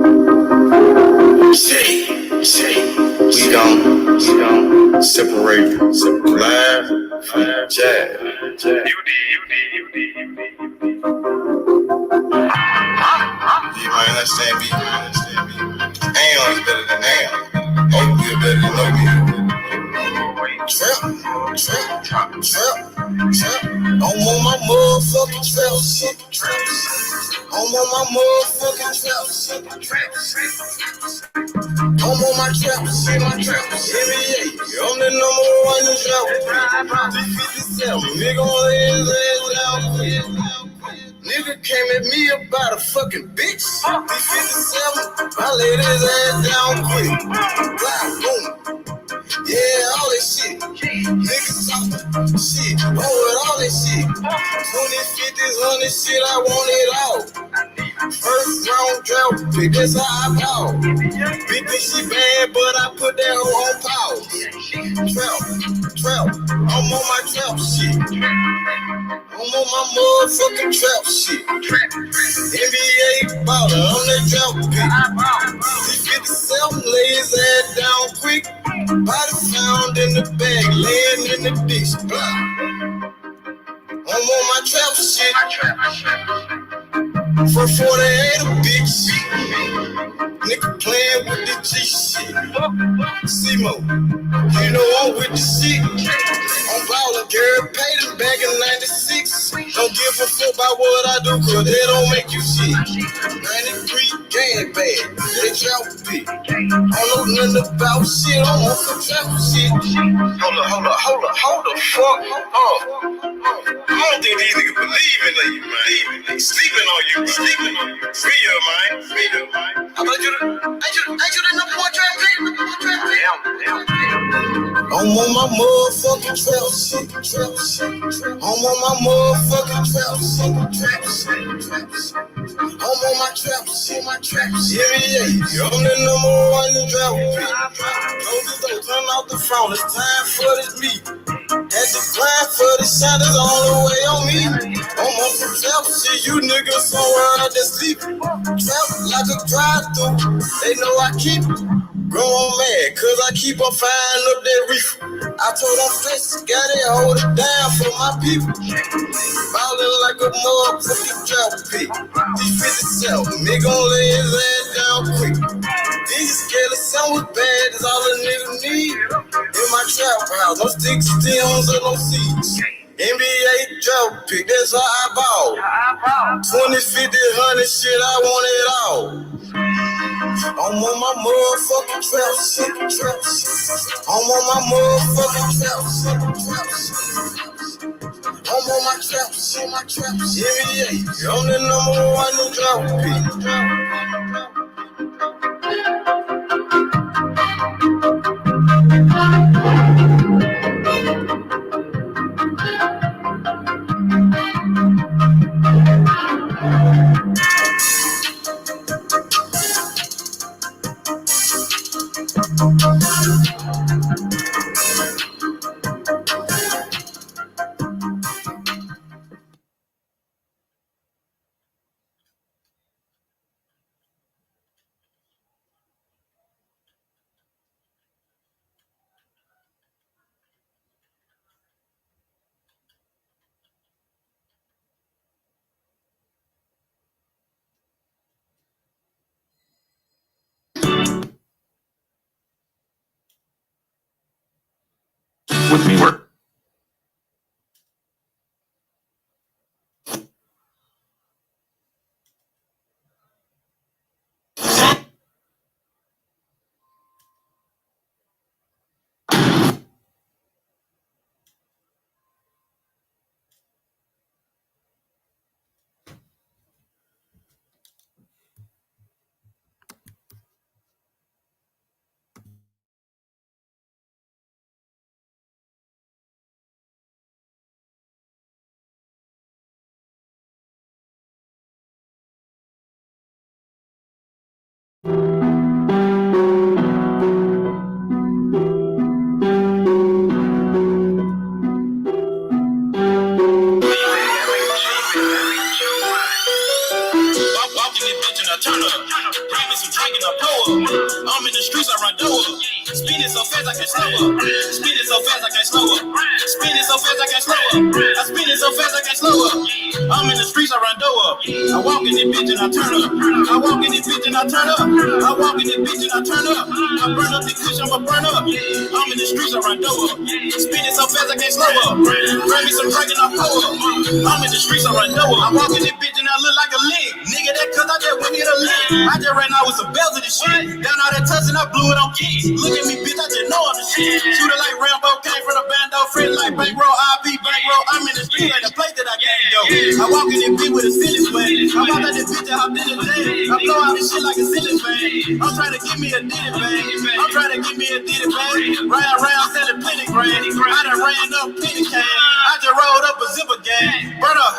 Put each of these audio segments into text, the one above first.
We don't separate laugh from jazz. You might understand me. Ain't always better than am. Oh, we're better than no me. Trap. I'm on my motherfucking trap shit. I'm on my motherfucking trap shit. I'm on my trap shit. NBA, I'm the number one in trap. 357, nigga on his ass down. Nigga came at me about a fucking bitch. 357, I laid his ass down quick. Blah, boom. Yeah, all that shit. Niggas talking shit. Oh, with all that shit. 20s, 50s, 100 shit, I want it all. First round draft pick, that's how I ball. Big think she bad, but I put that hoe on pause. Trap. I'm on my trap shit. I'm on my motherfucking trap shit. NBA baller, I'm that trap pick. 357, lay his ass down quick. Body found in the bag, laying in the ditch. I'm on my trap shit. For 48 a bitch. Nigga playing with the G shit. C-Mo, you know I'm with the shit. I'm ballin', girl, paid him back in 96. Don't give a fuck about what I do, cause they don't make you shit. 93 gang bad, they trap pick. I don't know nothing about shit, I'm on some trap shit. Hold the fuck up. I don't think these niggas believe in you, man. They sleeping on you. Free up, man. How about you? Ain't you the number one trap pick? Damn. I'm on my motherfucking trap shit. I'm on my motherfucking trap shit. I'm on my trap shit. Yeah, I'm the number one in trap pick. Close the door, turn off the phone. It's time for this meet. Had to grind for the shot, that's all the way on me. I'm on some trap shit, you niggas somewhere out there sleeping. Trap like a drive-thru, they know I keep growing mad, cause I keep on firing up that reefer. I told them flex, got it, hold it down for my people. Ballin' like a motherfucking trap pick. D57, nigga gon' lay his ass down quick. These scared of sound bad, that's all a nigga need. In my trap house, no sticks, stems, or no seeds. NBA drop pick, that's how I ball. 20, 50, 100 shit, I want it all. I'm on my motherfucking trap shit. I'm on my motherfucking trap shit. I'm on my trap shit. NBA, I'm the number one in drop pick. With me work. me some drink and I pour up. I'm in the streets, I run door up. Spinning so fast I can't slow up. Spinning so fast I can't slow up. Spinning so fast I can't slow up. I spin it so fast I can't slow up. I'm in the streets, I run door up. I walk in this bitch and I turn up. I walk in this bitch and I turn up. I walk in this bitch and I turn up. I burn up the kush, I'ma burn up. I'm in the streets, I run door up. Spin it so fast I can't slow up. Grab me some drink and I pour up. I'm in the streets, I run door up. I walk in this bitch and I look like a lick. Nigga, that cuz I just went here to lick. I just ran out with some bells of this shit. Down all that touch and I blew it on keys. Look at me, bitch, I just know I'm the shit. Shooter like Rambo, came from the bando, friend like bankroll, IP bankroll. I'm in the streets like the place that I can't go. I walk in this bitch with a ceiling fan. I'm out that bitch and hopped in the jet. I blow out this shit like a ceiling fan. I'm trying to give me a ditty bang. I'm trying to give me a ditty bang. Round, selling plenty grand. I done ran up penny can. I just rolled up a zipper gang. Burn up.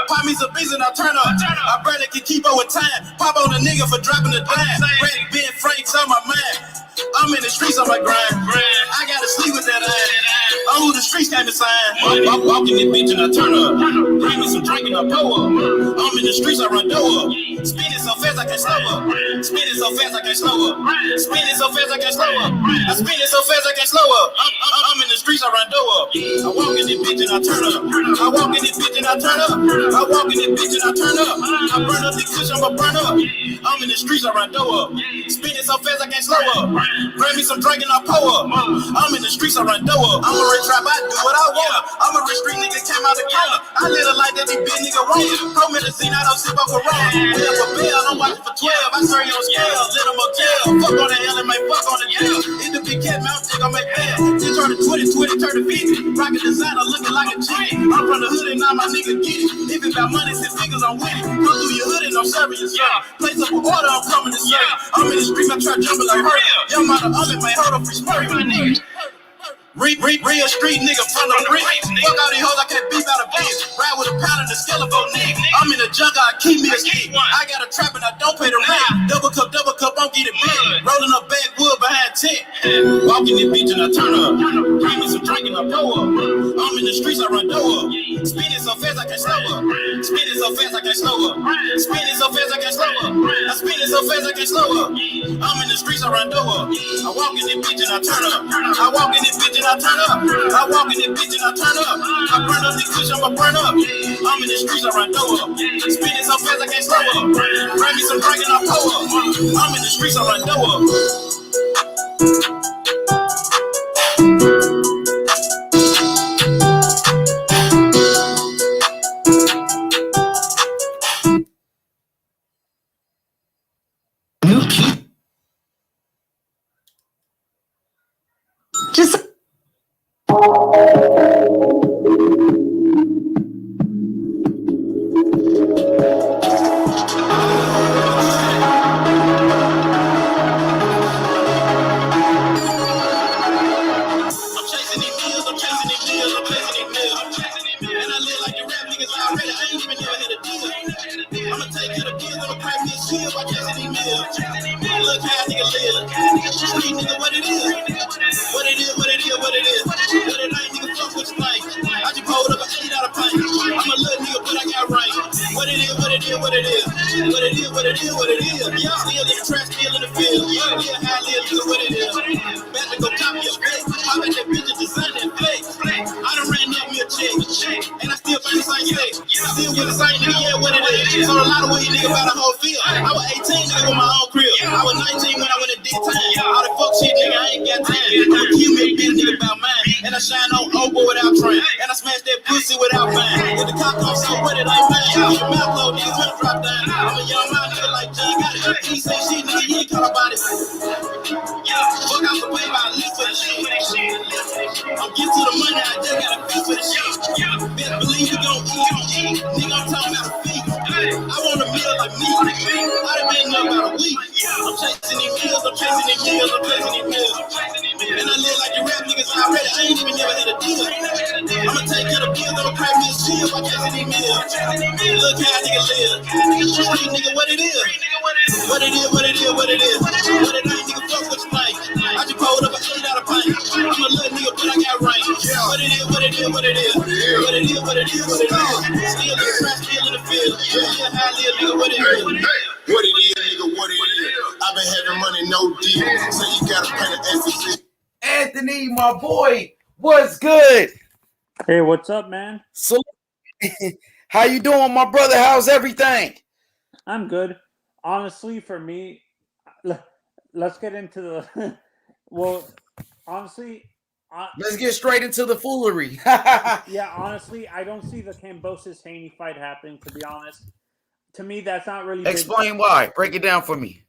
Pop me some beats and I turn up. I barely can keep up with time. Pop on a nigga for dropping the dime. Red Ben Frank's on my mind. I'm in the streets on my grind. I gotta sleep with that ass. Oh, the streets came to sign. I'm walking this bitch and I turn up. Bring me some drink and I pour up. I'm in the streets, I run door up. Spinning so fast I can't slow up. Spinning so fast I can't slow up. Spinning so fast I can't slow up. I spin it so fast I can't slow up. I'm in the streets, I run door up. I walk in this bitch and I turn up. I walk in this bitch and I turn up. I walk in this bitch and I turn up. I burn up the kush, I'ma burn up. I'm in the streets, I run door up. Spinning so fast I can't slow up. Bring me some drink and I pour up. I'm in the streets, I run door up. I'm a rich trap, I do what I want. I'm a rich street nigga, came out the corner. I live a life that these big nigga want. Promethazine, I don't sip up a roll. We up a bill, I'm watching for 12. I serve you on scale, little motel. Fuck on the hell and make fuck on the jail. In the big cat mouth, nigga, make bail. Then turn to 20, turn to 50. Rockin' designer, looking like a G. I'm from the hood and now my nigga get it. If it about money, 6 figures, I'm with it. Come through your hood and I'm serving your son. Place up an order, I'm coming to serve. I'm in the streets, I try jumping like her. Young mother, I'm in my hold up free spurt, my nigga. Real street nigga from the brick. Fuck all these hoes, I can't beat out a bitch. Ride with a pound and a skeleton nigga. I'm in the jungle, I keep me a stick. I got a trap and I don't pay the rent. Double cup, I'm get it big. Rolling up backwood behind tent. Walking this bitch and I turn up. Bring me some drink and I pour up. I'm in the streets, I run door up. Spinning so fast I can't slow up. Spinning so fast I can't slow up. Spinning so fast I can't slow up. I spin it so fast I can't slow up. I'm in the streets, I run door up. I walk in this bitch and I turn up. I walk in this bitch and I turn up. I walk in this bitch and I turn up. I burn up the kush, I'ma burn up. I'm in the streets, I run door up. Spinning so fast I can't slow up. Bring me some drink and I pour up. I'm in the streets, I run door up. So a lot of what you nigga about the whole field. I was 18 nigga with my own crib. I was 19 when I went to D-Time. All the fuck shit nigga, I ain't got time. I'ma kill me a bitch nigga about mine. And I shine on Obo without trying. And I smash that pussy without mine. If the cop comes so what it ain't mine. Keep your mouth low, niggas wanna drop down. I'm a young man nigga like John got it. He say shit nigga, you ain't call about it. Fuck out the way, I live for the shit. I'm getting to the money, I just gotta pay for the shit. Better believe you gon' eat. Nigga, I'm talking about a feet. I want a meal like me. I done been up about a week. I'm chasing these meals, I'm chasing these meals, I'm chasing these meals. And I live like the rap niggas already. I ain't even never had a deal. I'ma take care of bills, I'ma crack me a shield by chasing these meals. Look how nigga live. Street nigga, what it is? What it is, what it is, what it is. What it ain't, nigga, fuck what you think. I just pulled up a 8 pint. I'm a little nigga, but I got range. What it is, what it is, what it is. What it is, what it is, what it is. Still in the trash, still in the field. Still high, little nigga, what it is. What it is, nigga, what I've been having money, no deal. So you gotta pay the extra. Anthony, my boy, what's good? Hey, what's up, man? So, how you doing, my brother? How's everything? I'm good. Honestly, for me, let's get into the. Well, honestly, Let's get straight into the foolery. yeah, honestly, I don't see the Kambosos Haney fight happening. To be honest, to me, that's not really. Explain why. Break it down for me.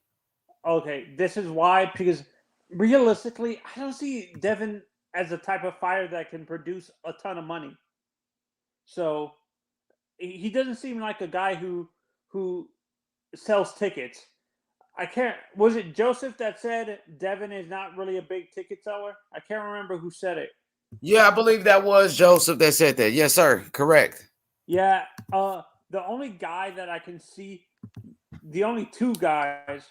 Okay, this is why. Because realistically, I don't see Devin as the type of fighter that can produce a ton of money. So he doesn't seem like a guy who sells tickets. I can't. Was it Joseph that said Devin is not really a big ticket seller? I can't remember who said it. Yeah, I believe that was Joseph that said that. Yes, sir. Correct. Yeah. The only guy that I can see, the only two guys,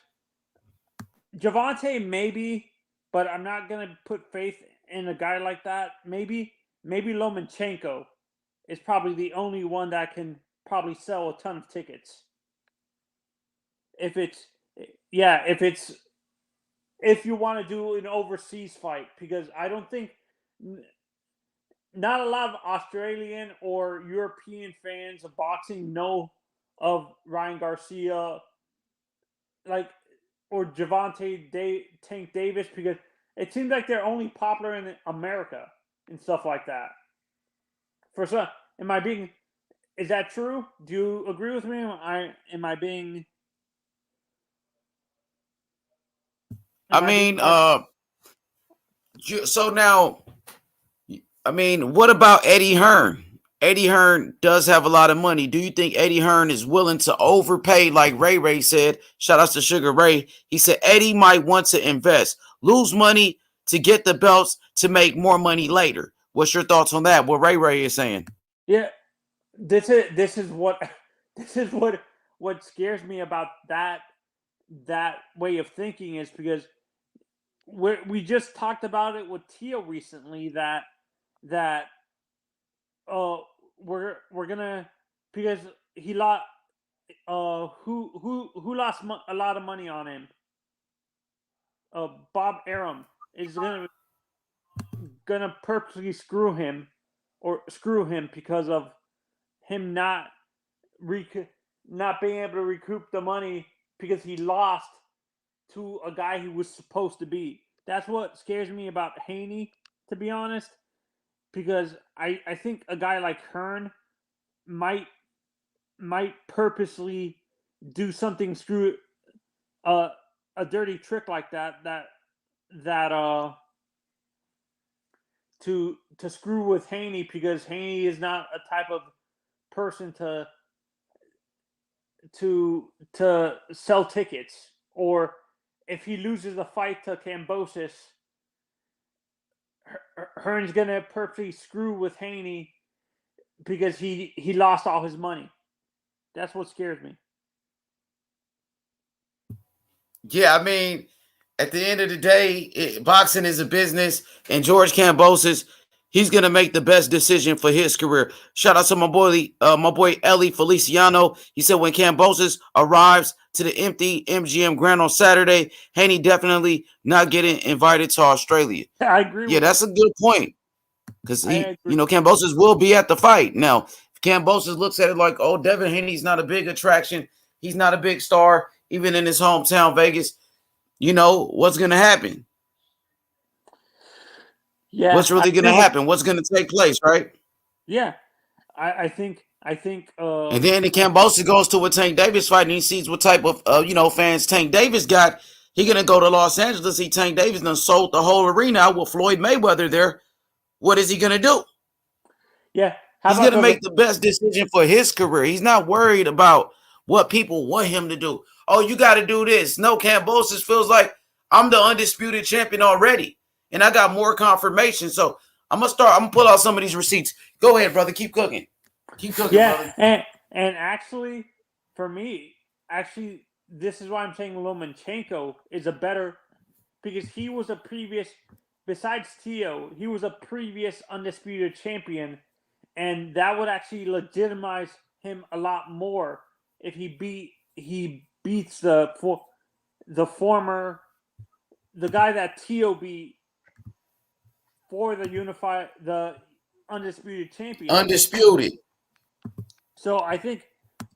Gervonta maybe, but I'm not gonna put faith in a guy like that. Maybe Lomachenko is probably the only one that can probably sell a ton of tickets. If you want to do an overseas fight, because I don't think not a lot of Australian or European fans of boxing know of Ryan Garcia, or Gervonta Tank Davis, because it seems like they're only popular in America and stuff like that. For some, is that true? Do you agree with me? Am I being? So now, what about Eddie Hearn? Eddie Hearn does have a lot of money. Do you think Eddie Hearn is willing to overpay, like Ray said? Shout out to Sugar Ray. He said Eddie might want to invest, lose money to get the belts to make more money later. What's your thoughts on that? What Ray is saying? Yeah, this is what scares me about that way of thinking, is because we just talked about it with Tio recently that we're gonna, because he lost who lost a lot of money on him. Bob Arum is gonna purposely screw him because of him not being able to recoup the money because he lost to a guy he was supposed to be. That's what scares me about Haney, to be honest, because I think a guy like Hearn might purposely do something a dirty trick like that to screw with Haney, because Haney is not a type of person to sell tickets. Or if he loses a fight to Kambosos, Hearn's gonna purposely screw with Haney because he lost all his money. That's what scares me. Yeah, at the end of the day, boxing is a business, and George Kambosos, he's gonna make the best decision for his career. Shout out to my boy Ellie Feliciano. He said when Kambosos arrives to the empty MGM Grand on Saturday, Haney definitely not getting invited to Australia. I agree. Yeah, that's a good point, because Kambosos will be at the fight. Now, if Kambosos looks at it like, oh, Devin Haney's not a big attraction, he's not a big star, even in his hometown, Vegas. What's going to happen? Yeah. What's really going to happen? What's going to take place, right? Yeah. I think and then the Kambosos goes to a Tank Davis fight and he sees what type of fans Tank Davis got. He's going to go to Los Angeles, see Tank Davis done sold the whole arena out with Floyd Mayweather there. What is he going to do? Yeah. He's going to make the best decision for his career. He's not worried about what people want him to do. Oh, you got to do this. No, Kambosos feels like I'm the undisputed champion already, and I got more confirmation. So I'm gonna pull out some of these receipts. Go ahead, brother. Keep cooking. Yeah, brother. And actually, for me, this is why I'm saying Lomachenko is a better, because he was a previous, besides Tio, he was a previous undisputed champion, and that would actually legitimize him a lot more if he beats the guy that Tio beat for the undisputed champion. Undisputed. So I think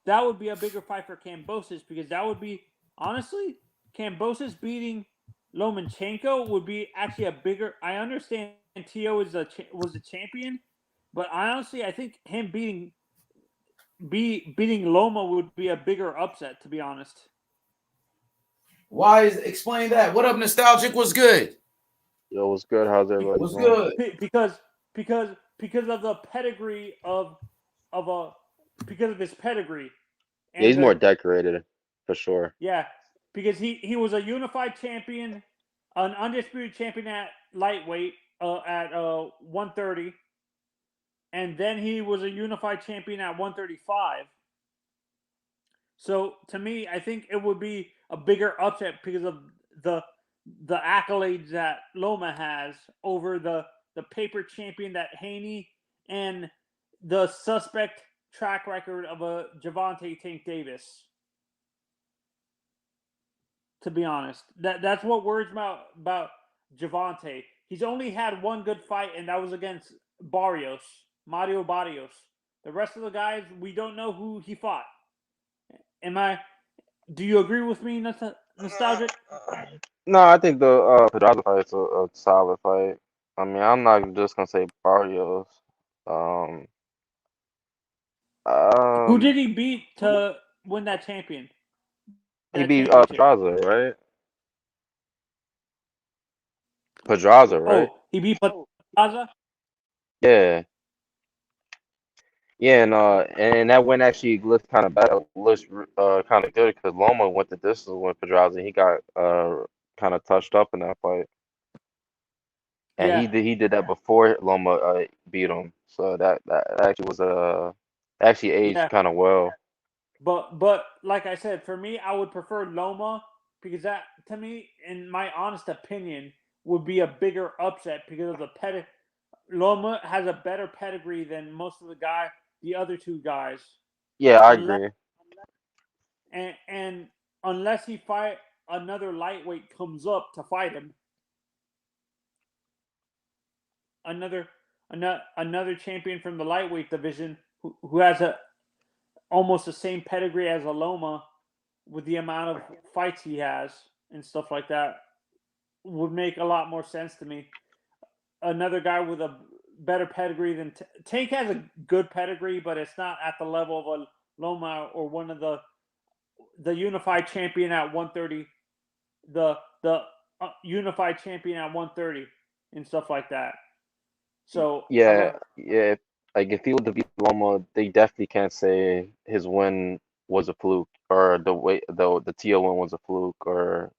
that would be a bigger fight for Kambosos, because that would be, honestly, Kambosos beating Lomachenko would be actually a bigger. I understand Tio was the champion, but I think him beating Loma would be a bigger upset, to be honest. Explain that? What up, Nostalgic? What's good? Yo, what's good? How's everybody What's doing? good? Because of the pedigree because of his pedigree. Yeah, he's more decorated for sure. Yeah, because he was a unified champion, an undisputed champion at lightweight at 130, and then he was a unified champion at 135. So to me, I think it would be a bigger upset because of the accolades that Loma has over the paper champion that Haney, and the suspect track record of a Gervonta Tank Davis. To be honest, that's what worries about Gervonta. He's only had one good fight, and that was against Mario Barrios. The rest of the guys, we don't know who he fought. Do you agree with me, Nostalgic? No, I think the Pedraza fight's a solid fight. I mean, I'm not just gonna say Barrios. Who did he beat to win that champion? He beat Pedraza, right? Pedraza, right? Oh, he beat Pedraza? Yeah. Yeah, and that win actually looked kind of bad. Looked kind of good because Loma went the distance with Pedraza. He got kind of touched up in that fight, and he did that before Loma beat him. So that actually was actually aged kind of well. But like I said, for me, I would prefer Loma, because that, to me, in my honest opinion, would be a bigger upset because of the Loma has a better pedigree than most of the other two guys. Yeah, I agree. And unless he fight another lightweight comes up to fight him, another champion from the lightweight division who has almost the same pedigree as a Loma, with the amount of fights he has and stuff like that, would make a lot more sense to me. Another guy with a better pedigree than Tank has a good pedigree, but it's not at the level of a Loma or one of the unified champion at 130, the unified champion at 130 and stuff like that. So yeah. Like if he would beat Loma, they definitely can't say his win was a fluke, or the Tio win was a fluke, or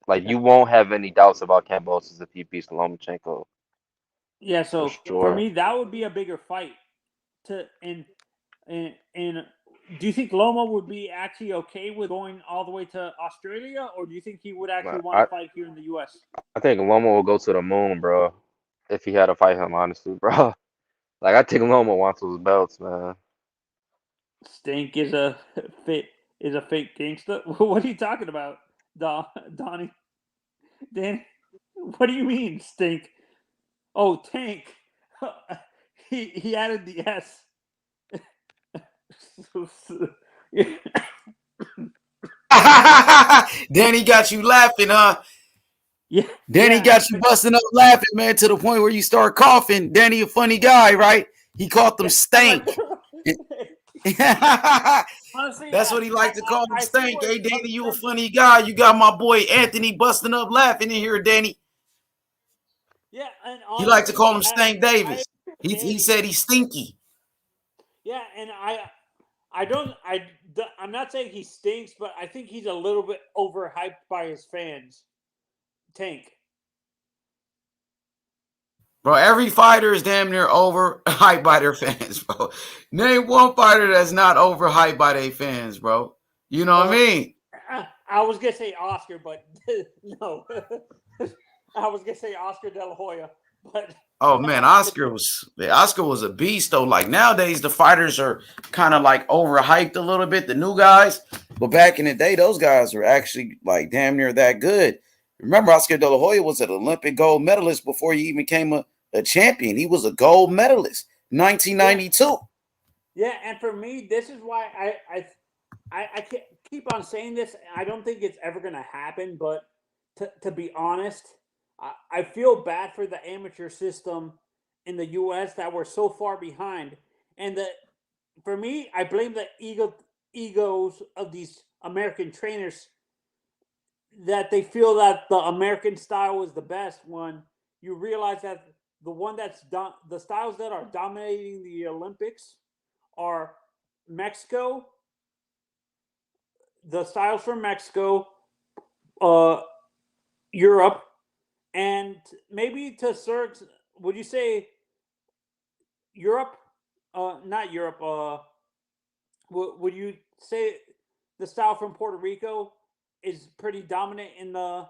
like you won't have any doubts about Kambosos if he beats Lomachenko. Yeah, so for me, that would be a bigger fight. And do you think Loma would be actually okay with going all the way to Australia, or do you think he would actually want to fight here in the U.S.? I think Loma will go to the moon, bro, if he had to fight him, honestly, bro. Like, I think Loma wants those belts, man. Stink is a fake gangster. What are you talking about, Donnie? Dan, what do you mean, Stink? Oh, Tank. He added the S. Danny got you laughing, huh? Yeah. Danny got you busting up laughing, man, to the point where you start coughing. Danny, a funny guy, right? He called them Stank. Honestly, that's what he liked to call him, Stank. Hey, Danny, you a funny guy. You got my boy Anthony busting up laughing in here, Danny. Yeah, and he liked to call him Stank Davis. He said he's stinky. Yeah, and I'm not saying he stinks, but I think he's a little bit overhyped by his fans. Tank. Bro, every fighter is damn near overhyped by their fans, bro. Name one fighter that's not overhyped by their fans, bro. You know what I mean? I was going to say Oscar, but no. I was going to say Oscar De La Hoya, but... Oh, man, Oscar was a beast, though. Like, nowadays, the fighters are kind of, like, overhyped a little bit, the new guys. But back in the day, those guys were actually like damn near that good. Remember, Oscar De La Hoya was an Olympic gold medalist before he even became a champion. He was a gold medalist, 1992. Yeah, and for me, this is why I can't keep on saying this. I don't think it's ever going to happen, but to be honest, I feel bad for the amateur system in the U.S. that we're so far behind. And for me, I blame the egos of these American trainers that they feel that the American style is the best one. You realize that the styles that are dominating the Olympics are Mexico, the styles from Mexico, Europe, and maybe to search. Would you say Europe? Not Europe. Would you say the style from Puerto Rico is pretty dominant in the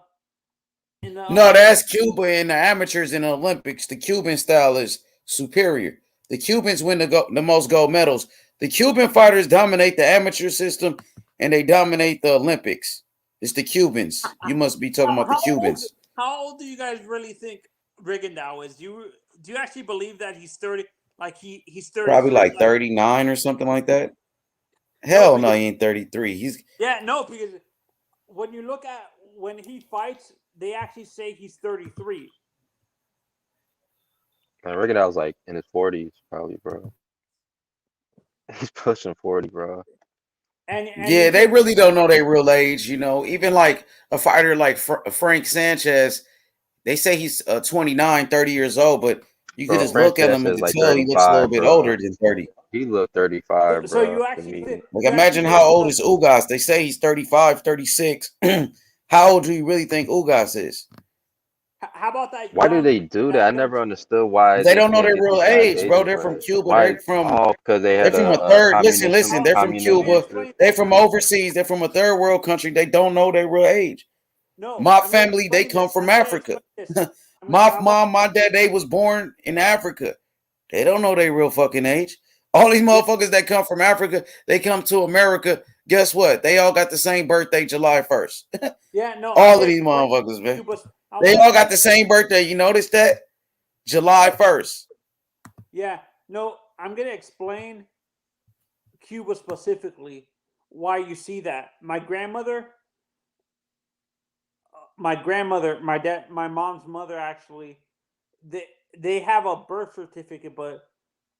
No, that's Cuba and the amateurs in the Olympics. The Cuban style is superior. The Cubans win the most gold medals. The Cuban fighters dominate the amateur system and they dominate the Olympics. It's the Cubans. You must be talking about the Cubans. How old do you guys really think Rigondeaux is? Do you actually believe that he's 30? Like he's 30? Probably like 39 or something like that. Hell no, he ain't 33. Because when you look at when he fights, they actually say he's 33. I reckon I was like in his 40s, probably, bro. He's pushing 40, bro. And yeah, they really don't know their real age. You know, even like a fighter like Frank Sanchez, they say he's 29, 30 years old, but you could just look at him and like tell he looks a little bit older than 30. He looked 35, so bro. You actually think, like imagine how old is Ugas? They say he's 35, 36. How old do you really think Ugas is? How about that? Why do they do that? I never understood why. They don't know their real age, bro. They're from Cuba. They're from because they're from a third. Listen. They're from Cuba. They're from overseas. They're from a third world country. They don't know their real age. No, my family, they come from Africa. My mom, my dad, they was born in Africa. They don't know their real fucking age. All these motherfuckers that come from Africa, they come to America. Guess what? They all got the same birthday, July 1st. All of these motherfuckers, man. They all got the same birthday. You notice that? July 1st. Yeah. No, I'm going to explain Cuba specifically why you see that. My grandmother, my dad, my mom's mother, actually, they have a birth certificate, but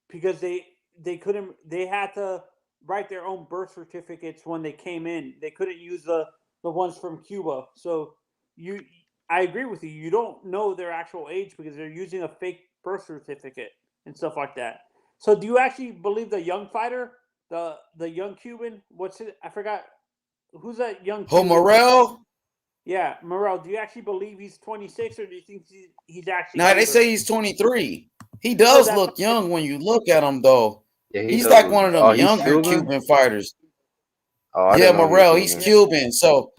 because they couldn't, they had to write their own birth certificates when they came in. They couldn't use the ones from Cuba. So I agree with you. You don't know their actual age because they're using a fake birth certificate and stuff like that. So do you actually believe the young fighter, the young Cuban? What's it? I forgot. Who's that young Cuban? Morel? Yeah, Morel. Do you actually believe he's 26 or do you think he's actually Nah, older? they say he's 23. He does look young when you look at him, though. Yeah, he's like one of them younger Cuban fighters. Yeah, Morel, he's Cuban. So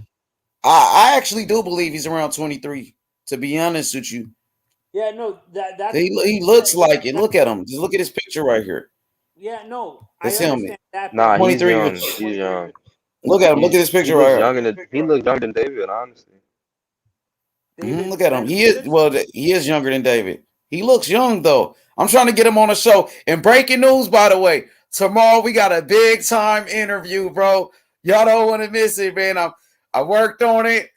I actually do believe he's around 23, to be honest with you. Yeah, no, that's he looks like it. Look at him. Just look at his picture right here. Yeah, no, that's him. Nah, 23. He's young. Look at him. Look at his picture right here. He looks younger than David, honestly. Look at him. He is younger than David. He looks young though. I'm trying to get him on the show. And breaking news, by the way, tomorrow we got a big time interview, bro. Y'all don't want to miss it, man. I worked on it.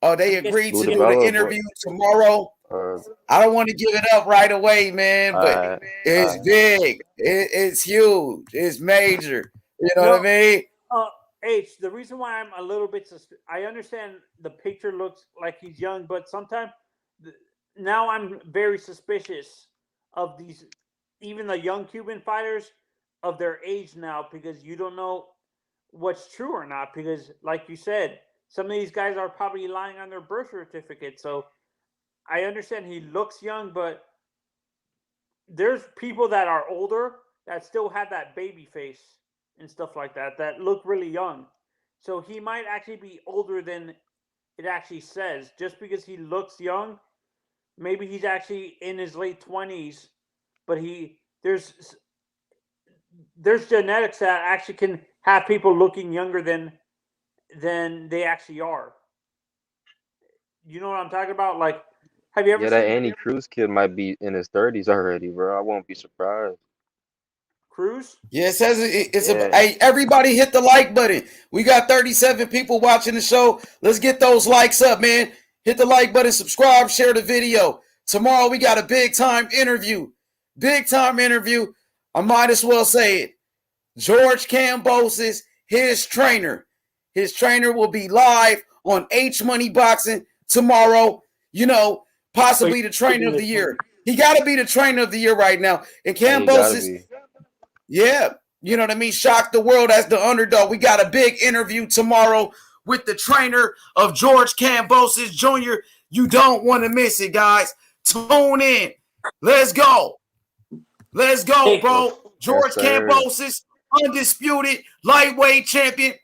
They agreed to do the interview tomorrow. I don't want to give it up right away, man, but it's big. It's huge. It's major. You know what I mean? H, the reason why I'm a little bit I understand the picture looks like he's young, but sometimes now I'm very suspicious of these, even the young Cuban fighters, of their age now, because you don't know what's true or not. Because, like you said, some of these guys are probably lying on their birth certificate. So I understand he looks young, but there's people that are older that still have that baby face and stuff like that look really young. So he might actually be older than it actually says. Just because he looks young, maybe he's actually in his late 20s, but there's genetics that actually can have people looking younger than than they actually are. You know what I'm talking about? Like, have you ever Yeah, that seen Andy Cruz kid might be in his 30s already, bro. I won't be surprised. Cruz? Yeah, it says it's a. Yeah, Hey, everybody hit the like button. We got 37 people watching the show. Let's get those likes up, man. Hit the like button, subscribe, share the video. Tomorrow we got a big time interview. Big time interview. I might as well say it. George Kambosos, his trainer. His trainer will be live on H Money Boxing tomorrow. You know, possibly the trainer of the year. He got to be the trainer of the year right now. And yeah, he gotta Kambosos, be. yeah, you know what I mean? Shock the world as the underdog. We got a big interview tomorrow with the trainer of George Kambosos Jr. You don't want to miss it, guys. Tune in. Let's go. Let's go, bro. George Kambosos, undisputed lightweight champion.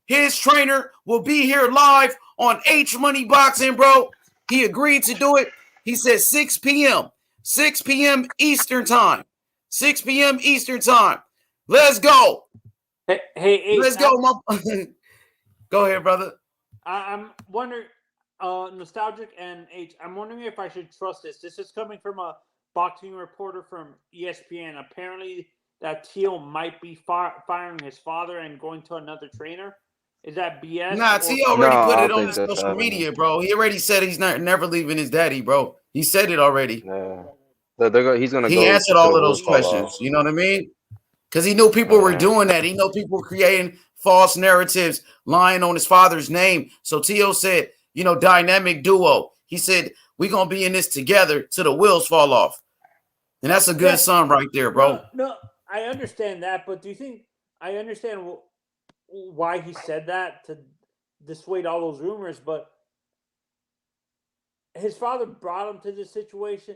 His trainer will be here live on H Money Boxing, bro. He agreed to do it. He said 6 p.m. 6 p.m. Eastern time. 6 p.m. Eastern time. Let's go. Hey, Let's go, Go ahead, brother. I'm wondering, nostalgic and H. I'm wondering if I should trust this. This is coming from a boxing reporter from ESPN. Apparently, that Teal might be firing his father and going to another trainer. Is that BS? Nah, T already No, put I it don't on think his that's social happening. media, bro. He already said he's never leaving his daddy, bro. He said it already. Yeah. He's gonna He go answered to all the of wheels those fall off. questions. You know what I mean? Because he knew people were doing that. He knew people were creating false narratives, lying on his father's name. So T.O. said, you know, dynamic duo. He said, we're going to be in this together till the wheels fall off. And that's a good son right there, bro. No, I understand that, but do you think I understand why he said that to dissuade all those rumors? But his father brought him to this situation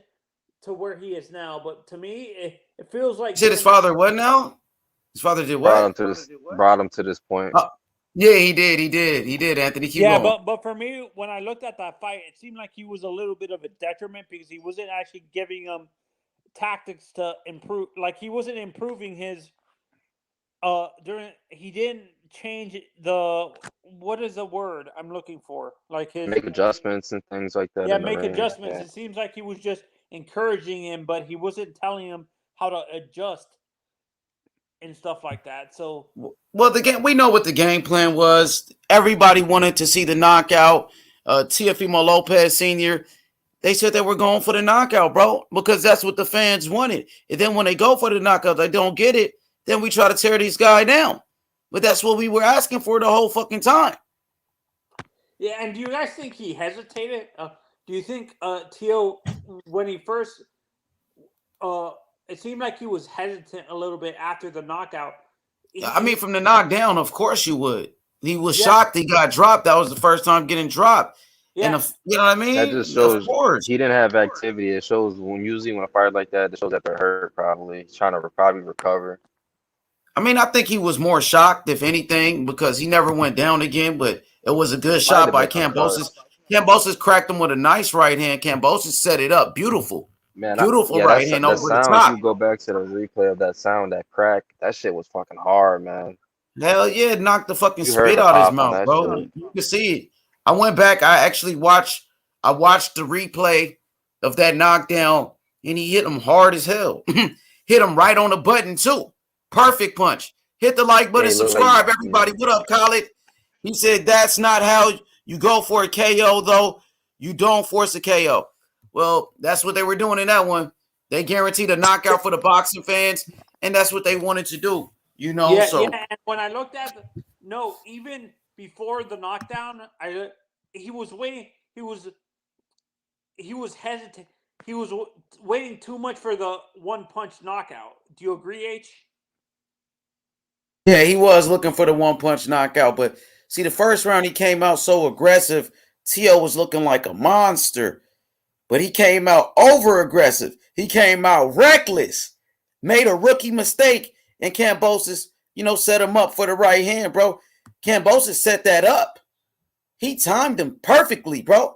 to where he is now. But to me, it feels like He said his father what now? His father did what? Brought him to this point. Yeah, he did, Anthony. Keep yeah, going. but for me, when I looked at that fight, it seemed like he was a little bit of a detriment because he wasn't actually giving him tactics to improve. Like he wasn't improving his he didn't change the what is the word I'm looking for? Like his Make adjustments and things like that. yeah, in the make ring. adjustments. Yeah. It seems like he was just encouraging him, but he wasn't telling him how to adjust and stuff like that. So well, the game, we know what the game plan was. Everybody wanted to see the knockout. Teofimo Lopez Sr., they said they were going for the knockout, bro, because that's what the fans wanted. And then when they go for the knockout, they don't get it. Then we try to tear these guys down. But that's what we were asking for the whole fucking time. yeah, and do you guys think he hesitated? Do you think Teo, when he first, it seemed like he was hesitant a little bit after the knockout. I mean, from the knockdown, of course you would. He was shocked he got dropped. That was the first time getting dropped. Yeah. And you know what I mean? That just shows he didn't have activity. It shows when a fight like that, it shows that they're hurt probably. He's trying to probably recover. I mean, I think he was more shocked, if anything, because he never went down again, but it was a good shot by Kambosos. Kambosos cracked him with a nice right hand. Kambosos set it up. Beautiful. Man, beautiful right hand over the top. If you go back to the replay of that sound, that crack, that shit was fucking hard, man. Hell yeah, it knocked the fucking spit out his mouth, bro. Shit. You can see it. I went back. I actually watched the replay of that knockdown, and he hit him hard as hell. Hit him right on the button, too. Perfect punch. Hit the like button, subscribe, everybody. What up, Khaled? He said that's not how you go for a KO, though. You don't force a KO. Well, that's what they were doing in that one. They guaranteed a knockout for the boxing fans, and that's what they wanted to do. You know, yeah, so yeah. And when I looked at even before the knockdown, he was waiting. He was hesitant. He was waiting too much for the one punch knockout. Do you agree, H? Yeah, he was looking for the one punch knockout, but see, the first round he came out so aggressive. T.O. was looking like a monster. But he came out over aggressive. He came out reckless. Made a rookie mistake. And Kambosos, set him up for the right hand, bro. Kambosos set that up. He timed him perfectly, bro.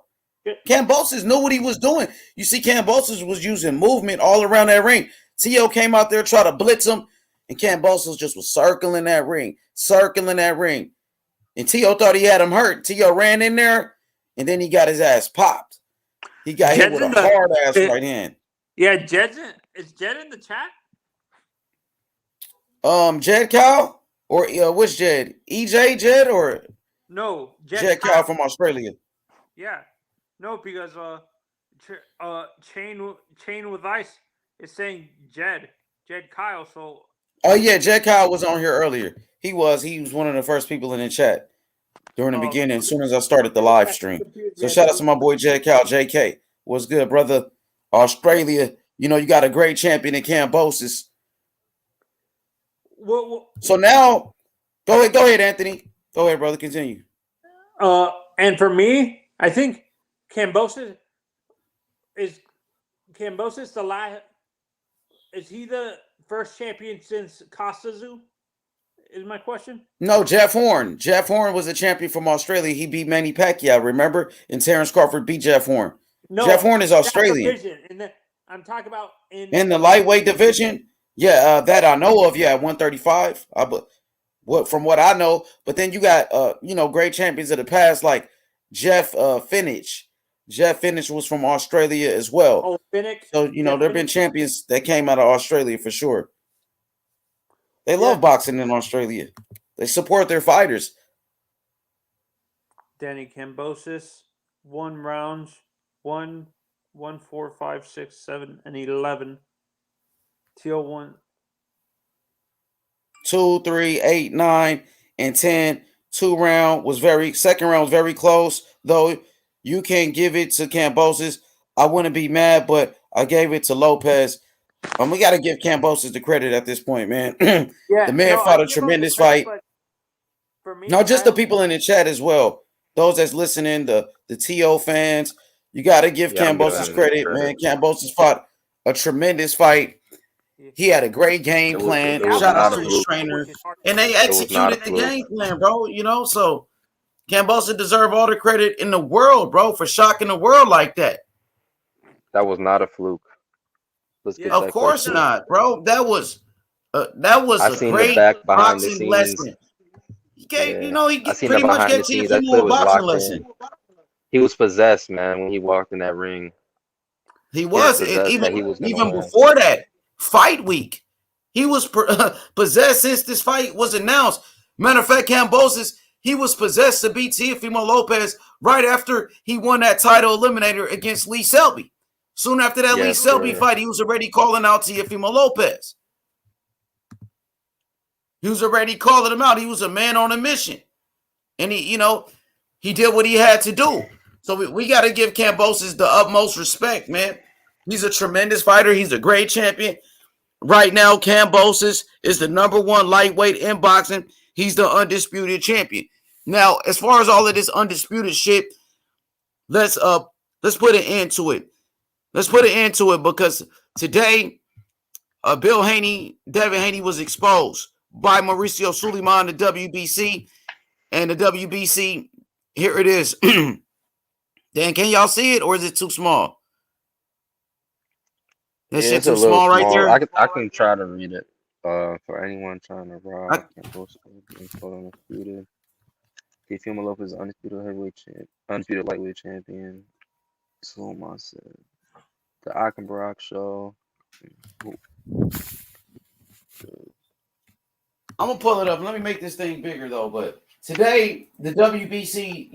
Kambosos knew what he was doing. You see, Kambosos was using movement all around that ring. T.O. came out there, tried to blitz him. And Kambosos just was circling that ring. And T.O. thought he had him hurt. T.O. ran in there, and then he got his ass popped. He got hit with a hard ass right hand. Yeah, is Jed in the chat? Jed Cow or which Jed? EJ Jed or no? Jed Cow from Australia. Yeah, no, because Chain with Ice is saying Jed Kyle. So oh yeah, Jed Cow was on here earlier. He was one of the first people in the chat during the beginning. As soon as I started the live stream, so shout out to my boy Jed Cow, JK. What's good, brother? Australia, you got a great champion in Kambosos. Well, so now, go ahead, Anthony. Go ahead, brother. Continue. And for me, I think Kambosos is the last. Is he the first champion since Costazu? Is my question. No, Jeff Horn. Jeff Horn was a champion from Australia. He beat Manny Pacquiao, remember? And Terrence Crawford beat Jeff Horn. No, Jeff Horn is Australian. I'm talking about in the lightweight division. Yeah, that I know of. Yeah, 135. From what I know, but then you got great champions of the past like Jeff Finich. Jeff Finich was from Australia as well. Oh, Finich. So there've been champions that came out of Australia for sure. They love boxing in Australia. They support their fighters. Danny Kambosos, 1 rounds, 1, 4, 5, 6, 7, and 11. TL1. 2, 3, 8, 9, and 10. Second round was very close, though. You can't give it to Kambosos. I wouldn't be mad, but I gave it to Lopez. We got to give Kambosos the credit at this point, man. The man fought a tremendous fight. For me, just the people in the chat as well. Those that's listening, the TO fans, you got to give Kambosos credit, man. Kambosos fought a tremendous fight. He had a great game plan. Shout out to his trainer. And they executed the game plan, bro. So Kambosos deserve all the credit in the world, bro, for shocking the world like that. That was not a fluke. Of course not, bro. That was a great boxing lesson. He gave, he pretty much gave TFM a boxing lesson. He was possessed, man, when he walked in that ring. He was. Even before that, fight week, he was possessed since this fight was announced. Matter of fact, Kambosos, he was possessed to beat Teofimo Lopez right after he won that title eliminator against Lee Selby. Soon after that Lee Selby fight, he was already calling out Teofimo Lopez. He was already calling him out. He was a man on a mission. And he did what he had to do. So we got to give Kambosos the utmost respect, man. He's a tremendous fighter. He's a great champion. Right now, Kambosos is the #1 lightweight in boxing. He's the undisputed champion. Now, as far as all of this undisputed shit, let's put an end to it. Let's put an end to it because today, Devin Haney was exposed by Mauricio Sulaiman, the WBC, and the WBC. Here it is. Dan, can y'all see it or is it too small? That shit too small right there. I can try to read it. For anyone trying to rock, undisputed. Teofimo Lopez, undisputed lightweight champion. Sulaiman said, the Barack show. I'm gonna pull it up. Let me make this thing bigger though. But today, the WBC,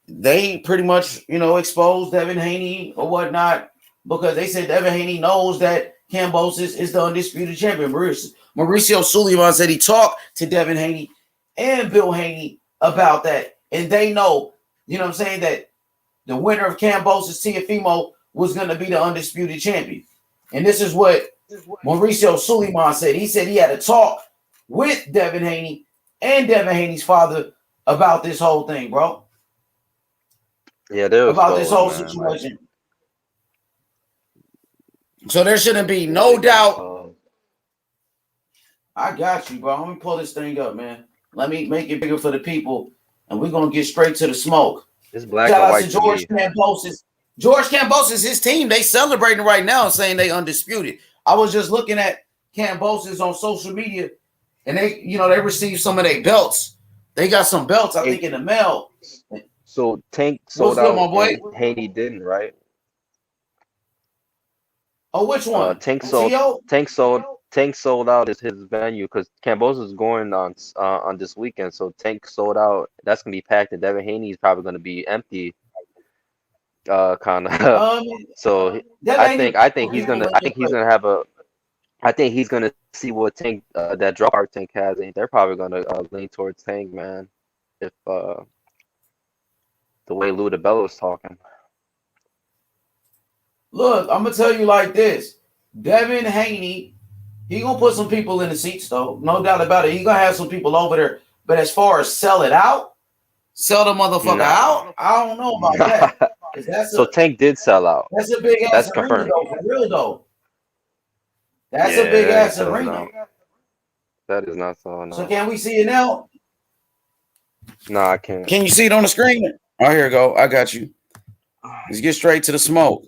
they pretty much exposed Devin Haney or whatnot because they said Devin Haney knows that Kambosos is the undisputed champion. Mauricio Sulaiman said he talked to Devin Haney and Bill Haney about that, and they know, that the winner of Kambosos, Teofimo, was going to be the undisputed champion. And this is what Mauricio Sulaiman said. He said he had a talk with Devin Haney and Devin Haney's father about this whole thing, bro. Yeah, there was about this whole situation. So there shouldn't be no doubt. I got you, bro. Let me pull this thing up, man. Let me make it bigger for the people, and we're gonna get straight to the smoke. It's black Shout and out white to George Kambosos. George Kambosos, his team, they celebrating right now and saying they undisputed. I was just looking at Kambosos on social media, and they received some of their belts They got some belts, I think, in the mail. So Tank What's sold good, my out boy? and Haney didn't, right? Oh, which one? Tank T.O.? sold out his venue because Kambosos is going on this weekend. So Tank sold out. That's gonna be packed, and Devin Haney is probably gonna be empty. Kind of. So I think he's gonna have a. I think he's gonna see what Tank that draw card Tank has, and they're probably gonna lean towards Tank, man. If the way Lou DiBello was talking. Look, I'm gonna tell you like this: Devin Haney, he gonna put some people in the seats, though, no doubt about it. He gonna have some people over there. But as far as sell it out, sell the motherfucker out, I don't know about that. So Tank did sell out. That's a big ass arena, though, for real though. That's a big ass arena. That is not so. No. So can we see it now? No, I can't. Can you see it on the screen? Oh, here you go. I got you. Let's get straight to the smoke.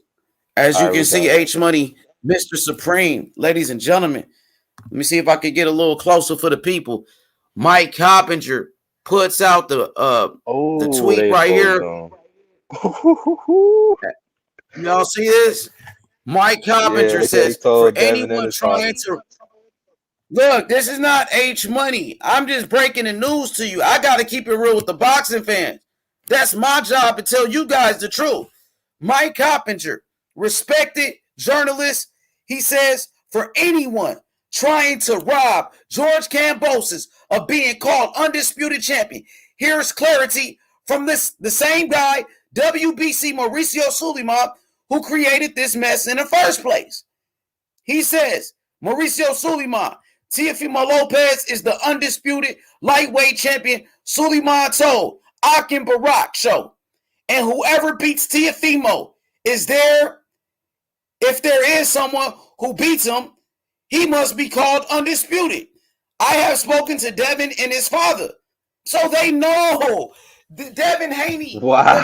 As you can see, H Money, Mr. Supreme, ladies and gentlemen. Let me see if I can get a little closer for the people. Mike Coppinger puts out the tweet right here. Y'all see this? Mike Coppinger says, for anyone trying to look, this is not H Money. I'm just breaking the news to you. I got to keep it real with the boxing fans. That's my job to tell you guys the truth. Mike Coppinger, respected journalist, he says, for anyone trying to rob George Kambosos of being called undisputed champion, here's clarity from the same guy, WBC Mauricio Sulaiman, who created this mess in the first place. He says, Mauricio Sulaiman, Teofimo Lopez is the undisputed lightweight champion. Sulaiman told Akin Barak show. And whoever beats Teofimo is there. If there is someone who beats him, he must be called undisputed. I have spoken to Devin and his father. So they know. Devin Haney. Wow.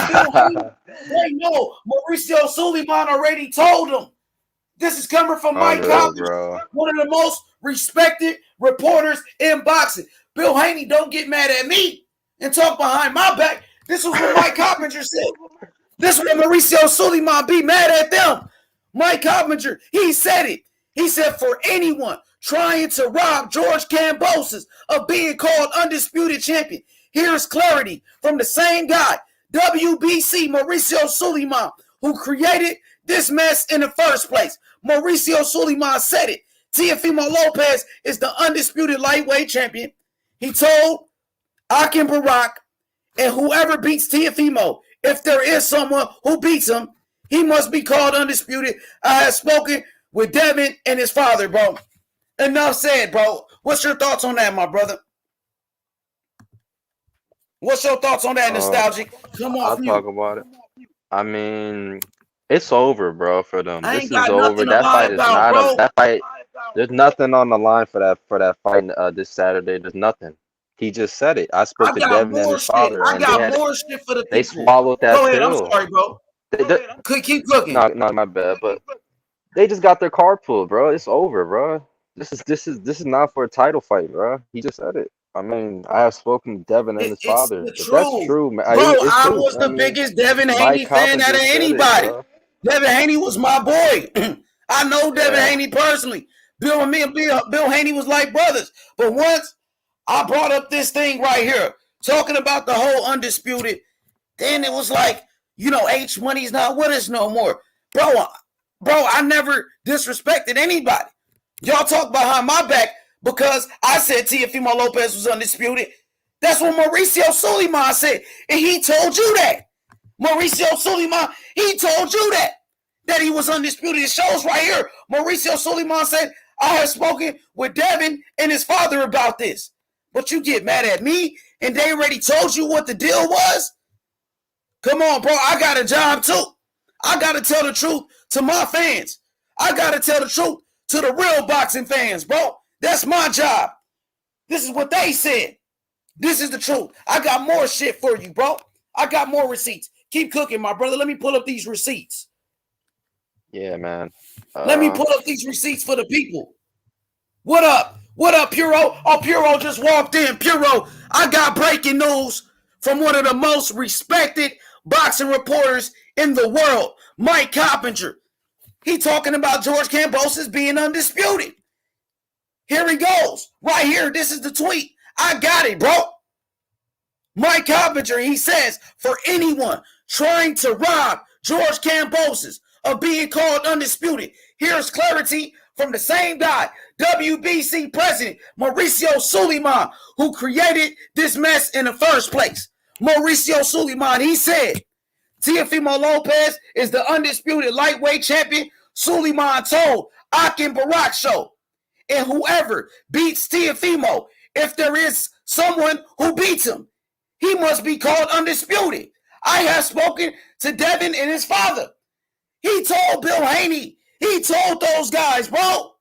They know. Mauricio Sulaiman already told them. This is coming from Mike Coppinger, one of the most respected reporters in boxing. Bill Haney, don't get mad at me and talk behind my back. This is what Mike Coppinger said. This is what Mauricio Sulaiman be mad at them. Mike Coppinger, he said it. He said, for anyone trying to rob George Kambosos of being called undisputed champion, here's clarity from the same guy, WBC Mauricio Sulaiman, who created this mess in the first place. Mauricio Sulaiman said it. Teofimo Lopez is the undisputed lightweight champion. He told Akin Barak, and whoever beats Teofimo, if there is someone who beats him, he must be called undisputed. I have spoken with Devin and his father, bro. Enough said, bro. What's your thoughts on that, my brother? What's your thoughts on that, nostalgic? Come on, I'll talk about it. I mean, it's over, bro, for them. This is over. That fight is not that fight. There's nothing on the line for that fight this Saturday. There's nothing. He just said it. I spoke to Devin and his father, and more shit for the people. They swallowed that pill. Go ahead. I'm sorry, bro. Keep cooking. No, my bad. But they just got their card pulled, bro. It's over, bro. This is not for a title fight, bro. He just said it. I mean, I have spoken to Devin and his father. That's true, man. Bro, I was the biggest Devin Haney fan out of anybody. Devin Haney was my boy. I know Devin Haney personally. Bill Haney was like brothers. But once I brought up this thing right here, talking about the whole undisputed, then it was like, H Money's not with us no more. Bro, I never disrespected anybody. Y'all talk behind my back because I said Teofimo Lopez was undisputed. That's what Mauricio Sulaiman said. And he told you that. Mauricio Sulaiman, he told you that he was undisputed. It shows right here. Mauricio Sulaiman said, I have spoken with Devin and his father about this. But you get mad at me and they already told you what the deal was? Come on, bro. I got a job too. I got to tell the truth to my fans. I got to tell the truth to the real boxing fans, bro. That's my job. This is what they said. This is the truth. I got more shit for you, bro. I got more receipts. Keep cooking, my brother. Let me pull up these receipts. Yeah, man. Let me pull up these receipts for the people. What up? What up, Puro? Oh, Puro just walked in. Puro, I got breaking news from one of the most respected boxing reporters in the world, Mike Coppinger. He talking about George Kambosos being undisputed. Here he goes. Right here, this is the tweet. I got it, bro. Mike Coppinger, he says, for anyone trying to rob George Kambosos of being called undisputed, here's clarity from the same guy, WBC president Mauricio Suleiman, who created this mess in the first place. Mauricio Suleiman, he said, Teofimo Lopez is the undisputed lightweight champion. Suleiman told Akin Barak show, and whoever beats Teofimo, if there is someone who beats him, he must be called undisputed. I have spoken to Devin and his father. He told Bill Haney. He told those guys, bro.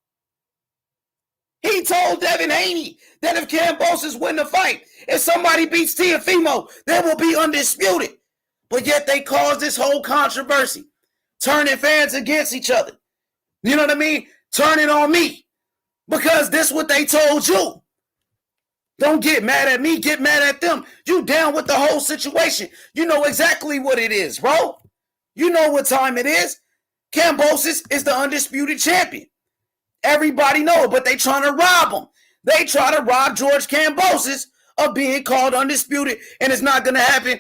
He told Devin Haney that if Kambosos win the fight, if somebody beats Teofimo, they will be undisputed. But yet they caused this whole controversy, turning fans against each other. You know what I mean? Turning on me. Because this is what they told you. Don't get mad at me, get mad at them. You down with the whole situation. You know exactly what it is, bro. You know what time it is. Kambosos is the undisputed champion. Everybody know it, but they trying to rob him. They try to rob George Kambosos of being called undisputed, and it's not going to happen.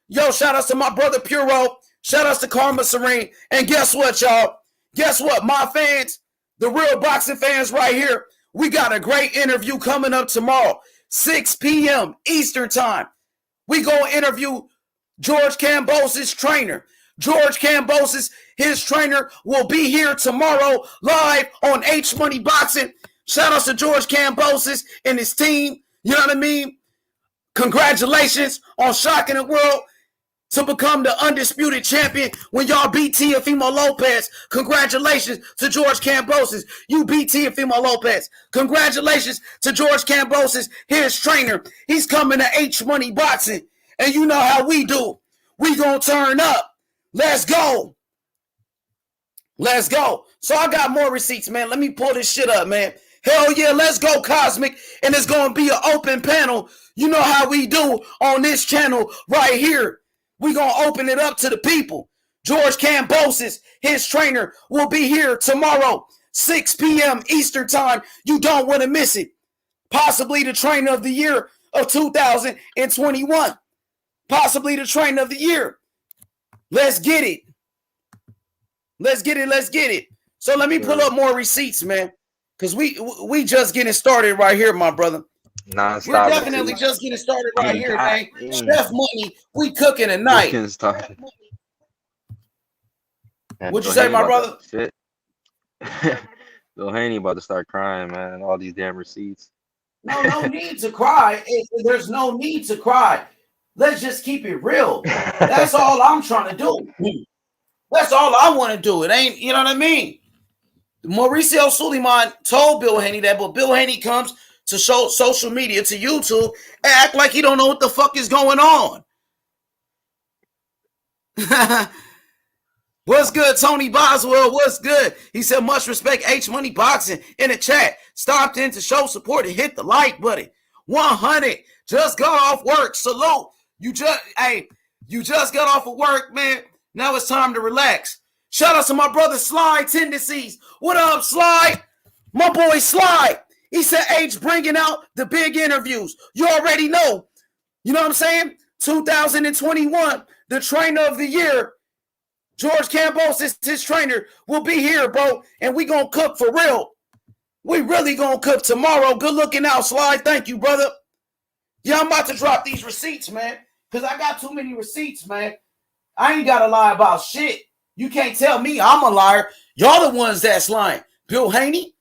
Yo, shout outs to my brother Puro. Shout outs to Karma Serene. And guess what, y'all? Guess what? My fans, the real boxing fans right here, we got a great interview coming up tomorrow, 6 p.m. Eastern time. We going to interview George Kambosos' trainer. George Kambosos, his trainer, will be here tomorrow live on H Money Boxing. Shout outs to George Kambosos and his team. You know what I mean? Congratulations on shocking the world to become the undisputed champion when y'all beat Teofimo Lopez. Congratulations to George Kambosos. You beat Teofimo Lopez. Congratulations to George Kambosos, his trainer. He's coming to H Money Boxing. And you know how we do. We gonna turn up. Let's go. Let's go. So I got more receipts, man. Let me pull this shit up, man. Hell yeah, let's go, Cosmic. And it's going to be an open panel. You know how we do on this channel right here. We're going to open it up to the people. George Kambosos, his trainer, will be here tomorrow, 6 p.m. Eastern time. You don't want to miss it. Possibly the trainer of the year of 2021. Possibly the trainer of the year. Let's get it. Let's get it. Let's get it. So let me pull up more receipts, man. Because we just getting started right here, my brother. Non-stop. We're definitely just getting started right here, man. Chef Money, we cooking tonight. What'd you say, my brother? Shit. Bill Haney about to start crying, man. All these damn receipts. No need to cry. There's no need to cry. Let's just keep it real. That's all I'm trying to do. That's all I want to do. It ain't, you know what I mean? Mauricio Suleiman told Bill Haney that, but Bill Haney comes to show social media, to YouTube, and act like he don't know what the fuck is going on. What's good, Tony Boswell? What's good? He said, much respect, H Money Boxing in the chat. Stopped in to show support and hit the like button. 100. Just got off work. Salute. You just got off of work, man. Now it's time to relax. Shout out to my brother Sly Tendencies. What up, Sly? My boy Sly. He said, H bringing out the big interviews. You already know. You know what I'm saying? 2021, the trainer of the year. George Kambosos, his trainer, will be here, bro. And we going to cook for real. We really going to cook tomorrow. Good looking out, Sly. Thank you, brother. Yeah, I'm about to drop these receipts, man. Because I got too many receipts, man. I ain't got to lie about shit. You can't tell me I'm a liar. Y'all the ones that's lying. Bill Haney,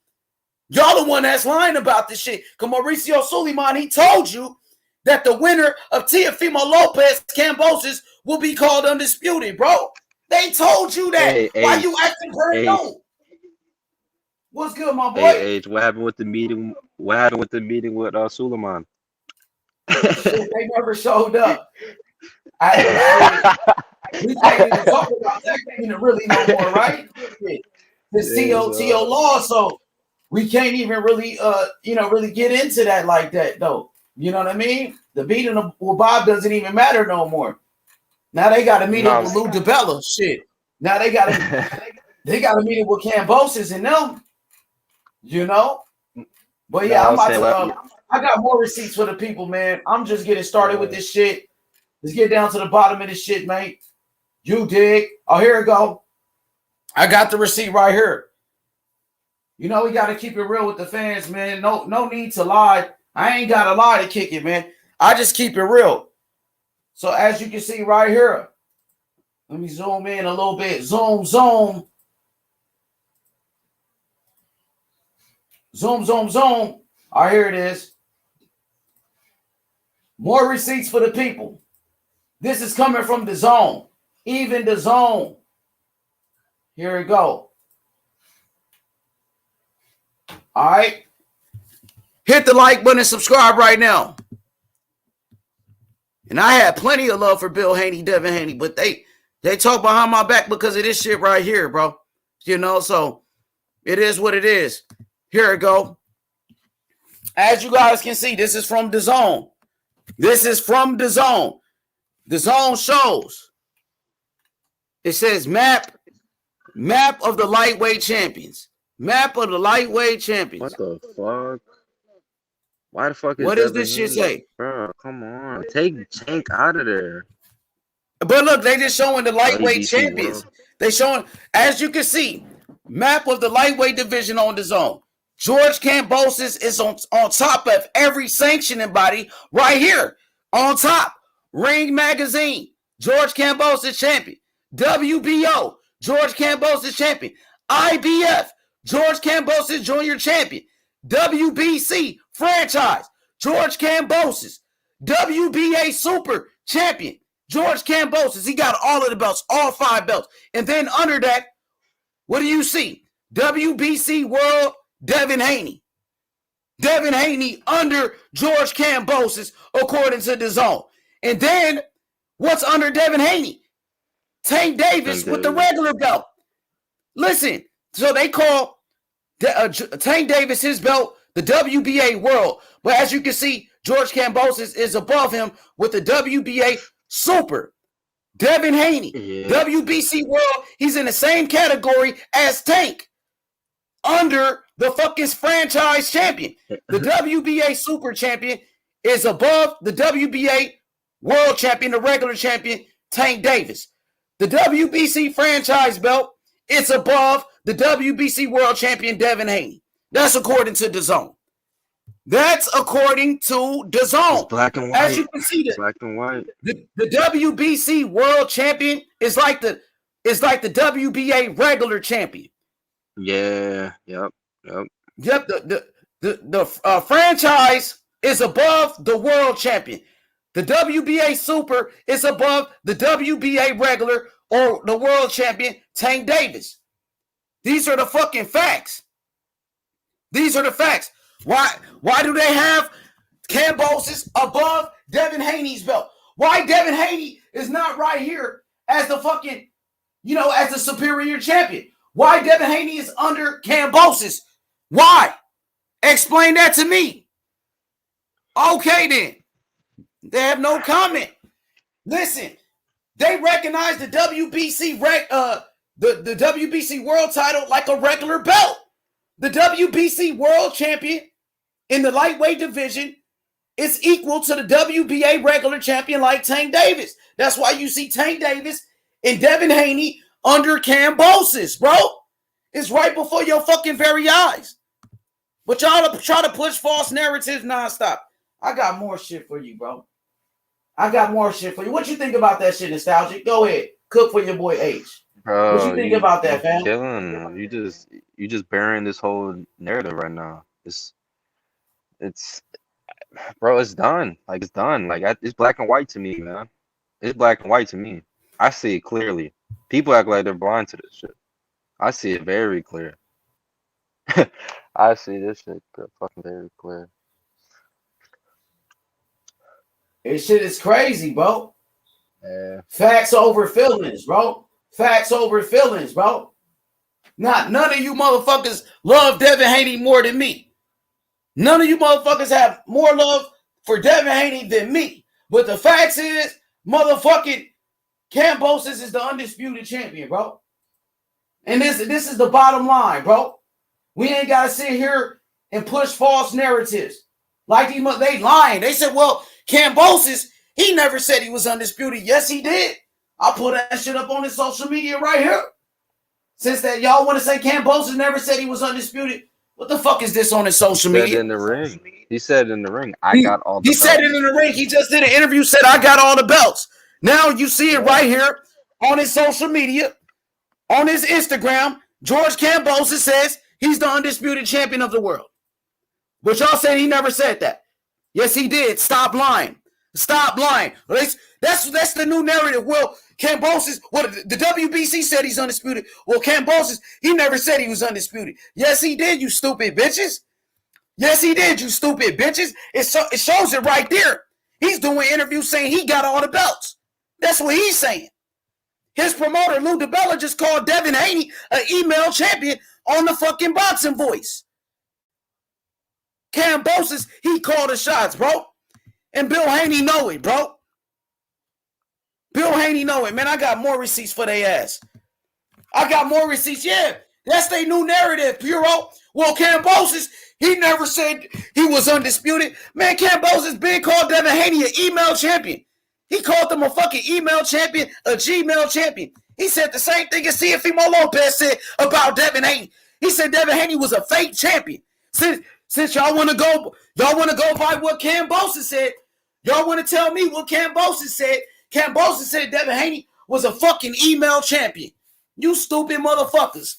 y'all the one that's lying about this shit. Because Mauricio Suleiman, he told you that the winner of Teofimo Lopez Kambosos will be called undisputed, bro. They told you that. Hey, why you acting paranoid? What's good, my boy? Hey, what happened with the meeting? What happened with the meeting with Suleiman? Shit, they never showed up. We can't even talk about that really no more, right? It's TO law, so we can't even really really get into that like that though. You know what I mean? The beating of Bob doesn't even matter no more. Now they got to meet up with Lou DiBella. Shit. Now they got to meet up with Kambosos and them. You know. But yeah, I got more receipts for the people, man. I'm just getting started with this shit. Let's get down to the bottom of this shit, mate. You dig? Oh, here we go. I got the receipt right here. You know, we got to keep it real with the fans, man. No need to lie. I ain't got to lie to kick it, man. I just keep it real. So as you can see right here, let me zoom in a little bit. Zoom. Zoom. All right, here it is. More receipts for the people. This is coming from the zone. Even the zone. Here we go. All right. Hit the like button and subscribe right now. And I had plenty of love for Bill Haney, Devin Haney, but they talk behind my back because of this shit right here, bro. You know, so it is what it is. Here we go. As you guys can see, this is from the zone. This is from the zone. The zone shows. It says map of the lightweight champions. Map of the lightweight champions. What the fuck? Why the fuck is what does this shit say? Bro, come on. Take Tank out of there. But look, they just showing the lightweight champions. World. They showing, as you can see, map of the lightweight division on the zone. George Kambosos is on top of every sanctioning body right here. On top. Ring Magazine, George Kambosos champion. WBO, George Kambosos champion. IBF, George Kambosos Jr. champion. WBC franchise, George Kambosos. WBA super champion, George Kambosos. He got all of the belts, all 5 belts. And then under that, what do you see? WBC world, Devin Haney. Devin Haney under George Kambosos, according to the zone. And then, what's under Devin Haney? Tank Davis with the regular belt. Listen, so they call Tank Davis his belt the WBA World. But as you can see, George Kambosos is above him with the WBA Super. Devin Haney, WBC World, he's in the same category as Tank. Under the fucking franchise champion. The WBA Super Champion is above the WBA World Champion, the regular champion, Tank Davis. The WBC franchise belt is above the WBC World Champion, Devin Haney. That's according to the zone. That's according to the zone. It's black and white. As you can see, black and white. The WBC World Champion is like the WBA regular champion. Yeah. Yep. The franchise is above the world champion. The WBA Super is above the WBA regular or the world champion, Tank Davis. These are the fucking facts. These are the facts. Why do they have Kambosos above Devin Haney's belt? Why Devin Haney is not right here as the fucking, as the superior champion? Why Devin Haney is under Kambosos? Why? Explain that to me. Okay, then. They have no comment. Listen, they recognize the WBC the WBC World title like a regular belt. The WBC World Champion in the lightweight division is equal to the WBA regular champion like Tank Davis. That's why you see Tank Davis and Devin Haney under Kambosos, bro. It's right before your fucking very eyes. But y'all try to push false narratives nonstop. I got more shit for you, bro. I got more shit for you. What you think about that shit, Nostalgic? Go ahead. Cook for your boy H. Bro, what you think about that, fam? Killing. You just burying this whole narrative right now. It's bro, it's done. Like, it's done. Like, it's black and white to me, man. It's black and white to me. I see it clearly. People act like they're blind to this shit. I see it very clear. I see this shit fucking very clear. This shit is crazy, bro. Yeah. Facts over feelings, bro. Facts over feelings, bro. None of you motherfuckers love Devin Haney more than me. None of you motherfuckers have more love for Devin Haney than me. But the facts is, motherfucking Kambosos is the undisputed champion, bro. And this is the bottom line, bro. We ain't got to sit here and push false narratives. Like they lying. They said, well, Kambosos, he never said he was undisputed. Yes, he did. I'll put that shit up on his social media right here. Since that y'all want to say Kambosos never said he was undisputed, what the fuck is this on his social media? He said in the ring. He said in the ring, I got all the belts. He said it in the ring. He just did an interview, said, I got all the belts. Now you see it right here on his social media, on his Instagram. George Kambosos says he's the undisputed champion of the world. But y'all said he never said that. Yes, he did. Stop lying. Stop lying. That's the new narrative. Well, Kambosos, the WBC said he's undisputed. Well, Kambosos, he never said he was undisputed. Yes, he did, you stupid bitches. Yes, he did, you stupid bitches. It shows it right there. He's doing interviews saying he got all the belts. That's what he's saying. His promoter, Lou DiBella, just called Devin Haney an email champion on the fucking Boxing Voice. Kambosos, he called the shots, bro. And Bill Haney know it, bro. Bill Haney know it, man. I got more receipts for their ass. I got more receipts. Yeah, that's their new narrative, Puro. Well, Kambosos, he never said he was undisputed. Man, Kambosos been called Devin Haney an email champion. He called them a fucking email champion, a Gmail champion. He said the same thing as Teofimo Lopez said about Devin Haney. He said Devin Haney was a fake champion. Since y'all want to go by what Kambosos said, y'all want to tell me what Kambosos said. Kambosos said Devin Haney was a fucking email champion. You stupid motherfuckers.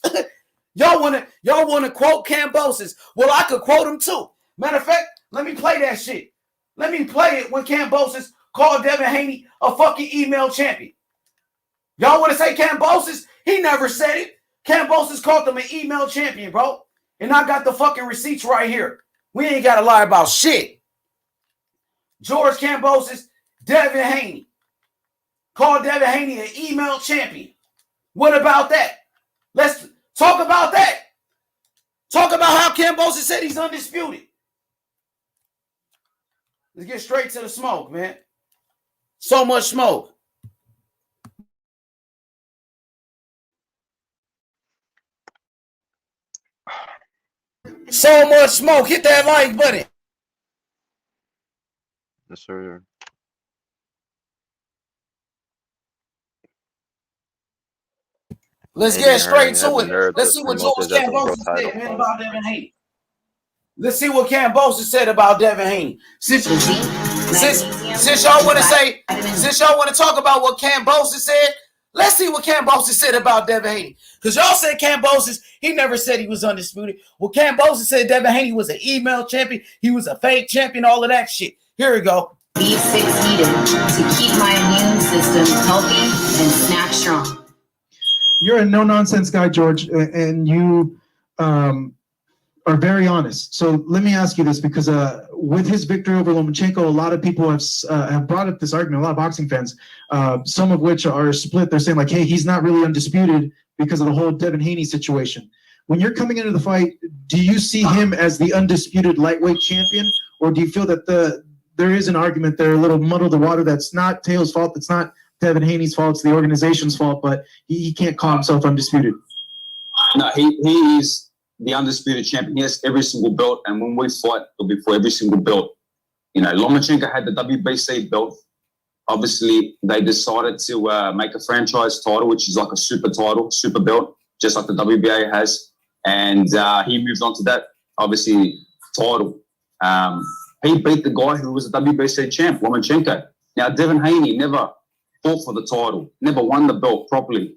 y'all want to quote Kambosos. Well, I could quote him too. Matter of fact, let me play that shit. Let me play it when Kambosos called Devin Haney a fucking email champion. Y'all want to say Kambosos? He never said it. Kambosos called him an email champion, bro. And I got the fucking receipts right here. We ain't got to lie about shit. George Kambosos, Devin Haney. Called Devin Haney an email champion. What about that? Let's talk about that. Talk about how Kambosos said he's undisputed. Let's get straight to the smoke, man. So much smoke. So much smoke. Hit that like button. Yes, sir. Let's get straight to it. Let's see what George Kambosos said, man, about Devin Haney. Let's see what Kambosos said about Devin Haney. Since y'all want to talk about what Kambosos said, let's see what Kambosos said about Devin Haney. Because y'all said Kambosos, he never said he was undisputed. Well, Kambosos said Devin Haney was an email champion. He was a fake champion, all of that shit. Here we go. B6 needed to keep my immune system healthy and snack strong. You're a no-nonsense guy, George, and you are very honest. So let me ask you this, because with his victory over Lomachenko, a lot of people have brought up this argument, a lot of boxing fans, some of which are split. They're saying, like, hey, he's not really undisputed because of the whole Devin Haney situation. When you're coming into the fight, do you see him as the undisputed lightweight champion, or do you feel that there is an argument there, a little muddle the water, that's not Teo's fault, it's not Devin Haney's fault, it's the organization's fault, but he can't call himself undisputed? No, he is the undisputed champion. He has every single belt, and when we fight, it'll be for every single belt. You know, Lomachenko had the WBC belt. Obviously, they decided to make a franchise title, which is like a super title, super belt, just like the WBA has. And he moved on to that, obviously, title. He beat the guy who was a WBC champ, Lomachenko. Now, Devin Haney never fought for the title, never won the belt properly.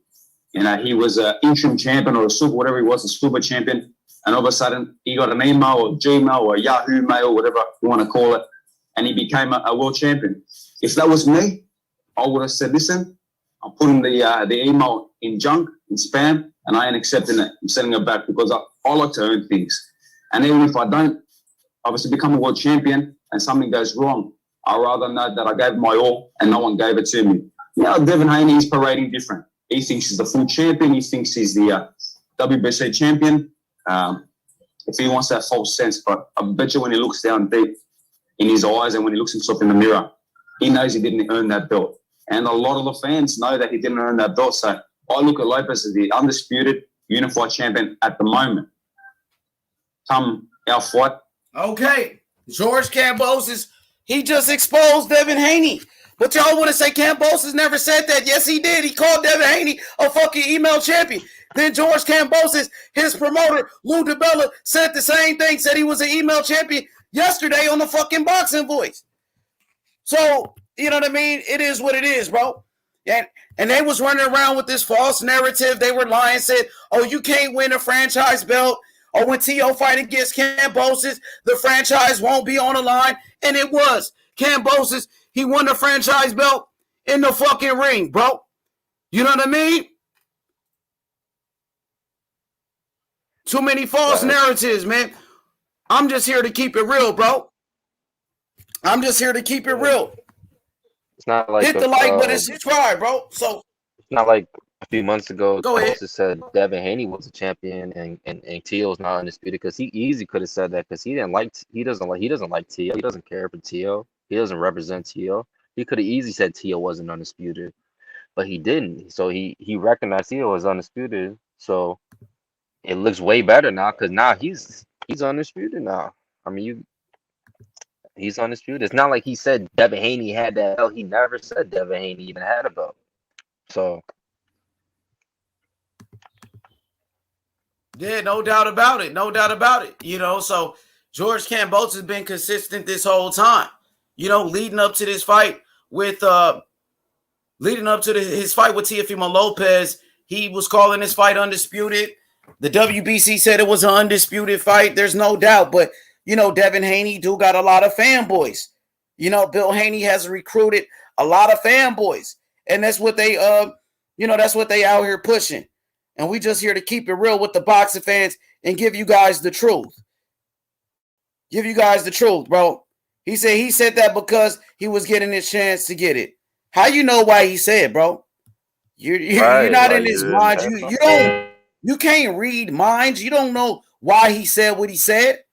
You know, he was an interim champion or a super, whatever he was, a super champion. And all of a sudden, he got an email or Gmail or Yahoo Mail, whatever you want to call it, and he became a world champion. If that was me, I would have said, listen, I'm putting the email in junk, in spam, and I ain't accepting it. I'm sending it back because I like to earn things. And even if I don't, obviously become a world champion and something goes wrong, I'd rather know that I gave my all and no one gave it to me. You know, Devin Haney is parading different. He thinks he's the full champion. He thinks he's the WBC champion. If he wants that false sense, but I bet you when he looks down deep in his eyes and when he looks himself in the mirror, he knows he didn't earn that belt. And a lot of the fans know that he didn't earn that belt. So I look at Lopez as the undisputed unified champion at the moment. Come our fight. Okay. George Kambosos, he just exposed Devin Haney. But y'all want to say Kambosos never said that? Yes, he did. He called Devin Haney a fucking email champion. Then George Kambosos, his promoter, Lou DiBella, said the same thing, said he was an email champion yesterday on the fucking Boxing Voice. So, you know what I mean? It is what it is, bro. And they was running around with this false narrative. They were lying, said, oh, you can't win a franchise belt. Or when T.O. fight against Kambosos, the franchise won't be on the line. And it was. Kambosos, he won the franchise belt in the fucking ring, bro. You know what I mean? Too many false narratives, man. I'm just here to keep it real, bro. I'm just here to keep it real. It's not like hit the like button, subscribe, bro. So it's not like a few months ago. Go ahead. Said Devin Haney was a champion and T.O.'s not undisputed because he easily could have said that because he doesn't like T.O. He doesn't care for T.O. He doesn't represent T.O. He could have easily said T.O. wasn't undisputed, but he didn't. So he recognized T.O. as undisputed. So it looks way better now because now he's undisputed now. I mean, he's undisputed. It's not like he said Devin Haney had that belt. He never said Devin Haney even had a belt. So yeah, no doubt about it. No doubt about it. You know, so George Kambosos has been consistent this whole time. You know, leading up to this fight with his fight with Teofimo Lopez, he was calling this fight undisputed. The WBC said it was an undisputed fight. There's no doubt. But, you know, Devin Haney do got a lot of fanboys. You know, Bill Haney has recruited a lot of fanboys. And that's what they, that's what they out here pushing. And we just here to keep it real with the boxing fans and give you guys the truth. Give you guys the truth, bro. He said that because he was getting his chance to get it. How you know why he said, bro? You're not in his mind. You can't read minds. You don't know why he said what he said.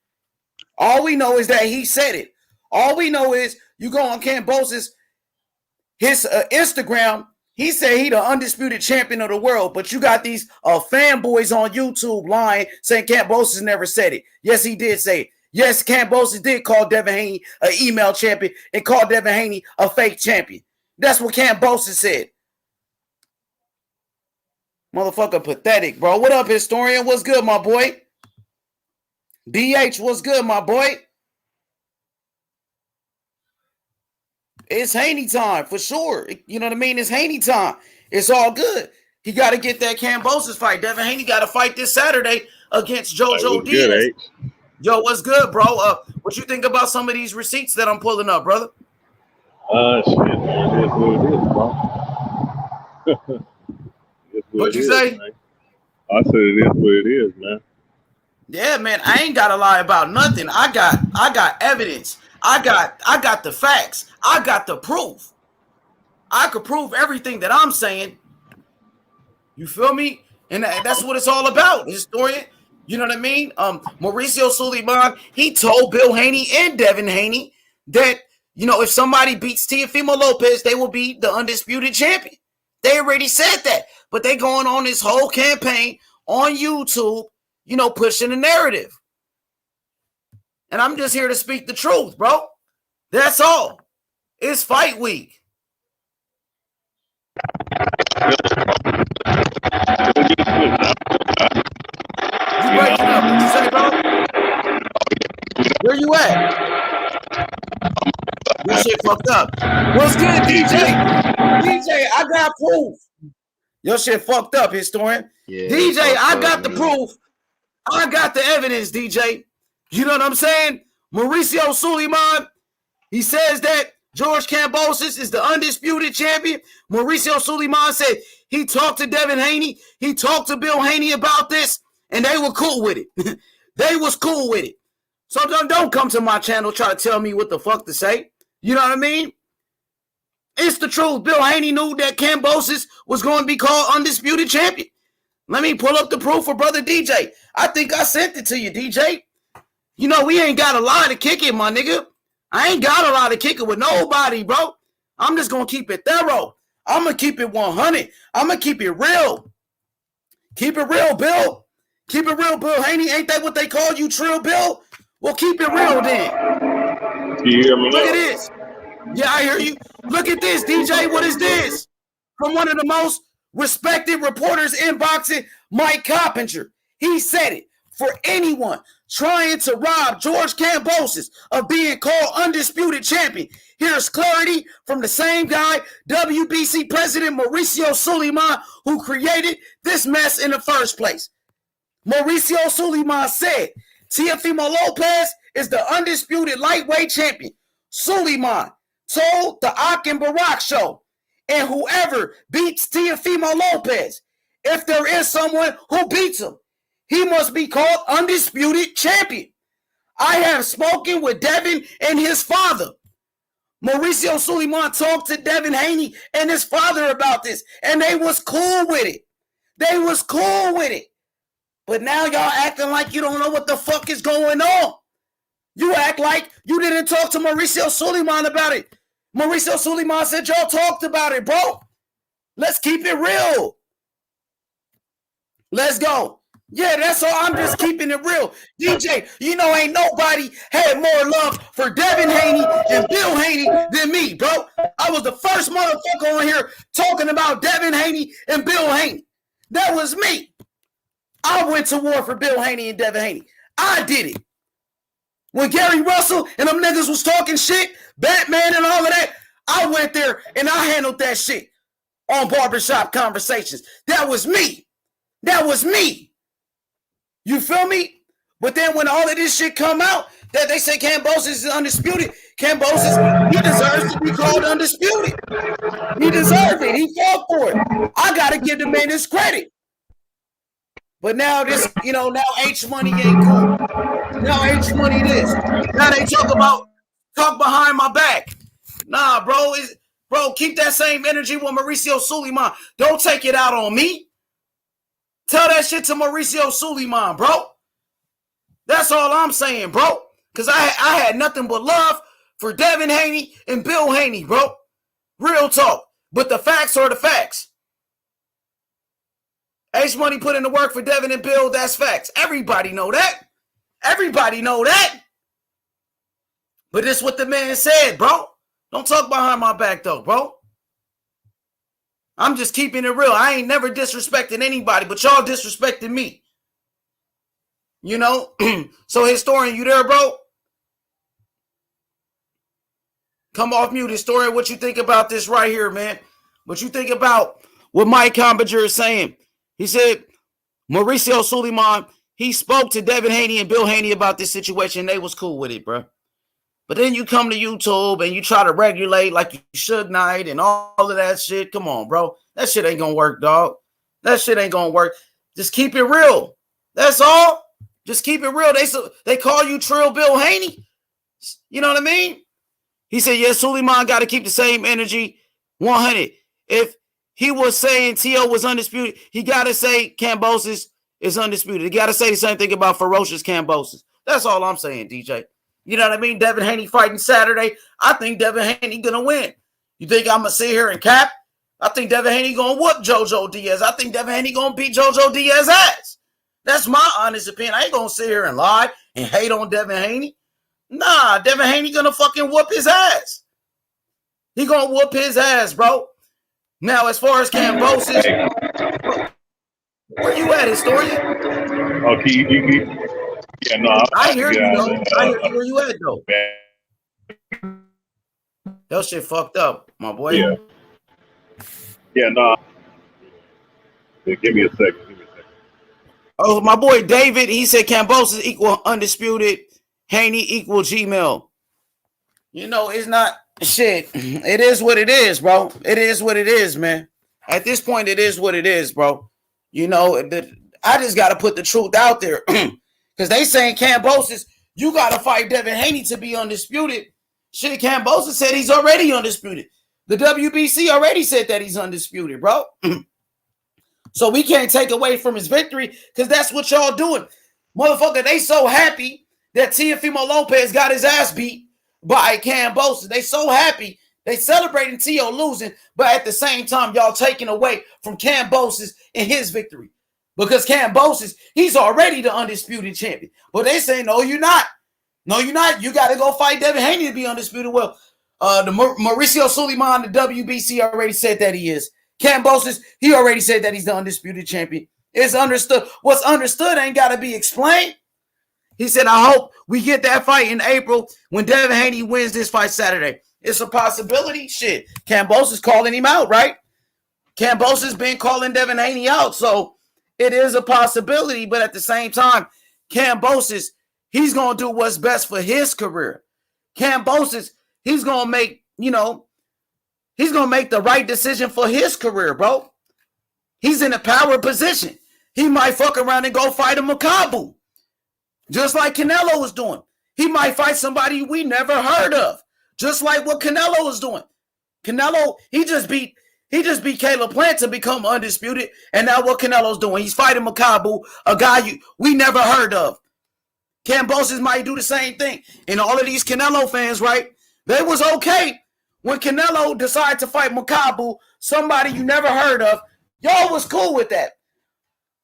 All we know is that he said it. All we know is you go on Kambosos, his Instagram, he said he the undisputed champion of the world, but you got these fanboys on YouTube lying, saying Kambosos never said it. Yes, he did say it. Yes, Kambosos did call Devin Haney an email champion and call Devin Haney a fake champion. That's what Kambosos said. Motherfucker pathetic, bro. What up, historian? What's good, my boy? BH, what's good, my boy? It's Haney time, for sure. You know what I mean? It's Haney time. It's all good. He got to get that Kambosos fight. Devin Haney got to fight this Saturday against JoJo Diaz. Yo, what's good, bro? What you think about some of these receipts that I'm pulling up, brother? Shit, man. It is what it is, bro. What'd you say? Man. I said it is what it is, man. Yeah, man. I ain't gotta lie about nothing. I got evidence. I got the facts. I got the proof. I could prove everything that I'm saying. You feel me? And that's what it's all about, historian. You know what I mean? Mauricio Sulaiman, he told Bill Haney and Devin Haney that, you know, if somebody beats Teofimo Lopez, they will be the undisputed champion. They already said that. But they going on this whole campaign on YouTube, you know, pushing the narrative. And I'm just here to speak the truth, bro. That's all. It's fight week. You breaking up. What you say, bro? Where you at? Your shit fucked up. What's good, DJ? DJ, I got proof. Your shit fucked up, historian. yeah, DJ, I got the proof. I got the evidence, DJ. You know what I'm saying? Mauricio Sulaiman, he says that George Kambosos is the undisputed champion. Mauricio Sulaiman said he talked to Devin Haney. He talked to Bill Haney about this, and they were cool with it. They was cool with it. So don't come to my channel try to tell me what the fuck to say. You know what I mean? It's the truth. Bill Haney knew that Kambosos was going to be called undisputed champion. Let me pull up the proof for brother DJ. I think I sent it to you, DJ. You know, we ain't got a lot to kick it, my nigga. I ain't got a lot to kick it with nobody, bro. I'm just going to keep it thorough. I'm going to keep it 100. I'm going to keep it real. Keep it real, Bill. Keep it real, Bill Haney. Ain't that what they call you, Trill Bill? Well, keep it real then. You hear me? Look at this. Yeah, I hear you. Look at this, DJ. What is this? From one of the most respected reporters in boxing, Mike Coppinger. He said it. For anyone trying to rob George Kambosos of being called undisputed champion, here's clarity from the same guy, WBC President Mauricio Sulaiman, who created this mess in the first place. Mauricio Sulaiman said, Teofimo Lopez is the undisputed lightweight champion. Sulaiman told the Akin Barak show, and whoever beats Teofimo Lopez, if there is someone who beats him, he must be called undisputed champion. I have spoken with Devin and his father. Mauricio Sulaiman talked to Devin Haney and his father about this, and they was cool with it. They was cool with it. But now y'all acting like you don't know what the fuck is going on. You act like you didn't talk to Mauricio Sulaiman about it. Mauricio Sulaiman said y'all talked about it, bro. Let's keep it real. Let's go. Yeah, that's all. I'm just keeping it real. DJ, you know ain't nobody had more love for Devin Haney and Bill Haney than me, bro. I was the first motherfucker on here talking about Devin Haney and Bill Haney. That was me. I went to war for Bill Haney and Devin Haney. I did it. When Gary Russell and them niggas was talking shit, Batman and all of that, I went there and I handled that shit on Barbershop Conversations. That was me. That was me. You feel me? But then when all of this shit come out, that they say Kambosos is undisputed, Kambosos, he deserves to be called undisputed. He deserves it. He fought for it. I got to give the man his credit. But now this, now H Money ain't cool. Now H Money this. Now they talk behind my back. Nah, bro, keep that same energy with Mauricio Sulaiman. Don't take it out on me. Tell that shit to Mauricio Sulaiman, bro. That's all I'm saying, bro. Because I had nothing but love for Devin Haney and Bill Haney, bro. Real talk. But the facts are the facts. H Money put in the work for Devin and Bill. That's facts. Everybody know that. Everybody know that. But it's what the man said, bro. Don't talk behind my back, though, bro. I'm just keeping it real. I ain't never disrespected anybody, but y'all disrespected me. So historian, you there, bro? Come off mute, historian. What you think about this right here, man? What you think about what Mike Coppinger is saying? He said, Mauricio Sulaiman, he spoke to Devin Haney and Bill Haney about this situation. They was cool with it, bro. But then you come to YouTube and you try to regulate like you Suge Knight and all of that shit. Come on, bro. That shit ain't going to work, dog. That shit ain't going to work. Just keep it real. That's all. Just keep it real. They call you Trill Bill Haney. You know what I mean? He said, yeah, Sulaiman got to keep the same energy 100. If he was saying T.O. was undisputed, he got to say Kambosos is undisputed. He got to say the same thing about ferocious Kambosos. That's all I'm saying, DJ. You know what I mean? Devin Haney fighting Saturday. I think Devin Haney going to win. You think I'm going to sit here and cap? I think Devin Haney going to whoop JoJo Diaz. I think Devin Haney going to beat JoJo Diaz's ass. That's my honest opinion. I ain't going to sit here and lie and hate on Devin Haney. Nah, Devin Haney going to fucking whoop his ass. He going to whoop his ass, bro. Now, as far as Kambosos, where you at, historian? Okay, yeah, no, I hear you, though. I hear you where you at, though. That shit fucked up, my boy. Yeah. Yeah, no. Yeah, give me a second. Oh, my boy David, he said Kambosos equal undisputed, Haney equal Gmail. It's not shit. It is what it is, bro. It is what it is, man. At this point, it is what it is, bro. I just got to put the truth out there. Because they saying Kambosos, you got to fight Devin Haney to be undisputed. Shit, Kambosos said he's already undisputed. The WBC already said that he's undisputed, bro. So we can't take away from his victory because that's what y'all doing. Motherfucker, they so happy that Teofimo Lopez got his ass beat by Kambosos. They so happy. They celebrating Tio losing, but at the same time, y'all taking away from Kambosos and his victory. Because Kambosos, he's already the undisputed champion. But they say, no, you're not. No, you're not. You got to go fight Devin Haney to be undisputed. Well, the Mauricio Suleiman, the WBC, already said that he is. Kambosos, he already said that he's the undisputed champion. It's understood. What's understood ain't got to be explained. He said, I hope we get that fight in April when Devin Haney wins this fight Saturday. It's a possibility. Shit, Kambosos calling him out, right? Kambosos been calling Devin Haney out, so it is a possibility. But at the same time, Kambosos, he's going to do what's best for his career. Kambosos, he's going to make, he's going to make the right decision for his career, bro. He's in a power position. He might fuck around and go fight a Makabu, just like Canelo was doing. He might fight somebody we never heard of, just like what Canelo was doing. Canelo, he just beat Caleb Plant to become undisputed, and now what Canelo's doing? He's fighting Makabu, a guy we never heard of. Kambosos might do the same thing. And all of these Canelo fans, right? They was okay when Canelo decided to fight Makabu, somebody you never heard of. Y'all was cool with that.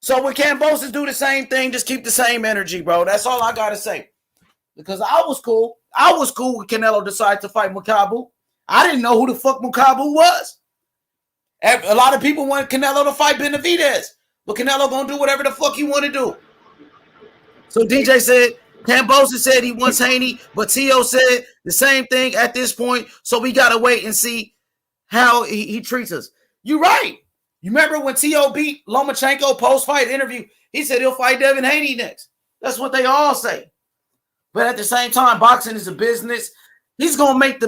So when Kambosos do the same thing, just keep the same energy, bro. That's all I got to say. Because I was cool. I was cool when Canelo decided to fight Makabu. I didn't know who the fuck Makabu was. A lot of people want Canelo to fight Benavidez. But Canelo going to do whatever the fuck he want to do. So DJ said, Kambosos said he wants Haney, but Tio said the same thing at this point. So we got to wait and see how he treats us. You're right. You remember when Tio beat Lomachenko post-fight interview? He said he'll fight Devin Haney next. That's what they all say. But at the same time, boxing is a business. He's going to make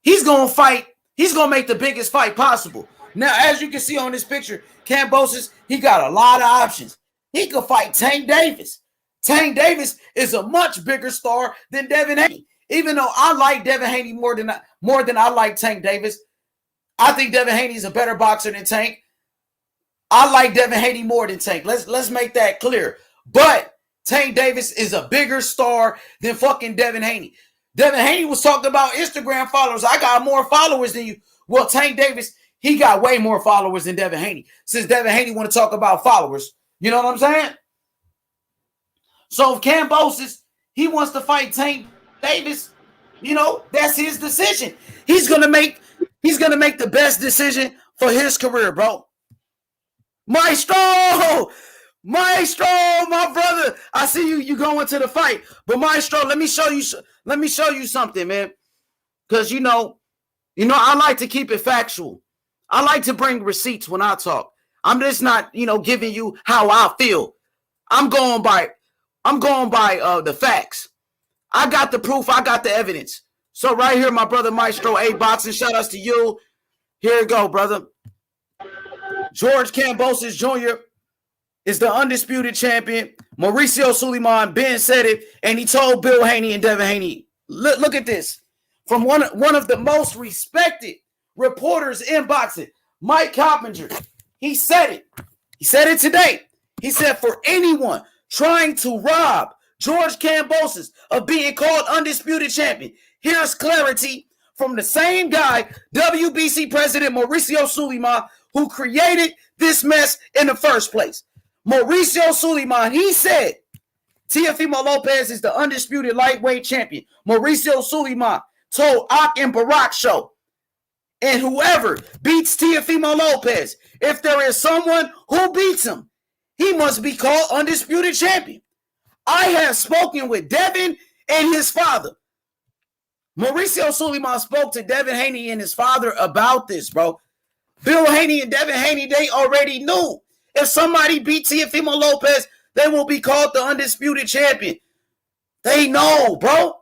he's going to fight. He's going to make the biggest fight possible. Now, as you can see on this picture, Kambosos, he got a lot of options. He could fight Tank Davis. Tank Davis is a much bigger star than Devin Haney. Even though I like Devin Haney more than I like Tank Davis, I think Devin Haney is a better boxer than Tank. I like Devin Haney more than Tank. Let's make that clear. But Tank Davis is a bigger star than fucking Devin Haney. Devin Haney was talking about Instagram followers. I got more followers than you. Well, Tank Davis, he got way more followers than Devin Haney. Since Devin Haney want to talk about followers. You know what I'm saying? So if Kambosos, he wants to fight Tank Davis, that's his decision. He's gonna make the best decision for his career, bro. Maestro, my brother. I see you going to the fight, but Maestro, let me show you something, man. Because I like to keep it factual. I like to bring receipts when I talk. I'm just not, giving you how I feel. I'm going by the facts. I got the proof. I got the evidence. So right here, my brother Maestro A Boxing, shout outs to you. Here you go, brother. George Kambosos Jr. is the undisputed champion. Mauricio Suleiman, Ben said it, and he told Bill Haney and Devin Haney. Look at this. From one of the most respected reporters in boxing, Mike Coppinger. He said it. He said it today. He said, for anyone trying to rob George Kambosos of being called undisputed champion, here's clarity from the same guy, WBC president Mauricio Suleiman, who created this mess in the first place. Mauricio Suleiman, he said, Teofimo Lopez is the undisputed lightweight champion. Mauricio Suleiman told Ak and Barack show, and whoever beats Teofimo Lopez, if there is someone who beats him, he must be called undisputed champion. I have spoken with Devin and his father. Mauricio Suleiman spoke to Devin Haney and his father about this, bro. Bill Haney and Devin Haney, they already knew. If somebody beat Teofimo Lopez, they will be called the undisputed champion. They know, bro.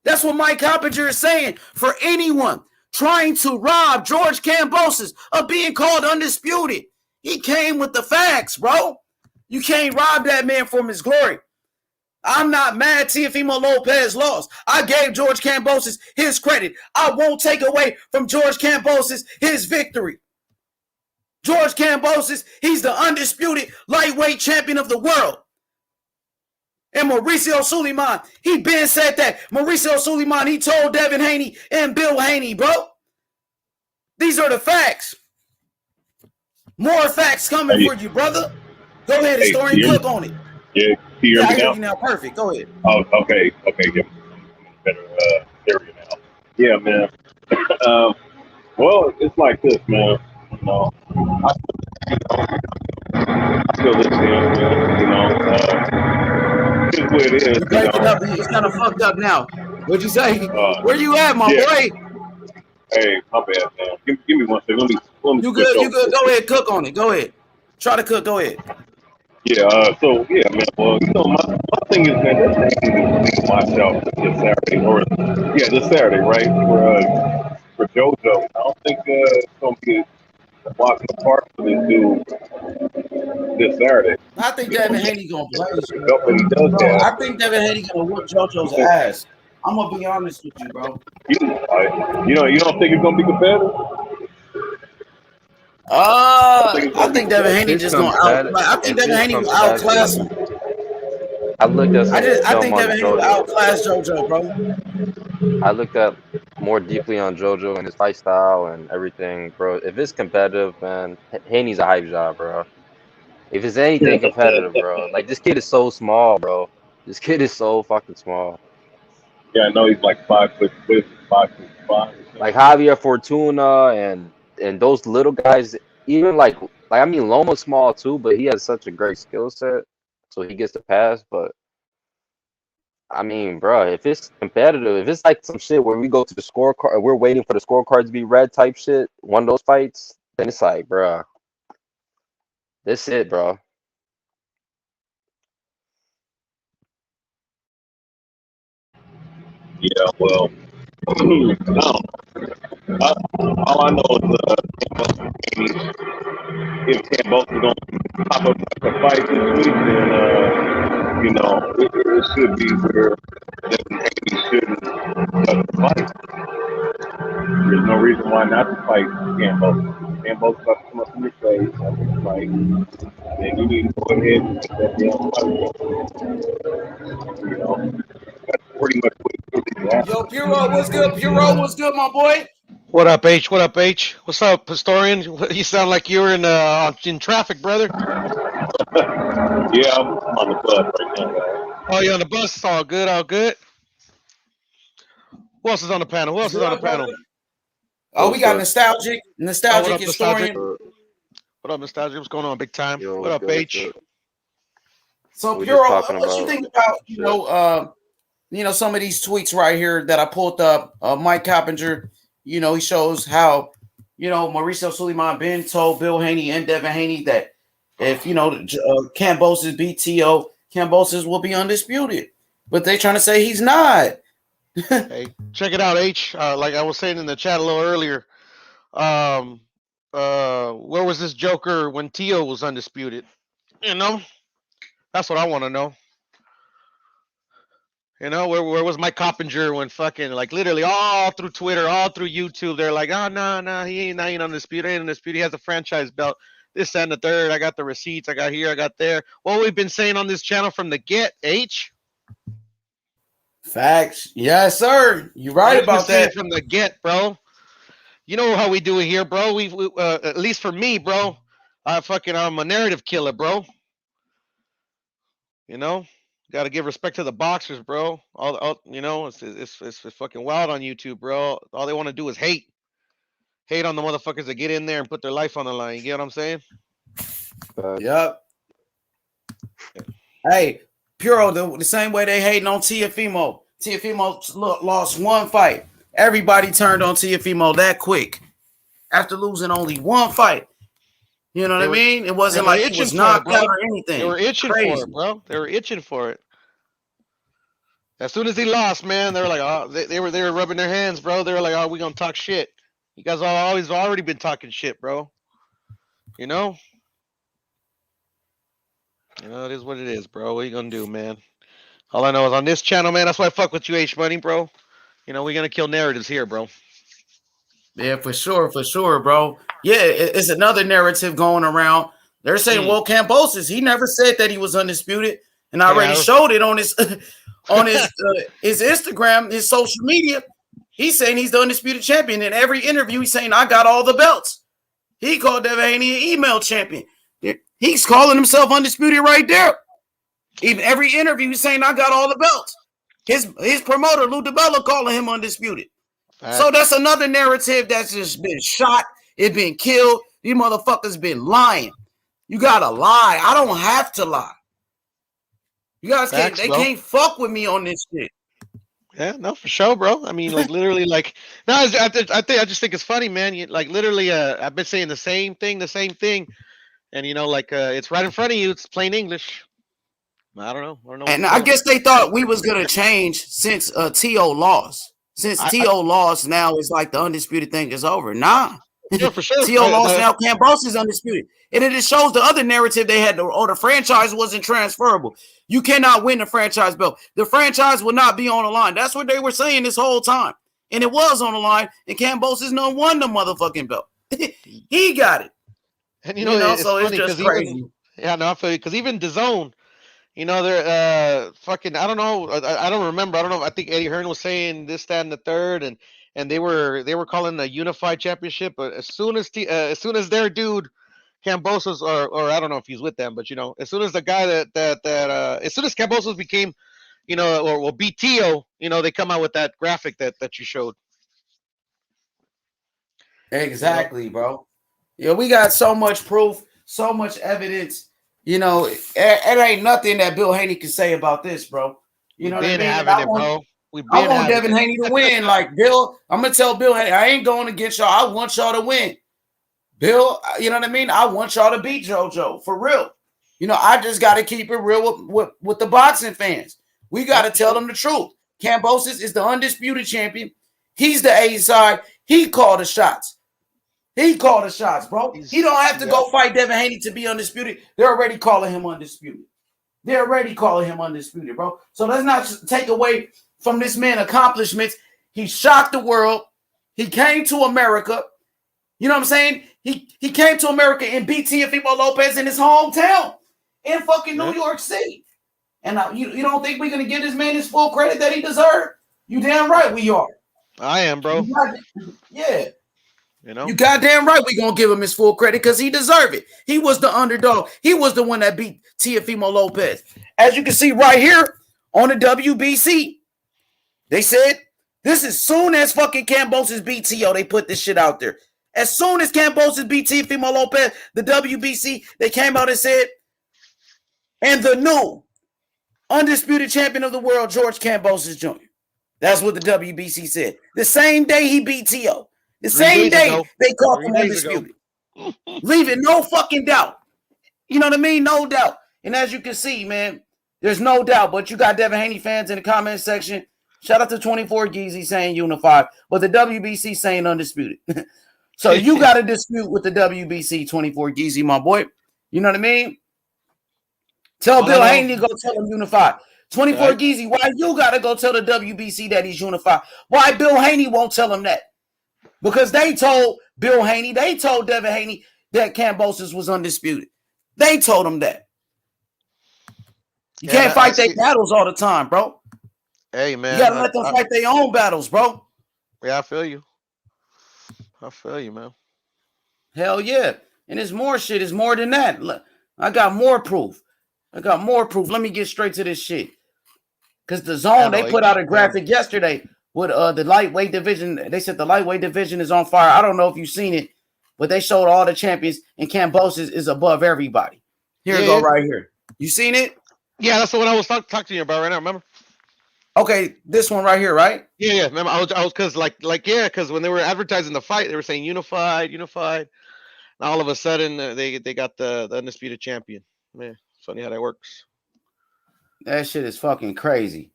That's what Mike Coppinger is saying. For anyone trying to rob George Kambosos of being called undisputed, he came with the facts, bro. You can't rob that man from his glory. I'm not mad Teofimo Lopez lost. I gave George Kambosos his credit. I won't take away from George Kambosos his victory. George Kambosos, he's the undisputed lightweight champion of the world. And Mauricio Sulaiman, he been said that. Mauricio Sulaiman, he told Devin Haney and Bill Haney, bro. These are the facts. More facts coming for you, brother. Go ahead, historian, click on it. Yeah, Yeah, I hear hear me you now. Perfect. Go ahead. now? Oh, okay, yeah, better area now. Yeah, man. Well, it's like this, man. You know, I still listen to him, man. You know, it's what it is. You're breaking up. It's kind of fucked up now. What'd you say? Where you at, my boy? Hey, my bad, man. Give me 1 second. Let me You good? You good? Go ahead. Cook on it. Go ahead. Try to cook. Go ahead. Yeah, so yeah, man. Well, you know, my thing is, man, there's things to watch out this Saturday, or this Saturday, right? For JoJo. I don't think it's gonna be a walk in the park for this dude this Saturday. I think Devin Haney gonna blaze you. But he does that. I think Devin Haney gonna whoop JoJo's ass. I'm gonna be honest with you, bro. You don't think it's gonna be competitive? I think Devin Haney just gonna I think Devin Haney will outclass him. I looked at I think Devin Haney will outclass JoJo, bro. I looked at more deeply on JoJo and his fight style and everything, bro. If it's competitive, man, Haney's a hype job, bro. If it's anything competitive, bro, like this kid is so small, bro. This kid is so fucking small. Yeah, I know he's like 5'5". Like Javier Fortuna and those little guys, even like I mean Loma's small too, but he has such a great skill set, so he gets the pass. But I mean, bro, if it's competitive, if it's like some shit where we go to the scorecard, we're waiting for the scorecard to be red type shit, one of those fights, then it's like, bro, this it, bro. Yeah, well, no. All I know is if Kambosos is going to pop up like a fight this week, then you know it should be where Devin Haney shouldn't touch the fight. There's no reason why not to fight Kambosos. Kambosos got to come up in your face after the fight, and you need to go ahead and get that damn fight. You know, that's pretty much what it is. Yo, Puro, what's good? Puro, what's good, my boy? What up, H? What up, H? What's up, historian? You sound like you were in traffic, brother. Yeah, I'm on the bus right now, guys. Oh, you're on the bus. It's all good, all good. Who else is on the panel? Who else is on the panel? Oh, we got nostalgic what up, historian. What up, nostalgic? What's going on, big time? Yo, what up, H? So, We're Puro, just talking what you think about some of these tweets right here that I pulled up? Mike Coppinger, he shows how Mauricio Sulaiman been told Bill Haney and Devin Haney that if Kambosos beat T.O., Kambosos will be undisputed, but they trying to say he's not. Hey, check it out, H. Like I was saying in the chat a little earlier, where was this Joker when T.O. was undisputed? That's what I want to know. Where was Mike Coppinger when fucking like literally all through Twitter, all through YouTube, they're like, oh no, he ain't undisputed, He has a franchise belt. This and the third. I got the receipts. I got here. I got there. What we've been saying on this channel from the get, H. Facts. Yes, sir. You're right about that. From the get, bro. You know how we do it here, bro. We at least for me, bro. I'm a narrative killer, bro. Got to give respect to the boxers, bro. It's fucking wild on YouTube, bro. All they want to do is hate on the motherfuckers that get in there and put their life on the line. You get what I'm saying? Yep. Hey, Puro, the same way they hating on Teofimo. Teofimo lost one fight. Everybody turned on Teofimo that quick after losing only one fight. You know what I mean? It wasn't like he was knocked out or anything. They were itching for it, bro. They were itching for it. As soon as he lost, man, they were like, oh, they were rubbing their hands, bro. They were like, oh, we gonna talk shit. You guys always already been talking shit, bro. It is what it is, bro. What are you gonna do, man? All I know is on this channel, man, that's why I fuck with you, H Money, bro. We're gonna kill narratives here, bro. Yeah, for sure, bro. Yeah, it's another narrative going around. They're saying, well, Kambosos, he never said that he was undisputed, and I already showed it on his on his Instagram, his social media. He's saying he's the undisputed champion. In every interview, he's saying, I got all the belts. He called Devin Haney an email champion. He's calling himself undisputed right there. Even every interview, he's saying, I got all the belts. His promoter, Lou DiBella, calling him undisputed. So that's another narrative that's just been shot. It been killed. You motherfuckers been lying. You gotta lie. I don't have to lie. You guys can't fuck with me on this shit. Yeah, no, for sure, bro. I mean, like literally, like no, I just think it's funny, man. You like literally, I've been saying the same thing, and like it's right in front of you. It's plain English. I don't know. And I guess they thought we was gonna change since T.O. lost. Since T.O. lost, now it's like the undisputed thing is over. Nah. Yeah, for sure. T.O. lost, now Kambosos is undisputed. And it just shows the other narrative they had, or the franchise wasn't transferable. You cannot win the franchise belt. The franchise will not be on the line. That's what they were saying this whole time. And it was on the line, and Kambosos won the motherfucking belt. He got it. And so it's just crazy. I feel you. Because even DAZN, they're fucking. I don't know. I don't remember. I don't know. I think Eddie Hearn was saying this, that, and the third, and they were calling a unified championship. But as soon as their dude Kambosos, or I don't know if he's with them, but as soon as the guy as soon as Kambosos became, or beat T.O., they come out with that graphic that you showed. Exactly, bro. Yeah, we got so much proof, so much evidence. It ain't nothing that Bill Haney can say about this, bro. You know what I mean? I want Devin Haney to win. Like, Bill, I'm going to tell Bill Haney, I ain't going against y'all. I want y'all to win. Bill, you know what I mean? I want y'all to beat JoJo, for real. I just got to keep it real with the boxing fans. We got to tell them the truth. Kambosos is the undisputed champion. He's the A side. He called the shots. He called the shots, bro. He don't have to go fight Devin Haney to be undisputed. They're already calling him undisputed. Bro. So let's not take away from this man's accomplishments. He shocked the world. He came to America. You know what I'm saying? He came to America and beat Teofimo Lopez in his hometown in fucking New York City. And you don't think we're going to give this man his full credit that he deserved? You damn right we are. I am, bro. Yeah. You goddamn right we're going to give him his full credit because he deserved it. He was the underdog. He was the one that beat Teofimo Lopez. As you can see right here on the WBC, they said this is soon as fucking Kambosos beat T.O., they put this shit out there. As soon as Kambosos beat Teofimo Lopez, the WBC, they came out and said, and the new undisputed champion of the world, George Kambosos Jr. That's what the WBC said. The same day he beat T.O., the same day they called him undisputed. Leaving no fucking doubt. You know what I mean? No doubt. And as you can see, man, there's no doubt. But you got Devin Haney fans in the comment section. Shout out to 24 Geezy saying unified, but the WBC saying undisputed. So you got a dispute with the WBC 24 Geezy, my boy. You know what I mean? Tell Bill Haney to go tell him unified. 24 Geezy, why you got to go tell the WBC that he's unified? Why Bill Haney won't tell him that? Because they told Bill Haney, they told Devin Haney that Kambosos was undisputed. They told him that. You can't fight their battles all the time, bro. Hey, man. You got to let them fight their own battles, bro. Yeah, I feel you. Man. Hell yeah. And it's more shit. It's more than that. Look, I got more proof. Let me get straight to this shit. Because DAZN, they put out a graphic yesterday with the lightweight division. They said the lightweight division is on fire. I don't know if you've seen it, but they showed all the champions, and Kambosos is above everybody. Here we go right here. You seen it? Yeah, that's the one I was talking to you about right now, remember? Okay, this one right here, right? Yeah. Remember, I was because because when they were advertising the fight, they were saying unified. And all of a sudden, they got the undisputed champion. Man, funny how that works. That shit is fucking crazy.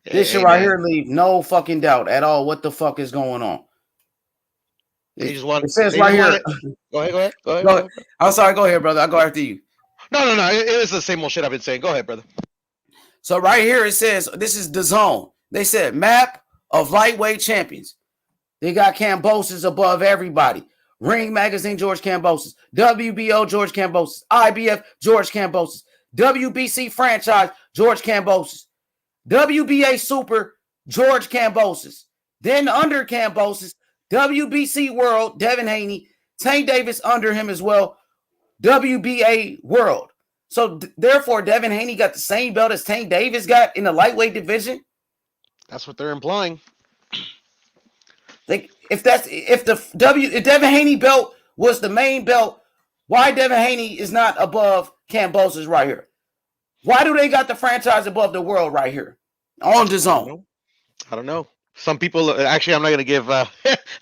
This shit right here leave no fucking doubt at all what the fuck is going on. It says right here. Go ahead. I'm sorry. Go ahead, brother. I'll go after you. No. It is the same old shit I've been saying. Go ahead, brother. So right here it says, this is DAZN. They said map of lightweight champions. They got Kambosos above everybody. Ring Magazine, George Kambosos. WBO, George Kambosos. IBF, George Kambosos. WBC franchise, George Kambosos. WBA Super, George Kambosos. Then under Kambosos, WBC World, Devin Haney. Tank Davis under him as well, WBA World. So therefore, Devin Haney got the same belt as Tank Davis got in the lightweight division. That's what they're implying. Like if Devin Haney belt was the main belt, why Devin Haney is not above Kambosos right here? Why do they got the franchise above the world right here on the zone? I don't know. Some people actually, I'm not going to give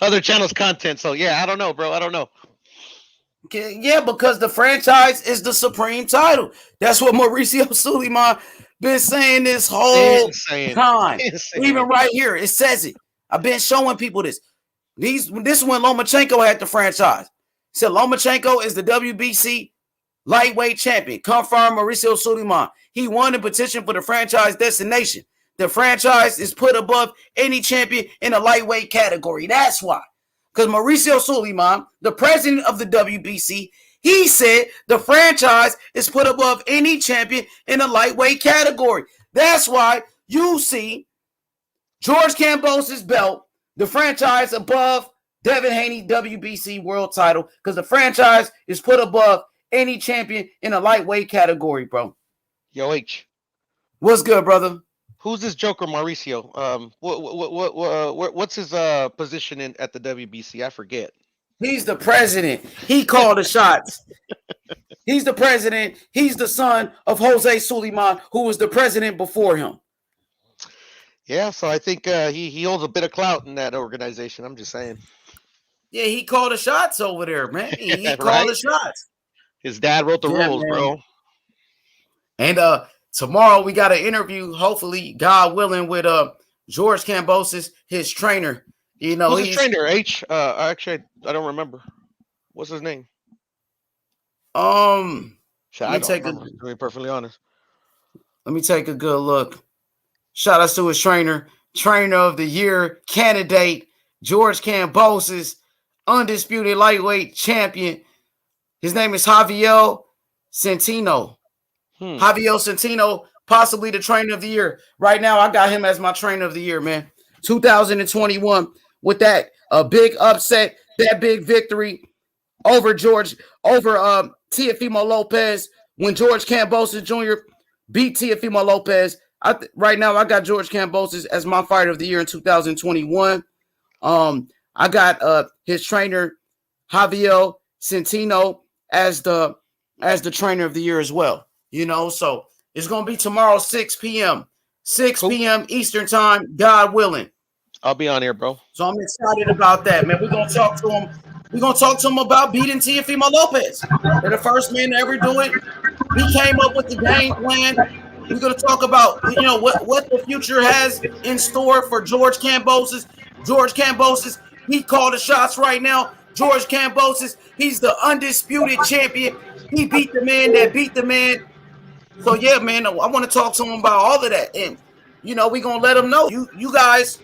other channels content. So yeah, I don't know, bro. I don't know. Yeah, because the franchise is the supreme title. That's what Mauricio Suleiman been saying this whole time. Even right here, it says it. I've been showing people this. This is when Lomachenko had the franchise. He said Lomachenko is the WBC lightweight champion. Confirmed Mauricio Suleiman. He won the petition for the franchise designation. The franchise is put above any champion in a lightweight category. That's why. Because Mauricio Suleiman, the president of the WBC, he said the franchise is put above any champion in a lightweight category. That's why you see George Kambosos' belt, the franchise above Devin Haney WBC world title, because the franchise is put above any champion in a lightweight category, bro. Yo, H. What's good, brother? Who's this Joker, Mauricio? What's his position at the WBC? I forget. He's the president. He called the shots. He's the president. He's the son of Jose Suleiman, who was the president before him. Yeah, so I think he holds a bit of clout in that organization. I'm just saying. Yeah, he called the shots over there, man. He Right? called the shots. His dad wrote the rules, man. bro. And tomorrow we got an interview, hopefully, God willing, with George Kambosos, his trainer. You know, who's his trainer? H. Actually, I don't remember. What's his name? Let me to be perfectly honest. Let me take a good look. Shout out to his trainer of the year candidate, George Kambosos, undisputed lightweight champion. His name is Javier Centeno. Javier Centeno, possibly the trainer of the year. Right now, I got him as my trainer of the year, man. 2021 with that big upset, that big victory over Teofimo Lopez when George Kambosos Jr. beat Teofimo Lopez. Right now, I got George Kambosos as my fighter of the year in 2021. I got his trainer Javier Centeno as the trainer of the year as well. You know, so it's gonna be tomorrow, 6 p.m. 6 p.m. Eastern time, God willing. I'll be on here, bro. So I'm excited about that, man. We're gonna talk to him. We're gonna talk to him about beating Teofimo Lopez. They're the first man to ever do it. He came up with the game plan. We're gonna talk about, you know, what the future has in store for George Kambosos. George Kambosos, he called the shots right now. George Kambosos, he's the undisputed champion. He beat the man that beat the man. So yeah, man, I want to talk to him about all of that, and you know, we're gonna let him know you guys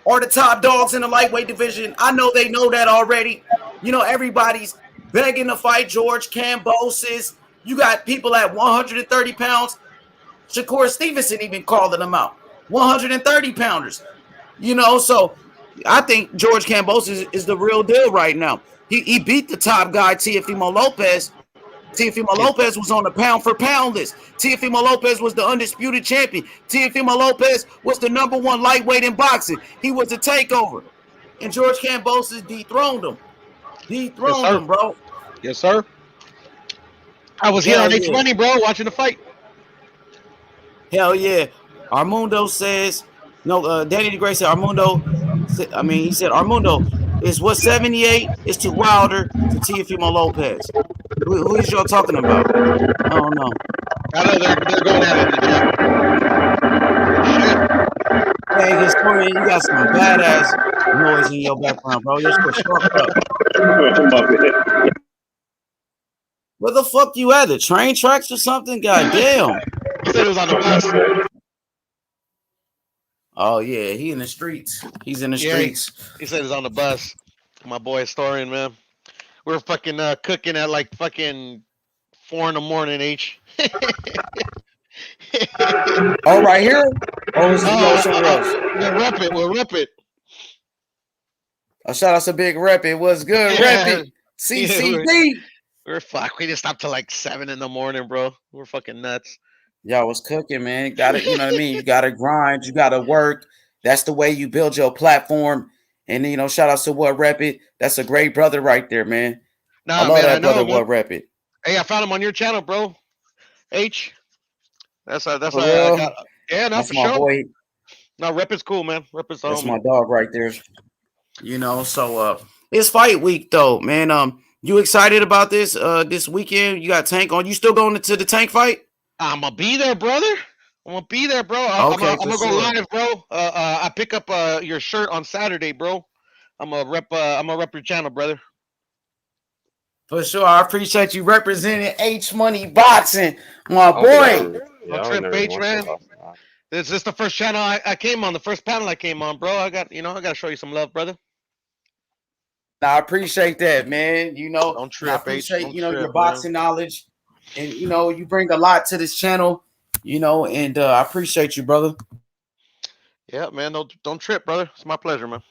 are the top dogs in the lightweight division. I know they know that already. You know, everybody's begging to fight George Kambosos. You got people at 130 pounds. Shakur Stevenson even calling them out. 130 pounders. You know, so I think George Kambosos is the real deal right now. He beat the top guy, Teofimo Lopez. Teofimo Lopez was on the pound-for-pound list. Teofimo Lopez was the undisputed champion. Teofimo Lopez was the #1 lightweight in boxing. He was a takeover. And George Kambosos dethroned him. Dethroned him, bro. Yes, sir. I was here on H Money, bro, watching the fight. Hell yeah. Armando says, Danny DeGray said, he said, Armando, is what 78 is to Wilder to Teofimo Lopez. Who is y'all talking about? I don't know. I know they're going at it in the chat. Hey, historian, you got some badass noise in your background, bro. You're supposed to shut up. Where the fuck you at? The train tracks or something? God damn. He said it was on the bus. Oh yeah, he in the streets. He's in the Yeah, streets. he said he's on the bus. My boy historian, man. We're fucking cooking at like fucking 4 a.m. H. Oh, right here? Or is he go somewhere else? We'll rep it. We'll rep it. A shout out to Big Rep. It was good. Yeah. Rep it. CCD. We're fuck. We just stopped till like 7 a.m, bro. We're fucking nuts. Y'all was cooking, man. Got it. You know what I mean? You got to grind. You got to work. That's the way you build your platform. And, you know, shout out to What Rep It. That's a great brother right there, man. Nah, I love man, that I know, brother, man. What Rep It. Hey, I found him on your channel, bro. H. That's For I real? got. Yeah, no, That's for my sure. boy. No, Rep is cool, man. Rep is That's homie. my dog right there. You know, so it's fight week though, man. You excited about this this weekend? You got Tank on. You still going to the Tank fight? I'm gonna be there, brother. I'm gonna be there, bro. I'm Okay, gonna for go sure. live, bro. I pick up your shirt on Saturday, bro. I'm gonna rep your channel, brother. For sure. I appreciate you representing H Money Boxing, my Oh, boy. Don't trip, H, man. This is the first channel I came on, the first panel I came on, bro. I got to show you some love, brother. I appreciate that, man. You know, Don't I trip, H. appreciate, Don't you know, trip, your boxing knowledge. And, you know, you bring a lot to this channel, you know, and I appreciate you, brother. Yeah, man. Don't trip, brother. It's my pleasure, man.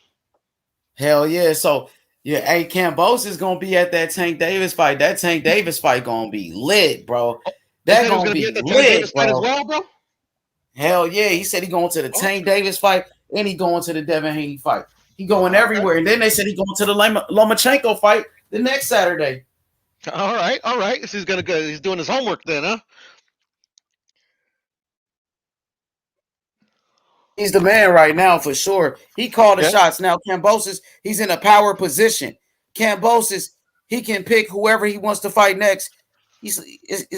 Hell yeah. So, yeah, hey, Kambosos is going to be at that Tank Davis fight. That Tank Davis fight going to be lit, bro. That going to be at the Tank lit, Davis fight as bro. well, bro? Hell yeah. He said he going to the Tank Davis fight and he going to the Devin Haney fight. He going everywhere. And then they said he going to the Lomachenko fight the next Saturday. All right. So he's gonna go. He's doing his homework then, huh? He's the man right now for sure. He called the shots. Now Kambosos, he's in a power position. Kambosos, he can pick whoever he wants to fight next. He's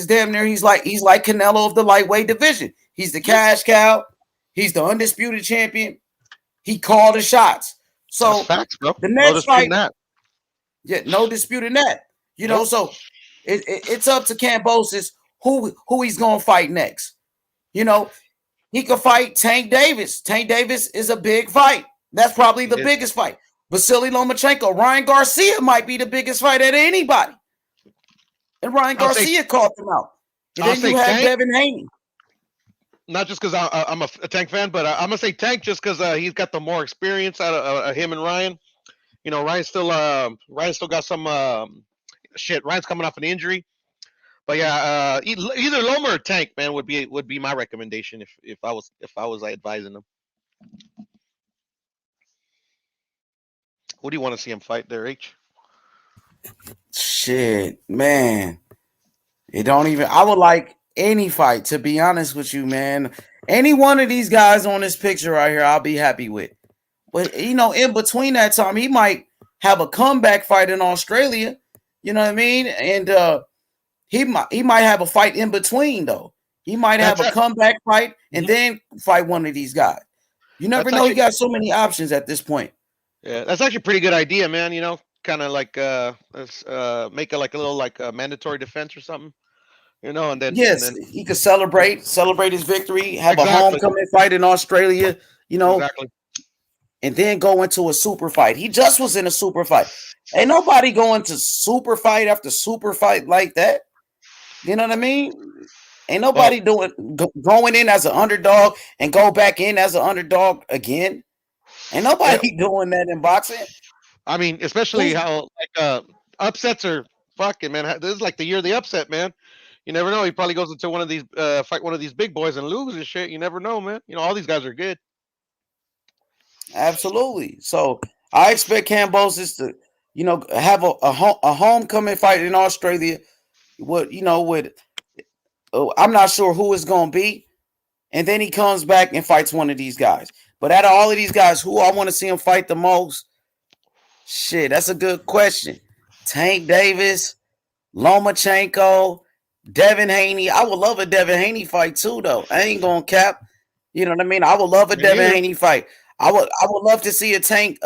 damn near. He's like Canelo of the lightweight division. He's the cash cow. He's the undisputed champion. He called the shots. So that's facts, bro. The next fight, that. Yeah, no disputing that. You know, so it's up to Kambosos who he's gonna fight next. You know, he could fight Tank Davis. Tank Davis is a big fight. That's probably the biggest fight. Vasiliy Lomachenko, Ryan Garcia might be the biggest fight out of anybody. And Ryan Garcia called him out. And then you have Tank. Devin Haney. Not just because I'm a Tank fan, but I'm gonna say Tank just because he's got the more experience out of him and Ryan. You know, Ryan still got some shit. Ryan's coming off an injury, but yeah, either Loma or Tank, man, would be my recommendation if I was advising them. Who do you want to see him fight there, H? Shit, man. It don't even. I would like any fight, to be honest with you, man. Any one of these guys on this picture right here, I'll be happy with. But you know, in between that time, he might have a comeback fight in Australia. You know what I mean? And he might have a fight in between though. He might have a comeback fight and then fight one of these guys. You never know. He got so many options at this point. Yeah, that's actually a pretty good idea, man. You know, kind of like make it like a little like mandatory defense or something. You know, and then he could celebrate his victory, have a homecoming fight in Australia. You know, and then go into a super fight. He just was in a super fight. Ain't nobody going to super fight after super fight like that. You know what I mean? Ain't nobody going in as an underdog and go back in as an underdog again. Ain't nobody doing that in boxing. I mean, especially how like upsets are fucking, man. This is like the year of the upset, man. You never know. He probably goes into one of these fight one of these big boys and lose and shit. You never know, man. You know, all these guys are good. Absolutely. So I expect Kambosos to, you know, have a homecoming fight in Australia. I'm not sure who it's going to be. And then he comes back and fights one of these guys. But out of all of these guys, who I want to see him fight the most? Shit, that's a good question. Tank Davis, Lomachenko, Devin Haney. I would love a Devin Haney fight too, though. I ain't going to cap. You know what I mean? I would love a Devin Haney fight. I would love to see a Tank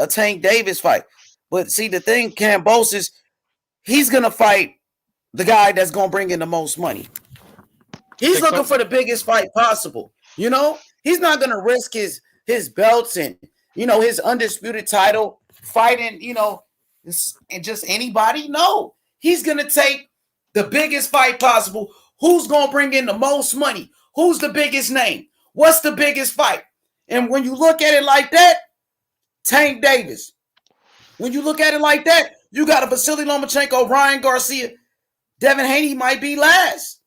Davis fight. But see, the thing, Kambosos, he's going to fight the guy that's going to bring in the most money. He's looking for the biggest fight possible. You know, he's not going to risk his his belts and, you know, his undisputed title, fighting, you know, and just anybody? No. He's going to take the biggest fight possible. Who's going to bring in the most money? Who's the biggest name? What's the biggest fight? And when you look at it like that, Tank Davis. When you look at it like that, you got a Vasiliy Lomachenko, Ryan Garcia. Devin Haney might be last.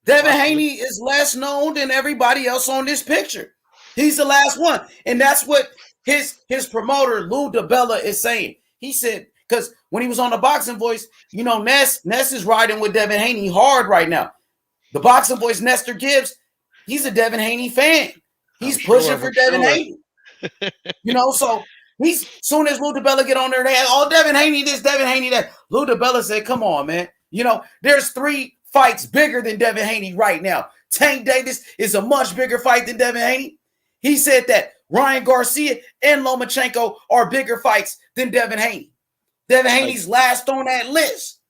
Devin Haney is less known than everybody else on this picture. He's the last one. And that's what his promoter, Lou DiBella, is saying. He said, because when he was on the Boxing Voice, you know, Ness is riding with Devin Haney hard right now. The Boxing Voice, Nestor Gibbs, he's a Devin Haney fan. He's pushing for Devin Haney. You know, so he's soon as Lou DiBella get on there, they had, oh, Devin Haney this, Devin Haney that. Lou DiBella said, come on, man. You know, there's 3 fights bigger than Devin Haney right now. Tank Davis is a much bigger fight than Devin Haney. He said that Ryan Garcia and Lomachenko are bigger fights than Devin Haney. Devin Haney's last on that list.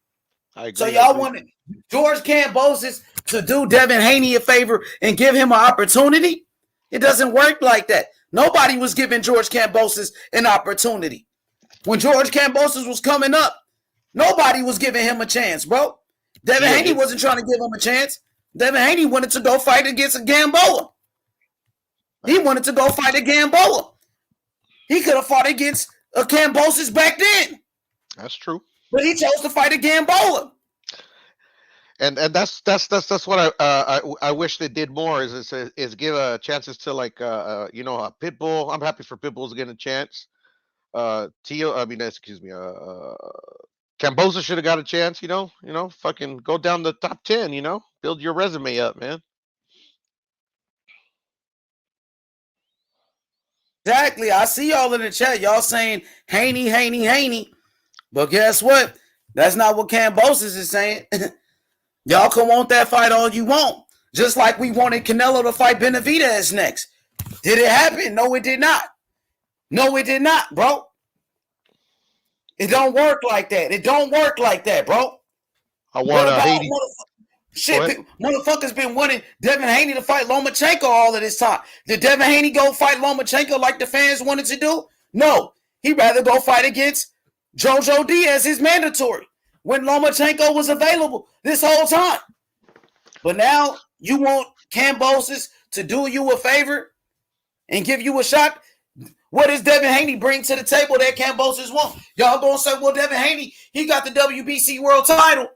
I agree, so y'all wanted George Kambosos to do Devin Haney a favor and give him an opportunity? It doesn't work like that. Nobody was giving George Kambosos an opportunity. When George Kambosos was coming up, nobody was giving him a chance, bro. Devin Haney wasn't trying to give him a chance. Devin Haney wanted to go fight against a Gamboa. He wanted to go fight a Gamboa. He could have fought against a Kambosos back then. That's true. But he chose to fight a Gamboa. And that's what I wish they did more is give chances to like you know, Pitbull. I'm happy for Pitbull's getting a chance. Kambosos should have got a chance, you know, fucking go down the top 10, you know, build your resume up, man. Exactly. I see y'all in the chat. Y'all saying Haney. But guess what? That's not what Kambosos is saying. Y'all can want that fight all you want. Just like we wanted Canelo to fight Benavidez next. Did it happen? No, it did not. No, it did not, bro. It don't work like that. It don't work like that, bro. I want Haney. Shit, motherfuckers been wanting Devin Haney to fight Lomachenko all of this time. Did Devin Haney go fight Lomachenko like the fans wanted to do? No. He'd rather go fight against Jojo Diaz, his mandatory, when Lomachenko was available this whole time. But now you want Kambosos to do you a favor and give you a shot? What does Devin Haney bring to the table that Kambosos won't? Y'all gonna say, well, Devin Haney, he got the WBC world title.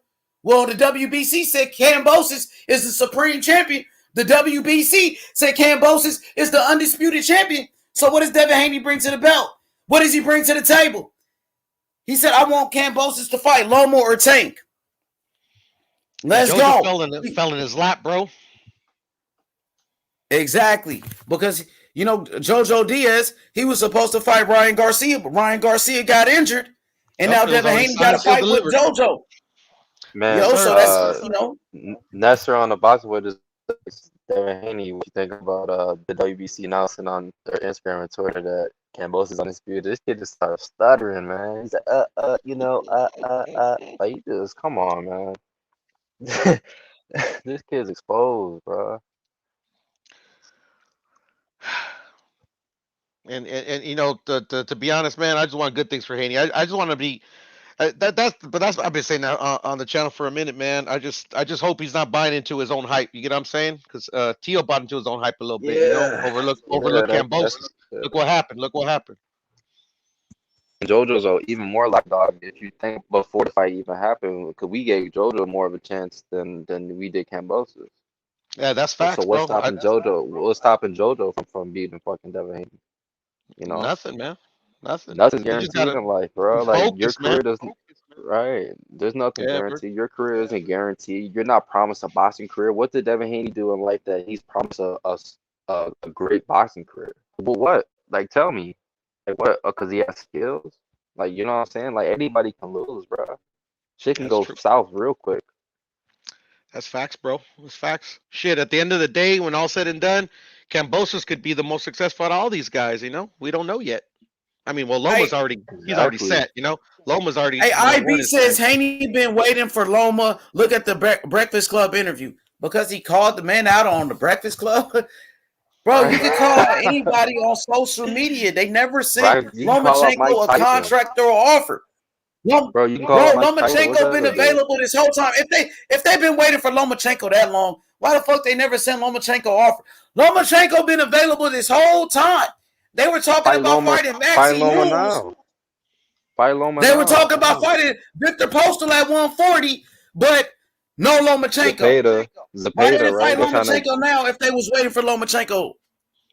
Well, the WBC said Kambosos is the supreme champion. The WBC said Kambosos is the undisputed champion. So what does Devin Haney bring to the belt? What does he bring to the table? He said, I want Kambosos to fight Loma or Tank. Let's go. Fell in his lap, bro. Exactly. Because, you know, Jojo Diaz, he was supposed to fight Ryan Garcia, but Ryan Garcia got injured. And now Devin Haney got to fight with Jojo. Man, yo, so that's, you know. Nestor on the box with his Devin Haney. What you think about the WBC announcing on their Instagram and Twitter that Kambosos is undisputed? This kid just started stuttering, man. He's like, you know, like, you just, come on, man. This kid's exposed, bro. And you know, to be honest, man, I just want good things for Haney. I just want to be. That's I've been saying that on the channel for a minute, man. I just hope he's not buying into his own hype. You get what I'm saying? Because Tio bought into his own hype a little bit. You know, overlook Kambosos. Look what happened. JoJo's even more like dog. If you think before the fight even happened, because we gave JoJo more of a chance than we did Kambosos. Yeah, that's facts, so what's bro. stopping JoJo? What's stopping JoJo from beating fucking Devin Haney? You know, nothing, man. Nothing guaranteed in life, bro. Like your career doesn't. Right. There's nothing guaranteed. Your career isn't guaranteed. You're not promised a boxing career. What did Devin Haney do in life that he's promised us a great boxing career? Well, what? Like, tell me. Like, what? Because he has skills. Like, you know what I'm saying? Like, anybody can lose, bro. Shit can go south real quick. That's facts, bro. That's facts. Shit, at the end of the day, when all said and done, Kambosos could be the most successful out of all these guys, you know? We don't know yet. I mean, well, Loma's already set, you know? Loma's already. Hey, IB says Haney been waiting for Loma. Look at the Breakfast Club interview. Because he called the man out on the Breakfast Club. Bro, you can call out anybody on social media. They never sent Right, you can call out Mike Lomachenko a Tyson. contract or offer. Bro, you can call out Mike Tyson. Lomachenko been available this whole time. If they've been waiting for Lomachenko that long, why the fuck they never sent Lomachenko offer? Lomachenko been available this whole time. They were talking about fighting Maxi Hughes. Fight Loma They now. were talking about fighting Victor Postal at 140, but no Lomachenko. Why did they fight Lomachenko now if they was waiting for Lomachenko?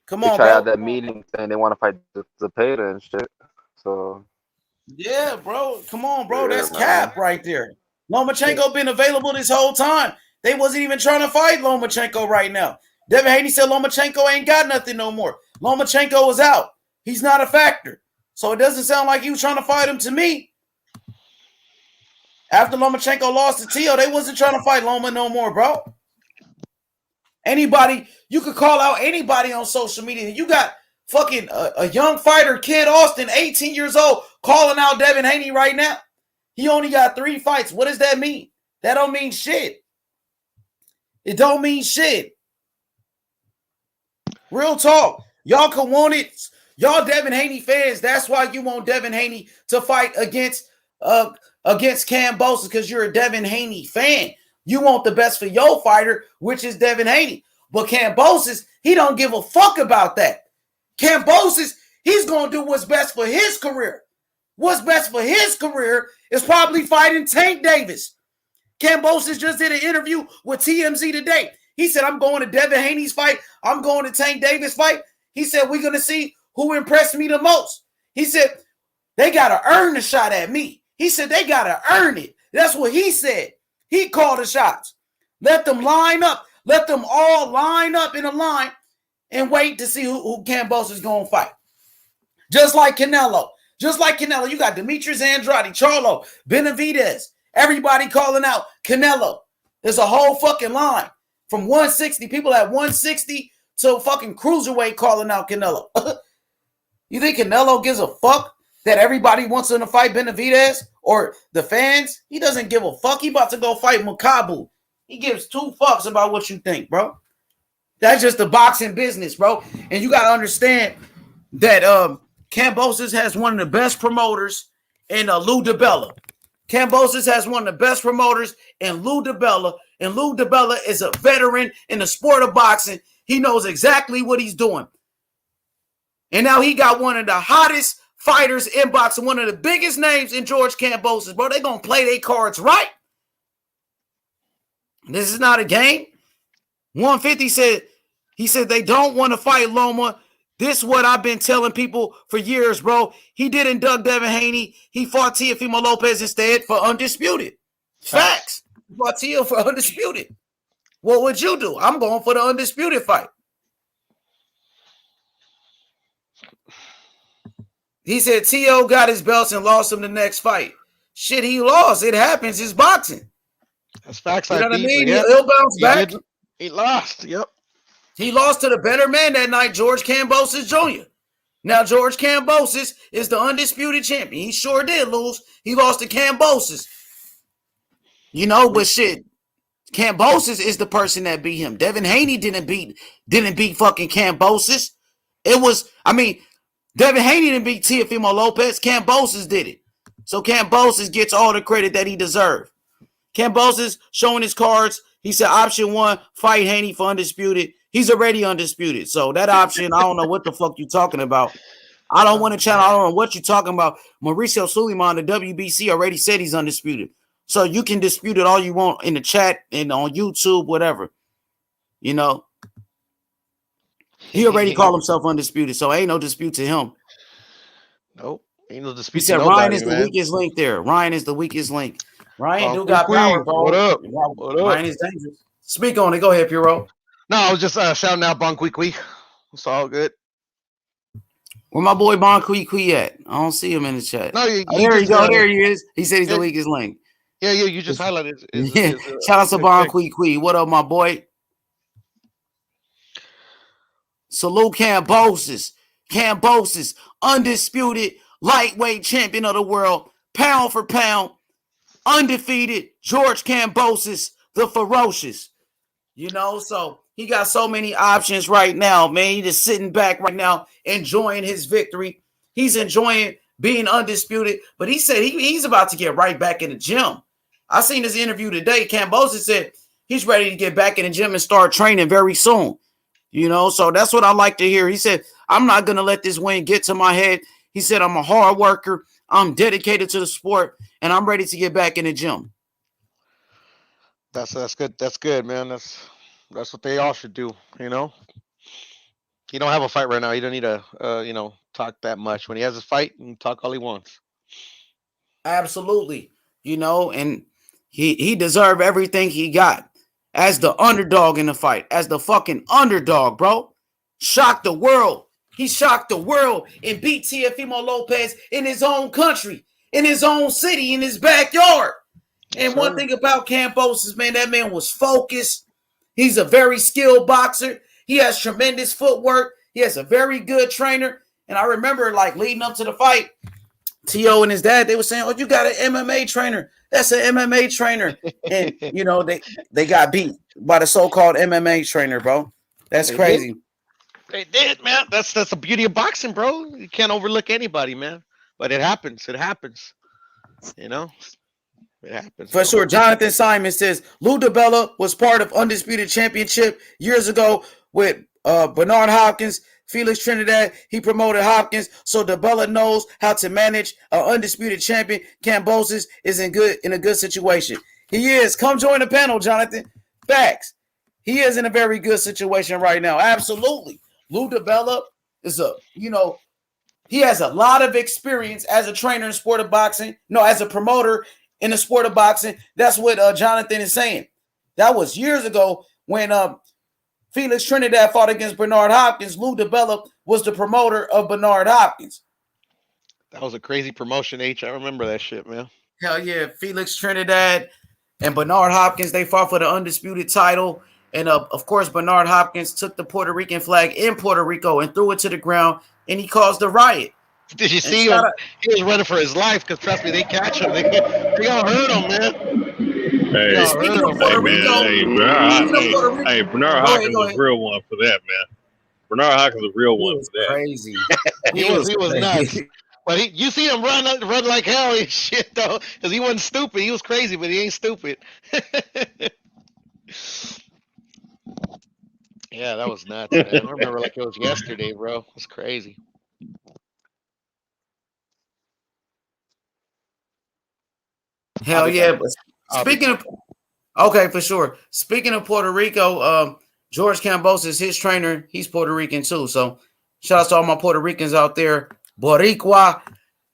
Come on, bro. They had bro. that meeting saying they want to fight Zepeda and shit. So yeah, bro. Come on, bro. Yeah, That's man. cap right there. Lomachenko been available this whole time. They wasn't even trying to fight Lomachenko right now. Devin Haney said Lomachenko ain't got nothing no more. Lomachenko was out. He's not a factor. So it doesn't sound like he was trying to fight him to me. After Lomachenko lost to Tio, they wasn't trying to fight Loma no more, bro. Anybody, you could call out anybody on social media. You got fucking a young fighter, Kid Austin, 18 years old, calling out Devin Haney right now. He only got 3 fights. What does that mean? That don't mean shit. It don't mean shit. Real talk. Y'all could want it. Y'all Devin Haney fans, that's why you want Devin Haney to fight against Kambosos, because you're a Devin Haney fan. You want the best for your fighter, which is Devin Haney. But Kambosos, he don't give a fuck about that. Kambosos, he's going to do what's best for his career. What's best for his career is probably fighting Tank Davis. Kambosos just did an interview with TMZ today. He said, I'm going to Devin Haney's fight. I'm going to Tank Davis' fight. He said, we're going to see who impressed me the most. He said, they got to earn the shot at me. He said, they got to earn it. That's what he said. He called the shots. Let them line up. Let them all line up in a line and wait to see who Kambosos is going to fight. Just like Canelo. Just like Canelo. You got Demetrius Andrade, Charlo, Benavidez. Everybody calling out Canelo. There's a whole fucking line. From 160, people at 160 to fucking cruiserweight calling out Canelo. You think Canelo gives a fuck that everybody wants him to fight Benavidez or the fans? He doesn't give a fuck. He about to go fight Makabu. He gives 2 fucks about what you think, bro. That's just the boxing business, bro. And you got to understand that Kambosos has one of the best promoters in Lou DiBella. Kambosos has one of the best promoters in Lou DiBella. And Lou DiBella is a veteran in the sport of boxing. He knows exactly what he's doing. And now he got one of the hottest fighters in boxing, one of the biggest names in George Kambosos, bro. They're going to play their cards right. This is not a game. 150 said, he said they don't want to fight Loma. This is what I've been telling people for years, bro. He didn't induct Devin Haney. He fought Teofimo Lopez instead for Undisputed. Facts. He fought Teo for Undisputed. What would you do? I'm going for the Undisputed fight. He said Teo got his belts and lost him the next fight. Shit, he lost. It happens. It's boxing. That's facts. You know what I mean? He'll bounce back. He lost. Yep. He lost to the better man that night, George Kambosos Jr. Now, George Kambosos is the undisputed champion. He sure did lose. He lost to Kambosos. You know, but shit, Kambosos is the person that beat him. Devin Haney didn't beat fucking Kambosos. It was, I mean, Devin Haney didn't beat Teofimo Lopez. Kambosos did it. So Kambosos gets all the credit that he deserved. Kambosos showing his cards. He said option 1, fight Haney for undisputed. He's already undisputed. So that option, I don't know what the fuck you talking about. I don't want to channel. I don't know what you're talking about. Mauricio Suleiman, the WBC, already said he's undisputed. So you can dispute it all you want in the chat and on YouTube, whatever. You know. He already called himself undisputed, so ain't no dispute to him. Nope. Ain't no dispute. He said nobody, Ryan is man. the weakest link there. Ryan is the weakest link. Ryan do Queen, got power, bro. what up? What up? Ryan is dangerous. Speak on it. Go ahead, Puro. No, I was just shouting out Bon Qui. It's all good. Where my boy Bon Qui at? I don't see him in the chat. No, there you go. There he is. He said he's the weakest link. Yeah, you just highlighted. Shout out to Bon Qui. What up, my boy? Salute Kambosos. Kambosos, undisputed lightweight champion of the world, pound for pound, undefeated. George Kambosos, the ferocious. You know, so He got so many options right now, man. He's just sitting back right now, enjoying his victory. He's enjoying being undisputed, but he said he's about to get right back in the gym. I seen this interview today. Kambosos said he's ready to get back in the gym and start training very soon. You know, so that's what I like to hear. He said, I'm not going to let this win get to my head. He said, I'm a hard worker. I'm dedicated to the sport, and I'm ready to get back in the gym. That's good. That's good, man. That's what they all should do. You know, he don't have a fight right now. He don't need to, talk that much. When he has a fight, he can talk all he wants. Absolutely. You know, and he deserved everything he got as the underdog in the fight, as the fucking underdog, bro. Shocked the world. He shocked the world and beat Teofimo Lopez in his own country, in his own city, in his backyard. And Yes, one sir. thing about Kambosos, man, that man was focused. He's a very skilled boxer. He has tremendous footwork. He has a very good trainer. And I remember, like, leading up to the fight, T.O. and his dad, they were saying, oh, you got an MMA trainer. That's an MMA trainer. And, you know, they got beat by the so-called MMA trainer, bro. That's They crazy. did. They did, man. That's the beauty of boxing, bro. You can't overlook anybody, man. But it happens. It happens. You know? It happens. For sure. Jonathan Simon says, Lou DiBella was part of Undisputed Championship years ago with Bernard Hopkins, Felix Trinidad. He promoted Hopkins, so DiBella knows how to manage an undisputed champion. Kambosos is in a good situation. He is. Come join the panel, Jonathan. Facts. He is in a very good situation right now. Absolutely. Lou DiBella is he has a lot of experience as a trainer in sport of boxing. No, as a promoter in the sport of boxing. That's what Jonathan is saying. That was years ago when Felix Trinidad fought against Bernard Hopkins. Lou DiBella was the promoter of Bernard Hopkins. That was a crazy promotion, H. I remember that shit, man. Hell yeah. Felix Trinidad and Bernard Hopkins, they fought for the undisputed title. And, of course, Bernard Hopkins took the Puerto Rican flag in Puerto Rico and threw it to the ground, and he caused a riot. Did you see him? He was running for his life because, trust me, they catch him. They all hurt him, man. Hey, Speaking of Puerto Rico, Bernard Hopkins is a real one for that, man. Bernard Hopkins is a real one for that. Crazy. He was nuts. But you see him run like hell and shit, though, because he wasn't stupid. He was crazy, but he ain't stupid. Yeah, that was nuts, man. I remember like it was yesterday, bro. It was crazy. Hell yeah. But speaking of, okay, for sure. Speaking of Puerto Rico, George Kambosos, his trainer, he's Puerto Rican too. So shout out to all my Puerto Ricans out there. Boricua,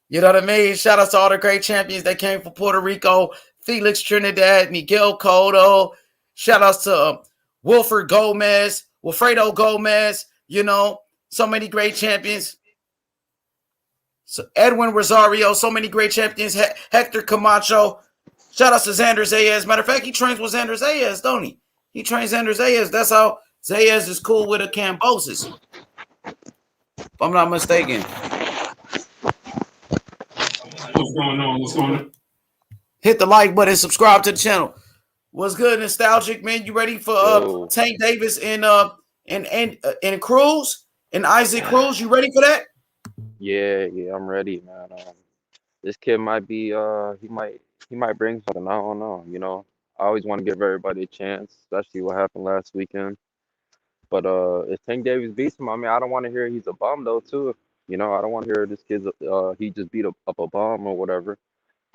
you know what I mean? Shout out to all the great champions that came from Puerto Rico. Felix Trinidad, Miguel Cotto. Shout outs to Wilfredo Gomez, you know, so many great champions. So Edwin Rosario, so many great champions. Hector Camacho. Shout out to Xander Zayas. Matter of fact, he trains with Xander Zayas, don't he? He trains Xander Zayas. That's how Zayas is cool with a Kambosos. If I'm not mistaken. What's going on? Hit the like button, subscribe to the channel. What's good, Nostalgic, man? You ready for Tank Davis and Cruz and Isaac Cruz? You ready for that? Yeah, I'm ready, man. This kid might be he might bring something. I don't know. You know, I always want to give everybody a chance, especially what happened last weekend. But if Tank Davis beats him, I mean, I don't want to hear he's a bum though, too. You know, I don't want to hear this kid's he just beat up a bum or whatever.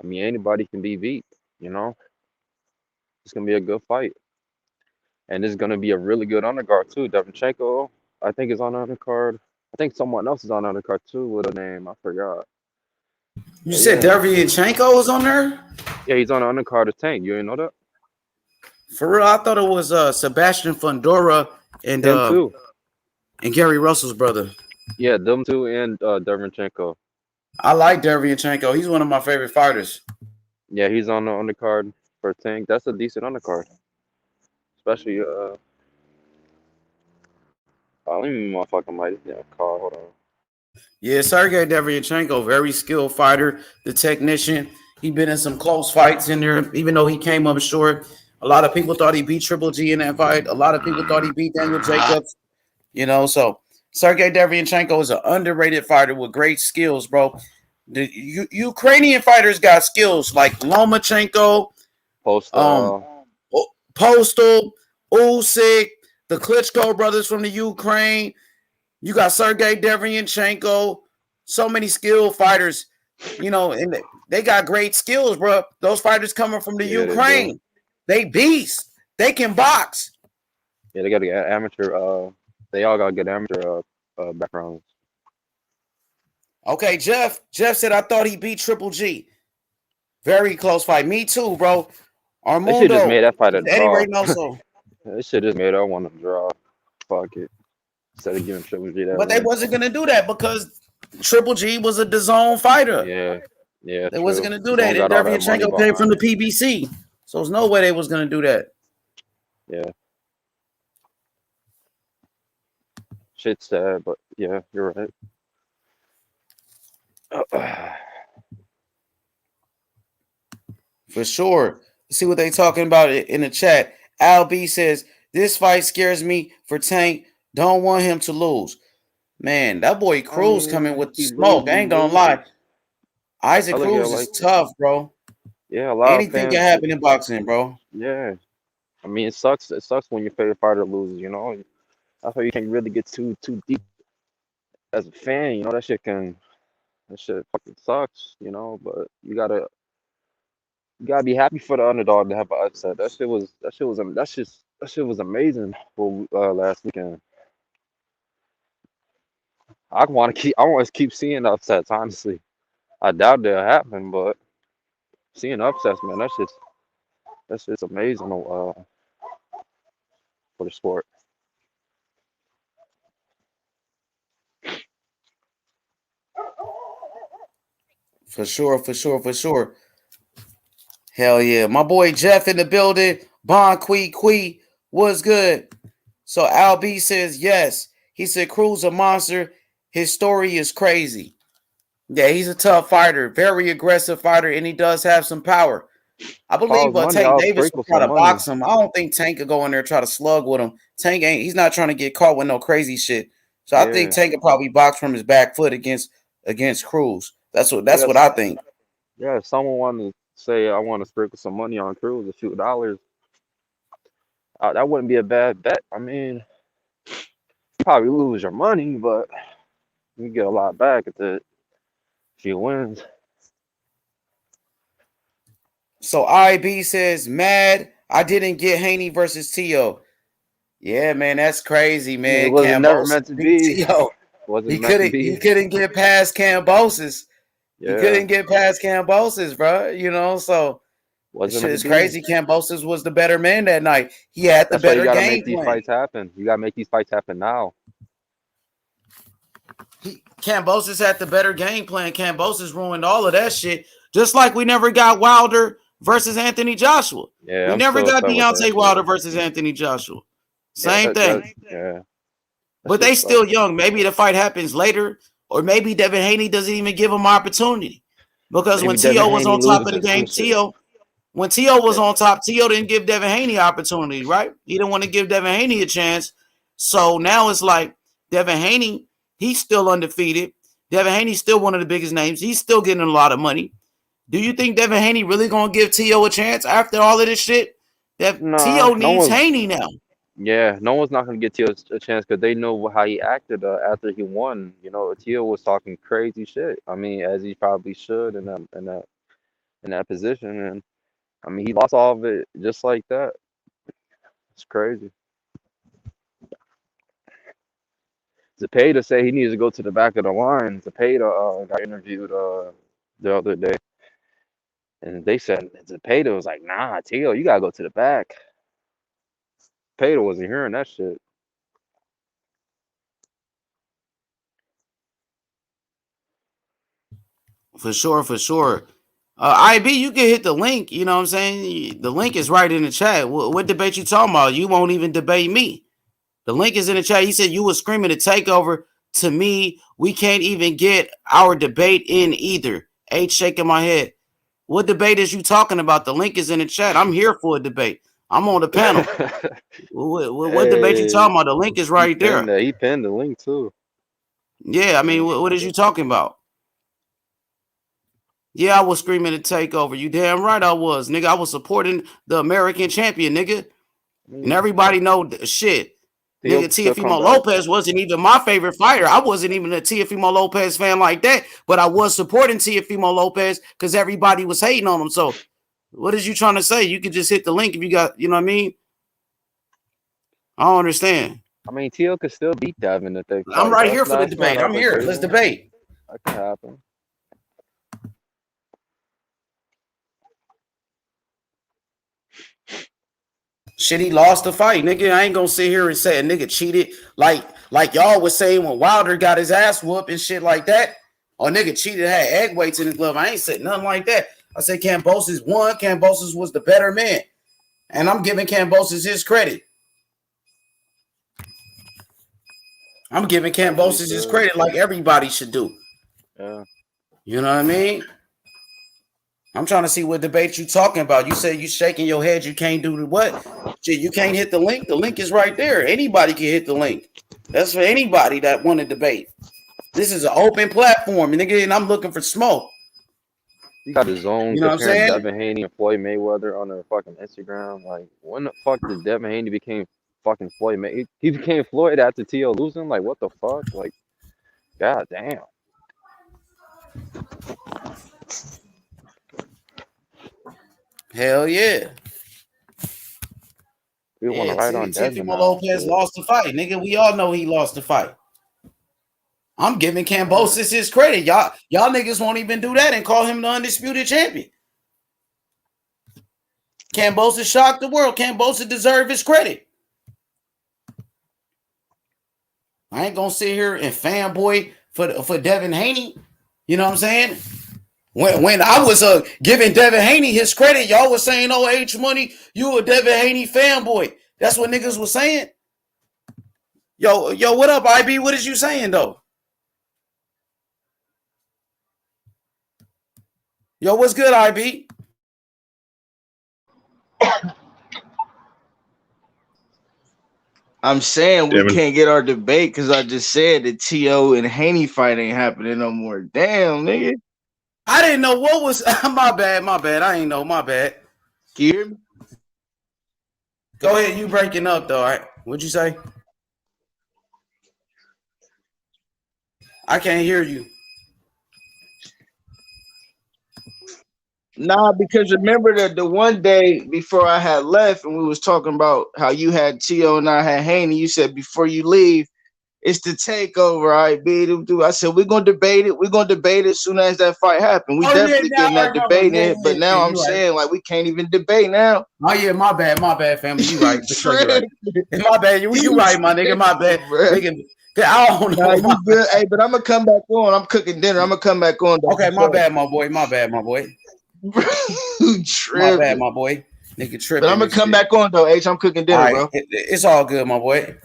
I mean, anybody can be beat. You know, it's gonna be a good fight, and it's gonna be a really good undercard too. Devchenko, I think, is on the undercard. I think someone else is on the undercard too with a name I forgot. You said Derevyanchenko was on there? Yeah, he's on the undercard of Tank. You didn't know that? For real, I thought it was Sebastian Fundora and Them too. And Gary Russell's brother. Yeah, them two and Devchenko. I like Derevyanchenko. He's one of my favorite fighters. Yeah, he's on the undercard for Tank. That's a decent undercard. Especially let me motherfucking light this car. Hold on. Yeah, Sergey Derevyanchenko, very skilled fighter, the technician. He been in some close fights in there, even though he came up short. A lot of people thought he beat Triple G in that fight. A lot of people thought he beat Daniel Jacobs. So Sergey Derevyanchenko is an underrated fighter with great skills, bro. The Ukrainian fighters got skills like Lomachenko, Postal, Usyk, the Klitschko brothers from the Ukraine. You got Sergey Derevyanchenko. So many skilled fighters, and they got great skills, bro. Those fighters coming from the Ukraine, they beasts. They can box. Yeah, they got to get amateur. They all got good amateur backgrounds. Okay, Jeff said I thought he beat Triple G. Very close fight. Me too, bro. They should just made that fight a draw. Also. They should just made that one a draw. Fuck it. Instead of giving Triple G that. But they wasn't gonna do that because Triple G was a DAZN fighter. Yeah. They wasn't gonna do that. And Derevyanchenko came from the PBC, so there's no way they was gonna do that. Yeah. Shit's sad, but yeah, you're right. For sure. See what they talking about in the chat. Al B says this fight scares me for Tank. Don't want him to lose. Man, that boy Cruz coming with the smoke. I ain't gonna lie. Isaac Cruz is tough, bro. Yeah, a lot anything can happen in boxing, bro. Yeah. I mean, it sucks. It sucks when your favorite fighter loses, That's why you can't really get too deep as a fan, that shit fucking sucks, but you gotta be happy for the underdog to have an upset. That shit was amazing for last weekend. I want to keep seeing upsets, honestly. I doubt they'll happen, but seeing upsets, man, that's just amazing for the sport. For sure. Hell yeah. My boy Jeff in the building. Bon Kui was good. So Al B says yes. He said Cruz a monster. His story is crazy. Yeah, he's a tough fighter, very aggressive fighter, and he does have some power. I believe Tank Davis will try to box him. I don't think Tank could go in there and try to slug with him. He's not trying to get caught with no crazy shit. So I think Tank could probably box from his back foot against Cruz. That's what I think. Yeah, if someone wanted to say I want to sprinkle some money on Cruz, a few dollars, that wouldn't be a bad bet. I mean, you probably lose your money, but you get a lot back if you wins. So IB says, mad I didn't get Haney versus Tio. Yeah, man, that's crazy, man. It wasn't never meant to be. He couldn't get past Kambosos. Yeah. He couldn't get past Kambosos, bro. So it's crazy. Kambosos was the better man that night. He had the better game plan. Make these fights happen. You gotta make these fights happen now. Kambosos had the better game plan. Kambosos ruined all of that shit. Just like we never got Wilder versus Anthony Joshua. Yeah, we never got Deontay Wilder versus Anthony Joshua. Same thing. Yeah. But they still young. Maybe the fight happens later, or maybe Devin Haney doesn't even give him opportunity. Because when Tio was on top of the game, when Tio was on top, Tio didn't give Devin Haney opportunity, right? He didn't want to give Devin Haney a chance. So now it's like Devin Haney, he's still undefeated. Devin Haney's still one of the biggest names. He's still getting a lot of money. Do you think Devin Haney really gonna give Tio a chance after all of this shit? Tio needs Haney now. Yeah, no one's not gonna get Tio a chance because they know how he acted after he won. Tio was talking crazy shit. I mean, as he probably should in that position, and I mean he lost all of it just like that. It's crazy. Zepeda said he needs to go to the back of the line. Zepeda got interviewed the other day. And they said Zepeda was like, nah, Tio, you gotta go to the back. Zepeda wasn't hearing that shit. For sure. IB, you can hit the link. You know what I'm saying? The link is right in the chat. What debate you talking about? You won't even debate me. The link is in the chat. He said you were screaming a takeover. To me, we can't even get our debate in either. H shaking my head. What debate is you talking about? The link is in the chat. I'm here for a debate. I'm on the panel. What debate you talking about? The link is right there. He pinned the link too. Yeah, I mean, what is you talking about? Yeah, I was screaming to take over. You damn right I was, nigga. I was supporting the American champion, nigga. And everybody know shit. Nigga, Teofimo Lopez wasn't even my favorite fighter. I wasn't even a Teofimo Lopez fan like that, but I was supporting Teofimo Lopez because everybody was hating on him. So what is you trying to say? You could just hit the link if you got, you know what I mean? I don't understand. I mean, Teo could still beat Devin if they fight. I'm right here for the debate. I'm here. Let's debate. That could happen. Shit, he lost the fight, nigga. I ain't gonna sit here and say a nigga cheated like y'all was saying when Wilder got his ass whooped and shit like that. Or nigga cheated, had egg weights in his glove. I ain't said nothing like that. I said Kambosos won. Kambosos was the better man. And I'm giving Kambosos his credit. I'm giving Kambosos his credit like everybody should do. Yeah. You know what I mean? I'm trying to see what debate you talking about. You say you shaking your head. You can't do the what? Shit, you can't hit the link. The link is right there. Anybody can hit the link. That's for anybody that want to debate. This is an open platform, nigga, and I'm looking for smoke. He got his own, you know what I'm saying? Devin Haney and Floyd Mayweather on their fucking Instagram. Like, when the fuck did Devin Haney became fucking Floyd Mayweather? He became Floyd after T.O. losing? Like, what the fuck? Like, god damn. Hell yeah. We want to ride on Devin. Teofimo Lopez lost the fight, nigga. We all know he lost the fight. I'm giving Kambosos his credit. Y'all niggas won't even do that and call him the undisputed champion. Kambosos shocked the world. Kambosos deserve his credit. I ain't gonna sit here and fanboy for Devin Haney. You know what I'm saying? When I was giving Devin Haney his credit, y'all was saying, "Oh, H Money, you a Devin Haney fanboy." That's what niggas was saying. Yo, what up, IB? What is you saying though? Yo, what's good, IB? I'm saying we can't get our debate because I just said the T.O. and Haney fight ain't happening no more. Damn, nigga. I didn't know what was my bad. I ain't know, my bad. Can you hear me? Go ahead, you breaking up though, all right? What'd you say? I can't hear you. Nah, because remember that the one day before I had left and we was talking about how you had T.O. and I had Haney, you said before you leave, it's the takeover, I said we're gonna debate it. We're gonna debate it as soon as that fight happens. We definitely getting that debate in, but now I'm saying like we can't even debate now. Oh yeah, my bad, family. You right. Sure, right. My bad. You right, my nigga. My bad. Nigga, I don't know. Nah, you good. Hey, but I'm gonna come back on. I'm cooking dinner. I'm gonna come back on. Okay, my bad, my boy. My bad, my boy. My bad, my boy. Nigga tripping. But I'm gonna come back on though, H. I'm cooking dinner, right, bro. It's all good, my boy.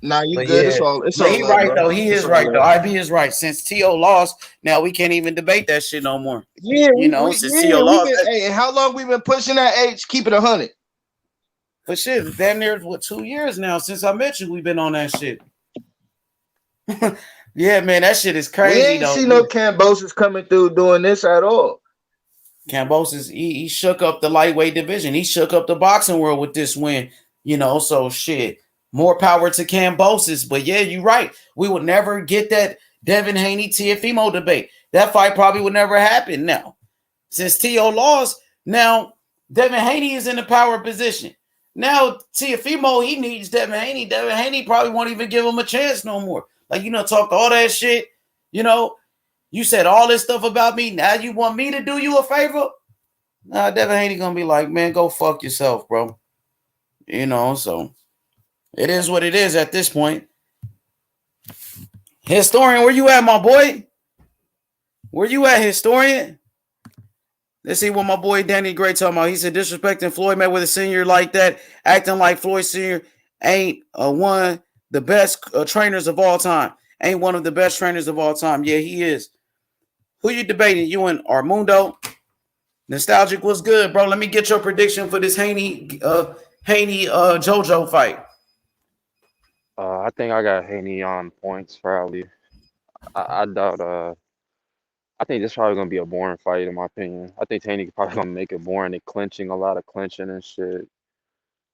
Nah, you good. Yeah. It's all he right, though. He is right, though. IB is right. Since T.O. lost, now we can't even debate that shit no more. Yeah, since T.O. lost. Hey, how long we been pushing that H? Keep it 100. For shit, damn near 2 years now since I met you. We've been on that shit. Yeah, man, that shit is crazy. We ain't see no Kambosos coming through doing this at all. Kambosos, he shook up the lightweight division. He shook up the boxing world with this win. So shit. More power to Kambosos. But yeah, you're right. We would never get that Devin Haney Teofimo debate. That fight probably would never happen now. Since T.O. lost, now Devin Haney is in the power position. Now Teofimo, he needs Devin Haney. Devin Haney probably won't even give him a chance no more. Like, talked all that shit. You said all this stuff about me. Now you want me to do you a favor? Nah, Devin Haney gonna be like, man, go fuck yourself, bro. So it is what it is at this point. Historian, where you at, my boy? Where you at, Historian? Let's see what my boy Danny Gray talking about. He said disrespecting Floyd Mayweather Sr. like that, acting like Floyd Sr. ain't one the best trainers of all time. Ain't one of the best trainers of all time. Yeah, he is. Who you debating? You and Armando? Nostalgic was good, bro. Let me get your prediction for this Haney Haney JoJo fight? I think I got Haney on points probably. I doubt. I think this is probably gonna be a boring fight in my opinion. I think Haney probably gonna make it boring. They clinching a lot of clinching and shit.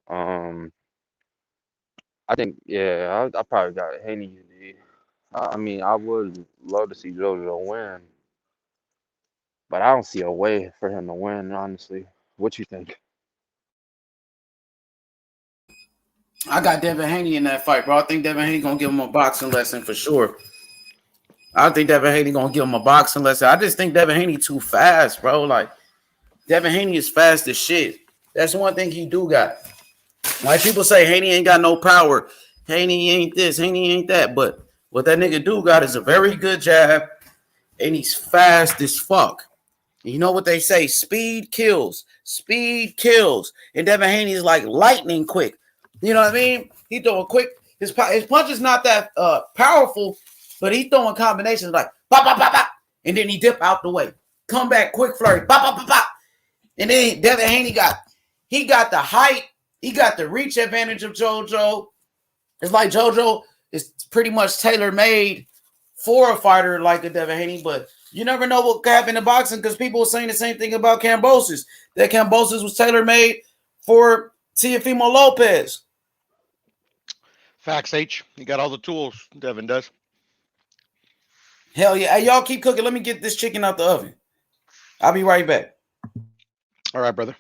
I think I probably got Haney. I mean, I would love to see JoJo win, but I don't see a way for him to win. Honestly, what you think? I got Devin Haney in that fight, bro. I think Devin Haney gonna give him a boxing lesson for sure. I think Devin Haney gonna give him a boxing lesson. I just think Devin Haney too fast, bro. Like Devin Haney is fast as shit. That's one thing he do got. Like people say Haney ain't got no power. Haney ain't this, Haney ain't that. But what that nigga do got is a very good jab, and he's fast as fuck. You know what they say? Speed kills. Speed kills. And Devin Haney is like lightning quick. You know what I mean? He throwing quick. His punch is not that powerful, but he throwing combinations like bop, bop, bop, bop, and then he dip out the way. Come back, quick flurry, bop, bop, bop, bop. And then Devin Haney got the height. He got the reach advantage of JoJo. It's like JoJo is pretty much tailor-made for a fighter like a Devin Haney, but you never know what could happen in boxing because people were saying the same thing about Kambosos. That Kambosos was tailor-made for Teofimo Lopez. Facts, H. You got all the tools, Devin does. Hell yeah. Hey, y'all keep cooking. Let me get this chicken out the oven. I'll be right back. All right, brother.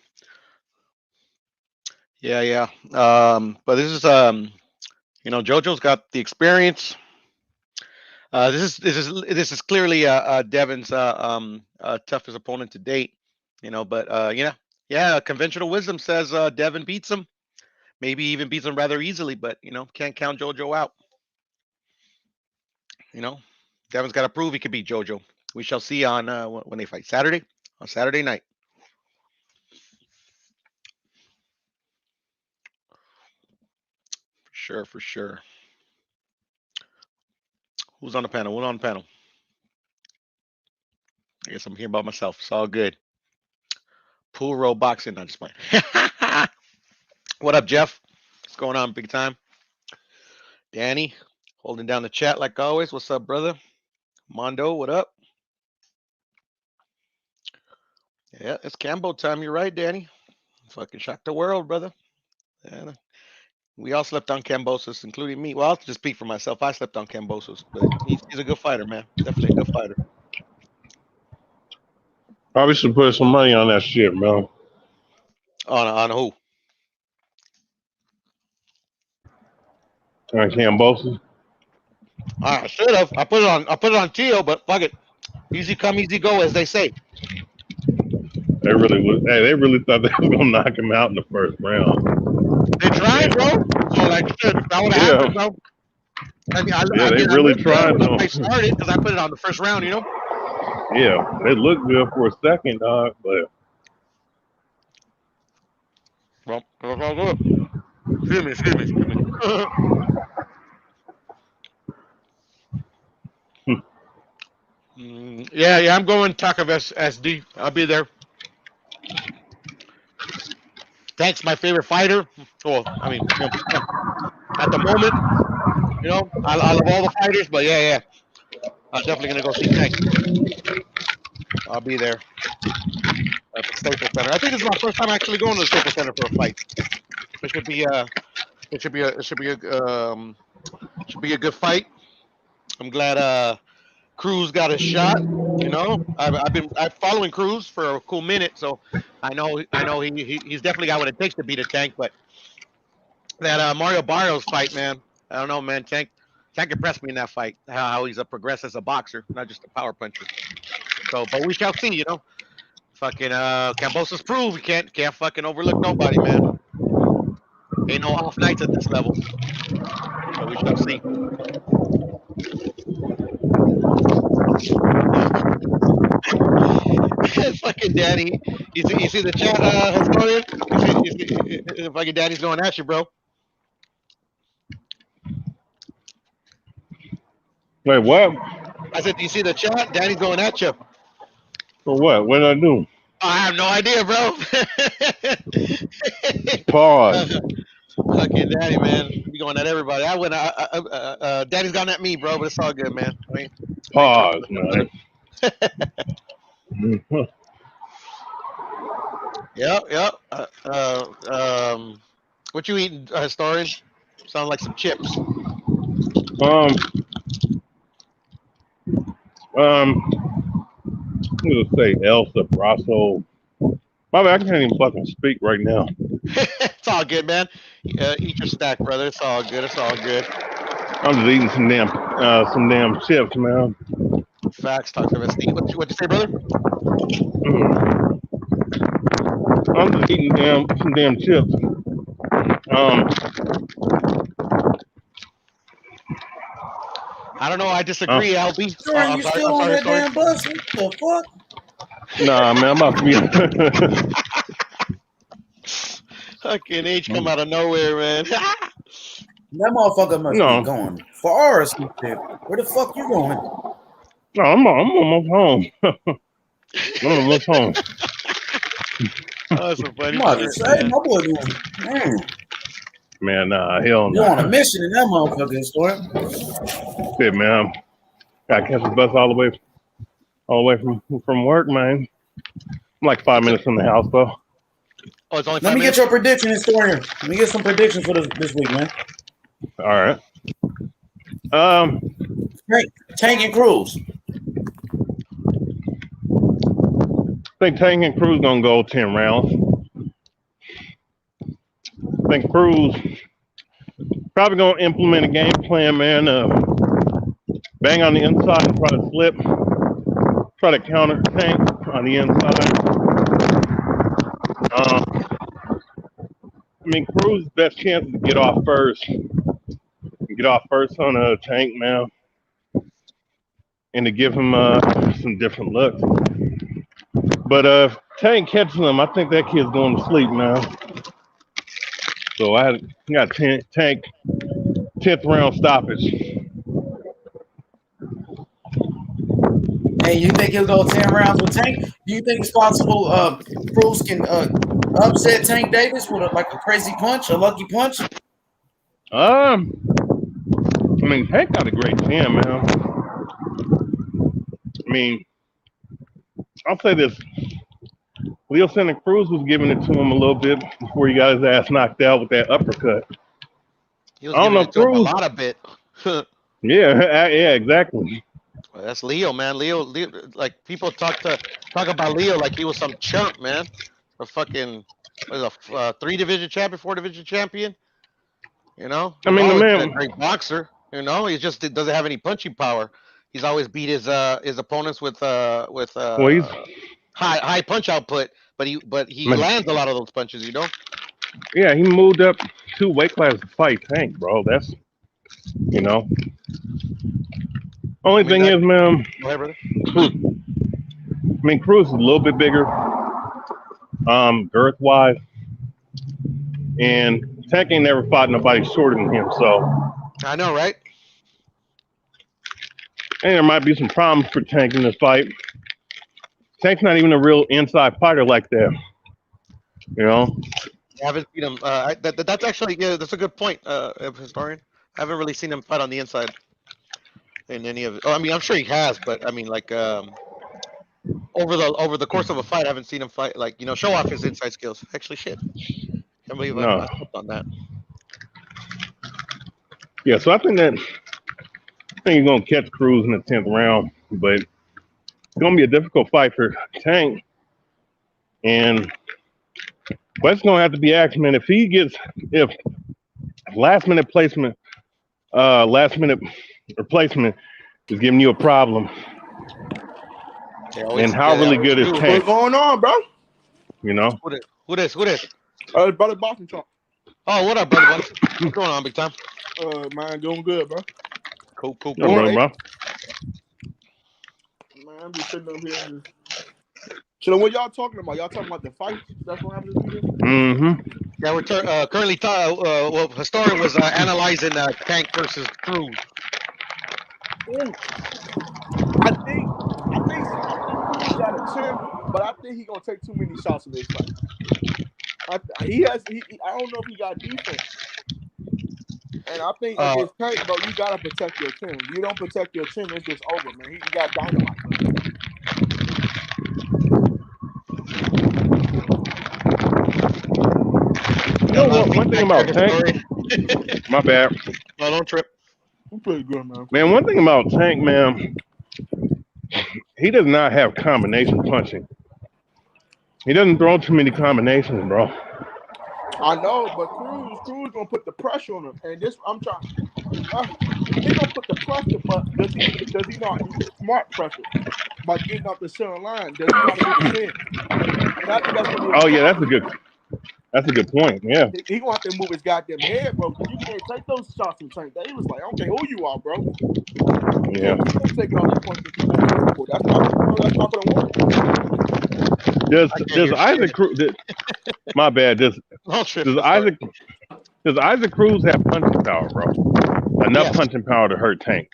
Yeah. But this is JoJo's got the experience. This is clearly Devin's toughest opponent to date. But conventional wisdom says Devin beats him. Maybe even beats him rather easily, but can't count JoJo out. Devin's got to prove he could beat JoJo. We shall see on when they fight Saturday night. For sure. Who's on the panel? I guess I'm here by myself. It's all good. Pool row boxing. Not just playing. What up, Jeff? What's going on, big time? Danny, holding down the chat like always. What's up, brother? Mondo, what up? Yeah, it's Cambo time. You're right, Danny. Fucking shocked the world, brother. Yeah, we all slept on Kambosos, including me. Well, I'll just speak for myself. I slept on Kambosos, but he's a good fighter, man. Definitely a good fighter. Probably should put some money on that shit, man. On who? On Kambosos. I should have. I put it on Tio, but fuck it. Easy come, easy go, as they say. They really thought they were gonna knock him out in the first round. They tried, bro. So like, shit, that would have happened, bro. I mean, they really tried. I started because I put it on the first round, Yeah, they looked good for a second, dog, but. Well, excuse me. Yeah, I'm going Takaves SD. I'll be there. Tank's my favorite fighter. Well, I mean, at the moment, I love all the fighters, but yeah. I'm definitely gonna go see Tank. I'll be there at the Staples Center. I think this is my first time actually going to the Staples Center for a fight. It should be a good fight. I'm glad Cruz got a shot. I've been following Cruz for a cool minute, so I know he's definitely got what it takes to beat a Tank. But that Mario Barrios fight, man, I don't know, man. Tank impressed me in that fight. How he's progressed as a boxer, not just a power puncher. So, but we shall see. Fucking Kambosos prove you can't fucking overlook nobody, man. Ain't no off nights at this level. So we shall see. Fucking Daddy, you see the chat, historian? You see fucking Daddy's going at you, bro. Wait, what? I said, do you see the chat? Daddy's going at you. For what? What did I do? I have no idea, bro. Pause. Fucking Daddy, man. Be going at everybody. Daddy's gone at me, bro, but it's all good, man. I mean, Pause, man. Yep. What you eating, historian? Sound like some chips. I'm gonna say Elsa Brasso. My bad, I can't even fucking speak right now. It's all good, man. Eat your snack, brother. It's all good. It's all good. I'm just eating some damn chips, man. Facts. Talk to us. What'd you say, brother? I'm just eating some damn chips. I don't know. I disagree, Albie. Jordan, you still on that damn bus? What the fuck? Nah, man, I'm about to be. Fucking H come out of nowhere, man. That motherfucker must be going far or something. Where the fuck you going? No, I'm almost home. I'm almost home. Oh, that's so funny. My boy doing, man, nah, hell no. You on a mission in that motherfucking store. Shit, man. Gotta catch the bus all the way from work, man. I'm like 5 minutes from the house, though. Oh, it's only 5 Let me minutes? get your prediction, historian. Let me get some predictions for this week, man. All right. Tank and Cruz. I think Tank and Cruz gonna go 10 rounds. I think Cruz probably gonna implement a game plan, man. Bang on the inside and try to slip. Try to counter Tank on the inside. I mean, Cruz's best chance is to get off first. Get off first on a Tank, man. And to give him some different looks. But if Tank catches him, I think that kid's going to sleep, man. So I got Tank 10th round stoppage. Hey, you think he'll go 10 rounds with Tank? Do you think it's possible Cruz can upset Tank Davis with a crazy punch, a lucky punch? I mean, Tank got a great chin, man. I mean, I'll say this. Leo Santa Cruz was giving it to him a little bit before he got his ass knocked out with that uppercut. He was giving it to him a lot of bit. Yeah, exactly. Well, that's Leo, man. Leo, like people talk about Leo like he was some chump, man. A fucking was a 3-division champion, 4-division champion. You know, I mean, the man, a great boxer. You know, he just doesn't have any punching power. He's always beat his opponents with high punch output, but he lands a lot of those punches. You know. Yeah, he moved up 2 weight classes to fight Tank, bro. That's, you know. Only thing is, man, go ahead, brother. I mean, Cruz is a little bit bigger, girth-wise, and Tank ain't never fought nobody shorter than him, so. I know, right? And there might be some problems for Tank in this fight. Tank's not even a real inside fighter like that, you know. I haven't seen him. That's actually that's a good point, historian. I haven't really seen him fight on the inside in any of. Oh, I mean, I'm sure he has, but I mean, like over the course of a fight, I haven't seen him fight show off his inside skills. Actually, shit. Can't believe I hooked on that. Yeah, so I think he's gonna catch Cruz in the 10th round, but it's gonna be a difficult fight for Tank. And West's gonna have to be asked, man, if last minute replacement is giving you a problem. And how really good is Tank? What's going on, bro? You know? Who this? Brother Boston Trump. Oh, what up, brother? What's going on, big time? Man, doing good, bro. Cool. Bro. Man, I'm just sitting up here. So what y'all talking about? Y'all talking about the fight? That's what happened this weekend? Mm-hmm. Yeah, we're currently historian was analyzing Tank versus Cruz. I think Cruz got a chance. but I think he's gonna take too many shots in this fight. I don't know if he got defense. And I think against Tank, bro, you gotta protect your chin. If you don't protect your chin, it's just over, man. He got dynamite, bro. You know what? One thing about Tank. My bad. No, don't trip. I'm pretty good, man. Man, one thing about Tank, man, he does not have combination punching. He doesn't throw too many combinations, bro. I know, but Cruz gonna put the pressure on him, and this I'm trying. He gonna put the pressure, but does he not use smart pressure by getting off the center line? Does he not move his head? And I think that's gonna be that's a good point. Yeah. He gonna have to move his goddamn head, bro. Because you can't take those shots from Tank. He was like, I don't care who you are, bro. Yeah. You can't take all the points. That's not gonna work. Does Isaac Cruz? My bad. Does Isaac Cruz have punching power, bro? Enough punching power to hurt Tank.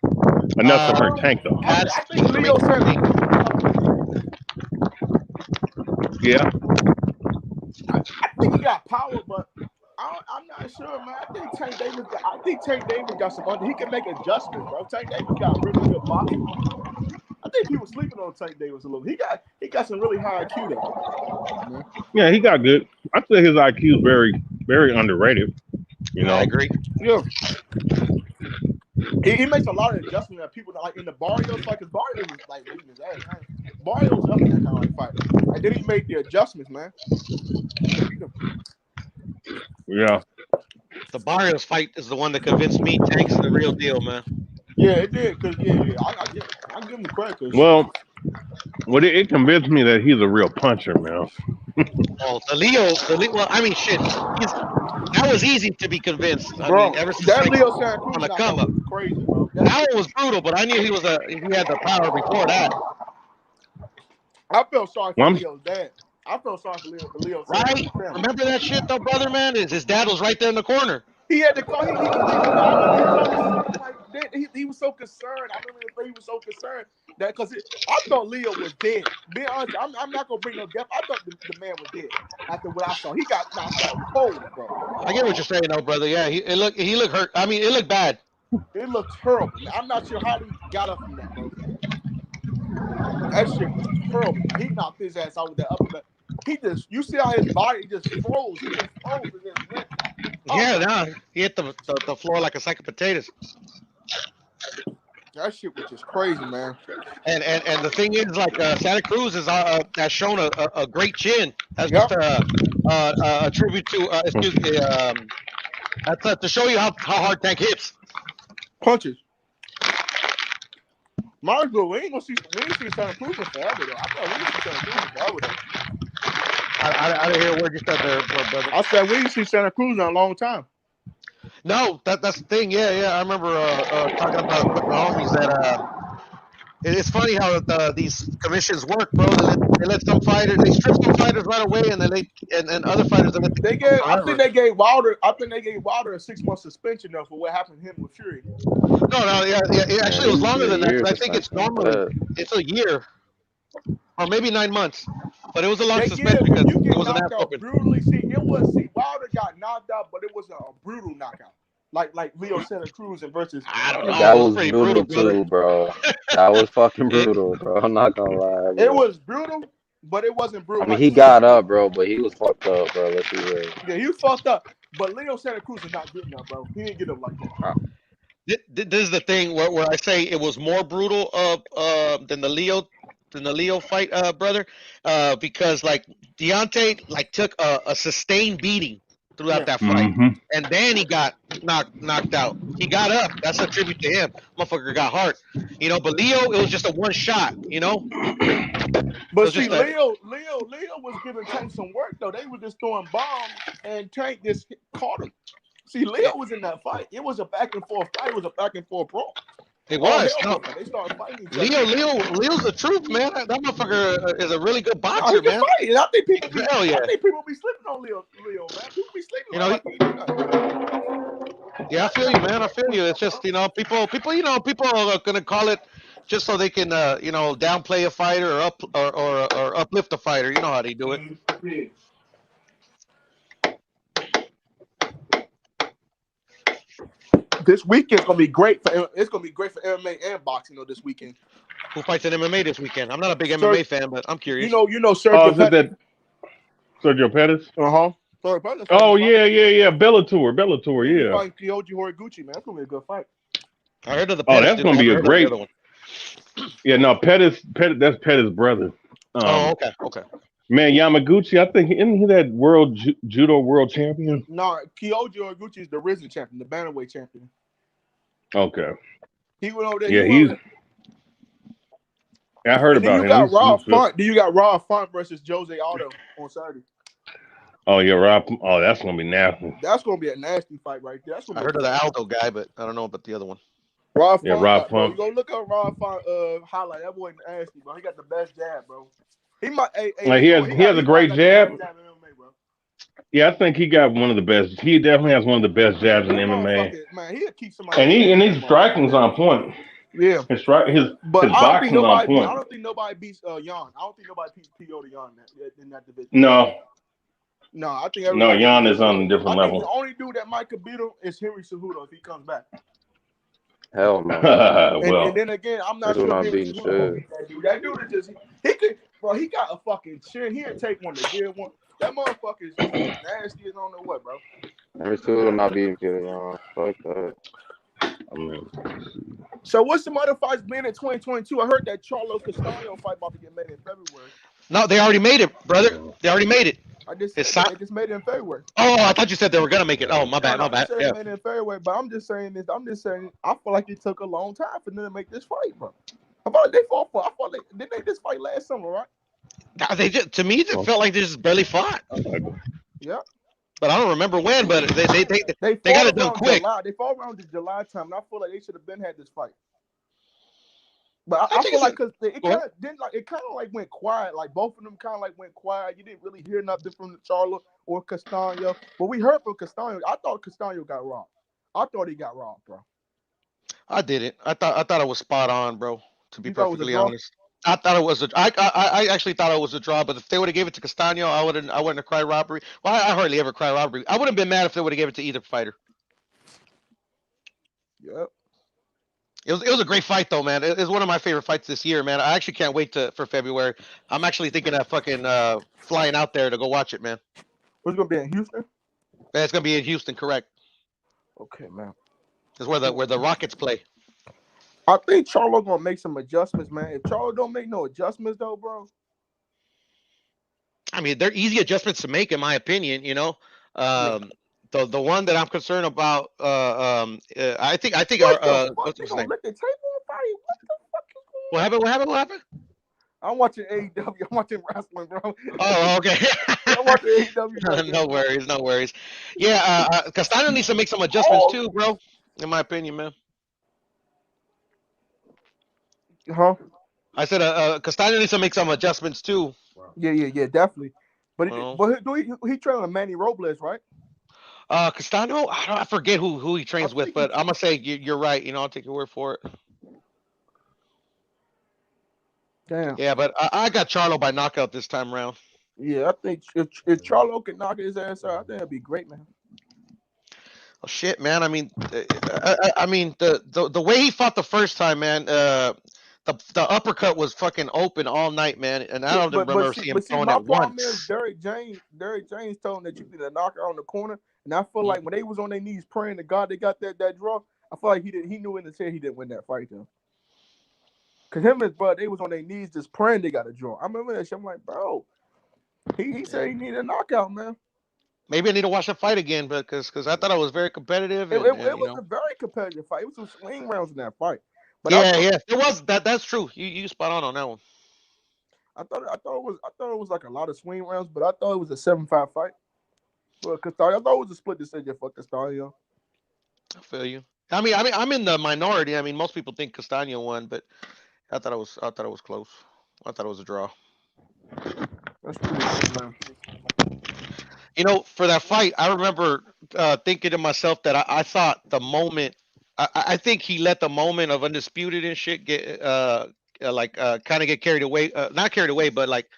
Enough to hurt Tank, though. I think Leo said. Yeah. I think he got power, but I'm not sure, man. I think Tank Davis got some under. He can make adjustments, bro. Tank Davis got really good boxing. I think people sleeping on Tank Davis a little. He got some really high IQ though. Yeah, he got good. I feel his IQ is very, very underrated. You know, I agree. Yeah. He makes a lot of adjustments that people like in the Barrios fight, because Barrios was like beating his ass. Barrios was up in that kind of fight. And then he made the adjustments, man. Yeah. The Barrios fight is the one that convinced me Tank's the real deal, man. Yeah, it did. Cause I give him the credit. Well, it convinced me that he's a real puncher, man. Oh, the Leo. Well, I mean, shit. That was easy to be convinced. I Bro, mean, ever since that Leo on the come up. Crazy, bro. That one was brutal, but I knew he had the power before that. I felt sorry for Leo's dad. I felt sorry for Leo's right? Remember that shit though, brother, man? His dad was right there in the corner. He had to call. He was so concerned. I remember he was so concerned that because I thought Leo was dead. Being honest, I'm not gonna bring no death. I thought the man was dead after what I saw. He got knocked out cold, bro. I get what you're saying, though, brother. Yeah, he looked hurt. I mean, it looked bad. It looked terrible. I'm not sure how he got up from that, bro. That shit was terrible. He knocked his ass out with that upper. You see how his body just froze. He just froze and just went. Yeah, nah, he hit the floor like a sack of potatoes. That shit was just crazy, man. And the thing is, like Santa Cruz has shown a great chin. That's just a tribute to that's to show you how hard Tank hits. Punches. Marshall, we ain't see Santa Cruz forever though. I thought we didn't see Santa Cruz forever though. I didn't hear a word you said there, brother. I said we didn't see Santa Cruz in a long time. No, that's the thing. Yeah. I remember talking about with the homies that it's funny how these commissions work, bro. They let some fighters, they strip some fighters right away, and then and other fighters I think they gave Wilder a 6-month suspension though for what happened to him with Fury. No, yeah. Actually, it was longer than that. I think it's normally it's a year or maybe 9 months, but it was a long suspension because it was an ass whooping. Brutally, Wilder got knocked out, but it was a brutal knockout. Like Leo Santa Cruz and versus. I don't know. That was brutal too, bro. That was fucking brutal, bro. I'm not gonna lie. Bro. It was brutal, but it wasn't brutal. I mean, he got up, bro, but he was fucked up, bro. Let's be real. Yeah, he was fucked up. But Leo Santa Cruz is not getting up, bro. He didn't get up like that. This is the thing where I say it was more brutal than the Leo fight, brother, because like Deontay took a sustained beating throughout that fight, and then he got knocked out. He got up. That's a tribute to him. Motherfucker got heart, But Leo, it was just a one shot, But see, Leo was giving Tank some work though. They were just throwing bombs, and Tank just caught him. See, Leo was in that fight. It was a back and forth fight. It was a back and forth brawl. It was. They started fighting each other. Leo's the truth, man. That motherfucker is a really good boxer, man. Fight. I think people be sleeping on Leo, man. People be sleeping Yeah, I feel you, man. I feel you. It's just, people are gonna call it just so they can downplay a fighter or uplift a fighter. You know how they do it. This weekend's gonna be great for MMA and boxing though. This weekend. Who fights in MMA this weekend? I'm not a big MMA fan, but I'm curious. You know, Sergio is it Pettis. that Sergio Pettis? Sergio Pettis. Oh yeah. Bellator, yeah. Fighting Kyoji Horiguchi, man. That's gonna be a good fight. I heard of the. Oh, Pettis, that's gonna be a great. Yeah, no, Pettis. That's Pettis' brother. Okay. Man, Yamaguchi, I think isn't he that world judo world champion? No, Kyoji Horiguchi is the risen champion, the bantamweight champion. Okay. He went over there. Yeah, I heard about him. Do you got Raw Font versus Jose Aldo on Saturday? Oh yeah, Rob. Oh, that's gonna be nasty. That's gonna be a nasty fight right there. I heard of the Aldo guy, but I don't know about the other one. Rob Font. Yeah, Rob Font. Go look up Rob Font highlight. That boy nasty, bro. He got the best jab, bro. He might. He has a great jab. Yeah, I think he got one of the best. He definitely has one of the best jabs in MMA. Man, he'll keep somebody. And his striking's on point. Yeah, his boxing's on point. I don't think nobody beats Jan. I don't think nobody beats P.O. to Jan in that division. No, I think Jan is on a different level. The only dude that might could beat him is Henry Cejudo if he comes back. Hell no. And then again, I'm not sure. That dude is just he got a fucking chin. He'll take one to give one. That motherfucker is just nasty as I don't know what, bro. Henry Cejudo not beating Peter. Fuck that. So what's some other fights being in 2022? I heard that Charlo Castaño fight about to get made in February. No, they already made it, brother. They already made it. They just made it in February. Oh, I thought you said they were gonna make it. Oh, my bad. They made it in February, but I'm just saying I feel like it took a long time for them to make this fight, bro. I thought they fought for. Didn't they just fight last summer, right? They just, to me, it felt like they just barely fought. Yeah. But I don't remember when. But they got it done quick. They fought around the July time, and I feel like they should have had this fight. But I feel like because it kind of went quiet. Like both of them kind of went quiet. You didn't really hear nothing from Charlo or Castaño. But we heard from Castaño. I thought Castaño got robbed. I thought he got robbed, bro. I didn't. I thought it was spot on, bro. To be perfectly honest, I thought it was I actually thought it was a draw. But if they would have gave it to Castaño, I wouldn't have cried robbery. Well, I hardly ever cry robbery. I wouldn't have been mad if they would have gave it to either fighter. Yep. It was a great fight though, man. It's one of my favorite fights this year, man. I actually can't wait for February. I'm actually thinking of fucking flying out there to go watch it, man. What's gonna be in Houston? Yeah, it's gonna be in Houston, correct? Okay, man. It's where the Rockets play. I think Charlo gonna make some adjustments, man. If Charlo don't make no adjustments though, bro. I mean, they're easy adjustments to make, in my opinion. You know, the one that I'm concerned about, I think what's his name? Let the table on fire. What happened? I'm watching AEW. I'm watching wrestling, bro. Oh, okay. I'm watching AEW. No worries. Yeah, Castaño needs to make some adjustments too, bro. In my opinion, man. Huh? I said Castaño needs to make some adjustments too. Yeah, definitely. But he trained with Manny Robles, right? Castaño, I forget who he trains with, but I'm gonna say you're right. You know, I'll take your word for it. Damn. Yeah, but I got Charlo by knockout this time around. Yeah, I think if Charlo can knock his ass out, I think that'd be great, man. Oh shit, man! I mean, the way he fought the first time, man. The uppercut was fucking open all night, man, and I don't remember seeing him throwing that once. Derek James told him that you need to knock her on the corner, and I feel like when they was on their knees praying to God they got that draw, I feel like he knew in his head he didn't win that fight though. Cause him and his brother, they was on their knees just praying they got a draw. I remember that shit. I'm like, bro, he said he needed a knockout, man. Maybe I need to watch the fight again, but because I thought it was very competitive. It was a very competitive fight. It was some swing rounds in that fight. But it was that's true. You spot on that one. I thought it was like a lot of swing rounds, but I thought it was a 7-5 fight. Well, Castaño, I thought it was a split decision for Castaño. I feel you. I mean, I'm in the minority. I mean, most people think Castaño won, but I thought it was close. I thought it was a draw. That's pretty good, man. You know, for that fight, I remember thinking to myself that I thought the moment I think he let the moment of Undisputed and shit get kind of get carried away. Not carried away, but like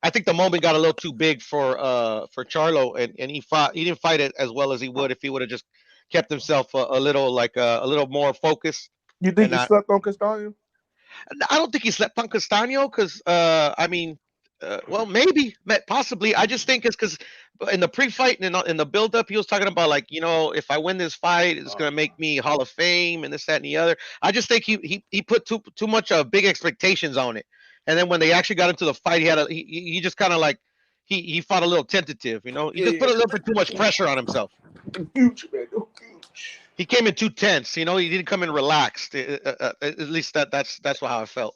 I think the moment got a little too big for Charlo, and he fought. He didn't fight it as well as he would if he would have just kept himself a little a little more focused. You think And he not, slept on Castaño? I don't think he slept on Castaño because I mean, well, maybe, possibly. I just think it's because in the pre-fight and in the build-up, he was talking about like, if I win this fight, it's gonna make me Hall of Fame and this, that, and the other. I just think he put too much big expectations on it, and then when they actually got into the fight, he just kind of like he fought a little tentative. He just put a little bit too much pressure on himself. Huge, man. Huge. He came in too tense. He didn't come in relaxed. At least that's how I felt.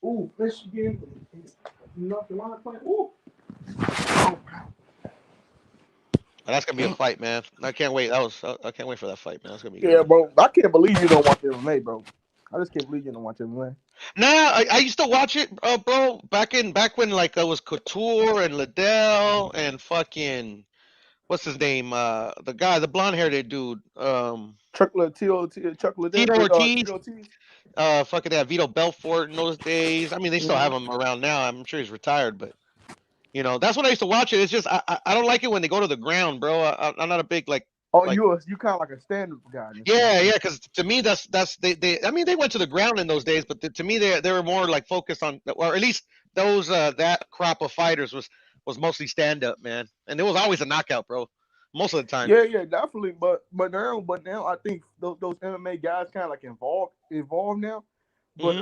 Ooh, Michigan. North Carolina playing. Ooh. That's gonna be a fight, man. I can't wait. I can't wait for that fight, man. That's gonna be Yeah, good. bro. I can't believe you don't watch MMA, bro. I just can't believe you don't watch MMA. Nah, I used to watch it, bro. Back when like it was Couture and Liddell and fucking what's his name? The guy, the blonde haired dude. Chocolate Tito Ortiz. Fucking that Vito Belfort in those days. I mean, they still have him around now. I'm sure he's retired, but that's when I used to watch it. It's just I don't like it when they go to the ground, bro. I'm not a big like. Oh, like, you kind of like a stand-up guy. Yeah, because to me that's they. I mean, they went to the ground in those days, but to me they were more like focused on, or at least those that crop of fighters was mostly stand-up, man, and there was always a knockout, bro, most of the time. Yeah, definitely. But now I think those MMA guys kind of like evolved now. But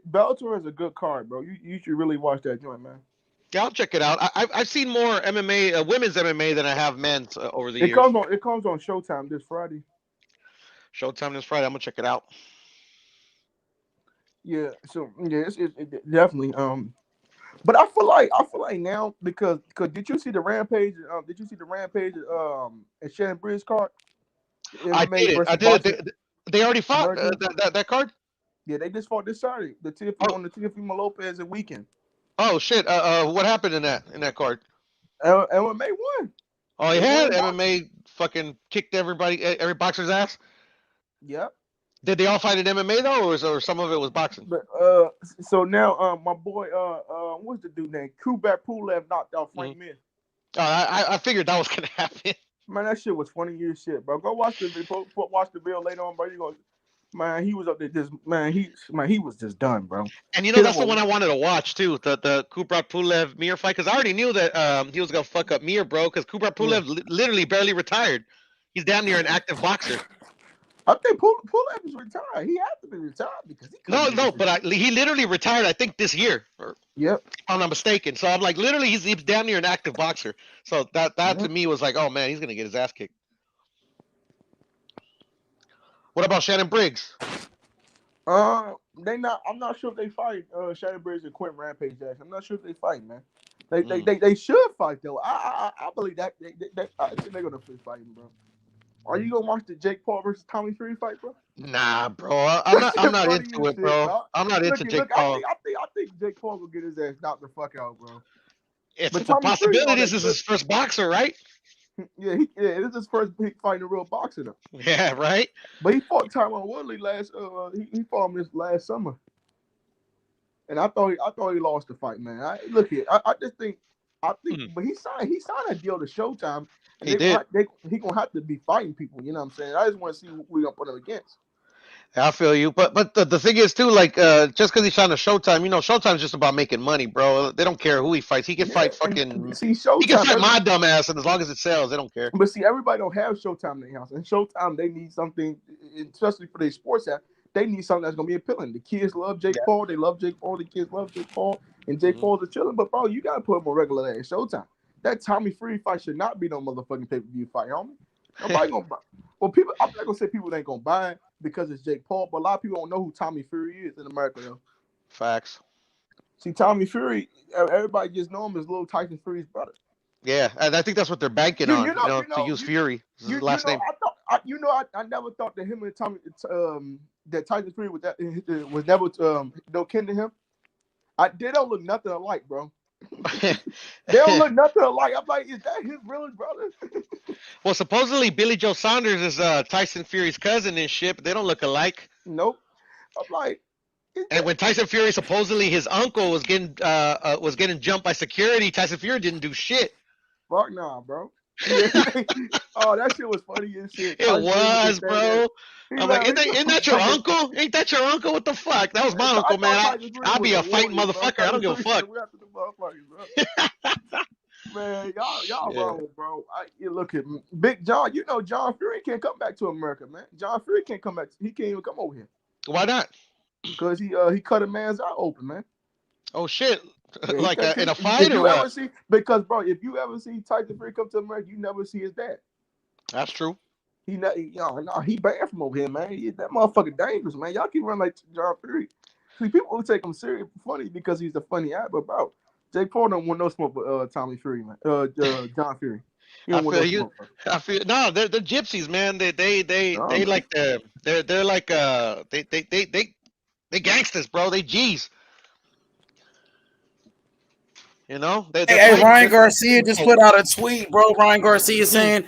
Bellator is a good card, bro. You should really watch that joint, man. Yeah, I'll check it out. I've seen more MMA, women's MMA than I have men's over the years. It comes on Showtime this Friday. Showtime this Friday. I'm gonna check it out. Yeah, so yeah, it definitely. But I feel like now because did you see the Rampage? Did you see the Rampage? At Shannon Briggs card? I did it. They already fought that card. Yeah, they just fought this Saturday. The Teofimo Lopez and Weekend. Oh shit! What happened in that card? MMA won. Oh, he had MMA fucking kicked every boxer's ass. Yep. Did they all fight in MMA though, or some of it was boxing? But so now my boy what's the dude name? Kubrat Pulev knocked out Frank Mir. I figured that was gonna happen. Man, that shit was funny as shit, bro. Go watch the video later on, bro. You go. Man, he was up there just he was just done, bro. And that's the one I wanted to watch too, the Kubrat Pulev Mir fight, because I already knew that he was gonna fuck up Mir, bro. Because Kubrat Pulev literally barely retired. He's damn near an active boxer. I think Pulev is retired. He had to be retired because he literally retired. I think this year. Yep. If I'm not mistaken. So I'm like, literally, he's damn near an active boxer. So that to me was like, oh man, he's gonna get his ass kicked. What about Shannon Briggs? I'm not sure if they fight Shannon Briggs and Quentin Rampage Jackson. I'm not sure if they fight, man. They should fight though. I believe that I think they're gonna be fighting, bro. Are you gonna watch the Jake Paul versus Tommy Fury fight, bro? Nah, bro. I'm not into it, bro. I'm not into Jake Paul. I think Jake Paul will get his ass knocked the fuck out, bro. It's the possibility this is his first boxer, right? Yeah, this is his first big fight in a real boxer though. Yeah, right. But he fought Tyron Woodley he fought him this last summer, and I thought he lost the fight, man. I just think, but he signed a deal to Showtime. And he gonna have to be fighting people. You know what I'm saying? I just want to see who we gonna put him against. I feel you, but the thing is too, like just because he's on a Showtime, Showtime's just about making money, bro. They don't care who he fights. He can fight fucking. He can fight my dumb ass, and as long as it sells, they don't care. But see, everybody don't have Showtime in their house, and Showtime they need something, especially for their sports app. They need something that's gonna be appealing. The kids love Jake Paul. They love Jake Paul. The kids love Jake Paul, and Jake Paul's a chilling. But bro, you gotta put him on regular at Showtime. That Tommy Fury fight should not be no motherfucking pay-per-view fight, homie. Nobody gonna buy. Well, people, I'm not gonna say people ain't gonna buy it because it's Jake Paul, but a lot of people don't know who Tommy Fury is in America, though. Facts. See, Tommy Fury, everybody just know him as Little Tyson Fury's brother. Yeah, and I think that's what they're banking on, to use Fury. His last name. I never thought that him and Tommy, that Tyson Fury was never no kin to him. They don't look nothing alike, bro. They don't look nothing alike. I'm like, is that his real brother? Well, supposedly Billy Joe Saunders is Tyson Fury's cousin and shit, but they don't look alike. Nope. I'm like, and when Tyson Fury supposedly his uncle was getting jumped by security, Tyson Fury didn't do shit. Fuck nah, bro. Oh, that shit was funny as shit. It was, bro. I'm like, isn't that your uncle? Ain't that your uncle? What the fuck? That was my uncle, man. I'll be a fighting motherfucker. I don't give a fuck. Man, y'all wrong, bro. You look at Big John. You know John Fury can't come back to America, man. John Fury can't come back. He can't even come over here. Why not? Because he cut a man's eye open, man. Oh shit! Yeah, like in a fight or what? Because bro, if you ever see Tyson Fury come to America, you never see his dad. That's true. He banned from over here, man. That motherfucker dangerous, man. Y'all keep running like John Fury. See, people will take him serious funny because he's a funny actor, but bro, Jake Paul don't want no smoke with Tommy Fury, man. John Fury. I feel no, they're gypsies, man. They like they're like they gangsters, bro. They G's. You know? Hey, Ryan Garcia just put out a tweet, bro. Ryan Garcia saying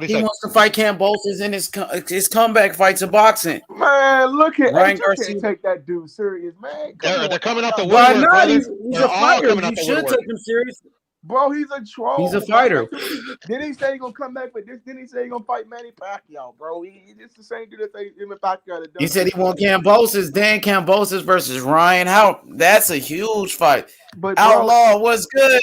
he wants to fight Kambosos in his comeback fights in boxing. Man, look at Ryan Garcia. Can't take that dude serious, man. They're coming out the woodwork, brother. He's a fighter. You should take him serious. Bro, he's a troll. He's a fighter. Then he say he gonna come back with this. Then he say he gonna fight Manny Pacquiao, bro. It's the same dude that they him and Pacquiao. He said he want Kambosos. Dan Kambosos versus Ryan. That's a huge fight. But Outlaw, what's good?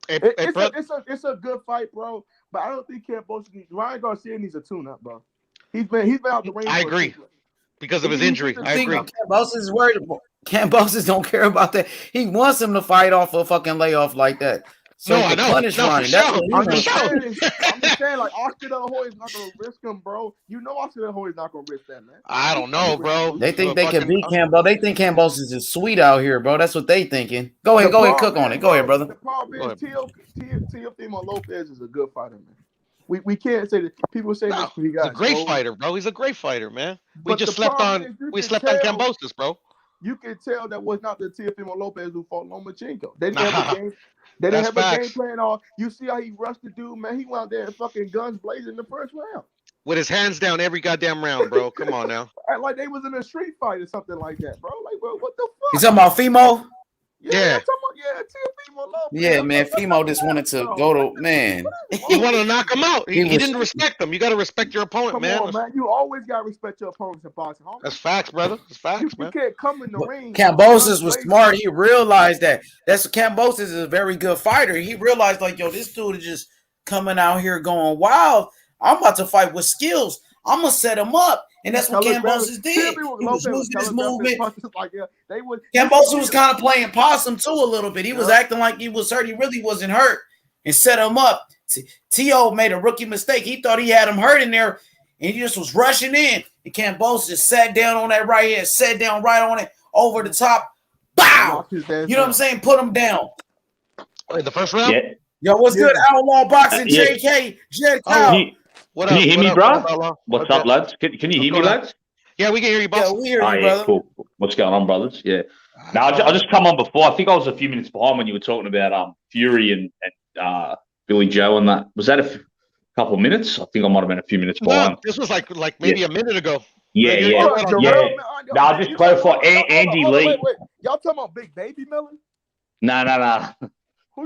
It's a good fight, bro. But I don't think Kambosos. Ryan Garcia needs a tune-up, bro. He's been out the ring. I agree. Because of his injury. I agree. Kambosos is worried about. Kambosos don't care about that. He wants him to fight off a fucking layoff like that. So I know. Punish Ryan. I'm just saying, like Oscar De La Hoya is not gonna risk him, bro. You know Oscar De La Hoya is not gonna risk that, man. I don't know, bro. They think they can beat Kambo. They think Kambosos is sweet out here, bro. That's what they thinking. Go ahead, cook on it. Go ahead, brother. The problem is Teofimo Lopez is a good fighter, man. We can't say that. People say this. He's a great fighter, bro. He's a great fighter, man. We slept on Kambosos, bro. You can tell that was not the Teofimo Lopez who fought Lomachenko. They didn't have a game. They didn't have a game plan on. You see how he rushed the dude, man. He went out there and fucking guns blazing in the first round. With his hands down every goddamn round, bro. Come on now. Like they was in a street fight or something like that, bro. Like, bro, what the fuck? You talking about Fimo? Yeah. Teofimo Lopez. Yeah, man. Fimo just wanted to go to man. He wanted to knock him out. He didn't respect him. You got to respect your opponent, man. Come on, man. You always got to respect your opponents in boxing. Homie. That's facts, brother. That's facts, man. You can't come in the ring. Kambosos was smart. He realized that. Kambosos is a very good fighter. He realized, like, yo, this dude is just coming out here going wild. I'm about to fight with skills. I'm gonna set him up. And that's what Kambosos did. He was losing his movement. Kambosos was kind of playing possum too a little bit. He was acting like he was hurt. He really wasn't hurt and set him up. T.O. made a rookie mistake. He thought he had him hurt in there and he just was rushing in. And Kambosos just sat down on that right hand, sat down right on it over the top. Bow! You know what I'm saying? Put him down. Wait, the first round? Yeah. Yo, what's good? Outlaw Boxing, JK, Jed Kyle. What can you hear me, bro? What's up, lads? Can you hear me, lads? Yeah, we can hear you, boss. Yeah, we hear you, brother. Cool. What's going on, brothers? Yeah. No, I just come on before. I think I was a few minutes behind when you were talking about Fury and Billy Joe and that. Was that a couple of minutes? I think I might have been a few minutes behind. No, this was like maybe a minute ago. Yeah. No, I'll just clarify. Andy Lee. Wait. Y'all talking about Big Baby Miller? No.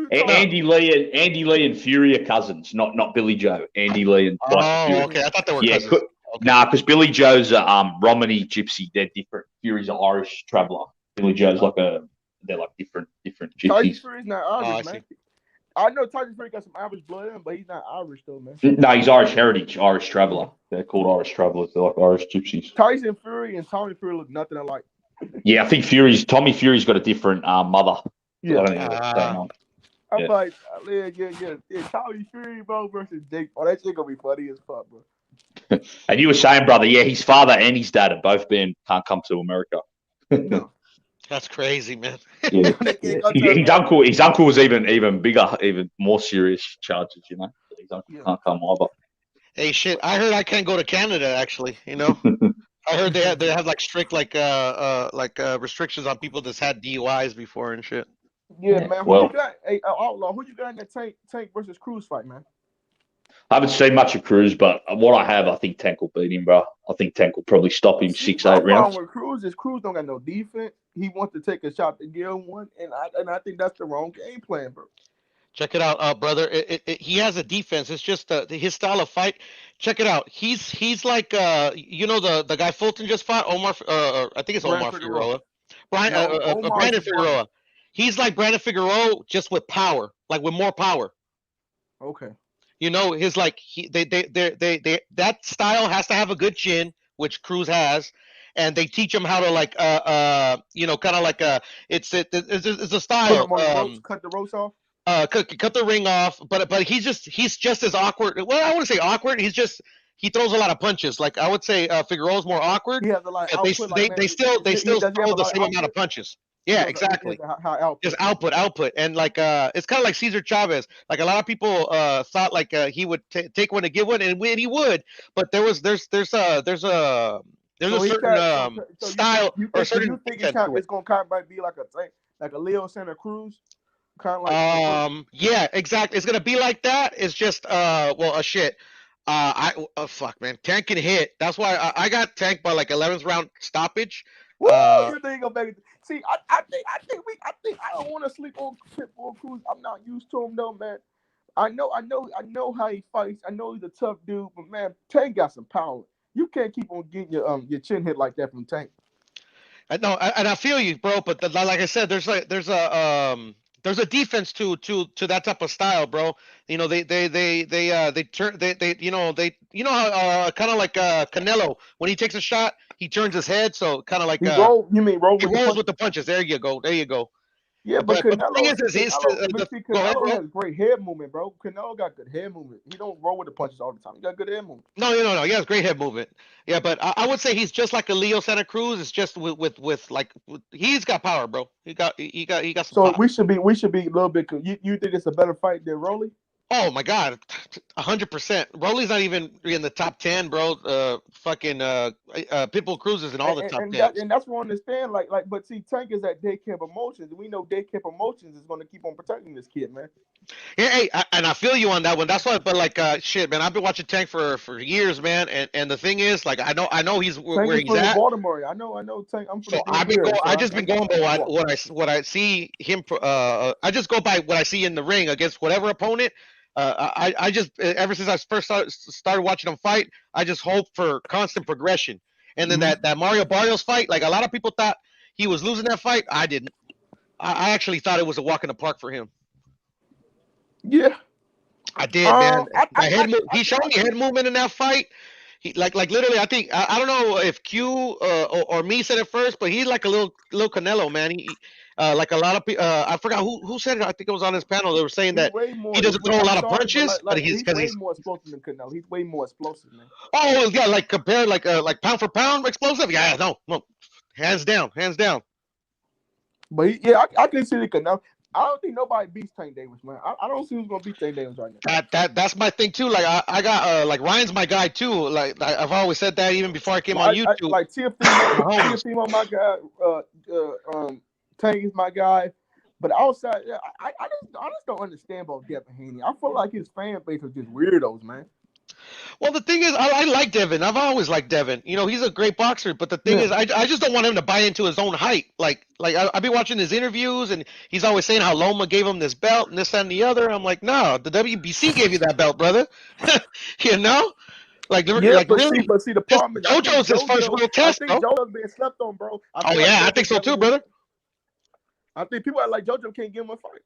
Andy Lee and Fury are cousins, not Billy Joe. Andy Lee and Fury. Okay. I thought they were cousins. Okay. Nah, because Billy Joe's a Romany gypsy. They're different. Fury's an Irish traveller. Billy Joe's they're like different gypsies. Tyson Fury's not Irish, man. I know Tyson Fury got some Irish blood in him, but he's not Irish though, man. No, he's Irish heritage, Irish traveller. They're called Irish travellers. They're like Irish gypsies. Tyson Fury and Tommy Fury look nothing alike. Yeah, I think Tommy Fury's got a different mother. Yeah. I don't think what's going on. I'm like, yeah. Tommy Fury, bro, versus Jake. Oh, that shit gonna be funny as fuck, bro. And you were saying, brother, yeah, his father and his dad have both can't come to America. No. That's crazy, man. Yeah. His uncle was even bigger, even more serious charges, you know. His uncle can't come either. Hey, shit! I heard I can't go to Canada. Actually, you know, I heard they have like strict restrictions on people that's had DUIs before and shit. Yeah, man. Who Well, you got? Hey, Outlaw. Who you got in that Tank versus Cruz fight, man? I haven't seen much of Cruz, but what I have, I think Tank will beat him, bro. I think Tank will probably stop him See, 6-8 my rounds. problem with Cruz is Cruz don't got no defense. He wants to take a shot to get one, and I think that's the wrong game plan, bro. Check it out, brother. He has a defense. It's just his style of fight. Check it out. He's like you know the guy Fulton just fought, Omar. I think it's Brandon Omar Figueroa. Figueroa. No, Omar's Brandon the Figueroa. He's like Brandon Figueroa, just with power, like with more power. Okay. You know, his like they that style has to have a good chin, which Cruz has, and they teach him how to like you know, kind of like it's a Put style. him on the ropes, cut the ropes off. Cut the ring off, but he's just as awkward. Well, I wouldn't say awkward. He throws a lot of punches. Like I would say, Figueroa's more awkward. He has a lot of But output. they still does he have throw a the lot same of amount of output? punches. Yeah, exactly. High output. Just output, and like it's kind of like Cesar Chavez. Like a lot of people thought like he would take one to give one, and he would. But there's a So he certain can't- so style you or think, certain you think defense to it. it's gonna kind of be like a Leo Santa Cruz, kind of like Yeah, exactly. It's gonna be like that. It's just shit. Fuck, man. Tank can hit. That's why I got Tank by like 11th round stoppage. Woo, you think go back? See, I think I don't want to sleep on Pitbull Cruz. I'm not used to him though, man. I know how he fights. I know he's a tough dude, but man, Tank got some power. You can't keep on getting your chin hit like that from Tank. No, and I feel you, bro. But like I said, there's a defense to that type of style, bro. You know, they turn you know how kind of like Canelo, when he takes a shot, he turns his head, so kind of like he roll. You mean roll? he rolls with the punches. There you go. Yeah, but the Canelo, thing is Canelo has great head movement, bro. Canelo got good head movement. He don't roll with the punches all the time. He got good head movement. No. He has great head movement. Yeah, but I would say he's just like a Leo Santa Cruz. It's just with he's got power, bro. He got some So power. we should be a little bit. You think it's a better fight than Rolly? Oh my God, 100%. Rolly's not even in the top 10, bro. Pitbull Cruz is in all the top 10. And that's what I understand. But see, Tank is at Day Camp Emotions, and we know Day Camp Emotions is going to keep on protecting this kid, man. Yeah, hey, and I feel you on that one. That's why, but like, shit, man, I've been watching Tank for years, man. And the thing is, like, I know he's where he's at. Baltimore. I know Tank. I'm from. So I just been going by what I see him. I just go by what I see in the ring against whatever opponent. I just ever since I first started watching him fight, I just hope for constant progression. And then that Mario Barrios fight, like a lot of people thought he was losing that fight. I didn't. I actually thought it was a walk in the park for him. Yeah, I did, man. He showed me head movement in that fight. He like literally. I think I don't know if Q or me said it first, but he's like a little Canelo, man. He like a lot of people. I forgot who said it. I think it was on his panel. They were saying that he doesn't throw a lot of punches, but he's more explosive than Canelo. He's way more explosive, man. Oh yeah, like compared like pound for pound explosive. Yeah, no, hands down. But I can see the Canelo. I don't think nobody beats Tank Davis, man. I don't see who's gonna beat Tank Davis right now. That's my thing too. Like I got like Ryan's my guy too. Like I've always said that even before I came on YouTube. Like TFC, my guy. Tank is my guy. But outside, I just don't understand about Devin Haney. I feel like his fan base is just weirdos, man. Well, the thing is, I like Devin. I've always liked Devin. You know, he's a great boxer. But the thing is, I just don't want him to buy into his own hype. Like I've been watching his interviews, and he's always saying how Loma gave him this belt and this, that, and the other. I'm like, no, the WBC gave you that belt, brother. You know? Like really. But see, the problem is JoJo's his first real test, I think JoJo's being slept on, bro. I think so too, brother. I think people are like JoJo can't give him a fight.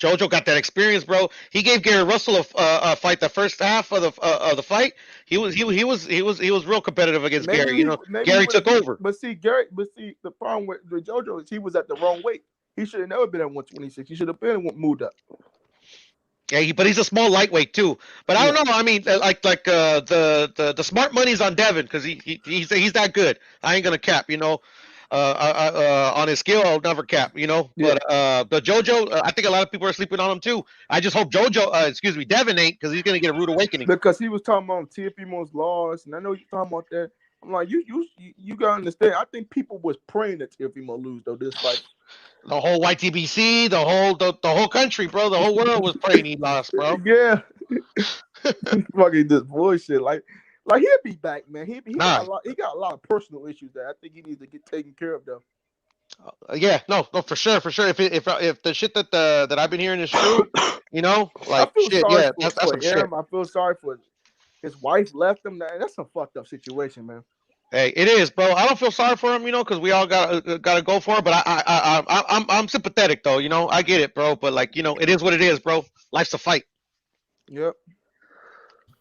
JoJo got that experience, bro. He gave Gary Russell a fight the first half of the fight. He was real competitive against Gary. You know, Gary took over. But see, the problem with JoJo is he was at the wrong weight. He should have never been at 126. He should have been moved up. Yeah, but he's a small lightweight too. But I don't know. I mean, the smart money's on Devin because he's that good. I ain't gonna cap, you know. On his skill, I'll never cap, you know. Yeah. But JoJo, I think a lot of people are sleeping on him too. I just hope Devin ain't, because he's gonna get a rude awakening. Because he was talking about TFMO's laws, and I know you're talking about that. I'm like, you gotta understand. I think people was praying that Teofimo lose though this fight. The whole YTBC, the whole country, bro. The whole world was praying he lost, bro. Yeah, fucking this bullshit. Like he'll be back, man. He got a lot of personal issues that I think he needs to get taken care of though. Yeah, no, for sure. If the shit that I've been hearing is true, you know, like shit, yeah, that's some shit. I feel sorry for his wife left him. That's a fucked up situation, man. Hey, it is, bro. I don't feel sorry for him, you know, because we all gotta go for it. But I'm sympathetic though, you know. I get it, bro. But like, you know, it is what it is, bro. Life's a fight. Yep.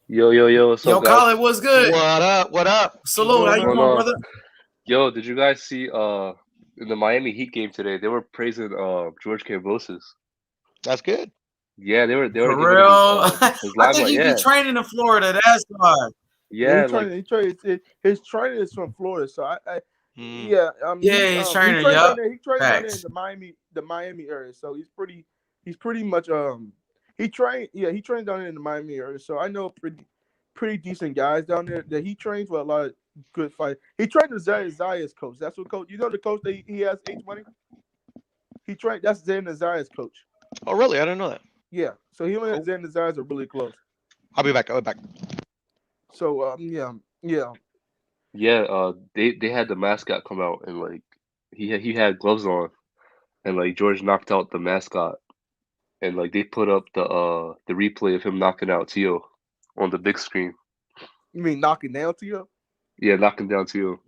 Yo, what's up, guys? Colin, what's good? What up? Salute, how you doing, brother? Yo, did you guys see in the Miami Heat game today? They were praising George Kambosos. That's good. Yeah, they were. For real? His I think he be training in Florida. That's why. Yeah, his training is from Florida, so he's training. He trained down there in the Miami area, so he's pretty much he trained down there in the Miami area, so I know pretty decent guys down there that he trains with a lot of good fights. He trained with Zaya's coach. That's what coach. You know the coach that he has H Money. He trained. That's Zay Nazaya's coach. Oh, really? I didn't know that. Yeah. So he and Zay Nazayas are really close. I'll be back. So yeah. Yeah, they had the mascot come out and like he had gloves on, and like George knocked out the mascot, and like they put up the replay of him knocking out Tio on the big screen. You mean knocking down Tio? Yeah, knocking down Tio.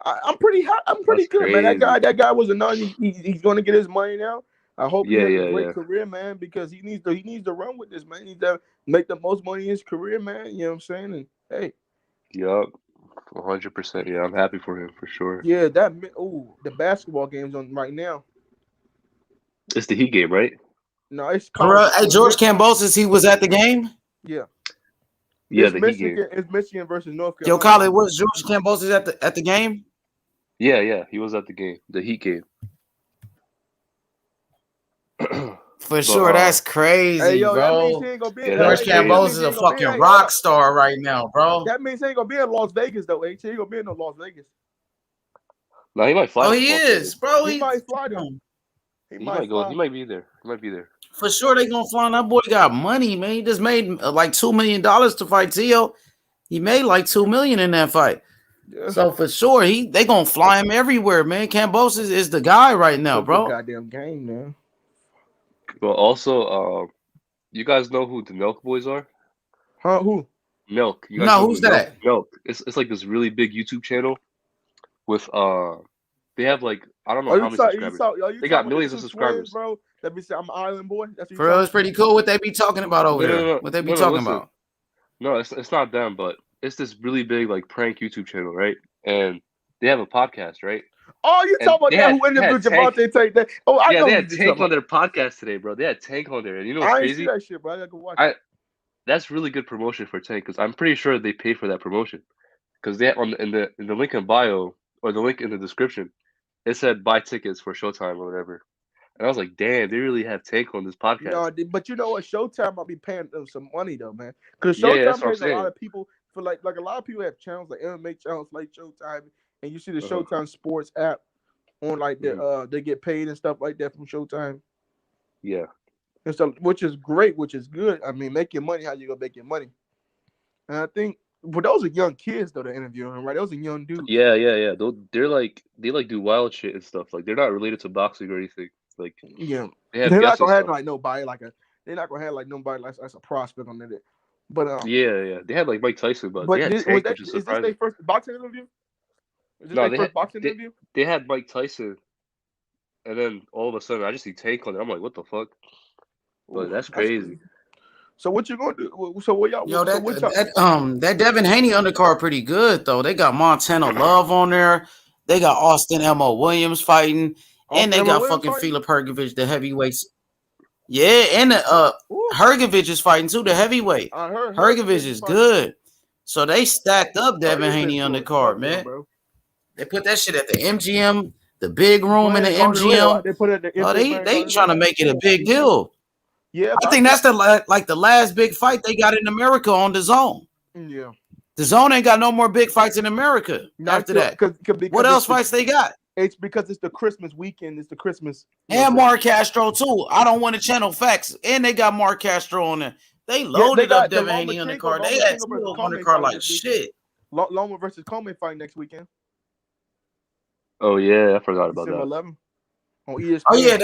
I'm pretty good, crazy. man. That guy was another. He's going to get his money now. I hope he has a great yeah. career, man, because he needs to run with this, man. He needs to make the most money in his career, man. You know what I'm saying? And hey, yup, 100%. Yeah, I'm happy for him for sure. yeah, the basketball game's on right now. It's the Heat game, right? No, it's Hey, George Kambosos, he was at the game. Yeah. Yeah, it's the Michigan, Heat game. It's Michigan versus North Yo, Carolina. Colin, was George Kambosos at the game? Yeah, he was at the game, the Heat game. For sure, that's crazy, Hey, yo, bro. that means he ain't gonna be. George Kambosos is a fucking rock star right now, bro. That means he ain't gonna be in Las Vegas though. He ain't gonna be in no Las Vegas. No, he might fly. Oh, he is, bro. He might fly down. He might go. He might be there. For sure, they gonna fly. That boy got money, man. He just made like $2 million to fight Tio. He made like $2 million in that fight. Yeah. So for sure, they gonna fly him everywhere, man. Kambosos is the guy right now, bro. Goddamn game, man. But also, you guys know who the Milk Boys are? Huh? Who? Milk. You guys no, know who's that? Milk. It's like this really big YouTube channel with they have like I don't know how many subscribers. They got millions of subscribers, bro. Let me say I'm an island boy. That's for real, it's pretty cool. What they be talking about over there? What they be talking about? No, it's not them, but it's this really big like prank YouTube channel, right? And they have a podcast, right? Oh, you talking about that? Who interviewed Gervonta Tank? That? Oh, I know. They had Tank on their podcast today, bro. They had Tank on there, and you know what's crazy? I ain't see that shit, bro. I gotta go watch it. That's really good promotion for Tank because I'm pretty sure they paid for that promotion because they in the link in bio or the link in the description, it said buy tickets for Showtime or whatever. And I was like, damn, they really have Tank on this podcast. No, but you know what? Showtime might be paying them some money though, man. Because Showtime pays a lot of people for like a lot of people have channels like MMA channels like Showtime, and you see the Showtime Sports app on like they get paid and stuff like that from Showtime. Yeah. And so, which is great, which is good. I mean, make your money how you gonna make your money. And I think, but those are young kids though. They're interviewing him, right? Those are young dudes. Yeah. They're like they do wild shit and stuff. Like they're not related to boxing or anything. Like they're not gonna have like nobody they're not gonna have like nobody like a prospect on there. But they had like Mike Tyson, but they had Tank, which is surprising. Is this their first boxing interview? Interview? They had Mike Tyson, and then all of a sudden I just see Tank on it. I'm like, what the fuck? But that's crazy. So what you gonna do? So what y'all? Yo, that Devin Haney undercard pretty good though. They got Montana Love on there. They got Austin M.O. Williams fighting, and they got fucking Filip Hrgović, the heavyweights. Yeah, and Hrgović is fighting too, the heavyweight. Hrgović is good. So they stacked up Devin Haney on the card, man. They put that shit at the MGM, the big room in the MGM. They put it at the they trying to make it a big deal. Yeah, I think that's the last big fight they got in America on the Zone. Yeah, The Zone ain't got no more big fights in America after that. What else fights they got? It's because it's the Christmas weekend. It's the Christmas. And Mark Castro too. I don't want to channel facts. And they got Mark Castro on there. They loaded up Devin Haney on the card. They had two on the card like shit. Loma versus Coleman fight next weekend. Oh yeah, I forgot about December that. 11th on ESPN. Oh yeah,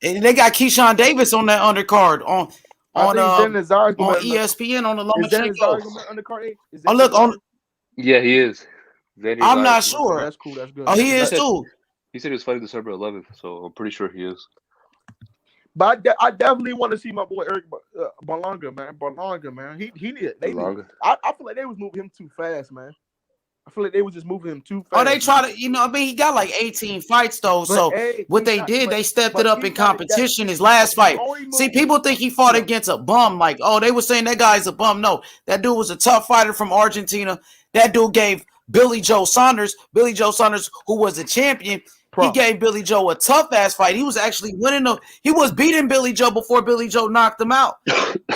and they got Keyshawn Davis on that undercard on ESPN on the Lomachenko. Oh look on. Yeah, he is. I'm not sure. That's cool. That's good. Oh, he is too. He said he was fighting December 11th, so I'm pretty sure he is. But I definitely want to see my boy Eric Berlanga, man. Berlanga, man. He needed. I feel like they was moving him too fast, man. I feel like they was just moving him too fast. Oh, they try to, I mean, he got like 18 fights though. So what they did, they stepped it up in competition. His last fight. See, people think he fought against a bum. Like, oh, they were saying that guy's a bum. No, that dude was a tough fighter from Argentina. That dude gave Billy Joe Saunders, who was a champion. He gave Billy Joe a tough ass fight. He was actually winning. He was beating Billy Joe before Billy Joe knocked him out.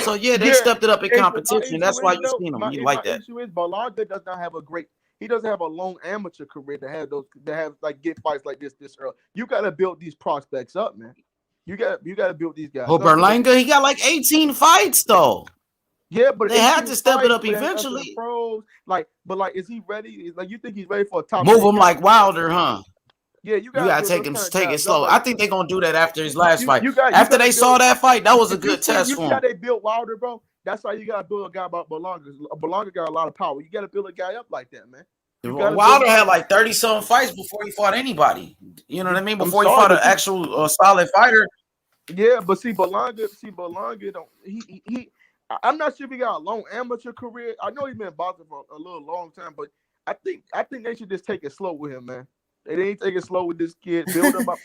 So yeah, they stepped it up in competition. That's why you seen him. You like that. Issue is Berlanga does not have a great. He doesn't have a long amateur career to have like get fights like this early. You got to build these prospects up, man. You got to build these guys. Oh, Berlanga, he got like 18 fights though. Yeah, but they had to step it up eventually. Pros, but is he ready? Like, you think he's ready for a top? Move him like Wilder, huh? Yeah, you gotta take it slow. I think they're gonna do that after his last fight. After they saw that fight, that was a good test for him. How they built Wilder, bro. That's why you gotta build a guy about Berlanga. Berlanga got a lot of power. You gotta build a guy up like that, man. Wilder had like 30-some fights before he fought anybody. You know what I mean? Before he fought an actual solid fighter. Yeah, but Berlanga don't. I'm not sure if he got a long amateur career. I know he's been boxing for a little long time, but I think they should just take it slow with him, man. They ain't take it slow with this kid. Build him up.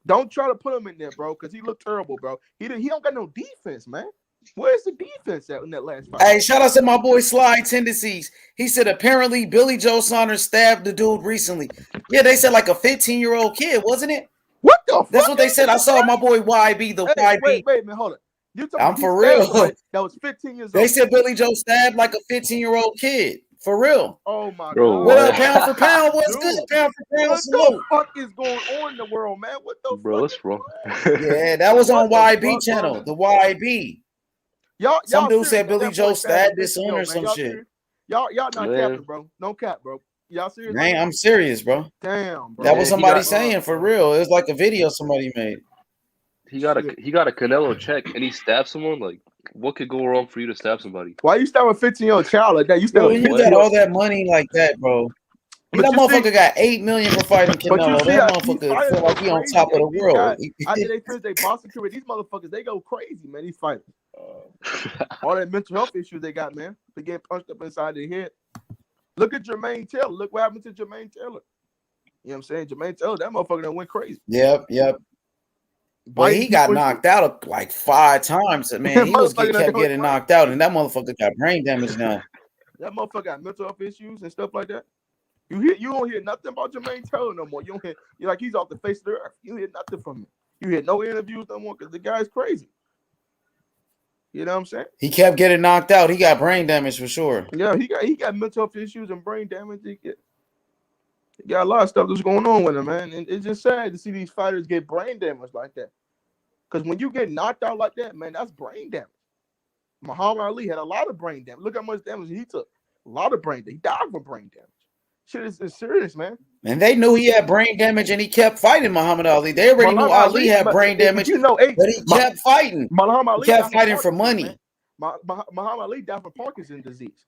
Don't try to put him in there, bro, because he looked terrible, bro. He don't got no defense, man. Where's the defense at in that last fight? Hey, shout out to my boy Sly Tendencies. He said apparently Billy Joe Saunders stabbed the dude recently. Yeah, they said like a 15-year-old kid, wasn't it? What the fuck? That's what they said. I saw my boy YB, YB. Wait a minute, hold on. I'm for real. That was 15 years old. They said Billy Joe stabbed like a 15-year-old kid. For real. Oh my God. What up, pound for pound? What's good? Pound for pound. What the fuck is going on in the world, man? What the fuck? What's wrong? Yeah, that was on YB channel. The YB. Some dude said Billy Joe stabbed this son or some shit. Y'all not capping, bro. No cap, bro. Y'all serious? Man, I'm serious, bro. Damn, bro. That was somebody saying for real. It was like a video somebody made. He got a Canelo check and he stabbed someone. Like, what could go wrong for you to stab somebody? Why you stab a 15-year-old child like that? You got all that money like that, bro. That motherfucker got $8 million for fighting Canelo. That motherfucker feel like he on top of the world. After they finish their boxing career, these motherfuckers, they go crazy, man. These fighters. All that mental health issues they got, man. They get punched up inside their head. Look at Jermaine Taylor. Look what happened to Jermaine Taylor. You know what I'm saying? Jermaine Taylor, that motherfucker done went crazy. Yep. But he got knocked out like 5 times. Man, he kept getting knocked out, and that motherfucker got brain damage now. That motherfucker got mental health issues and stuff like that. You don't hear nothing about Jermaine Taylor no more. You don't hear, you're like he's off the face of the earth. You hear nothing from him. You hear no interviews no more because the guy's crazy. You know what I'm saying? He kept getting knocked out. He got brain damage for sure. Yeah, he got mental health issues and brain damage. He got a lot of stuff that's going on with him, man. And it's just sad to see these fighters get brain damage like that. Because when you get knocked out like that, man, that's brain damage. Muhammad Ali had a lot of brain damage. Look how much damage he took. A lot of brain damage. He died from brain damage. Shit is serious, man. And they knew he had brain damage, and he kept fighting Muhammad Ali. They already knew Ali had brain damage, but he kept fighting. Muhammad Ali kept fighting for money. Muhammad Ali died from Parkinson's disease.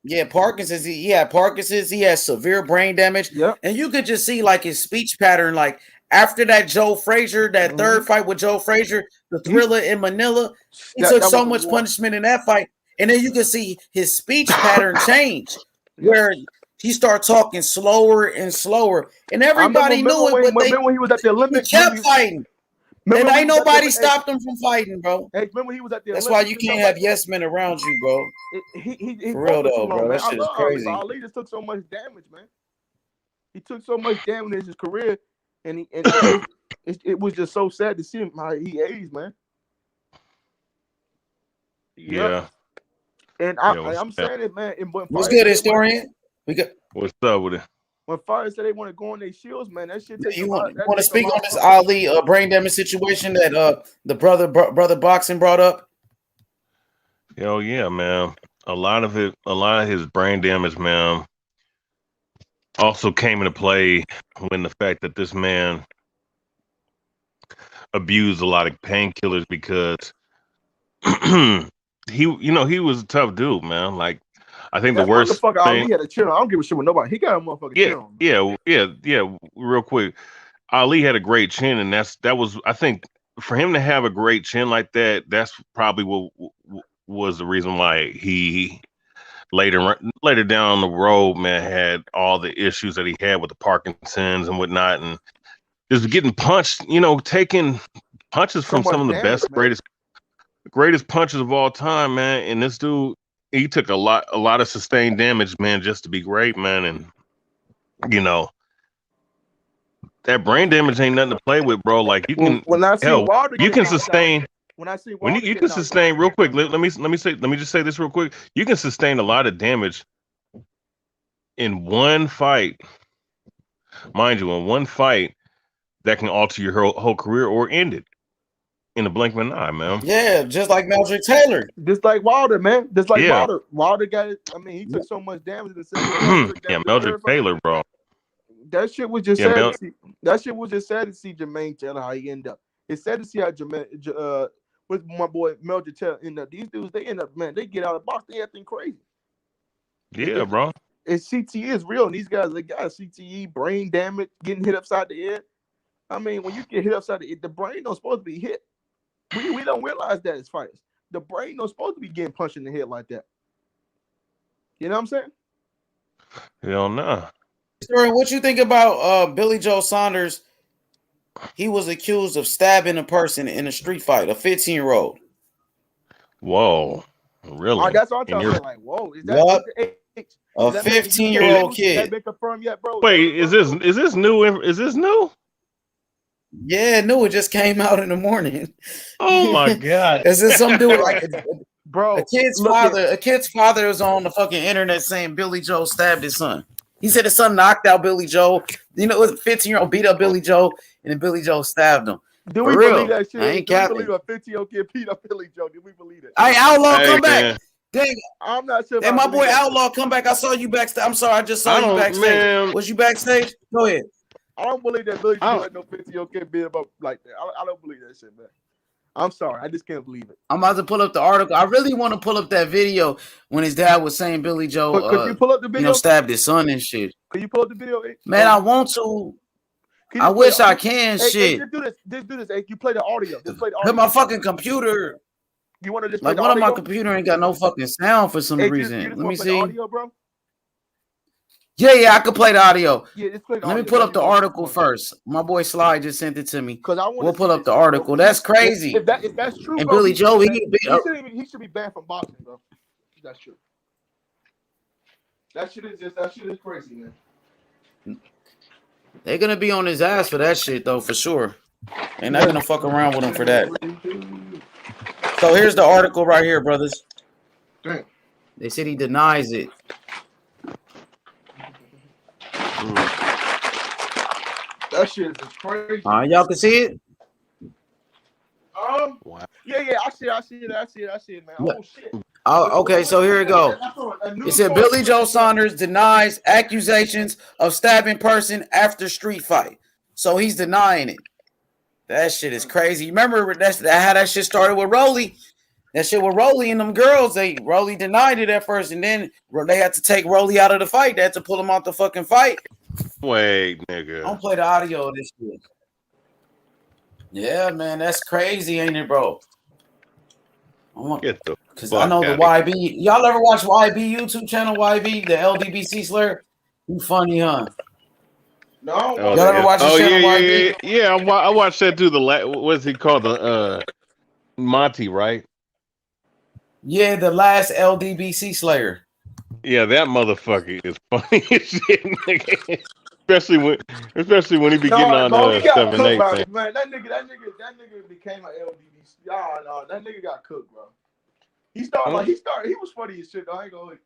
Yeah, Parkinson's. He had Parkinson's. He had severe brain damage. Yeah. And you could just see like his speech pattern. Like after that Joe Frazier, that third fight with Joe Frazier, the Thriller in Manila, he took so much punishment in that fight. And then you could see his speech pattern change where he started talking slower and slower. And everybody knew it. Remember when he was at the Olympics? He kept fighting. And ain't nobody stopped him from fighting, bro. Hey, remember he was at the That's Olympics? why you can't have yes men around you, bro. He For real though, bro. That shit is crazy. Ali just took so much damage, man. He took so much damage in his career, and it was just so sad to see him how he aged, man. Yeah. And I'm saying it, man. And when What's Fire good, said historian? We got. What's up with it? when Fire said they want to go on their shields, man, that shit takes You a lot. That want to takes a speak lot on of this fucking- Ali brain damage situation that the brother boxing brought up? Hell yeah, man. A lot of his brain damage, man, also came into play when the fact that this man abused a lot of painkillers because he was a tough dude, man. Like, I think That the worst motherfucker thing. Ali had a chin on. I don't give a shit with nobody. He got a motherfucking chin on. Yeah. Real quick, Ali had a great chin, and that was, I think, for him to have a great chin like that, that's probably what was the reason why he later down the road, man, had all the issues that he had with the Parkinson's and whatnot, and just getting punched, taking punches from some of the best, greatest punches of all time, man. And this dude, he took a lot of sustained damage, man, just to be great, man. And that brain damage ain't nothing to play with, bro. Like, you can you can sustain. When I see You can sustain real quick. Let me just say this real quick. You can sustain a lot of damage in one fight, mind you, in one fight that can alter your whole career or end it in the blink of an eye, man. Yeah, just like Meldrick Taylor. Just like Wilder, man. Just like Yeah. Wilder. Wilder got it. I mean, he took so much damage in the second. Yeah, Meldrick Taylor, bro. That shit was just Yeah, sad to see. That shit was just sad to see Jermaine Taylor how he ended up. It's sad to see how Jermaine with my boy Meldrick Taylor end up. These dudes, they end up, man, they get out of the box, they acting crazy. Yeah, bro. And CTE is real. And these guys, they got CTE, brain damage, getting hit upside the head. I mean, when you get hit upside the head, the brain don't supposed to be hit. We don't realize that as fighters. The brain don't supposed to be getting punched in the head like that. You know what I'm saying? Hell no. Historian, what you think about Billy Joe Saunders? He was accused of stabbing a person in a street fight, a 15-year-old. Whoa, really? That's all I'm talking about. Like, whoa, is that a 15-year-old kid? Has been confirmed yet, bro? Wait, is this new? Is this new? Yeah, new. It just came out in the morning. Oh my god! Is this something to do with like bro? A kid's father was on the fucking internet saying Billy Joe stabbed his son. He said his son knocked out Billy Joe. You know, it was a 15-year-old beat up Billy Joe, and then Billy Joe stabbed him. Do we believe that shit? I ain't Do we capping. believe a 15-year-old kid beat up Billy Joe? Do we believe it? Hey, Outlaw, come man. back. Dang. I'm not sure. Hey, my boy Outlaw, come back. I saw you backstage. I'm sorry, I just saw you backstage. Man. Was you backstage? Go ahead. I don't believe that Billy Joe let no 15-year-old kid beat him up like that. I don't believe that shit, man. I'm sorry. I just can't believe it. I'm about to pull up the article. I really want to pull up that video when his dad was saying Billy Joe Could you pull up the video? Stabbed his son and shit. Can you pull up the video? Man, I want to. I wish I can. Hey, shit. Just do this. Just do this. Hey, you play the audio. Just play the Cause audio. my fucking computer, You want to just play like the one of audio? my computer ain't got no fucking sound for some Hey, reason. you just Let me wanna play the see. audio, bro? Yeah, I could play the audio. Yeah, just play the Let audio. me pull up the article first. My boy Sly just sent it to me. Because I want We'll pull up the article. That's crazy. If that's true, And bro, Billy Joe, he should be banned from boxing, bro. That's true. That shit is crazy, man. They're gonna be on his ass for that shit though, for sure. They're not gonna fuck around with him for that. So here's the article right here, brothers. Dang. They said he denies it. That shit is crazy. Y'all can see it? Yeah, I see it, man. Oh shit. Okay, so here we go. It said Billy Joe Saunders denies accusations of stabbing person after street fight. So he's denying it. That shit is crazy. Remember how that shit started with Rolly? That shit with Rolly and them girls. Rolly denied it at first, and then they had to take Rolly out of the fight. They had to pull him out the fucking fight. Wait, nigga. Don't play the audio of this shit. Yeah, man, that's crazy, ain't it, bro? Get the Because I know the YB. Y'all ever watch YB YouTube channel? YB, the LDBC Slayer. You funny, huh? No. Y'all ever watch his channel? YB? Yeah. I watched that too. What's he called? The Monty, right? Yeah, the last LDBC Slayer. Yeah, that motherfucker is funny as shit, nigga. Especially when he be getting on 7-8. Man, that nigga became an LDB. No, that nigga got cooked, bro. He started he was funny as shit though. I ain't gonna.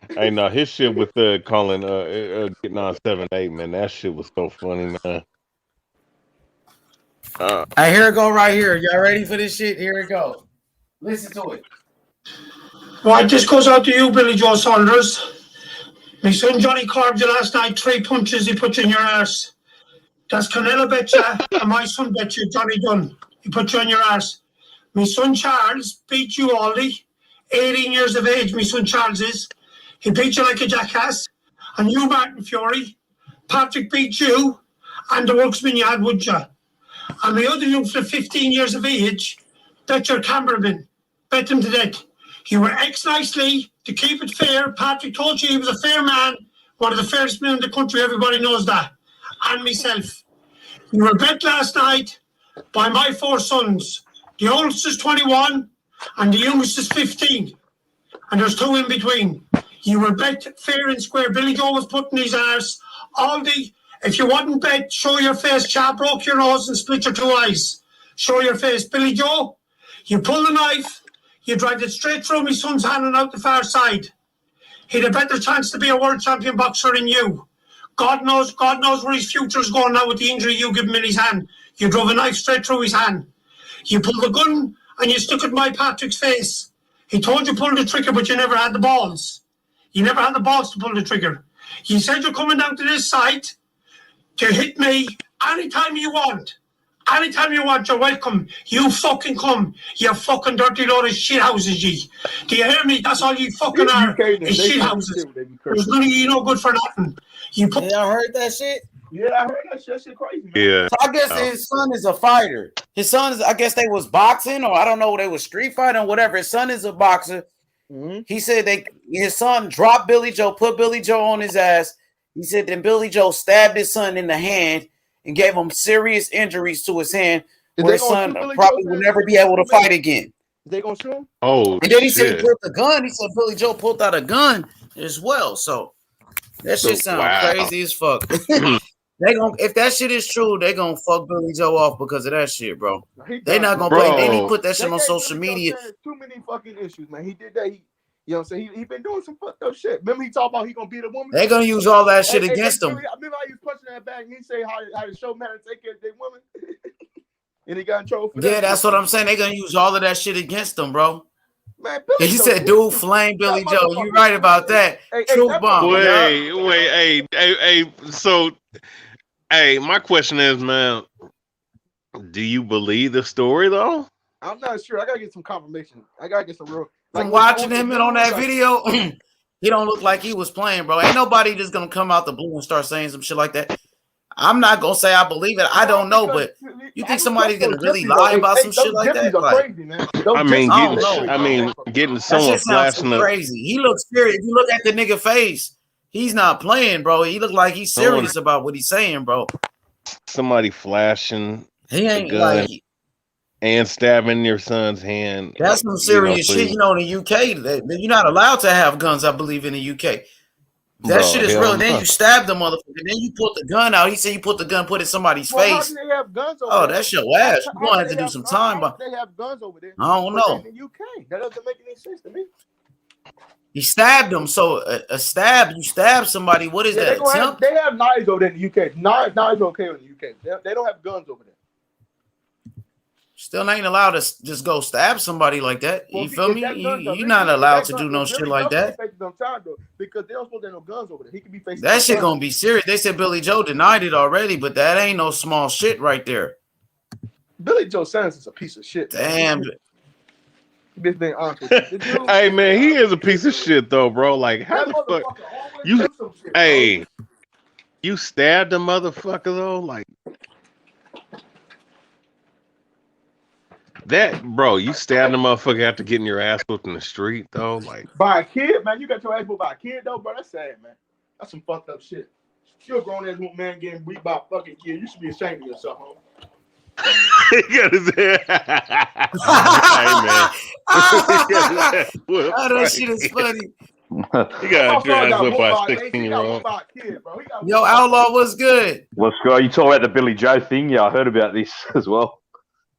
Hey, no, his shit with calling getting on 7-8, man. That shit was so funny, man. Here it go right here. Y'all ready for this shit? Here it goes. Listen to it. Right, this goes out to you, Billy Joe Saunders. My son Johnny carved you last night. 3 punches he put you in your arse. That's Canelo bet you, and my son bet you, Johnny Dunn. He put you on your arse. My son Charles beat you, Aldi. 18 years of age, my son Charles is. He beat you like a jackass. And you, Martin Fury, Patrick beat you, and the worksman you had, would you? And my other youngster, 15 years of age, bet your cameraman. Bet him to death. You were ex-nicely, to keep it fair. Patrick told you he was a fair man, one of the fairest men in the country. Everybody knows that. And myself. You were bet last night by my 4 sons. The oldest is 21 and the youngest is 15. And there's 2 in between. You were bet fair and square. Billy Joe was putting his arse. Aldi, if you wouldn't bet, show your face. Chap broke your nose and split your 2 eyes. Show your face. Billy Joe, you pulled the knife. You dragged it straight through my son's hand and out the far side. He'd a better chance to be a world champion boxer than you. God knows where his future's going now with the injury you give him in his hand. You drove a knife straight through his hand. You pulled the gun and you stuck it in my Patrick's face. He told you pull the trigger, but you never had the balls. You never had the balls to pull the trigger. You said you're coming down to this site to hit me anytime you want. Anytime you want, you're welcome. You fucking come. You fucking dirty load of shit houses, ye. Do you hear me? That's all you fucking are. Is shit houses. There's none of you no good for nothing. Y'all heard that shit? Yeah, I heard that shit. That shit crazy, man. Yeah. So I guess his son is a fighter. His son is, I guess they was boxing, or I don't know, they was street fighting or whatever. His son is a boxer. Mm-hmm. He said his son dropped Billy Joe, put Billy Joe on his ass. He said then Billy Joe stabbed his son in the hand and gave him serious injuries to his hand, where his son probably will never be able to fight again. They gonna shoot him? Oh, and then he said he pulled the gun. He said Billy Joe pulled out a gun as well. So that shit sounds crazy as fuck. If that shit is true, they gonna fuck Billy Joe off because of that shit, bro. They not gonna play. They need to put that shit on social media. Too many fucking issues, man. He did that. You know what I'm saying? He been doing some fucked up shit. Remember he talked about he gonna beat a woman? They're gonna use all that shit against him. Remember how he was punching that bag and he say how to show men to take care of their women? And he got in trouble for that. Yeah, that's what I'm saying. They're gonna use all of that shit against him, bro. Man, he said, dude, flame Billy Joe. You right about that. True bomb. Wait, hey. So, hey, my question is, man, do you believe the story though? I'm not sure. I gotta get some confirmation. I gotta get some real. From watching him and on that video, he don't look like he was playing, bro. Ain't nobody just gonna come out the blue and start saying some shit like that. I'm not gonna say I believe it. I don't know, but you think somebody's gonna really lie about some shit like that? I mean, getting someone flashing up. Crazy. He looks serious. If you look at the nigga face, he's not playing, bro. He look like he's serious about what he's saying, bro. Somebody flashing. He ain't like. And stabbing your son's hand. That's some serious shit. You know, in the UK, you're not allowed to have guns, I believe, in the UK. That shit is real. Then you stab the motherfucker. Then you put the gun out. He said you put the gun, put it in somebody's face. How do they have guns over there? That's your ass. You're going to have to do some time. But they have guns over there. I don't know. In the UK, that doesn't make any sense to me. He stabbed him. So a stab, you stab somebody. What is that? They have knives over there in the UK. Knives okay in the UK. They don't have guns over there. Still ain't allowed to just go stab somebody like that. You feel me? You're not allowed to do no shit like that. Because they don't supposed to have no guns over there. He could be facing that shit gonna be serious. They said Billy Joe denied it already, but that ain't no small shit right there. Billy Joe Saunders is a piece of shit. Damn. Hey man, he is a piece of shit though, bro. Like how the fuck you stabbed the motherfucker though? Like that, bro, you stabbed the motherfucker after getting your ass whooped in the street, though. Like by a kid, man. You got your ass whooped by a kid, though, bro. That's sad, man. That's some fucked up shit. You're a grown ass man getting beat by a fucking kid. You should be ashamed of yourself, homie. He got his head. Hey, man. That shit is funny. You got your ass whooped by a 16-year-old. Yo, Outlaw, what's good? What's good? You talking about the Billy Joe thing? Yeah, I heard about this as well.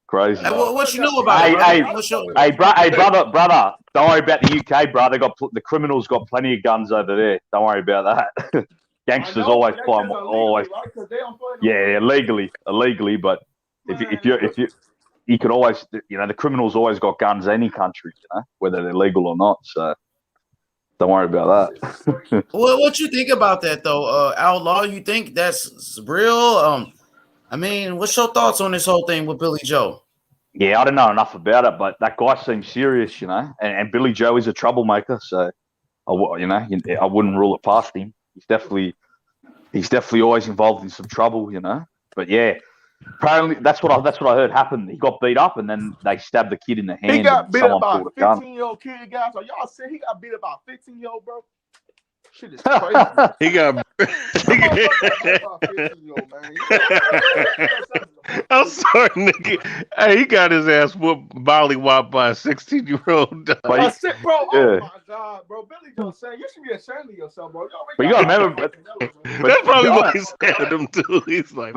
Crazy. Hey, what you know about it, Hey, brother? What's your- hey, brother. Don't worry about the UK, bro. The criminals got plenty of guns over there. Don't worry about that. Gangsters always find always. Yeah, illegally. But if you could always, the criminals always got guns any country, whether they're legal or not. So don't worry about that. Well, what you think about that though, Outlaw? You think that's real? I mean, what's your thoughts on this whole thing with Billy Joe? Yeah, I don't know enough about it, but that guy seems serious, and Billy Joe is a troublemaker, so I wouldn't rule it past him. He's definitely always involved in some trouble, But yeah, apparently that's what I heard happened. He got beat up, and then they stabbed the kid in the hand. He got beat up by a 15-year-old kid, guys. So y'all said he got beat up by a 15-year-old, bro. Shit is crazy. He got. I'm sorry, nigga. Hey, he got his ass whooped, volley-whopped by a 16-year-old. Bro, oh my God, bro. Billy Joe saying you should be ashamed of yourself, bro. But you got to remember, that's probably what he said to him too. He's like,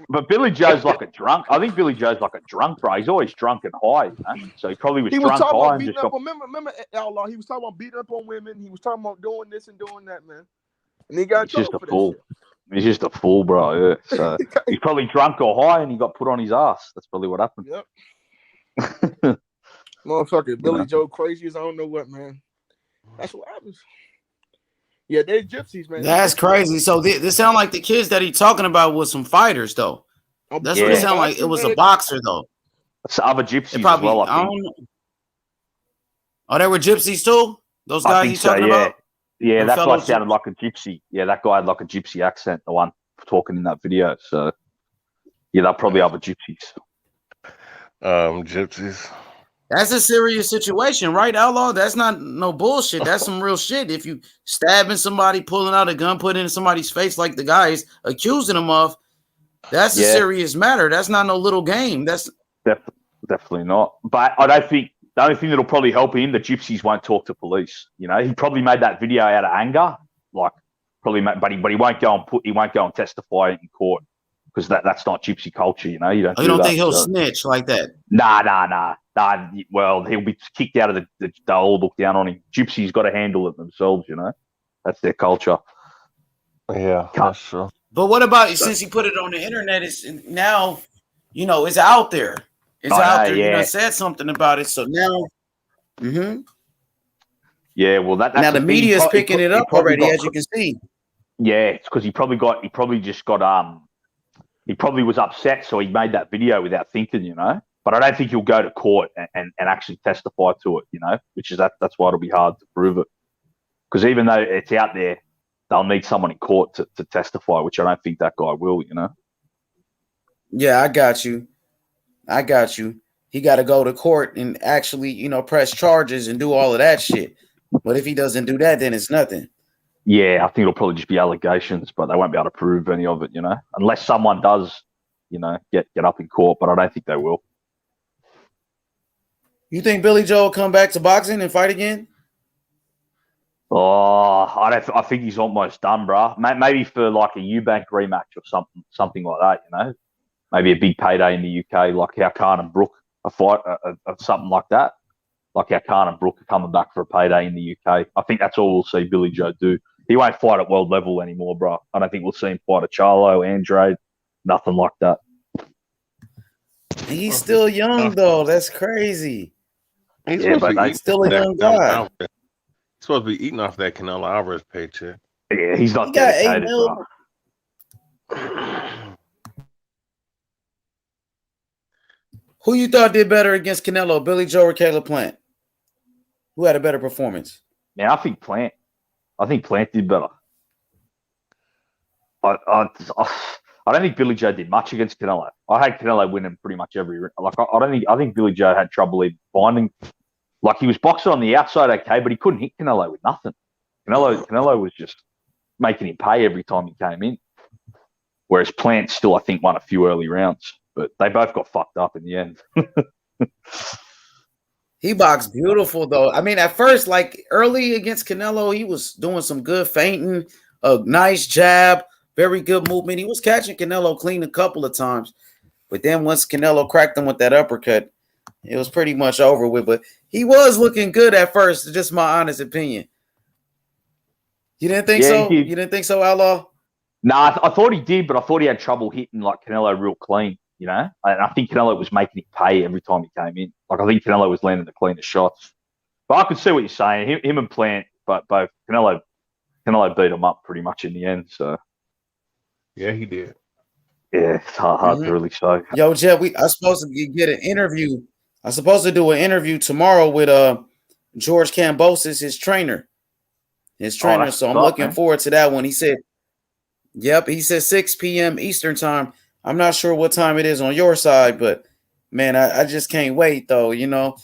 but Billy Joe's like a drunk. I think Billy Joe's like a drunk, bro. He's always drunk and high, So he probably was drunk, talking high, about and beating just up. got. Remember, Outlaw. He was talking about beating up on women. He was talking about doing this and doing that, man. And he got He's just a for fool. that shit. He's just a fool, bro. Yeah. So he's probably drunk or high, and he got put on his ass. That's probably what happened. Yep. Motherfucker, Billy Joe crazy as I don't know what, man. That's what happens. Yeah, they're gypsies, man. That's crazy. So this sound like the kids that he talking about was some fighters, though. That's what it sounded like. It was a boxer, though. It's other gypsies probably, as well, I think. don't know. Oh, they were gypsies too? Those guys he's talking about? Yeah, The that guy fellows- sounded like a gypsy. Yeah, that guy had like a gypsy accent, the one talking in that video. So, yeah, they're probably other gypsies. Gypsies. That's a serious situation, right, Outlaw? That's not no bullshit. That's some real shit. If you stabbing somebody, pulling out a gun, putting it in somebody's face like the guy is accusing them of, that's a serious matter. That's not no little game. That's definitely not. But I don't think the only thing that'll probably help him, the gypsies won't talk to police. He probably made that video out of anger, but he won't go and testify in court because that's not gypsy culture. You don't. You don't think he'll snitch like that? Nah. Well, he'll be kicked out of the. They'll all look down on him. Gypsies got to handle it themselves. That's their culture. Yeah, that's true. But what about since he put it on the internet? It's now, it's out there. It's out there. Yeah. You said something about it, so now. Yeah, well, that's now the media is picking it up already, as you can see. Yeah, it's because he probably was upset, so he made that video without thinking, But I don't think he'll go to court and actually testify to it, which is that's why it'll be hard to prove it. Because even though it's out there, they'll need someone in court to testify, which I don't think that guy will, Yeah, I got you. He got to go to court and actually, press charges and do all of that shit. But if he doesn't do that, then it's nothing. Yeah, I think it'll probably just be allegations, but they won't be able to prove any of it, unless someone does, get up in court. But I don't think they will. You think Billy Joe will come back to boxing and fight again? Oh, I think he's almost done, bro. Maybe for like a Eubank rematch or something like that, Maybe a big payday in the UK, like how Khan and Brook a fight, something like that. Like how Khan and Brook are coming back for a payday in the UK. I think that's all we'll see Billy Joe do. He won't fight at world level anymore, bro. I don't think we'll see him fight a Charlo, Andrade, nothing like that. He's still young, though. That's crazy. He's still a young guy. He's supposed to be eating off that Canelo Alvarez paycheck. Yeah, he's not got dedicated, $8 bro. Who you thought did better against Canelo, Billy Joe or Caleb Plant? Who had a better performance? Yeah, I think Plant did better. I don't think Billy Joe did much against Canelo. I had Canelo winning pretty much every. I think Billy Joe had trouble even finding. Like he was boxing on the outside, okay, but he couldn't hit Canelo with nothing. Canelo was just making him pay every time he came in. Whereas Plant still, I think, won a few early rounds, but they both got fucked up in the end. He boxed beautiful, though. I mean, at first, like early against Canelo, he was doing some good feinting, a nice jab, very good movement. He was catching Canelo clean a couple of times. But then once Canelo cracked him with that uppercut, it was pretty much over with. But he was looking good at first, just my honest opinion. You didn't think so? He You did. didn't think so, Outlaw? Nah, I thought he did, but I thought he had trouble hitting like Canelo real clean, you know? And I think Canelo was making him pay every time he came in. Like, I think Canelo was landing the cleanest shots. But I could see what you're saying. Him and Plant, but both Canelo beat him up pretty much in the end. So Yeah, he did. yeah, it's hard to really say. Yo, Jeff, I'm supposed to get an interview. I'm supposed to do an interview tomorrow with George Kambosos, his trainer. So I'm looking forward to that one. He said, yep, he said 6 p.m. Eastern time. I'm not sure what time it is on your side, but man, I just can't wait though. You know,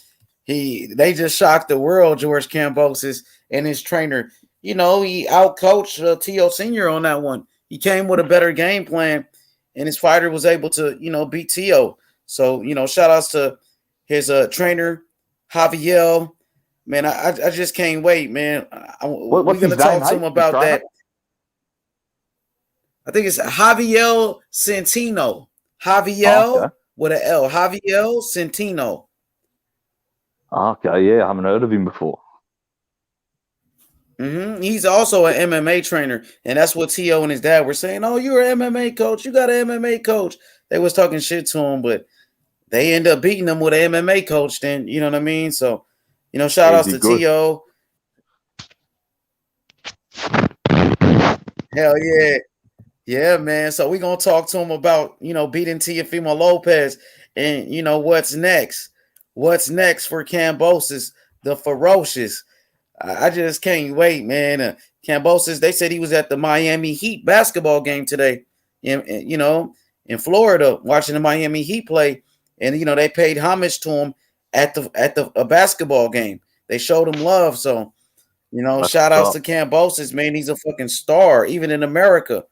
they just shocked the world, George Kambosos and his trainer. You know, he outcoached T.O. Sr. on that one. He came with a better game plan, and his fighter was able to, you know, beat T.O. So, you know, shout outs to his trainer, Javier. Man, I just can't wait, man. We're going to talk to him about that. I think it's Javier Centeno. Javier with an L. Javier Centeno. Okay, yeah, I haven't heard of him before. He's also an MMA trainer, and that's what T.O. and his dad were saying. Oh, you're an MMA coach. You got an MMA coach. They was talking shit to him, but they end up beating him with an MMA coach. Then you know what I mean. So, you know, shout outs to T.O. Hell yeah, yeah, man. So we gonna talk to him about, you know, beating Teofimo Lopez, and you know what's next. What's next for Kambosos, the ferocious? I just can't wait, man. Kambosos, they said he was at the Miami Heat basketball game today, in Florida, watching the Miami Heat play, and you know they paid homage to him at the basketball game. They showed him love, so you know, shout outs to Kambosos, man. He's a fucking star, even in America.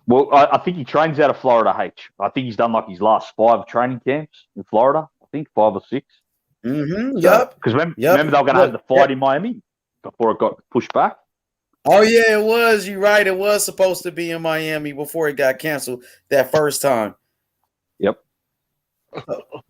Well, I think he trains out of Florida H. I think he's done like his last 5 training camps in Florida. I think 5 or 6. Yep. Because remember they were going to have the fight in Miami before it got pushed back. Oh yeah, it was. You're right. It was supposed to be in Miami before it got canceled that first time. Yep.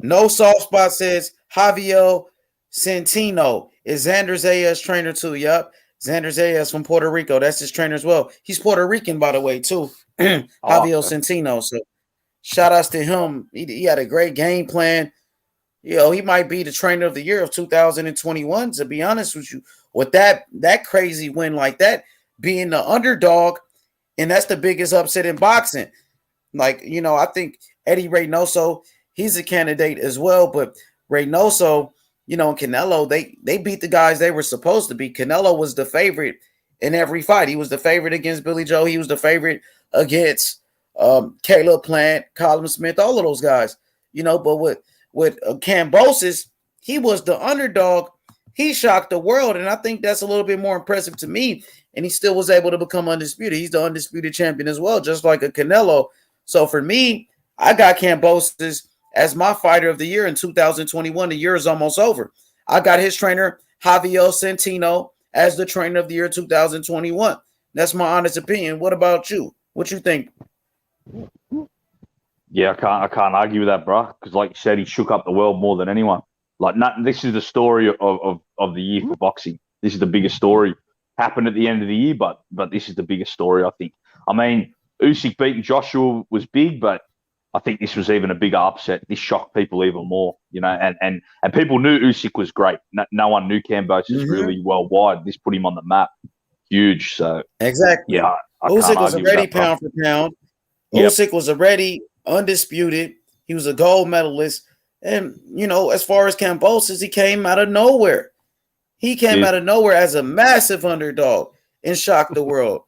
No soft spot says Javier Centeno is Xander Zayas' trainer too. Yep. Xander Zayas from Puerto Rico. That's his trainer as well. He's Puerto Rican, by the way, too. Javier Centeno. So shout outs to him. He had a great game plan. You know, he might be the trainer of the year of 2021, to be honest with you. With that crazy win like that, being the underdog, and that's the biggest upset in boxing. Like, you know, I think Eddie Reynoso, he's a candidate as well, but Reynoso, you know, and Canelo, they beat the guys they were supposed to beat. Canelo was the favorite in every fight. He was the favorite against Billy Joe. He was the favorite against Caleb Plant, Colin Smith, all of those guys. You know, but with Kambosos, he was the underdog. He shocked the world, and I think that's a little bit more impressive to me. And he still was able to become undisputed. He's the undisputed champion as well, just like a Canelo. So for me, I got Kambosos as my fighter of the year in 2021. The year is almost over. I got his trainer, Javier Centeno, as the trainer of the year 2021. That's my honest opinion. What about you? What you think? Yeah, I can't argue with that, bro. Because like you said, he shook up the world more than anyone. Like, this is the story of the year for boxing. This is the biggest story. Happened at the end of the year, but this is the biggest story, I think. I mean, Usyk beating Joshua was big, but I think this was even a bigger upset. This shocked people even more, you know. And people knew Usyk was great. No one knew Kambosos really worldwide. This put him on the map, huge. So exactly, yeah. Usyk was already pound for pound. Usyk was already undisputed. He was a gold medalist. And, you know, as far as Kambosos, he came out of nowhere. He came out of nowhere as a massive underdog and shocked the world.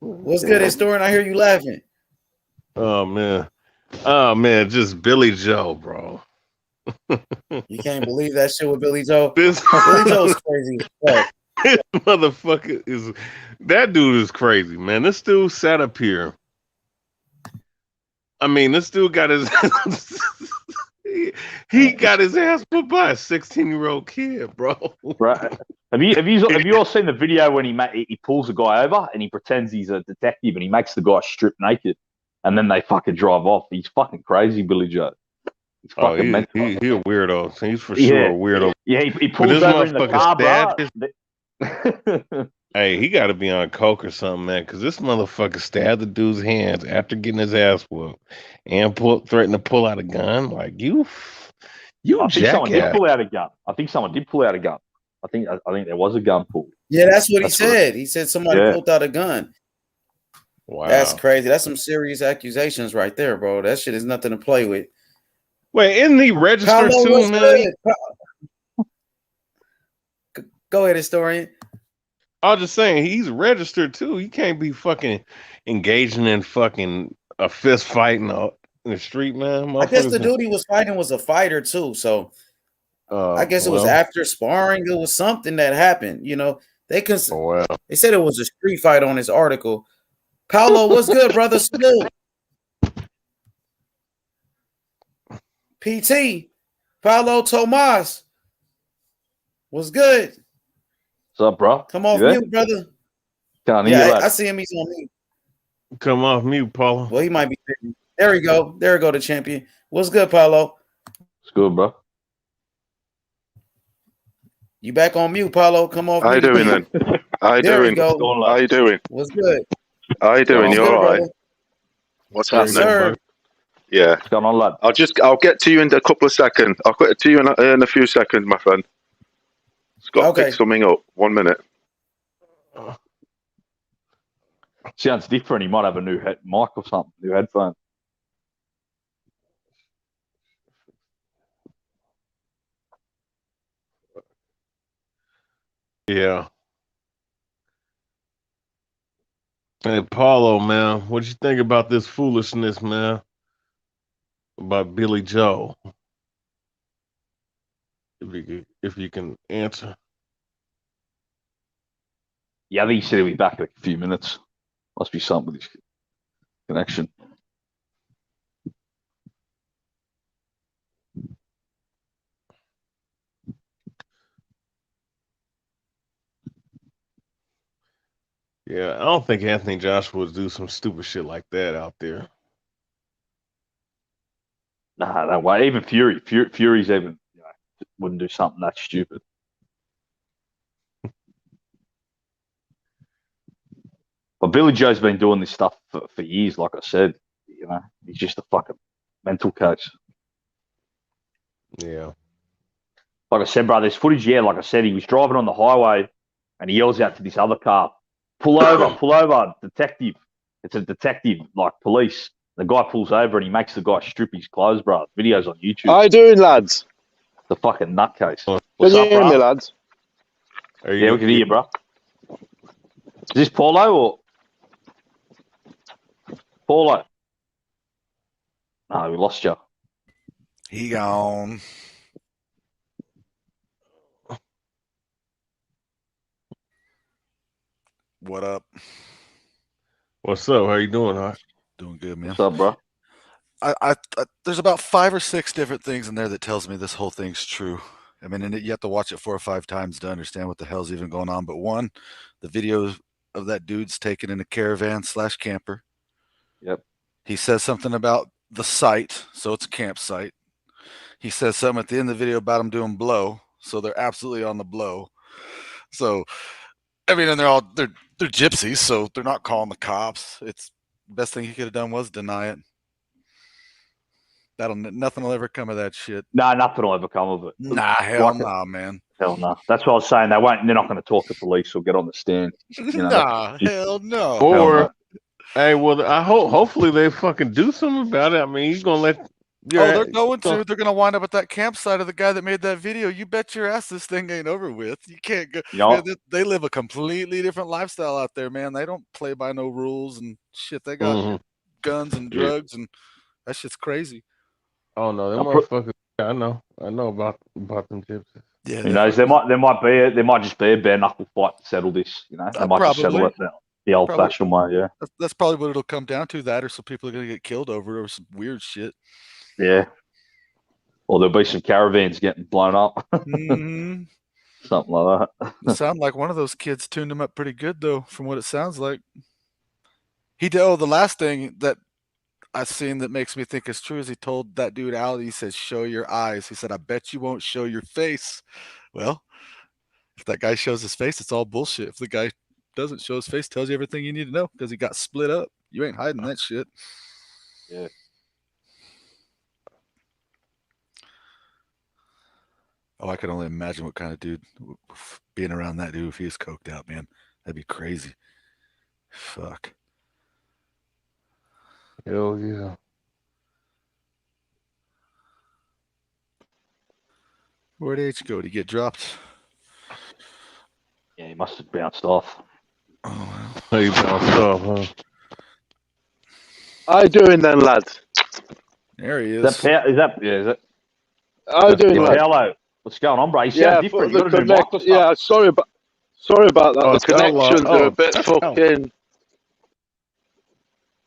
What's good, historian? I hear you laughing. Oh, man. Just Billy Joe, bro. You can't believe that shit with Billy Joe. Billy Joe's crazy. This motherfucker that dude is crazy, man. This dude sat up here. I mean, this dude got his he got his ass put by a 16-year-old kid, bro. Right. Have you all seen the video when he pulls a guy over and he pretends he's a detective and he makes the guy strip naked? and then they fucking drive off. He's fucking crazy, Billy Joe. He's Oh, fucking mental. he a weirdo. He's for sure a weirdo. Yeah, he But pulls this over in the car, motherfucker bro. Hey, he got to be on coke or something, man, because this motherfucker stabbed the dude's hands after getting his ass whooped and threatened to pull out a gun. Like, you I think someone did jackass. pull out a gun. I think someone did pull out a gun. I think there was a gun pulled. Yeah, that's what he said. He said somebody Yeah. pulled out a gun. Wow. That's crazy. That's some serious accusations right there, bro. That shit is nothing to play with. Wait, isn't he registered Paolo, too, what's man? good? Go ahead, historian. I was just saying, he's registered too. He can't be fucking engaging in fucking a fist fight in the street, man. I guess the dude he was fighting was a fighter too. So I guess it was well. after sparring. It was something that happened. You know, they Well. they said it was a street fight on this article. Paolo, what's good, brother? Salute. PT, Paolo Tomas, what's good? What's up, bro? Come off You there? mute, brother. Can't hear Yeah, you, I lad. see him. He's on mute. Come off mute, Paulo. Well, he might be busy. There we go. There we go, the champion. What's good, Paolo? It's good, bro. You back on mute, Paolo. Come off How you mute. doing then? How you There we doing? go. How you doing? What's good? How you doing? What's You good, all right? brother? What's Yes, happening? sir. Yeah. What's going on, lad? I'll get to you in a couple of seconds. I'll get to you in a few seconds, my friend. Just got to pick something up. 1 minute. Sounds different. He might have a new mic or something, new headphone. Yeah. Hey, Paulo, man, what you think about this foolishness, man? About Billy Joe? If you can answer. Yeah, I think he said he'll be back in a few minutes. Must be something with his connection. Yeah, I don't think Anthony Joshua would do some stupid shit like that out there. Nah, no way. Even Fury's even wouldn't do something that stupid. But Billy Joe's been doing this stuff for years, like I said. You know, he's just a fucking mental case. Yeah. Like I said, bro, there's footage, like I said, he was driving on the highway and he yells out to this other car, pull over, detective. It's a detective, like police. The guy pulls over and he makes the guy strip his clothes, bro. Videos on YouTube. How you doing, lads? The fucking nutcase. Can What's you up, hear bro? me, lads? Yeah, we can hear you, bro. Is this Paulo or Paulo? No, we lost you. He gone. What up? What's up? How you doing, huh? Doing good, man. What's up, bro? I there's about 5 or 6 different things in there that tells me this whole thing's true. I mean, and you have to watch it 4 or 5 times to understand what the hell's even going on. But one, the video of that dude's taken in a caravan/camper. Yep. He says something about the site, so it's a campsite. He says something at the end of the video about him doing blow, so they're absolutely on the blow. So, I mean, and they're gypsies, so they're not calling the cops. It's the best thing he could have done was deny it. Nothing will ever come of that shit. Nah, nothing will ever come of it. Nah, hell nah, man. Hell no. That's what I was saying. They're not going to talk to police or get on the stand. You know, Nah, hell no. Or, hey, well, I hopefully they fucking do something about it. I mean, he's gonna let. They're going to. They're going to wind up at that campsite of the guy that made that video. You bet your ass this thing ain't over with. You can't go. Man, they live a completely different lifestyle out there, man. They don't play by no rules and shit. They got guns and drugs, and that shit's crazy. Oh no, them motherfuckers. I know about them gypsies. Yeah, who knows? There might just be a bare knuckle fight to settle this. You know, they might just settle it the old fashioned way. Yeah, that's probably what it'll come down to. That, or some people are going to get killed over it, or some weird shit. Yeah. Or there'll be some caravans getting blown up. Mm-hmm. Something like that. It sounded like one of those kids tuned him up pretty good, though, from what it sounds like. He did. Oh, the last thing that I seen that makes me think it's true is he told that dude out, he said, show your eyes. He said, I bet you won't show your face. Well, if that guy shows his face, it's all bullshit. If the guy doesn't show his face, tells you everything you need to know because he got split up. You ain't hiding that shit. Yeah. Oh, I can only imagine what kind of dude being around that dude if he is coked out, man. That'd be crazy. Fuck. Hell yeah. Where'd H go? Did he get dropped? Yeah, he must have bounced off. Oh, He bounced off, huh? How you doing then, lads? There he is. Is that? How you doing, lads? Paolo. What's going on, bro? You sound different. You got a new mic or something? Yeah, sorry about that. Oh, The connections are a bit fucking.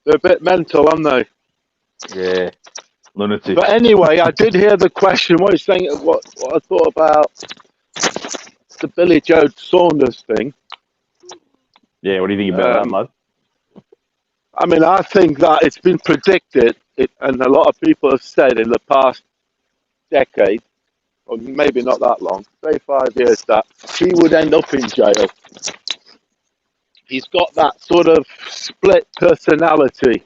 They're a bit mental, aren't they? Yeah, lunatic. But anyway, I did hear the question. What you're saying? What I thought about the Billy Joe Saunders thing. Yeah, what do you think about that, mate? I mean, I think that it's been predicted, and a lot of people have said in the past decade, or maybe not that long, say 5 years, that he would end up in jail. He's got that sort of split personality.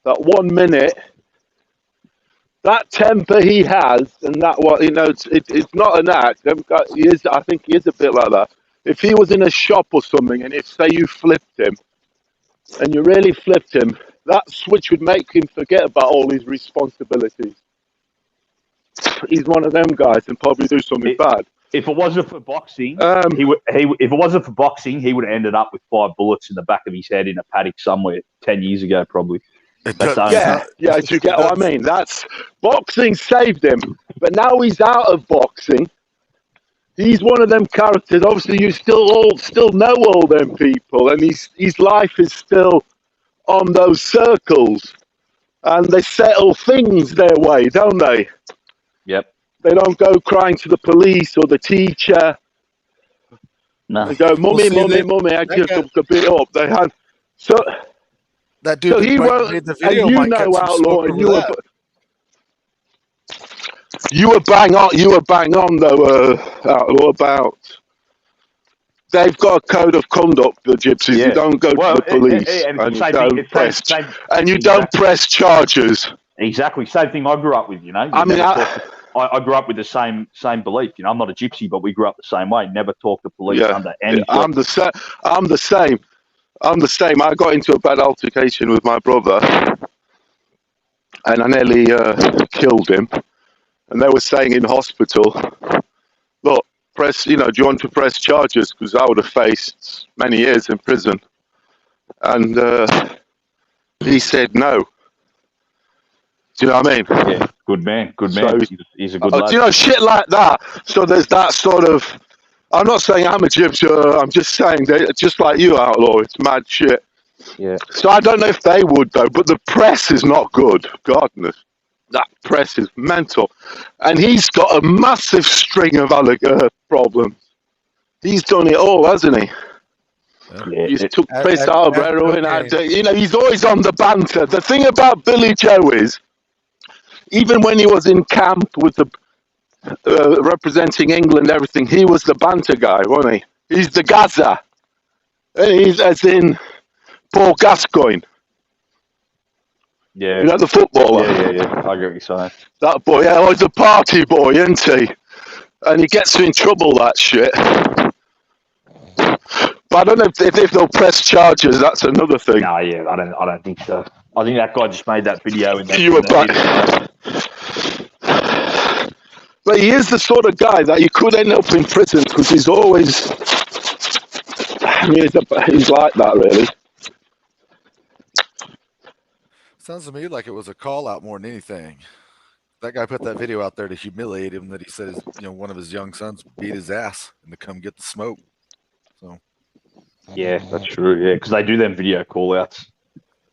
That 1 minute, that temper he has, and that what it's not an act. I think he is a bit like that. If he was in a shop or something, and if say you flipped him, and you really flipped him, that switch would make him forget about all his responsibilities. He's one of them guys, and probably do something bad. If it wasn't for boxing, he would. If it wasn't for boxing, he would have ended up with 5 bullets in the back of his head in a paddock somewhere 10 years ago, probably. Yeah, you get what I mean. That's boxing saved him, but now he's out of boxing. He's one of them characters. Obviously, you still know all them people, and his life is still on those circles, and they settle things their way, don't they? Yep. They don't go crying to the police or the teacher. No. They go, mummy, I just a bit up. They had that dude. So he won't. Made the video and you might know, catch some Outlaw, smoke and over you were bang on. You were bang on though, Outlaw, about. They've got a code of conduct, the gypsies. Yeah. You don't go to the police, and you don't press charges. Exactly, same thing I grew up with. I grew up with the same belief. I'm not a gypsy, but we grew up the same way. Never talk to police under any. I'm the same. I got into a bad altercation with my brother, and I nearly killed him. And they were saying in hospital, look, do you want to press charges? Because I would have faced many years in prison. And he said no. Do you know what I mean? Yeah, good man. So, he's a good lad. Do you know, shit like that. So there's that sort of. I'm not saying I'm a gypsy. I'm just saying that, just like you, Outlaw, it's mad shit. Yeah. So I don't know if they would though, but the press is not good. God knows. That press is mental, and he's got a massive string of problems. He's done it all, hasn't he? Yeah, He's took piss out of heroin. He's always on the banter. The thing about Billy Joe is, even when he was in camp with the representing England, everything, he was the banter guy, wasn't he? He's the Gaza. He's as in Paul Gascoigne. Yeah. You know, the footballer. Yeah. I get what you're saying. That boy, he's a party boy, isn't he? And he gets in trouble, that shit. But I don't know if they'll press charges. That's another thing. No, yeah, I don't think so. I think that guy just made that video. But he is the sort of guy that you could end up in prison because he's always. He's like that, really. Sounds to me like it was a call out more than anything. That guy put that video out there to humiliate him. That he said, one of his young sons beat his ass and to come get the smoke. So. Yeah, that's true. Yeah, because they do them video call outs,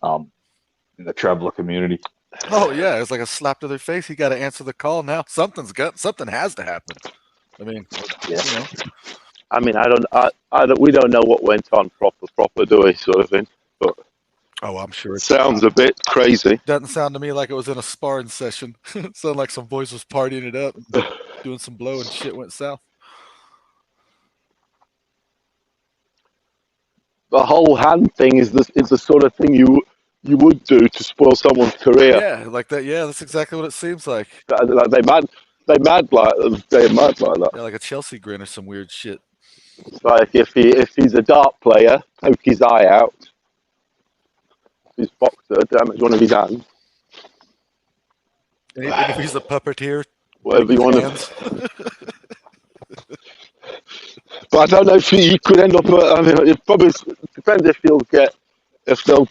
in the traveler community. Oh yeah, it's like a slap to their face. You got to answer the call now. Something has to happen. I mean, I mean, we don't know what went on proper, do we, sort of thing. But Oh, I'm sure. Sounds a bit crazy. Doesn't sound to me like it was in a sparring session. It sounded like some boys was partying it up, doing some blow, and shit went south. The whole hand thing is the sort of thing you would do to spoil someone's career. Yeah, like that. Yeah, that's exactly what it seems like. Like they're mad like that. Yeah, like a Chelsea grin or some weird shit. Like if he's a dart player, poke his eye out. If he's a boxer, damage one of his hands. And if he's a puppeteer, Whatever you want to. But I don't know if you could end up. I mean, it probably depends if they'll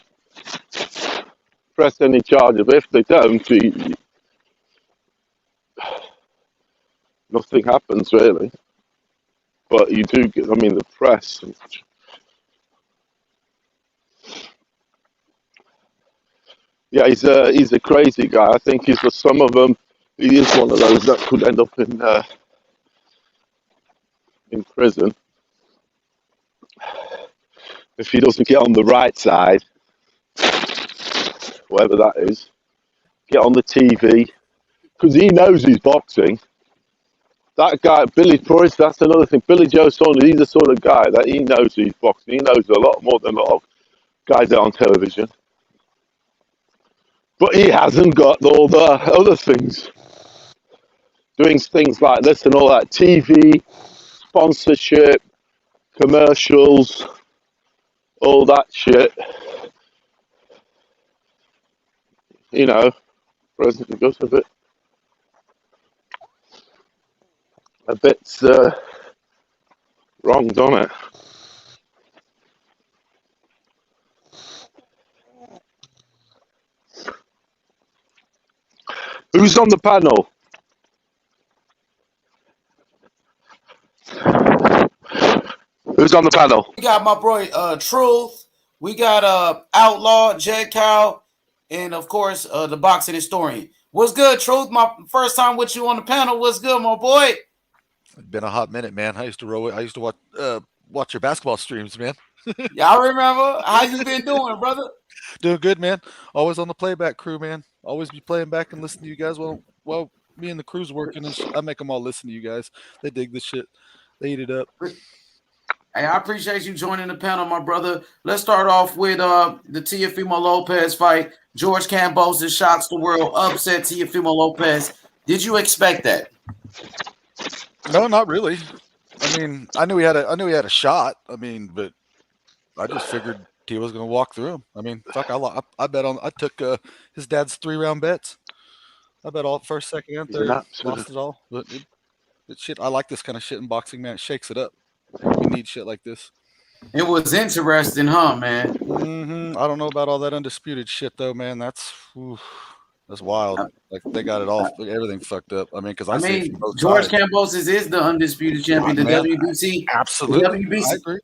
press any charges. But if they don't, nothing happens really. But you do get. I mean, the press. Yeah, he's a crazy guy. I think he's for some of them. He is one of those that could end up in prison if he doesn't get on the right side, whatever that is. Get on the TV because he knows he's boxing. That guy, Billy Price, that's another thing. Billy Joe Saunders, he's the sort of guy that he knows he's boxing. He knows a lot more than a lot of guys out on television. But he hasn't got all the other things. Doing things like this and all that. TV, sponsorship, commercials, all that shit. You know, President goes a bit wrong, don't it? Who's on the panel? Who's on the panel? We got my boy Truth. We got Outlaw, Jed Cow, and of course the boxing historian. What's good, Truth? My first time with you on the panel. What's good, my boy? It's been a hot minute, man. I used to watch your basketball streams, man. Yeah, I remember. How you been doing, brother? Doing good, man. Always on the playback crew, man. Always be playing back and listening to you guys. Well, me and the crew's working, and I make them all listen to you guys. They dig this shit. They eat it up. Hey, I appreciate you joining the panel, my brother. Let's start off with the Teofimo Lopez fight. George Kambosos shocks the world, upset Teofimo Lopez. Did you expect that? No, not really. I mean, I knew he had a shot. I mean, but I just figured he was going to walk through him. I mean, fuck, I bet on. I took his dad's 3-round bets. I bet all first, second, and third. Lost it all. But shit, I like this kind of shit in boxing, man. It shakes it up. We need shit like this. It was interesting, huh, man? Mm-hmm. I don't know about all that undisputed shit though, man. That's wild. Like they got it all, everything fucked up. I mean, because George Kambosos is the undisputed champion. The WBC, absolutely. The WBC. I agree.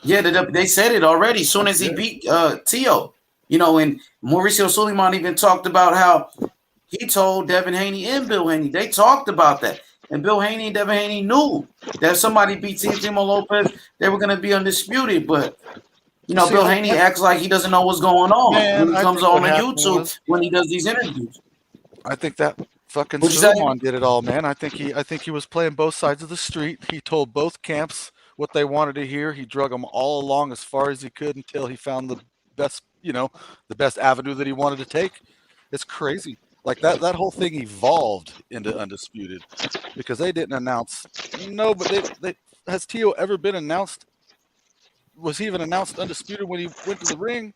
Yeah, they said it already. As soon as he beat Tio, you know, and Mauricio Suleiman even talked about how he told Devin Haney and Bill Haney. They talked about that. And Bill Haney and Devin Haney knew that if somebody beat Teofimo Lopez, they were going to be undisputed. But, you know, Bill Haney acts like he doesn't know what's going on when he comes on YouTube when he does these interviews. I think that fucking Suleiman did it all, man. I think he was playing both sides of the street. He told both camps what they wanted to hear. He drug them all along as far as he could until he found the best, the best avenue that he wanted to take. It's crazy. Like that whole thing evolved into Undisputed because they didn't announce. No, but has Tio ever been announced? Was he even announced Undisputed when he went to the ring?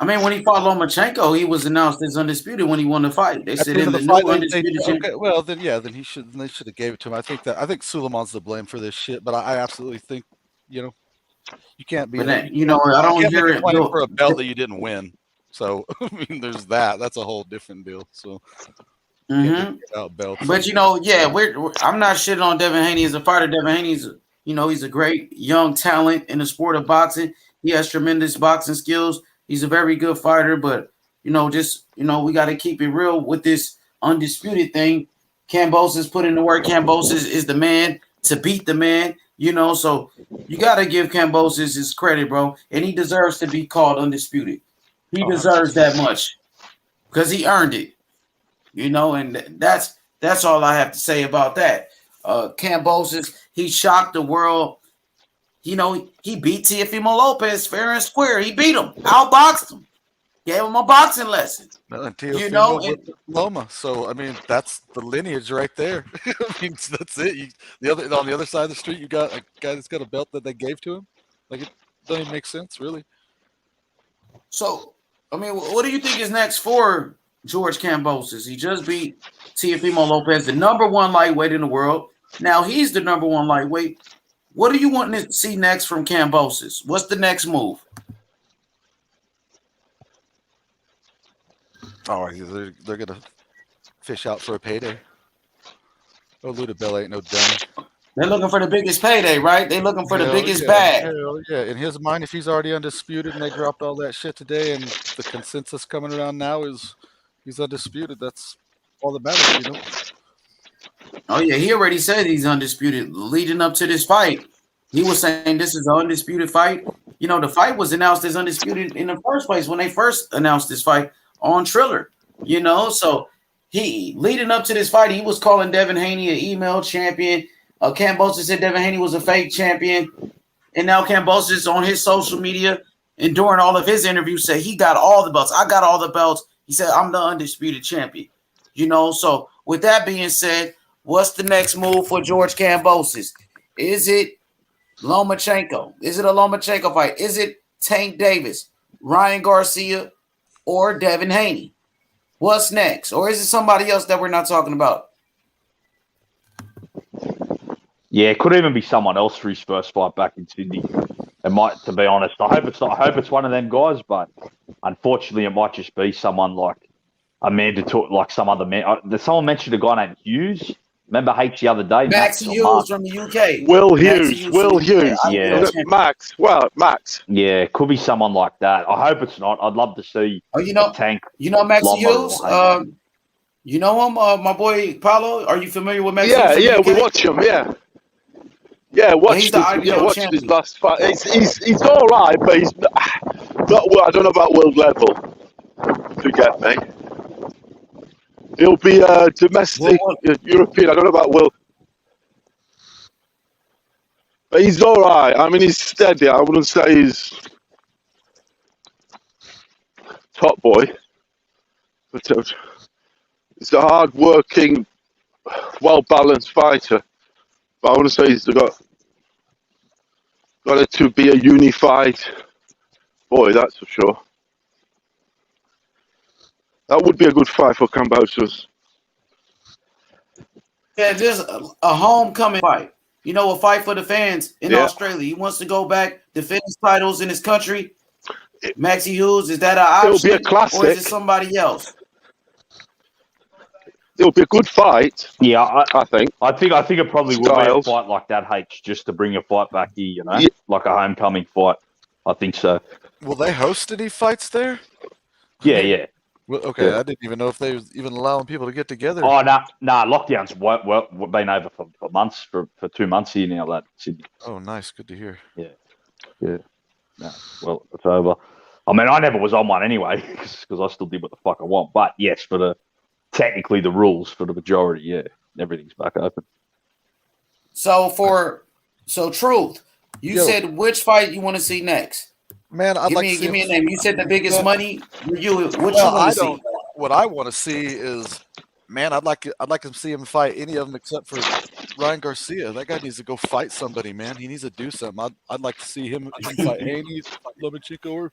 I mean, when he fought Lomachenko, he was announced as Undisputed when he won the fight. They said in the new Undisputed. Okay, well, then they should have gave it to him. I think Suleiman's to blame for this shit, but I absolutely think you can't be. I don't hear it for a belt that you didn't win. So I mean, there's that. That's a whole different deal. So, about belts. But I'm not shitting on Devin Haney as a fighter. Devin Haney's, he's a great young talent in the sport of boxing. He has tremendous boxing skills. He's a very good fighter. But we got to keep it real with this Undisputed thing. Kambosos put in the work. Kambosos is the man to beat the man. You know, so you got to give Kambosos his credit, bro, and he deserves to be called undisputed. He deserves that much because he earned it. You know, and that's all I have to say about that. Kambosos, he shocked the world. You know, he beat Teofimo Lopez fair and square. He beat him, outboxed him, gave him a boxing lesson. And You know, and, Loma. So I mean, that's the lineage right there. I mean, that's it. On the other side of the street, you got a guy that's got a belt that they gave to him. Like, it doesn't even make sense, really. so, I mean, what do you think is next for George Kambosos? He just beat Teofimo Lopez, the number one lightweight in the world. Now he's the number one lightweight. What do you want to see next from Kambosos? What's the next move? All right, they're gonna fish out for a payday. Oh, Ludabella ain't no dummy. They're looking for the biggest payday, right? They're looking for the biggest yeah, bag. Hell yeah. In his mind, if he's already undisputed and they dropped all that shit today, and the consensus coming around now is he's undisputed, that's all that matters, you know. Oh yeah, he already said he's undisputed leading up to this fight. He was saying this is an undisputed fight. You know, the fight was announced as undisputed in the first place when they first announced this fight on Triller. You know, so he leading up to this fight, he was calling Devin Haney an email champion. Kambosos said Devin Haney was a fake champion, and now Kambosos on his social media and during all of his interviews said he got all the belts. I got all the belts. He said I'm the undisputed champion. You know, so with that being said, what's the next move for George Kambosos? Is it Lomachenko? Is it a Lomachenko fight? Is it Tank Davis, Ryan Garcia, or Devin Haney? What's next? Or is it somebody else that we're not talking about? Yeah, it could even be someone else for his first fight back in Sydney. It might, to be honest. I hope it's not. I hope it's one of them guys, but unfortunately, it might just be someone like a mandatory, like some other man. Someone mentioned a guy named Hughes. Remember H the other day? Max Hughes from the UK. Will Hughes. Yeah. Max. Yeah, it could be someone like that. I hope it's not. I'd love to see Tank. You know Max Lomo Hughes? You know him, my boy Paulo? Are you familiar with Max Hughes? Yeah, we watch him, yeah. Yeah, watched his last fight. He's all right, but he's not, I don't know about world level. Forget me. He'll be domestic, European. I don't know about world. But he's all right. I mean, he's steady. I wouldn't say he's top boy. But he's a hard-working, well-balanced fighter. But I want to say he's got it to be a unified boy, that's for sure. That would be a good fight for Kambosos. Yeah, just a homecoming fight. You know, a fight for the fans in Australia. He wants to go back, defend his titles in his country. Maxie Hughes, is that an option? It'll be a classic. Or is it somebody else? It'll be a good fight. Yeah, I think. I think it probably would be a fight like that, H, just to bring a fight back here, you know? Yeah. Like a homecoming fight. I think so. Will they host any fights there? Yeah. Well, okay, yeah. I didn't even know if they was even allowing people to get together. Oh, no, lockdowns been over for months, for 2 months here now, lad. Sydney. Oh, nice. Good to hear. Yeah. No, well, it's over. I mean, I never was on one anyway, because I still did what the fuck I want. But yes, technically the rules for the majority, yeah, everything's back open. So Truth, you said which fight you want to see next? Man, give me a name. You said the biggest money. What you want to see? What I want to see is, man, I'd like to see him fight any of them except for Ryan Garcia. That guy needs to go fight somebody, man. He needs to do something. I'd like to see him fight Haney, Lomachenko, or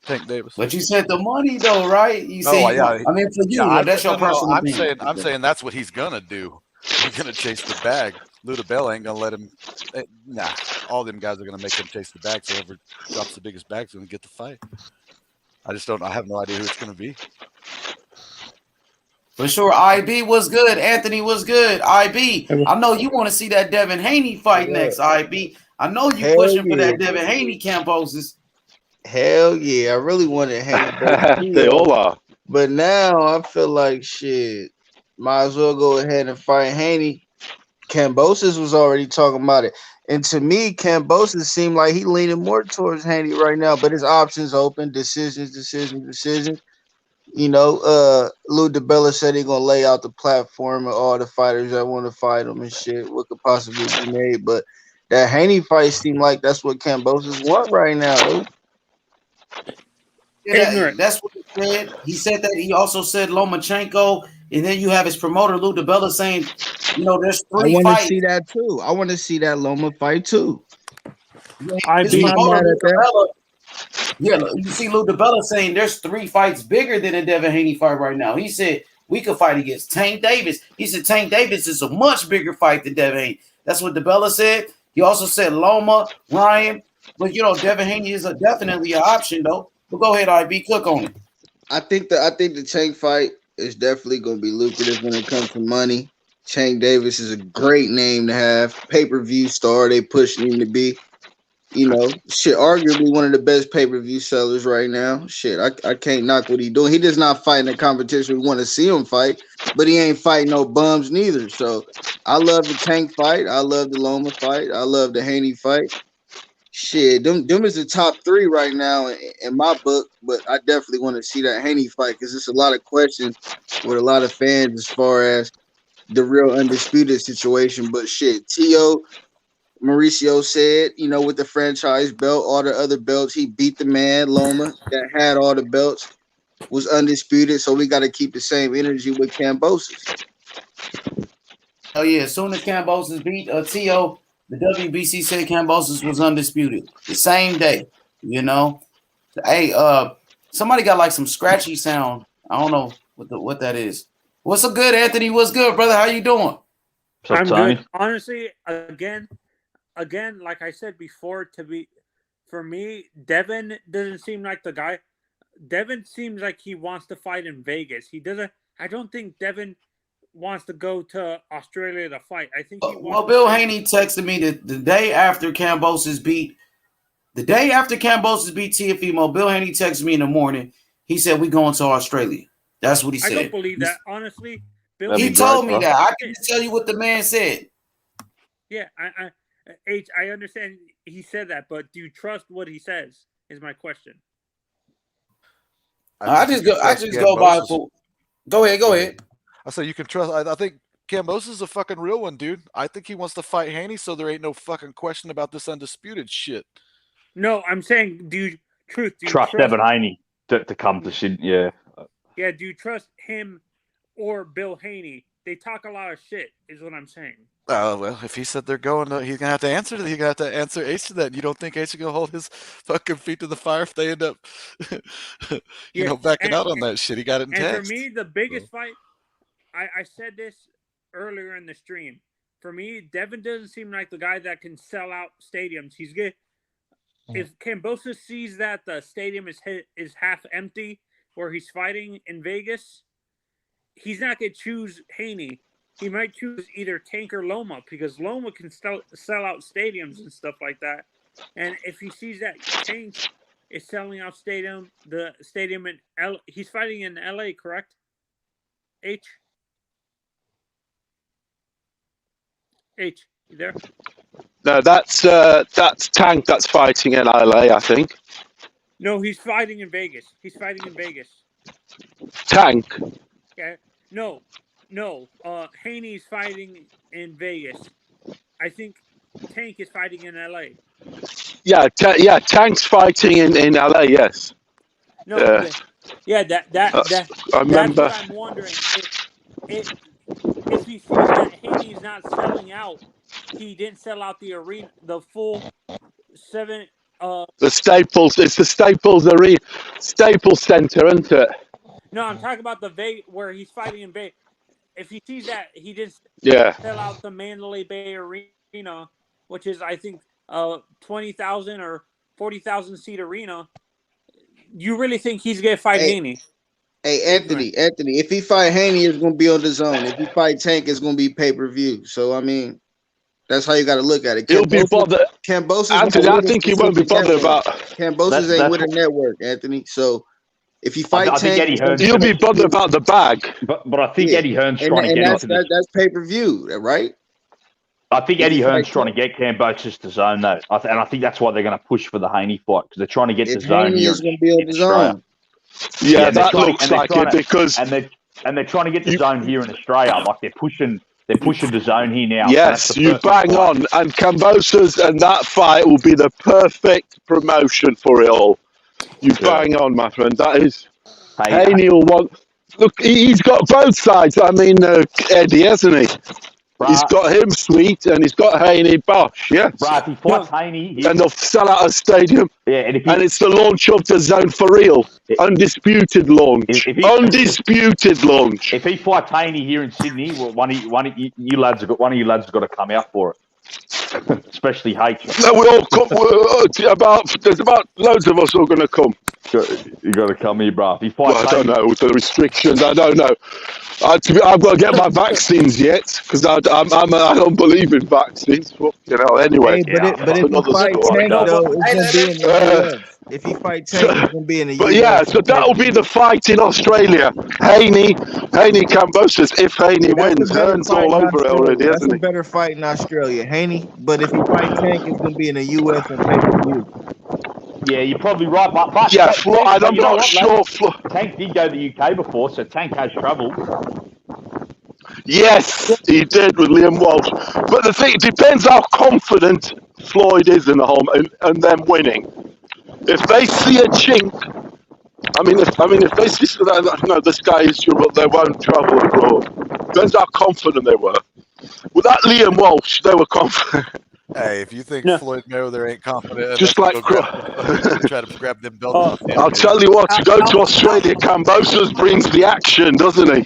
Tank Davis. But you said the money though, right? You say, I mean, for you, that's your personal opinion. I'm saying that's what he's gonna do. He's gonna chase the bag. Ludabella ain't gonna let him. Nah, all them guys are gonna make him chase the bag. So whoever drops the biggest bag is gonna get the fight. I just don't. I have no idea who it's gonna be. For sure, IB was good. Anthony was good. IB, I know you want to see that Devin Haney fight next. IB, I know you pushing for that Devin Haney Kambosos. Hell yeah, I really wanted Haney. They all are. But now I feel like shit. Might as well go ahead and fight Haney. Kambosos was already talking about it. And to me, Kambosos seemed like he leaning more towards Haney right now, but his options open, decisions. You know, Lou DiBella said he gonna lay out the platform of all the fighters that want to fight him and shit. What could possibly be made? But that Haney fight seemed like that's what Kambosos want right now. Yeah, that's what he said. He said that. He also said Lomachenko, and then you have his promoter Lou DiBella saying, you know, there's I 3 want to fights. see that too. I want to see that Loma fight too. His promoter Lou DiBella, yeah, you see Lou DiBella saying there's 3 fights bigger than a Devin Haney fight right now. He said we could fight against Tank Davis. He said Tank Davis is a much bigger fight than Devin Haney. That's what DiBella said. He also said Loma, Ryan, but you know Devin Haney is definitely an option though. But go ahead, IB, cook on it. I think the Tank fight is definitely going to be lucrative when it comes to money. Tank Davis is a great name to have. Pay-per-view star, they pushing him to be. You know, shit, arguably one of the best pay-per-view sellers right now. Shit, I can't knock what he's doing. He just not fighting the competition we want to see him fight, but he ain't fighting no bums neither. So I love the Tank fight. I love the Loma fight. I love the Haney fight. Shit, them is the top 3 right now in my book, but I definitely want to see that Haney fight because there's a lot of questions with a lot of fans as far as the real Undisputed situation. But shit, T.O. Mauricio said, you know, with the franchise belt, all the other belts, he beat the man, Loma, that had all the belts, was Undisputed. So we got to keep the same energy with Kambosos. Oh, yeah, as soon as Kambosos beat T.O., the WBC said Kambosos was undisputed the same day, you know. Hey, somebody got like some scratchy sound. I don't know what that is. What's so good, Anthony? What's good, brother? How you doing? I'm good. Honestly, again, like I said before, for me, Devin doesn't seem like the guy. Devin seems like he wants to fight in Vegas. He doesn't. I don't think Devin wants to go to Australia to fight. I think he wants. Well, Bill Haney texted me the day after Kambosos beat. The day after Kambosos beat Teofimo, Bill Haney texted me in the morning. He said we going to Australia. That's what he said. I don't believe that, honestly. Bill He told me that. I can tell you what the man said. Yeah, I understand he said that, but do you trust what he says? Is my question. I just go by. Go ahead. I say you can trust. I think Kambosos is a fucking real one, dude. I think he wants to fight Haney, so there ain't no fucking question about this Undisputed shit. No, I'm saying, do you trust Devin Haney to come to Sydney? Yeah. Yeah, do you trust him or Bill Haney? They talk a lot of shit, is what I'm saying. Well, if he said they're going, he's gonna have to answer to that. He's gonna have to answer Ace to that. You don't think Ace is gonna hold his fucking feet to the fire if they end up, backing out on that shit? He got it in text. And for me, the biggest fight, I said this earlier in the stream. For me, Devin doesn't seem like the guy that can sell out stadiums. He's good. If Kambosos sees that the stadium is half empty where he's fighting in Vegas, he's not gonna choose Haney. He might choose either Tank or Loma because Loma can sell out stadiums and stuff like that. And if he sees that Tank is selling out the stadium in he's fighting in LA, correct? H, you there? No, that's Tank that's fighting in LA, I think. No, he's fighting in Vegas. Tank. Okay. No. Haney's fighting in Vegas. I think Tank is fighting in LA. Yeah, Tank's fighting in LA. Yes. No. That's remember. what I'm wondering. If he sees that Haney's not selling out, he didn't sell out the arena, the full 7. The Staples. It's the Staples Arena, Staples Center, isn't it? No, I'm talking about the Vegas where he's fighting in Vegas. If he sees that he didn't sell out the Mandalay Bay Arena, which is I think 20,000 or 40,000 seat arena, you really think he's gonna fight Haney? Hey, Anthony, if he fight Haney, it's gonna be on the zone. If he fight Tank, it's gonna be pay-per-view. So I mean, that's how you got to look at it. He'll be bothered. Kambosos, Anthony, I think he won't be bothered about. Kambosos ain't with a network, Anthony. So if he fight Tank, he'll be bothered about the bag. But I think Eddie Hearn's trying to get into this. That's pay-per-view, right? I think If Eddie he Hearn's fight trying to get Kambosos to zone though, and I think that's why they're going to push for the Haney fight because they're trying to get the if zone Haney here is going to be on in the Australia. zone, Yeah, they're that trying looks to, like it because and they're trying to get the zone here in Australia. Like they're pushing the zone here now. yes, So that's the you perfect bang fight. on, and Kambosos and that fight will be the perfect promotion for it all. You bang on, my friend. That is Haney will want. Look, he's got both sides. I mean, Eddie, hasn't he? He's got him sweet, and he's got Haney Bosch. Yes. Bruh, if he fights Haney, And they'll sell out a stadium. Yeah, and it's the launch of the zone for real. Undisputed launch. Undisputed launch. if he fights Haney here in Sydney, well, one of you lads has got to come out for it. Especially H. No, we all come. There's about loads of us who are going to come. You got to come here, bro. If he Well, fights I don't know with the restrictions. I don't know. I've got to get my vaccines yet because I don't believe in vaccines. But, anyway. Hey, but if you fight Tank though, it's going to be in the US. If you fight Tank, it's going to be in the US. But yeah, so that'll be the fight in Australia. Haney Kambosos. If Haney wins, Hearn's all over it already, That's hasn't a he? better fight in Australia, Haney. But if you fight Tank, it's going to be in the US and pay-per-view. Yeah, you're probably right, but Yeah, Tank, I'm not sure. Tank did go to the UK before, so Tank has travelled. Yes, he did with Liam Walsh. But the thing, it depends how confident Floyd is in the home and them winning. If they see a chink, if they see that, no, this guy is sure, but they won't travel abroad. Depends how confident they were. With that Liam Walsh, they were confident. Hey, if you think Floyd Mayweather ain't confident, Just like try to grab them belts off him. I'll tell you what, to go to Australia, Kambosos brings the action, doesn't he?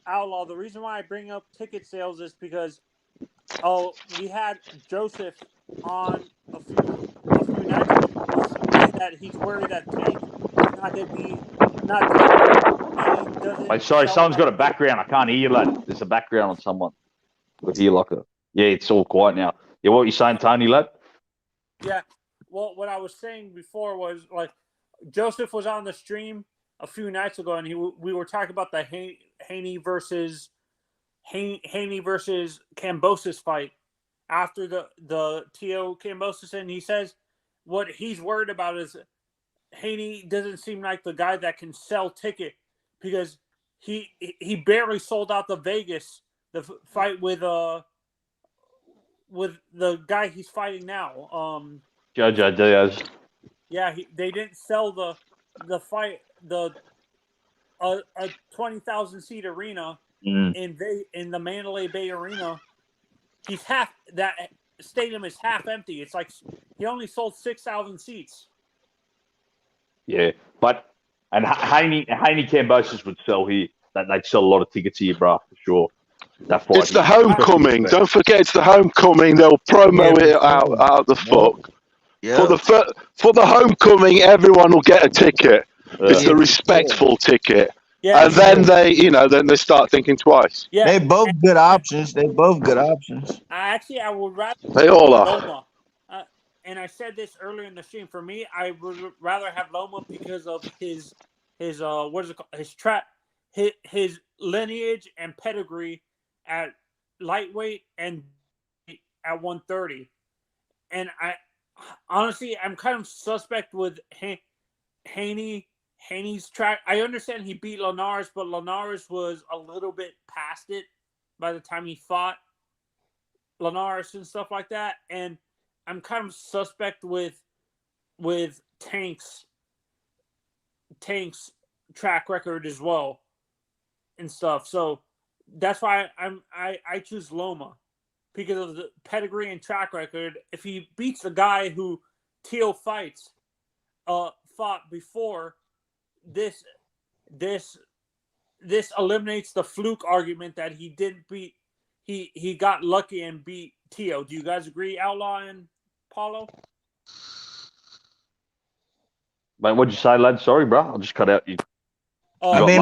Outlaw, the reason why I bring up ticket sales is because we had Joseph on a few nights ago saying that he's worried that Tank is not going to be Wait, sorry, someone's got a background. I can't hear you, lad. There's a background on someone. I hear like a... Yeah, it's all quiet now. Yeah, what you saying, Tony, lad? Yeah, well, what I was saying before was like Joseph was on the stream a few nights ago, and we were talking about the Haney versus Kambosos fight after the T.O. Kambosos, and he says what he's worried about is Haney doesn't seem like the guy that can sell ticket because he barely sold out the Vegas fight with the guy he's fighting now. Jojo Diaz. Yeah, they didn't sell the fight a 20,000 seat arena in the Mandalay Bay Arena. That stadium is half empty. It's like he only sold 6,000 seats. Yeah, and Haney Kambosos would sell here. They'd sell a lot of tickets here, bro, for sure. That fight. It's the homecoming. Don't forget, it's the homecoming. They'll promo it out the fuck. Yeah. For the homecoming, everyone will get a ticket. It's a respectful ticket. Yeah, and then they start thinking twice. Yeah, they both good options. I would rather. They all are. Loma. And I said this earlier in the stream. For me, I would rather have Loma because of his what is it called? His lineage and pedigree at lightweight and at 130. And I honestly, I'm kind of suspect with Haney's track. I understand he beat Linares, but Linares was a little bit past it by the time he fought Linares and stuff like that. And I'm kind of suspect with Tank's track record as well and stuff. So that's why I choose Loma because of the pedigree and track record. If he beats the guy who Teal fought before, this eliminates the fluke argument that he didn't beat. He got lucky and beat Tio. Do you guys agree, Outlaw and Paulo? Mate, what'd you say, lad? Sorry, bro. I'll just cut out you. I mean,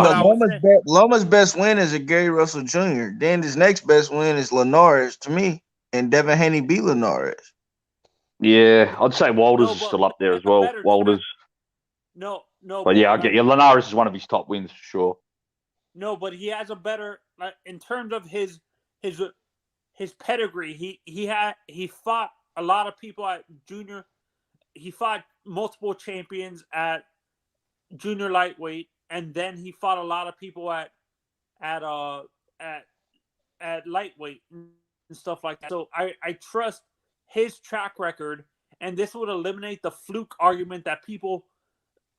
Loma's best win is a Gary Russell Jr. Then his next best win is Linares to me, and Devin Haney beat Linares. Yeah, I'd say Walters is still up there as well. Walters. No. But yeah, I get you. Linares is one of his top wins for sure. No, but he has a better, like, in terms of his his pedigree. He fought a lot of people at junior. He fought multiple champions at junior lightweight, and then he fought a lot of people at lightweight and stuff like that. So I trust his track record, and this would eliminate the fluke argument that people,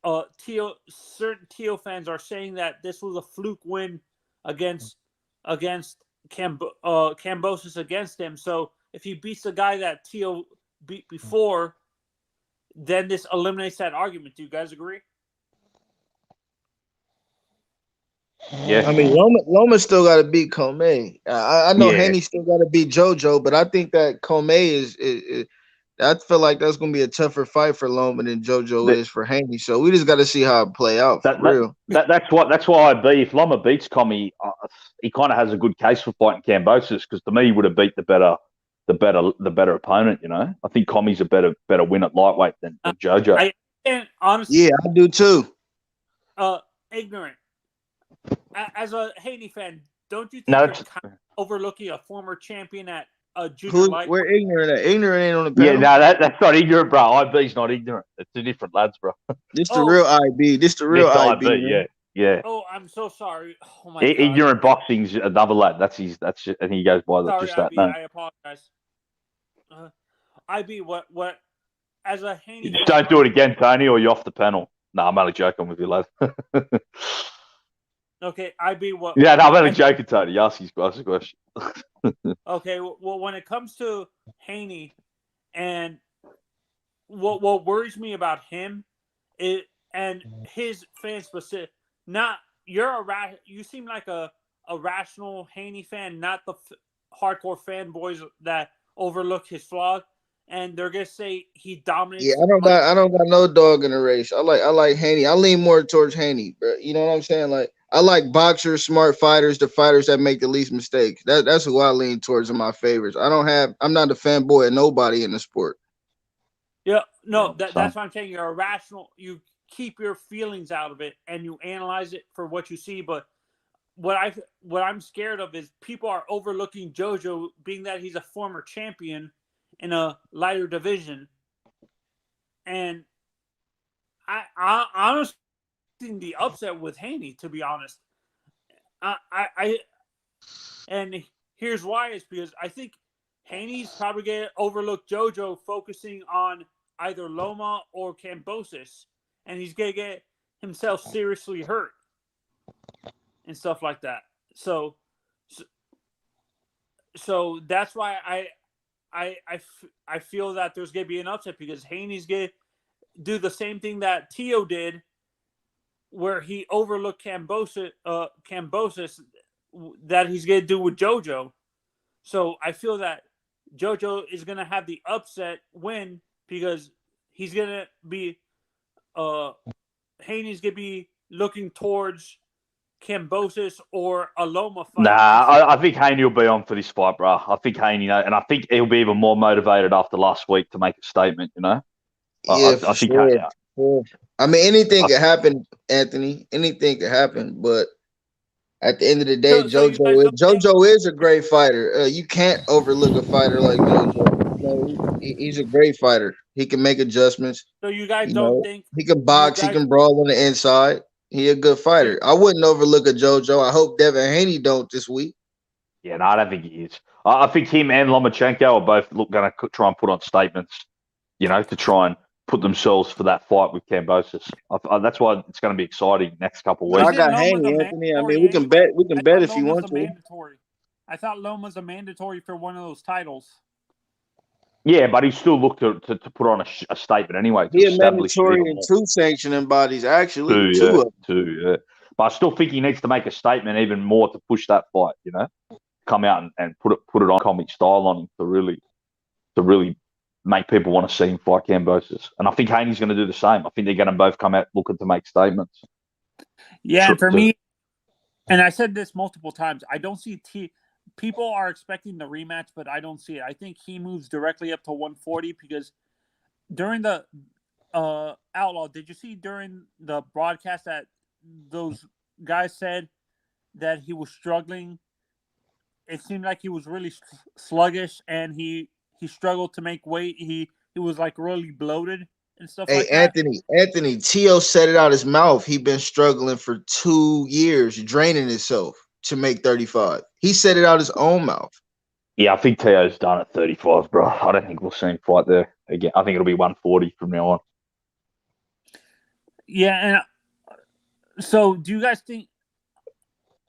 certain Tio fans are saying that this was a fluke win against Kambosos against him. So if he beats the guy that Tio beat before, then this eliminates that argument. Do you guys agree? Yeah. I mean, Loma still got to beat Comey. I know Haney still got to beat JoJo, but I think that Comey is I feel like that's going to be a tougher fight for Loma than JoJo is for Haney. So we just got to see how it play out. For real. That's why I'd be, if Loma beats Comey, he kind of has a good case for fighting Kambosos, because to me he would have beat the better opponent. You know, I think Comey's a better win at lightweight than JoJo. Honestly, yeah, I do too. Ignorant. As a Haney fan, don't you think you're kind of overlooking a former champion at a junior lightweight? We're ignorant. Ignorant ain't on the panel. Yeah, no, that's not ignorant, bro. IB's not ignorant. It's two different lads, bro. This the real IB. This the real IB. Yeah. Oh, I'm so sorry. Oh my god. Ignorant boxing's another lad. That's and he goes by Sorry, just that IB, name. I apologize. IB, what? As a Haney, Just don't do it again, Tony, or you're off the panel. No, I'm only joking with you, lad. Okay, IB, what? Yeah, no, I'm only joking, Tony. Ask a question. Okay, well, when it comes to Haney, and what worries me about him and his fan specific, you seem like a rational Haney fan, not the hardcore fanboys that overlook his flaws, and they're gonna say he dominates. Yeah, I don't got no dog in the race. I like Haney. I lean more towards Haney, bro. You know what I'm saying? Like, I like boxers, smart fighters, the fighters that make the least mistakes. That's who I lean towards in my favorites. I'm not a fanboy of nobody in the sport. Yeah, no, that's what I'm saying. You're irrational. You keep your feelings out of it and you analyze it for what you see. But what I'm scared of is people are overlooking JoJo, being that he's a former champion in a lighter division. And I honestly think the upset with Haney, to be honest. And here's why, is because I think Haney's probably going to overlook JoJo, focusing on either Loma or Kambosos, and he's going to get himself seriously hurt and stuff like that. So that's why I feel that there's going to be an upset, because Haney's going to do the same thing that Tio did, where he overlooked Kambosos, that he's going to do with JoJo. So I feel that JoJo is going to have the upset win, because he's going to be Haney's going to be looking towards Kambosos or a Loma fight. Nah, I think Haney will be on for this fight, bro. I think Haney, and I think he'll be even more motivated after last week to make a statement, you know? Yeah, I think sure. I mean, anything could happen, Anthony. Anything could happen, but at the end of the day, JoJo is a great fighter. You can't overlook a fighter like JoJo. You know, he's a great fighter. He can make adjustments. So you guys don't think he can box? He can brawl on the inside. He a good fighter. I wouldn't overlook a JoJo. I hope Devin Haney don't this week. Yeah, no, I don't think he is. I think him and Lomachenko are both going to try and put on statements, you know, to try and put themselves for that fight with Kambosos. That's why it's going to be exciting next couple of weeks. I got Haney, Anthony. I mean, we can bet if you want to. I thought Loma's a mandatory for one of those titles. Yeah, but he still looked to put on a statement anyway. He a mandatory in two sanctioning bodies, actually. Two. But I still think he needs to make a statement even more to push that fight, you know? Come out and put it on comic style on him to really make people want to see him fight Kambosos. And I think Haney's going to do the same. I think they're going to both come out looking to make statements. Yeah, for me, and I said this multiple times, I don't see people are expecting the rematch, but I don't see it. I think he moves directly up to 140, because during the Outlaw, did you see during the broadcast that those guys said that he was struggling it seemed like he was really sluggish, and he struggled to make weight. He was like really bloated and stuff Hey, like that. Anthony, Tio said it out his mouth. He been struggling for 2 years, draining himself to make 35. He said it out his own mouth. Yeah, I think Tio's done at 35, bro. I don't think we'll see him fight there again. I think it'll be 140 from now on. Yeah, and so do you guys think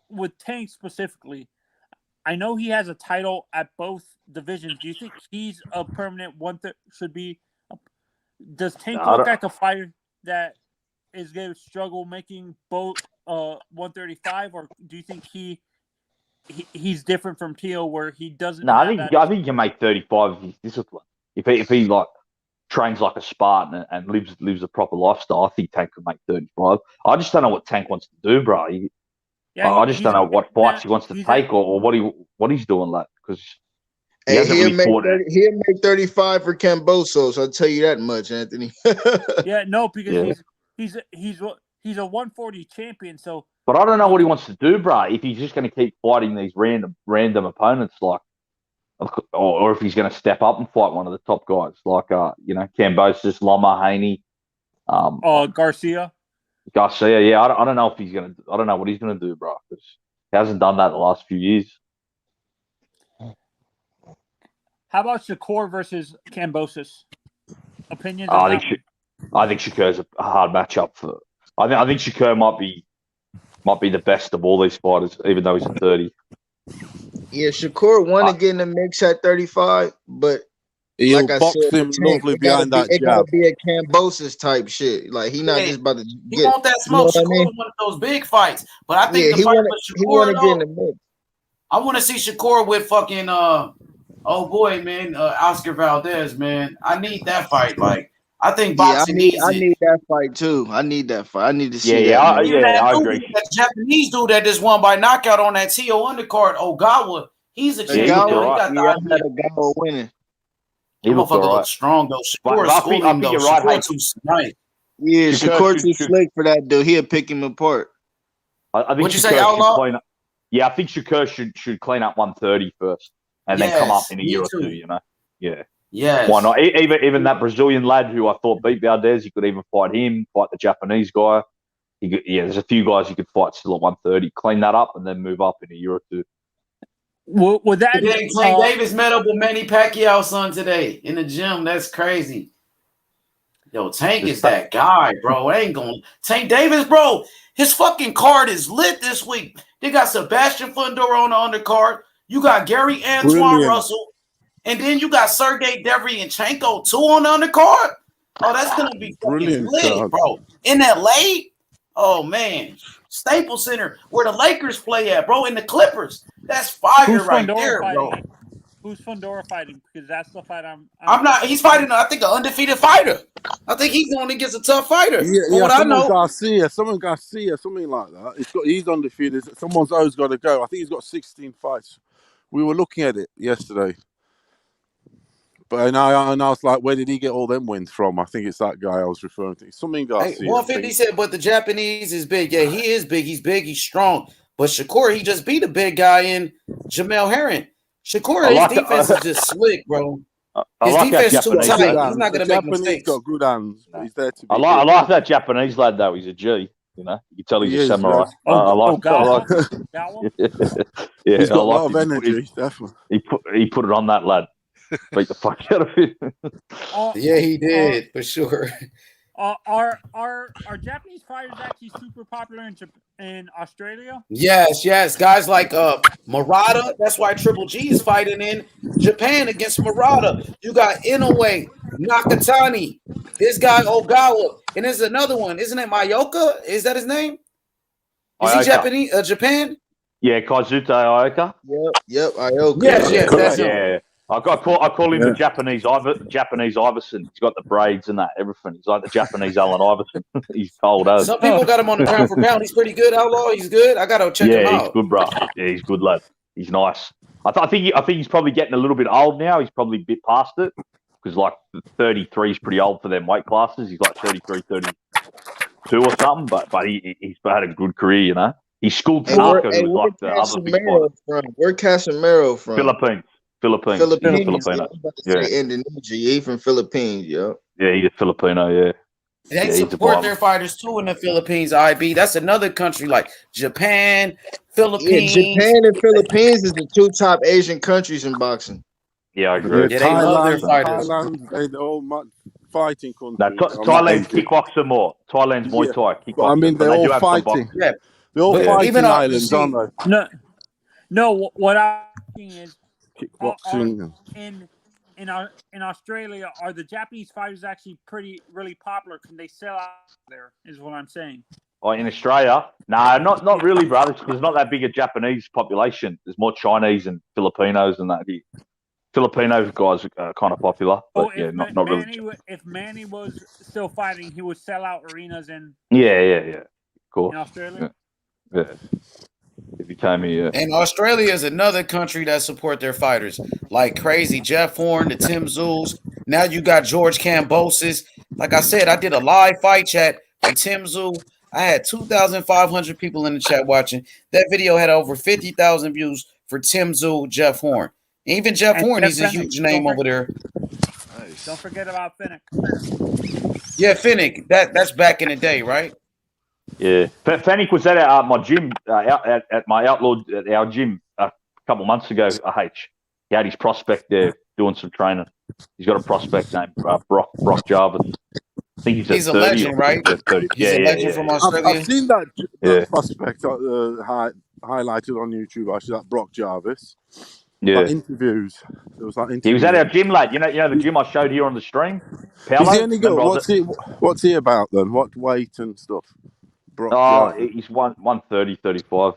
with Tank specifically? I know he has a title at both divisions. Do you think he's a permanent should be? Does Tank look like a fighter that is going to struggle making both 135, or do you think he's different from Tio where he doesn't? No, I think he can make 35 if he's disciplined. If he like trains like a Spartan and lives a proper lifestyle, I think Tank could make 35. I just don't know what Tank wants to do, bro. I just don't know what fights he wants to take or what he's doing, like, because he'll make 35 for Kambosos. I'll tell you that much, Anthony. Yeah, no, because he's a 140 champion. So, but I don't know what he wants to do, bro. If he's just going to keep fighting these random opponents, like, or if he's going to step up and fight one of the top guys, like Kambosos, Loma, Haney, Garcia. Yeah, I don't know if he's gonna. I don't know what he's gonna do, bro. Because he hasn't done that the last few years. How about Shakur versus Kambosos? Opinions? I think Shakur's a hard matchup for. I think Shakur might be the best of all these fighters, even though he's at 30. Yeah, Shakur want to get in the mix at 35, but he'll like I box said, him lovely behind that it gotta jab. be a Kambosos type shit. Like he not just about to He get. want that smoke. You know Shakur what I mean? one of those big fights, but I think the fight with he want to Shakur, get in the mix. I want to see Shakur with fucking Oscar Valdez, man. I need that fight. Like, I think boxing needs it. I need that fight too. I need that fight. I need to see I that. agree. That Japanese dude that just won by knockout on that TO undercard, Ogawa. He's a champion. I had Ogawa winning. He looks all right. Strong though. Shakur I think you're right. Shakur too slick. Yeah, Shakur too slick for that dude. He'll pick him apart. I think What'd you say, Outlaw? I think Shakur should clean up 130 first, and then come up in a year or two. You know, Yes. Why not? Even that Brazilian lad who I thought beat Valdez, you could even fight him. Fight the Japanese guy. There's a few guys you could fight still at 130. Clean that up, and then move up in a year or two. Would that Tank Davis met up with Manny Pacquiao's son today in the gym. That's crazy. Yo, Tank is that guy, bro. Tank Davis, bro. His fucking card is lit this week. They got Sebastian Fundora on the undercard. You got Gary Antoine Russell, and then you got Sergey Devryanchenko too on the undercard. Oh, that's gonna be fucking lit, bro. In LA, oh man, Staples Center, where the Lakers play at, bro, in the Clippers. That's fire right there, bro. Who's Fundora fighting? Because that's the fight I'm not. He's fighting, I think, an undefeated fighter. I think he's going against a tough fighter. Garcia, something like that. He's undefeated. Someone's always got to go. I think he's got 16 fights. We were looking at it yesterday. But I was like, where did he get all them wins from? I think it's that guy I was referring to. Something Garcia. Hey, 150 said, but the Japanese is big. Yeah, he is big. He's big. He's strong. But Shakur, he just beat a big guy in Jamel Herring. Shakur, his defense is just slick, bro. His defense is too tight. He's not going to make mistakes. Got good hands. He's there to be I like that Japanese lad, though. He's a G. You know, you can tell he's a samurai. I like that. Yeah, he's got a lot of energy, definitely. He put it on that lad. Beat the fuck out of him. Yeah, he did, for sure. Are Japanese fighters actually super popular in Australia? Yes. Guys like Murata. That's why Triple G is fighting in Japan against Murata. You got Inoue, Nakatani, this guy Ogawa, and there's another one. Isn't it Mayoka? Is that his name? Is he Japanese? Japan? Yeah, Kazuta Ioka. Yep, Ioka. Yes, that's him. Yeah. I call him the Japanese Iverson. He's got the braids and that, everything. He's like the Japanese Allen Iverson. He's cold as. Some people got him on the pound for pound. He's pretty good, Outlaw. He's good. I gotta check him out. Yeah, he's good, bro. Yeah, he's good, lad. He's nice. I think he's probably getting a little bit old now. He's probably a bit past it because like 33 is pretty old for them weight classes. He's like 33, 32 or something. But he's had a good career, you know. He schooled Hey, where Tanaka, hey, who was where like the other big fighter. Casemiro from? Where Casemiro from? Philippines. He's a Philippines. Yeah, I Filipino. was about to Yeah. say Indonesia. He from Philippines, yo. Yeah, he's a Filipino, yeah. They Yeah, he's a support bomb. their fighters too in the Philippines, IB. That's another country like Japan, Yeah, Philippines. Japan and Philippines is the two top Asian countries in boxing. Yeah, I agree. Yeah, they love their Thailand, fighters. they're all fighting No, countries. Thailand's kickboxer more. Thailand's Muay Thai kickboxer. But I mean, but they're they all do have some fighting. boxing. Yeah, They're all but fighting even you islands, see, aren't they? No. What I'm asking is, Kickboxing. in Australia, are the Japanese fighters actually really popular? Can they sell out there? Is what I'm saying. Oh, in Australia? No, not really, brother. Because there's not that big a Japanese population. There's more Chinese and Filipinos and that. Filipino guys are kind of popular, but yeah, not really. If Manny was still fighting, he would sell out arenas in Yeah. Of course. in Australia. Yeah. If he came here, yeah. and Australia is another country that support their fighters like crazy. Jeff Horn, the Tim Zulls. Now you got George Kambosos. Like I said, I did a live fight chat for Tim Zul. I had 2,500 people in the chat watching. That video had over 50,000 views for Tim Zul, Jeff Horn. Even Jeff Horn, he's a huge name over there. Nice. Don't forget about Finnick. Yeah, Finnick. That's back in the day, right? Yeah. Finnick was at my gym, at our gym a couple months ago. He had his prospect there doing some training. He's got a prospect named Brock Jarvis. I think he's a legend, right? 30. He's a legend from Australia. I've seen that prospect highlighted on YouTube. Actually, that Brock Jarvis. Yeah. Like interviews. There was like interviews. He was at our gym, late. You know the gym I showed here on the stream. Is he any good? What's he about then? What weight and stuff? Brock Jarvis. He's 130, 35.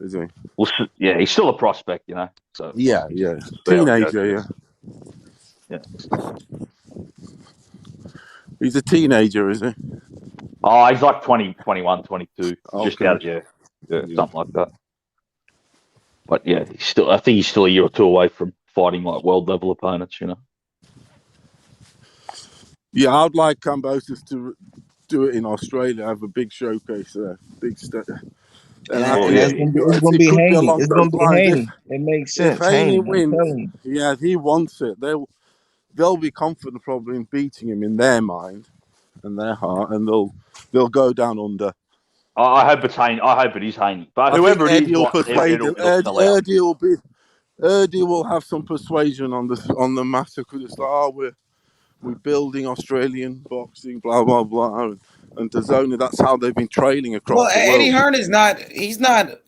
Is he? Well, yeah, he's still a prospect, you know. So yeah. Teenager, yeah. He's a teenager, is he? Oh, he's like 20, 21, 22. Okay. Just out, yeah, something like that. But yeah, I think he's still a year or two away from fighting like world level opponents, you know. Yeah, I'd like Kambosos to do it in Australia. Have a big showcase there, big stage. It's gonna be Haney. It's gonna be Haney. It makes sense. If Haney Haney wins, if he wants it, they'll be confident probably in beating him in their mind and their heart, and they'll go down under. I hope it's Haney. I hope it is Haney. But whoever it is, Eddie will persuade him. Eddie will have some persuasion on the matter because it's like, we're building Australian boxing, blah blah blah, and DAZN, that's how they've been training across the world. Eddie Hearn he's not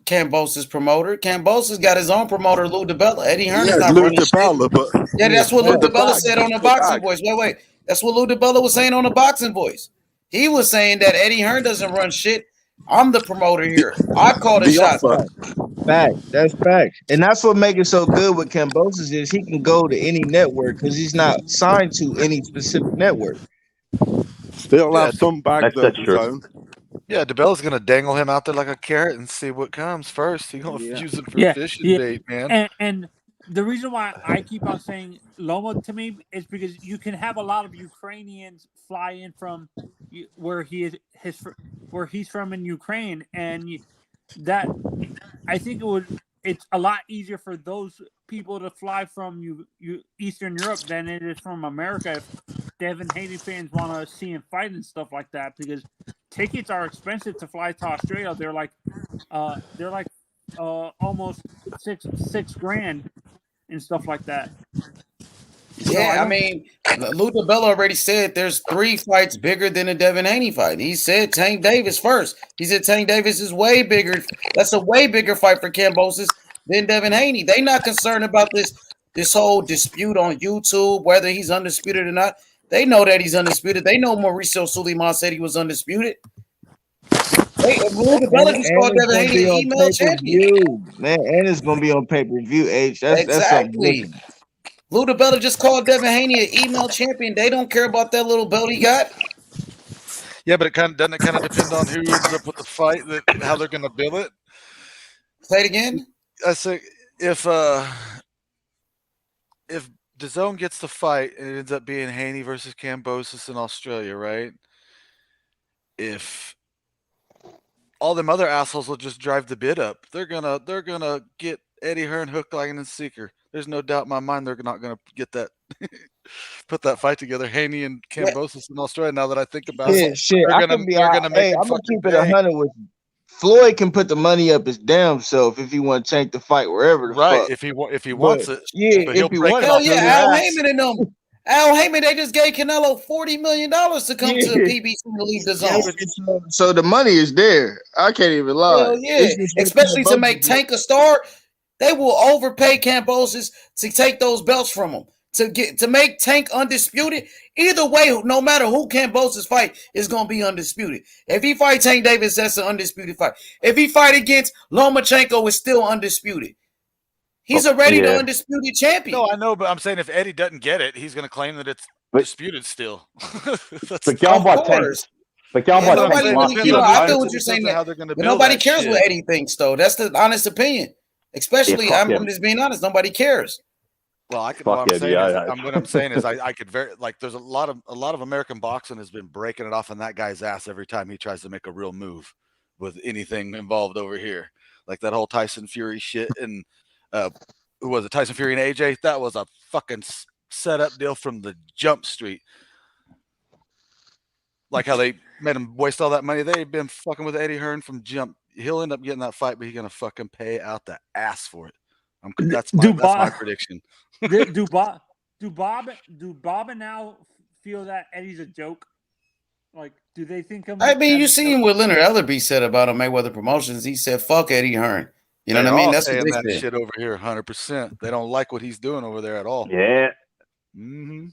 Kambosos' promoter. Kambosos got his own promoter, Lou DiBella. Eddie Hearn is not Lou running DiBella, shit. but that's what Lou DiBella said on the Boxing Voice. Wait. That's what Lou DiBella was saying on the Boxing Voice. He was saying that Eddie Hearn doesn't run shit. I'm the promoter here. I call the shots. That's fact. And that's what makes it so good with Kambosos is he can go to any network because he's not signed to any specific network. They'll have some back there. Yeah, DiBella's gonna dangle him out there like a carrot and see what comes first. He's gonna use it for fishing bait, man. And the reason why I keep on saying Loma to me is because you can have a lot of Ukrainians fly in from where he's from in Ukraine, and that I think it's a lot easier for those people to fly from Eastern Europe than it is from America. If Devin Haney fans want to see him fight and stuff like that, because tickets are expensive to fly to Australia. They're like almost six grand and stuff like that. Yeah, I mean, Lou DiBella already said there's 3 fights bigger than a Devin Haney fight. He said Tank Davis first. He said Tank Davis is way bigger. That's a way bigger fight for Kambosos than Devin Haney. They not concerned about this whole dispute on YouTube, whether he's undisputed or not. They know that he's undisputed. They know Mauricio Suleiman said he was undisputed. Lou DiBella just called Devin Haney an email champion. Man, and it's gonna be on pay-per-view, H. Exactly. Lou DiBella just called Devin Haney an email champion. They don't care about that little belt he got. Yeah, but doesn't it kind of depend on who ends up with the fight, how they're going to bill it? Say it again. I say if DAZN gets the fight and it ends up being Haney versus Kambosos in Australia, right? If all them other assholes will just drive the bid up. They're gonna get Eddie Hearn hook, line, and sinker. There's no doubt in my mind they're not gonna get that put that fight together. Haney and Kambosos in Australia. Now that I think about it, Shit. they're gonna make him I'm gonna fucking keep it 100 with you. Floyd can put the money up his damn self if he want to tank the fight wherever the right. fuck. If he wants it, Yeah, but he'll if he break wants it Hell off. yeah, his Al ass. Heyman and them. Al Heyman, they just gave Canelo $40 million to come to PBC to leave the zone. So the money is there. I can't even lie. Hell yeah, especially to make Tank a star. They will overpay Kambosos to take those belts from him. To make Tank undisputed. Either way, no matter who Kambosos fight, is gonna be undisputed. If he fight Tank Davis, that's an undisputed fight. If he fight against Lomachenko, it's still undisputed. He's already the undisputed champion. No, I know, but I'm saying if Eddie doesn't get it, he's going to claim that it's disputed still. But going by Tank, but going by nobody Tank, really, I feel what you're saying. How they're gonna But build nobody that cares shit. what Eddie thinks, though. That's the honest opinion. Especially, Yeah, fuck I'm just being honest. Nobody cares. Well, I could. Fuck What I'm saying is, yeah. what I'm saying is, I could very like. There's a lot of American boxing has been breaking it off on that guy's ass every time he tries to make a real move with anything involved over here, like that whole Tyson Fury shit and who was it? Tyson Fury and AJ. That was a fucking setup deal from the jump street. Like how they made him waste all that money. They've been fucking with Eddie Hearn from jump. He'll end up getting that fight, but he's gonna fucking pay out the ass for it. That's my prediction. do Bob and now feel that Eddie's a joke? Like, do they think him? I mean, you seen what Leonard Ellerby said about him, Mayweather Promotions. He said, "Fuck Eddie Hearn." You know what I mean? That's saying what that they said. shit over here, 100%. They don't like what he's doing over there at all. Yeah. Mm-hmm.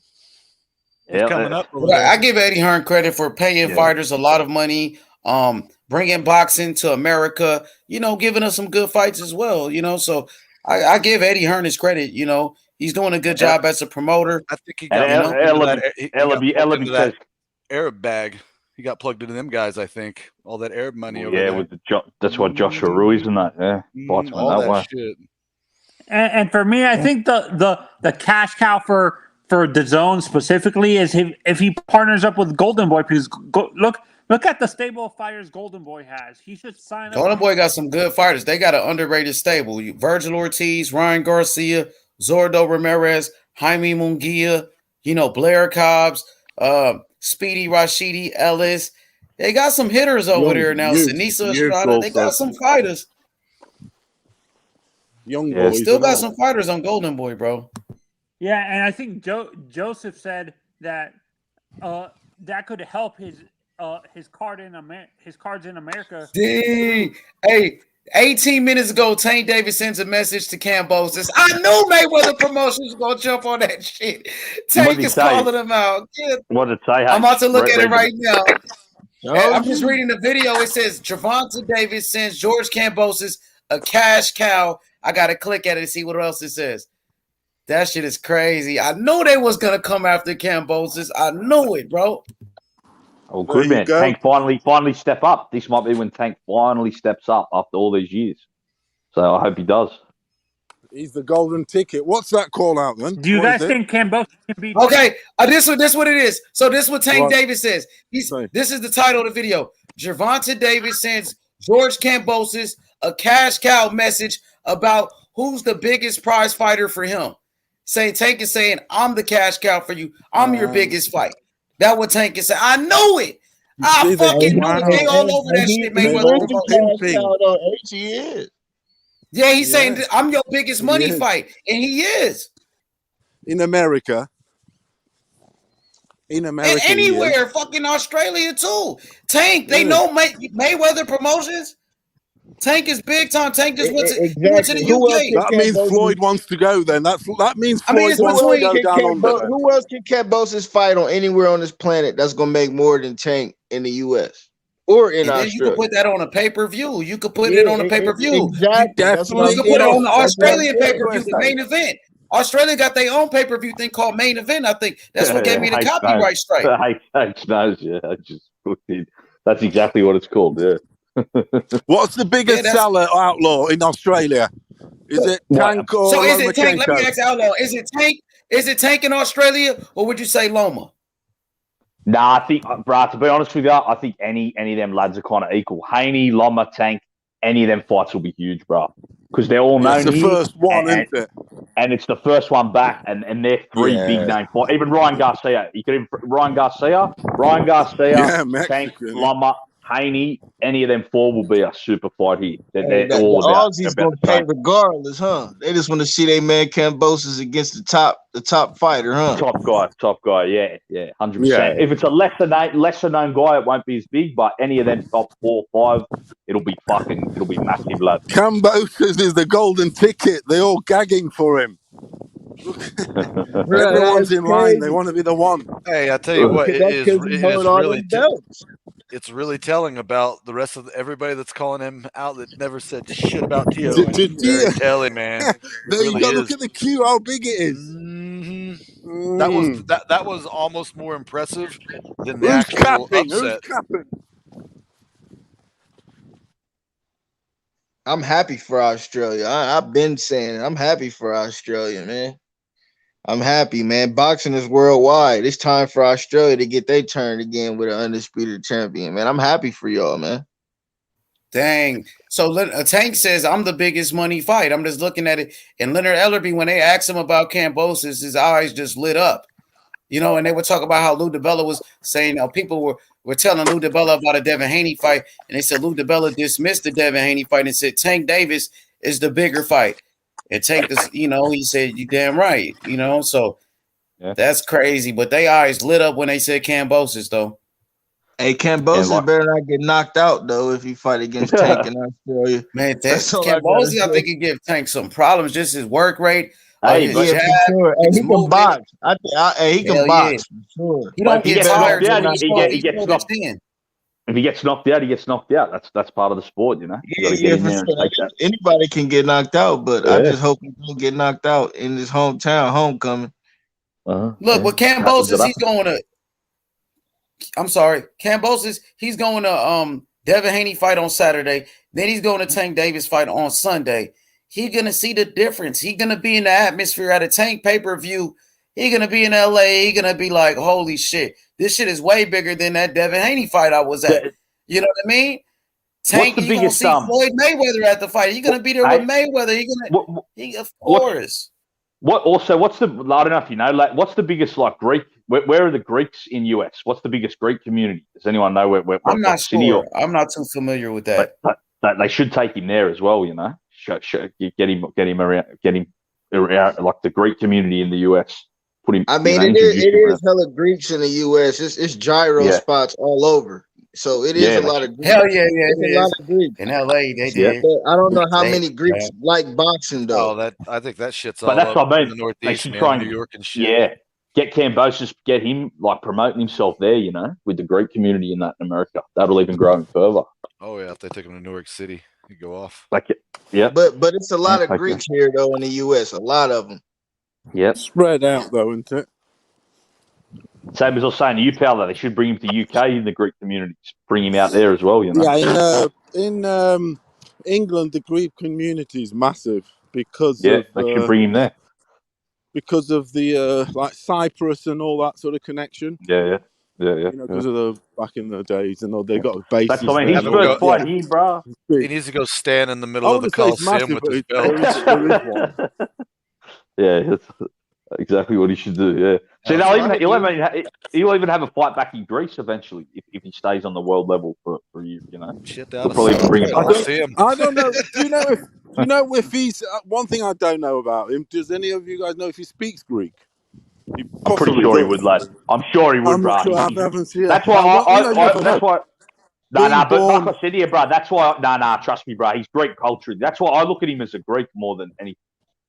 Yeah, coming up. But I give Eddie Hearn credit for paying fighters a lot of money, bringing boxing to America. You know, giving us some good fights as well. You know, so I give Eddie Hearn his credit. You know, he's doing a good job as a promoter. I think he got into says that Arab bag. He got plugged into them guys. I think all that Arab money over yeah, there. with that's what Joshua Ruiz and that. Yeah, fights all that that way. shit. And for me, I think the cash cow for the zone specifically is if he partners up with Golden Boy, because look at the stable of fighters Golden Boy has. He should sign up. Golden Boy got some good fighters. They got an underrated stable. Virgil Ortiz, Ryan Garcia, Zordo Ramirez, Jaime Munguia, Blair Cobbs, Speedy Rashidi Ellis. They got some hitters over there now. Sinisa Estrada. They got some fighters. Young boys. Still got some fighters on Golden Boy, bro. Yeah, and I think Joseph said that that could help his cards in America. Hey, 18 minutes ago, Tank Davis sends a message to Kambosos. I knew Mayweather Promotions was gonna jump on that shit. Tank is calling him out. What did it say? I'm about to look at it right now. Oh, I'm just reading the video. It says Gervonta Davis sends George Kambosos a cash cow. I gotta click at it to see what else it says. That shit is crazy. I knew they was gonna come after Kambosos. I knew it, bro. Oh, good man. Tank finally step up. This might be when Tank finally steps up after all these years. So I hope he does. He's the golden ticket. What's that call out then? Do you guys think Kambosos can beat? Okay, this what it is. So this is what Tank Davis says. This is the title of the video. Gervonta Davis sends George Kambosos a cash cow message about who's the biggest prize fighter for him. Tank is saying, I'm the cash cow for you. I'm your biggest fight. That what Tank is saying. I knew it. I fucking knew it. They all over that shit, Mayweather. Yeah, he's saying I'm your biggest money fight, and he is. In America. And anywhere, fucking Australia too. Tank, they know Mayweather Promotions. Tank is big time. Tank just went to the UK. That means Floyd wants to go then. That means Floyd wants to go down under. Who else can Kambosos fight on anywhere on this planet that's gonna make more than Tank in the US or in Australia? You could put that on a pay-per-view. You could put it on a pay-per-view. Exactly. You could put it on the Australian payper-view, the main event. Australia got their own pay-per-view thing called Main Event. I think that's what gave me the copyright strike. That's exactly what it's called. Yeah. What's the biggest seller outlaw in Australia? Is it Tank or so? Is it Tank? Let me Lomachenko? ask Outlaw. Is it Tank? Is it Tank in Australia, or would you say Loma? Nah, I think, bro, to be honest with you, I think any of them lads are kind of equal. Haney, Loma, Tank, any of them fights will be huge, bro. Because they're all known It's the here. first one, isn't it? And it's the first one back, and they're three big name fights. Even Ryan Garcia. You could even Ryan Garcia, Yeah, Tank, Mexican. Loma, Haney, any of them four will be a super fight here. Hey, They're all the about Aussies the gonna pay same. regardless, huh? They just want to see their man Kambosos against the top fighter, huh? Top guy, yeah, 100%. Yeah. If it's a lesser known guy, it won't be as big. But any of them top 4 or 5, it'll be massive, lad. Kambosos is the golden ticket. They're all gagging for him. Everyone's in line. They want to be the one. Hey, I tell you what, it is really belts. it's really telling about the rest of everybody that's calling him out that never said shit about Tio. It's Very telling, man. There you go. Look at the queue. How big it is. That was almost more impressive than the Who's actual capping? upset. Who's capping? I'm happy for Australia. I've been saying it. I'm happy for Australia, man. I'm happy, man. Boxing is worldwide. It's time for Australia to get their turn again with an undisputed champion, man. I'm happy for y'all, man. Dang. So Tank says, I'm the biggest money fight. I'm just looking at it. And Leonard Ellerby, when they asked him about Kambosos, his eyes just lit up. You know, and they would talk about how Lou DiBella was saying, people were telling Lou DiBella about a Devin Haney fight. And they said Lou DiBella dismissed the Devin Haney fight and said Tank Davis is the bigger fight. And Tank this, he said, you damn right. So that's crazy. But they eyes lit up when they said Kambosos, though. Hey, Kambosos better not get knocked out, though, if he fight against Tank in Australia. Man, Kambosos, I think he give Tank some problems. Just his work rate. Hey, for sure. Hey, he can box. He can box for sure. He don't get tired. He gets knocked. If he gets knocked out, he gets knocked out. That's part of the sport, you know. You got to get in there and take that. Anybody can get knocked out, but I just hope he don't get knocked out in his hometown, homecoming. Look, with Kambosos, he's going to. I'm sorry, Kambosos. He's going to Devin Haney fight on Saturday. Then he's going to Tank Davis fight on Sunday. He's gonna see the difference. He's gonna be in the atmosphere at a Tank pay-per-view. He's gonna be in LA. He's gonna be like, holy shit, this shit is way bigger than that Devin Haney fight I was at. You know what I mean? Tank, you're gonna see Floyd Mayweather at the fight. You're gonna be there with Mayweather. Of course. What's the? I don't know if you know. Like, what's the biggest Greek? Where are the Greeks in US? What's the biggest Greek community? Does anyone know where I'm not sure. I'm not too familiar with that. But they should take him there as well. You know. Get him around like the Greek community in the US. Put him. I mean, it is hella Greeks in the US. It's gyro spots all over. So it is a lot of Greeks. Hell yeah. A lot of Greeks. In LA, they did. I don't know how many Greeks like boxing though. I think that shit's but all that's what I mean. in the Northeast, they should try New York and shit. Yeah. Get Kambosos, get him promoting himself there, you know, with the Greek community in America. That'll even grow him further. Oh yeah, if they take him to New York City, you go off. But it's a lot of Greeks here though in the US. A lot of them. Yep. Spread out though, isn't it? Same as I was saying to you, Paolo, they should bring him to UK in the Greek communities. Bring him out there as well, you know. Yeah, in England, the Greek community is massive because they should bring him there. Because of the Cyprus and all that sort of connection. Yeah. Because of the back in the days and all, they got bases. That's what I mean. His first fight here, bro. He needs to go stand in the middle of the Coliseum with his belt. Yeah, that's exactly what he should do. Yeah. So he'll even have a fight back in Greece eventually if he stays on the world level for you. You know, he'll probably even bring him back. I don't know. Do you know if he's one thing I don't know about him? Does any of you guys know if he speaks Greek? I'm pretty sure he would, lad. I'm sure he would, bro. That's why. But like I said here, bro, that's why. Trust me, bro. He's Greek culture. That's why I look at him as a Greek more than any.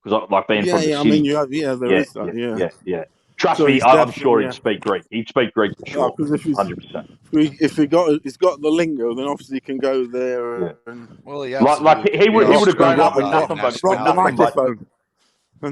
Because like being from the city. I mean, there is that. Yeah. Trust me, I'm sure he'd speak Greek. He'd speak Greek for sure. 100%. If he's got the lingo, then obviously he can go there. Yeah. Well, yeah. Like he would have grown up with nothing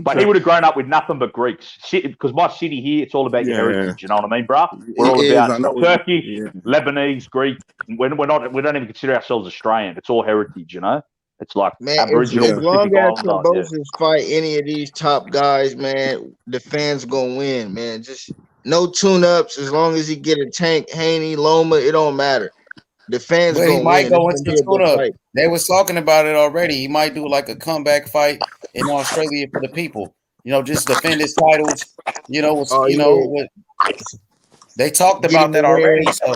but he would have grown up with nothing but Greeks. Because my city here, it's all about your heritage. You know what I mean, bro? We're all about Turkish, Lebanese, Greek. We don't even consider ourselves Australian. It's all heritage, you know. It's like Aboriginal. As long as Kambosos fight any of these top guys, man, the fans gonna win, man. Just No tune-ups. As long as he get a Tank, Haney, Loma, it don't matter. The fans But he gonna might win. go It's into gonna be a good tune-up. fight. They was talking about it already. He might do like a comeback fight in Australia for the people. Just defend his titles. Oh yeah, What they talked get about him that a already. win. So,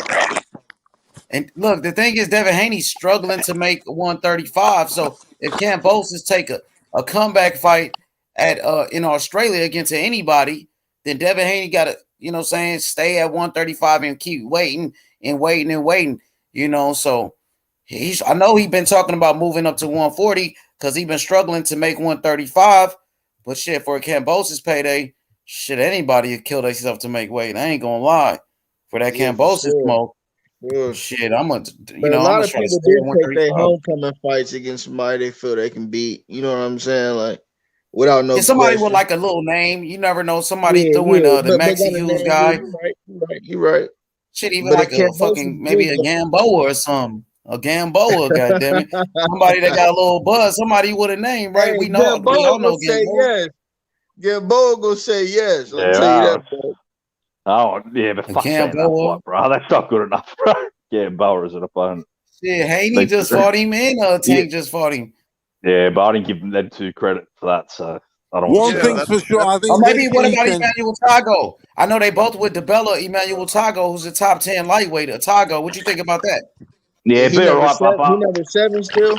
and look, the thing is, Devin Haney's struggling to make 135. So if Kambosos take a comeback fight at in Australia against anybody, then Devin Haney got to stay at 135 and keep waiting and waiting and waiting. So I know he's been talking about moving up to 140 because he's been struggling to make 135. But shit, for a Kambosos payday, shit, anybody would kill themselves to make weight. I ain't gonna lie. For that Yeah, for Kambosos sure. smoke, Sure. shit, I'm gonna But a lot of try to people stay at did take their 135. homecoming fights against somebody they feel they can beat. You know what I'm saying? Like without no Yeah, somebody with question. like a little name. You never know. Somebody Yeah, throwing yeah. the But Maxi got a Hughes name. Yeah, guy. you're right. Shit, even But if like a Kambosos fucking maybe a Gamboa or something. A Gamboa, goddammit. Somebody that got a little buzz. Somebody with a name, right? Hey, We all Gamboa know gonna say Gamboa. yes. Gamboa gonna say yes. Let me Yeah, tell you that, bro. oh, yeah, but A fuck saying that Gamboa. fight, bro. That's not good enough, bro. Yeah, Boa as an opponent. Shit, Haney just fought him and Tank just fought him. Yeah, but I didn't give them two credit for that, so I don't One want to thing's for sure, I Or think maybe this what about weekend. Emmanuel Tago? I know they both with DeBella. Emmanuel Tago, who's a top 10 lightweight. Tago, what you think about that? Yeah, he be number alright, seven. but He number 7 still.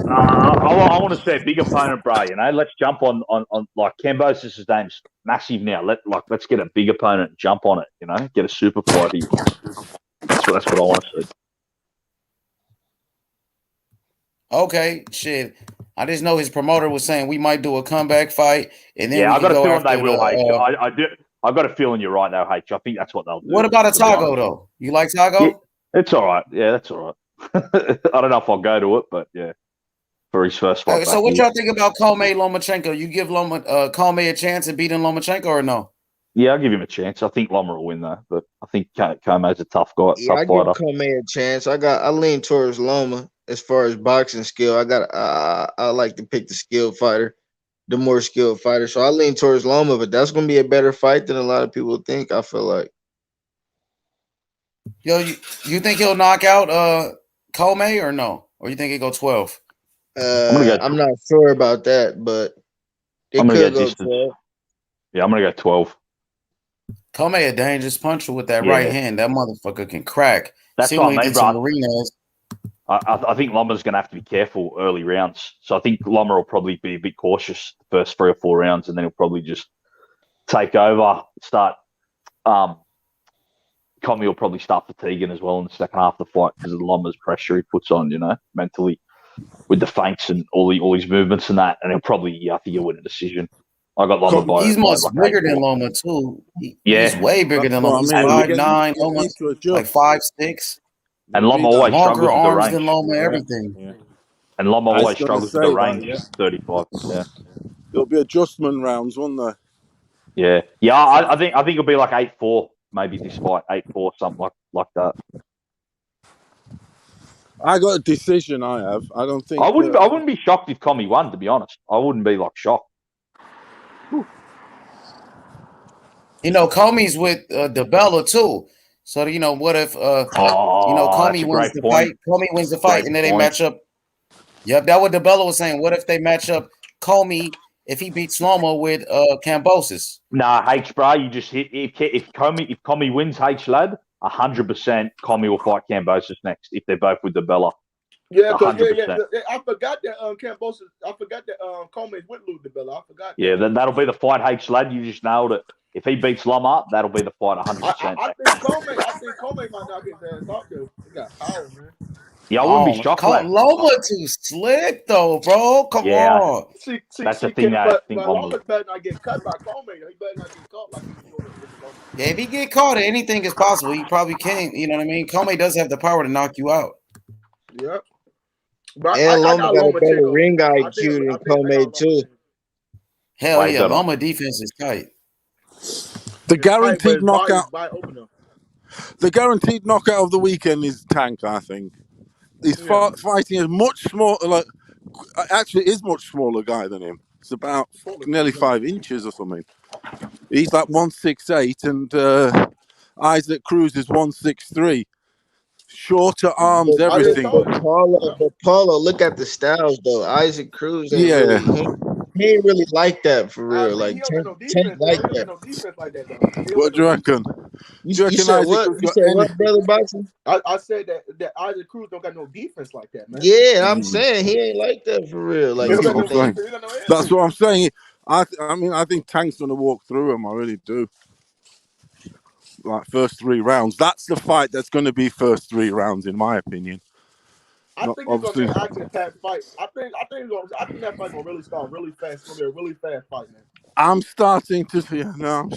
I want to see a big opponent, bro. Let's jump on like Kambosos' his name's massive now. Let's get a big opponent and jump on it. Get a super fight here. That's what I want to see. Okay, shit. I just know his promoter was saying we might do a comeback fight, and then Yeah, we I can got a go feeling after they will, the. H. I do. I've got a feeling you're right, though, H. I think that's what they'll do. What about a to be Tago honest. though? You like Tago? Yeah, it's all right. Yeah, that's all right. I don't know if I'll go to it, but yeah, for his first fight. So what y'all think about Comey Lomachenko? You give Comey a chance at beating Lomachenko or no? Yeah, I'll give him a chance. I think Loma will win though, but I think Comey's a tough guy, Yeah, I tough give fighter. Comey a chance. I lean towards Loma as far as boxing skill. I like to pick the skilled fighter, the more skilled fighter. So I lean towards Loma, but that's gonna be a better fight than a lot of people think. I feel like. Yo, you think he'll knock out Comey or no? Or you think he go 12? I'm not sure about that, but it could go 12. Yeah, I'm gonna go 12. Comey a dangerous puncher with that Yeah. right hand. That motherfucker can crack. That's See what when I he mean, did some bro. arenas. I think Loma's going to have to be careful early rounds. So I think Loma will probably be a bit cautious the first 3 or 4 rounds, and then he'll probably just take over, start. Comey will probably start fatiguing as well in the second half of the fight because of the Loma's pressure he puts on, mentally with the feints and all his movements and that. And he'll probably, I think he'll win a decision. I got Loma by. He's much like bigger 8-4. than Loma too. Yeah, He's way bigger than Loma. He's 5'9", Loma like 5'6". And Loma always longer struggles with the arms range. than Loma. Everything. Yeah. And Loma I was always gonna struggles with say the that, range. yeah. 35. Yeah. There'll be adjustment rounds, won't there? Yeah. I think it'll be like 8-4, maybe this fight 8-4, something like that. I got a decision. I don't think. I wouldn't be shocked if Comey won. To be honest, I wouldn't be shocked. Comey's with DeBella too. So what if Comey wins the fight? Comey wins the fight, and then they match up. Yep, that's what DeBella was saying. What if they match up Comey if he beats Loma with Kambosos? Nah, H, bro, you just hit if Comey wins H lad, 100% Comey will fight Kambosos next if they're both with DeBella. Yeah, because 100%. I forgot that Kambosos. I forgot that Comey's with Lou DeBella. I forgot. Yeah, then that'll be the fight, H lad. You just nailed it. If he beats Loma, that'll be the fight, 100%. I think Comey might knock his ass off though. He got power, man. Yeah, I wouldn't be shocked. Loma too slick though, bro. Come on. See, that's the thing. I think Loma better not get cut by Comey. He better not get caught like he's doing with Loma. Yeah, if he get caught, anything is possible. He probably can't. You know what I mean? Comey does have the power to knock you out. Yep. And Loma got a better ring IQ than Comey too. Hell yeah, Loma defense is tight. The guaranteed knockout. The guaranteed knockout of the weekend is Tank. I think he's fighting a much smaller. Actually, is much smaller guy than him. It's about nearly 5 inches or something. He's like 168, and Isaac Cruz is 163. Shorter arms, But, I just everything. told you. but Paulo, look at the styles though. Isaac Cruz ain't Yeah. really he ain't really like that for real. He Like don't got no Tank defense, like bro. He don't that. got no defense like that, though. He don't What got do you no reckon? defense. Do you reckon said Isaac what? Cruz You got said any? what, brother Boxing? I said that Isaac Cruz don't got no defense like that, man. Yeah, I'm saying he ain't like that for real. Like He don't That's got people what no I'm saying. think. defense. He got no That's answer. what I'm saying. I think Tank's gonna walk through him. I really do. Like first 3 rounds. That's the fight that's gonna be first 3 rounds, in my opinion. I Not, think it's gonna be obviously, an action-packed fight. I think that fight's gonna really start really fast. It's gonna be a really fast fight, man. I'm starting to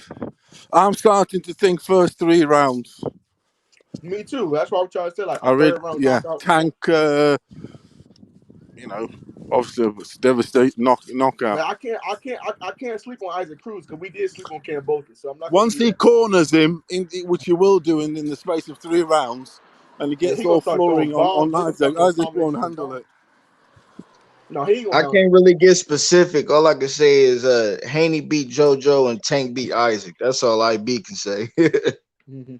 I'm starting to think first 3 rounds. Me too. That's what I'm trying to say. Like I a read, third round yeah, knockout. Tank. Obviously it was devastating knockout. Man, I can't sleep on Isaac Cruz because we did sleep on Kambosos, so I'm not gonna Once do he that. corners him, which you will do in the space of 3 rounds, and he Yeah, gets he gonna all start throwing flooring on bombs. He gonna start Isaac, throwing Isaac won't combinations on handle Tom. it. No, he ain't gonna I handle it. can't really get specific. All I can say is Haney beat JoJo and Tank beat Isaac. That's all IB can say. Mm-hmm.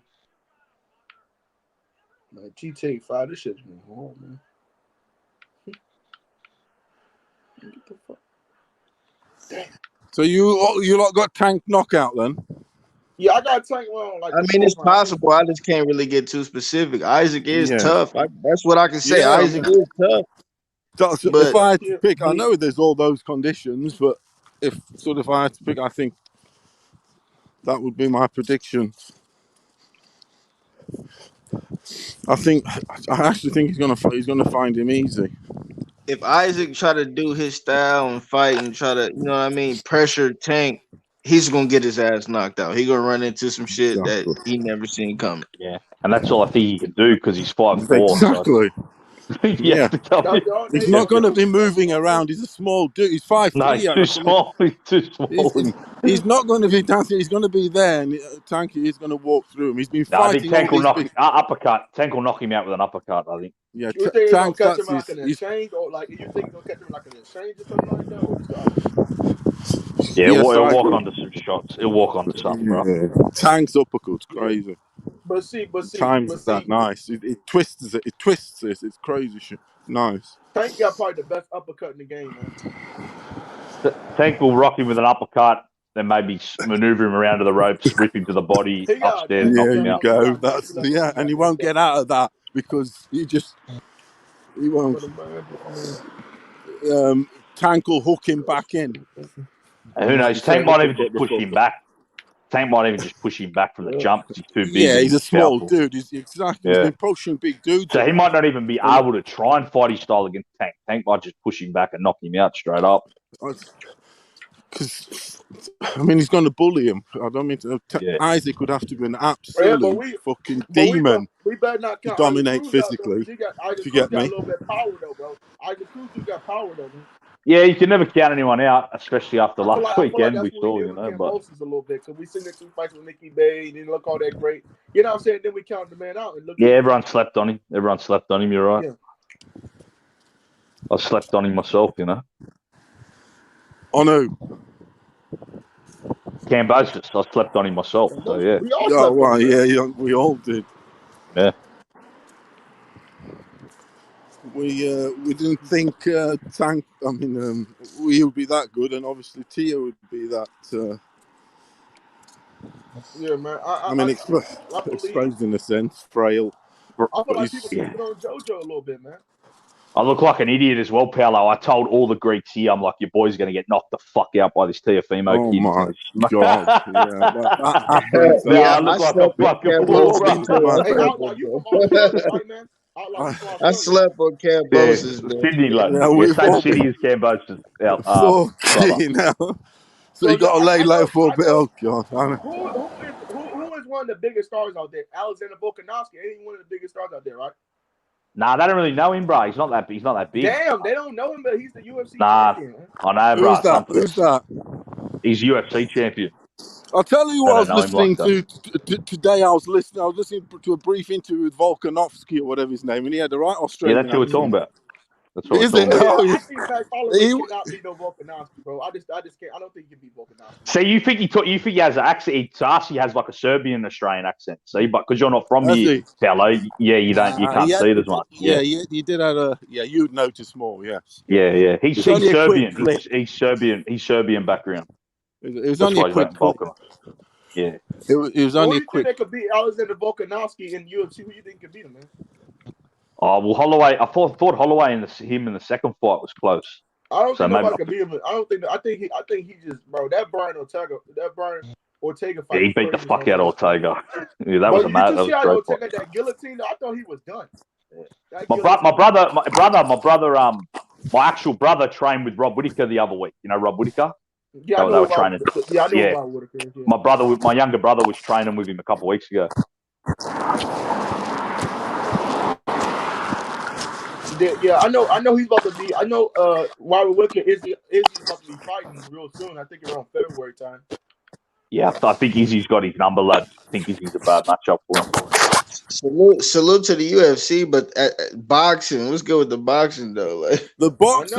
Man, GTA 5, this shit's been hard, man. Get the fuck. Damn. So you lot got Tank knockout then? Yeah, I got Tank on like I the mean, it's 4th round. possible. I just can't really get too specific. Isaac is Yeah. tough. That's what I can say. Yeah. Isaac is tough. So But if I had to pick, I know there's all those conditions, but if I had to pick, I think that would be my prediction. I actually think he's gonna find him easy. if Isaac try to do his style and fight and try to, you know what I mean, pressure Tank, he's gonna get his ass knocked out. He gonna run into some shit that he never seen coming. Yeah, and that's all I think he can do because he's 5'4". Exactly. So Yeah. He's He's not going to be moving around. He's a small dude. He's 5'3". No, he's too small. He's too small. He's not going to be dancing. He's going to be there, and Tanky is going to walk through him. He's been No, I think fighting all Tank will these knock big. him uppercut. Tank will knock him out with an uppercut. I think. Yeah, You think he's gonna Tank. catch him like an exchange, or like you think he's gonna catch him like an exchange or something like that, or stop? Yeah, Yes, he'll I walk agree. onto some shots. He'll walk onto something, bro. Yeah. Tank's uppercut's crazy. But see, Times that nice. It twists it. It twists this. It's crazy shit. Nice. Tank got probably the best uppercut in the game, man. Tank will rock him with an uppercut, then maybe maneuver him around to the ropes, rip him to the body, upstairs, knock him you out. go. And he won't get out of that because he won't. Tank will hook him back in. And who knows? Tank might even just push him back. Tank might even just push him back from the jump because he's too big. Yeah, he's a small powerful. dude. He's been pushing big dudes. So he might not even be able to try and fight his style against Tank. Tank might just push him back and knock him out straight up. Because he's going to bully him. I don't mean to. Isaac would have to be an absolute fucking demon We better not to count dominate Isaac Cruz out, physically. Isaac You Cruz get got me? a little bit of power though, bro. Isaac Cruz do got power though, man. Yeah, you can never count anyone out, especially after I feel last like weekend. that's We what saw, we did you know, with but Kambosos a little bit because we seen the 2 fights with Nicky Bay, didn't look all that great. You know what I'm saying? Then we counted the man out and look. yeah, everyone slept on him. Everyone slept on him. You're right. Yeah. I slept on him myself, you know. On who? Kambosos. I slept on him myself. So yeah. We all slept well, on him. yeah, we all did. Yeah. We didn't think Tank. We would be that good, and obviously Tia would be that. Yeah, man. Exposed in a sense, frail. I feel like he's- people sleeping on JoJo a little bit, man. I look like an idiot as well, Paolo. I told all the Greeks here, I'm like, your boy's going to get knocked the fuck out by this Tiafimo Oh kid. my god! Yeah, that happens. I look like a fucking fool, bro. Hey, Outlaw, you from Australia, right, man? Outlaw, you from I Australia. slept on Kambosos, man. Sydney, like, we've same all city been- as Kambosos. Fucking hell. So you got to lay low for a bit. Oh god! Who is one of the biggest stars out there? Alexander Volkanovski ain't one of the biggest stars out there, right? Nah, they don't really know him, bro. He's not that big. Damn, they don't know him, but he's the UFC Nah, champion. I know, bro. Who's that? He's UFC champion. I'll tell you I what I was don't know him listening like to today. I was listening to a brief interview with Volkanovski or whatever his name, and he had the right Yeah, Australian that's who we're talking accent. about. That's what Is we're it? talking about. Oh, I think Max Holloway cannot beat no Volkanovski, bro. I just can't. I don't think he can beat Volkanovski. So you think he has an accent? He actually has like a Serbian Australian accent. See, but because you're not from Has here, he? fellow, yeah, you can't see it as much. Yeah, you did have a. Yeah, you'd notice more. Yes. yeah. He's It's only a quick Serbian. clip. He's Serbian. He's Serbian background. It was That's only why a he's quick voting clip. Volkanov. Yeah. It was Who only do a you quick. think that could beat Alexander Volkanovski in UFC? Who do you think could beat him, man? Oh well, Holloway. I thought Holloway and him in the second fight was close. I don't So think maybe nobody can beat him. I don't think. I think he just, bro. That Brian Ortega fight. he was beat the crazy, fuck bro. out of Ortega. Yeah, that But was a did mad. you That see was a how great Ortega fight. that guillotine? I thought he was done. That My guillotine. brother, my actual brother trained with Rob Whittaker the other week. You know Rob Whittaker? Yeah, I They know were about. training. Yeah, I know Yeah. about Whitaker. Yeah. My younger brother was training with him a couple of weeks ago. Yeah, I know he's about to be. I know Robert Whittaker is about to be fighting real soon. I think around February time. Yeah, I think Izzy's got his number, lad. I think Izzy's a bad matchup for him. Salute to the UFC, but boxing. What's good with the boxing though? Like The boxing.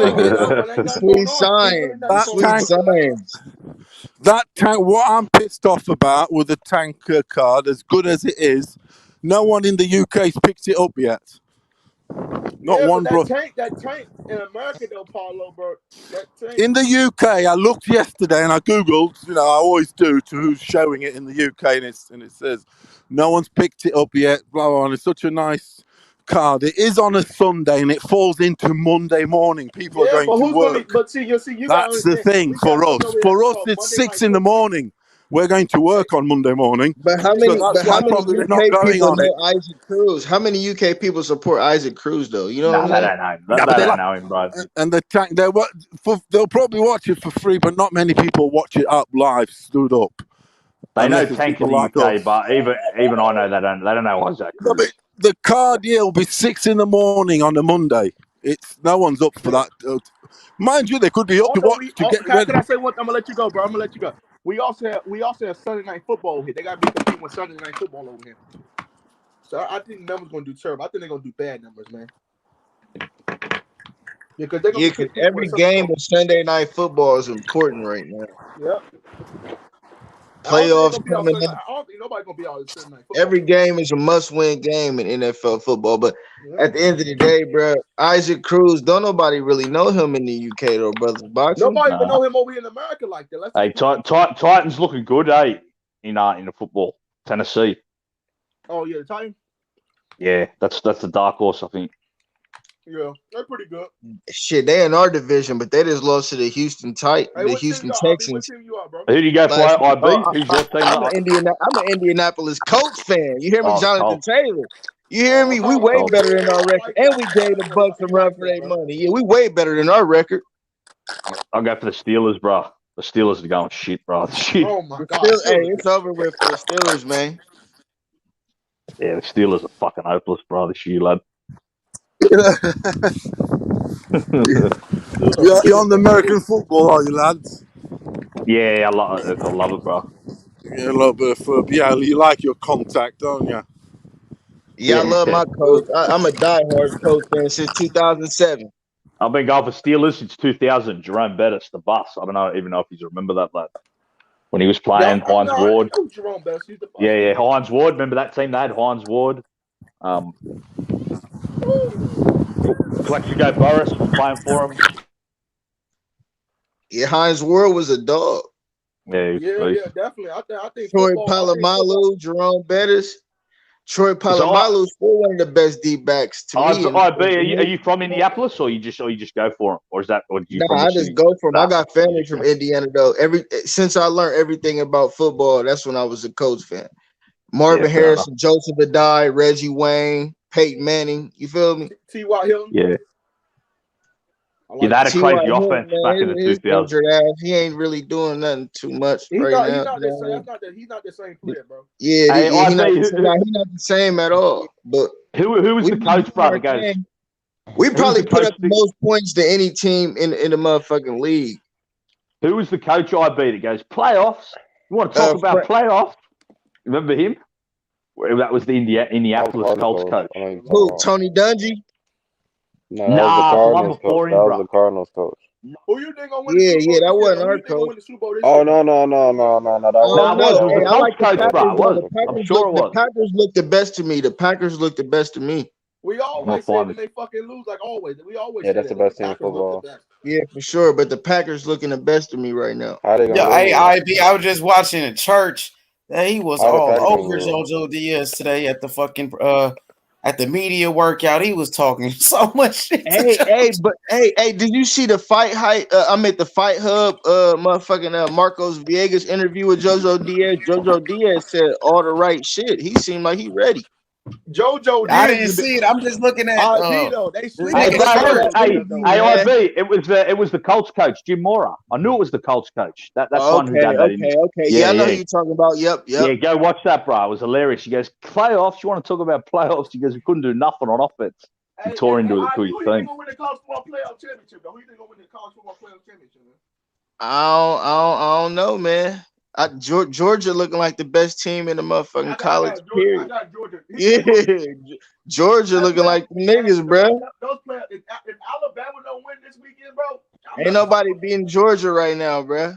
sweet science. Sweet science. That tank. What I'm pissed off about with the tanker card, as good as it is, no one in the UK's picked it up yet. Not Yeah, one, but bro. that tank in America though, Paulo, bro. That tank. In the UK, I looked yesterday and I googled. You know, I always do to who's showing it in the UK, and it says no one's picked it up yet. Blah blah. And it's such a nice card. It is on a Sunday and it falls into Monday morning. People are going to work. That's That's the thing for us. For us, it's 6 in the morning. We're going to work on Monday morning. But how many? So that's But why how many probably they're not UK going people on it. know Isaac Cruz? How many UK people support Isaac Cruz though? You know No, what they I'm don't saying? know. They don't know him, bro. And the tank, they'll probably watch it for free, but not many people watch it up live, stood up. They know Unless it's Tank in people the like UK, us. but even I know they don't know Isaac No, Cruz. but the card here will be 6 in the morning on a Monday. It's no one's up for that. Mind you, they could be up to watch to get ready. Can I say one? I'm gonna let you go, bro. I'm gonna let you go. We also have Sunday Night Football here. They got to be competing with Sunday Night Football over here. So I think numbers gonna do terrible. I think they're gonna do bad numbers, man. Because they're gonna Yeah, every game of Sunday Night Football is important right now. Yep. Playoffs coming up. I don't think nobody's gonna be all this Sunday Night Football. Every game is a must-win game in NFL football. But at the end of the day, bro, Isaac Cruz, don't nobody really know him in the UK though, brothers. Boxing. Nobody even know him over here in America like that. Hey, Titans looking good, eh? In the football, Tennessee. Oh yeah, the Titans. Yeah, that's the dark horse, I think. Yeah, they're pretty good. Shit, they in our division, but they just lost to the Houston Hey, Houston what Texans. team you are, bro? Who do you go for, IB? Who's your team? I'm an Indianapolis Colts fan. You hear me, Oh, Jonathan Colts. Taylor? You hear me? We way better than our record, and we gave the Bucks a run for their money. Yeah, we way better than our record. I'll go for the Steelers, bro. The Steelers are going shit, bro. Shit. Oh my God! Hey, it's over with for the Steelers, man. Yeah, the Steelers are fucking hopeless, bro. This year, lad. You're on the American football, are you, lads? Yeah, I love it, bro. Yeah, a little bit of football. Yeah, you like your contact, don't you? Yeah, I love my coach. I'm a diehard Colts fan since 2007. I've been going for Steelers since 2000. Jerome Bettis, the bus. I don't even know if you remember that, lad. When he was playing Hines Ward. Yeah, Hines Ward. Remember that team? They had Hines Ward. Plexico Boris was playing for him. Yeah, Hines Ward was a dog. Yeah, definitely. I think Troy football, Polamalu, Jerome Bettis. Troy Polamalu is still one of the best deep backs to me. Are you from Indianapolis, or you just go for him, or is that? Or you I just go for him. I got family from Indiana though. Since I learned everything about football, that's when I was a Colts fan. Marvin Harrison, Joseph Adai, Reggie Wayne, Peyton Manning. You feel me? T.Y. Hilton. Yeah. Yeah, they had a crazy offense back in the 2000s. He ain't really doing nothing too much now. He's not the same player, bro. Yeah, he's not the same at all. But who was the coach, brother? Guys, we probably put up the most points to any team in the motherfucking league. Who was the coach IB that goes playoffs? You want to talk about playoffs? Remember him? That was the Indianapolis Colts coach. Who? Tony Dungy? No, that was the Nah, the one Cardinals before coach. him, That was bro. the Cardinals coach. Who you think gonna win the Yeah, Super Bowl yeah, that this year? wasn't Who our you think gonna coach. win the Super Bowl this Oh year? no. That I was don't Nah, it know. was Hey, the I like Colts the coach, bro. Packers It though. was. The I'm Packers sure look it the was. Packers look the best to me. The Packers look the best to me. We I'm gonna always say find that this. they fucking lose, like always. We always Yeah, say that's that, the but best the team in Packers look the football. best. Yeah, for sure. But the Packers looking the best to me right now. How they gonna Yeah, hey, lose? I was just watching a church. He was How the all Packers over lose? JoJo Diaz today at the fucking at the media workout. He was talking so much shit to Hey, did you see the fight hype? I'm at the Fight Hub, motherfucking Marcos Viegas interview with JoJo Diaz. JoJo Diaz said all the right shit. He seemed like he ready. JoJo I Diaz didn't is the see it. I'm just looking at IB though. They This sleep Hey, on nigga Dave, showed JoJo that hey, interview, Diaz, though. man. it was the Colts coach, Jim Mora. I knew it was the Colts coach. That's one who Okay. had that interview. Yeah, I know who Yeah. you're talking about. Yep. Yeah, go watch that, bro. It was hilarious. She goes, playoffs? You want to talk about playoffs? She goes, we couldn't do nothing on offense. He tore into it to IB, his who you think team. gonna win the college football playoff championship? Though? Who you think gonna win the college football playoff championship? Man? I don't know, man. Georgia looking like the best team in the motherfucking college. Period. I got Georgia. Yeah, Georgia looking like the niggas, bro. Those players, if Alabama don't win this weekend, bro, Ain't nobody beating Georgia right now, bro.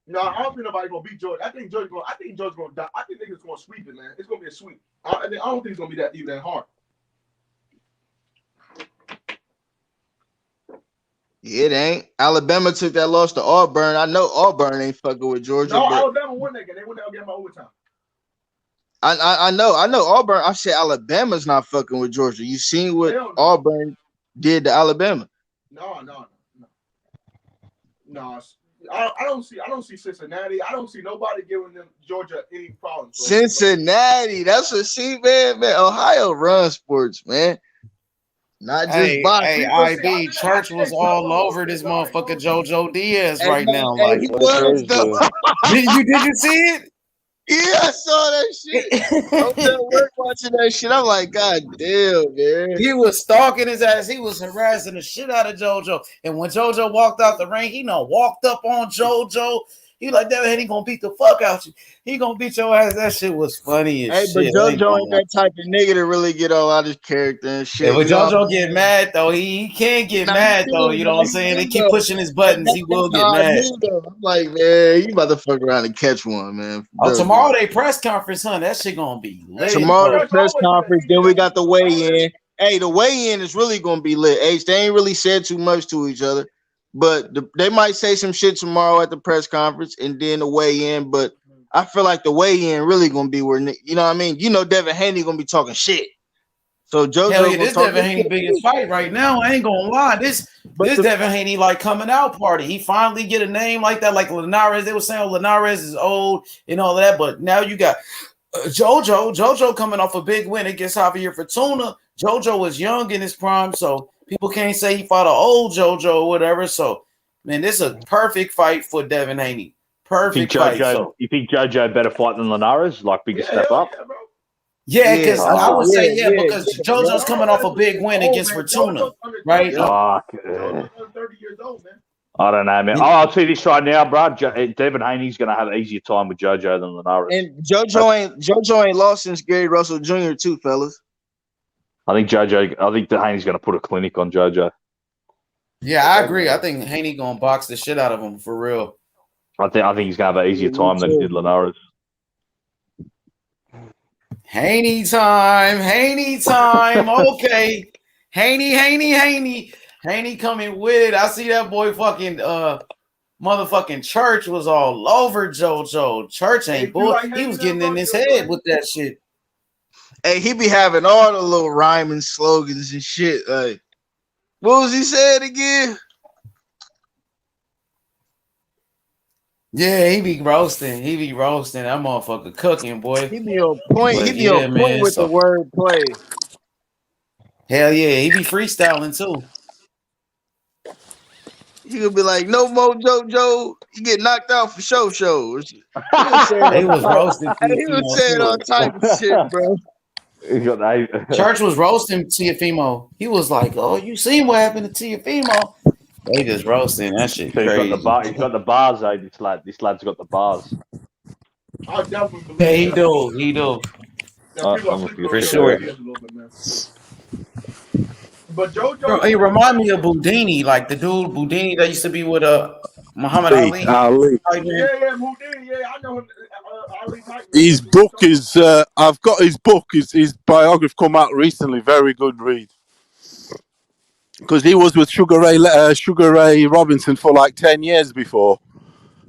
No, I don't think nobody's gonna beat Georgia. I think Georgia's gonna die. I think niggas gonna sweep it, man. It's gonna be a sweep. I don't think it's gonna be that even that hard. It ain't. Alabama took that loss to Auburn. I know Auburn ain't fucking with Georgia. No, but Alabama won that game. They won that game by overtime. I know Auburn. I said Alabama's not fucking with Georgia. You seen what Auburn did to Alabama? No. I don't see Cincinnati. I don't see nobody giving them Georgia any problems. Bro. Cincinnati. That's what man. Ohio runs sports, man. Not just boxing. Hey, IB, Church was all over this motherfucker JoJo Diaz right now. Hey, Like, he was though. did you see it? Yeah, I saw that shit. I was at work watching that shit. I'm like, God damn, man. He was stalking his ass. He was harassing the shit out of JoJo. And when JoJo walked out the ring, he walked up on JoJo. He like, Devin Haney gonna beat the fuck out you. He gonna beat your ass. That shit was funny as Hey, shit. but JoJo ain't that type of nigga to really get all out his character and shit. Yeah, but JoJo get mad though. He can't get mad though. You know what I'm saying? They keep pushing his buttons. He will get mad. I'm like, man, you about to fuck around and catch one, man. Oh, tomorrow they press conference, huh? That shit gonna be lit. Tomorrow the press conference. Then we got the weigh-in. Hey, the weigh-in is really gonna be lit. H, they ain't really said too much to each other, but they might say some shit tomorrow at the press conference and then the weigh-in. But I feel like the weigh-in really gonna be where, you know what I mean? You know, Devin Haney gonna be talking shit. So JoJo, hell yeah, this Devin Haney biggest fight right now. I ain't gonna lie. This Devin Haney like coming out party. He finally get a name like that, like Linares. They were saying Linares is old and all that, but now you got JoJo coming off a big win against Javier Fortuna. JoJo was young in his prime, so people can't say he fought an old JoJo or whatever. So, man, this is a perfect fight for Devin Haney. Perfect fight. So. You think JoJo better fight than Linares? Like bigger step up? Yeah, because I would say because JoJo's coming off a big win against Fortuna, right? Fuck. 30 years old, man. I don't know, man. I'll tell you this right now, bro. Devin Haney's going to have an easier time with JoJo than Linares. And JoJo ain't lost since Gary Russell Jr. too, fellas. I think Haney's going to put a clinic on JoJo. Yeah, I agree. I think Haney gonna box the shit out of him for real. I think he's going to have an easier time than he did Linares. Haney time. Okay. Haney coming with it. I see that boy fucking motherfucking Church was all over JoJo. Church ain't bull. He was getting in his head with that shit. Hey, he be having all the little rhyming slogans and shit. Like, what was he saying again? Yeah, he be roasting. That motherfucker cooking, boy. He be on point. But He be on point with the word play. Hell yeah, he be freestyling too. He gonna be like, no more JoJo. You get knocked out for show. He was roasting. He was saying all type of shit, bro. Church was roasting Tiafimo. He was like, "Oh, you seen what happened to Tiafimo?" They just roasting that shit. So Crazy. he's got the bars, though. This lad's got the bars. I definitely believe Yeah, he do. that. For sure. But JoJo, Bro, he remind me of Boudini, like the dude Boudini that used to be with Muhammad Ali. Ali. yeah, Houdini, yeah, I know him. Ali Nightmare. His book is, I've got his book, his biography come out recently. Very good read. Because he was with Sugar Ray Robinson for like 10 years before.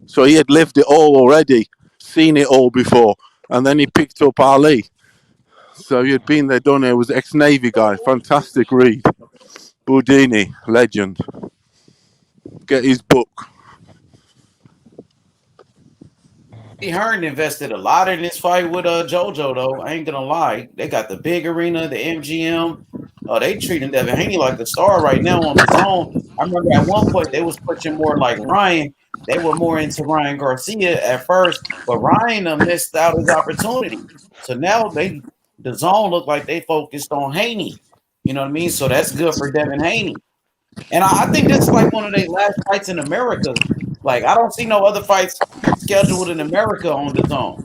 So he had lived it all already, seen it all before. And then he picked up Ali. So he had been there, done it. Was ex-Navy guy. Fantastic read. Boudini, legend. Get his book. Hearn invested a lot in this fight with JoJo, though. I ain't gonna lie. They got the big arena, the MGM. They treating Devin Haney like the star right now on the zone. I remember at one point they was pushing more like Ryan. They were more into Ryan Garcia at first, but Ryan missed out his opportunity. So now the zone look like they focused on Haney. You know what I mean? So that's good for Devin Haney. And I think this is like one of their last fights in America. Like, I don't see no other fights scheduled in America on the zone.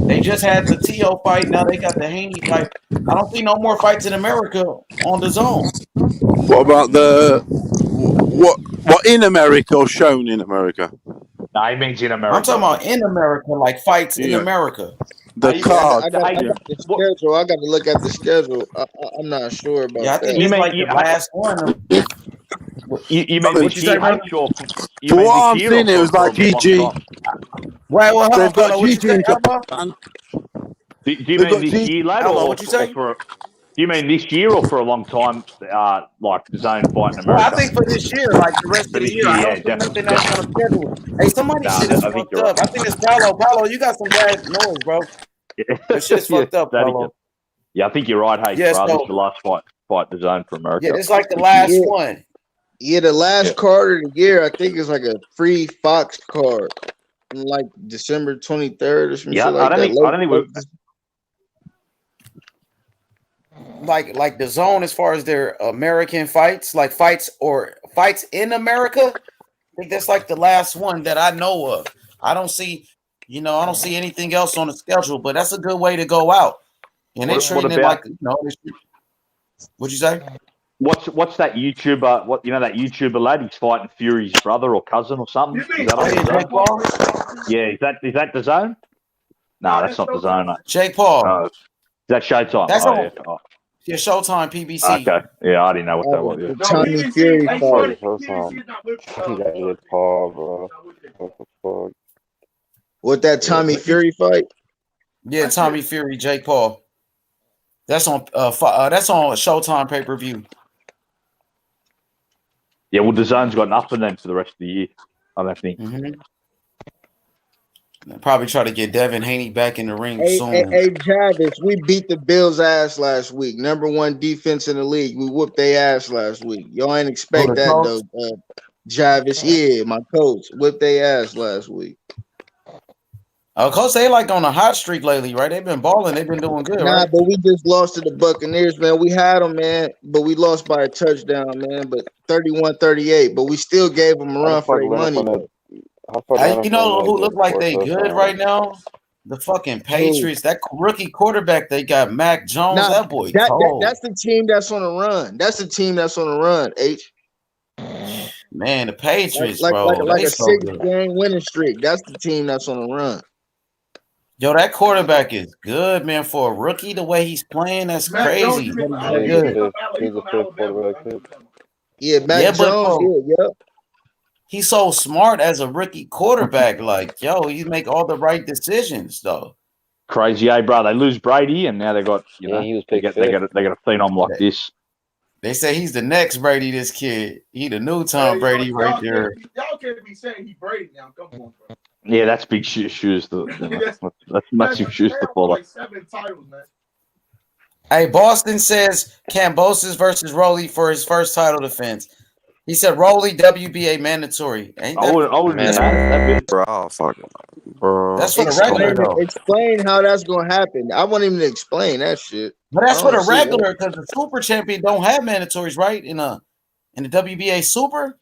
They just had the T.O. fight. Now they got the Haney fight. I don't see no more fights in America on the zone. What about what in America or shown in America? No, he means in America. I'm talking about in America, like fights in America. The card. I got the schedule. I got to look at the schedule. I'm not sure about Yeah, I think it's like the last one. You mean this year? For what I'm seeing, it was like GG. Right, well, they've got what you GG in say, Japan. Do you mean this year later, or for? Do you mean this year or for a long time? Like the zone fight in America. Well, I think for this year, like the rest of the year, I don't see nothing else on the schedule. Hey, somebody shit is fucked up. I think it's Paulo. Paulo, you got some bad noise, bro. That shit's fucked up, Paulo. Yeah, I think you're right. Hey, Yes, this is the last fight the zone for America. Yeah, it's like the last one. Yeah, the last card of the year, I think it's like a free Fox card, like December 23rd or some shit like that. I don't think like the zone as far as their American fights, like fights in America. I think that's like the last one that I know of. I don't see anything else on the schedule, but that's a good way to go out. And they're treating it like, what'd you say? What's that YouTuber? That YouTuber lad? He's fighting Fury's brother or cousin or something. Is that on the zone? Yeah, is that the zone? No, that's not the zone. Jake Paul. Is that Showtime? That's yeah, Showtime PBC. Okay. Yeah, I didn't know what that was. Yeah. Tommy Fury fight. What that Tommy Fury fight? Yeah, Tommy Fury, Jake Paul. That's on Showtime pay-per-view. Yeah, well, the zone's got nothing then for the rest of the year, I don't think. Probably try to get Devin Haney back in the ring soon. Hey, Jarvis, we beat the Bills' ass last week. #1 defense in the league. We whooped their ass last week. Y'all ain't expect that though. Jarvis, yeah, my coach whipped their ass last week. Coach, they like on a hot streak lately, right? They've been balling. They've been doing good, right? But we just lost to the Buccaneers, man. We had them, man, but we lost by a touchdown, man. But 31-38, but we still gave them a run for their money. You know who look like they good right now? The fucking Patriots. That rookie quarterback they got, Mac Jones. That boy cold. That's the team that's on the run. That's the team that's on the run, H. Man, the Patriots, like bro. Like a so 6-game winning streak. That's the team that's on the run. Yo, that quarterback is good, man. For a rookie, the way he's playing, that's crazy. He's the fifth quarterback. Yeah, Mac Jones. Yeah. He's so smart as a rookie quarterback. Like, yo, he make all the right decisions, though. Crazy, bro. They lose Brady, and now they got they got a phenom like this. They say he's the next Brady. This kid, he the new Tom Brady right there. Y'all can't be saying he Brady now. Come on, bro. Yeah, that's big shoes. That's massive shoes to follow. Like 7 titles, man. Hey, Boston says Kambosos versus Rolly for his first title defense. He said Rolly WBA mandatory. Ain't that? I wouldn't that bro. That's for the regular though. Explain how that's gonna happen. I won't even explain that shit. But that's for the regular because the super champion don't have mandatories, right? In the WBA super.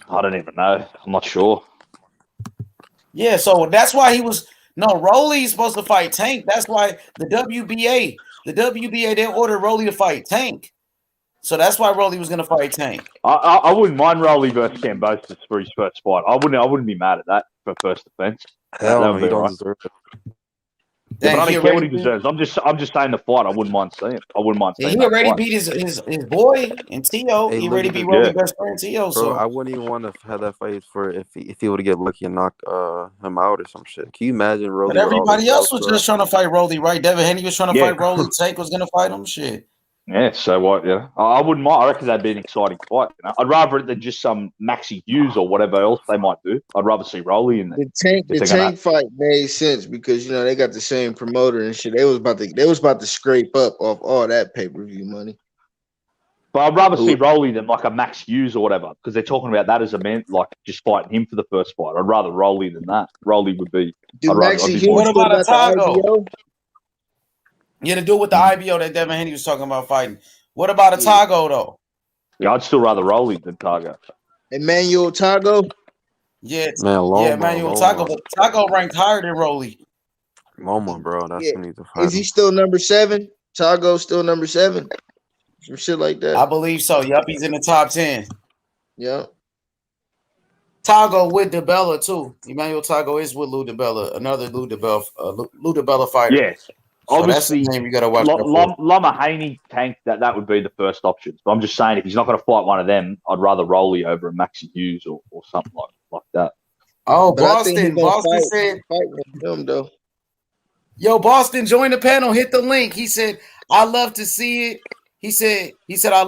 I don't even know. I'm not sure. Yeah, so that's why he was Rolly's supposed to fight Tank. That's why the WBA they ordered Rolly to fight Tank. So that's why Rolly was gonna fight Tank. I wouldn't mind Rolly versus Kambosos for his first fight. I wouldn't be mad at that for first defense. Hell That no, would he be don't right. deserve it. Yeah, but I Dang, he don't care what already he deserves. I'm just saying the fight. I wouldn't mind seeing. I wouldn't mind Yeah, seeing he that already fight. beat his boy and Tio. Hey, He look already at beat this, Rolly Yeah. best friend Tio. bro. So I wouldn't even want to have that fight for if he would get lucky and knock him out or some shit. Can you imagine but Rolly with all those everybody else belts, was bro? just trying to fight Rolly, right? Devin Haney was trying to Yeah. fight Rolly. Tank was gonna fight him. Shit. Yeah, so what? Yeah, I wouldn't mind. I reckon that'd be an exciting fight. You know? I'd rather it than just some Maxi Hughes or whatever else they might do. I'd rather see Rolly in there. The tank fight made sense because they got the same promoter and shit. They was about to scrape up off all that pay-per-view money. But I'd rather see Rolly than like a Max Hughes or whatever, because they're talking about that as a man, like just fighting him for the first fight. I'd rather Rolly than that. Rolly would be. What about a Tago? IBO? Yeah, to do with the IBO that Devin Haney was talking about fighting. What about a Tago though? Yeah, I'd still rather Rolly than Tago. Emmanuel Tago? Yeah, Man, Loma, Emmanuel Loma. Tago, but Tago ranked higher than Rolly. Loma, bro, that's who needs to fight Is he him. still number 7? Tago still number 7? Some shit like that. I believe so. Yup, he's in the top 10. Yep. Tago with DeBella too. Emmanuel Tago is with Lou DeBella, another Lou DeBella fighter. Yes. So Obviously, that's the name you gotta watch out for. Loma Haney Tank, that would be the first option. But I'm just saying, if he's not going to fight one of them, I'd rather Rolly over a Maxi Hughes or something like that. Oh, But I think he Boston. gonna Boston said, fight with him though. "Yo, Boston, join the panel. Hit the link." He said, "I love to see it." He said, "I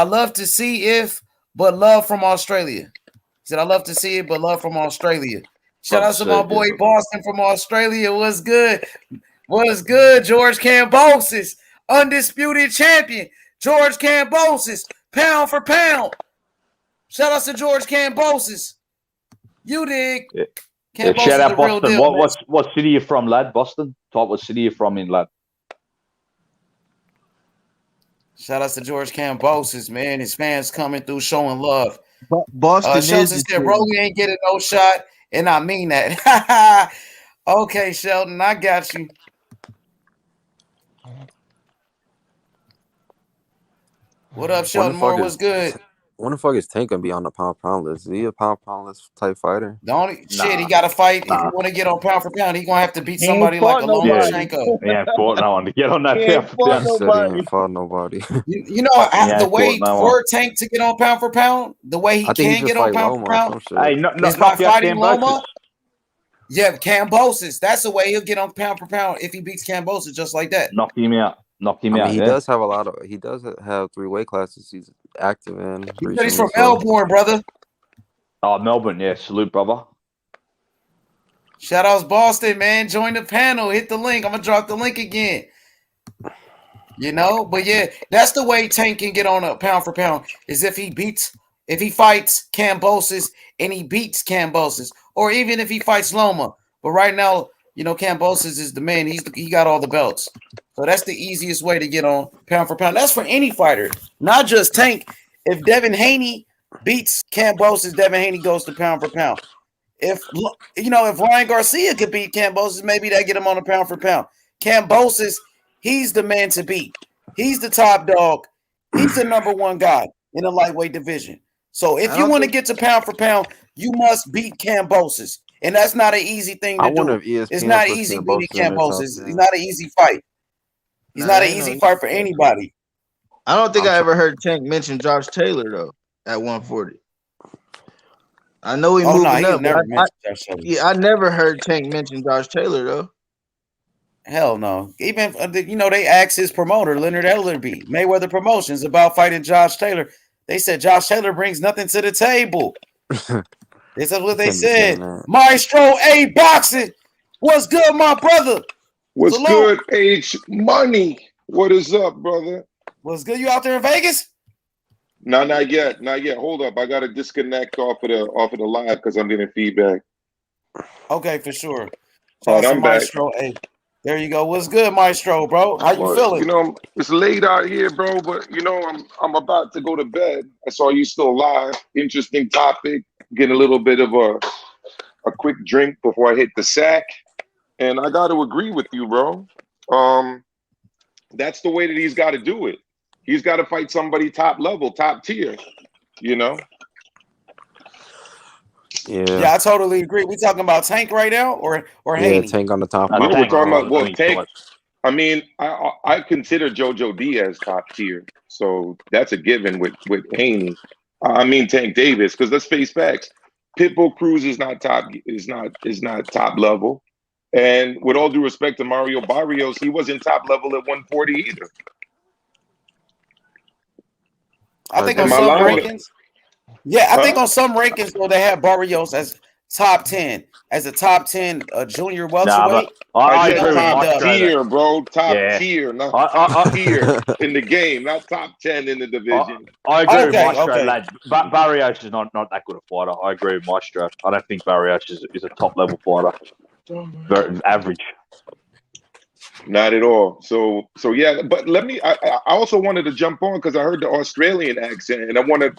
love to see if, but love from Australia." He said, "I love to see it, but love from Australia." Shout out to my boy Boston from Australia. What's good? What's good, George Kambosos, undisputed champion. George Kambosos, pound for pound. Shout out to George Kambosos. You dig? Yeah. Kambosos Shout out the real Boston. deal, man. What city you from, lad? Boston? Type what city you from in, lad? Shout out to George Kambosos, man. His fans coming through showing love. Boston Shelton is said Rolly ain't getting no shot, and I mean that. Okay, Sheldon, I got you. What up, Sheldon Moore? What's good? When the fuck is Tank gonna be on the pound list? Is he a pound list type fighter? The only shit he got to fight if he want to get on pound for pound. He gonna have to beat He ain't somebody like a fought Lomachenko. He ain't fought no one to get on that He pound ain't for fought pound. He said he ain't fought nobody. You know Yeah, the way fought no for one. Tank to get on pound for pound, the way he I think he can should get on fight pound Loma for or pound some shit. Hey, is by knock out fighting Kambosos. Loma. Yeah, Kambosos. That's the way he'll get on pound for pound if he beats Kambosos just like that. Knock him out. Knock him I out. mean, he Yeah. does have a lot of. He does have 3 weight classes he's active in. He said he's recently, from so- Melbourne, brother. Oh, Melbourne. Yeah. Salute, brother. Shout outs Boston, man. Join the panel. Hit the link. I'm gonna drop the link again. But yeah, that's the way Tank can get on a pound for pound is if he fights Kambosos and he beats Kambosos, or even if he fights Loma. But right now, Kambosos is the man. He got all the belts. So that's the easiest way to get on pound for pound. That's for any fighter, not just Tank. If Devin Haney beats Kambosos, Devin Haney goes to pound for pound. If Ryan Garcia could beat Kambosos, maybe that get him on a pound for pound. Kambosos, he's the man to beat. He's the top dog. He's the number one guy in the lightweight division. So if you want to get to pound for pound, you must beat Kambosos. And that's not an easy thing to I wonder do. if ESPN It's not puts easy Kambosos beating in their top Kambosos. 10. It's not an easy fight. It's not an easy fight for anybody. I don't think I ever heard Tank mention Josh Taylor though at 140. I know he moving up. Never mentioned Josh Taylor. I never heard Tank mention Josh Taylor though. Hell no. Even they asked his promoter Leonard Ellerby, Mayweather Promotions, about fighting Josh Taylor. They said Josh Taylor brings nothing to the table. This is what they said. Maestro A Boxing. What's good, my brother? What's Salute. good, H Money? What is up, brother? What's good? You out there in Vegas? No, not yet. Not yet. Hold up. I gotta disconnect off of the live because I'm getting feedback. Okay, for sure. All right, Shout out to I'm back. Maestro A. There you go. What's good, Maestro, bro? How you Well, feeling? it's late out here, bro, but I'm about to go to bed. I saw you still live. Interesting topic. Getting a little bit of a quick drink before I hit the sack. And I got to agree with you, bro. That's the way that he's got to do it. He's got to fight somebody top level, top tier. You know. Yeah, I totally agree. We talking about Tank right now, or Haney? Tank on the top. We're level. talking about Tank. I mean, I consider JoJo Diaz top tier, so that's a given with Haney. I mean Tank Davis, because let's face facts. Pitbull Cruz is not top top level, and with all due respect to Mario Barrios, he wasn't top level at 140 either. I think on some rankings. Yeah, I think on some rankings though they have Barrios as top 10, as a top 10 junior welterweight. I agree with top tier, bro. Top tier, not top tier in the game, not top 10 in the division. I agree with Maestro, lad. Barrios is not that good a fighter. I agree with Maestro. I don't think Barrios is a top level fighter. Very average. Not at all. So yeah, but let me. I also wanted to jump on because I heard the Australian accent, and I want to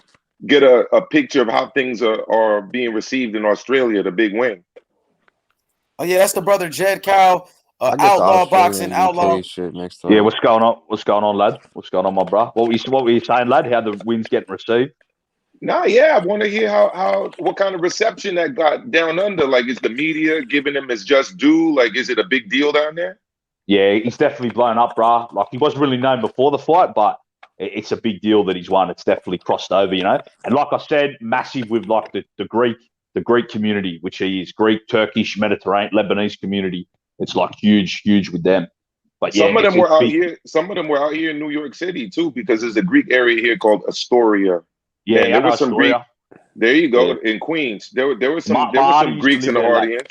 get a picture of how things are being received in Australia. The big win. Oh yeah, that's the brother Jed Cow, Outlaw Boxing, Outlaw. Yeah, what's going on? What's going on, lad? What's going on, my bro? What were you saying, lad? How the win's getting received? I want to hear how what kind of reception that got down under. Like, is the media giving him his just due? Like, is it a big deal down there? Yeah, he's definitely blown up, bro. Like, he wasn't really known before the fight, but it's a big deal that he's won. It's definitely crossed over, you know. And like I said, massive with like the Greek community, which he is Greek, Turkish, Mediterranean, Lebanese community. It's like huge with them. But yeah, some of them were out here. Some of them were out here in New York City too, because there's a Greek area here called Astoria. Yeah, and there was some Greek. There you go, in Queens. There were some Greeks in the audience.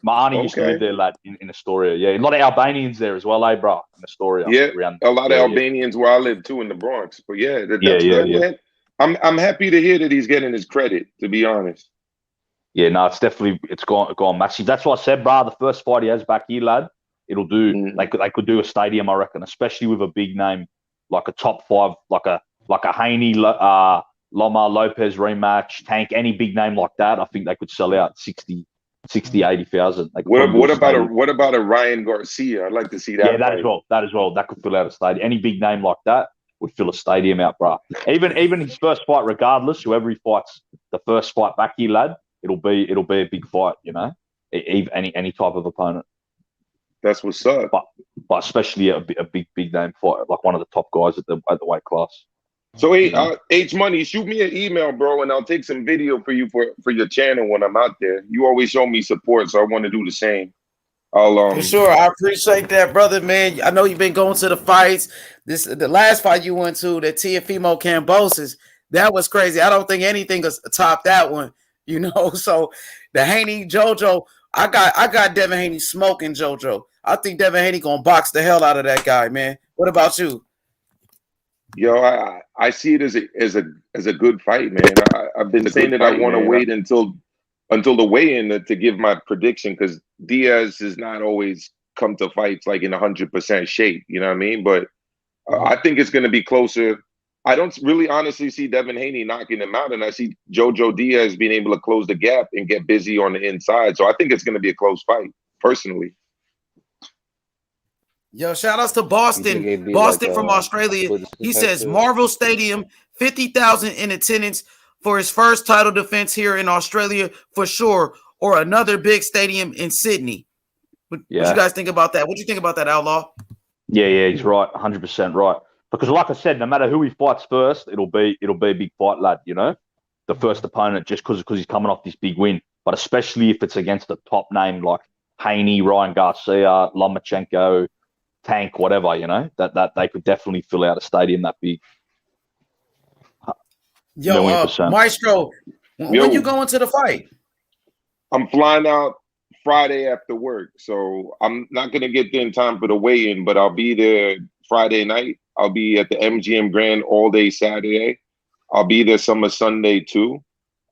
My auntie used to live there, lad, in Astoria. Yeah, a lot of Albanians there as well, bro, in Astoria. Yeah, a lot of Albanians where I live too in the Bronx. But man, I'm happy to hear that he's getting his credit. To be honest. Yeah, no, it's gone massive. That's what I said, bro. The first fight he has back here, lad, it'll do. They could do a stadium, I reckon, especially with a big name like a top 5, like a Haney, Loma Lopez rematch, Tank, any big name like that. I think they could sell out 80,000. What about a Ryan Garcia? I'd like to see that. Yeah, that as well. That could fill out a stadium. Any big name like that would fill a stadium out, bro. Even his first fight, regardless, whoever he fights, the first fight back here, lad, it'll be a big fight, you know. Any type of opponent. That's what's up. But especially a big name fight, like one of the top guys at the weight class. So H Money, shoot me an email, bro, and I'll take some video for you for your channel when I'm out there. You always show me support, so I want to do the same. For sure, I appreciate that, brother, man. I know you've been going to the fights. The last fight you went to, the Teofimo Kambosos, that was crazy. I don't think anything has topped that one, you know. So the Haney JoJo, I got Devin Haney smoking JoJo. I think Devin Haney gonna box the hell out of that guy, man. What about you? Yo, I see it as a good fight, man. I've been saying that I want to wait until the weigh-in to give my prediction, because Diaz has not always come to fights like in 100% shape. You know what I mean? But I think it's going to be closer. I don't really honestly see Devin Haney knocking him out, and I see JoJo Diaz being able to close the gap and get busy on the inside. So I think it's going to be a close fight, personally. Yo, shout outs to Boston. Boston from Australia. He says Marvel Stadium, 50,000 in attendance for his first title defense here in Australia for sure, or another big stadium in Sydney. What you guys think about that? What do you think about that, Outlaw? Yeah, he's right, 100% right. Because like I said, no matter who he fights first, it'll be a big fight, lad. You know, the first opponent, just because he's coming off this big win, but especially if it's against a top name like Haney, Ryan Garcia, Lomachenko, Tank, whatever, you know, that they could definitely fill out a stadium that big. Yo, Maestro, when you going to the fight? I'm flying out Friday after work, so I'm not going to get there in time for the weigh-in, but I'll be there Friday night. I'll be at the MGM Grand all day Saturday. I'll be there summer Sunday too.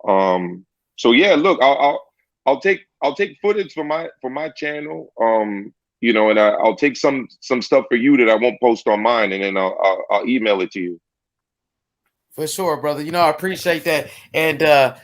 So yeah, look, I'll take footage for my channel. You know, and I'll take some stuff for you that I won't post on mine, and then I'll email it to you. For sure, brother. You know, I appreciate that. And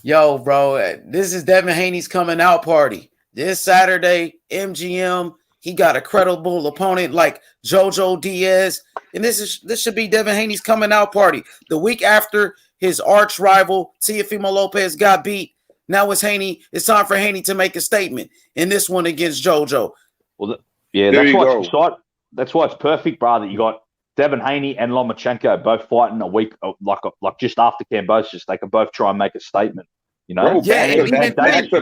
yo, bro, this is Devin Haney's coming out party this Saturday, MGM. He got a credible opponent like JoJo Diaz. And this should be Devin Haney's coming out party. The week after his arch rival, Teofimo Lopez, got beat. Now it's Haney. It's time for Haney to make a statement in this one against JoJo. Well, that's why it's exciting. That's why it's perfect, brother. You got Devin Haney and Lomachenko both fighting a week, like just after Kambosos. They can both try and make a statement. You know, back to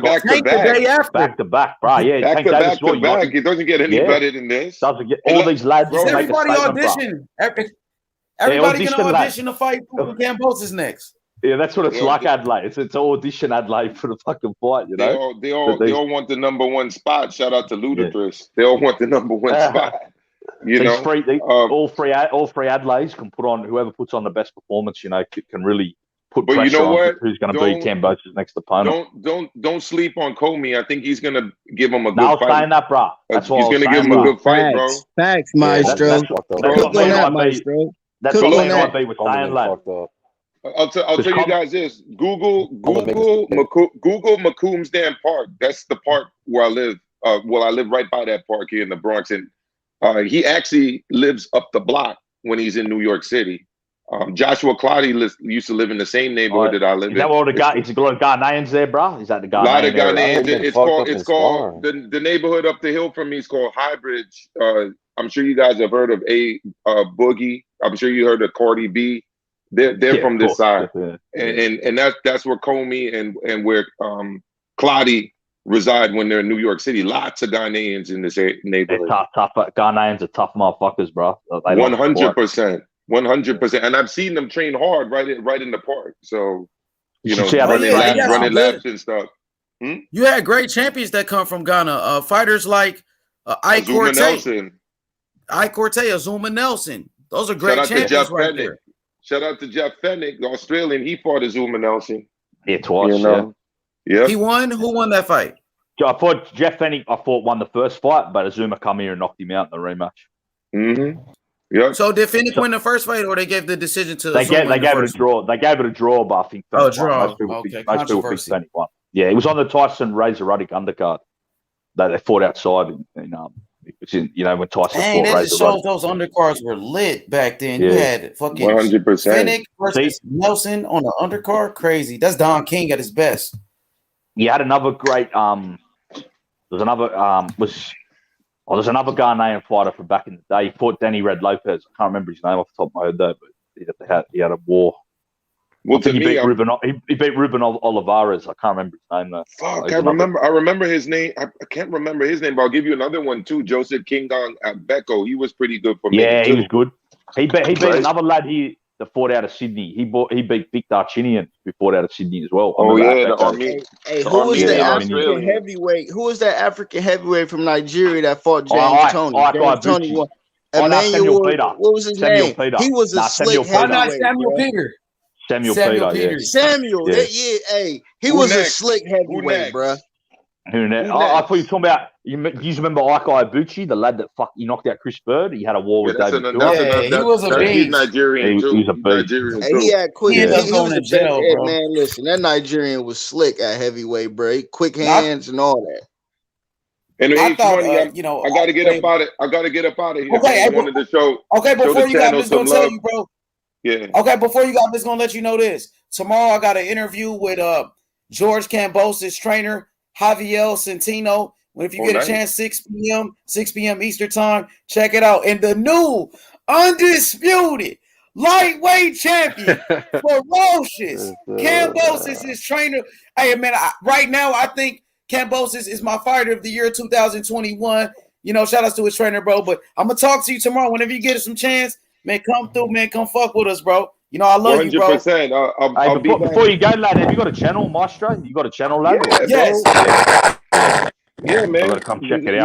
back, bro. Yeah, back to back. It doesn't get any better than this. Doesn't get all these lads. Everybody audition. Everybody can audition to fight Kambosos next. Yeah, that's what it's like, Adelaide. It's audition Adelaide for the fucking fight. You know, they all want the number one spot. Shout out to Ludacris. They all want the number one spot. You know, all three Adelaides can put on whoever puts on the best performance. You know, can really put pressure you know on who's going to beat Kambosos' next opponent. Don't sleep on Comey. I think he's going to give him a good fight. No, saying that, bro. He's going to give him a good fight, bro. Facts, Maestro. Cook on that, Maestro. That's what me and IB was saying, lad. I'll tell you guys this. Google McCombs Dam Park. That's the park where I live. I live right by that park here in the Bronx, and he actually lives up the block when he's in New York City. Joshua Clottey used to live in the same neighborhood that I live in. Is that all the guy? Is a lot of Ghanaians there, bro? Is that the Ghanaian? A lot of Ghanaians. It's called the neighborhood up the hill from me is called Highbridge. I'm sure you guys have heard of Boogie. I'm sure you heard of Cardi B. They're from this side, and that's where Comey and where Clottey reside when they're in New York City. Lots of Ghanaians in this neighborhood. Tough. Ghanaians are tough motherfuckers, bro. 100%. 100%. And I've seen them train hard right in the park. So, running laps and stuff. You had great champions that come from Ghana. Fighters like Ike Corte, Azuma Nelson. Those are great champions right there. Shout out to Jeff Fennick, the Australian. He fought Azuma Nelson. Yeah, twice. Yeah. He won. Who won that fight? I thought Jeff Fennick. won the first fight, but Azuma come here and knocked him out in the rematch. Mm-hmm. Yeah. So did Fennick win the first fight, or they gave the decision to? They gave it a draw. They gave it a draw, but I think Fennick draw. Most people think Fennick won. Yeah, it was on the Tyson Razor Ruddock undercard that they fought outside in when Tyson fought Razor Ruddock. Those undercards were lit back then. You had fucking 100%. Fennick versus Nelson on the undercard. Crazy. That's Don King at his best. You had another great. There's another Ghanaian fighter from back in the day. He fought Danny Red Lopez. I can't remember his name off the top of my head though, but he had a war. Well, he beat Ruben Olivares. I can't remember his name though. Fuck, I remember his name. I can't remember his name, but I'll give you another one too. Joseph Kingang Beko. He was pretty good for me. Yeah, too. He was good. He beat another lad here that fought out of Sydney. He beat Vic Darchinian, who fought out of Sydney as well. Who was the African heavyweight? Who was that African heavyweight from Nigeria that fought James Toney? Tony won. Emmanuel, what was his name? Peter. He was a slick heavyweight. Samuel Peter. Samuel Peter. Samuel, he was a slick heavyweight, bro. Who next? I thought you were talking about. You remember Ike Ibuchi, the lad that he knocked out Chris Bird? He had a war with David. He was a beast. He's Nigerian too. He's a beast. He had quick. He was a jail, man. Listen, that Nigerian was slick at heavyweight, bro. Quick hands and all that. And I got to get up out of. I got to get up out of here. Okay, I wanted to show. Okay, before you got this, gonna tell you, bro. Yeah. Okay, before you got this, gonna let you know this. Tomorrow, I got an interview with George Kambosos' trainer, Javier Centino. If you get a chance, 6 p.m. Eastern time, check it out. And the new undisputed lightweight champion, ferocious Kambosos, his trainer. Hey, man, right now, I think Kambosos is my fighter of the year 2021. Shout out to his trainer, bro. But I'm gonna talk to you tomorrow. Whenever you get some chance, man, come through, man. Come fuck with us, bro. I love you, bro. 100%. Before you go, lad, have you got a channel, Maestro? You got a channel, lad? Yes. Yeah, man. I gotta come check it out.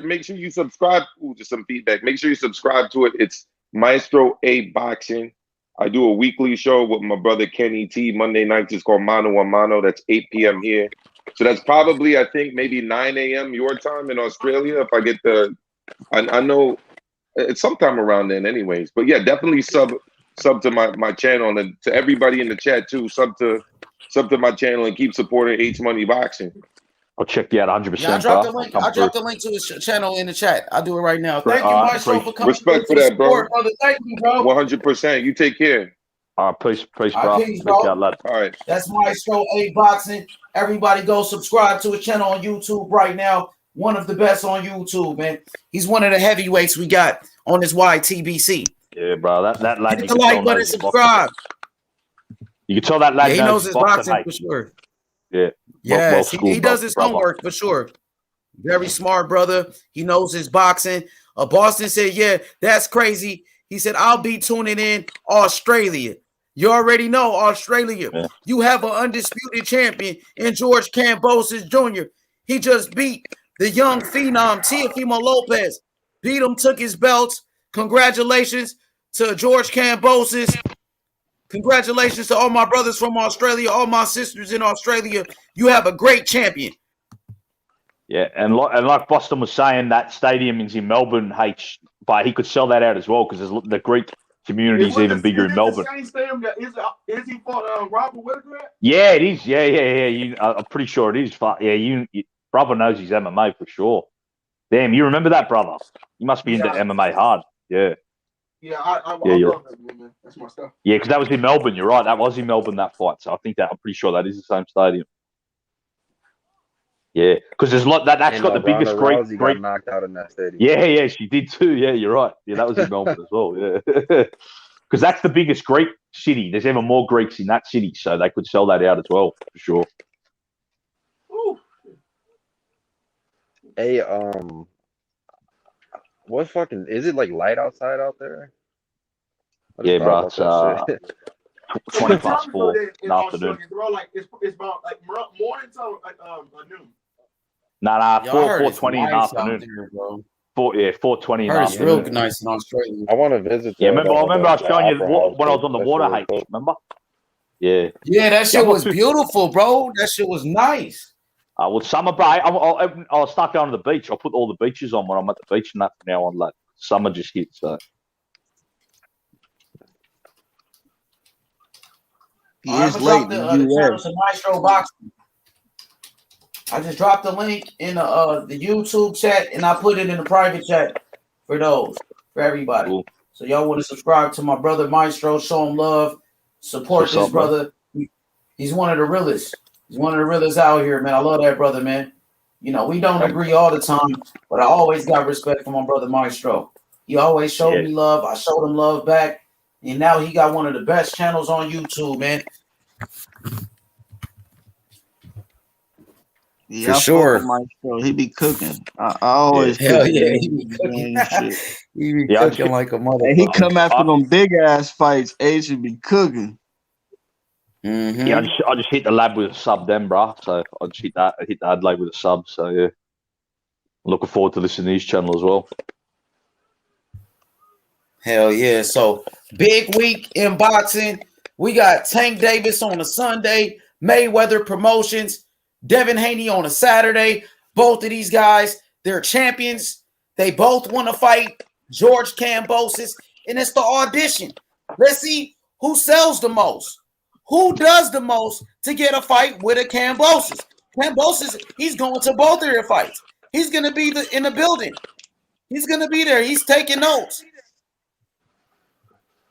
Make sure you subscribe. Just some feedback. Make sure you subscribe to it. It's Maestro A Boxing. I do a weekly show with my brother Kenny T. Monday nights. It's called Mano a Mano. That's 8 p.m. here. So that's probably, I think, maybe 9 a.m. your time in Australia. If I get I know it's sometime around then, anyways. But yeah, definitely sub to my channel, and to everybody in the chat too. Sub to my channel and keep supporting H Money Boxing. I'll check you out 100%. Yeah, I dropped the bro. link. Come I dropped through. the link to his channel in the chat. I'll do it right now. Great. Thank you, All right, Maestro, for coming Respect through for to that, bro. support, brother. Thank you, bro. 100%. You take care. All right, peace, All bro. right, peace, Look bro. out, lad. All right. That's Maestro A Boxing. Everybody go subscribe to his channel on YouTube right now. One of the best on YouTube, man. He's one of the heavyweights we got on this YTBC. Yeah, bro. That lad. Hit You the can like tell button, knows his boxing. subscribe. You can tell that lad Yeah, he knows his boxing mate. for sure. Yeah. Yes, Well he does his brother. homework for sure. Very smart brother. He knows his boxing. Boston said, yeah, that's crazy. He said, I'll be tuning in Australia. You already know Australia. Yeah. You have an undisputed champion in George Kambosos Jr. He just beat the young phenom, Teofimo Lopez. Beat him, took his belts. Congratulations to George Kambosos. Congratulations to all my brothers from Australia, all my sisters in Australia. You have a great champion. Yeah, and like Boston was saying, that stadium is in Melbourne, but he could sell that out as well because the Greek community is even bigger in Melbourne. The same stadium that is he fought Robert Whittaker at? Yeah, it is. Yeah. I'm pretty sure it is. Yeah, you brother knows his MMA for sure. Damn, you remember that, brother? You must be into MMA hard. Yeah. Yeah, I Yeah, love that, man. That's my stuff. Yeah, because that was in Melbourne. You're right. That was in Melbourne, that fight. So I think I'm pretty sure that is the same stadium. Yeah, because there's a lot that's got the biggest Rousey great. got knocked out in that stadium. Yeah, she did too. Yeah, you're right. Yeah, that was in Melbourne as well. Yeah, because that's the biggest Greek city. There's even more Greeks in that city, so they could sell that out as well for sure. Hey, what fucking is it like light outside out there? I just Yeah, thought bro. about that shit. 20 past 4 in the afternoon. Bro, like it's about like morning to like noon. Nah, Yo, I heard 4:20 in the it's nice out afternoon. there, bro. 4:20 in the Heard it's real afternoon. nice in Australia. I want to visit. Yeah, remember I was showing you Opera House, when I was on the that water shit was heights. dope. Remember? Yeah. Yeah, that shit I'm not was too- beautiful, bro. That shit was nice. Well, summer, bro. I'll start going to the beach. I'll put all the beaches on when I'm at the beach and that from now on. Like summer just hit, so. He I'm is gonna late drop in the the channel US. to Maestro Boxing. I just dropped the link in the YouTube chat and I put it in the private chat for everybody. Cool. So y'all want to subscribe to my brother Maestro, show him love, support What's this up, man? brother. He's one of the realest. He's one of the realest out here, man. I love that brother, man. You know, we don't agree all the time, but I always got respect for my brother Maestro. He always showed me love. I showed him love back. And now he got one of the best channels on YouTube, man. Yeah, For sure. Maestro. He be cooking. I always Hell cook. yeah, he be cooking. He be cooking like a motherfucker. And he come after them big ass fights. Ace should be cooking. Mm-hmm. Yeah, I just hit the lab with a sub then, bro. So I just hit the Adelaide with a sub. So yeah, looking forward to listening to his channel as well. Hell yeah. So big week in boxing. We got Tank Davis on a Sunday, Mayweather Promotions, Devin Haney on a Saturday. Both of these guys, they're champions. They both want to fight George Kambosos, and it's the audition. Let's see who sells the most. Who does the most to get a fight with a Kambosos? Kambosos, he's going to both of their fights. He's going to be in the building. He's going to be there. He's taking notes.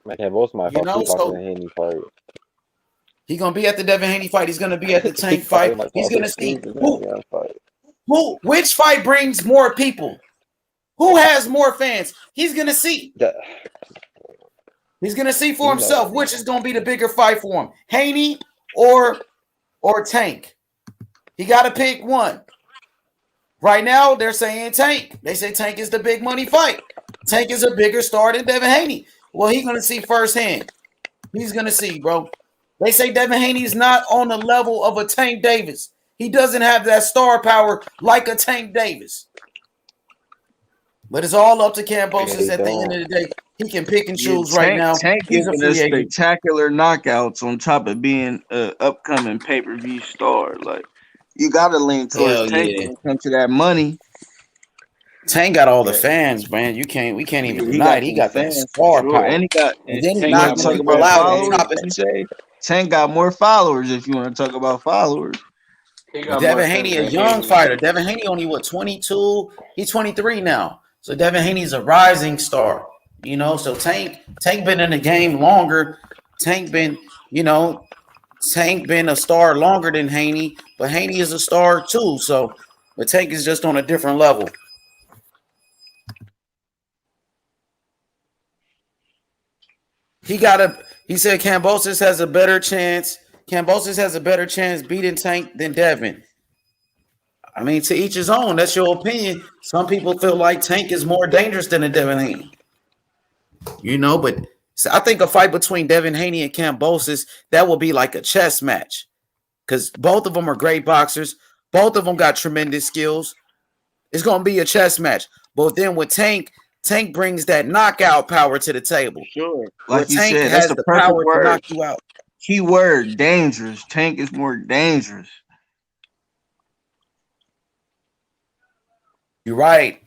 Man, Kambosos might You know, fight so the Haney fight. he's going to be at the Devin Haney fight. He's going to be at the Tank fight. He's going to see which fight brings more people. Who has more fans? He's going to see. He's going to see for himself which is going to be the bigger fight for him. Haney or Tank. He got to pick one. Right now, they're saying Tank. They say Tank is the big money fight. Tank is a bigger star than Devin Haney. Well, he's going to see firsthand. He's going to see, bro. They say Devin Haney is not on the level of a Tank Davis. He doesn't have that star power like a Tank Davis. But it's all up to Kambosos at the end of the day. He can pick and choose right now. Tank He's a giving us free agent. spectacular knockouts on top of being an upcoming pay-per-view star. Like, you got to lean Hell towards Tank yeah. when it comes to that money. Tank got all the fans, man. We can't even He deny got it. He them got that fans, star sure. power. And he got, And then he Tank knocking talk people about out on followers, top of that. DJ. Tank got more followers if you want to talk about followers. He But got more Devin sense Haney, a than young Haney. fighter. Devin Haney only, what, 22? He's 23 now. So Devin Haney's a rising star. You know, so Tank been in the game longer. Tank been a star longer than Haney, but Haney is a star too. So, but Tank is just on a different level. He said Kambosos has a better chance. Kambosos has a better chance beating Tank than Devin. I mean, to each his own. That's your opinion. Some people feel like Tank is more dangerous than a Devin Haney. You know, but so I think a fight between Devin Haney and Kambosos, that will be like a chess match. Because both of them are great boxers. Both of them got tremendous skills. It's going to be a chess match. But then with Tank brings that knockout power to the table. Sure. Where Like you Tank said, that's has the the perfect power to word. knock you out. Key word, dangerous. Tank is more dangerous. You're right.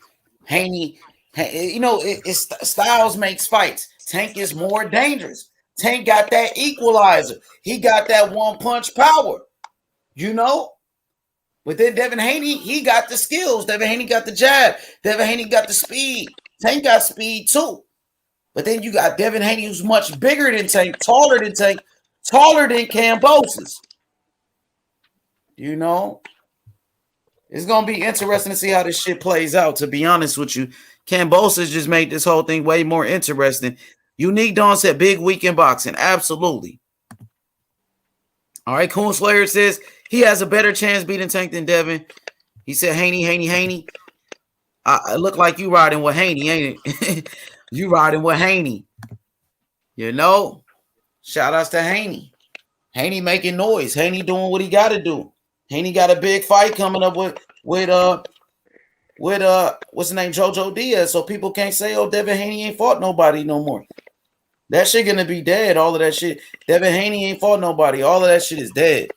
Haney, you know, it's styles makes fights. Tank is more dangerous. Tank got that equalizer. He got that one punch power. You know? But then Devin Haney, he got the skills. Devin Haney got the jab. Devin Haney got the speed. Tank got speed too. But then you got Devin Haney, who's much bigger than Tank, taller than Tank, taller than Kambosos. You know? It's going to be interesting to see how this shit plays out, to be honest with you. Kambosos just made this whole thing way more interesting. Unique Dawn said big week in boxing. Absolutely. All right, Coon Slayer says he has a better chance beating Tank than Devin. He said, Haney. I look like you riding with Haney, ain't it? You riding with Haney. You know? Shout outs to Haney. Haney making noise. Haney doing what he got to do. Haney got a big fight coming up with what's the name, JoJo Diaz. So people can't say, oh, Devin Haney ain't fought nobody no more. That shit gonna be dead. All of that shit. Devin Haney ain't fought nobody. All of that shit is dead.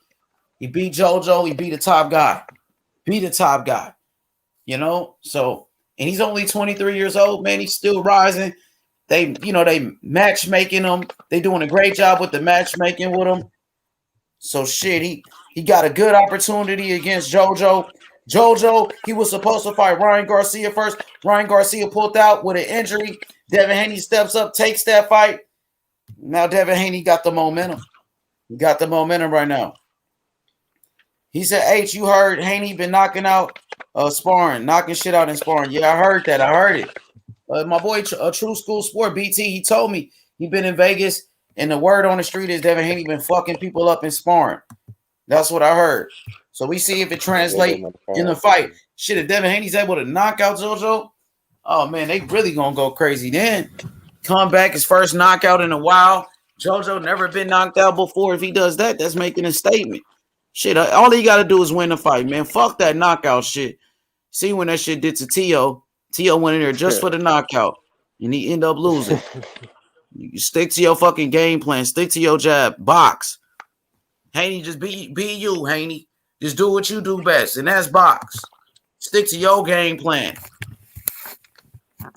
He beat JoJo. He beat the top guy. You know. So, and he's only 23 years old, man. He's still rising. They matchmaking him. They doing a great job with the matchmaking with him. So shit, he got a good opportunity against JoJo. JoJo, he was supposed to fight Ryan Garcia first. Ryan Garcia pulled out with an injury. Devin Haney steps up, takes that fight. Now Devin Haney got the momentum. He got the momentum right now. He said, H, you heard Haney been knocking out sparring, knocking shit out in sparring. Yeah, I heard that. I heard it. My boy, True School Sport, BT, he told me he been in Vegas, and the word on the street is Devin Haney been fucking people up in sparring. That's what I heard. So we see if it translates in the fight. Shit, if Devin Haney's able to knock out JoJo, oh man, they really gonna go crazy then. Come back, his first knockout in a while. JoJo never been knocked out before. If he does that, that's making a statement. Shit, all he got to do is win the fight, man. Fuck that knockout shit. See when that shit did to Tio. Tio went in there just for the knockout, and he ended up losing. You stick to your fucking game plan. Stick to your jab. Box. Haney, just be you, Haney. Just do what you do best, and that's box. Stick to your game plan.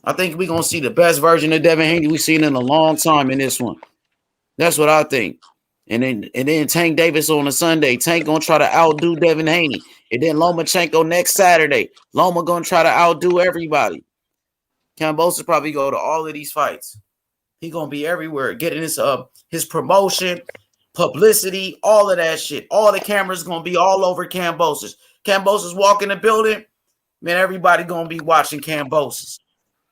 I think we're going to see the best version of Devin Haney we've seen in a long time in this one. That's what I think. And then Tank Davis on a Sunday. Tank going to try to outdo Devin Haney. And then Lomachenko next Saturday. Loma going to try to outdo everybody. Kambosos probably go to all of these fights. He going to be everywhere, getting his promotion, publicity, all of that shit. All the cameras going to be all over Kambosos. Kambosos walk in the building, man, everybody going to be watching Kambosos.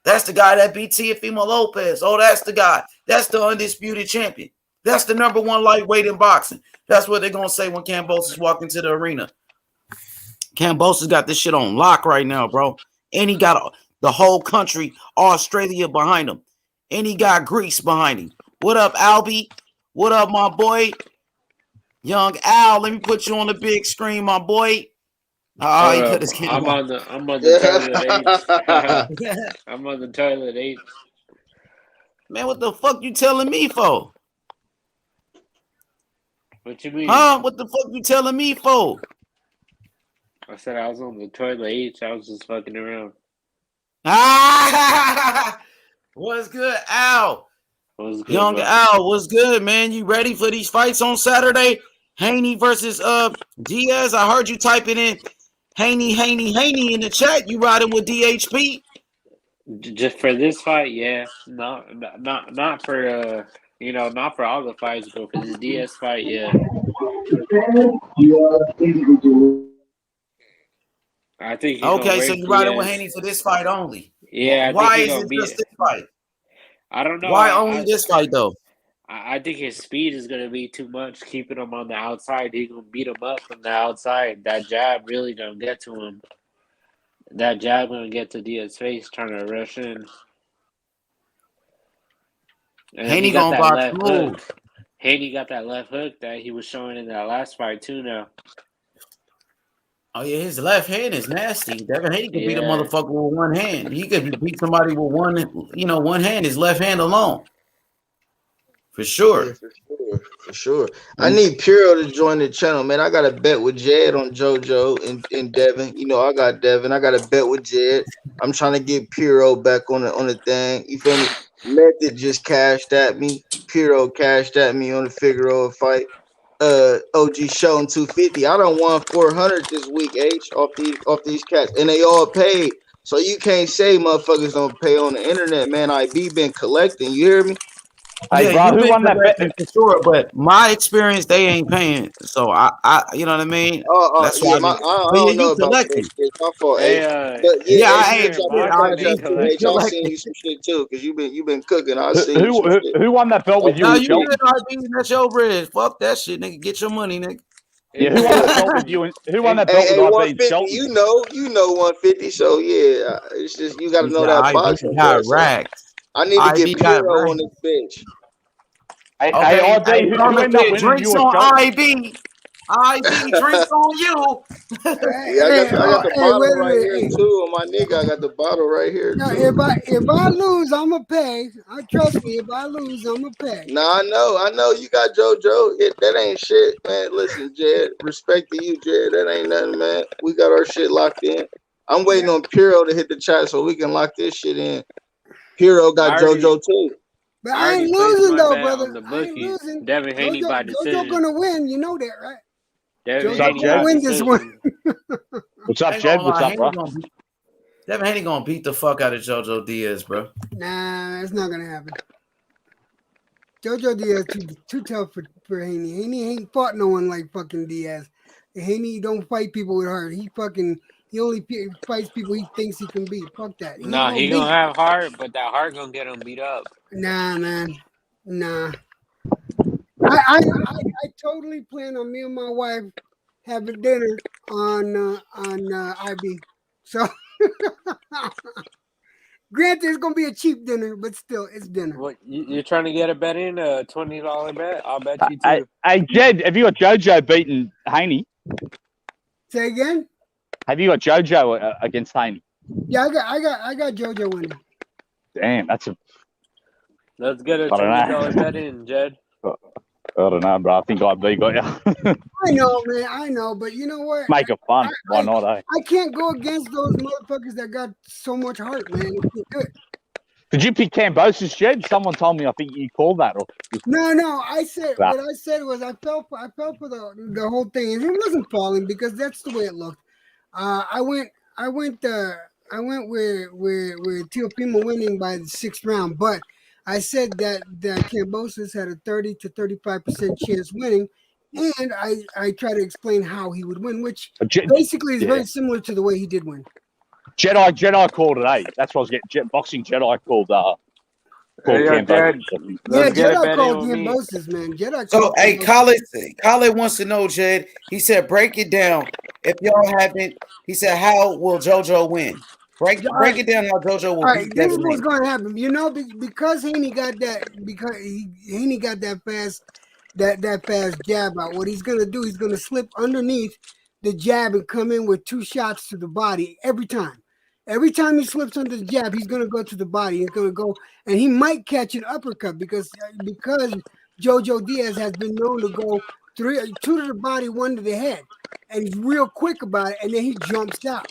That's the guy that beat Teofimo Lopez. Oh, that's the guy. That's the undisputed champion. That's the number one lightweight in boxing. That's what they're going to say when Kambosos walk into the arena. Kambosos got this shit on lock right now, bro. And he got the whole country, Australia, behind him. And he got Greece behind him. What up, Albie? What up, my boy? Young Al, let me put you on the big screen, my boy. Oh, he put his I'm on the toilet 8. I'm on the toilet 8. Man, what the fuck you telling me for? What you mean? Huh? What the fuck you telling me for? I said I was on the toilet 8. I was just fucking around. What's good, Al? What's good, Young bro? Al, what's good, man? You ready for these fights on Saturday? Haney versus Diaz. I heard you typing in Haney in the chat. You riding with DHP? Just for this fight, yeah. Not for not for all the fights, but for this DS fight, yeah. I think he's gonna Okay, so break you riding with Diaz. Haney for this fight only. Yeah, I think Why he's is gonna it beat just it. this fight? I don't know. Why only this fight though? I think his speed is gonna be too much, keeping him on the outside. He's gonna beat him up from the outside. That jab really gonna get to him. That jab gonna get to Diaz's face, trying to rush in. And Haney he got gonna that box left smooth. hook. Haney got that left hook that he was showing in that last fight too. Now. Oh yeah, his left hand is nasty. Devin Haney could beat a Yeah. motherfucker with one hand. He could beat somebody with one hand, his left hand alone. For sure. Yeah, for sure. I need Puro to join the channel, man. I got a bet with Jed on JoJo and Devin. You know, I got Devin. I got a bet with Jed. I'm trying to get Puro back on the thing. You feel me? Method just cashed at me. Puro cashed at me on the Figueroa fight. OG showing 250. I done won 400 this week, H, off these cats, and they all paid. So you can't say motherfuckers don't pay on the internet, man. IB been collecting. You hear me? Yeah, you've been collecting for sure, but my experience, they ain't paying. So I you know what I mean? That's why. Yeah, I But don't yeah, know you about that collecting. shit. My fault, Hey, H. But yeah, yeah, H, I you ain't can drop your cash I out to H. I'll send you some shit too, because you been cooking. I'll send you some shit. Who won that belt with you? No, and you Shelton? good, RB. That's your bread. Fuck that shit, nigga. Get your money, nigga. Yeah, who won that belt with you? And who won that belt Hey, with IB and 150. Shelton? You know 150. So yeah, it's just you got to He know said, that IB boxing, got bro. So racked. I need to IB get got Puro on racked. this bitch. Okay, IB, who ended up winning, drinks you or on Shelton? IB. IB drinks on you. Yeah, I got the bottle wait a right minute. here Hey, too. On my nigga, I got the bottle right here now, too. if I lose, I'ma pay. Trust me. If I lose, I'ma pay. Nah, I know you got JoJo. That ain't shit, man. Listen, Jed, respect to you, Jed. That ain't nothing, man. We got our shit locked in. I'm waiting on Puro to hit the chat so we can lock this shit in. Puro got JoJo too. But I I already ain't placed losing my though, bet brother. on the I ain't bookies. losing. Devin Haney by JoJo decision. gonna win. You know that, right? Devin JoJo Haney gonna by win this one. decision. What's I up, ain't Jed? gonna What's lie, up, bro? Devin Haney gonna beat the fuck out of JoJo Diaz, bro. Nah, it's not gonna happen. JoJo Diaz too tough for Haney. Haney ain't fought no one like fucking Diaz. Haney don't fight people with heart. He only fights people he thinks he can beat. Fuck that. He ain't Nah, gonna he beat. gonna have heart, but that heart gonna get him beat up. Nah, man. Nah. I totally plan on me and my wife having dinner on IB. So granted, it's gonna be a cheap dinner, but still, it's dinner. What you're trying to get a bet in? A $20 bet? I'll bet you Hey, too. hey, Jed, have you got JoJo beating Haney? Say again? Have you got JoJo against Haney? Yeah, I got JoJo winning. Damn, that's a. Let's get a I don't know. $20 bet in, Jed. I don't know, bro. I think IB got you. I know, man. I know, but you know what? Make it fun. Why not, eh? I can't go against those motherfuckers that got so much heart, man. It's good. Did you pick Kambosos, Jed? Someone told me I think you called that. Or No. I said Nah. what I said was I fell for the whole thing, and it wasn't falling because that's the way it looked. I went with Teofimo winning by the 6th round, but I said that Kambosos had a 30 to 35% chance winning, and I try to explain how he would win, which basically is very similar to the way he did win. Jedi called it, eh? That's what I was getting. Boxing Jedi called Kambosos. Yeah, Jedi called Kambosos, man. Jedi So, called hey, Kambosos. Khaled wants to know, Jed. He said, break it down. If y'all haven't, he said, how will JoJo win? Break it down how JoJo will All right, beat this is Devin what's Haney. going to happen. You know, because Haney got that fast jab out. What he's going to do, he's going to slip underneath the jab and come in with 2 shots to the body every time. Every time he slips under the jab, he's going to go to the body. He's going to go, and he might catch an uppercut because JoJo Diaz has been known to go 2 to the body, 1 to the head, and he's real quick about it, and then he jumps out.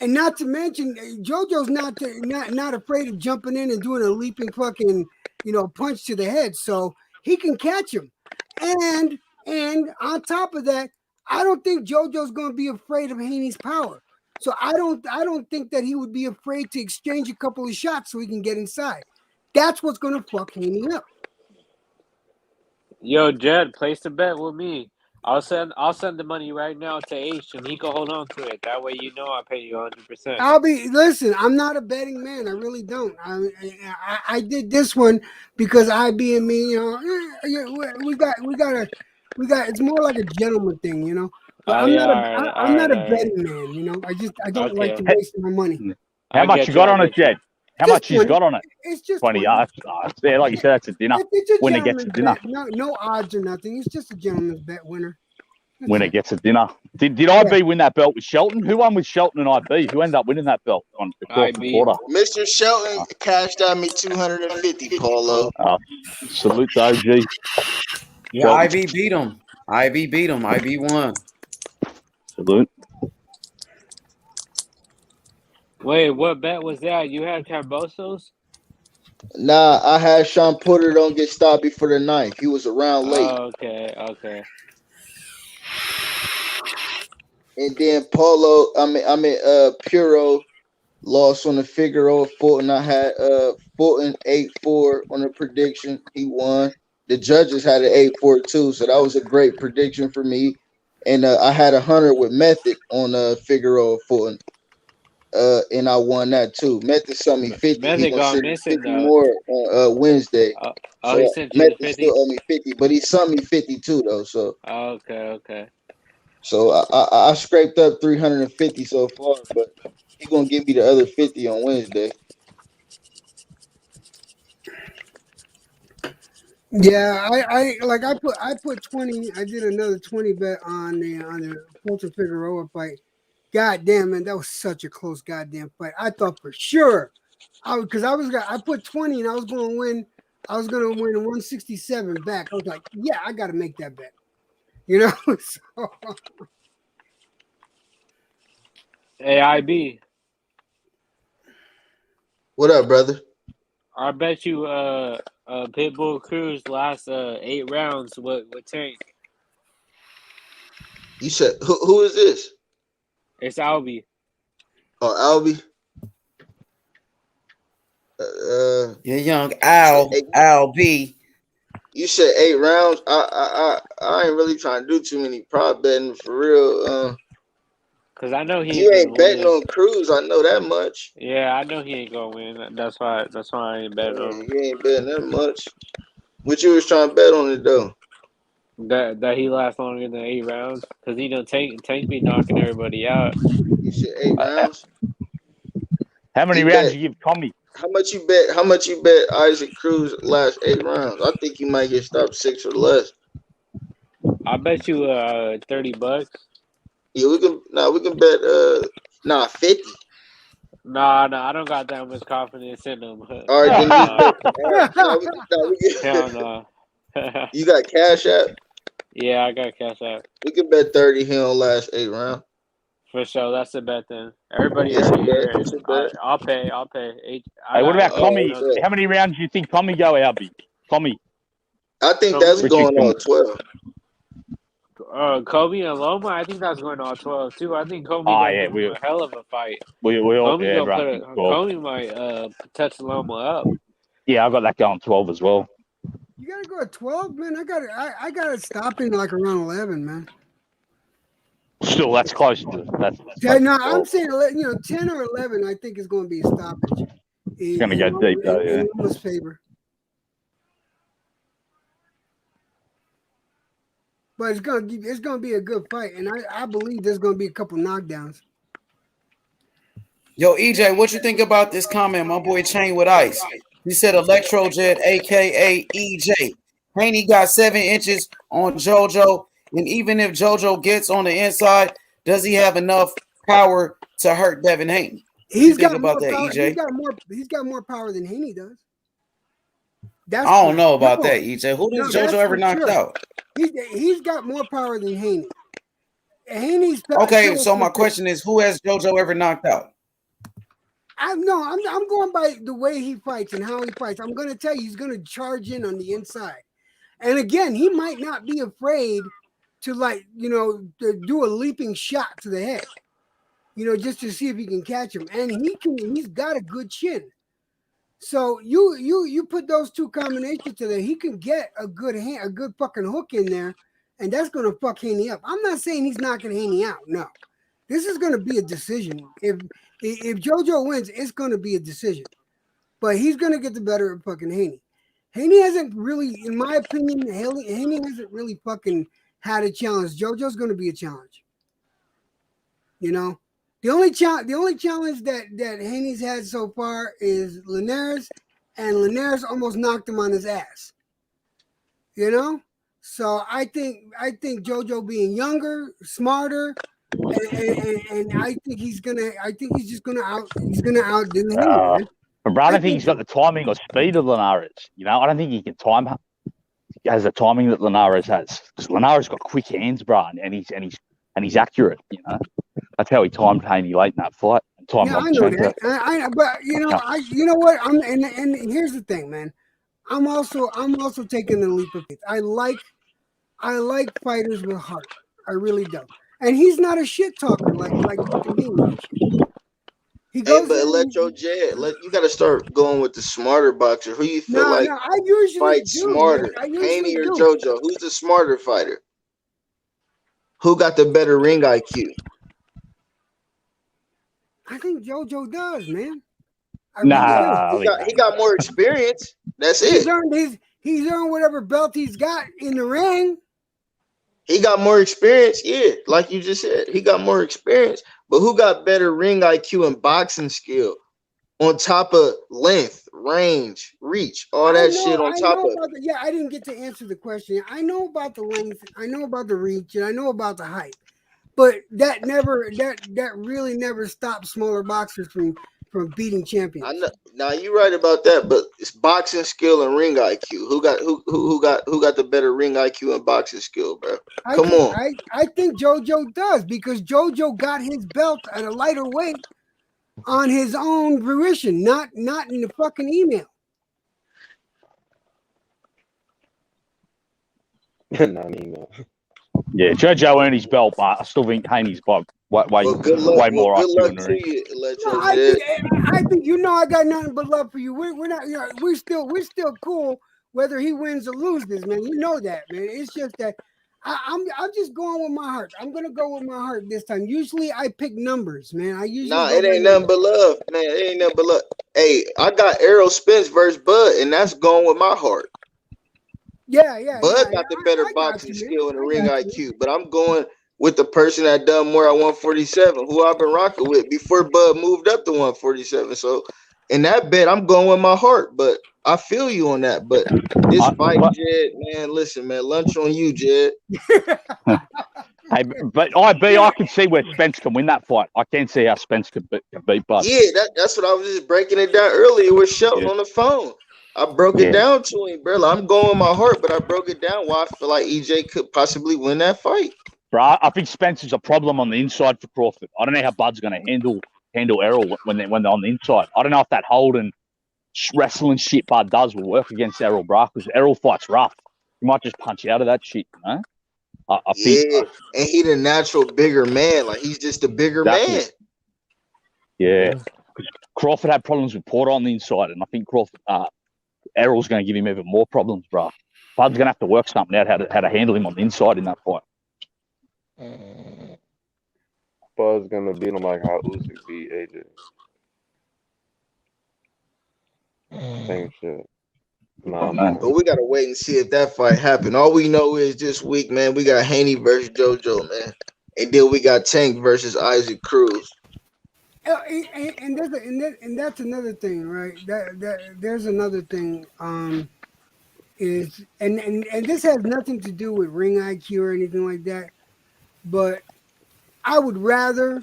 And not to mention, JoJo's not afraid of jumping in and doing a leaping fucking, punch to the head, so he can catch him. And And on top of that, I don't think JoJo's going to be afraid of Haney's power. So I don't think that he would be afraid to exchange a couple of shots so he can get inside. That's what's going to fuck Haney up. Yo, Jed, place a bet with me. I'll send the money right now to H, and he can hold on to it. That way, you know I pay you 100%. Listen, I'm not a betting man. I really don't. I did this one because IB and me, we got. It's more like a gentleman thing, But Oh I'm yeah, not all a right. betting man, I don't like to Okay. waste my money. How much you got on it, Jed? How Just much you 20. got on it? It's just 20. 20. Yeah, like you said, that's a dinner. It's a Winner gets a gentleman's dinner. bet. No odds or nothing. It's just a gentleman's bet winner. Winner gets a dinner. Did IB win that belt with Shelton? Who won with Shelton and IB? Who ended up winning that belt on the fourth IB. quarter? Mr. Shelton cashed out me 250, Paulo. Salute to OG. Yeah, IB beat him. IB won. Salute. Wait, what bet was that? You had Kambosos? Nah, I had Sean Porter don't get stopped before the ninth. He was around late. Oh, okay. And then Puro lost on the Figueroa. Fulton, I had Fulton 8-4 on the prediction. He won. The judges had an 8-4 too, so that was a great prediction for me. And I had 100 with Method on Figueroa Fulton. And I won that too. Method sent me 50. Method He gonna got send me missing 50 though. more on Wednesday. Oh, So he sent you the Method 50? still owe me 50, but he sent me 52 though. So Okay. So I scraped up 350 so far, but he gonna give me the other 50 on Wednesday. Yeah, I put 20. I did another 20 bet on the Fulton Figueroa fight. God damn, man, that was such a close goddamn fight. I thought for sure I put 20 and I was gonna win. I was gonna win 167 back. I was like, yeah, I gotta make that bet. So, Hey, IB. What up, brother? I bet you Pitbull Cruz last 8 rounds with Tank. You said who is this? It's Albie. Oh, Albie. Yeah, young Al B. You said 8 rounds. I ain't really trying to do too many prop betting for real. Cause I know he You ain't ain't gonna betting win. on Cruz. I know that much. Yeah, I know he ain't gonna win. That's why I ain't betting on him. You ain't betting that much. What you was trying to bet on it though? That he lasts longer than 8 rounds. Cause Tank be knocking everybody out. You said 8 rounds. How many He rounds bet- you give Tommy? How much you bet Isaac Cruz last 8 rounds? I think he might get stopped 6 or less. I bet you $30. Yeah, we can bet 50. Nah, I don't got that much confidence in him. All right, then just bet. We can, Hell no. You got Cash App? Yeah, I got Cash App. We can bet 30 he don't last 8 rounds. For sure, that's the bet then. Everybody It's a heard it bet, here. it's a bet. I'll pay. Hey, what about Tommy? bet. How many rounds do you think Tommy go, Albie? Tommy. I think that's going on 12. Kobe and Loma, I think that's going on 12 too. I think Kobe Oh, gonna yeah, give him a hell of a fight. We all Kobe gonna right, put 12. Kobe might touch Loma up. Yeah, I got that going 12 as well. you gotta go at 12, man. I gotta stop in like around 11, man. Still, that's close to that. Yeah, no, I'm saying 10 or 11. I think is going to be a stoppage. It's gonna go deep though, yeah. In Loma's favor. But it's gonna be a good fight, and I believe there's gonna be a couple knockdowns. Yo, EJ, what you think about this comment? My boy Chain with Ice. He said Electrojet, aka EJ. Haney got 7 inches on JoJo, and even if JoJo gets on the inside, does he have enough power to hurt Devin Haney? He's got about more that, power. EJ? He's got more power than Haney does. I don't know about that, EJ. Who does JoJo ever knocked out? He's got more power than Haney. Haney's Okay, so my question is, who has JoJo ever knocked out? I'm going by the way he fights and how he fights. I'm going to tell you, he's going to charge in on the inside. And again, he might not be afraid to to do a leaping shot to the head, just to see if he can catch him. And he's got a good chin. So you put those two combinations together, he can get a good fucking hook in there, and that's gonna fuck Haney up. I'm not saying he's knocking Haney out. No, this is gonna be a decision. If JoJo wins, it's gonna be a decision. But he's gonna get the better of fucking Haney. Haney hasn't really, in my opinion, Haney hasn't really fucking had a challenge. JoJo's gonna be a challenge. The only challenge that Haney's had so far is Linares, and Linares almost knocked him on his ass. So I think JoJo being younger, smarter, and I think he's just gonna outdo Haney. Man. But bro, I don't think he's got the timing or speed of Linares. I don't think he can time. He has the timing that Linares has, because Linares got quick hands, bro, and he's accurate. That's how he timed Haney late in that fight. I know that. But you know what? And here's the thing, man. I'm also taking the leap of faith. I like fighters with heart. I really do. And he's not a shit talker like me. Hey, but Electro Jet, you got to start going with the smarter boxer. Who you feel I usually fight smarter, Haney or JoJo? Who's the smarter fighter? Who got the better ring IQ? I think JoJo does, man. He got more experience. That's it. He's earned whatever belt he's got in the ring. He got more experience, yeah. Like you just said, he got more experience. But who got better ring IQ and boxing skill on top of length, range, reach, all that shit on top of it? I didn't get to answer the question. I know about the length, I know about the reach, and I know about the height. But that really never stopped smaller boxers from beating champions. I know. Now you're right about that, but it's boxing skill and ring IQ. Who got the better ring IQ and boxing skill, bro? Come on. I think JoJo does, because JoJo got his belt at a lighter weight on his own fruition, not in the fucking email. Not email. Yeah, JoJo earned his belt, but I still think Haney's way more IQ in the ring. I think I got nothing but love for you. We're not, we're still cool whether he wins or loses, man. You know that, man. It's just that I'm just going with my heart. I'm gonna go with my heart this time. Usually I pick numbers, man. It ain't nothing but love, man. It ain't nothing but love. Hey, I got Errol Spence versus Bud, and that's going with my heart. Bud got the better boxing skill and the ring IQ, but I'm going with the person that done more at 147, who I've been rocking with before Bud moved up to 147. So in that bet, I'm going with my heart, but I feel you on that. But this fight, Jed, man, listen, man, lunch on you, Jed. Hey, but I can see where Spence can win that fight. I can see how Spence can beat Bud. Yeah, that's what I was just breaking it down earlier with Shelton on the phone. I broke it down to him, bro. I'm going with my heart, but I broke it down why I feel like EJ could possibly win that fight. Bro, I think Spence is a problem on the inside for Crawford. I don't know how Bud's going to handle Errol when they're on the inside. I don't know if that holding wrestling shit Bud does will work against Errol, bro, because Errol fights rough. He might just punch you out of that shit, I think. And he the natural bigger man. Like, he's just a bigger man. Yeah. Crawford had problems with Porter on the inside, and I think Errol's going to give him even more problems, bro. Bud's going to have to work something out how to handle him on the inside in that fight. Bud's going to beat him like how Usyk beat AJ. Same shit. But we got to wait and see if that fight happened. All we know is this week, man, we got Haney versus JoJo, man. And then we got Tank versus Isaac Cruz. And that's another thing, right? There's another thing. Is and this has nothing to do with ring IQ or anything like that, but I would rather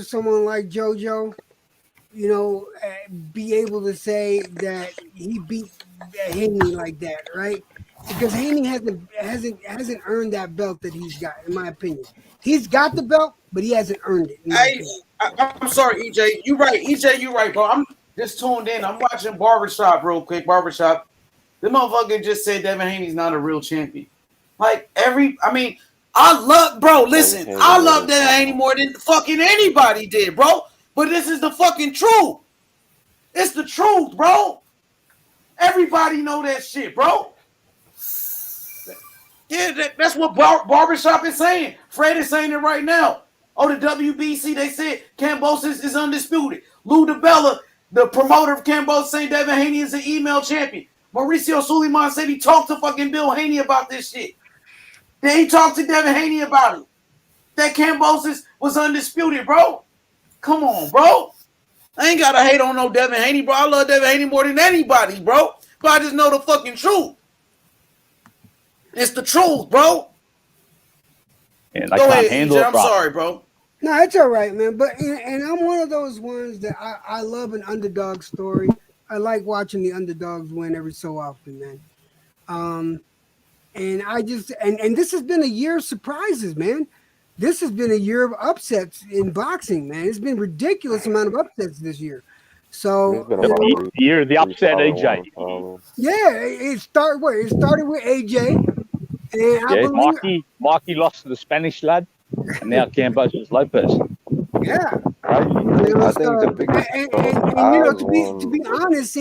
someone like JoJo, be able to say that he beat Haney like that, right? Because Haney hasn't earned that belt that he's got, in my opinion. He's got the belt, but he hasn't earned it. I'm sorry, EJ. You right, bro. I'm just tuned in. I'm watching Barbershop real quick. Barbershop. The motherfucker just said Devin Haney's not a real champion. Like I love Devin Haney more than fucking anybody did, bro. But this is the fucking truth. It's the truth, bro. Everybody know that shit, bro. Yeah, that's what Barbershop is saying. Fred is saying it right now. Oh, the WBC, they said Kambosos is undisputed. Lou DiBella, the promoter of Kambosos, saying Devin Haney is an email champion. Mauricio Suleiman said he talked to fucking Bill Haney about this shit. Then he talked to Devin Haney about it. That Kambosos was undisputed, bro. Come on, bro. I ain't gotta hate on no Devin Haney, bro. I love Devin Haney more than anybody, bro. But I just know the fucking truth. It's the truth, bro. And Go ahead, EJ. I'm sorry, bro. No, it's all right, man. But and I'm one of those ones that I love an underdog story. I like watching the underdogs win every so often, man. And I just and this has been a year of surprises, man. This has been a year of upsets in boxing, man. It's been ridiculous amount of upsets this year. So the upset AJ. Yeah, it started with AJ. And Mikey lost to the Spanish lad, and now Kambosos Lopez. Yeah. I think the biggest and to be honest,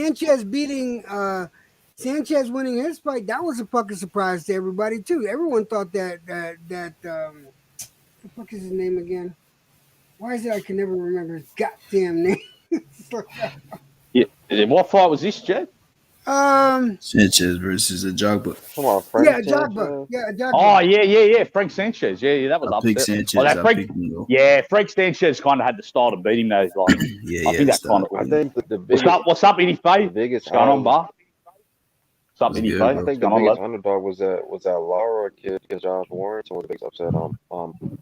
Sanchez winning his fight, that was a fucking surprise to everybody too. Everyone thought that the fuck is his name again? Why is it I can never remember his goddamn name? Yeah. What fight was this, Jed? Sanchez versus Ajagba. Come on, Frank. Yeah, Ajagba. Yeah, Ajagba. Oh, yeah. Frank Sanchez. Yeah, that was I picked upset. Sanchez. Oh, that I Frank, picked him, though. yeah, Frank Sanchez kind of had the style to beat him, though. Like, Yeah, I think that's kind of. I think the biggest, What's up, Eddie Faye? biggest What's going on, Bar? What's up, Eddie good, Faye? I What's think the going on, biggest love? underdog was that Lara kid against Josh Warrington was the biggest upset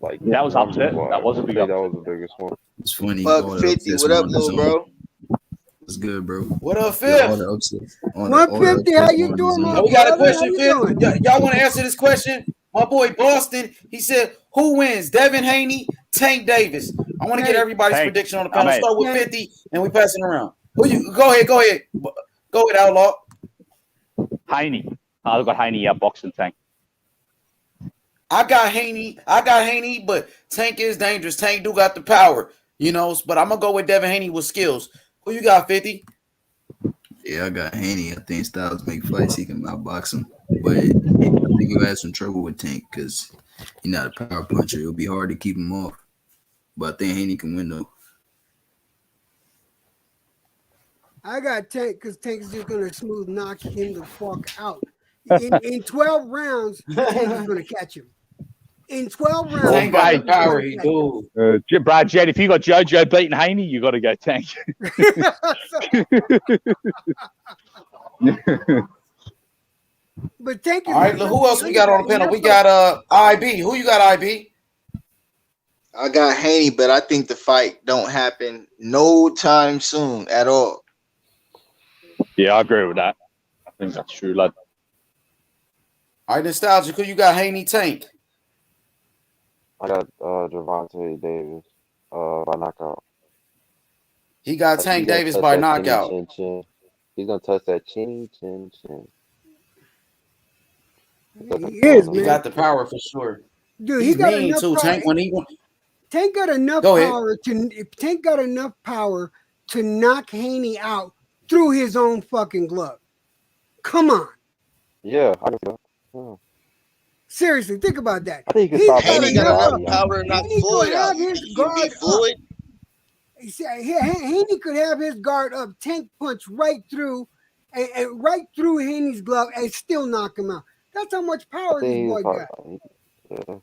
like That was upset. numbers-wise. That was a I big think that upset. was the biggest one. It's funny. Buck all the 50. upsets What were up, on the little zone. bro? It's good, bro. What up, Yeah, all Fifth? the upsets. All the 150, how upsets you were on the doing, zone. my Oh, we got a brother? How question, you Fifth. doing? Y'all want to answer this question? My boy Boston, he said, who wins, Devin Haney, Tank Davis? I want to get everybody's Tank. prediction on the I'm panel. in. Start with Tank. 50, and we pass it around. Go ahead. Go ahead, Outlaw. Haney. I've got Haney outboxing Tank. I got Haney, but Tank is dangerous. Tank do got the power, but I'm going to go with Devin Haney with skills. Who you got, 50? Yeah, I got Haney. I think Styles make fights. He can outbox him. But I think he'll have some trouble with Tank because he's not a power puncher. It'll be hard to keep him off. But I think Haney can win, though. I got Tank because Tank's just gonna smooth knock him the fuck out. In 12 rounds, Tank is gonna catch him. In 12 rounds, Tank got the power, he do. Brad Jed, if you got JoJo beating Haney, you got to go Tank. But Tank is All right, who else we got on the panel? We got IB. Who you got, IB? I got Haney, but I think the fight don't happen no time soon at all. Yeah, I agree with that. I think that's true, lad. All right, Nostalgic. Who you got, Haney, Tank? I got Gervonta Davis by knockout. He got Like, Tank he's gonna Davis touch by that knockout. chin, chin, chin. He's gonna touch that chin, chin, chin. He is, He man. got the power for sure. Dude, He's he got mean enough too. power. Tank when he went. Tank got enough Go ahead. power Tank got enough power to knock Haney out through his own fucking glove. Come on. Yeah, I can see that. Yeah. Seriously, think about that. I think he can He's stop got Haney got enough enough power to knock Haney Floyd could out. have You his think he can guard beat up. Floyd? He said Haney could have his guard up, Tank punch right through and right through Haney's glove and still knock him out. That's how much I power this think boy he's got. yeah.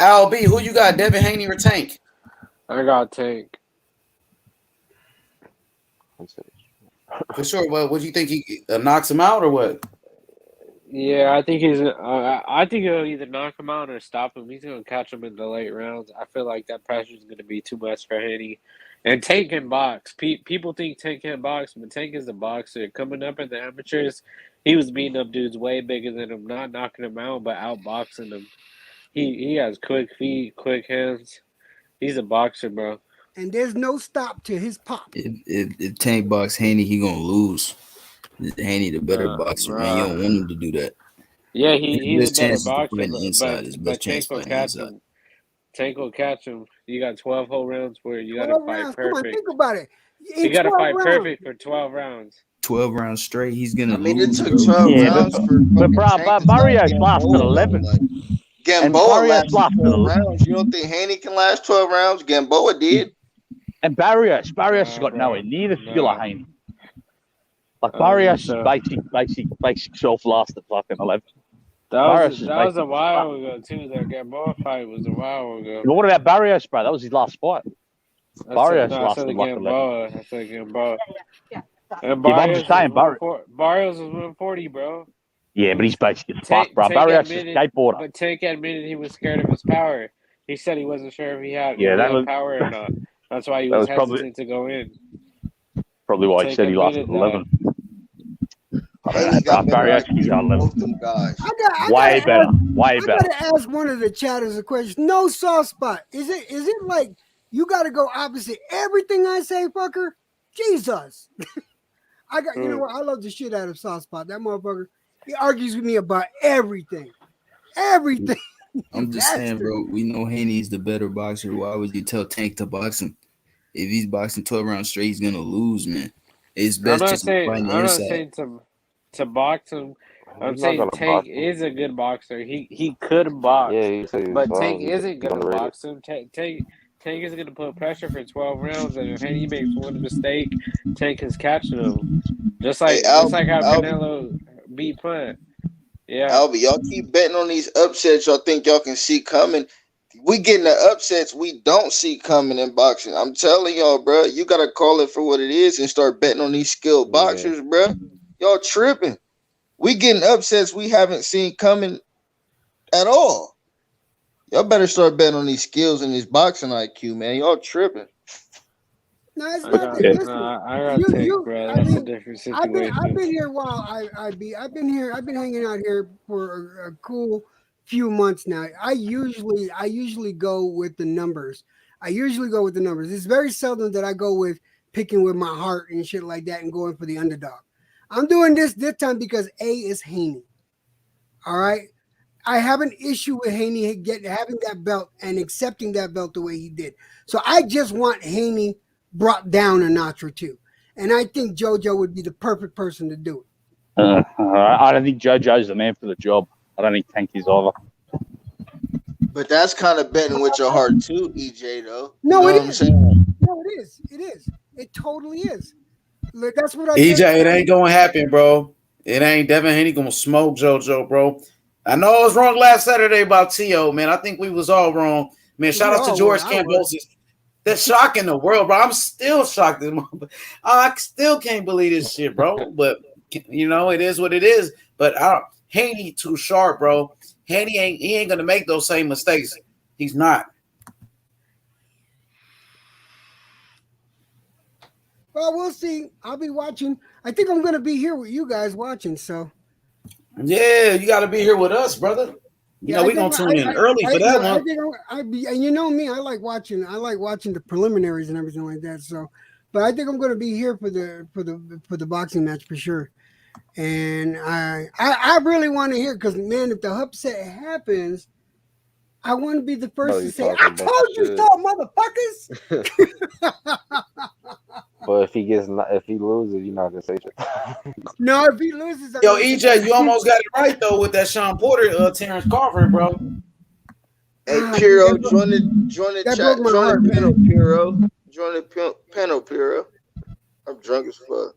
Al B, who you got, Devin Haney or Tank? I got Tank. For sure. What do you think? He knocks him out or what? Yeah, I think he's. I think he'll either knock him out or stop him. He's gonna catch him in the late rounds. I feel like that pressure is gonna be too much for Haney. And Tank can box. People think Tank can't box, but Tank is a boxer. Coming up in the amateurs, he was beating up dudes way bigger than him, not knocking him out, but outboxing them. He has quick feet, quick hands. He's a boxer, bro. and there's no stop to his pop. If Tank box Haney, he gonna lose. Haney the better boxer, man. You don't want him to do that. Yeah, His he's a best better chance is to boxer, fight on the inside. His best chance Tank will fighting the catch inside. him. Tank will catch him. You got 12 whole rounds where you got 12 to fight rounds. Come on, perfect. think about it. You In got to 12 fight rounds. perfect for 12 rounds. 12 rounds straight, he's gonna I mean, it lose. took bro. 12 Yeah, rounds for but fucking Tank to stop Barrios lasted Gamboa, 11. though. Like, And Gamboa Barrios lasted lasted 12 11. rounds. You don't think Haney can last 12 rounds? Gamboa did. And Barrios has got nowhere near the skill of Haney. Like Barrios' basic self lasted fucking 11. That was a while ago too. That Gamboa fight was a while ago. But what about Barrios, bro? That was his last fight. Barrios I lasted said like 11. Gamboa. I said Gamboa. And Yeah, but I'm just saying, Barrios was 140, bro. Yeah, but he's basic as fuck, bro. Barrios is a skateboarder. But Tank admitted he was scared of his power. He said he wasn't sure if he had power or not. That's why he was hesitant to go in. Probably why he said he lasted 11. I don't know, bro. Barrios is on 11. Way better. I gotta ask one of the chatters a question. No soft spot. Is it like you gotta go opposite everything I say, fucker? Jesus. You know what? I love the shit out of soft spot. That motherfucker, he argues with me about everything. Everything. I'm just saying, bro. We know Haney's the better boxer. Why would you tell Tank to box him? If he's boxing 12 rounds straight, he's gonna lose, man. It's best just to fight the inside. I'm not saying to box him. I'm saying Tank is a good boxer. He could box. Yeah, but Tank isn't gonna box him. Tank is gonna put pressure for 12 rounds, and if he makes one mistake, Tank is catching him. Just like how Canelo beat Plant. Yeah. Albie, y'all keep betting on these upsets y'all think y'all can see coming. We getting the upsets we don't see coming in boxing. I'm telling y'all, bro, you gotta call it for what it is and start betting on these skilled boxers, bro. Y'all tripping. We getting upsets we haven't seen coming at all. Y'all better start betting on these skills and this boxing IQ, man. Y'all tripping. No, it's not. Listen, I got Tank, bro. That's a different situation. I've been here while I've been here. I've been hanging out here for a cool few months now. I usually go with the numbers. It's very seldom that I go with picking with my heart and shit like that and going for the underdog. I'm doing this time because A is Haney. All right. I have an issue with Haney having that belt and accepting that belt the way he did. So I just want Haney brought down a notch or two. And I think JoJo would be the perfect person to do it. I don't think JoJo's the man for the job. I don't think Tank is either. But that's kind of betting with your heart too, EJ, though. No, you know it is. No, it is. It is. It totally is. Look, that's what I EJ, it ain't gonna happen, bro. It ain't. Devin Haney gonna smoke JoJo, bro. I know I was wrong last Saturday about T.O., man. I think we was all wrong. Man, shout out to George Kambosos. That's shocking the world, bro. I'm still shocked. I still can't believe this shit, bro. But, you know, it is what it is. But Haney too sharp, bro. Haney ain't going to make those same mistakes. He's not. Well, we'll see. I'll be watching. I think I'm going to be here with you guys watching, so. Yeah, you got to be here with us, brother. You know, we're going to tune in early for that one. And you know me, I like watching the preliminaries and everything like that. So, but I think I'm going to be here for the boxing match for sure. And I really want to hear, because man, if the upset happens, I want to be the first to say, "I told you so, motherfuckers." But if he loses, you're not gonna say shit. No, if he loses, yo, EJ, you almost got it right though with that Sean Porter, Terrence Crawford, bro. Hey, Piro, join the chat. Join the panel, Piro. Join the panel, Piro. I'm drunk as fuck.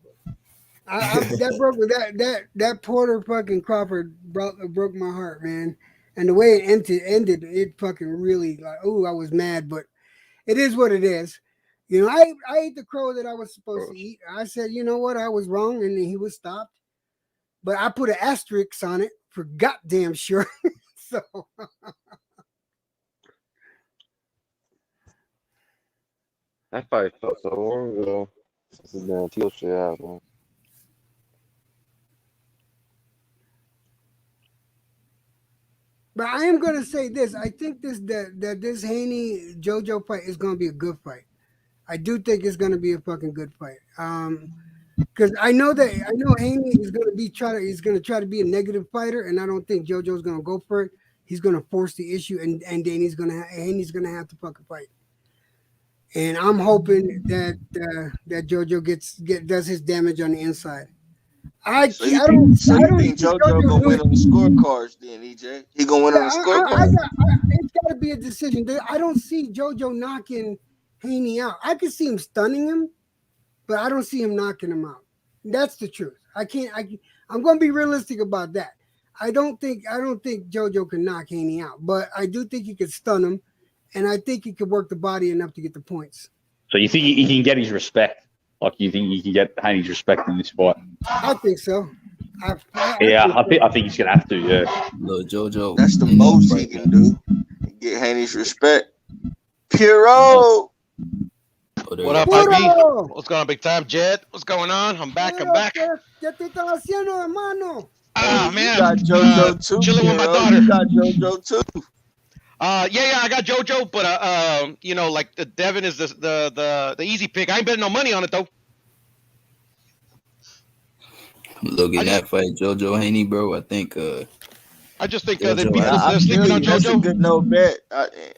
That Porter fucking Crawford broke my heart, man. And the way it ended, it fucking really like, oh, I was mad, but it is what it is. You know, I ate the crow that I was supposed to eat. I said, you know what, I was wrong, and he was stopped. But I put an asterisk on it for goddamn sure. So that fight felt so long ago. This is damn teal shit happened. But I am going to say this. I think this Haney JoJo fight is going to be a good fight. I do think it's going to be a fucking good fight. Because I know Haney is going to try to be a negative fighter, and I don't think JoJo's going to go for it. He's going to force the issue, and then Haney's going to have to fucking fight. And I'm hoping that JoJo does his damage on the inside. So you think JoJo gonna win on the scorecards then, EJ? He gonna win on the scorecards? It's got to be a decision. I don't see JoJo knocking Haney out. I can see him stunning him, but I don't see him knocking him out. That's the truth. I'm going to be realistic about that. I don't think JoJo can knock Haney out, but I do think he could stun him, and I think he could work the body enough to get the points. So you think he can get his respect? Like you think he can get Haney's respect in this fight? I think so. I think he's gonna have to. Yeah. Look, JoJo. That's the most he can do. Get Haney's respect. Puro. What up, IB? What's going on, big time? Jed, what's going on? I'm back. ¿Qué te estás haciendo, hermano? Ah, man. You got JoJo too. Chilling with my daughter. You got JoJo too. Yeah, I got JoJo, but like the Devin is the easy pick. I ain't betting no money on it though. Look at that fight, JoJo Haney, bro. I think. I just think that JoJo, people I are sleeping on That's a JoJo. good no bet.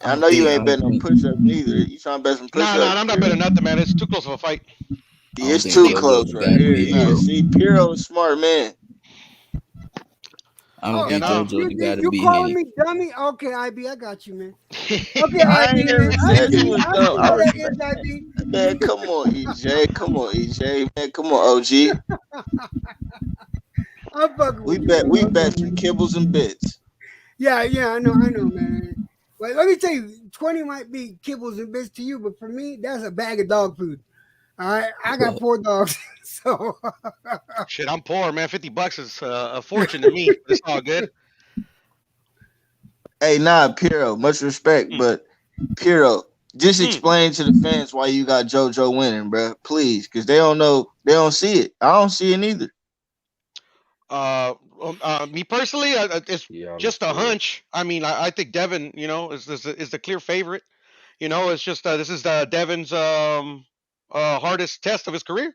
I know you ain't betting on push-ups neither. You trying to bet some push-ups? No, I'm not betting nothing, man. It's too close of a fight. Yeah, it's too close right here. Yeah, see, Piro's a smart man. I don't think JoJo got to You be calling Haney. me dummy? Okay, IB, I got you, man. Okay, I IB, ain't never man. said you was dumb. I know that is, IB. Man, come on, EJ. Come on, EJ. Man, come on, OG. I'm fucking We with bet you. some kibbles and bits. Yeah, I know, man. But let me tell you, 20 might be kibbles and bits to you, but for me, that's a bag of dog food. All right, I got 4 dogs, so Shit, I'm poor, man. $50 is a fortune to me. It's all good. Hey, nah, Piro, much respect, but Piro, just explain to the fans why you got JoJo winning, bro. Please, because they don't know, they don't see it. I don't see it either. Me personally, it's just a hunch. I mean, I think Devin, is the clear favorite. It's just this is Devin's hardest test of his career.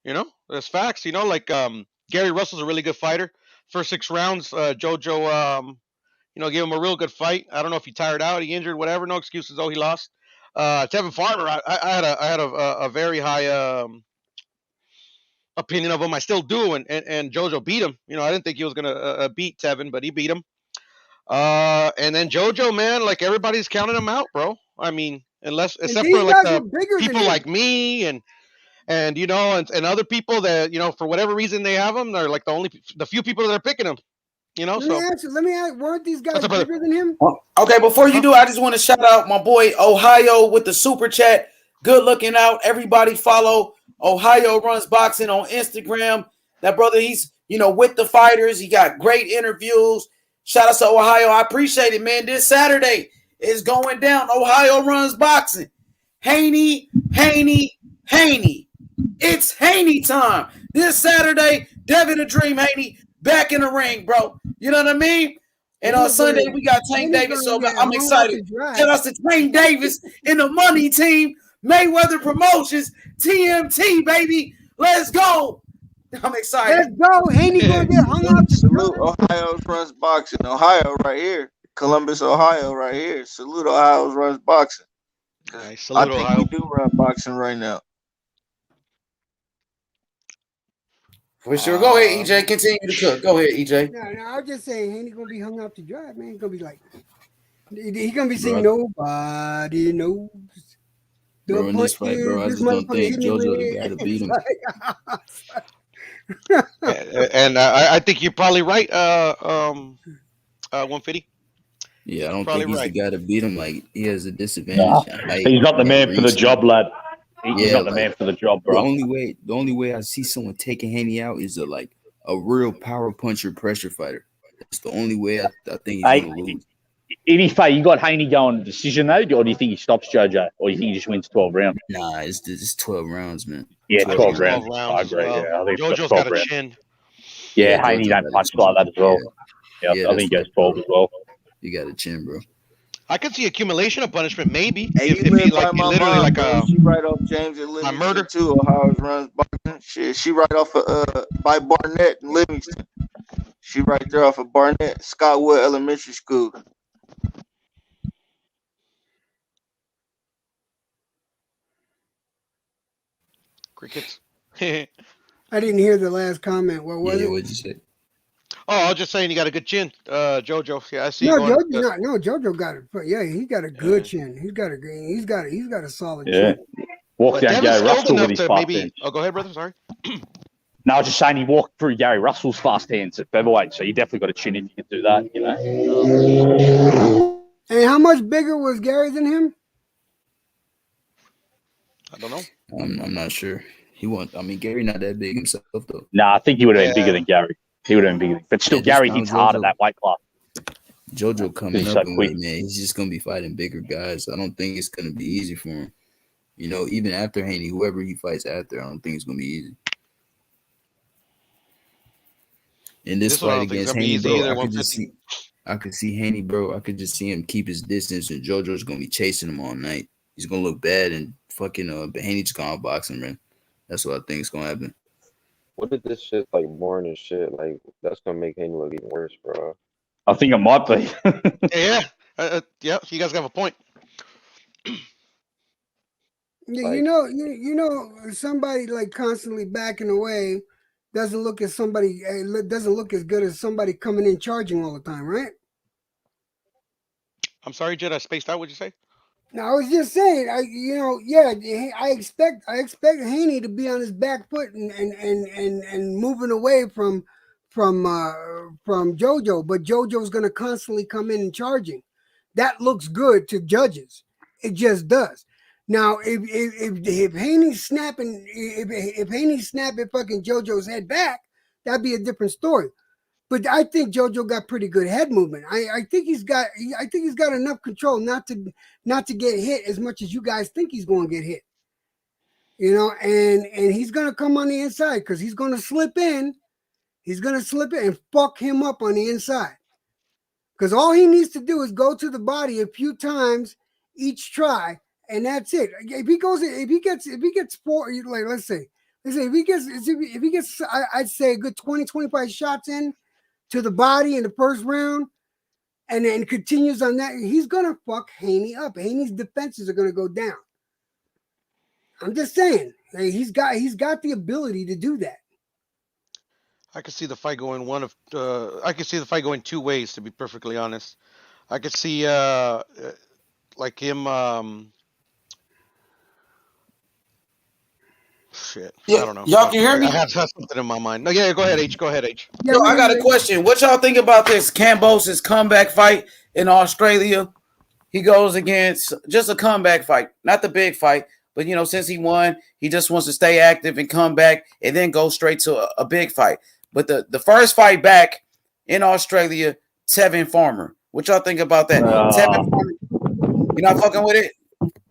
There's facts. Gary Russell's a really good fighter. First 6 rounds, JoJo, gave him a real good fight. I don't know if he tired out, he injured, whatever. No excuses though. He lost. Tevin Farmer, I had a very high opinion of him. I still do, and JoJo beat him. I didn't think he was gonna beat Tevin, but he beat him. And then JoJo, man, like everybody's counting him out, bro. I mean, except for like the people like me and other people that for whatever reason they have him. They're like the few people that are picking him. let me ask, weren't these guys bigger than him? Okay, before you do, I just want to shout out my boy Ohio with the super chat. Good looking out. Everybody follow Ohio Runs Boxing on Instagram. That brother, he's with the fighters. He got great interviews. Shout out to Ohio. I appreciate it, man. This Saturday is going down. Ohio Runs Boxing. Haney. It's Haney time. This Saturday, Devin the Dream Haney back in the ring, bro. You know what I mean? And on Sunday, we got Tank Davis, so I'm excited. Shout out to Tank Davis in the money team. Mayweather Promotions, TMT, baby. Let's go. I'm excited. Let's go. Haney gonna get hung up. Salute Ohio Runs Boxing. Ohio right here. Columbus, Ohio right here. Salute Ohio Runs Boxing. Nice. I Salute, think Ohio. we do run boxing right now. For sure. Go ahead, EJ. Continue to cook. Go ahead, EJ. No, I was just saying Haney gonna be hung up to dry, man. He's gonna be like, he's gonna be saying nobody knows. Bro, in this fight, bro, I just don't think JoJo the guy to beat him. And I think you're probably right. 150. Yeah, I don't Probably think he's right. the guy to beat him. Like, he has a disadvantage. Nah, Like, he's not the man for the job, lad. He's not the like, man for the job, The bro. only way I see someone taking Haney out is a real power puncher pressure fighter. That's the only way I think he's gonna lose. Any fight, you got Haney going decision though, or do you think he stops JoJo, or do you think he just wins 12 rounds? Nah, it's 12 rounds, man. Yeah, 12 rounds. 12 rounds. I agree. Yeah, I think it's JoJo's 12 got a rounds. chin. Yeah, Haney don't punch like that as well. Yeah, I think he goes 12 as well. You got a chin, bro. I could see accumulation of punishment, maybe. Hey, If you live he by my literally mom, like bro. She right off James and my Livingston murder. too. Ohio's runs boxing. She right off of by Barnett and Livingston. She right there off of Barnett, Scottwood Elementary School. Crickets. I didn't hear the last comment. What was it? What'd you say? Oh, I was just saying you got a good chin, JoJo. Yeah, I see. No, you going JoJo got it. Yeah, he got a good chin. He's got a solid Yeah. chin. Walked down Gary Russell with his fast hands. Oh, go ahead, brother. Sorry. No, I was just saying he walked through Gary Russell's fast hands at featherweight, so you definitely got a chin if you can do that, you know. And how much bigger was Gary than him? I don't know. I'm not sure. Gary not that big himself though. Nah, I think he would have been bigger than Gary. He would have been bigger. But still, Gary hits hard at that weight class. JoJo coming He's up so in quick. weight, man. He's just gonna be fighting bigger guys. I don't think it's gonna be easy for him. You know, even after Haney, whoever he fights after, I don't think it's gonna be easy. In this fight against Haney, bro, I could see Haney, bro. I could just see him keep his distance, and JoJo's gonna be chasing him all night. He's gonna look bad, and fucking Haney's gonna box him, man. That's what I think is gonna happen. What if this shit like boring and shit? Like that's gonna make Haney look even worse, bro. I think it might be. Yeah. Yeah. You guys have a point. Yeah, you know, somebody like constantly backing away doesn't look as good as somebody coming in charging all the time, right? I'm sorry, Jed. I spaced out. What'd you say? No, I was just saying, I expect Haney to be on his back foot and moving away from JoJo, but JoJo's going to constantly come in and charging. That looks good to judges. It just does. Now, if Haney's snapping, if Haney's snapping fucking JoJo's head back, that'd be a different story. But I think JoJo got pretty good head movement. I think he's got enough control not to get hit as much as you guys think he's going to get hit. You know, and he's going to come on the inside because he's going to slip in. He's going to slip in and fuck him up on the inside. Because all he needs to do is go to the body a few times each try, and that's it. If he gets four, like let's say if he gets, I'd say a good 20, 25 shots in to the body in the first round, and then continues on that, he's gonna fuck Haney up. Haney's defenses are gonna go down. I'm just saying, he's got the ability to do that. I could see the fight going I could see the fight going two ways, to be perfectly honest. I could see like him shit. Yeah, I don't know. y'all can hear me? I have something in my mind. No, yeah, go ahead, H. Go ahead, H. Yo, I got a question. What y'all think about this Kambosos comeback fight in Australia? He goes against just a comeback fight, not the big fight, but since he won, he just wants to stay active and come back and then go straight to a big fight. But the first fight back in Australia, Tevin Farmer. What y'all think about that? Tevin Farmer, you not fucking with it?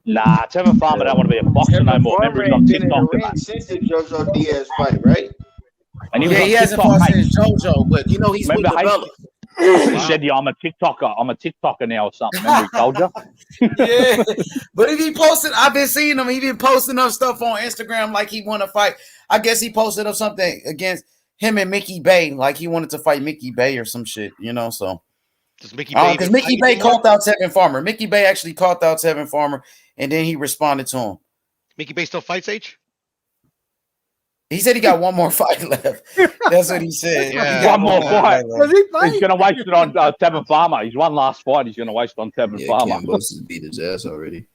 Nah, Tevin Farmer don't want to be a boxer no more. Remember, he's on TikTok. Since the JoJo Diaz fight, right? And he hasn't fought since JoJo, but he's with the belly. He said, I'm a TikToker. I'm a TikToker now or something. Remember he told you? Yeah. But if he posted, I've been seeing him. He been posting up stuff on Instagram like he want to fight. I guess he posted up something against him and Mickey Bay, like he wanted to fight Mickey Bay or some shit, so. Because Mickey Bay called out Tevin Farmer. Mickey Bay actually called out Tevin Farmer, and then he responded to him. Mickey Bay still fights, H? He said he got one more fight left. That's what he said. Yeah. One more fight. He's going to waste it on Tevin Farmer. He's one last fight. He's going to waste on Tevin Farmer. Kambosos beat his ass already.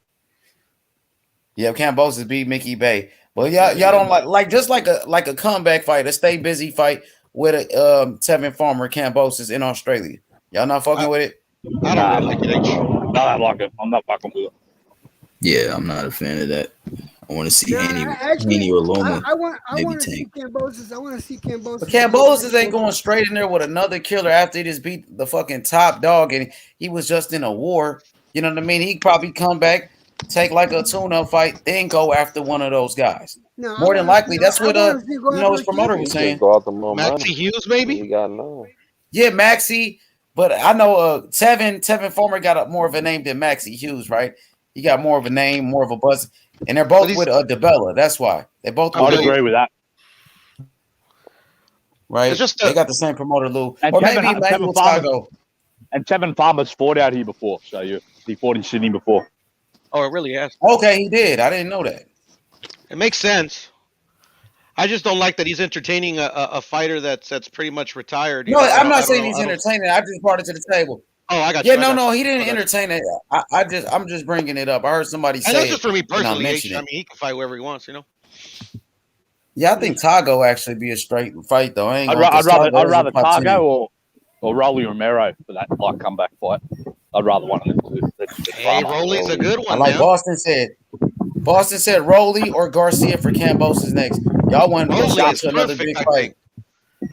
Yeah, Kambosos beat Mickey Bay. But y'all don't like just like a comeback fight, a stay busy fight with a Tevin Farmer, Kambosos in Australia. Y'all not fucking with it? I don't really like it, H. No, I like it. I'm not fucking with it. Yeah, I'm not a fan of that. I want to see Haney or Loma. I want to see Kambosos. I want to see Kambosos. But Kambosos ain't going straight in there with another killer after he just beat the fucking top dog and he was just in a war. You know what I mean? He'd probably come back, take like a tune-up fight, then go after one of those guys. No, more than likely, that's what his promoter was saying. Go out the more Maxie Hughes, maybe? You got no. Yeah, Maxie. But I know Tevin Farmer got more of a name than Maxie Hughes, right? He got more of a name, more of a buzz, and they're both with DeBella. That's why they both. I'd agree with that. Right? They got the same promoter, Lou, And or Tevin, maybe Tevin Farmer, and Tevin Farmer's fought out here before, so he fought in Sydney before. Oh, it really has. Okay, he did. I didn't know that. It makes sense. I just don't like that he's entertaining a fighter that's pretty much retired. No, I'm not saying he's entertaining. I just brought it to the table. Oh, I got you. you. Yeah, no, he didn't entertain it. I'm just bringing it up. I heard somebody say. And that's just for me it, and I personally. mentioned I it. mean, he can fight whoever he wants, you know. Yeah, I think Tago actually be a straight fight though. I'd rather Tago or Rolly Romero for that comeback fight. I'd rather one of them two. Hey, Rolly's a good one. I like man. Boston said Rolly or Garcia for Kambosos next. Y'all want to Rolly shot is to another perfect, big I fight. think.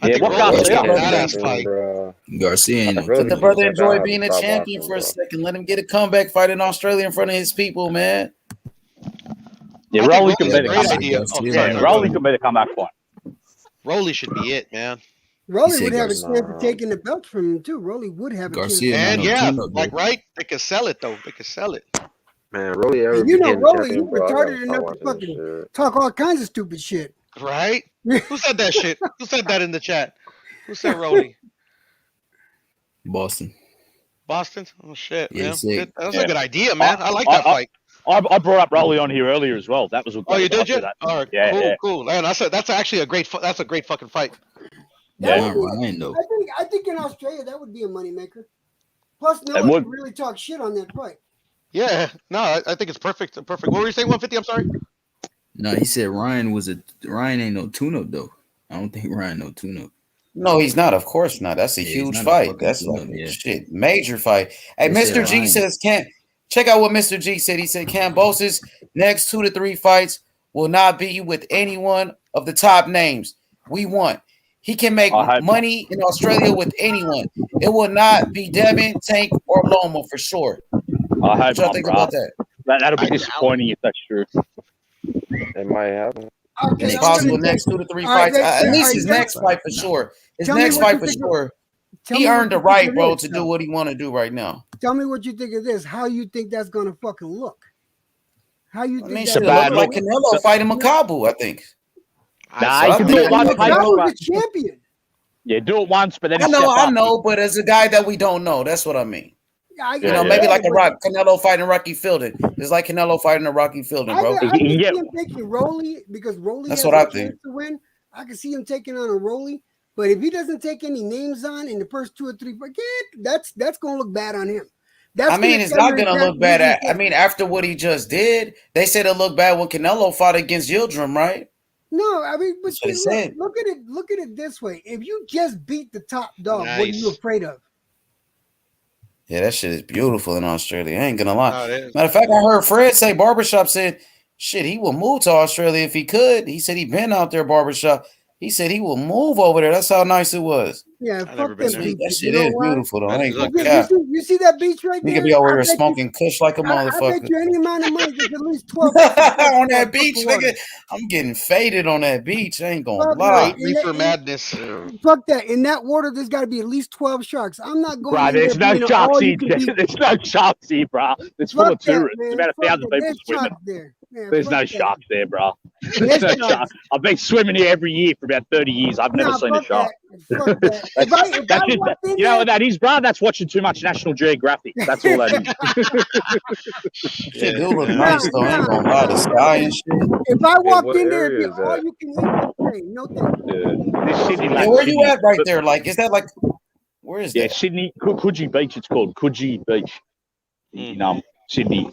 Yeah, what Garcia? Garcia ain't no Let the brother enjoy being a champion for a second. Let him get a comeback fight in Australia in front of his people, man. Yeah, Rolly can be the comeback. Rolly can be the comeback fight. Rolly should be it, man. Rolly would have a chance of taking the belt from him too. Rolly would have a chance. And yeah, like right, they could sell it though. They could sell it. Man, Rolly ever And you know, became Rolly, champion, you bro, I gotta retarded stop enough to watching fucking this shit. talk all kinds of stupid shit. Right? Who said that shit? Who said that in the chat? Who said Rolly? Boston. Boston? Oh shit, Yeah, man. sick. That's a good idea, man. I like that fight. I brought up Rolly on here earlier as well. That was a Oh, you did, you? that. All right, Yeah, cool. Man, that's actually a great fucking fight. Yeah. I think in Australia that would be a moneymaker. Plus, no It one would. can really talk shit on that fight. Yeah, no, I think it's perfect. Perfect. What were you saying? 150? I'm sorry. No, he said Ryan ain't no tune-up though. I don't think Ryan no tune-up. No, he's not. Of course not. That's a huge fight. That's like shit, major fight. Hey, They said Mr. G Ryan. says check out what Mr. G said. He said Kambosos next 2 to 3 fights will not be with anyone of the top names. We want. He can make money in Australia with anyone. It will not be Devin, Tank, or Loma for sure. I What hope y'all think about that? That'll be disappointing if that's true. It might happen. It's possible next 2 to 3 fights. At least his next fight for sure. His next fight for sure. He earned the right, bro, to do what he want to do right now. Tell me what you think of this. How you think that's gonna fucking look? How you I think mean, that's should gonna look like Canelo fighting Makabu, I think. Nah, he can do it once. Canelo's a champion. Yeah, do it once, but then I know, but as a guy that we don't know, that's what I mean. Maybe like Canelo fighting Rocky Fielding. It's like Canelo fighting a Rocky Fielding, bro. I can see him taking Rolly because Rolly That's has what a I chance think. to win. I can see him taking on a Rolly, but if he doesn't take any names on in the first 2 or 3, that's gonna look bad on him. It's not gonna look bad. After what he just did, they said it looked bad when Canelo fought against Yildirim, right? No, I mean, but That's what he see, said. look at it this way. If you just beat the top dog, what are Nice. you afraid of? Yeah, that shit is beautiful in Australia. I ain't gonna lie. No, it is. Matter of fact, I heard Fred say Barbershop said, shit, he will move to Australia if he could. He said he been out there, Barbershop. He said he will move over there. That's how nice it was. Yeah, fuck them That beaches. shit You know is why? beautiful, though. I ain't gonna You cap. you see that beach right We there? could be over I here bet you- smoking kush like a I bet motherfucker. you any amount of money, there's at least 12 On that beach, nigga. I'm getting faded on that beach. I ain't gonna Fuck lie. no. In that- Reefer madness. Fuck that. In that water, there's got to be at least 12 sharks. I'm not going Bro, in there's there no being an sharks here. all-you-can-eat- There's no sharks here, bro. It's full Fuck of that, tourists. man. There's about Fuck 1,000 that. people There's swimming. sharks there. Yeah, There's fuck no that. sharks there, bro. There's There's no sharks. sharks. I've been swimming here every year for about 30 years. I've never Nah, seen a fuck shark. that. Fuck that. If I That's just, walked in you know there- what that is, bro? That's watching too much National Geographic. That's all that is. Shit do look nice, though. I ain't gonna lie. The sky and shit. If I walked what in there, area it'd be is all that? you can eat. Okay, no thank you. This Sydney, Yeah, like, where you Sydney. at right there? Like, is that like, where is Yeah, that? Sydney, Coogee Beach. It's called Coogee Beach. In Sydney.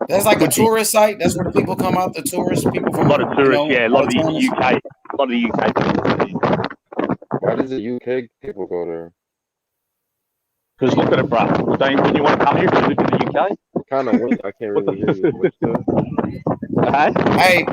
That's like a tourist site. That's where the people come out. The tourists, people from A lot of tourists, yeah. A lot of the tourists. UK. A lot of the UK people. Why does the UK people go there? Because look at it, bro. When you want to come here, because you live in the UK. Kind of windy. I can't really hear you. What's the? Hey,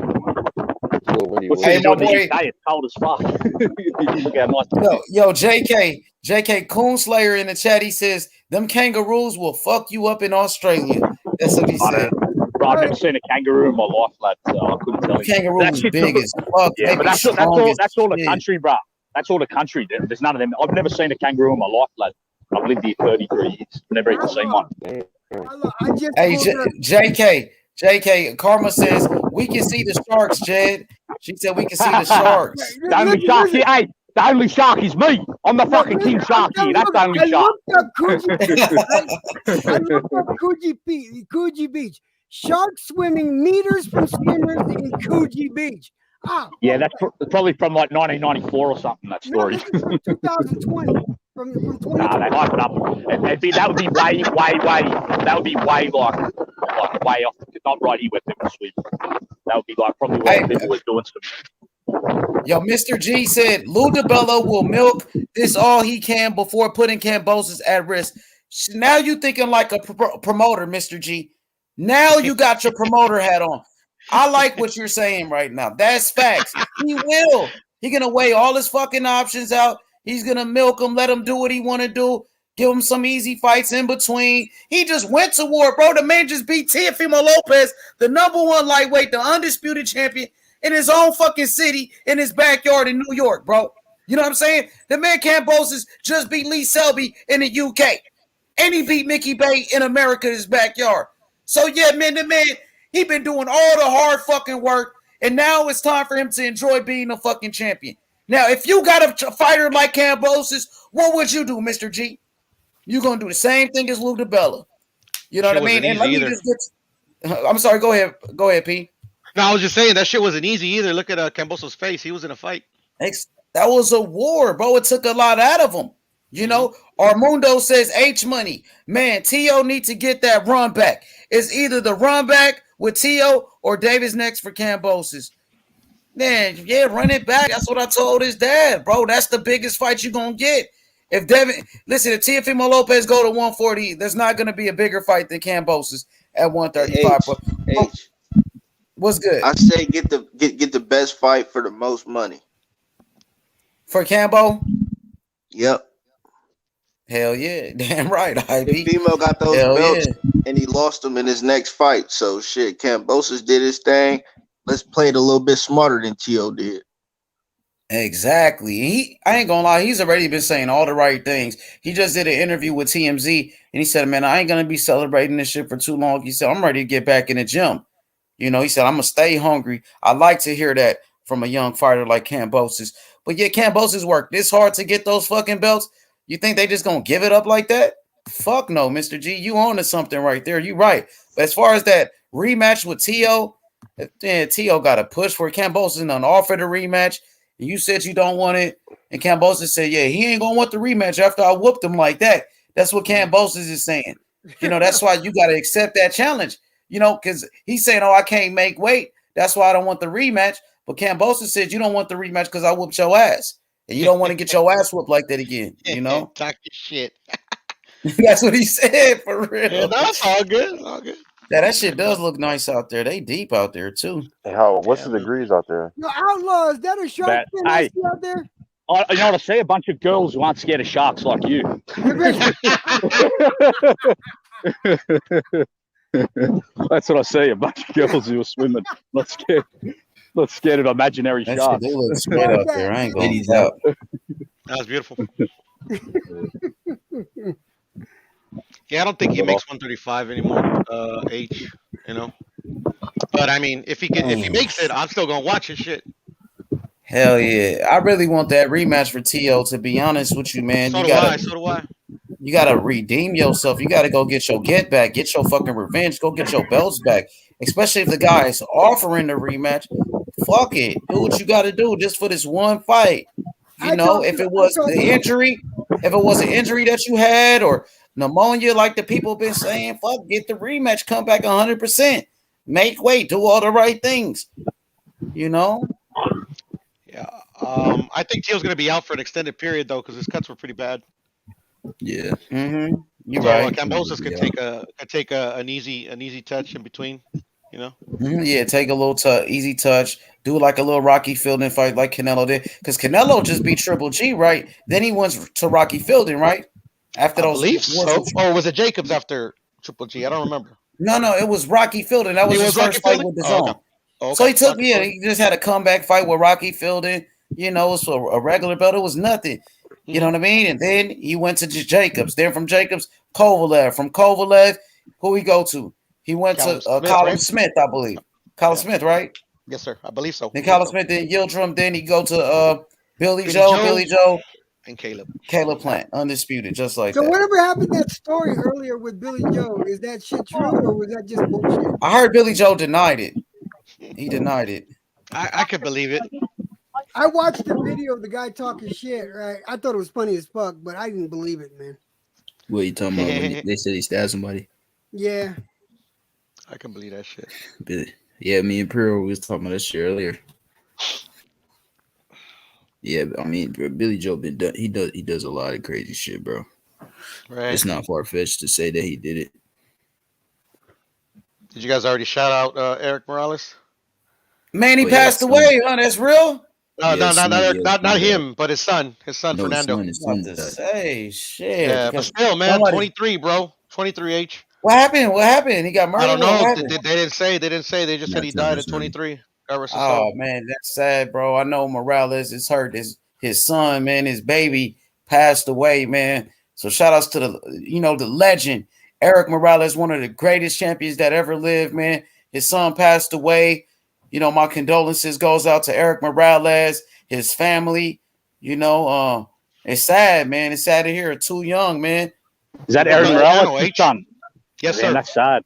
It's a little windy. What's Hey, in my the boy. UK? It's cold as fuck. Look how nice. yo, JK Coonslayer in the chat. He says them kangaroos will fuck you up in Australia. That's what he said. Bro, I've never seen a kangaroo in my life, lad. So I couldn't tell you. Kangaroo That is shit's big all- as fuck. Yeah, They but be that's strong all as the shit. country, bro. That's all the country. There's none of them. I've never seen a kangaroo in my life, lad. I've lived here 33 years. Never even seen one. I just Hey, pulled up. JK, Karma says we can see the sharks, Jed. She said we can see the sharks. The only shark here, hey, the only shark is me. I'm the fucking king shark here. That's the only I shark. looked up Coogee Beach. Sharks swimming meters from swimmers in Coogee Beach. Ah, Yeah, that's probably from like 1994 or something. That story. this is from 2020. From 2020. Nah, they hype it up. That would be way. That would be way like way off. Not right here where people swim. That would be like probably where people were doing some. Yo, Mr. G said Lou DiBello will milk this all he can before putting Kambosos at risk. Now you thinking like a promoter, Mr. G. Now you got your promoter hat on. I like what you're saying right now. That's facts. He will. He's gonna weigh all his fucking options out. He's gonna milk him, let him do what he want to do, give him some easy fights in between. He just went to war, bro. The man just beat Teofimo Lopez, the #1 lightweight, the undisputed champion, in his own fucking city, in his backyard in New York, bro. You know what I'm saying? The man Kambosos just beat Lee Selby in the UK, and he beat Mickey Bay in America, his backyard. So yeah, man, the man, he been doing all the hard fucking work, and now it's time for him to enjoy being a fucking champion. Now, if you got a fighter like Kambosos, what would you do, Mr. G? You're gonna do the same thing as Lou DiBella. You know what I mean? And let me just get. I'm sorry. Go ahead, P. No, I was just saying that shit wasn't easy either. Look at Kambosos' face. He was in a fight. That was a war, bro. It took a lot out of him. You know, Armundo says H Money. Man, T.O. need to get that run back. It's either the run back with T.O. or Davis next for Kambosos. Man, yeah, run it back. That's what I told his dad, bro. That's the biggest fight you're going to get. If Teofimo Lopez go to 140, there's not going to be a bigger fight than Kambosos at 135. What's good? I say get the best fight for the most money. For Kambo? Yep. Hell yeah. Damn right, IB. Female got those belts and he lost them in his next fight. So shit, Kambosos did his thing. Let's play it a little bit smarter than T.O. did. Exactly. I ain't gonna lie, he's already been saying all the right things. He just did an interview with TMZ and he said, man, I ain't gonna be celebrating this shit for too long. He said, I'm ready to get back in the gym. You know, he said, I'm gonna stay hungry. I like to hear that from a young fighter like Kambosos. But yeah, Kambosos worked this hard to get those fucking belts. You think they just gonna give it up like that? Fuck no, Mr. G. You on to something right there. You right. But as far as that rematch with T.O., then T.O. got to push for it. Kambosos done offered a rematch. And you said you don't want it. And Kambosos said, yeah, he ain't going to want the rematch after I whooped him like that. That's what Kambosos is saying. You know, that's why you got to accept that challenge. You know, because he's saying, oh, I can't make weight. That's why I don't want the rematch. But Kambosos said, you don't want the rematch because I whooped your ass. And you don't want to get your ass whooped like that again, you know? Talk your shit. That's what he said, for real. Yeah, that's all good. All good. Yeah, that shit does look nice out there. They deep out there, too. Hey, what's the degrees out there? Yo, Outlaw, is that a shark fin I see out there? You know what I say? A bunch of girls who aren't scared of sharks like you. That's what I say. A bunch of girls who are swimming, not scared of imaginary sharks. They look sweet out there. I ain't going to out. That was beautiful. Yeah, I don't think he makes 135 anymore. H, you know. But I mean, if he makes it, I'm still gonna watch his shit. Hell yeah! I really want that rematch for T.O. To be honest with you, man. So do I. You gotta redeem yourself. You gotta go get your get back, get your fucking revenge, go get your belts back. Especially if the guy is offering the rematch. Fuck it, do what you gotta do just for this one fight. You know, if it was an injury that you had or pneumonia, like the people been saying, fuck, get the rematch, come back 100%, make weight, do all the right things. You know. Yeah. I think Teal's gonna be out for an extended period though, because his cuts were pretty bad. Yeah. Mm-hmm. You're so, right. Kambosos could take an easy touch in between. You know. Mm-hmm. Yeah, take a little easy touch. Do like a little Rocky Fielding fight like Canelo did, because Canelo just beat Triple G, right? Then he went to Rocky Fielding, right? After those, or was it Jacobs after Triple G? I don't remember. No, it was Rocky Fielding. That was his first fight with the zone. Okay. So he took, he just had a comeback fight with Rocky Fielding. You know, it's a regular belt. It was nothing. You know what I mean? And then he went to Jacobs. Then from Jacobs, Kovalev. From Kovalev, who he go to? He went Callum to Smith, Colin right? Smith, I believe. Colin Yeah. Smith, right? Yes, sir. I believe so. Then I believe Colin so. Smith, then Yildirim. Then he go to Billy Billy Joe. Joe Billy Joe. and Caleb. Caleb Plant, undisputed, just like So that. whatever happened that story earlier with Billy Joe, is that shit true or was that just bullshit? I heard Billy Joe denied it. He denied it. I could believe it. I watched the video of the guy talking shit, right? I thought it was funny as fuck, but I didn't believe it, man. What you talking about when they said he stabbed somebody? Yeah. I can believe that shit. But yeah, me and Pearl was talking about that shit earlier. Yeah, I mean, bro, Billy Joe been done. He does a lot of crazy shit, bro. Right. It's not far fetched to say that he did it. Did you guys already shout out Eric Morales? Man, he Oh, yeah, passed away, huh? That's real. No, Yeah, no, his son, not him, but his son. His son, No, his Fernando. son, his About son to died. say shit. Yeah, but because still, man, somebody- 23, bro. 23 H. What happened? What happened? He got murdered. I don't What know. They, happened? they didn't say. They didn't say. They just said Not he telling died us at nothing. 23. God rest his Oh soul. man, that's sad, bro. I know Morales is hurt. His son, man, his baby passed away, man. So shout outs to the legend Eric Morales, one of the greatest champions that ever lived, man. His son passed away. You know, my condolences goes out to Eric Morales, his family. You know, it's sad, man. It's sad to hear it too young, man. Is that Well, Aaron no, Morales' no, H. son? Yes, Man, sir. that's sad.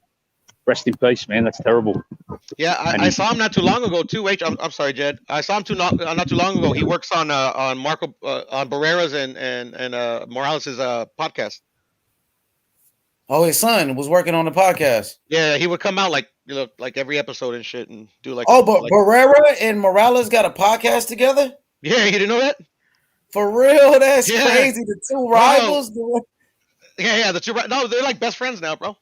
Rest in peace, man. That's terrible. Yeah, I saw him not too long ago too. H. I'm sorry, Jed. I saw him not too long ago. He works on Marco on Barrera's and Morales' podcast. Oh, his son was working on the podcast. Yeah, he would come out like every episode and shit and do like. Oh, but like, Barrera and Morales got a podcast together? yeah, you didn't know that? For real? That's Yeah. crazy. The two Bro. rivals. Yeah, the two. No, they're like best friends now, bro.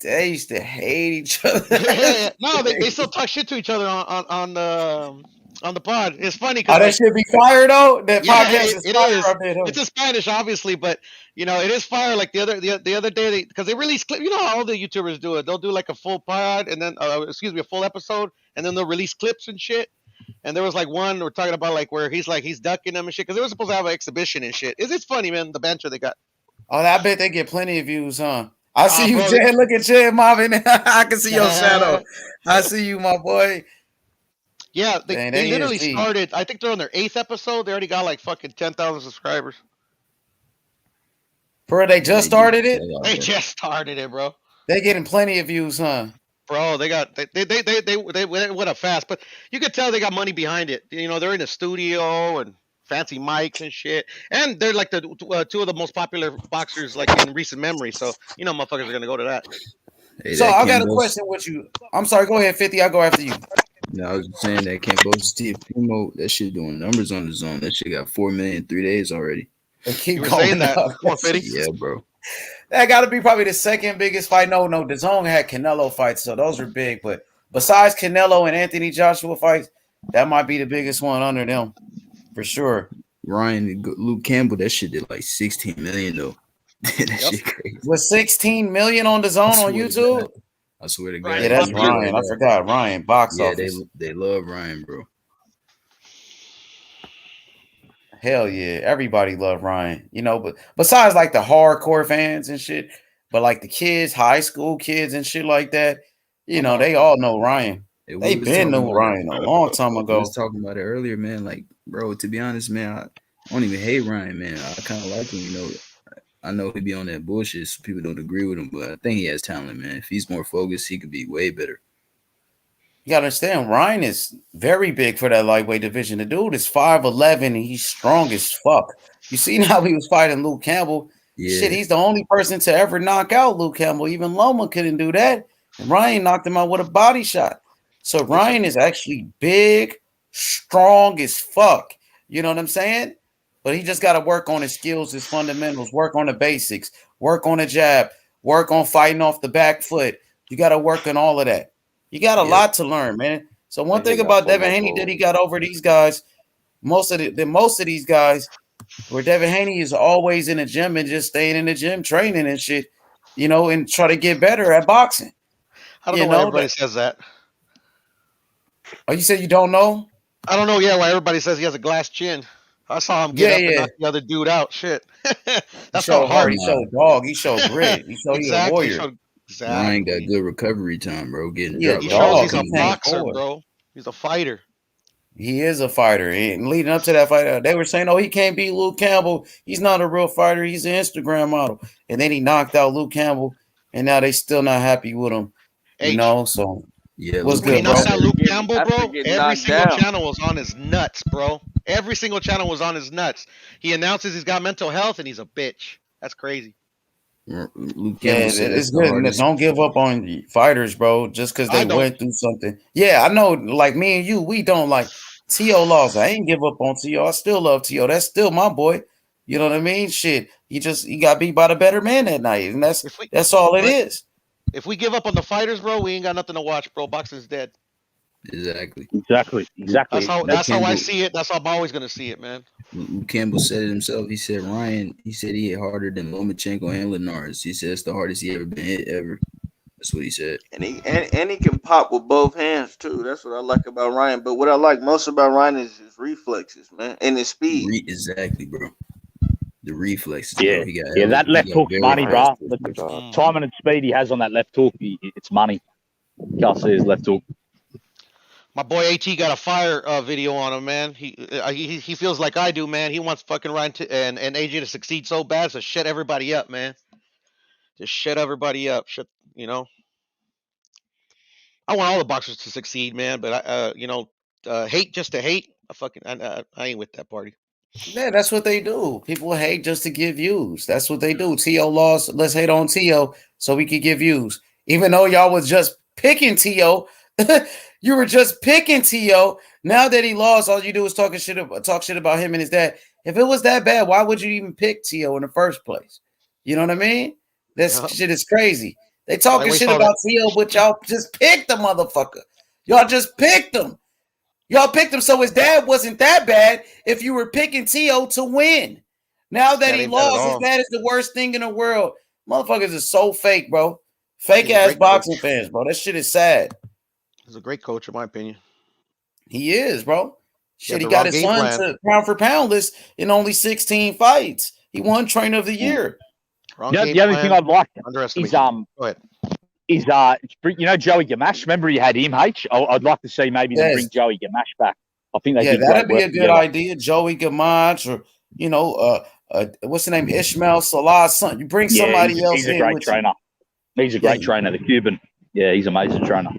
They used to hate each other. Yeah. No, they still talk shit to each other on the pod. It's funny Oh, that because should be fire though. That yeah, podcast is it fire is. up there. Though. It's in Spanish, obviously, but you know it is fire. Like the other day, because they release clip. You know how all the YouTubers do it. They'll do like a full pod and then a full episode, and then they'll release clips and shit. And there was like one we're talking about like where he's ducking them and shit because they were supposed to have an exhibition and shit. It's funny, man. The banter they got. Oh, I bet they get plenty of views, huh? I see you, bro. Jed. Look at Jed Marvin. I can see your shadow. I see you, my boy. Yeah, they Dang, literally is deep. started. I think they're on their 8th episode. They already got like fucking 10,000 subscribers. Bro, they just started it. They just started it, bro. They getting plenty of views, huh? Bro, they went up fast, but you could tell they got money behind it. You know, they're in a studio and fancy mics and shit, and they're like the two of the most popular boxers like in recent memory. So you know, motherfuckers are gonna go to that. Hey, So that I got a Kambosos- question with you. I'm sorry. Go ahead, 50. I'll go after you. No, I was just saying that Kambosos TV that shit doing numbers on the zone. That shit got 4 million in 3 days already. They keep You were going saying that. up. Come on, Fitty. Yeah, bro. That got to be probably the second biggest fight. No, the zone had Canelo fights, so those were big. But besides Canelo and Anthony Joshua fights, that might be the biggest one under them for sure. Luke Campbell, that shit did like 16 million though. That shit crazy. With 16 million on the zone I on swear to YouTube. God. I swear to God. Yeah, that's Ryan. I forgot Ryan. Box Yeah, office. they love Ryan, bro. Hell yeah, everybody love Ryan. You know, but besides like the hardcore fans and shit, but like the kids, high school kids and shit like that, you know, they all know Ryan. Hey, we They was been talking knew about Ryan a long time We ago. was talking about it earlier, man. Like, bro, to be honest, man, I don't even hate Ryan, man. I kind of like him, you know. I know he be on that bullshit, so people don't agree with him, but I think he has talent, man. If he's more focused, he could be way better. You gotta understand, Ryan is very big for that lightweight division. The dude is 5'11" and he's strong as fuck. You seen how he was fighting Luke Campbell? Yeah. Shit, he's the only person to ever knock out Luke Campbell. Even Loma couldn't do that. And Ryan knocked him out with a body shot. So Ryan is actually big, strong as fuck. You know what I'm saying? But he just got to work on his skills, his fundamentals, work on the basics, work on the jab, work on fighting off the back foot. You got to work on all of that. You got a lot to learn, man. So one thing about Devin Haney that he got over these guys, most of these guys, where Devin Haney is always in the gym and just staying in the gym, training and shit, you know, and try to get better at boxing. I don't know why everybody says that. Oh, you said you don't know? I don't know. Yeah, why everybody says he has a glass chin. I saw him get up and knock the other dude out. Shit, He that's showed called heart. He showed dog. He showed grit. He showed he a Exactly. He warrior. showed Ryan got exactly. good recovery time, bro. Getting He a dropped. He like shows dog. he's a He came boxer, forward. bro. He's a fighter. He is a fighter. And leading up to that fight, they were saying, "Oh, he can't beat Luke Campbell. He's not a real fighter. He's an Instagram model." And then he knocked out Luke Campbell, and now they still not happy with him. You know, so Yeah, what's When he good, bro? knocked out Luke Campbell, after bro, getting every knocked single down. channel was on his nuts, bro. Every single channel was on his nuts. He announces he's got mental health and he's a bitch. That's crazy. Luke Yeah, Campbell said it's that's the good. hardest. Don't give up on fighters, bro, just because I they don't. went through something. Yeah, I know. Like me and you, we don't like T.O. lost. I ain't give up on T.O. I still love T.O. That's still my boy. You know what I mean? Shit, he got beat by the better man that night, and that's all it is. If we give up on the fighters, bro, we ain't got nothing to watch, bro. Boxing's dead. Exactly. That's how Campbell, I see it. That's how I'm always gonna see it, man. Luke Campbell said it himself. He said Ryan. He said he hit harder than Lomachenko and Linares. He said it's the hardest he ever been hit ever. That's what he said. And he can pop with both hands too. That's what I like about Ryan. But what I like most about Ryan is his reflexes, man, and his speed. Exactly, bro. The reflexes, Yeah, bro. He got that left hook's very money, bro. fast. The timing and speed he has on that left hook, it's money. Garcia's left hook. My boy AT got a fire video on him, man. He feels like I do, man. He wants fucking Ryan and AJ to succeed so bad, so shut everybody up, man. Just shut everybody up. Shut, you know. I want all the boxers to succeed, man. But hate just to hate. I ain't with that party. Yeah, that's what they do. People hate just to give views. That's what they do. T.O. lost. Let's hate on T.O. so we could give views. Even though y'all was just picking T.O., you were just picking T.O. Now that he lost, all you do is talk shit about him and his dad. If it was that bad, why would you even pick T.O. in the first place? You know what I mean? This shit is crazy. They talking shit about T.O., but y'all just picked the motherfucker. Y'all just picked him. Y'all picked him, so his dad wasn't that bad if you were picking T.O. to win. Now that he lost, his dad is the worst thing in the world. Motherfuckers are so fake, bro. Fake ass boxing fans, bro. That shit is sad. He's a great coach, in my opinion. He is, bro. Shit, he the got wrong his game son plan. to pound for pound list in only 16 fights. He won Trainer of the Year. The only thing I'd like is Go ahead. Is Joey Gamache? Remember you had him, H? I'd like to see maybe them bring Joey Gamache back. I think they did that'd great be work a good together. idea. Joey Gamache or what's the name? Ishmael Salah's son. You bring somebody else he's a in great with trainer. He's a great trainer, the Cuban. Yeah, he's an amazing trainer.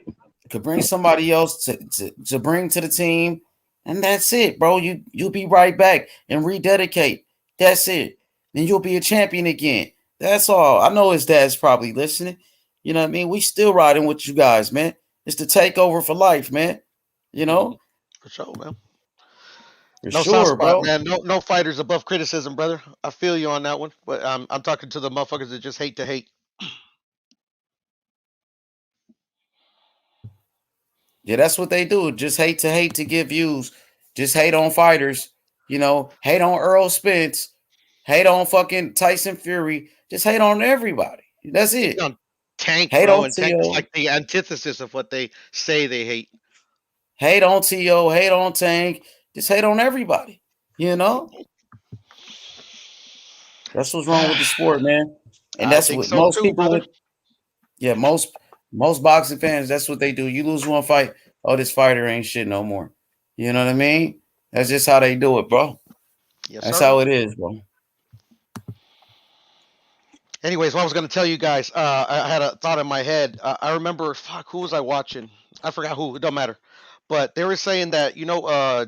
Could bring somebody else to bring to the team, and that's it, bro. You'll be right back and rededicate. That's it. Then you'll be a champion again. That's all. I know his dad's probably listening. You know what I mean? We still riding with you guys, man. It's the takeover for life, man. You know? For sure, man. For No sure, soft spot, bro. man. No fighters above criticism, brother. I feel you on that one. But I'm talking to the motherfuckers that just hate to hate. Yeah, that's what they do. Just hate to get views. Just hate on fighters. Hate on Earl Spence. Hate on fucking Tyson Fury. Just hate on everybody. That's it. On Tank, Hate bro, on and Tank is T.O. like the antithesis of what they say they hate. Hate on T.O. Hate on Tank. Just hate on everybody. That's what's wrong with the sport, man. And that's what so most too, people brother. most boxing fans, that's what they do. You lose one fight, oh, this fighter ain't shit no more. You know what I mean? That's just how they do it, bro. Yes, That's sir. how it is, bro. Anyways, what I was going to tell you guys, I had a thought in my head. I remember, who was I watching? I forgot who. It don't matter. But they were saying that,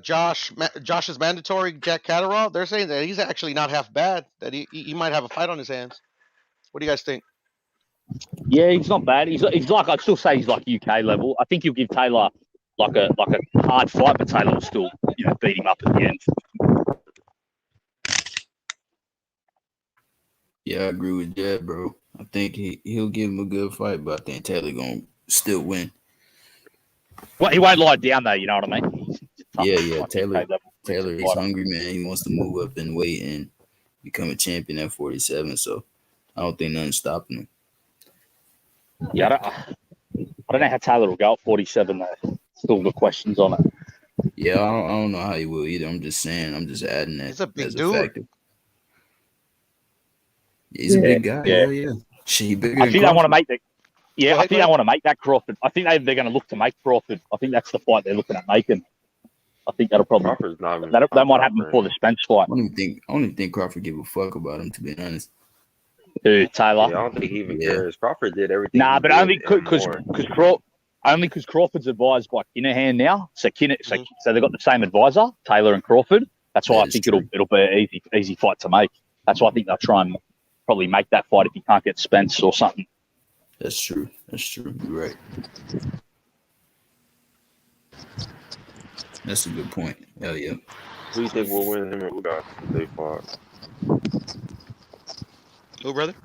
Josh is mandatory, Jack Catterall. They're saying that he's actually not half bad, that he might have a fight on his hands. What do you guys think? Yeah, he's not bad. He's like, I'd still say he's like UK level. I think he'll give Taylor like a hard fight, but Taylor will still beat him up at the end. Yeah, I agree with Jed, bro. I think he'll give him a good fight, but I think Taylor gonna still win. Well, he won't lie down though. You know what I mean? Yeah. Taylor is hungry, man. He wants to move up in weight and become a champion at 47. So I don't think nothing's stopping him. Yeah, I don't know how Taylor will go at 47 though. Still got questions on it. Yeah, I don't know how he will either. I'm just saying. I'm just adding that He's a big as a dude. factor. He's a big guy. Yeah. Yeah. She bigger I than think they want to Crawford. make the. Yeah, Go I ahead, think they want to make that Crawford. I think they're going to look to make Crawford. I think that's the fight they're looking at making. I think that'll probably Crawford's not even that top might happen right before the Spence fight. I don't even think Crawford give a fuck about him, to be honest. Dude, Taylor. Yeah, I don't think he even cares. Crawford did everything. Nah, he but did only and because more. Crawford's advised by Kinahan now. So so they've got the same advisor, Taylor and Crawford. That's why I think it'll be an easy fight to make. That's why I think they'll try and probably make that fight if you can't get Spence or something. That's true. You're right. That's a good point. Hell yeah. Who do you think will win him or Ugas if they fought? Who, brother?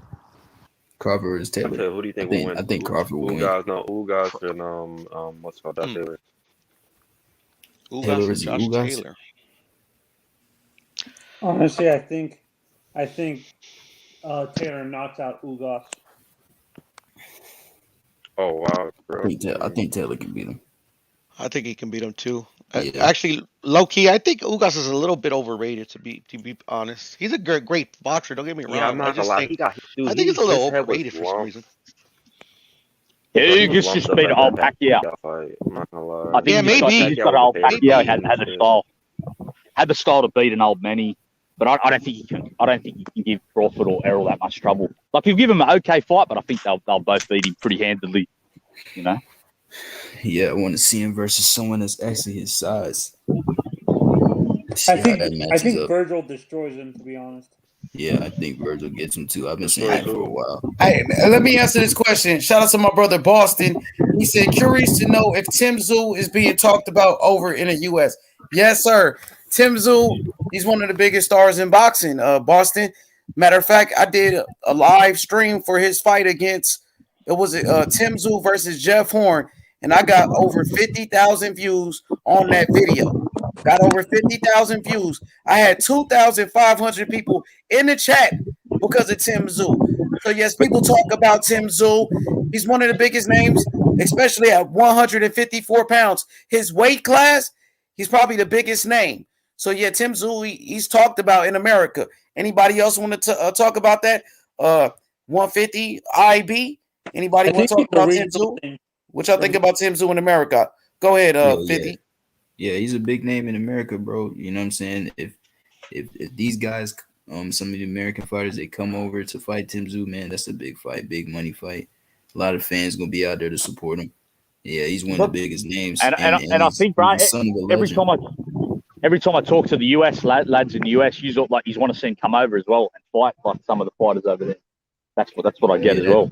Crawford versus Taylor. I tell you, who do you think will win? I think Crawford will win. Ugas and what's called that Taylor. Ugas and Josh Taylor. Honestly, I think Taylor knocks out Ugas. Oh wow, bro. I think Taylor can beat him. I think he can beat him too. Yeah. Actually, low key, I think Ugas is a little bit overrated. To be honest, he's a great boxer. Don't get me wrong. Yeah, I'm not gonna lie. I think he's a little overrated for some reason. Yeah, Ugas just beat old Pacquiao. I'm not gonna lie. I think he just got old Pacquiao. Had the style. Had the style to beat an old Manny. But I don't think he can. I don't think he can give Crawford or Errol that much trouble. Like he'll give him an okay fight, but I think they'll both beat him pretty handily. You know. Yeah, I want to see him versus someone that's actually his size. I think Virgil destroys him. To be honest. Yeah, I think Virgil gets him too. I've been saying that for a while. Hey, let me answer this question. Shout out to my brother Boston. He said, curious to know if Tim Tszyu is being talked about over in the U.S. Yes, sir. Tim Tszyu, he's one of the biggest stars in boxing. Boston. Matter of fact, I did a live stream for his fight against Tim Tszyu versus Jeff Horn, and I got over 50,000 views on that video. Got over 50,000 views. I had 2,500 people in the chat because of Tim Tszyu. So yes, people talk about Tim Tszyu. He's one of the biggest names, especially at 154 pounds. His weight class, he's probably the biggest name. So yeah, Tim Tszyu, he's talked about in America. Anybody else want to talk about that? 150 IB. Anybody want to talk about Tim Tszyu? What y'all think about Tim Tszyu in America? Go ahead, 50. Yeah, he's a big name in America, bro. You know what I'm saying? If these guys, some of the American fighters, they come over to fight Tim Tszyu, man, that's a big fight, big money fight. A lot of fans gonna be out there to support him. Yeah, he's one of the biggest names. And I think, Brian, every time I talk to the US lads in the US, you look like you want to see him come over as well and fight like some of the fighters over there. That's what I get as well.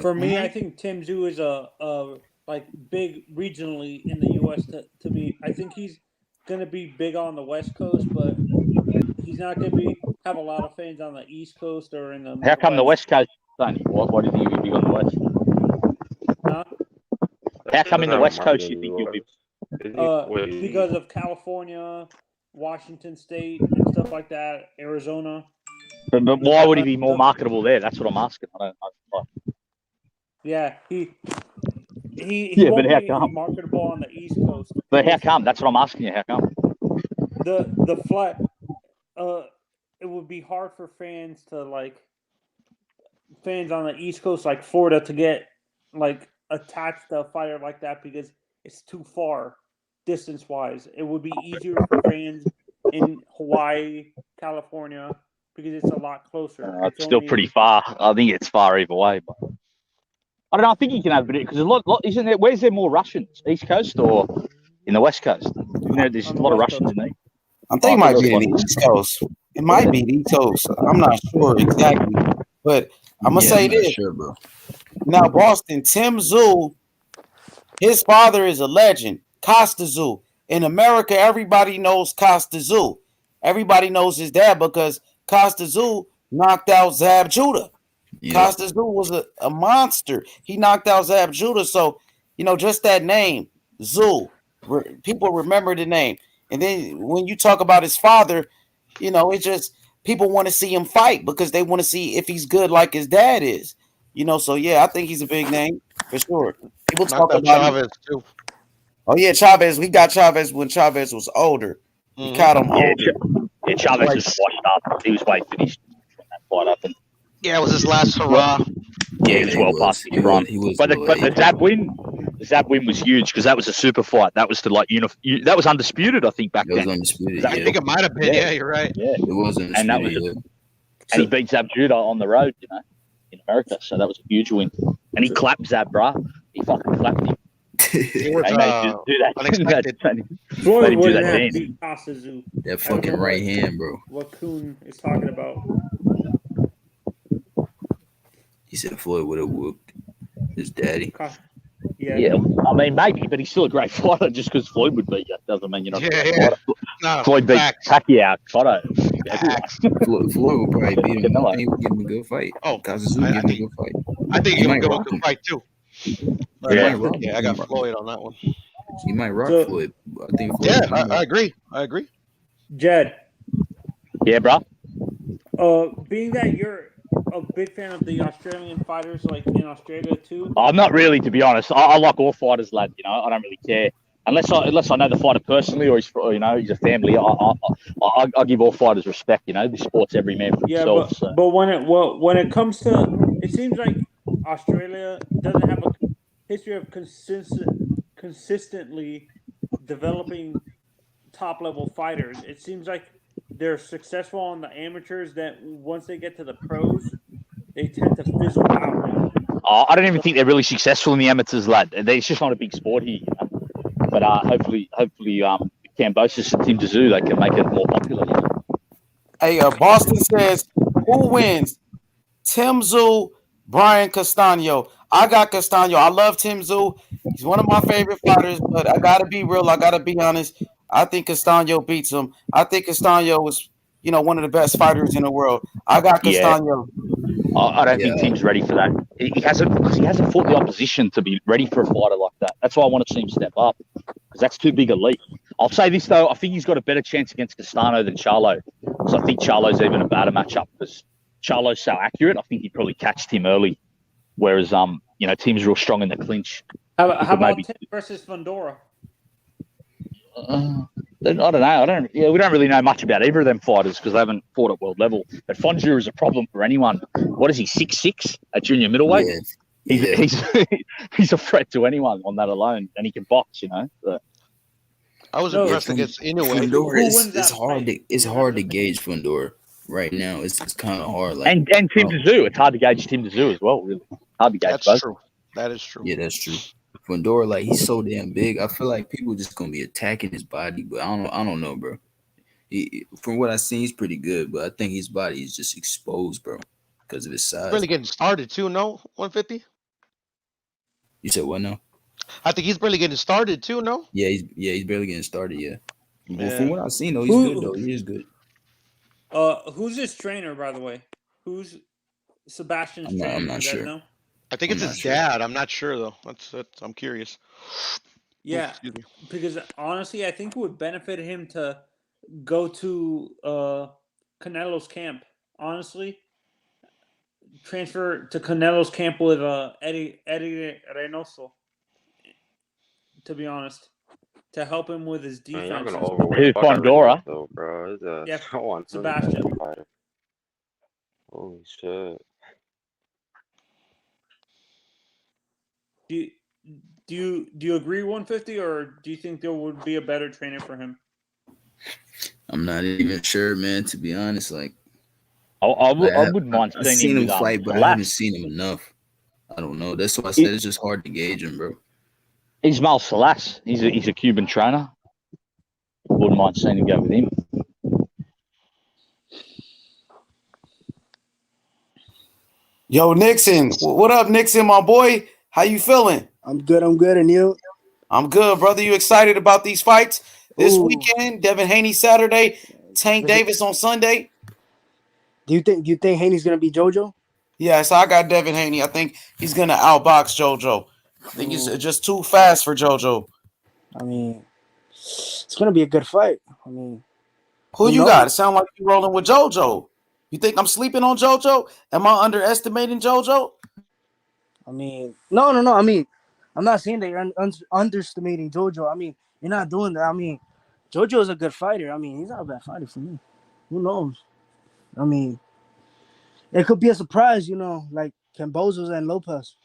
For me, I think Tim Tszyu is a like big regionally in the U.S. To me, I think he's going to be big on the West Coast, but he's not going to have a lot of fans on the East Coast or in the. How come the West Coast, Sonny? Why do you think he'll be big on the West? Huh? How come in the West Coast you think he'll be? Because of California, Washington State, and stuff like that, Arizona. But why would he be more marketable there? That's what I'm asking. I don't. Yeah, he Yeah, won't but how be come? marketable on the East Coast. But how come? That's what I'm asking you. How come? The flat, it would be hard for fans on the East Coast, like Florida, to get like attached to a fighter like that because it's too far distance wise. It would be easier for fans in Hawaii, California, because it's a lot closer. It's still pretty far. I think it's far either way, but I don't know. I think you can have it because a lot isn't there. Where's there more Russians, East Coast or in the West Coast? There's a lot of Russians in there. I think it might be the East Coast. It might be the East Coast. I'm not sure exactly, but I'm gonna say this. Sure, bro. Now, Boston, Tim Tszyu, his father is a legend, Costa Tszyu. In America, everybody knows Costa Tszyu. Everybody knows his dad because Costa Tszyu knocked out Zab Judah. Yeah. Costa Tszyu was a monster. He knocked out Zab Judah. So, just that name, Tszyu, people remember the name. And then when you talk about his father, it's just people want to see him fight because they want to see if he's good like his dad is. So, yeah, I think he's a big name for sure. People talk about Chavez, too. Oh yeah, Chavez. We got Chavez when Chavez was older. We caught him older. Yeah, Chavez was washed up. He was way finished when that fight happened. Yeah, it was his last hurrah. Yeah, he was well past his prime. But the Zab win was huge because that was a super fight. That was to like that was undisputed, I think, back then. I think it might have been. Yeah, you're right. Yeah, it was undisputed. And that was, and he beat Zab Judah on the road, in America. So that was a huge win. And he clapped Zab, bruh. He fucking clapped him. It was do that. unexpected. Floyd do that wouldn't have dance. beat Kasazu. That fucking right hand, bro. What Kuhn is talking about. He said Floyd would have whooped his daddy. Yeah, I mean, maybe, but he's still a great fighter. Just because Floyd would beat you doesn't mean you're not a great fighter. No, Floyd beat Pacquiao. Floyd would probably beat him. I think he would give him a good fight. Oh, Kasazu would give him a good fight. I think He he might would go rock with the him. fight too. Yeah, I got Floyd on that one. He might rock Floyd. I think Floyd Yeah, might. I agree. Jed. Yeah, bro. Being that you're a big fan of the Australian fighters, like in Australia too. I'm not really, to be honest. I like all fighters, lad. I don't really care unless I know the fighter personally, or he's a family. I give all fighters respect. This sport's every man for himself. But when it comes to, it seems like Australia doesn't have a history of consistently developing top level fighters. It seems like they're successful on the amateurs. That once they get to the pros, they tend to fizzle out. I don't even think they're really successful in the amateurs, lad. It's just not a big sport here. But hopefully, Kambosos and Tim Tszyu, they can make it more popular. Hey, Boston says, who wins? Tim Tszyu, Brian Castano. I got Castano. I love Tim Tszyu. He's one of my favorite fighters, but I gotta be real. I gotta be honest. I think Castano beats him. I think Castano was, one of the best fighters in the world. I got Castano. I don't think Tim's ready for that. He hasn't fought the opposition to be ready for a fighter like that. That's why I want to see him step up, because that's too big a leap. I'll say this though, I think he's got a better chance against Castano than Charlo. So I think Charlo's even a better matchup because Charlo's so accurate. I think he'd probably catch Tim early, whereas Tim's real strong in the clinch. How about Tim versus Fundora? I don't know. We don't really know much about either of them fighters because they haven't fought at world level. But Fonju is a problem for anyone. What is he, 6'6" at junior middleweight? Yeah. He's a threat to anyone on that alone, and he can box. So. I was impressed against Inoue. Fundora, it's hard to gauge Fundora right now. It's kind of hard. And Tim Tszyu, it's hard to gauge Tim Tszyu as well. Really hard to gauge. That's both. true. That is true. Yeah, that's true. Fundora, he's so damn big. I feel like people just gonna be attacking his body, but I don't know, bro. From what I've seen, he's pretty good, but I think his body is just exposed, bro, because of his size. He's really getting started too. No, 150. You said what now? I think he's barely getting started too. No. Yeah, he's barely getting started. Yeah. Well, Yeah. from what I've seen, though, he's good. Though he is good. Who's his trainer, by the way? Who's Sebastian's trainer? I'm not You guys sure. know? I think it's his dad. I'm not sure though. That's I'm curious. Yeah, Excuse me. because honestly, I think it would benefit him to go to Canelo's camp. Honestly, transfer to Canelo's camp with Eddie Reynoso. To be honest, to help him with his Man, defense. y'all gonna overweight the fuck out of Fundora? Reynoso, though, bro. Yeah, I want him as Sebastian. a fighter. Holy shit. Do you agree 150, or do you think there would be a better trainer for him? I'm not even sure, man. To be honest, I wouldn't mind I've seeing seen him him with, fight, but I Lass. haven't seen him enough. I don't know. That's why I said it's just hard to gauge him, bro. Ismael Salas. He's a Cuban trainer. Wouldn't mind seeing him go with him. Yo, Nixon. What up, Nixon, my boy? How you feeling? I'm good. And you? I'm good, brother. You excited about these fights this weekend? Devin Haney Saturday, Tank Davis on Sunday. Do you think Haney's gonna beat JoJo? Yeah, so I got Devin Haney. I think he's gonna outbox JoJo. I think he's just too fast for JoJo. I mean, it's gonna be a good fight. I mean, Who you got? It sound like you rolling with JoJo. You think I'm sleeping on JoJo? Am I underestimating JoJo? I mean, no. I mean, I'm not saying that you're underestimating JoJo. I mean, you're not doing that. I mean, JoJo is a good fighter. I mean, he's not a bad fighter for me. Who knows? I mean, it could be a surprise, you know, like Kambosos and Lopez.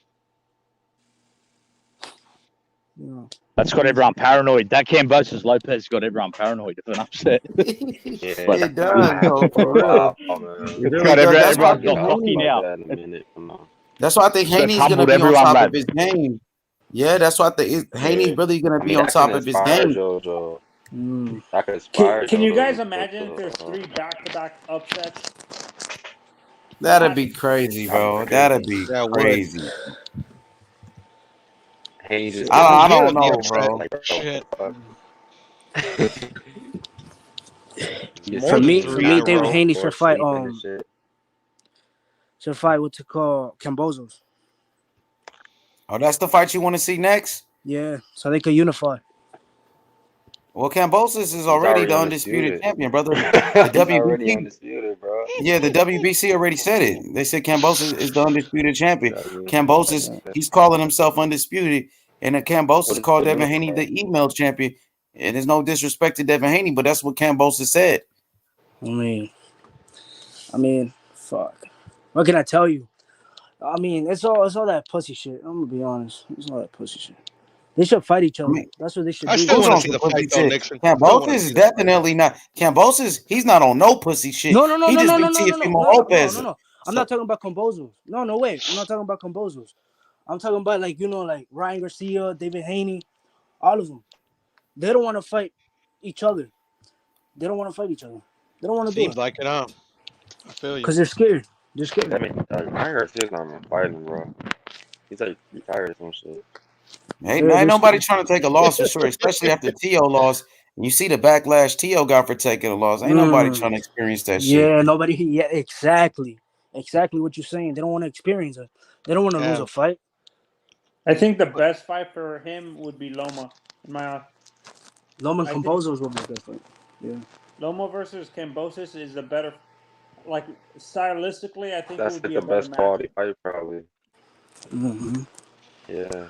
You know. That's got everyone paranoid. That Kambosos Lopez got everyone paranoid of an upset. It does, though, for real. It It's really got does. That's why I everyone's think got cocky Haney. now. That's why I think It's Haney's gonna humbled be on everyone, top man. of his game. Yeah, that's why I think Haney's really gonna I be mean, on that can top of his inspire game. JoJo. Mm. That can inspire Can you guys JoJo. imagine if there's 3 back-to-back upsets? That'd be crazy, bro. That'd be That would. crazy. Haney just I Here don't to be know, upset. bro. like, Shit. For More than me, 3 in a David row. Haney or should fight. sleeping and shit. Should fight what's it called? Kambosos. Oh, that's the fight you want to see next? Yeah, so they could unify. Well, Kambosos is already the undisputed champion, brother. The He's already WBC. undisputed, bro. Yeah, the WBC already said it. They said Kambosos is the undisputed champion. Kambosos, he's calling himself undisputed, and Kambosos called Devin Haney the email champion. And there's no disrespect to Devin Haney, but that's what Kambosos said. I mean, fuck. What can I tell you? I mean, it's all that pussy shit. I'm gonna be honest. It's all that pussy shit. They should fight each other. That's what they should do. I still want to see the fight, though, Nixon. Kambosos is definitely not. Kambosos, he's not on no pussy shit. No. He just beat Teofimo Lopez. No. I'm not talking about Kambosos. No way. I'm not talking about Kambosos. I'm talking about like Ryan Garcia, David Haney, all of them. They don't want to fight each other. They don't want to fight each other. They don't want to do it. Seems like it, huh? I feel you. Because they're scared. They're scared. I mean, Ryan Garcia's not even fighting, bro. He's like retired or some shit. Ain't nobody trying to take a loss for sure, especially after T.O. lost. And you see the backlash T.O. got for taking a loss. Ain't nobody trying to experience that shit. Yeah, nobody. Yeah, exactly. Exactly what you're saying. They don't want to experience it. They don't want to lose a fight. I think the best fight for him would be Loma. Loma and Kambosos would be a good fight. Yeah. Loma versus Kambosos is the better. Like stylistically, I think That's it would be the a better best quality match. fight, probably. Mm-hmm. Yeah.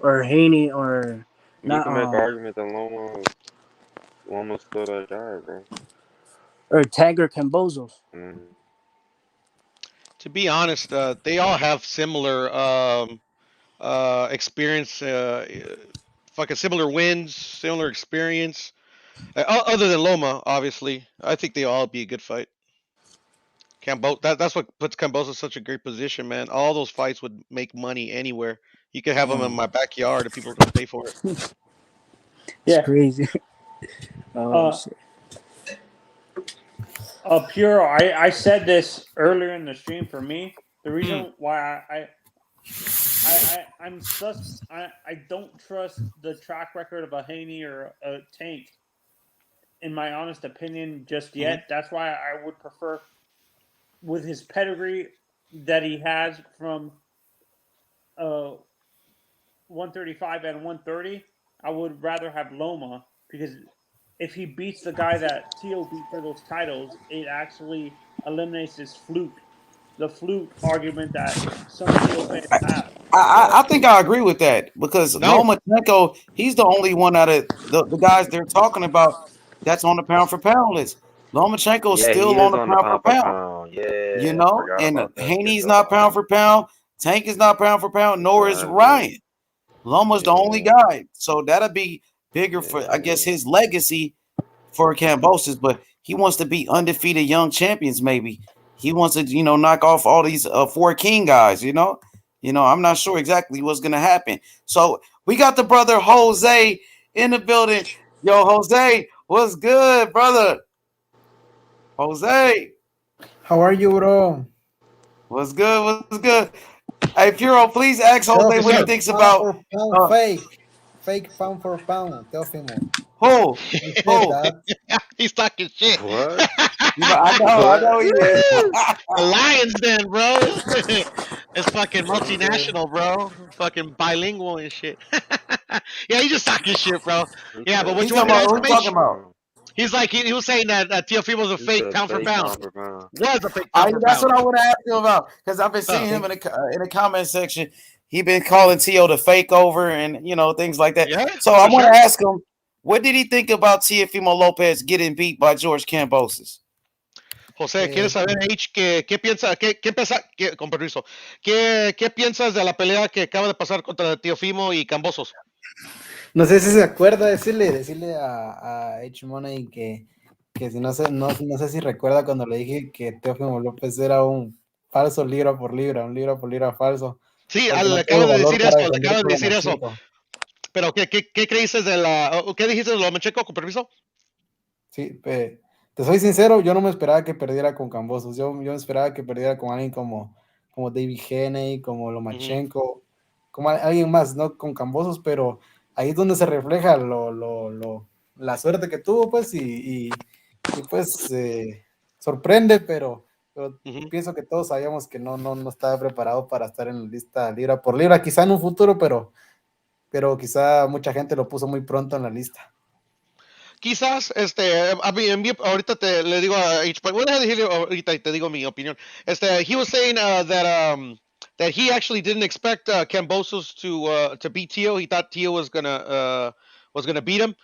Or Haney, or You not. can make an argument that Loma's still that guy, bro. Or Tagger Kambosos. Mm-hmm. To be honest, they all have similar experience, fucking similar wins, similar experience. Other than Loma, obviously, I think they all be a good fight. That's what puts Kambosos in such a great position, man. All those fights would make money anywhere. You could have them in my backyard and people are gonna pay for it. It's crazy. Shit. Puro, I said this earlier in the stream. For me, the reason why I don't trust the track record of a Haney or a Tank, in my honest opinion, just yet. That's why I would prefer, with his pedigree that he has from 135 and 130, I would rather have Loma, because if he beats the guy that Tio beat for those titles, it actually eliminates this the fluke argument that some Tio fans have. I think I agree with that, because Lomachenko, he's the only one out of the guys they're talking about that's on the pound for pound list. Lomachenko's still on the pound for pound. Yeah, and Haney's not pound for pound. Tank is not pound for pound, nor is Ryan. Loma's the only guy. So that'll be bigger for, I guess, his legacy for Kambosos, but he wants to be undefeated young champions, maybe. He wants to, knock off all these 4 King guys, I'm not sure exactly what's going to happen. So we got the brother Jose in the building. Yo, Jose, what's good, brother? Jose. How are you, bro? What's good? What's good? Hey, Puro, please ask Jose what he thinks about fake pound for pound. Teofimo. Who? He's talking shit. What? I know he is. The Lions, then, bro. It's fucking multinational, bro. Fucking bilingual and shit. Yeah, he's just talking shit, bro. Yeah, but what you want What you talking about? He's like, he was saying that Teofimo was a fake pound for pound. Was a fake pound for That's pound. what I want to ask you about, because I've been seeing him in the comment section. he been calling Tio the fake over and things like that. Yeah, So I for want sure. to ask him, what did he think about Teofimo Lopez getting beat by George Kambosos? José, ¿quieres saber, H, qué piensa, con permiso, qué piensas de la pelea que acaba de pasar contra Teofimo y Kambosos? No sé si se acuerda, decirle a H Money que si no sé si recuerda cuando le dije que Teófimo López era un falso libra por libra falso. Sí, porque le no acabo tuvo de valor decir para eso, le defender acabo de por decir eso. Lomachenko. Pero, ¿qué creíste qué dijiste de Lomachenko, con permiso? Sí, te soy sincero, yo no me esperaba que perdiera con Kambosos. Yo me esperaba que perdiera con alguien como Devin Haney, como Lomachenko, como alguien más, no con Kambosos, pero ahí es donde se refleja la suerte que tuvo, pues, y pues sorprende, pero pienso que todos sabíamos que no estaba preparado para estar en la lista libra por libra, quizá en un futuro, pero quizá mucha gente lo puso muy pronto en la lista. Quizás, ahorita le digo a H. Voy a decirle ahorita y te digo mi opinión. He was saying that he actually didn't expect Kambosos to beat Tio. He thought Tio was gonna beat him.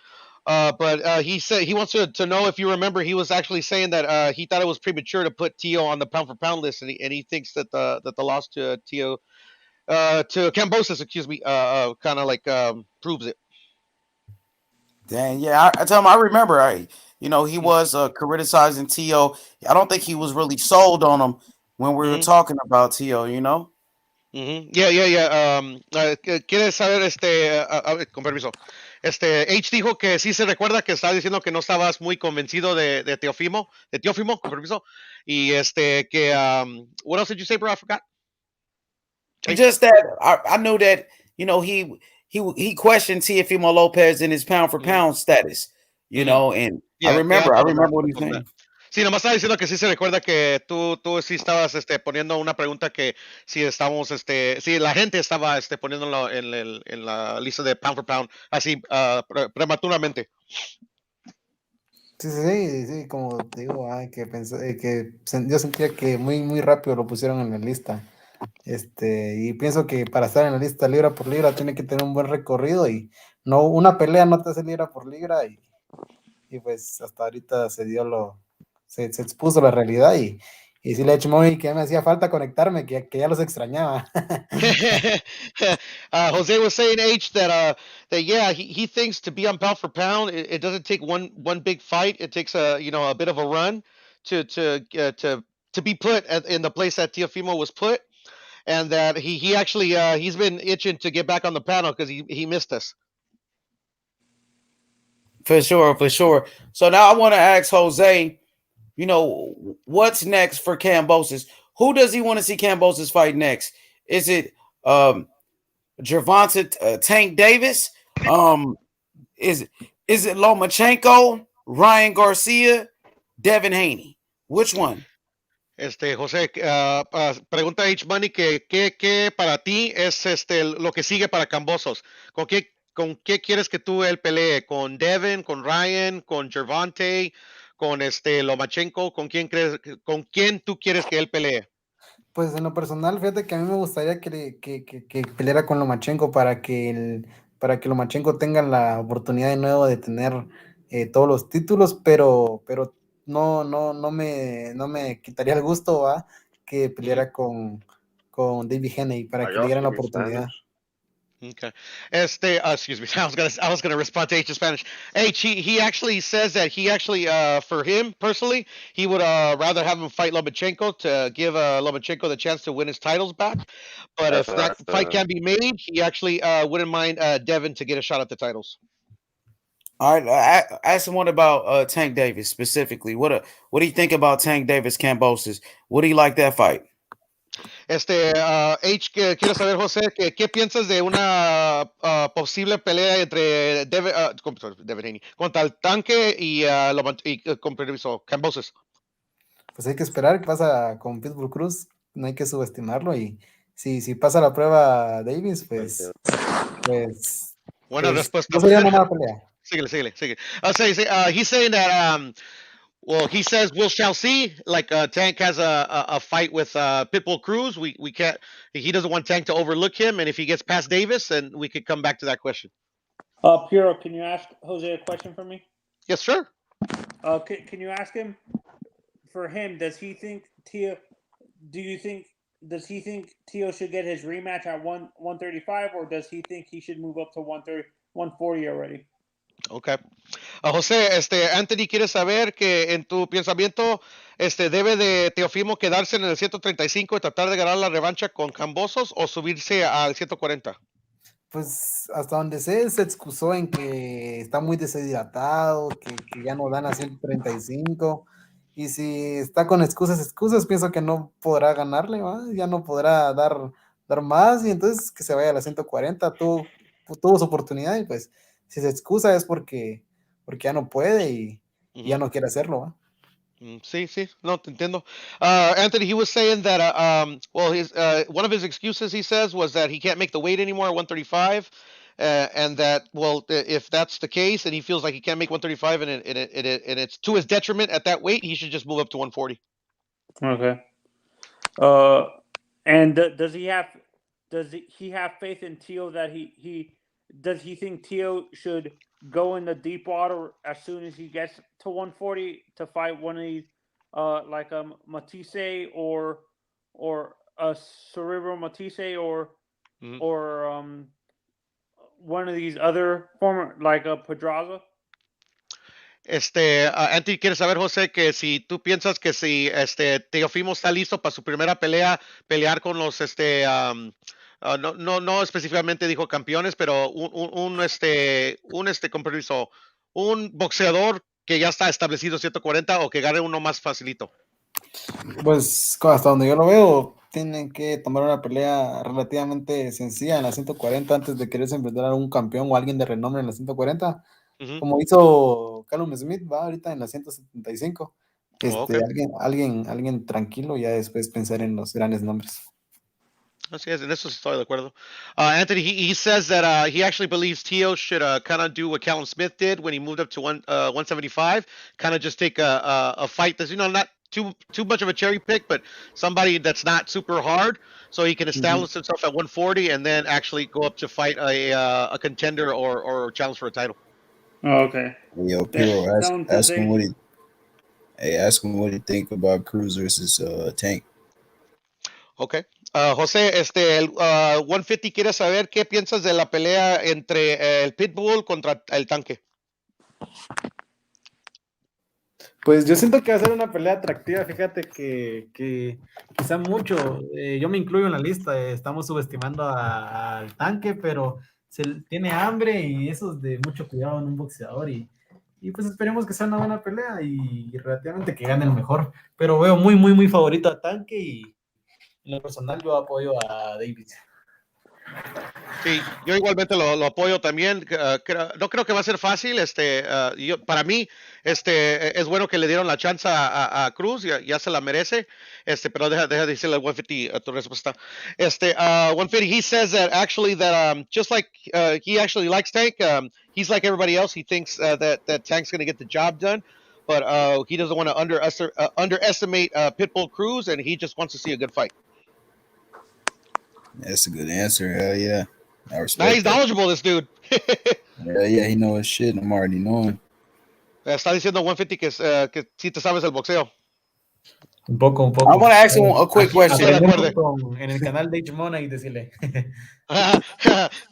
But he said he wants to know if you remember. He was actually saying that he thought it was premature to put Tio on the pound for pound list, and he thinks that the loss to Tio to Kambosos, excuse me, kind of like proves it. Dang, yeah, I tell him I remember. He was criticizing Tio. I don't think he was really sold on him when we were talking about Tio. Yeah. ¿Quieres saber con permiso? H dijo que sí se recuerda que estaba diciendo que no estabas muy convencido de Teófimo, con permiso. Y que what else did you say, bro? I forgot. Just that I knew that he questioned Teofimo Lopez in his pound for pound status, and Yeah, I remember what he was saying. Sí, nomás estaba diciendo que sí se recuerda que tú sí estabas poniendo una pregunta que si estábamos si la gente estaba poniéndolo en la lista de pound for pound así prematuramente. Sí, como te digo, yo sentía que muy rápido lo pusieron en la lista. Y pienso que para estar en la lista libra por libra tiene que tener un buen recorrido y no una pelea no te hace libra por libra y pues hasta ahorita se expuso la realidad y sí le he hecho muy que me hacía falta conectarme, que ya los extrañaba. Jose was saying, H, that yeah, he thinks to be on pound for pound, it doesn't take one big fight. It takes a bit of a run to be put in the place that Teofimo was put, and that he actually he's been itching to get back on the panel because he missed us. For sure. So now I want to ask Jose, what's next for Kambosos? Who does he want to see Kambosos fight next? Is it Gervonta Tank Davis? Is it Lomachenko, Ryan Garcia, Devin Haney? Which one? José, pregunta H Money que para ti es lo que sigue para Kambosos. ¿Con qué quieres que tú él pelee? ¿Con Devin, con Ryan, con Gervonta, con Lomachenko? ¿Con quién tú quieres que él pelee? Pues en lo personal, fíjate que a mí me gustaría que peleara con Lomachenko para que Lomachenko tenga la oportunidad de nuevo de tener todos los títulos, pero no me quitaría el gusto, ¿va? Que peleara con David Haney para que le dieran la oportunidad. Okay. Excuse me. I was gonna respond to H in Spanish. H, he actually says that he actually, for him personally, he would rather have him fight Lomachenko to give Lomachenko the chance to win his titles back. But if that fight can be made, he actually wouldn't mind Devin to get a shot at the titles. All right, I asked him what about Tank Davis specifically. What do you think about Tank Davis Kambosos? What do you like that fight? H, quiero saber, José, ¿qué piensas de una posible pelea entre Devin Haney contra el tanque y con permiso, Kambosos? Pues hay que esperar qué pasa con Pitbull Cruz, no hay que subestimarlo y si pasa la prueba Davis, pues Buena respuesta. no sería una mala pelea. Síguele. He's saying that Well, he says we shall see. Like Tank has a fight with Pitbull Cruz. We can't. He doesn't want Tank to overlook him, and if he gets past Davis, then we could come back to that question. Piero, can you ask Jose a question for me? Yes, sure. Can you ask him? For him, does he think Tio? Does he think Tio should get his rematch at 135, or does he think he should move up to 140 already? Okay. José, Anthony quiere saber que en tu pensamiento, debe de Teofimo quedarse en el 135 y tratar de ganar la revancha con Kambosos o subirse al 140. Pues hasta donde sé, se excusó en que está muy deshidratado, que ya no dan a 135. Y si está con excusas, pienso que no podrá ganarle, ¿va? Ya no podrá dar más, y entonces que se vaya a la 140. Tuvo su oportunidad, y pues si se excusa es porque ya no puede y ya no quiere hacerlo, ¿va? Sí, no, te entiendo. Anthony, he was saying that, well, one of his excuses, he says, was that he can't make the weight anymore at 135, and that, well, if that's the case, and he feels like he can't make 135, and it's to his detriment at that weight, he should just move up to 140. Okay. And does he have faith in Tio that does he think Tio should go in the deep water as soon as he gets to 140 to fight one of these like a Matisse or a Cerebro Matisse or one of these other former like a Pedraza? Anthony quiere saber, José, que si tú piensas que si Teofimo está listo para su primera pelea, pelear con los no específicamente dijo campeones, pero un boxeador que ya está establecido 140 o que gane uno más facilito. Pues hasta donde yo lo veo, tienen que tomar una pelea relativamente sencilla en la 140 antes de quererse enfrentar a un campeón o alguien de renombre en la 140. Como hizo Callum Smith, va ahorita en la 175. Okay. Alguien tranquilo, y ya después pensar en los grandes nombres. Así es, en eso estoy de acuerdo. Anthony, he says that he actually believes Tio should kind of do what Callum Smith did when he moved up to 175, kind of just take a fight that's, not too much of a cherry pick, but somebody that's not super hard, so he can establish himself at 140 and then actually go up to fight a contender or challenge for a title. Oh, okay. Yo, Piro, ask him what he think about Cruz versus Tank. Okay. José, el 150 quiere saber qué piensas de la pelea entre el Pitbull contra el Tanque. Pues yo siento que va a ser una pelea atractiva. Fíjate que quizá mucho, yo me incluyo en la lista, estamos subestimando al Tanque, pero tiene hambre y eso es de mucho cuidado en un boxeador, y pues esperemos que sea una buena pelea y relativamente que gane el mejor, pero veo muy, muy, muy favorito a Tanque, y en lo personal yo apoyo a David. Sí, yo igualmente lo apoyo también. No creo que va a ser fácil. Para mí, es bueno que le dieron la chance a Cruz, ya se la merece. Pero deja de decirle al 150 tu respuesta. 150, he says that actually just like he actually likes Tank, he's like everybody else. He thinks that Tank's going to get the job done, but he doesn't want to underestimate Pitbull Cruz, and he just wants to see a good fight. That's a good answer. Hell yeah. I respect Now he's knowledgeable, this dude. Yeah, he knows his shit. I'm already knowing. Está diciendo 150 que sí te sabes el boxeo. Un poco. I want to ask him a quick question. En el canal de H-Mona y decirle.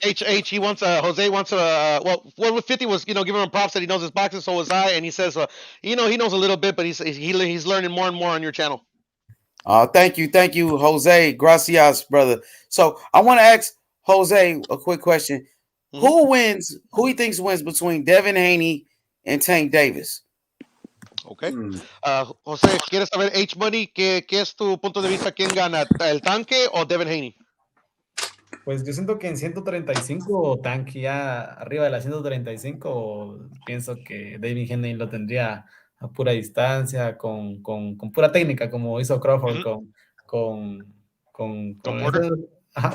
He wants, Jose wants, well, 150 was, giving him props that he knows his boxing, so was I, and he says, he knows a little bit, but he's learning more and more on your channel. Thank you, Jose. Gracias, brother. So I want to ask Jose a quick question. Who wins? Who he thinks wins between Devin Haney and Tank Davis? Okay. Jose, ¿quieres saber H-Money? ¿Qué es tu punto de vista? ¿Quién gana? ¿El Tanque o Devin Haney? Pues yo siento que en 135 Tanque, ya arriba de la 135, pienso que Devin Haney lo tendría a pura distancia, con pura técnica, como hizo Crawford con Porter.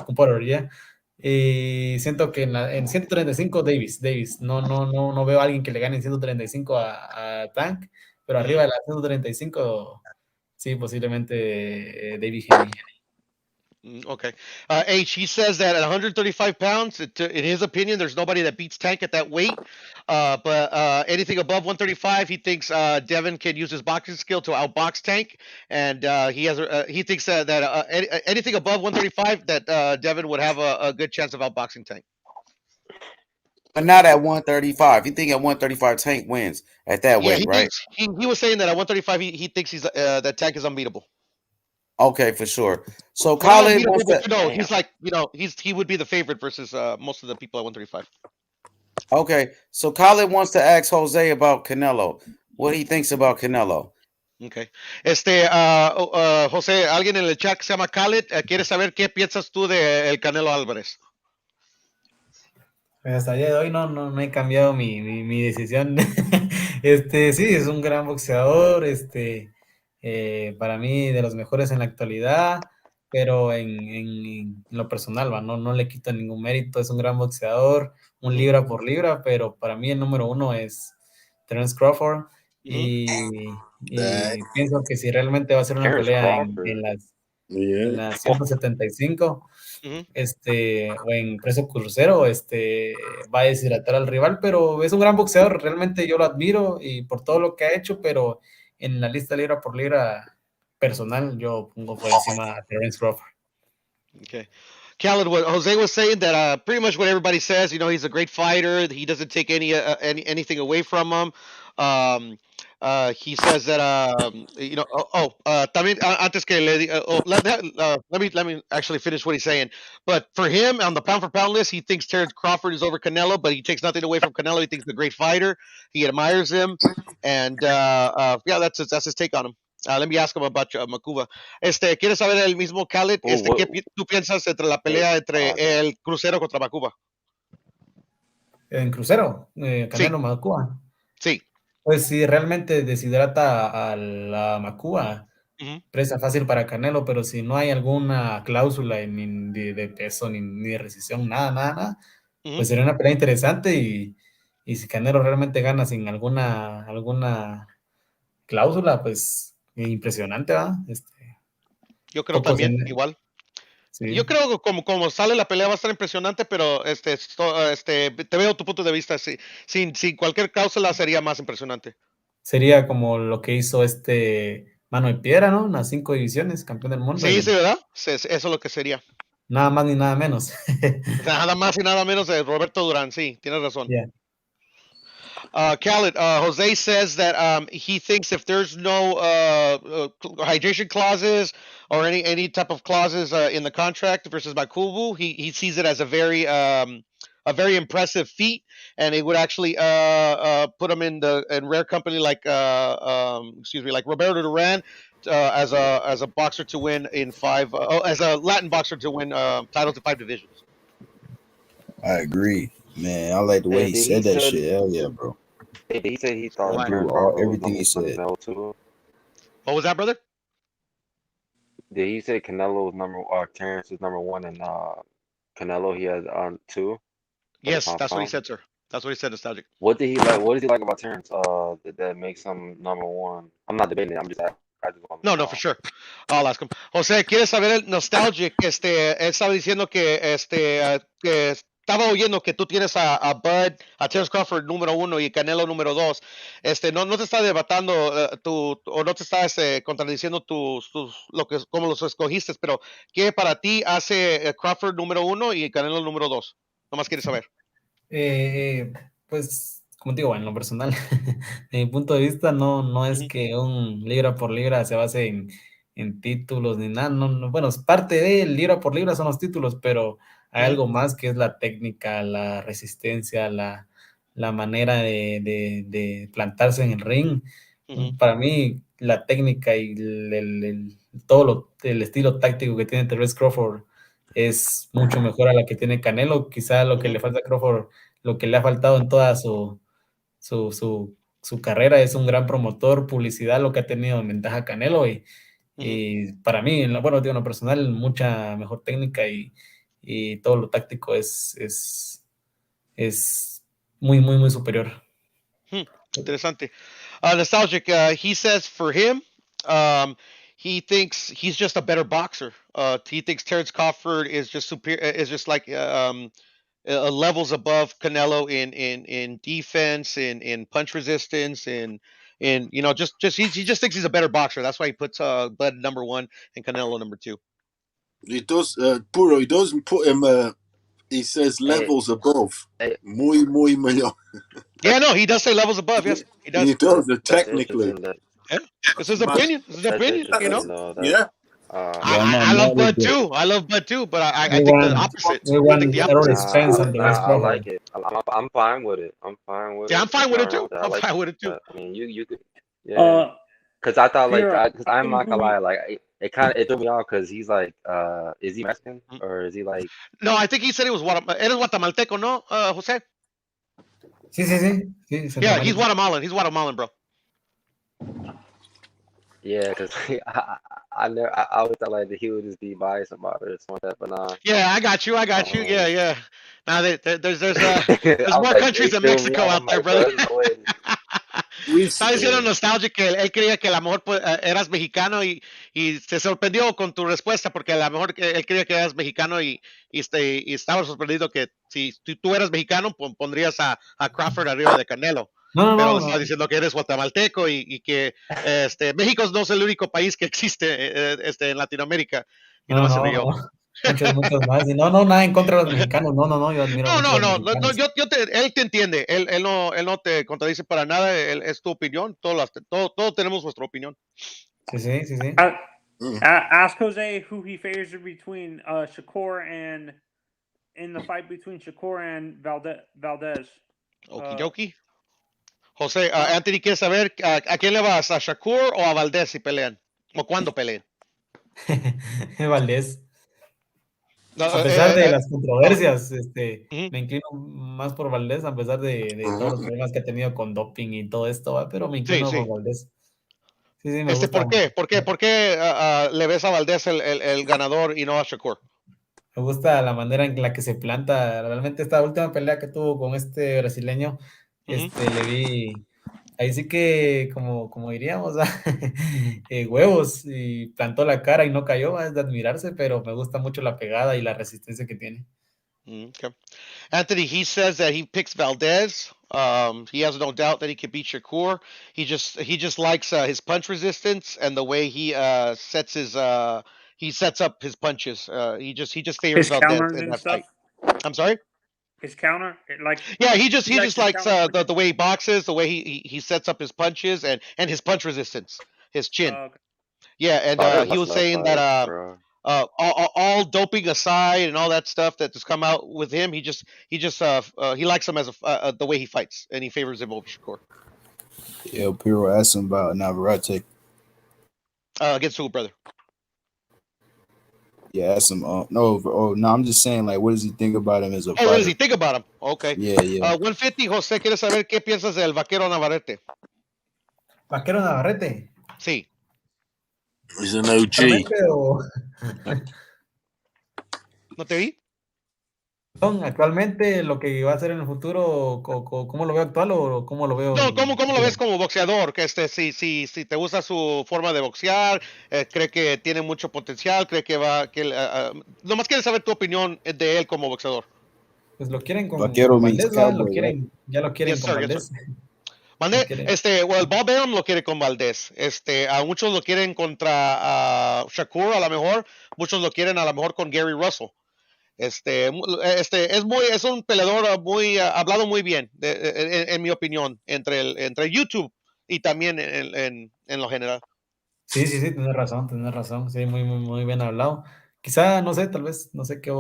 Con Porter, ya. Y siento que en 135 Davis, no veo a alguien que le gane en 135 a Tank, pero arriba de las 135, sí, posiblemente David Haney. Okay. H, he says that at 135 pounds, in his opinion, there's nobody that beats Tank at that weight. But anything above 135, he thinks Devin can use his boxing skill to outbox Tank, and he thinks that anything above 135, that Devin would have a good chance of outboxing Tank. But not at 135. You think at 135 Tank wins at that weight, right? He was saying that at 135, he thinks that Tank is unbeatable. Okay, for sure. So Not Khalid unbeatable, wants but, to. he's like, he would be the favorite versus most of the people at 135. Okay, so Khalid wants to ask Jose about Canelo. What he thinks about Canelo. Okay. José, alguien en el chat que se llama Khaled, quiere saber qué piensas tú de el Canelo Álvarez. Pues hasta el día de hoy no he cambiado mi decisión. Sí, es un gran boxeador, para mí de los mejores en la actualidad, pero en lo personal, no le quito ningún mérito, es un gran boxeador, un libra por libra, pero para mí el número uno es Terence Crawford, y pienso que si realmente va a ser una Terence pelea Crawford. en las 175, o en peso crucero, va a deshidratar al rival, pero es un gran boxeador, realmente yo lo admiro y por todo lo que ha hecho, pero en la lista libra por libra personal yo pongo por encima a Terence Crawford. Okay. Khaled, what Jose was saying that pretty much what everybody says, he's a great fighter. He doesn't take anything away from him. He says that también antes que le let me actually finish what he's saying. But for him on the pound for pound list, he thinks Terence Crawford is over Canelo, but he takes nothing away from Canelo. He thinks he's a great fighter. He admires him, and that's his take on him. Let me ask him about Makuba. ¿Quieres saber el mismo Khaled? ¿Qué tú piensas entre la pelea entre el Crucero contra Makuba? En crucero, Canelo Makuba. Sí. Pues si realmente deshidrata a la Makuba, presa fácil para Canelo, pero si no hay alguna cláusula ni de peso, ni de rescisión, nada, pues sería una pelea interesante y si Canelo realmente gana sin alguna cláusula, pues impresionante, ¿va? Yo creo también, igual. Sí. Yo creo que como sale la pelea va a estar impresionante, pero te veo tu punto de vista. Sin cualquier cláusula sería más impresionante. Sería como lo que hizo Mano de Piedra, ¿no? Las 5 divisiones, campeón del mundo. Sí, ¿verdad? Eso es lo que sería. Nada más ni nada menos. Nada más y nada menos de Roberto Durán, sí, tienes razón. Yeah. Khaled, Jose says that he thinks if there's no hydration clauses or any type of clauses in the contract versus Makubu, he sees it as a very impressive feat, and it would actually put him in rare company like like Roberto Duran as a boxer to win in as a Latin boxer to win titles in 5 divisions. I agree, man. I like the way he said that shit. Hell yeah, bro. He said he thought everything he said. Too. What was that, brother? Did he say Canelo was Terrence is number 1 and Canelo he has 2? Yes, that's what he said, sir. That's what he said, Nostalgic. What did he like? What does he like about Terrence? That makes him number 1. I'm not debating it. I'm just asking. No, for sure. I'll ask him. José, ¿quieres saber el Nostalgic? Él estaba diciendo que que estaba oyendo que tú tienes a Bud, a Terence Crawford número 1 y Canelo número 2. No te está debatando o no te estás contradiciendo cómo los escogiste, pero ¿qué para ti hace Crawford número 1 y Canelo número 2? Nomás quieres saber. Pues, como te digo, en lo personal, de mi punto de vista, no es que un libra por libra se base en títulos ni nada. No, bueno, parte de libra por libra son los títulos, pero hay algo más que es la técnica, la resistencia, la manera de plantarse en el ring. Para mí, la técnica y todo el estilo táctico que tiene Terence Crawford es mucho mejor a la que tiene Canelo. Quizá lo que le falta a Crawford, lo que le ha faltado en toda su carrera, es un gran promotor, publicidad, lo que ha tenido en ventaja Canelo, y para mí, en lo personal, mucha mejor técnica y todo lo táctico es muy, muy, muy superior. Interesante. Nostalgic. He says for him, he thinks he's just a better boxer. He thinks Terrence Crawford is just superior. Is just like levels above Canelo in defense, in punch resistance, in just he just thinks he's a better boxer. That's why he puts Bud number 1 and Canelo number 2. He does, Burrow. He doesn't put him. He says levels above. Muy melhor. Yeah, no, he does say levels above. Yes, he does. He does technically. Yeah. This is opinion. This is opinion. Yeah. I love Bud too. I love Bud too, but I think the opposite. We I want think the Errol opposite. Spence on the next I Crawford. like it. I'm fine with it. Yeah, I'm fine with it too. I I'm like fine with it too. I mean, you could, yeah. Because I thought because I'm not gonna lie, like it threw me off because he's like, is he Mexican or is he like? No, I think he said he was eres guatemalteco, no, Jose? Sí. Yeah, he's Guatemalan. He's Guatemalan, bro. Yeah, because I always thought like that he would just be biased about it or something like that, but nah. Yeah, I got you. Yeah. Now there's I was more like, countries they than threw me Mexico off. out I'm there, like, brother. bro, there's no way. Estaba diciendo Nostalgic que él creía que a lo mejor pues, eras mexicano y se sorprendió con tu respuesta porque a lo mejor él creía que eras mexicano y estaba sorprendido que si tú eras mexicano pondrías a Crawford arriba de Canelo. Pero estaba diciendo que eres guatemalteco y que México no es el único país que existe en Latinoamérica. Y nomás se rió. Muchos más. Y no, nada en contra de los mexicanos. No, yo admiro mucho a los mexicanos. Él te entiende. Él no te contradice para nada. Es tu opinión. Todos tenemos nuestra opinión. Sí. Ask Jose who he favors between Shakur and in the fight between Shakur and Valdez. Okidoki. José, Anthony quiere saber a quién le vas, a Shakur o a Valdez si pelean, o cuándo peleen. Valdez. A pesar de las controversias, me inclino más por Valdez, a pesar de todos los problemas que ha tenido con doping y todo esto, pero me inclino por Valdez. Sí, me gusta. ¿Por qué le ves a Valdez el ganador y no a Shakur? Me gusta la manera en la que se planta. Realmente esta última pelea que tuvo con este brasileño, le vi, ahí sí que, como diríamos, huevos, y plantó la cara y no cayó, es de admirarse, pero me gusta mucho la pegada y la resistencia que tiene. Okay. Anthony, he says that he picks Valdez. He has no doubt that he could beat Shakur. He just likes his punch resistance and the way he sets up his punches. He just favors Valdez in that fight. I'm sorry? His counter, he just likes the way he boxes, the way he sets up his punches and his punch resistance, his chin. Okay. Yeah, and he was saying that all doping aside and all that stuff that has come out with him, he likes him as the way he fights, and he favors him over Shakur. Yeah, Piro asked him about Navarrete. Against who, brother? Yeah, ask him. No, I'm just saying, like, what does he think about him as a fighter? What does he think about him? Okay. Yeah. 150, José, quiere saber qué piensas del Vaquero Navarrete. ¿Vaquero Navarrete? Sí. He's an OG. ¿No te vi? Actualmente, lo que va a hacer en el futuro, ¿cómo lo veo actual o cómo lo veo? No, ¿cómo lo ves como boxeador? Que si te gusta su forma de boxear, cree que tiene mucho potencial, cree que nomás quiere saber tu opinión de él como boxeador. Pues lo quieren con Vaquero Valdez, Cowboy, ya lo quieren con Valdez. El Bob Arum lo quiere con Valdez. A muchos lo quieren contra Shakur, a lo mejor. Muchos lo quieren a lo mejor con Gary Russell. Es un peleador muy hablado muy bien, en mi opinión, entre YouTube y también en lo general. Sí, tienes razón. Sí, muy bien hablado. Quizá, no sé, tal vez, no sé qué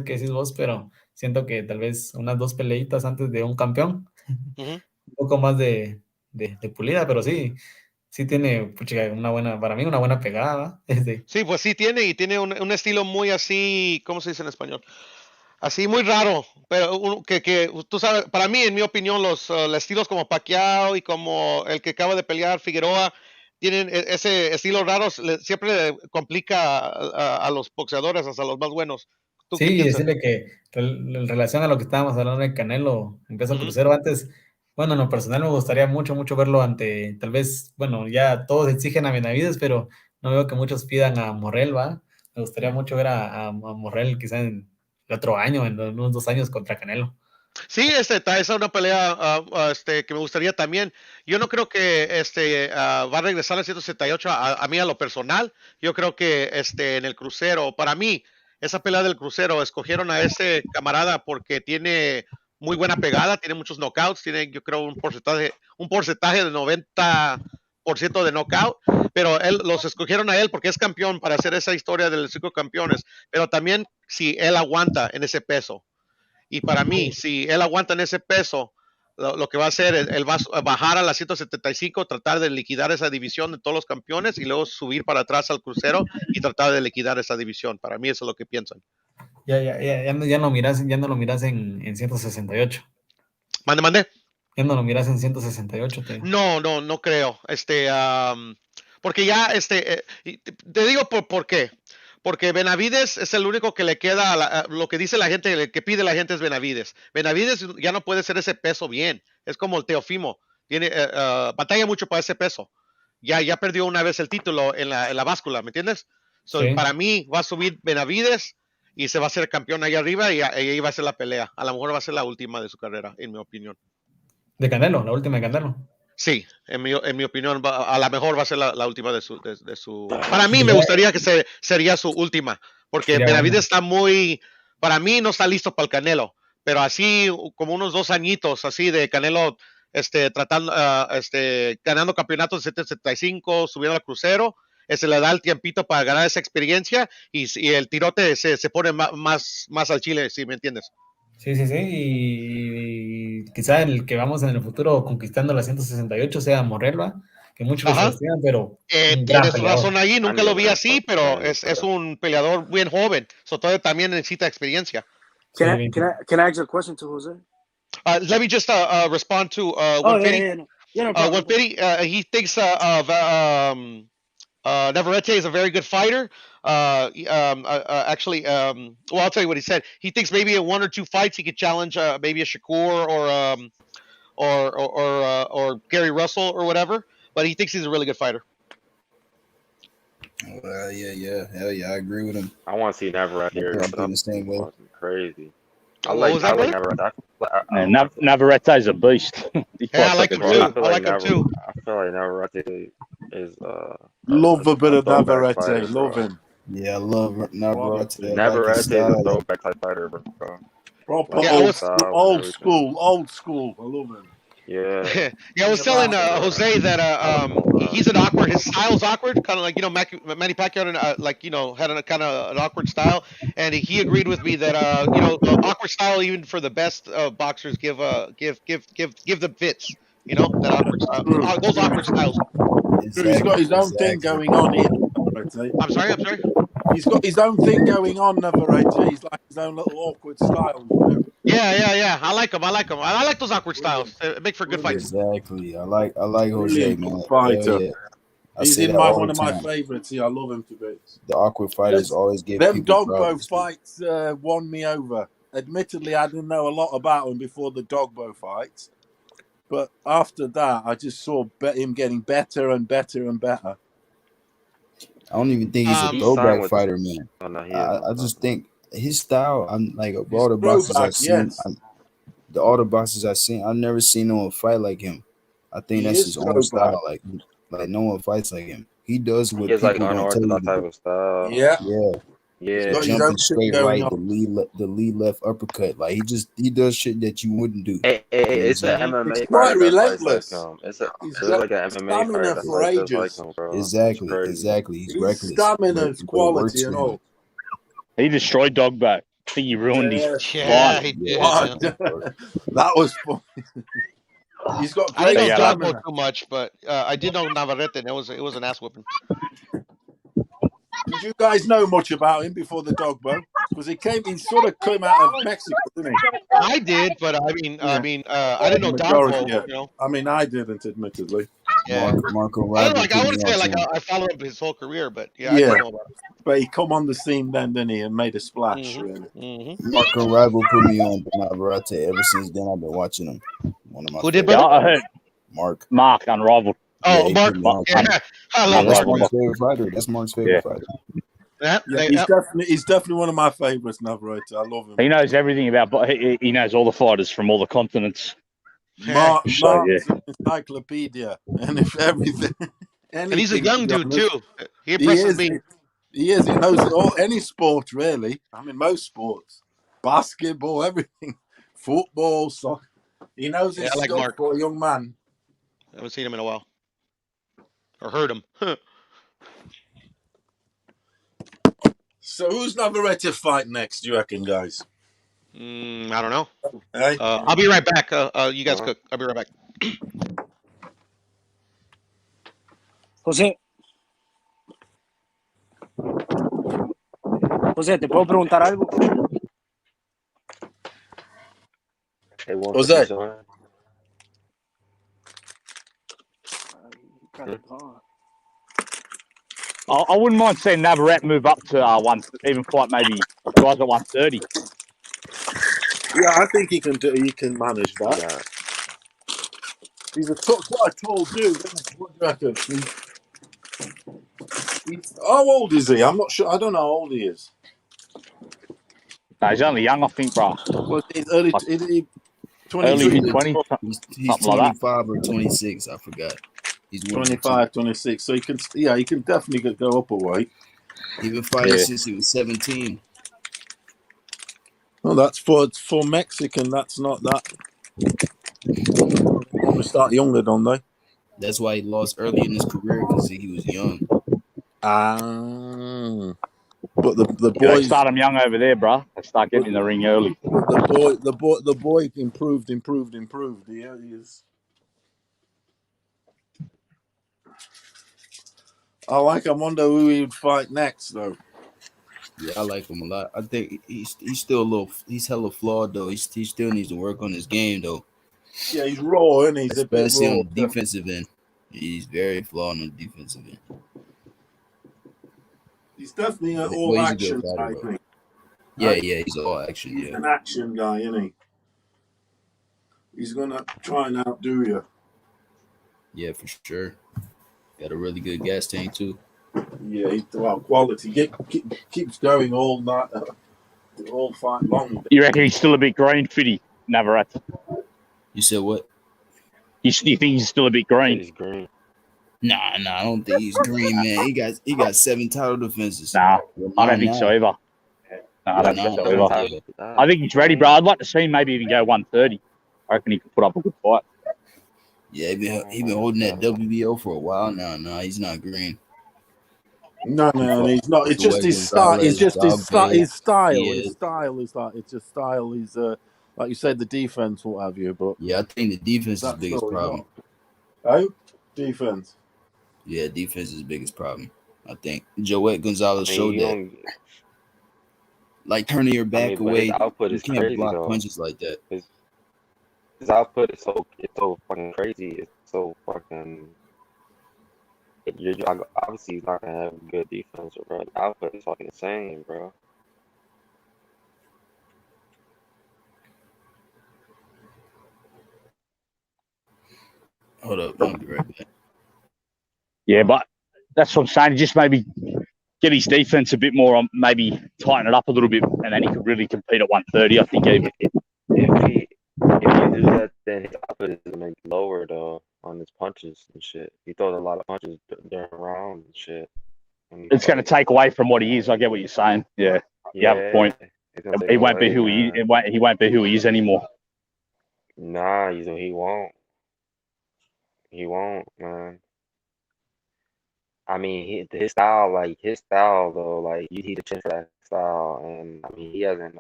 decís vos, pero siento que tal vez unas 2 peleitas antes de un campeón. Un poco más de pulida, pero sí tiene para mí una buena pegada. Sí, pues sí tiene, y tiene un estilo muy así, ¿cómo se dice en español? Así muy raro, pero que tú sabes, para mí, en mi opinión, los estilos como Pacquiao y como el que acaba de pelear Figueroa tienen ese estilo raro, siempre le complica a los boxeadores, hasta los más buenos. Sí, decirle que en relación a lo que estábamos hablando de Canelo, en peso crucero, antes Bueno, en lo personal me gustaría mucho verlo ante, tal vez, bueno, ya todos exigen a Benavides, pero no veo que muchos pidan a Morrell, ¿va? Me gustaría mucho ver a Morrell quizá en el otro año, en unos 2 años contra Canelo. Sí, esa es una pelea que me gustaría también. Yo no creo que va a regresar al 168 a mí a lo personal. Yo creo que en el crucero, para mí, esa pelea del crucero, escogieron a ese camarada porque tiene muy buena pegada, tiene muchos knockouts, tiene yo creo un porcentaje de 90% de knockout, pero los escogieron a él porque es campeón para hacer esa historia de los 5 campeones, pero también si él aguanta en ese peso. Y para mí, si él aguanta en ese peso, lo que va a hacer es él va a bajar a las 175, tratar de liquidar esa división de todos los campeones y luego subir para atrás al crucero y tratar de liquidar esa división. Para mí eso es lo que piensan. Ya no lo miras en 168. Mande. Ya no lo miras en 168, te digo. No creo. Porque ya, te digo por qué. Porque Benavides es el único que le queda, lo que dice la gente, que pide la gente es Benavides. Benavides ya no puede ser ese peso bien. Es como el Teofimo. Batalla mucho para ese peso. Ya perdió una vez el título en la báscula, ¿me entiendes? So, Sí. Para mí va a subir Benavides y se va a hacer campeón ahí arriba y ahí va a ser la pelea. A lo mejor va a ser la última de su carrera, en mi opinión. De Canelo, la última de Canelo. Sí, en mi opinión, a lo mejor va a ser la última de su. Para mí me gustaría que sería su última, porque Sería Benavides bueno. para mí no está listo para el Canelo, pero así como unos 2 añitos así de Canelo, tratando, ganando campeonatos de 775, subiendo al crucero, se le da el tiempito para ganar esa experiencia y el tirote se pone más al chile, si me entiendes. Sí, y quizá el que vamos en el futuro conquistando la 168 sea Morrell, ¿va? Que muchos lo subestiman, pero un gran Tienes peleador. razón ahí, nunca lo vi así, pero es un peleador bien joven, sobre todo también necesita experiencia. Can I ask a question to Jose? Let me just respond to No problem. Wolfitty. He thinks Navarrete is a very good fighter. Actually, well, I'll tell you what he said. He thinks maybe in 1 or 2 fights he could challenge maybe a Shakur or Gary Russell or whatever. But he thinks he's a really good fighter. Yeah, hell yeah, I agree with him. I want to see Navarrete here. The same way. Crazy. I like Navarrete. Navarrete is a beast. I like him too. I like him too. I feel like Navarrete is love a bit of throwback Navarrete. fighter, Love bro. him. Yeah, I love Navarrete. Navarrete is a throwback type fighter, bro. Proper Like old school. I love him. Yeah. I was telling Jose that he's an awkward. His style's awkward, kind of like Manny Pacquiao, had a kind of an awkward style, and he agreed with me that the awkward style, even for the best boxers, give them fits. That awkward style, those awkward styles. Exactly. He's got his own thing going on here. Navarrete. I'm sorry. He's got his own thing going on, Navarrete. He's like his own little awkward style. Yeah. I like him. I like those awkward styles. They make for good fights. Exactly. I like Jose, man. Fighter. Yeah. He's in one of my favorites. I love him to bits. The awkward fighters always give them people Dogbo problems. fights won me over. Admittedly, I didn't know a lot about him before the Dogbo fights, but after that, I just saw him getting better and better and better. I don't even think he's a He throwback signed with fighter, man. Oh, no, he I is. just think his style. I'm like of all the boxers I've seen. All the boxers I've seen, I've never seen no one fight like him. I think that's his own style. Like no one fights like him. He does what He has people like don't tell you unorthodox to type do. of style. Yeah. Yeah. Jumping straight right, the lead left uppercut. Like he does shit that you wouldn't do. It's an MMA It's fighter quite that relentless. fights like him. It's like an MMA fighter that for fights just ages. like him, bro. Exactly. He's reckless. Stamina's quality and all. He destroyed Dogback. I think he ruined his Yeah, life. he did. That was fun. He's got I great didn't know stamina. Dogbo too much, but I did know Navarrete, and it was an ass whooping. Did you guys know much about him before the Dogbo? Because he sort of came out of Mexico, didn't he? I did, but I didn't know Dogbo. I mean, I didn't, admittedly. Yeah. Marco I Rubio. wouldn't say I followed up his whole career, but I didn't know about him. But he come on the scene then, didn't he, and made a splash. Really. Marco Rubio put me on Navarrete. Ever since then, I've been watching him. One of my Who did, favorite. Yeah, brother? I heard Mark. Unrivaled. Yeah, Oh, he Mark. put me on. Yeah, I Yeah, love that's Mark. Mark's favorite fighter. That's Mark's favorite fighter. Yeah, Yeah, he's definitely one of my favorites, Navarrete. I love him. He knows everything about. He knows all the fighters from all the continents. Mark's So yeah. an encyclopedia, and if everything, And he's a anything, young to be dude honest, too. He impresses me. He is. He knows all any sport really. I mean, most sports, basketball, everything, football, soccer. He knows his Yeah, I like stuff Mark. for a young man. I haven't seen him in a while. Or heard him. So who's Navarrete fight next, do you reckon, guys? I don't know. Hey? I'll be right back. You guys cook. I'll be right back. José, ¿te puedo preguntar algo? Jose. I wouldn't mind seeing Navarrete move up to even fight maybe guys at 130. Yeah, I think he can manage that. Yeah. He's quite a tall dude. What do you reckon? How old is he? I'm not sure. I don't know how old he is. No, he's only young, I think, bro. Well, he's early, Like, 23. early mid-20s, He's something like that. 25 or 26. I forgot. He's 25, 26. So he can definitely go up a weight. He's been fighting since he was 17. Well, that's for Mexican. That's not that. We start younger, don't they? That's why he lost early in his career because he was young. But the They boys start him young over there, bro. They start getting in the ring early. the boy improved. Yeah, he is. I wonder who he would fight next, though. Yeah, I like him a lot. I think he's still he's hella flawed though. He still needs to work on his game though. Yeah, he's raw, and he's especially a bit raw. on the defensive end. He's very flawed on the defensive end. He's definitely an all action guy. Yeah, he's all action. He's an action guy, isn't he? He's gonna try and outdo you. Yeah, for sure. Got a really good gas tank too. Yeah, quality. Keeps going all night, all fight long. You reckon he's still a bit green, Fitty, Navarrete? You said what? You think he's still a bit green? He's green. Nah, I don't think he's green, man. He got 7 title defenses. Nah, I don't think so either. I don't think so either. I think he's ready, bro. I'd like to see him maybe even go 130. I reckon he could put up a good fight. Yeah, he been holding that WBO for a while now. No, he's not green. No, he's not. It's just his style. It's just his style. His style. His style is that. It's just style. He's like you said, the defense, what have you. But yeah, I think the defense is the biggest problem. Oh, defense. Yeah, defense is the biggest problem. I think Joette Gonzalez showed that. Like turning your back away, his output is can't crazy, block though. punches like that. His output is so fucking crazy. It's so fucking. Obviously, he's not gonna have a good defense, bro. The output is fucking insane, bro. Hold up, I'll be right back. Yeah, but that's what I'm saying. Just maybe get his defense a bit more, maybe tighten it up a little bit, and then he could really compete at 130. I think even. If you do that, then his output is gonna be lower though on his punches and shit. He throws a lot of punches during rounds and shit. It's going to take away from what he is. I get what you're saying. Yeah, you have a point. He won't be who he. He won't be who he is anymore. Nah, he won't. He won't, man. I mean, his style though, like you need to change that style, and I mean, he hasn't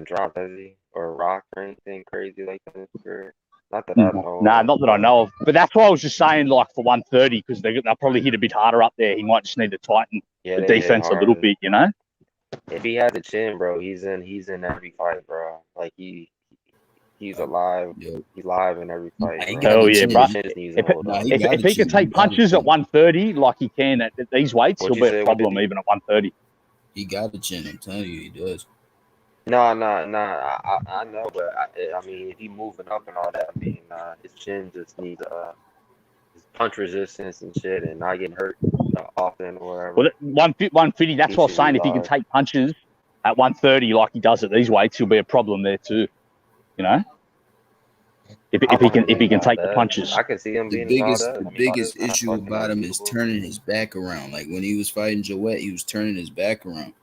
dropped, has he, or rocked or anything crazy like that in his career. Not that I know. Nah, not that I know of. But that's why I was just saying, like for 130, because they'll probably hit a bit harder up there. He might just need to tighten the defense a little bit, you know. If he has a chin, bro, he's in every fight, bro. Like he's alive. He's live in every fight. Hell yeah, bro. If he can take punches at 130 like he can at these weights, he'll be a problem even at 130. He got the chin. I'm telling you, he does. No, no, no. I know, but I mean, he moving up and all that. I mean, his chin just needs his punch resistance and shit, and not getting hurt often or whatever. Well, 150. That's He what I was should be saying. If he can live. take punches at 130 like he does at these weights, he'll be a problem there too. You know, if I he want him can beating take the Valdez. punches. I can see him The beating biggest Valdez. the I mean, Valdez biggest not issue fucking about him is unbeatable. turning his back around. Like when he was fighting Joet, he was turning his back around.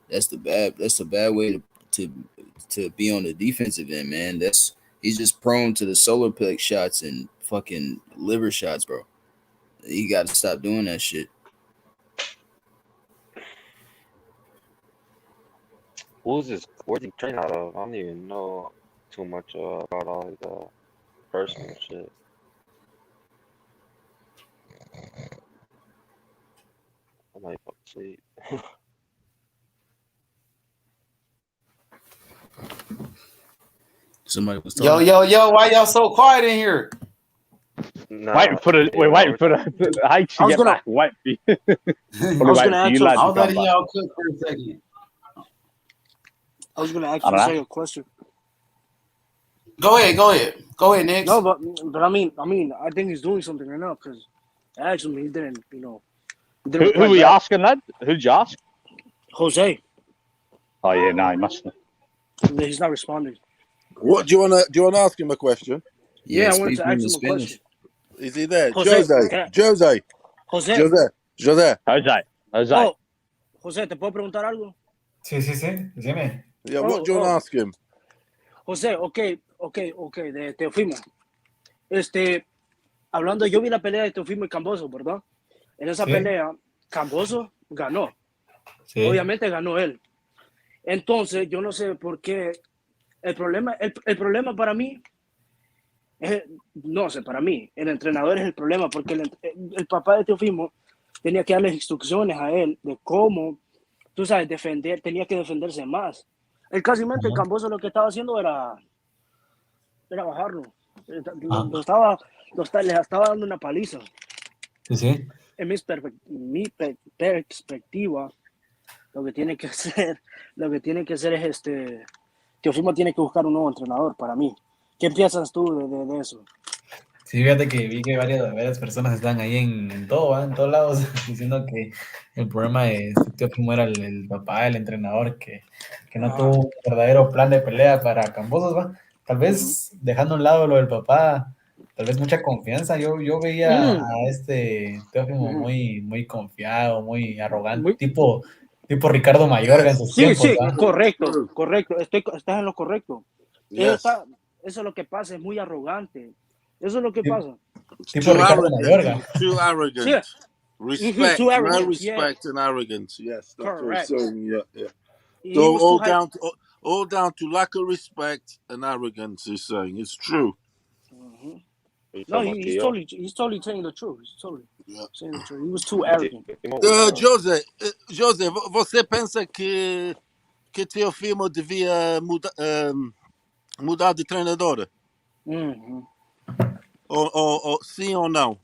That's a bad way to be on the defensive end, man. He's just prone to the solar plexus shots and fucking liver shots, bro. You got to stop doing that shit. Where's he train out of? I don't even know too much about all his personal shit. I might fall asleep. Somebody was Yo, talking. why y'all so quiet in here? Nah, We're waiting for the H to get back. Wait for you. Probably waiting for you lads I to was come letting back. y'all cook for a second. I was gonna I actually don't say know. a question. Go ahead, Nick. No, but I mean, I think he's doing something right now because actually he didn't, he didn't Who reply were you back. asking, lad? Who'd you ask? Jose, Oh yeah, no, he mustn't. he's not responding. What do you wanna ask him a question? Yeah, I wanted speak to to him ask in him a Spanish. question. Is he there? Jose, Jose. Jose. Jose, ¿te puedo preguntar algo? Sí, dime. Yeah, what do you want to ask him? Jose, okay, de Teofimo. Hablando, yo vi la pelea de Teofimo y Kambosos, ¿verdad? En esa pelea, Kambosos ganó. Sí. Obviamente ganó él. Entonces, yo no sé por qué. El problema para mí no sé, para mí, el entrenador es el problema, porque el papá de Teofimo tenía que darle instrucciones a él de cómo, tú sabes, tenía que defenderse más. Él casi mente, Kambosos lo que estaba haciendo era bajarlo. Le estaba dando una paliza. Sí. En mi perspectiva, lo que tiene que hacer es Teofimo tiene que buscar un nuevo entrenador para mí. ¿Qué piensas tú de eso? Sí, fíjate que vi que varias personas están ahí en todo, en todos lados, diciendo que el problema de Teofimo era el papá, el entrenador, que no tuvo un verdadero plan de pelea para Kambosos, ¿va? Tal vez dejando a un lado lo del papá, tal vez mucha confianza. Yo veía a Teofimo muy confiado, muy arrogante, tipo Ricardo Mayorga en sus tiempos, ¿va? Correcto, estás en lo correcto. Yes. Eso es lo que pasa, es muy arrogante. Eso es lo que pasa. Tipo Ricardo Mayorga. Too arrogant. Sí. Respect, Too arrogant, no respect and arrogance. Yes, that's correct. what I'm saying. Yeah. He So was all down to lack of respect and arrogance. He's saying it's true. No, he's totally telling the truth. He's totally saying the truth. He was too arrogant. José, você pensa que Teofimo devia mudar de treinador? Ou sim ou não?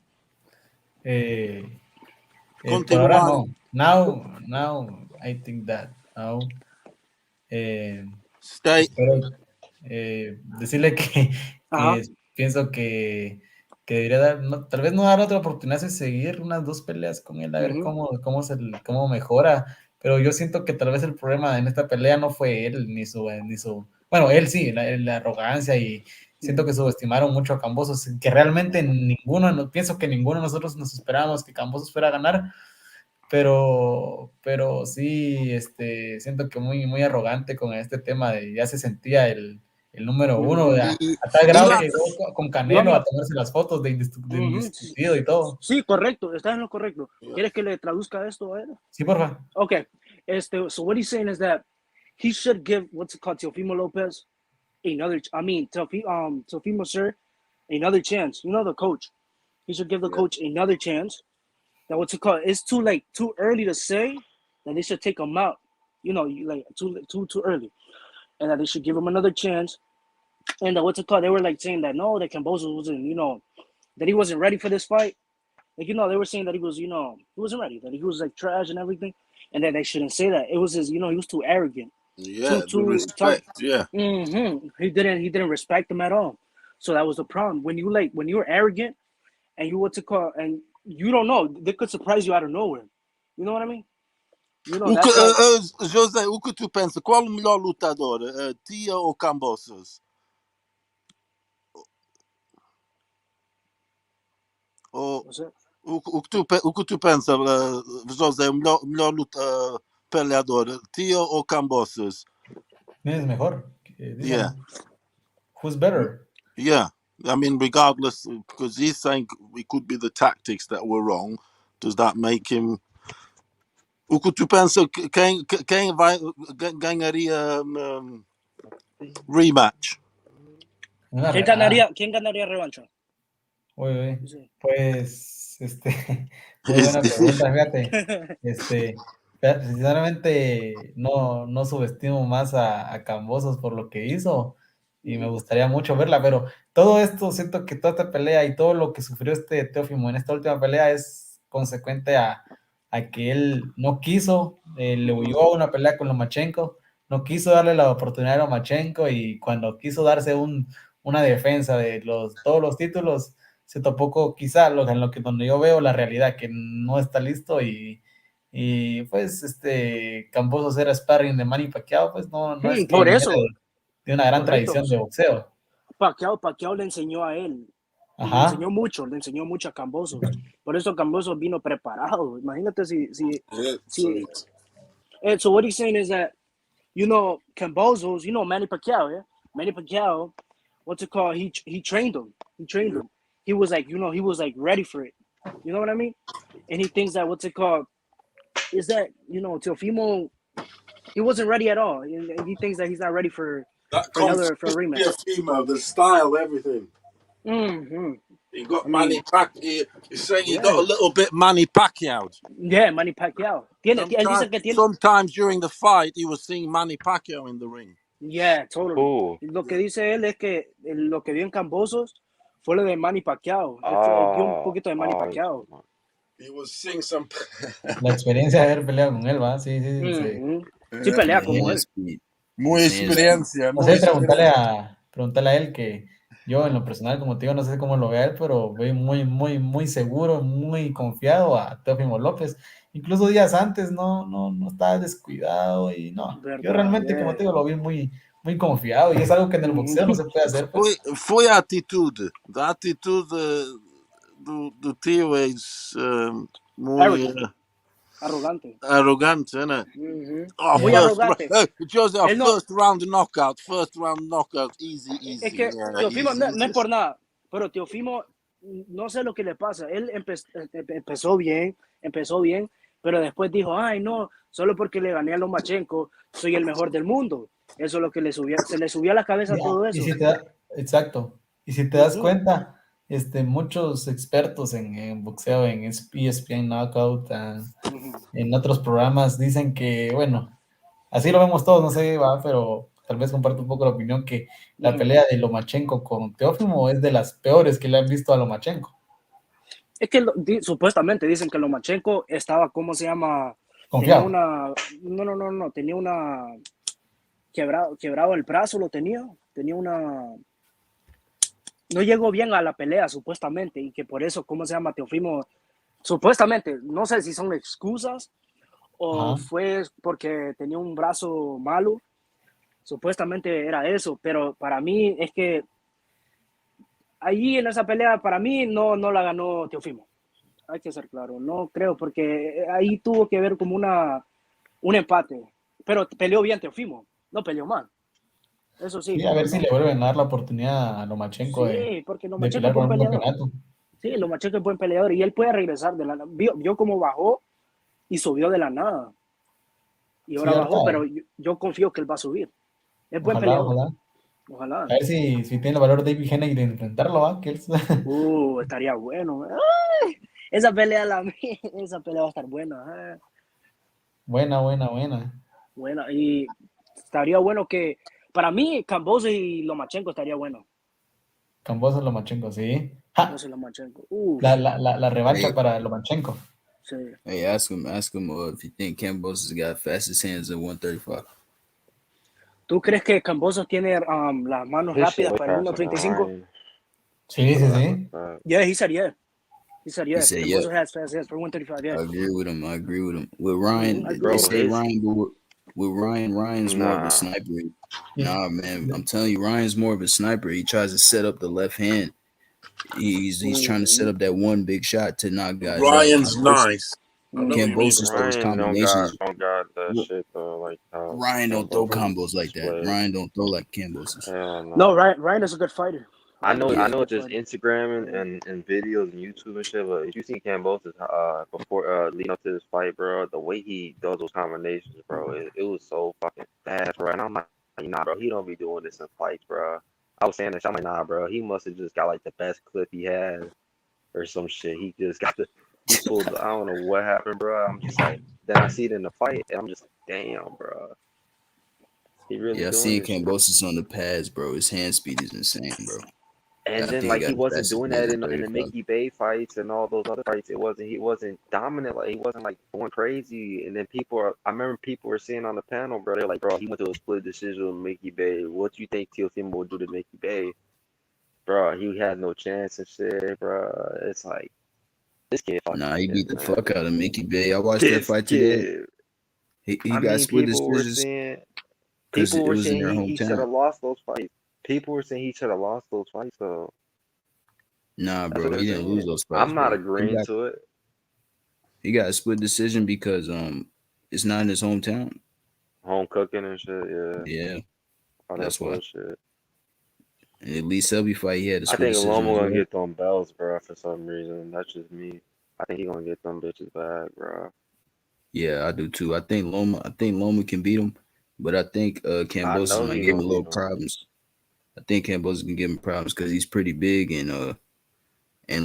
Por ahora no. Now I think that now espero decirle que pienso que debería dar, tal vez no dar otra oportunidad de seguir unas 2 peleas con él, a ver cómo mejora, pero yo siento que tal vez el problema en esta pelea no fue él ni su bueno, él sí, la arrogancia, y siento que subestimaron mucho a Kambosos, que realmente pienso que ninguno de nosotros nos esperábamos que Kambosos fuera a ganar, pero sí, siento que muy arrogante con este tema de ya se sentía el número 1, a tal grado que llegó con Canelo a tomarse las fotos de indiscutido y todo. Sí, correcto, estás en lo correcto. ¿Quieres que le traduzca esto a él? Sí, por favor. Okay, so what he's saying is that he should give Teofimo Lopez Teofimo Sir another chance. You know, the coach. He should give the coach another chance. That it's too early to say that they should take him out. You know, like too early, and that they should give him another chance. And they were like saying that no, that Kambosos wasn't, that he wasn't ready for this fight. Like, they were saying that he was, he wasn't ready, that he was like trash and everything, and that they shouldn't say that. It was he was too arrogant. Yeah, the respect. Yeah. He didn't respect them at all. So that was the problem. When you're arrogant and you and you don't know, they could surprise you out of nowhere. You know what I mean? You know, that's why. José, o que tu pensa? Qual o melhor lutador? Tia ou Kambosos? O que tu pensa, José, o melhor peleador? Tia ou Kambosos? ¿Quién es mejor? Yeah. Who's better? Yeah. I mean, regardless, because he's saying it could be the tactics that were wrong. Does that make him... O que tu pensa, quem ganharia rematch? ¿Quién ganaría revancha? Uy, pues, muy buena pregunta, fíjate. Sinceramente, no subestimo más a Kambosos por lo que hizo y me gustaría mucho verla, pero todo esto, siento que toda esta pelea y todo lo que sufrió Teófimo en esta última pelea es consecuente a que él no quiso, le huyó a una pelea con Lomachenko, no quiso darle la oportunidad a Lomachenko y cuando quiso darse una defensa de todos los títulos, se topó quizá donde yo veo la realidad, que no está listo y pues Kambosos era sparring de Manny Pacquiao, pues no es que por viene eso. de una gran Correcto. tradición de boxeo. Pacquiao le enseñó a él. Ajá. Le enseñó mucho a Kambosos. Por eso Kambosos vino preparado. Imagínate si so what he's saying is that, Kambosos, Manny Pacquiao, yeah? Manny Pacquiao, what's it called? He trained him. He was like, he was like ready for it. You know what I mean? And he thinks that what's it called is that, Teofimo, he wasn't ready at all. He thinks that he's not ready for a rematch. Teofimo, the style, everything. He got Manny Pacquiao. He's saying he got a little bit Manny Pacquiao. Yeah, Manny Pacquiao. Sometimes during the fight, he was seeing Manny Pacquiao in the ring. Yeah, totally. Lo que dice él es que lo que vio en Kambosos fue lo de Manny Pacquiao. Vio un poquito de Manny Pacquiao. He was seeing some... La experiencia de haber peleado con él, ¿va? Sí. Sí pelea como él. Muy experiencia. No sé, preguntarle a él que yo en lo personal, como te digo, no sé cómo lo vea él, pero veo muy seguro, muy confiado a Teófimo López. Incluso días antes no estaba descuidado y no. Verdad, yo realmente, como te digo, lo vi muy confiado y es algo que en el boxeo no se puede hacer. Pues. Foi a atitude. A atitude do tio é muy arrogante, né? Muy arrogante. Joseph, first round knockout, easy. Es que Teofimo no es por nada, pero Teofimo, no sé lo que le pasa. Él empezó bien, pero después dijo, ay no, solo porque le gané a Lomachenko, soy el mejor del mundo. Eso es lo que se le subió a la cabeza todo eso. Exacto. Y si te das cuenta, muchos expertos en boxeo, en ESPN Knockout, en otros programas, dicen que, bueno, así lo vemos todos, no sé, pero tal vez comparto un poco la opinión que la pelea de Lomachenko con Teófimo es de las peores que le han visto a Lomachenko. Es que supuestamente dicen que Lomachenko estaba, ¿cómo se llama? Confiado. Tenía una quebrado el brazo, no llegó bien a la pelea supuestamente y que por eso, ¿cómo se llama? Teofimo, supuestamente, no sé si son excusas o fue porque tenía un brazo malo, supuestamente era eso, pero para mí es que allí en esa pelea, para mí no la ganó Teofimo, hay que ser claro, no creo, porque ahí tuvo que ver como un empate, pero peleó bien Teofimo, no peleó mal. Eso sí. Sí, a ver si le vuelven a dar la oportunidad a Lomachenko porque de pelear por un campeonato. Sí, Lomachenko es buen peleador y él puede regresar de la nada. Vio cómo bajó y subió de la nada. Y ahora bajó, pero yo confío que él va a subir. Es buen peleador. Ojalá. A ver si tiene el valor David Haney de enfrentarlo, ¿va? Estaría bueno. ¡Ay! Esa pelea va a estar buena. Buena. Buena, y estaría bueno que, para mí, Kambosos y Lomachenko estaría bueno. Kambosos y Lomachenko, sí. Kambosos y Lomachenko. La revancha para Lomachenko. Sí. Hey, ask him if you think Kambosos got fastest hands in 135. ¿Tú crees que Kambosos tiene las manos His shit rápidas way para el faster than 1.35? Ryan. Sí, sí, But sí. Yeah, he said yeah. He said He yes. said, "Yep." Kambosos has fast hands for 135. Yeah. I agree with him. I agree with him. With I Ryan, they agree. bro, say his Ryan, but with Ryan, Ryan's more of a nah. sniper. Nah, man, I'm telling you, Ryan's more of a sniper. He tries to set up the left hand. He's trying to set up that one big shot to knock guys out. Ryan's nice. I know what you mean. Kambosos throws Ryan combinations. don't got that shit though. Like how Ryan don't throw Kambosos combos like that. displays. Ryan don't throw like Kambosos. Hell no. No, Ryan is a good fighter. I know Yeah. just Instagram and videos and YouTube and shit, but if you see Kambosos before leading up to this fight, bro, the way he does those combinations, bro, it was so fucking fast, bro. And I'm like, nah, bro, he don't be doing this in fights, bro. I was saying this, I'm like, nah, bro, he must have just got like the best clip he has or some shit. He just got he pulled, I don't know what happened, bro. I'm just like, then I see it in the fight, and I'm just like, damn, bro. He really Yeah, I doing seen this shit. Kambosos on the pads, bro. His hand speed is insane, bro. And I then think like got he the wasn't fastest doing hands that in in the 35. Mickey Bay fights and all those other fights. He wasn't dominant. Like he wasn't like going crazy. And then I remember people were saying on the panel, bro, they're like, bro, he went to a split decision with Mickey Bay. What do you think Teofimo would do to Mickey Bay? Bro, he had no chance and shit, bro. It's like this kid fucking Nah, he beat the man. fuck out of Mickey Bay. I watched that This fight today. kid. He I got mean, split people were decisions saying because it was in their he should hometown. have lost those fights. People were saying he should have lost those fights, so Nah, that's bro, what he they're didn't lose saying. those fights, I'm not bro. agreeing to it. He got a split decision because it's not in his hometown. Home cooking and shit, yeah. Yeah, All that's that why. bullshit. And at least Selby fight, he had a I split think decision Loma as gonna well. get them belts, bro, for some reason. That's just me. I think he gonna get them bitches back, bro. Yeah, I do too. I think Loma can beat him, but I think I Kambosos know might he give him a gonna little beat him. problems. I think Kambosos can give him problems because he's pretty big and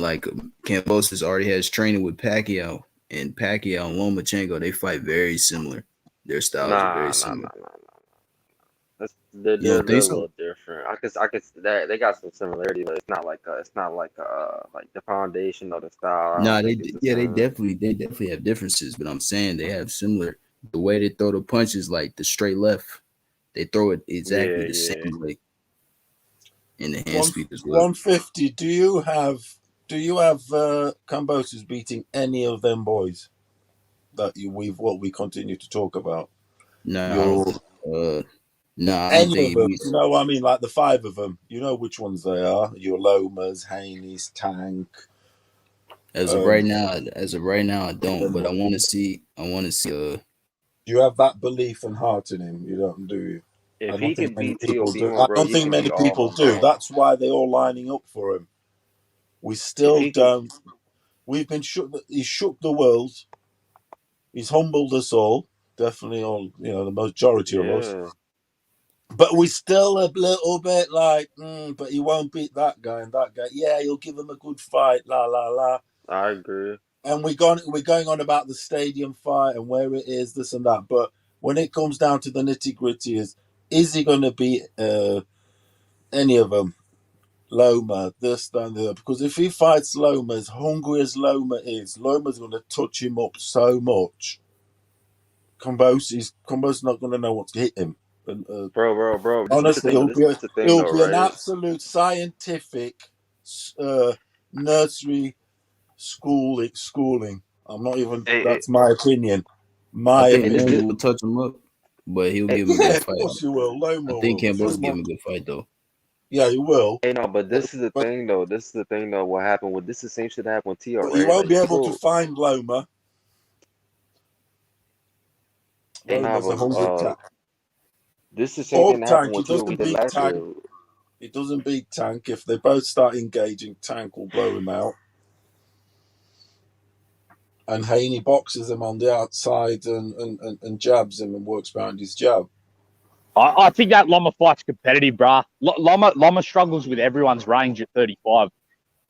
like Kambosos already has training with Pacquiao, and Pacquiao and Lomachenko, they fight very similar. Their styles are very similar. They're You don't a think so? little different. I could they got some similarity, but it's not like the foundation of the style. I Nah, don't think it's the they same. definitely have differences, but I'm saying they have similar. The way they throw the punches, like the straight left, they throw it exactly the same way, and the hand speed as well. 150. Do you have Kambosos beating any of them boys that we continue to talk about? Nah, nah, I don't Any think of he them? beats. You know what I mean? Like the five of them. You know which ones they are. Your Lomas, Haney's, Tank. As of right now, I don't. But I want to see. Do you have that belief and heart in him? You don't, do you? If I he don't think can many beat people do. Teofimo, I bro, don't he think can many beat all people of do. them, bro. That's why they're all lining up for him. We still don't. We've been shook. He shook the world. He's humbled us all. Definitely all. You know, the majority of us. But we still a little bit like, but he won't beat that guy and that guy. Yeah, he'll give him a good fight. La la la. I agree. And we're going on about the stadium fight and where it is, this and that. But when it comes down to the nitty gritty, is he going to beat any of them? Loma, this, that, and the other. Because if he fights Loma, as hungry as Loma is, Loma's going to touch him up so much. Kambosos not going to know what to hit him. And, bro. Honestly, This is the thing, it'll be an right? absolute scientific nursery schooling. I'm not even. That's my opinion. I think Loma will touch him up, but he'll give him a good fight. Of course you will. Loma I think will. Kambosos give him a good fight though. Yeah, he will. Hey, no, but this is the thing, though. What happened with this is the same shit that happened with Tio, But right? you won't Like, be able to find Loma. Loma's a hungry cat. This is the same thing that happened Tank, he with Tio we doesn't did beat last Tank. year. He doesn't beat Tank. If they both start engaging, Tank will blow him out. And Haney boxes him on the outside and jabs him and works behind his jab. I think that Loma fight's competitive, bruh. Loma struggles with everyone's range at 35.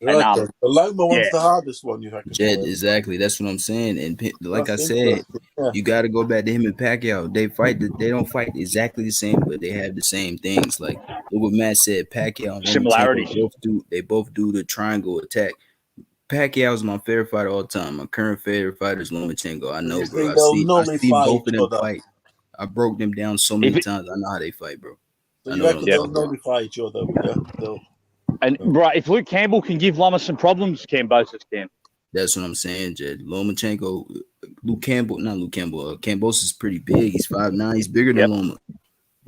And, the Loma one's the hardest one you reckon. Jed, exactly. That's what I'm saying. And like That's I said, you got to go back to him and Pacquiao. They don't fight exactly the same, but they have the same things. Like look what Matt said. Pacquiao and similarities. Lomachenko both do the triangle attack. Pacquiao's my favorite fighter all the time. My current favorite fighter is Lomachenko. I know, bro. I've seen both of them fight. I broke them down so many times. I know how they fight, bro. So I you know reckon what I'm they'll talking about. nullify each other? Yeah. And bro, if Luke Campbell can give Loma some problems, Kambosos can. That's what I'm saying, Jed. Lomachenko, Kambosos is pretty big. He's 5'9". He's bigger than Loma.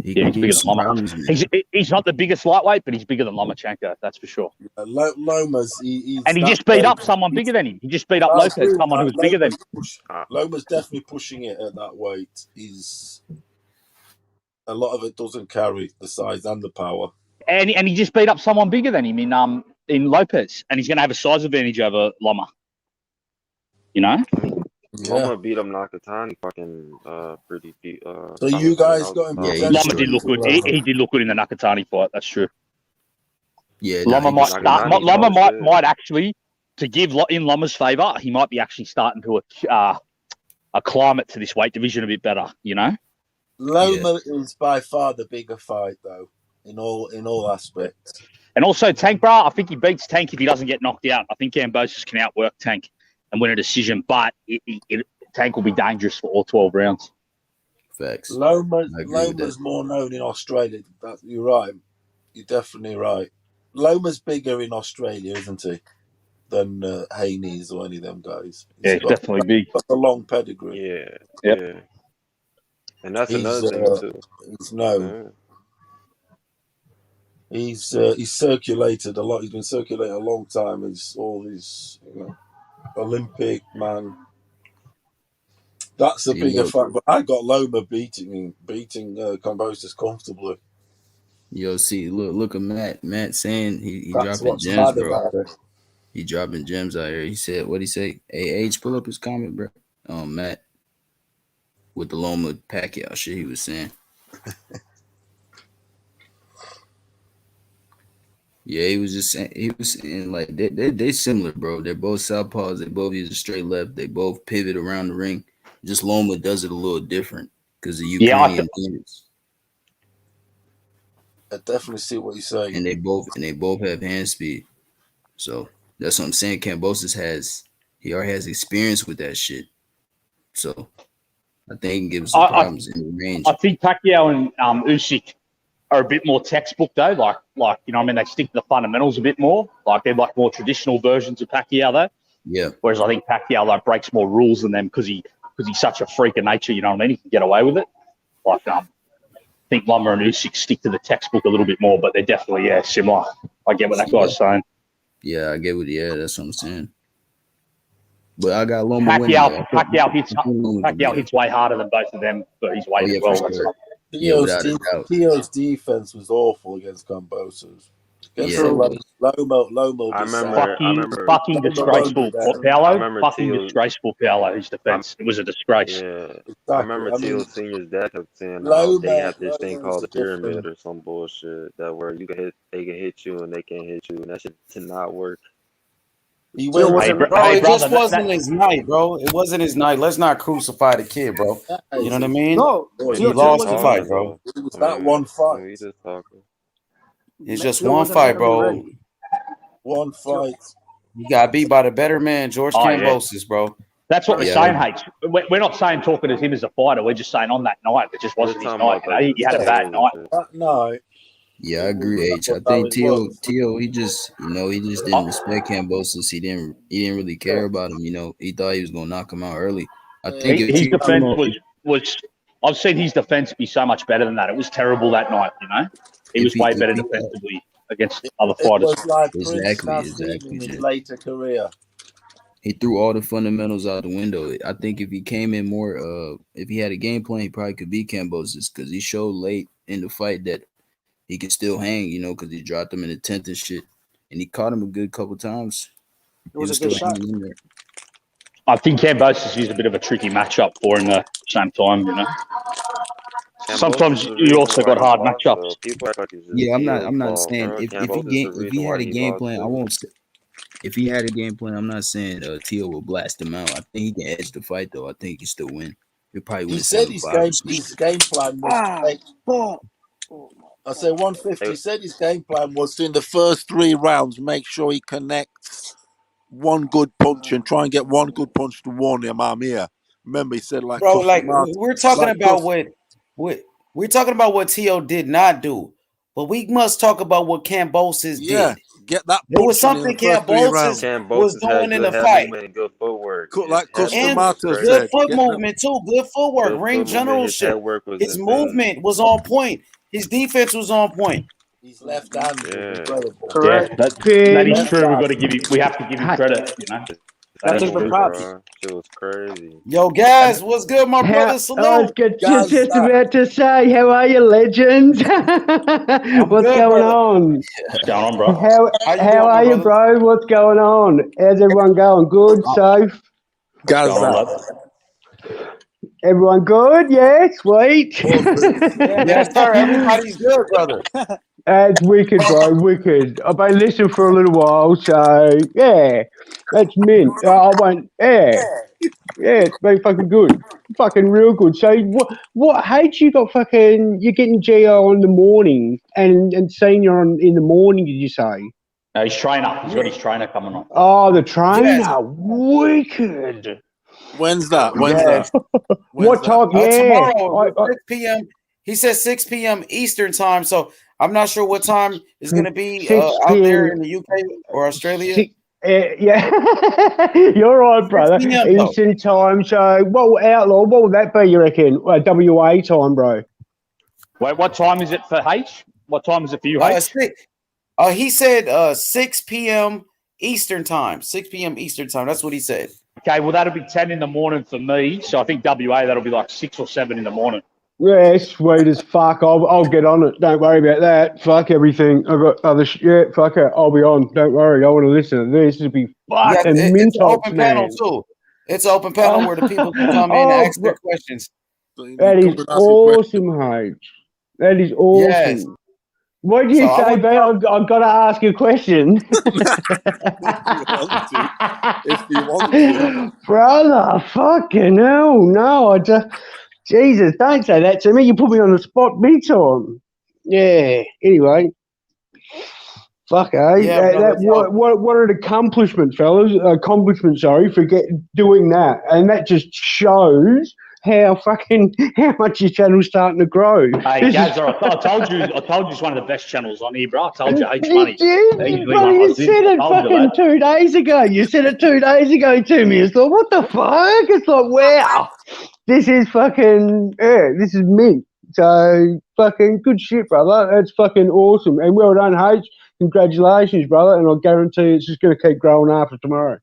He Yeah, can he's give bigger you than some Loma. problems, man. He's not the biggest lightweight, but he's bigger than Lomachenko. That's for sure. Loma's he's And he that just beat big. up someone bigger than him. He just beat up I agree Lopez, with someone who that. was bigger than him. Loma's definitely pushing it at that weight. He's a lot of it doesn't carry the size and the power. And he just beat up someone bigger than him in Lopez, and he's going to have a size advantage over Loma. You know? Loma beat him Nakatani fucking pretty deep. So you guys got him. Loma did look good. He did look good in the Nakatani fight. That's true. Yeah, Loma might start. Loma might actually, to give in Loma's favor, he might be actually starting to acclimate to this weight division a bit better. You know? Loma is by far the bigger fight, though, in all aspects. And also Tank, bro, I think he beats Tank if he doesn't get knocked out. I think Kambosos can outwork Tank and win a decision, but Tank will be dangerous for all 12 rounds. Facts. Loma's more known in Australia. You're right. You're definitely right. Loma's bigger in Australia, isn't he, than Haney's or any of them guys? Yeah, he's definitely big. Got a long pedigree. Yeah. And that's another thing too. He's known. He's circulated a lot. He's been circulating a long time. He's all his Olympic man. That's a bigger fact. But I got Loma beating Kambosos comfortably. Yo, see, look at Matt. Matt saying he That's dropping what's gems, mad bro. about it. He dropping gems out here. He said, what'd he say? H, pull up his comment, bro. Matt, with the Loma Pacquiao shit he was saying. Yeah, he was saying like they similar, bro. They're both southpaws. They both use a straight left. They both pivot around the ring. Just Loma does it a little different because of Ukrainian units. I definitely see what you're saying. And they both have hand speed. So that's what I'm saying. Kambosos already has experience with that shit. So I think he can give us some problems in the range. I think Pacquiao and Usyk are a bit more textbook though. Like you know what I mean? They stick to the fundamentals a bit more. Like they're like more traditional versions of Pacquiao though. Yeah. Whereas I think Pacquiao like breaks more rules than them because he's such a freak of nature, you know what I mean? He can get away with it. Like I think Loma and Usyk stick to the textbook a little bit more, but they're definitely similar. I get what that guy's saying. Yeah, I get what that's what I'm saying. But I got Loma winning. Pacquiao hits way harder than both of them, but he's way as well. Sure. Theo's defense was awful against Kambosos. Loma. I remember fucking disgraceful. Paolo, fucking disgraceful Paolo. His defense, it was a disgrace. Yeah, I remember Teal Senior's dad kept saying they have this thing called the pyramid or some bullshit that where they can hit you and they can't hit you, and that shit did not work. It just wasn't his night, bro. It wasn't his night. Let's not crucify the kid, bro. You know what I mean? No, he lost the fight, bro. It was that one fight. It's just one fight, bro. One fight. You got beat by the better man, George Kambosos, bro. That's what we're saying, H. We're not saying talking to him as a fighter. We're just saying on that night, it just wasn't his night. He had a bad night. No. Yeah, I agree, H. I think Tio, he just didn't respect Kambosos. He didn't really care about him. You know, he thought he was gonna knock him out early. I think his defense was. I've seen his defense be so much better than that. It was terrible that night. You know, he was way better defensively against other fighters. It was like Exactly. in his later career. He threw all the fundamentals out the window. I think if he came in more, if he had a game plan, he probably could beat Kambosos because he showed late in the fight that he could still hang, you know, because he dropped him in the 10th and shit. And he caught him a good couple times. It was a good shot. In there. I think Kambosos is a bit of a tricky matchup for him at the same time, you know. Sometimes you also got hard matchups. Yeah, I'm not saying if he had a game plan, I won't say. If he had a game plan, I'm not saying Tio will blast him out. I think he can edge the fight, though. I think he can still win. He'll probably win. He said his game plan was. I say 150. He said his game plan was to, in the first 3 rounds, make sure he connects one good punch and try and get one good punch to warn him. I'm here. Remember, he said bro, like we're talking about what we're talking about what T.O. did not do, but we must talk about what Kambosos Yeah, did. get that There was punch in the something first 3 rounds. Kambosos was Kambosos had doing in good the head fight. movement and good footwork. Like His head And movement was Customato great. good said, foot get them. movement too. Good footwork, Good ring foot movement. His generalship. head work was His insane. movement was on point. His defense was on point. His left hand was Yeah. incredible. Yeah, that is true. We have to give him credit. You know, that Gotta is give him true. props. Bro, shit was crazy. Yo, guys, what's good, my brother? I was Salute. just about to say, how are you, legends? What's good, going brother. on? What's going on, bro? How you How doing, my are you, brother? bro? What's going on? How's everyone going? Good, safe? What's going on, Gaza. lad? Everyone good? Yeah, sweet. Yes, sir. Everybody's good, brother. That's wicked, bro. Wicked. I've been listening for a little while, so yeah, that's mint. I won't. Yeah, it's been fucking good, fucking real good. So what? Hate you got fucking? You're getting GO in the morning and senior in the morning. Did you say? No, his trainer. He's got his trainer coming on. Oh, the trainer. Yes. Wicked. When's that? Yes. What time? Yeah. Tomorrow, 6 p.m. He says 6 p.m. Eastern time. So I'm not sure what time is going to be 6 out there p.m. in the UK or Australia. Yeah, you're right, brother. 6 p.m. though. Eastern time. So, Outlaw, what would that be, you reckon? WA time, bro. Wait, what time is it for H? What time is it for you, H? He said 6 p.m. Eastern time. 6 p.m. Eastern time. That's what he said. Okay, well, that'll be 10 in the morning for me. So I think WA, that'll be like 6 or 7 in the morning. Yeah, sweet as fuck. I'll get on it. Don't worry about that. Fuck everything. I've got other shit. Fuck it. I'll be on. Don't worry. I want to listen to this. It'll be fucking it's an mintox, open panel man. too. It's an open panel where the people can come in and ask their questions. That is awesome, H. That is awesome. Yes. What did you So say, Ben? I've got to ask you a question. If you want to. Brother, fucking hell. No, Jesus, don't say that to me. You put me on the spot big time. Yeah, anyway. Fuck, eh? Yeah, brother, what an accomplishment, fellas. Sorry, for doing that. And that just shows how much your channel's starting to grow. Hey, Gaz, I told you it's one of the best channels on here, bro. I told you, H You Money. did, you said it fucking 2 days ago. You said it 2 days ago to me. It's like, what the fuck? It's like, wow. This is fucking, this is mint. So, fucking good shit, brother. That's fucking awesome. And well done, H. Congratulations, brother. And I guarantee it's just going to keep growing after tomorrow.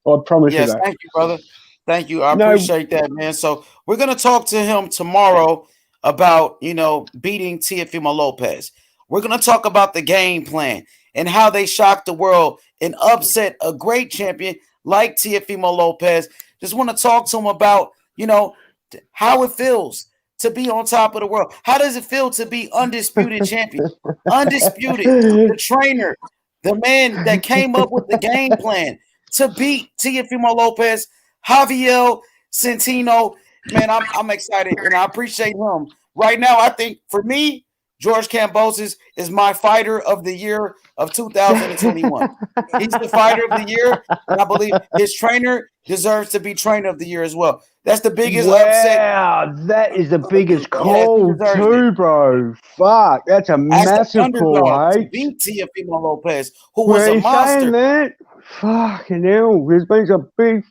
I promise you Yes, that. thank you, brother. Thank you. I appreciate that, man. So we're going to talk to him tomorrow about, beating Teofimo Lopez. We're going to talk about the game plan and how they shocked the world and upset a great champion like Teofimo Lopez. Just want to talk to him about, how it feels to be on top of the world. How does it feel to be undisputed champion? Undisputed, the trainer, the man that came up with the game plan to beat Teofimo Lopez, Javier Centeno. Man, I'm excited, and I appreciate him. Right now, I think, for me, George Kambosos is my fighter of the year of 2021. He's the fighter of the year, and I believe his trainer deserves to be trainer of the year as well. That's the biggest upset. Wow, that is the biggest call too, bro. Fuck, that's a massive call, to hey? beat Teofimo Lopez, who was Were a you monster. saying that? Fucking hell, there's been some big,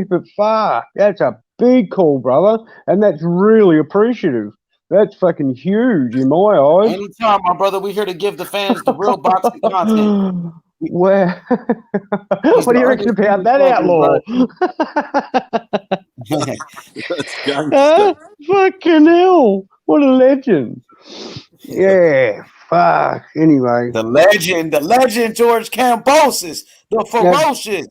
but fuck, that's a big call, brother, and that's really appreciative. That's fucking huge in my eyes. Anytime, my brother, we're here to give the fans the real boxing content. Well, what do you reckon about that, Outlaw? Fucking hell, what a legend. Yeah, fuck. Anyway. The legend, George Kambosos, the ferocious,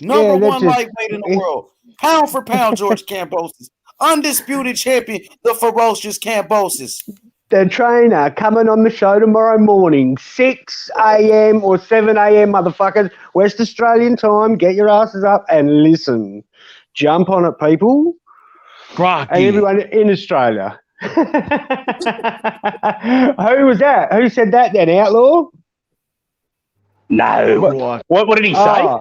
number one lightweight in the world. Pound for pound, George Kambosos. Undisputed champion, the ferocious Kambosos. The trainer coming on the show tomorrow morning, 6 a.m. or 7 a.m., motherfuckers, West Australian time. Get your asses up and listen. Jump on it, people. Rocky. And everyone in Australia. Who was that? Who said that then, Outlaw? No. What did he say? I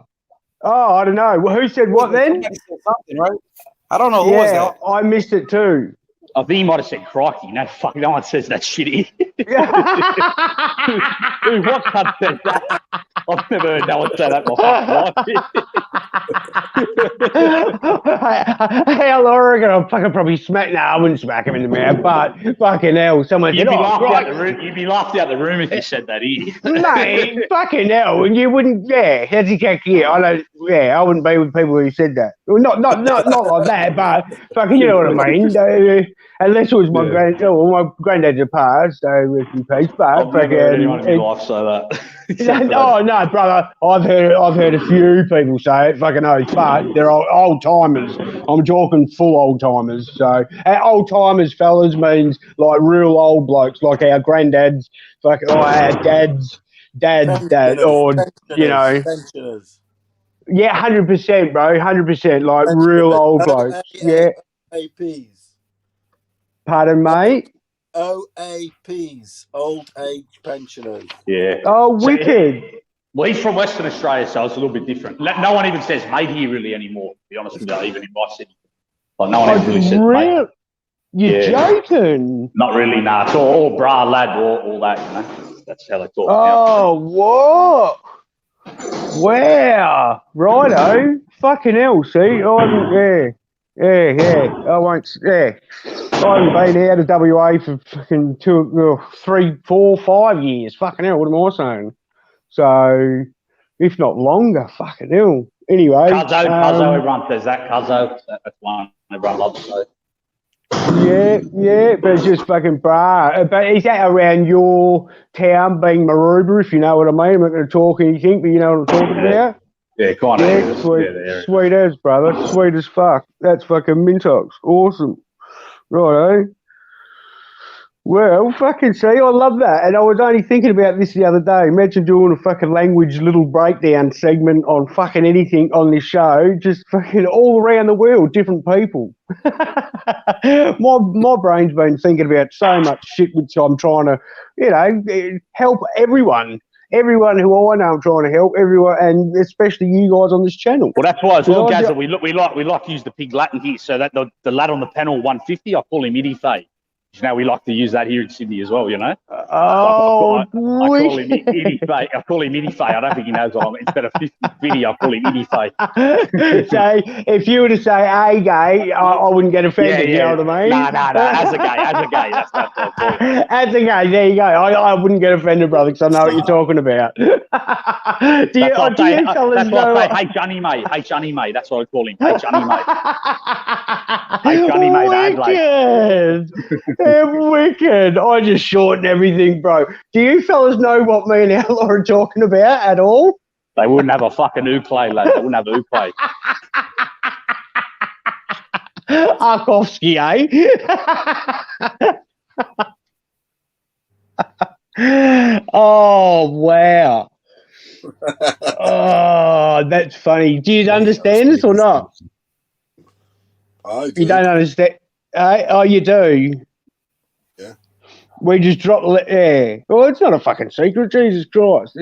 don't know. Well, who said what then? Somebody said something, right? I don't know. Who was that? I missed it too. I think he might have said crikey. No, fuck, no one says that shit here. Dude, what cunt says that? I've never heard no one say that in my fucking life. Hell, I reckon I'll fucking probably smack. No, I wouldn't smack him in the mouth, but fucking hell, someone You'd said, be laughed out the right. room. You'd be laughed out the room if you said that here. Mate, fucking hell, and you wouldn't. Yeah, that's exactly it. I don't. Yeah, I wouldn't be with people who said that. Well, not like that, but fucking, you know what I mean. Unless it was my granddad's a past, so rest in peace. But I've never heard anyone in my life say that. oh no, brother! I've heard a few people say it. Fucking oath, but they're old timers. I'm talking full old timers. So old timers, fellas, means like real old blokes, like our granddads, fucking our dads, that, or you know. Pensioners. Yeah, 100%, bro. 100%, like real old blokes. Yeah. OAPs. Pardon, mate. OAPs, old age pensioners. Yeah. Oh, wicked. Well, he's from Western Australia, so it's a little bit different. No one even says mate here really anymore, to be honest with you, even in my city. Like, no one even really says mate. You're joking? Not really, nah. It's all brah, lad, all that, you know. That's how they talk. Oh, what? Wow. Righto. Fucking hell, see? Yeah. I won't, I haven't been out of WA for fucking 2, 3, 4, 5 years. Fucking hell, what am I saying? So, if not longer, fucking hell. Anyway. Cuzzo, everyone says that. Cuzzo, that's one everyone loves. So. Yeah, but it's just fucking brah. But is that around your town being Maroubra, if you know what I mean? I'm not going to talk anything, but you know what I'm talking about? Yeah, kind of. Yeah, sweet as, brother. Sweet as fuck. That's fucking Mintox. Awesome. Righto. Well, fucking see, I love that. And I was only thinking about this the other day. Imagine doing a fucking language little breakdown segment on fucking anything on this show, just fucking all around the world, different people. My brain's been thinking about so much shit, which I'm trying to, help everyone. Everyone who I know I'm trying to help, everyone, and especially you guys on this channel. Well, that's why as well, Gazza, we like to use the pig Latin here, so that the lad on the panel 150, I call him Idife. You know, we like to use that here in Sydney as well, you know? Oh, I call him Idife. I call him Idife. I don't think he knows what I'm... Instead of 50, I call him Idife. So, if you were to say, hey, gay, I wouldn't get offended, you know what I mean? No, as a gay. That's what I call him. As a gay, there you go. I wouldn't get offended, brother, because I know what you're talking about. do you that's why I say, hey, Johnny, mate. Hey, Johnny, mate. That's what I call him. Hey, Johnny, mate. Hey, Johnny, mate. Wicked. Wicked. I just shorten everything, bro. Do you fellas know what me and Outlaw are talking about at all? They wouldn't have a fucking ukulele, lad. They wouldn't have a ukulele. Arkovsky, eh? Oh, wow. Oh, that's funny. Do you understand this or not? I do. You don't understand? Oh, you do? Yeah. We just dropped yeah. Well, it's not a fucking secret. Jesus Christ.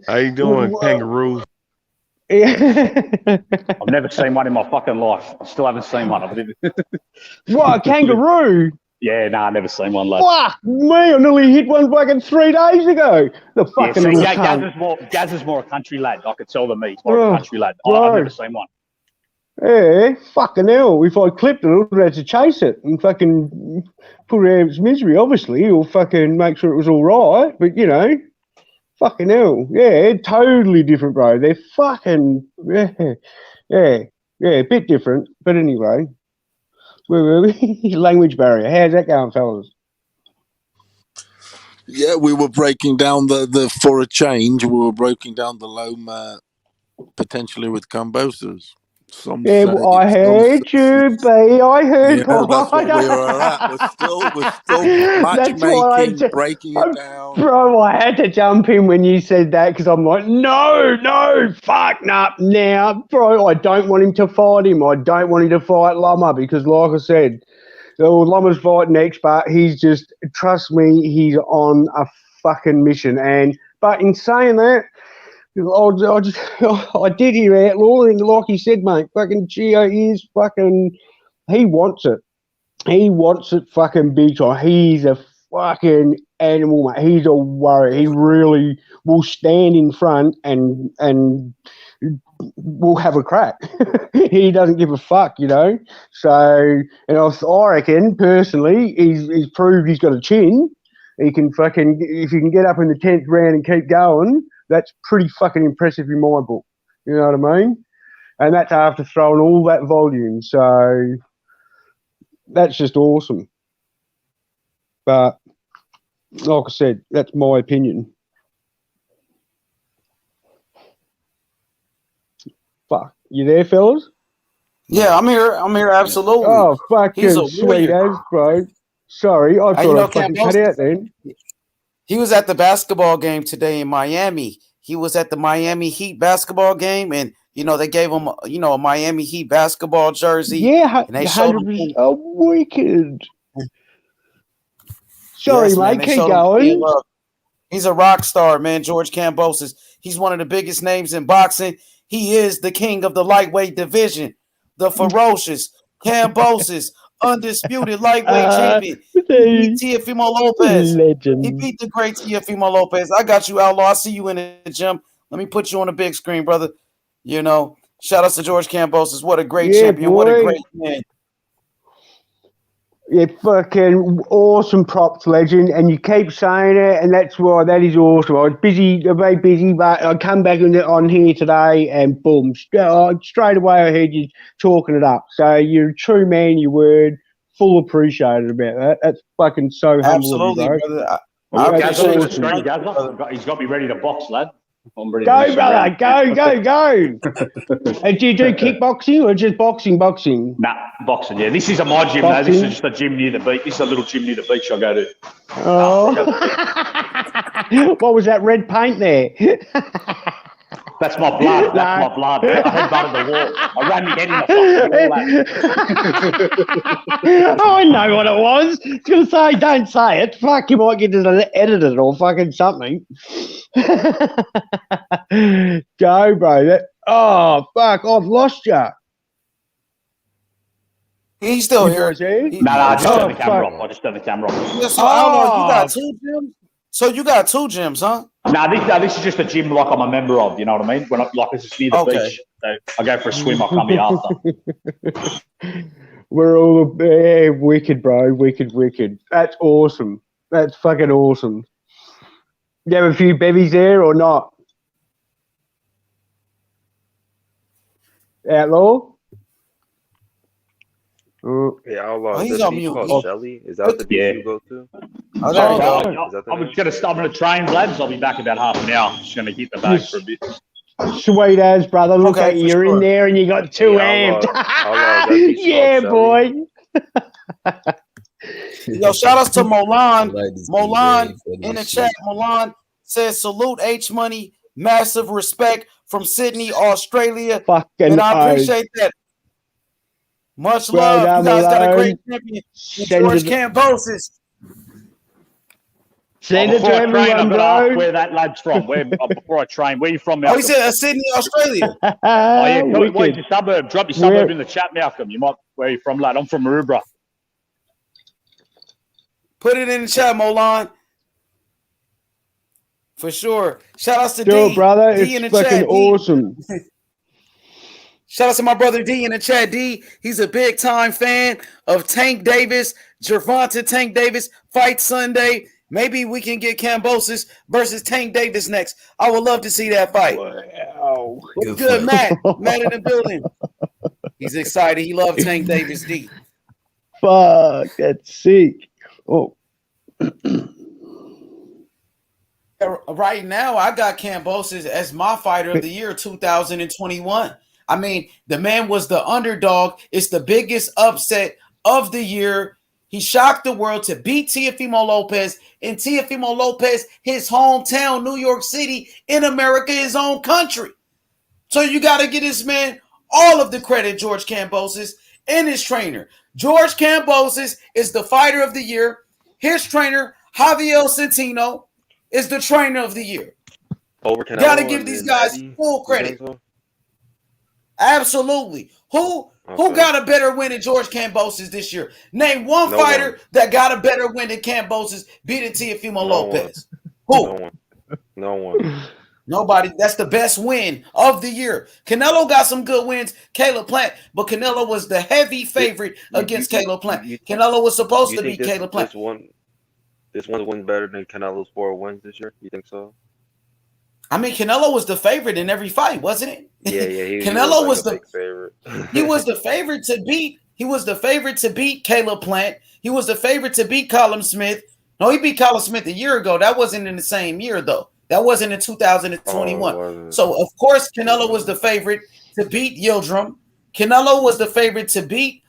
How you doing, kangaroo? Yeah. I've never seen one in my fucking life. I still haven't seen one. What, a kangaroo? Yeah, I've never seen one, lad. Fuck me, I nearly hit one fucking 3 days ago. The fucking Gaz is more a country lad. I could tell them he's more a country lad. I've never seen one. Yeah, fucking hell. If I clipped it, I would have to chase it and fucking put it out of its misery, obviously, or fucking make sure it was all right. But, fucking hell. Yeah, totally different, bro. They're fucking, yeah, a bit different. But anyway, where were we? Language barrier. How's that going, fellas? Yeah, we were breaking down the for a change, we were breaking down the Loma potentially with Kambosos. I heard you, B. I heard. Yeah, that's what we were at. We're still matchmaking, breaking it down. Bro, I had to jump in when you said that because I'm like, no, fuck up now. Bro, I don't want him to fight him. I don't want him to fight Loma because, like I said, Loma's fighting next, but he's just, trust me, he's on a fucking mission. But in saying that, I did hear Outlaw, and like he said, mate, fucking Gio is fucking, he wants it. He wants it fucking big time. He's a fucking animal, mate. He's a warrior. He really will stand in front and will have a crack. He doesn't give a fuck, you know. So, and I reckon personally, he's proved he's got a chin. He can fucking, if you can get up in the 10th round and keep going, that's pretty fucking impressive in my book. You know what I mean? And that's after throwing all that volume. So that's just awesome. But like I said, that's my opinion. Fuck. You there, fellas? Yeah, I'm here. Absolutely. Oh, He's fucking a sweet warrior. as, bro. Sorry, I And thought I fucking cut out then. He was at the basketball game today in Miami. He was at the Miami Heat basketball game, and they gave him a Miami Heat basketball jersey. Yeah, and they showed him. 100%. Oh, wicked. Sorry, Yes, man, mate. they Keep showed him going. love. He's a rock star, man. George Kambosos. He's one of the biggest names in boxing. He is the king of the lightweight division, the ferocious Kambosos, undisputed lightweight champion. He beat Teofimo Lopez. Legend. He beat the great Teofimo Lopez. I got you, Outlaw. I see you in the gym. Let me put you on the big screen, brother. Shout out to George Kambosos. What a great champion. Boy. What a great man. Yeah, fucking awesome props, legend, and you keep saying it, and that's why that is awesome. I was very busy, but I come back on here today, and boom, straight away I heard you talking it up. So you're a true man, your word, full appreciated about that. That's fucking so humble of you, bro. Brother. He's got me ready to box, lad. I'm ready Go, to brother, go. And do you do kickboxing or just boxing? Nah, boxing, yeah. This isn't my gym, though. This is just a gym near the beach. This is a little gym near the beach I go to. Oh. What was that red paint there? That's my blood. That's my blood. I headbutted the wall. I ran my head in the fucking wall. Oh, I know what it was. I was going to say, don't say it. Fuck, you might get to edit it or fucking something. Go, bro. Oh, fuck, I've lost you. He's still here. No, I just turned the camera off. I just turned the camera off. Yeah, so Outlaw, you got two gyms? So you got two gyms, huh? This is just a gym like I'm a member of, you know what I mean? When this is near the beach. So I go for a swim, I'll come here after. We're all wicked, bro. Wicked. That's awesome. That's fucking awesome. You have a few bevies there or not? Outlaw? Yeah, Outlaw. He's Is on that mute. called Shelly? Is that the beach you go to? Oh, there you go. I'm going to train, lads. I'll be back about half an hour. Just going to hit the bag for a bit. Sweet as, brother. Look at you. You're in there and you got two amped. Yeah, boy. Yo, shout outs to Molan. Molan in the chat. Molan says, salute H Money. Massive respect from Sydney, Australia. And I appreciate that. Much love. You guys got a great champion. George Kambosos. Send it to everyone, bro. Where that lad's from? Before I train, where you from, Malcolm? Malcolm? Oh, he's in Sydney, Australia. Where's your suburb? Drop your suburb in the chat, Malcolm. Where are you from, lad? I'm from Maroubra. Put it in the chat, Molan. For sure. Shout outs to D, brother. D it's fucking awesome. Shout out to my brother D in the chat. D, he's a big time fan of Tank Davis, Gervonta Tank Davis, fight Sunday. Maybe we can get Kambosos versus Tank Davis next. I would love to see that fight. Wow. What's good, Matt? Matt in the building. He's excited. He loves Tank Davis, D. Fuck, that's sick. Oh. Right now, I got Kambosos as my fighter of the year 2021. I mean, the man was the underdog. It's the biggest upset of the year. He shocked the world to beat Teofimo Lopez. And Teofimo Lopez, his hometown, New York City, in America, his own country. So you got to give this man all of the credit, George Kambosos, and his trainer. George Kambosos is the fighter of the year. His trainer, Javier Centeno, is the trainer of the year. Got to give these guys full credit. Absolutely. Who Who Okay. got a better win than George Kambosos this year? Name one No fighter one. that got a better win than Kambosos beating Teofimo No one. Lopez. No Who? one. No one. Nobody. That's the best win of the year. Canelo got some good wins. Caleb Plant, but Canelo was the heavy favorite against Caleb Plant. Canelo was supposed You to think beat Caleb Plant. this one wins better than Canelo's 4 wins this year? You think so? I mean, Canelo was the favorite in every fight, wasn't it? Yeah, he Canelo was was like a the big favorite. he was the favorite to beat. He was the favorite to beat Caleb Plant. He was the favorite to beat Callum Smith. No, he beat Callum Smith a year ago. That wasn't in the same year though. That wasn't in 2021. wasn't. So of course Canelo was the favorite to beat Yildirim. Canelo was the favorite to beat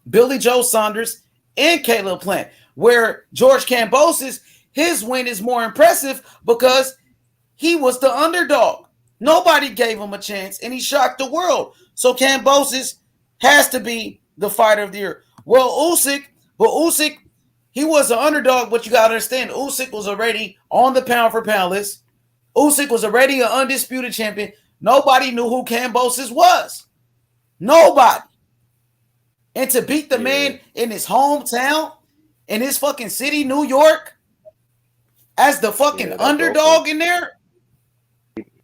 Billy Joe Saunders and Caleb Plant. Where George Kambosos, his win is more impressive because he was the underdog. Nobody gave him a chance, and he shocked the world. So Kambosos has to be the fighter of the year. Well, Usyk, he was an underdog, but you got to understand, Usyk was already on the pound-for-pound list. Usyk was already an undisputed champion. Nobody knew who Kambosos was. Nobody. And to beat the man in his hometown, in his fucking city, New York, as the fucking underdog in there,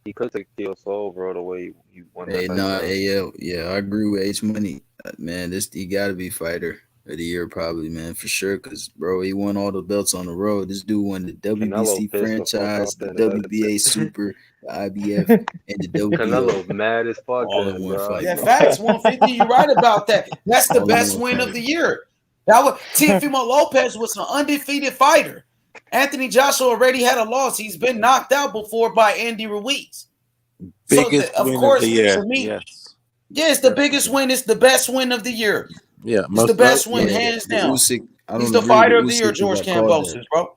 He could take Theo Soul, bro, the way you won that Hey, fight, nah, bro. hey, yeah, I agree with H Money. Man, he got to be fighter of the year, probably, man, for sure. Because, bro, he won all the belts on the road. This dude won the WBC Canelo pissed the fuck franchise, off the that WBA Super, the IBF, and the Canelo WBO. mad as fuck All then, in one bro. fight, yeah, bro. facts, 150. You're right about that. That's the All in best one win of fight. the year. That was Teofimo Lopez was an undefeated fighter. Anthony Joshua already had a loss. He's been knocked out before by Andy Ruiz. Biggest Of win course, of the year. for me, Yes. yeah, it's the biggest win. It's the best win of the year. Yeah, It's the best win, Yeah, hands the down. Usyk, I He's don't the agree fighter with of the year, Usyk George because I called Kambosos, that. bro.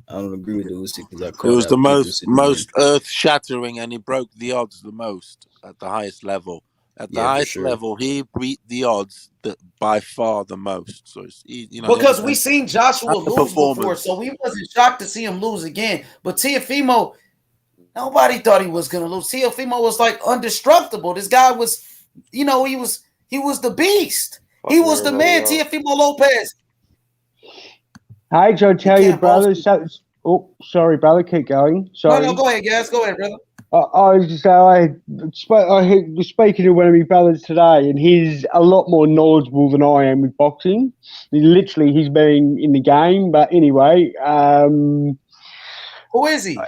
I don't agree with the Usyk because I It called was that the Peter most Sitting win. earth shattering, and he broke the odds the most at the highest level. At the Yeah, for highest sure. level, he beat the odds that by far the most. So it's, Because we seen Joshua that's the lose before, performance. so we wasn't shocked to see him lose again. But Teofimo, nobody thought he was gonna lose. Teofimo was like indestructible. This guy was, he was the beast. He was the man. Teofimo Lopez. Hey, Joe, tell you, Kambosos. brother. Oh, sorry, brother. Keep going. Sorry. No, go ahead, guys. Go ahead, brother. I was just I was speaking to one of my brothers today, and he's a lot more knowledgeable than I am with boxing. He's been in the game, but anyway, Who is he?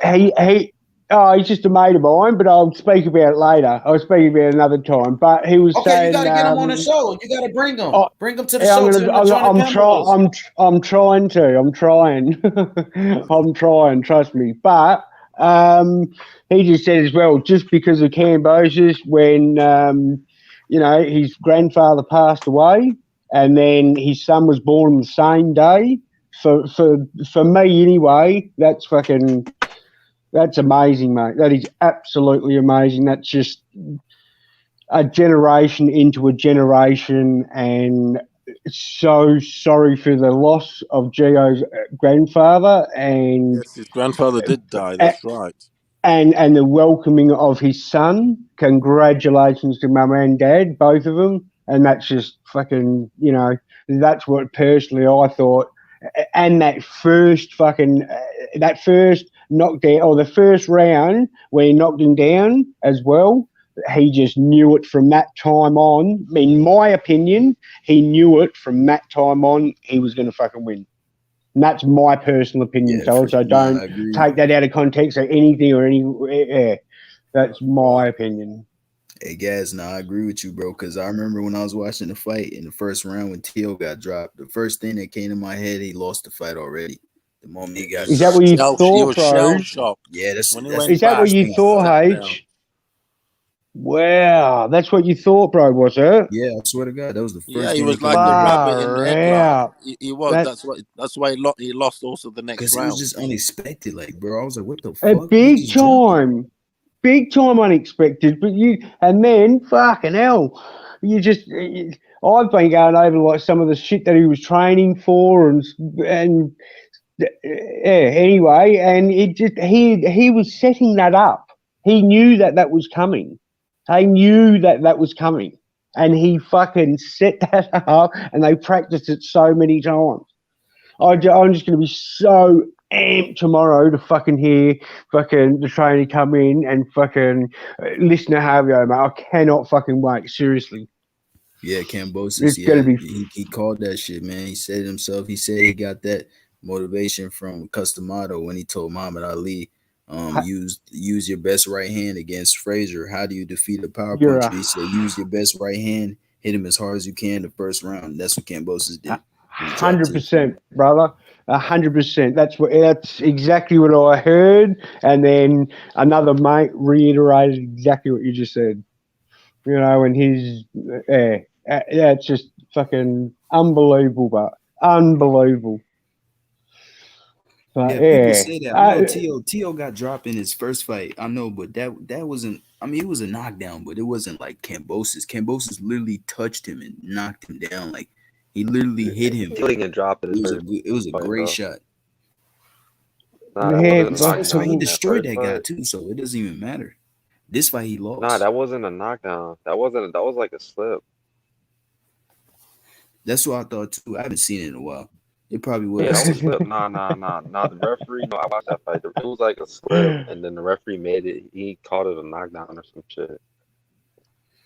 He's just a mate of mine, but I'll speak about it later. I'll speak about it another time. But he was Okay, saying, you got to get him on the show. You got to bring him. Bring him to the yeah, show. Tell him to join the Kambosos. I'm trying to. I'm trying. I'm trying. Trust me. But he just said as well, just because of Kambosos, when his grandfather passed away, and then his son was born on the same day. For me anyway, that's amazing, mate. That is absolutely amazing. That's just a generation into a generation, and so sorry for the loss of Gio's grandfather. And Yes, his grandfather did die. That's right. And the welcoming of his son. Congratulations to mum and dad, both of them. And that's just fucking, that's what personally I thought. And that first knockdown, or the first round where he knocked him down as well, he just knew it from that time on. In my opinion, he knew it from that time on he was going to fucking win. And that's my personal opinion. Yeah, so also don't take that out of context or anything or any. Yeah, that's my opinion. Hey, guys, I agree with you, bro, because I remember when I was watching the fight in the first round when Teo got dropped, the first thing that came to my head, he lost the fight already. The moment he got Is that what you thought, He was bro? shell-shocked. Yeah, that's Is that what you thought, H? Wow, that's what you thought, bro, was it? Yeah, I swear to God, that was the first Yeah, he thing was that like came a to my head. rabbit in the headlock. He was. That- That's why he lost also the next Because it round. was just unexpected. Like, bro, I was like, what the A fuck? big time unexpected. But then fucking hell, I've been going over like some of the shit that he was training for, and anyway, and he was setting that up. He knew that was coming. He knew that was coming. and he fucking set that up, and they practiced it so many times. I'm just going to be so amped tomorrow to fucking hear fucking the trainer come in and fucking listen to Javier, mate. I cannot fucking wait. Seriously. Yeah, Kambosos. It's Yeah, gonna be he called that shit, man. He said it himself. He said he got that motivation from Customado when he told Muhammad Ali, use your best right hand against Frazier. How do you defeat a power You're puncher? He said use your best right hand, hit him as hard as you can the first round. That's what Kambosos did. 100%, brother. 100%. That's exactly what I heard. And then another mate reiterated exactly what you just said. You know, and yeah, it's just fucking unbelievable, but unbelievable. But Yeah, people yeah, say that. I know T.O. got dropped in his first fight. I know, but that wasn't. I mean, it was a knockdown, but it wasn't like Kambosos. Kambosos literally touched him and knocked him down. Like he literally hit him. He didn't get dropped in his It was a fight, great though. shot. Nah, that wasn't a His first fight, he knockdown. destroyed First that guy fight. too, so it doesn't even matter. This fight he lost. Nah, that wasn't a knockdown. That was like a slip. That's what I thought too. I haven't seen it in a while. It probably was. Yeah, that was a slip. Nah. The referee, no, I watched that fight. It was like a slip, and then the referee made it. He called it a knockdown or some shit.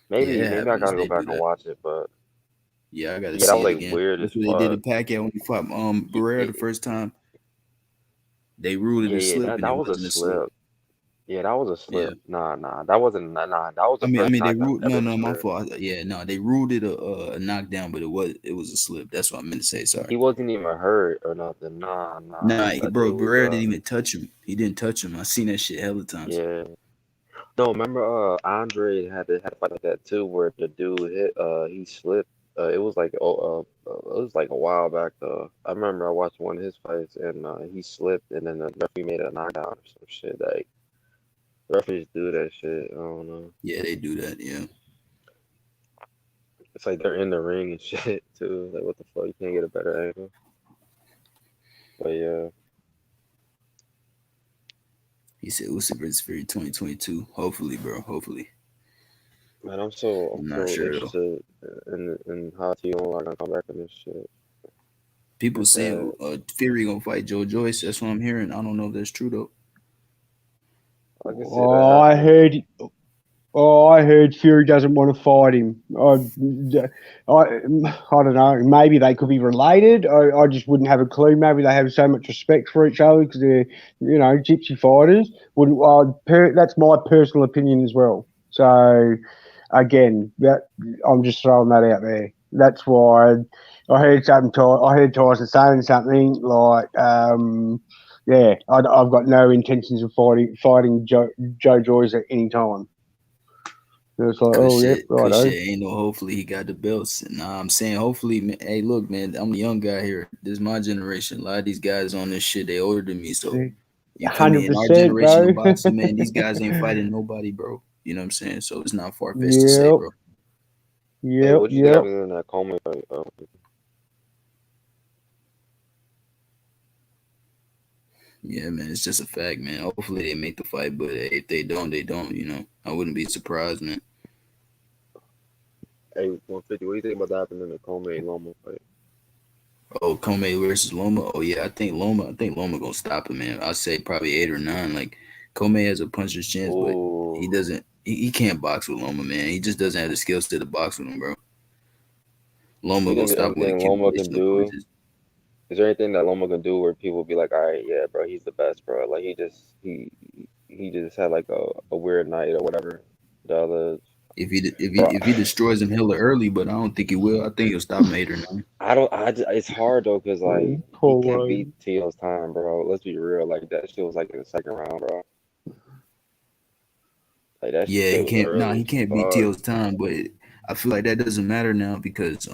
Maybe I gotta go back and watch it, but yeah, I gotta that see was it like again. weird That's as what they did fuck. to Pacquiao when he fought Barrera the first time. They ruled it a slip, and that it was wasn't a a slip. slip. Yeah, that was a slip. Yeah. Nah, that wasn't. Nah, that was the I first mean, they knockdown ruled. ever No, my slip. fault. Yeah, no, they ruled it a knockdown, but it was a slip. That's what I meant to say. Sorry. He wasn't even hurt or nothing. Nah. Nah, That bro, dude Barrera didn't even touch him. He didn't touch him. I seen that shit hella times. yeah. No, remember Andre had a fight like that too, where the dude hit he slipped. It was like it was like a while back though. I remember I watched one of his fights and he slipped and then the referee made a knockdown or some shit. Like referees do that shit. I don't know. Yeah, they do that. Yeah. It's like they're in the ring and shit too. Like what the fuck? You can't get a better angle. But yeah. He said Usyk versus Fury 2022. Hopefully, bro. Hopefully. Man, I'm so not sure, interested in how T.O. are gonna come back in this shit. People saying Fury gonna fight Joe Joyce. That's what I'm hearing. I don't know if that's true though. I can see that happening. I heard Fury doesn't want to fight him. I don't know. Maybe they could be related. I just wouldn't have a clue. Maybe they have so much respect for each other because they're, gypsy fighters. That's my personal opinion as well. So, again, I'm just throwing that out there. That's why I heard something. I heard Tyson saying something like, "Yeah, I've got no intentions of fighting Joe Joyce at any time." It's like, shit, ain't no hopefully he got the belts. Nah, I'm saying hopefully, man, hey, look, man, I'm a young guy here. This is my generation. A lot of these guys on this shit, they older than me. So you feel me? In our generation of boxing, man, these guys ain't fighting nobody, bro. You know what I'm saying? So it's not far fetched to say, bro. Hey, what'd you think in that Coleman fight? Yeah, man, it's just a fact, man. Hopefully they make the fight, but if they don't, they don't. I wouldn't be surprised, man. Hey, 150. What do you think about that happening in the Coleman Loma fight? Oh, Coleman versus Loma. Oh yeah, I think Loma gonna stop him, man. I'll say probably 8 or 9. Like Coleman has a puncher's chance, but he doesn't. He can't box with Loma, man. He just doesn't have the skills to box with him, bro. Loma gonna stop with Loma can do. Is there anything that Loma can do where people be like, all right, yeah, bro, he's the best, bro. Like he just had like a weird night or whatever. The others. If he destroys him hella early, but I don't think he will. I think he'll stop him 8 or 9. It's hard though, cause like he can't beat T.O.'s time, bro. Let's be real. Like that shit was like in the second round, bro. Like that. Yeah, he can't. He can't beat T.O.'s T.O.'s time, but I feel like that doesn't matter now because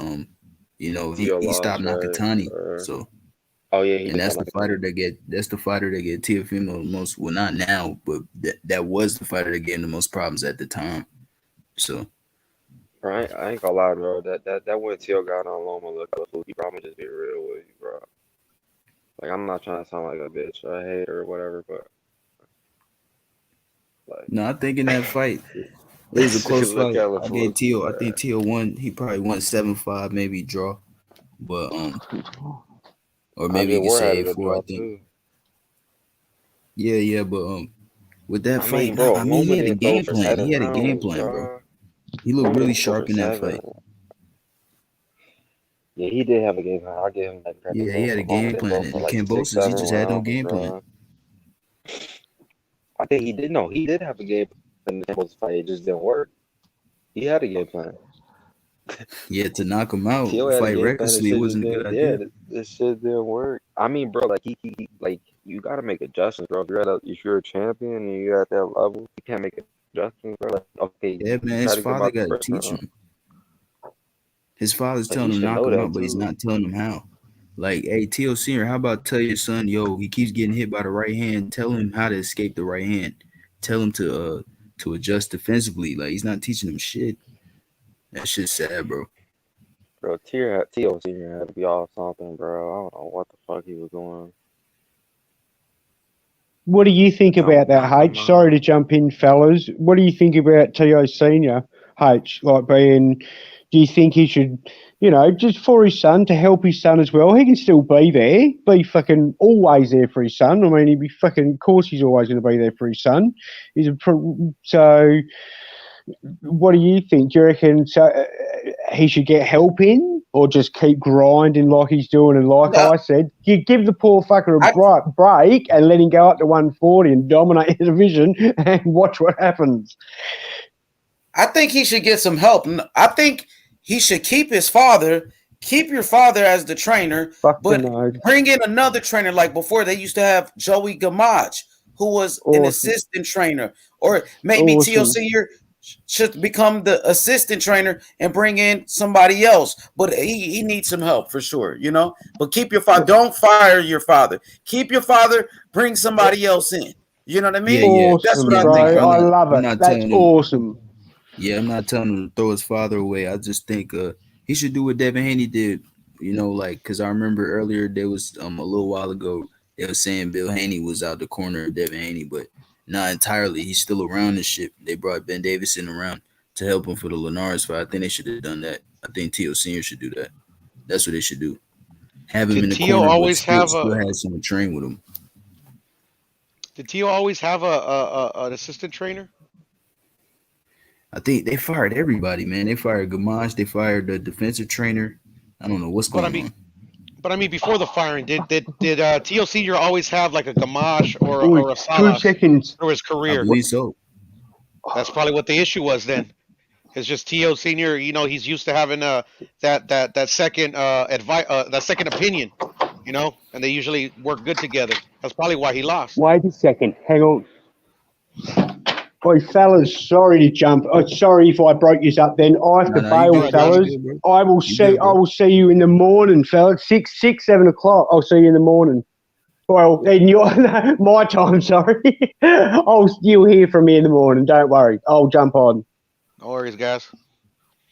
he stopped Nakatani, so. Oh yeah, and that's the fighter that get Teofimo the most. Well, not now, but that was the fighter that gave him the most problems at the time. So, I ain't gonna lie, bro. That when T.O. got on Loma look like a fluky, bro. I'ma just be real with you, bro. Like I'm not trying to sound like a bitch or a hater or whatever, but like no, I think in that fight, It was a close Look fight. at I gave LaForce. Tio. I think Tio won. He probably won 7-5, maybe draw, but or maybe Andre you could Ward had say it a 8-4. I draw think. too. Yeah, but with that I fight, mean, bro, I mean, Loma he had a didn't throw game for plan. He 7 had a game rounds, plan, bro. bro. He looked Loma really didn't throw sharp for in that 7. fight. Yeah, he did have a game plan. I'll give him that credit, Yeah, he bro. had a But Loma game didn't plan. throw for And like 6, Kambosos, he 7 just had no rounds, game plan. bro. I think he did. No, he did have a game plan in the Campbell's fight. It just didn't work. He had a game plan. Yeah, to knock him out, Tio had a fight game plan. This recklessly, it shit just wasn't a good didn't. Yeah, idea. this shit didn't work. I mean, bro, like he like you gotta make adjustments, bro. If you're a champion and you're at that level, you can't make adjustments, bro. Like, okay, Yeah, man, you his try to get him father out the got to first teach round, him. His father's but he telling him should knock know him that out, but he's too. not telling him how. Like, hey, Tio Senior, how about tell your son, yo, he keeps getting hit by the right hand. Tell him how to escape the right hand. Tell him to adjust defensively. Like, he's not teaching him shit. That shit's sad, bro. Bro, Tio Senior had to be off something, bro. I don't know what the fuck he was doing. What do you think about that, H? Sorry to jump in, fellas. What do you think about Tio Senior, H? Like being, do you think he should, just for his son, to help his son as well? He can still be there, be fucking always there for his son. I mean, he'd be fucking, of course he's always going to be there for his son. So, what do you think? Do you reckon he should get help in, or just keep grinding like he's doing? And like I said, you give the poor fucker a break and let him go up to 140 and dominate the division and watch what happens. I think he should get some help. I think he should keep his father, keep your father as the trainer, but bring in another trainer. Like before, they used to have Joey Gamage, who was an assistant trainer, or maybe Tio Senior should become the assistant trainer and bring in somebody else. But he needs some help for sure, But keep your father. Don't fire your father. Keep your father. Bring somebody else in. You know what I mean? Yeah. That's what bro. I think. I love it. That's awesome. Yeah, I'm not telling him to throw his father away. I just think he should do what Devin Haney did. Because I remember earlier there was a little while ago they were saying Bill Haney was out the corner of Devin Haney, but not entirely. He's still around this shit. They brought Ben Davison around to help him for the Linares fight. I think they should have done that. I think Tio Senior should do that. That's what they should do. Have him in the corner, always but still have someone train with him. Did Tio always have an assistant trainer? I think they fired everybody, man. They fired Gamage. They fired the defensive trainer. I don't know what's going on. But I mean, before the firing, did Tio Senior always have like a Gamache or a Salas 2 seconds through his career? I believe so. That's probably what the issue was then. It's just Tio Senior. He's used to having that second that second opinion. And they usually work good together. That's probably why he lost. Wait a second. Hang on. Oi, fellas, sorry to jump. Sorry if I broke you up then. I have to bail, fellas. I will see you in the morning, fellas. 7 o'clock. I'll see you in the morning. Well, in my time, sorry. You'll hear from me in the morning. Don't worry. I'll jump on. No worries, guys.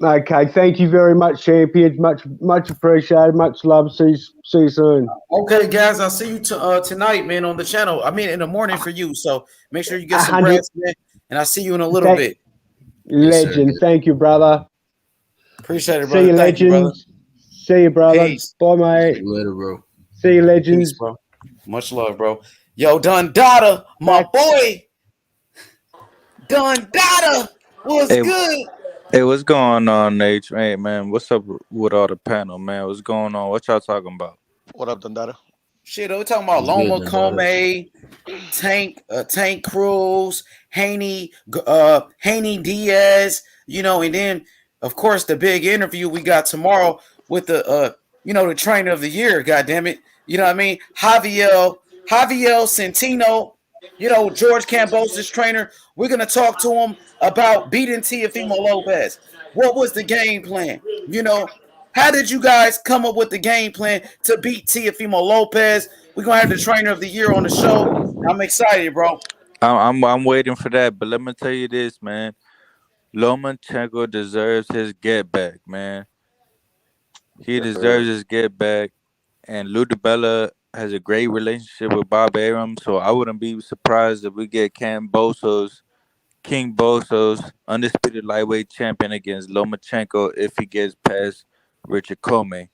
Okay, thank you very much, champions. Much appreciated. Much love. See you soon. Okay, guys, I'll see you tonight, man, on the channel. I mean, in the morning for you. So make sure you get some 100. rest, man. And I'll see you in a little bit. Legend. Yes, thank you, brother. Appreciate it, brother. See you, Thank you, brother. legends. See you, brother. Peace. Bye, mate. See you later, bro. See you, legends. Peace, bro. Much love, bro. Yo, Dundada, my boy. Dundada was good. Hey, what's going on, Nate? Hey, man, what's up with all the panel, man? What's going on? What y'all talking about? What up, Dundada? Shit, we're talking about Loma, Comey, Tank Cruz, Haney Diaz, and then of course the big interview we got tomorrow with the the trainer of the year, goddamn it. You know what I mean? Javier Centino, George Kambosos' trainer. We're gonna talk to him about beating Teofimo Lopez. What was the game plan? How did you guys come up with the game plan to beat Teofimo Lopez? We're gonna have the trainer of the year on the show. I'm excited, bro. I'm waiting for that, but let me tell you this, man. Lomachenko deserves his get back, man. He deserves his get back, and Lou DiBella has a great relationship with Bob Arum, so I wouldn't be surprised if we get Kambosos King Bosos, undisputed lightweight champion against Lomachenko if he gets past Richard Comey.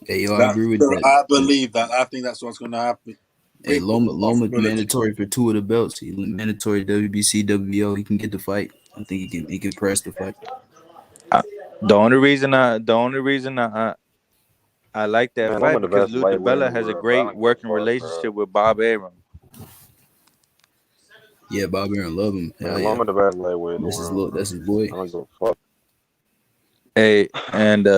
Hey, yo, I agree with that. I believe that. I think that's what's going to happen. Hey, Loma mandatory for 2 of the belts. He mandatory WBC, WBO. He can get the fight. I think he can press the fight. The only reason I like that Man, fight I'm the because best Lou lightweight in DiBella the has a world, bro. I great don't give a working fuck, relationship with Bob Arum. Yeah, Bob Aaron love him. Hell Man, yeah. I'm the best lightweight in the That's his world. that's his boy. I don't give a fuck. Hey, and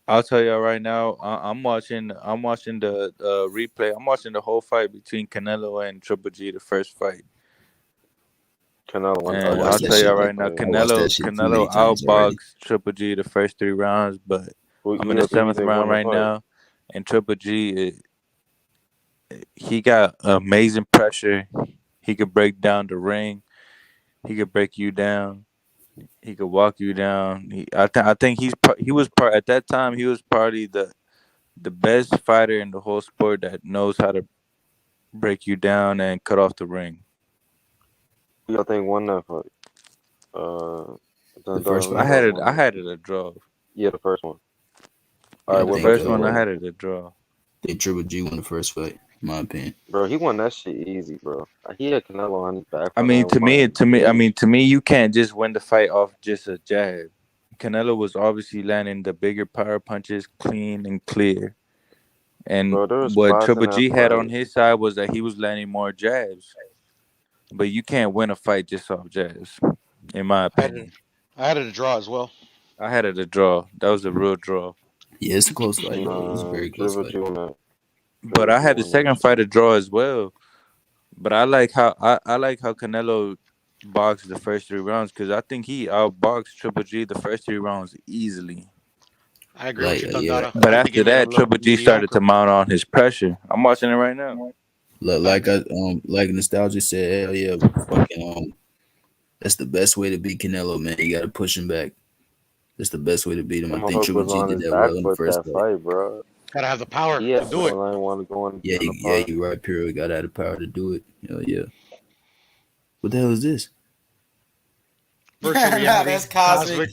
I'll tell y'all right now, I'm watching the replay. I'm watching the whole fight between Canelo and Triple G, the first fight. Canelo And I'll tell y'all right now, Canelo times already. outboxed Triple G the first 3 rounds, but I'm in you the 7th think round won the right fight? now, and Triple G, he got amazing pressure. He could break down the ring. He could break you down. He could walk you down. I think he was at that time. He was probably the best fighter in the whole sport that knows how to break you down and cut off the ring. Who y'all think won that fight? The first I had it a draw. Yeah, the first one. Yeah, All right, The first one I had it a draw. I think Triple G won the first fight, in my opinion. Bro, he won that shit easy, bro. He had Canelo on his back. I mean, to me, you can't just win the fight off just a jab. Canelo was obviously landing the bigger power punches, clean and clear. And Bro, there was what spots Triple in that G had fight. on his side was that he was landing more jabs. But you can't win a fight just off jabs, in my opinion. I had it a draw as well. I had it a draw. That was a real draw. Yeah, it's a close fight. Though. It's a very close Triple fight. G won that. But I had the second fight a draw as well. But I like how Canelo boxed the first 3 rounds because I think he outboxed Triple G the first 3 rounds easily. I agree with you, Tangata. But after that, Triple G started to mount on his pressure. I'm watching it right now. Like Nostalgia said, hell yeah, fucking that's the best way to beat Canelo, man. You gotta push him back. That's the best way to beat him. I think Triple G did that well in the first fight, bro. Gotta have the power Yeah, to do it. I want to go on. Yeah, you're right, Piro. Gotta have the power to do it. Hell yeah. What the hell is this? Nah, that's Cosmic.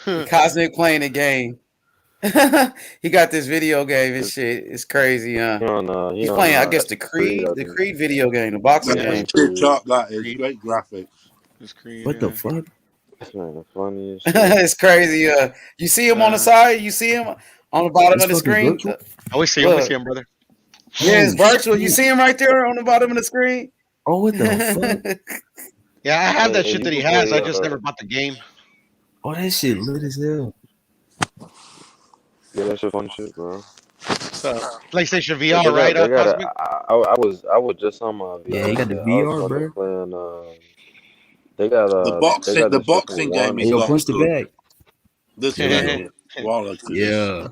Cosmic playing the game. He got this video game and shit. It's crazy, huh? He's playing, I guess, the Creed video game, the boxing game. TikTok, that is great graphics. What the fuck? Man, the funniest. It's crazy. You see him on the side? You see him on the bottom of the screen? I always see him, brother. Yeah, it's virtual. You see him right there on the bottom of the screen? Oh, what the fuck? Yeah, I have that shit that he has. I just never bought the game. Oh, that shit lit as hell. Yeah, that's fun shit, bro. PlayStation VR, right? Cosmic? I was just on my VR. Yeah, you got the VR, bro. Playing, they got the boxing game is punch the bag. This is yeah.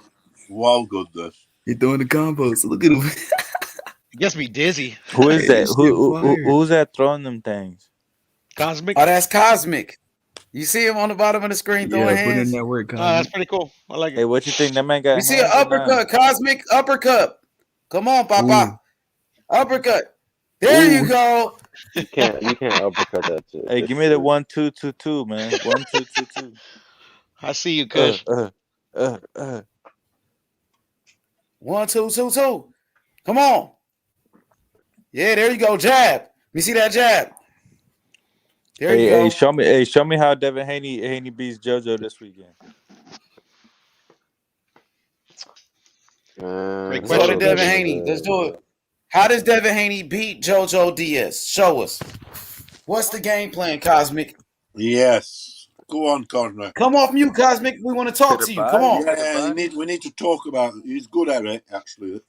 Wow, goodness. He throwing the combos. Look at him. It gets me dizzy. Who is that? Who's that throwing them things? Cosmic. Oh, that's Cosmic. You see him on the bottom of the screen throwing hands? Put in that work, Cosmic. That's pretty cool. I like it. Hey, what you think? That man got. You see an uppercut, Cosmic uppercut. Come on, Papa. Ooh. Uppercut. There you go. You can't uppercut that shit. Hey, give me the 1-2-2-2, man. 1-2-2-2. I see you, Kush. 1-2-2-2. Come on. Yeah, there you go. Jab. You see that jab? There you go. Show me how Devin Haney beats JoJo this weekend. Let's go to Devin Haney. Let's do it. How does Devin Haney beat JoJo Diaz? Show us. What's the game plan, Cosmic? Yes. Go on, Cosmic. Come off mute, Cosmic. We want to talk to you. Come on. Yeah, we need to talk about it. He's good at it, actually.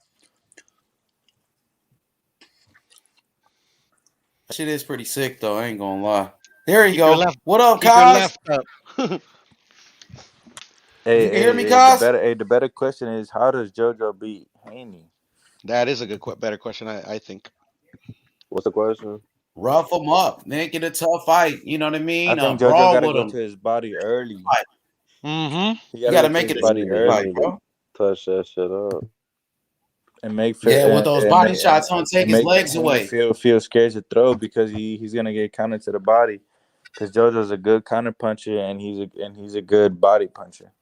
Shit is pretty sick, though. I ain't gonna lie. There you go. What up, Cos? Hey, you can hear me, Cos? The better question is, how does JoJo beat Haney? That is a better question, I think. What's the question? Rough him up. Make it a tough fight. You know what I mean? I think JoJo got to go to his body early. Mm-hmm. You got to make it a body early, bro. Touch that shit up. Yeah, with those body shots, huh? Take his legs away. Feel scared to throw because he's gonna get countered to the body. Because JoJo's a good counter puncher and he's a good body puncher.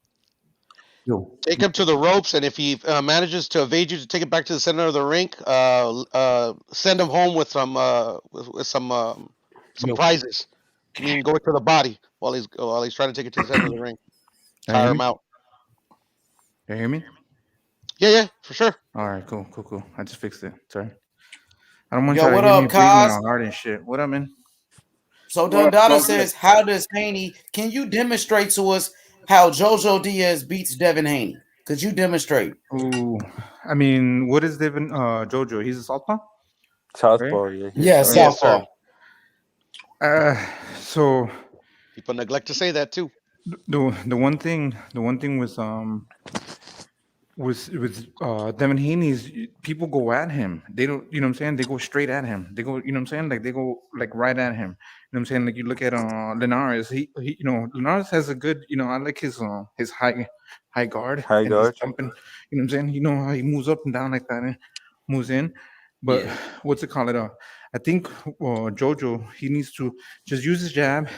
Take him to the ropes, and if he manages to evade you, to take it back to the center of the ring. Send him home with some prizes. I mean, go to the body while he's trying to take it to the center of the ring. Tire him out. You hear me? Yeah, for sure. All right, cool. I just fixed it. Sorry. I don't want Yo, y'all to what hear up, me breathing Kaz? all hard and shit. What up, man? So Dundada says, how does Haney, can you demonstrate to us how JoJo Diaz beats Devin Haney? Could you demonstrate? Ooh, I mean, what is Devin JoJo? He's a southpaw? Southpaw, right? Yeah, southpaw. So people neglect to say that too. The one thing with Devin Haney's, people go at him. They don't, you know what I'm saying? They go straight at him. They go, you know what I'm saying? Like they go like right at him. You know what I'm saying? Like you look at Linares, he you know, Linares has a good, you know, I like his high guard. High guard. His jumping, you know what I'm saying? You know how he moves up and down like that and moves in. But what's it called? I think JoJo, he needs to just use his jab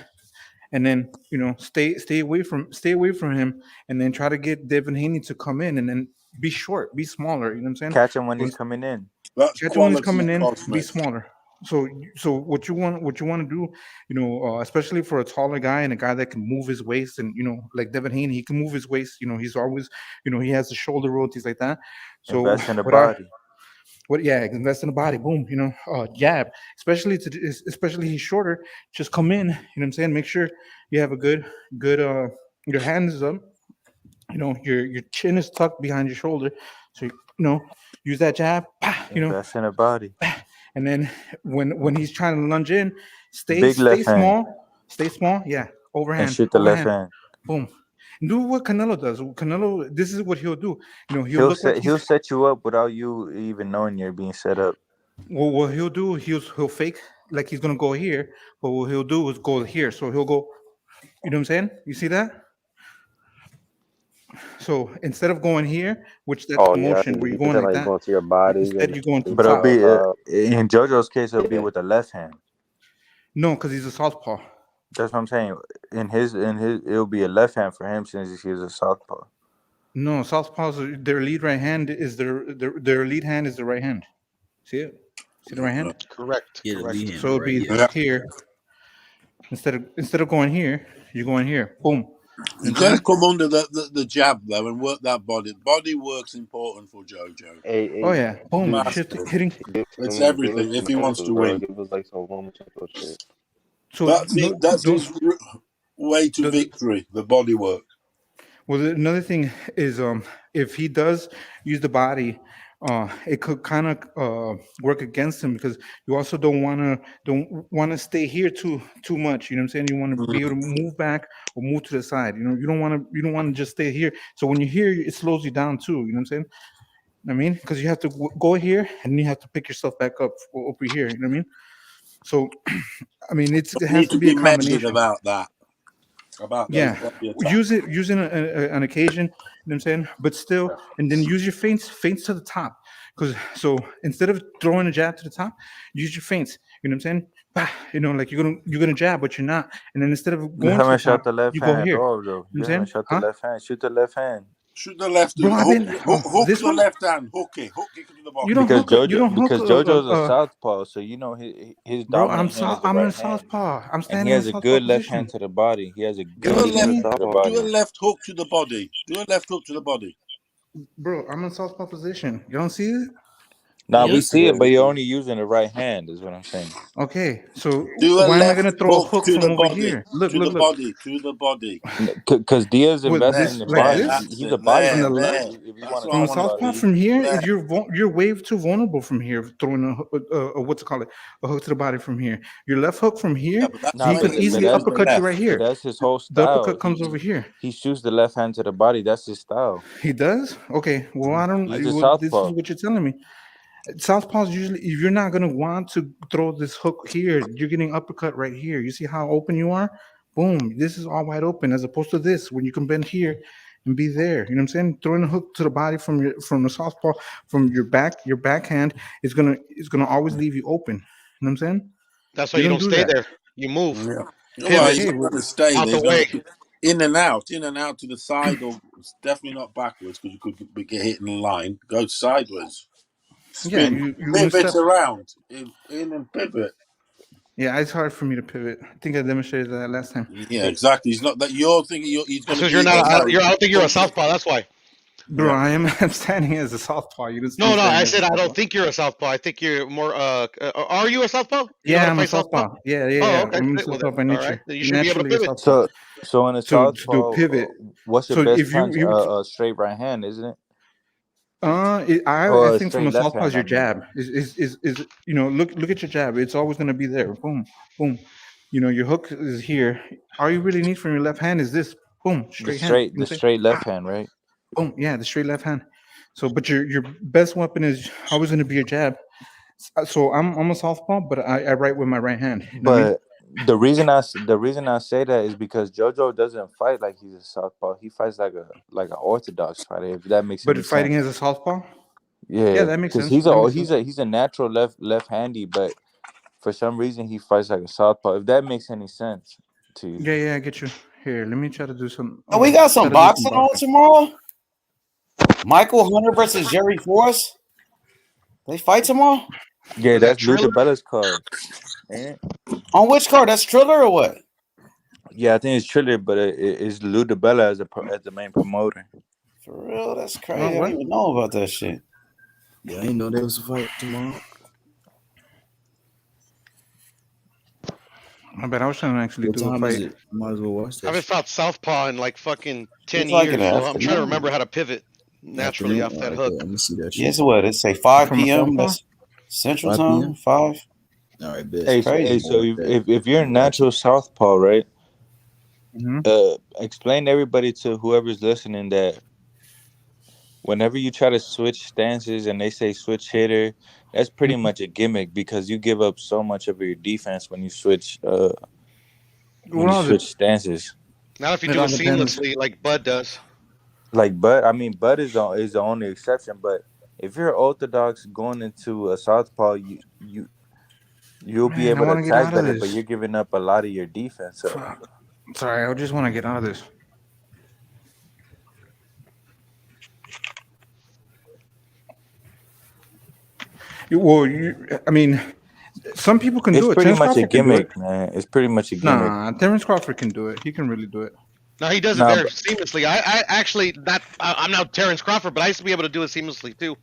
and then, you know, stay away from him, and then try to get Devin Haney to come in and then be short, be smaller. You know what I'm saying? Catch him when he's coming in. Catch him when he's coming in. Be smaller. So what you want to do, you know, especially for a taller guy and a guy that can move his waist, and you know, like Devin Haney, he can move his waist. You know, he's always, you know, he has the shoulder roll, things like that. So invest in the body. Invest in the body. Boom. You know, jab. Especially he's shorter. Just come in. You know what I'm saying? Make sure you have a good. Your hands up. You know, your chin is tucked behind your shoulder. So you know, use that jab. You know, invest in the body. And then when he's trying to lunge in, stay small. Yeah, overhand. And shoot the left hand. Boom. Do what Canelo does. Canelo, this is what he'll do. You know, he'll set you up without you even knowing you're being set up. Well, what he'll do, he'll fake like he's gonna go here, but what he'll do is go here. So he'll go. You know what I'm saying? You see that? So instead of going here, which that's the motion where you're going like that, going to your body. Instead you're going to but it'll be in JoJo's case, it'll be with the left hand. No, because he's a southpaw. That's what I'm saying. In his, it'll be a left hand for him since he's a southpaw. No, southpaws, their lead right hand is their lead hand is the right hand. See it? See the right hand? Correct. Yeah, correct. So it'll be here. Instead of going here, you're going here. Boom. You can't come under the jab though and work that body. Body work's important for JoJo. Oh yeah, boom, hitting. It's everything if he wants to win. It was like some Lomachenko shit. So that's his way to victory. The body work. Well, another thing is, if he does use the body, it could kind of work against him because you also don't want to stay here too much. You know what I'm saying? You want to be able to move back or move to the side. You know, you don't want to just stay here. So when you're here, it slows you down too. You know what I'm saying? I mean, because you have to go here and then you have to pick yourself back up over here. You know what I mean? So, I mean, it has to be a combination about that. Use it using an occasion, you know what I'm saying, but still, and then use your feints to the top, because so instead of throwing a jab to the top, use your feints. You know what I'm saying? Bah, you know, like you're gonna jab, but you're not, and then instead of going to the top, you go here. You know what I'm saying? The left hand. Shoot the left hand. Shoot the left. Bro, hook the left hand. Hook it to the bottom. Because JoJo's a southpaw, so you know his dominant hand is the I'm right a southpaw. I'm standing. And he has a good left hand to the body. He has a good left to the body. Do a left hook to the body. Do a left hook to the body. Bro, I'm in southpaw position. You don't see it? Now we see it, but you're only using the right hand, is what I'm saying. Okay, so why am I gonna throw a hook from over here? Look. To the body. Because Diaz invests in the body. He's a body from the left. From southpaw from here, you're way too vulnerable from here. Throwing a what's it called? A hook to the body from here. Your left hook from here, he can easily uppercut you right here. That's his whole style. The uppercut comes over here. He shoots the left hand to the body. That's his style. He does? Okay. Well, I don't. He's a this is southpaw. what you're telling me. Southpaws usually, if you're not gonna want to throw this hook here, you're getting uppercut right here. You see how open you are? Boom! This is all wide open, as opposed to this when you can bend here. and be there. You know what I'm saying? Throwing a hook to the body from the southpaw, from your backhand is gonna always leave you open. You know what I'm saying? That's why you don't stay there. You move. Yeah. Well, Pivot. he's not going to stay Out there. the He's going way. to in and out to the side, or definitely not backwards because you could get hit in the line. Go sideways, Yeah, spin, you pivot step. around, in and pivot. Yeah, it's hard for me to pivot. I think I demonstrated that last time. Yeah, exactly. He's not that you're thinking. He's going to Because be. I don't think you're a southpaw. That's why. Bro, I am. I'm standing as a southpaw. You just No, I said I don't think you're a southpaw. I think you're more. Are you a southpaw? You know how to I'm a fight southpaw. Yeah. Oh, okay. I'm a Well, southpaw by all nature. right. Then you should be able to Naturally a pivot. southpaw. So in a to do southpaw, pivot. what's your So best if punch? you A straight right hand, isn't it? I Or a think from straight a left southpaw is hand, your I mean. jab. Is look at your jab. It's always gonna be there. Boom, boom. Your hook is here. All you really need from your left hand is this. Boom, straight hand. The straight left hand, right? Boom, yeah, the straight left hand. So, but your best weapon is always gonna be your jab. So I'm a southpaw, but I write with my right hand. You know what I mean? But the reason I say that is because JoJo doesn't fight like he's a southpaw. He fights like an orthodox fighter. If that makes But any fighting sense. as a southpaw. Yeah, that makes because sense. he's a natural left-handy, but for some reason he fights like a southpaw. If that makes any sense to you. Yeah, I get you. Here, let me try to do some. Oh, we got some boxing on tomorrow. Michael Hunter versus Jerry Force. They fight tomorrow. Yeah, that's Lou DiBella's card. Ain't it? On which card? That's Triller or what? Yeah, I think it's Triller, but it's Lou DiBella as the main promoter. For real, that's crazy. I didn't even know about that shit. Yeah, I didn't know there was a fight tomorrow. I bet I was trying to actually do a fight. Might as well watch that. I haven't fought southpaw in like fucking 10 It's like years, an so I'm trying afternoon. to remember how to pivot naturally off that hook. Let me see that shit. Yes, what? It say 5 From a p.m. southpaw? That's Central 5 Time. p.m.? 5. All right, bitch. Hey, so if you're a natural southpaw, right? Explain to everybody, to whoever's listening, that whenever you try to switch stances and they say switch hitter, that's pretty much a gimmick because you give up so much of your defense when you switch stances. Not if you do it seamlessly like Bud does. Like Bud, I mean Bud is the only exception, but if you're orthodox going into a southpaw, you'll be able to attack better, but you're giving up a lot of your defense. So. Sorry, I just want to get out of this. I mean, some people can do it. It's pretty Terrence much a Crawford can do gimmick, it. man. It's pretty much a gimmick. Nah, Terrence Crawford can do it. He can really do it. No, he does it very seamlessly. I actually I'm not Terrence Crawford, but I used to be able to do it seamlessly too.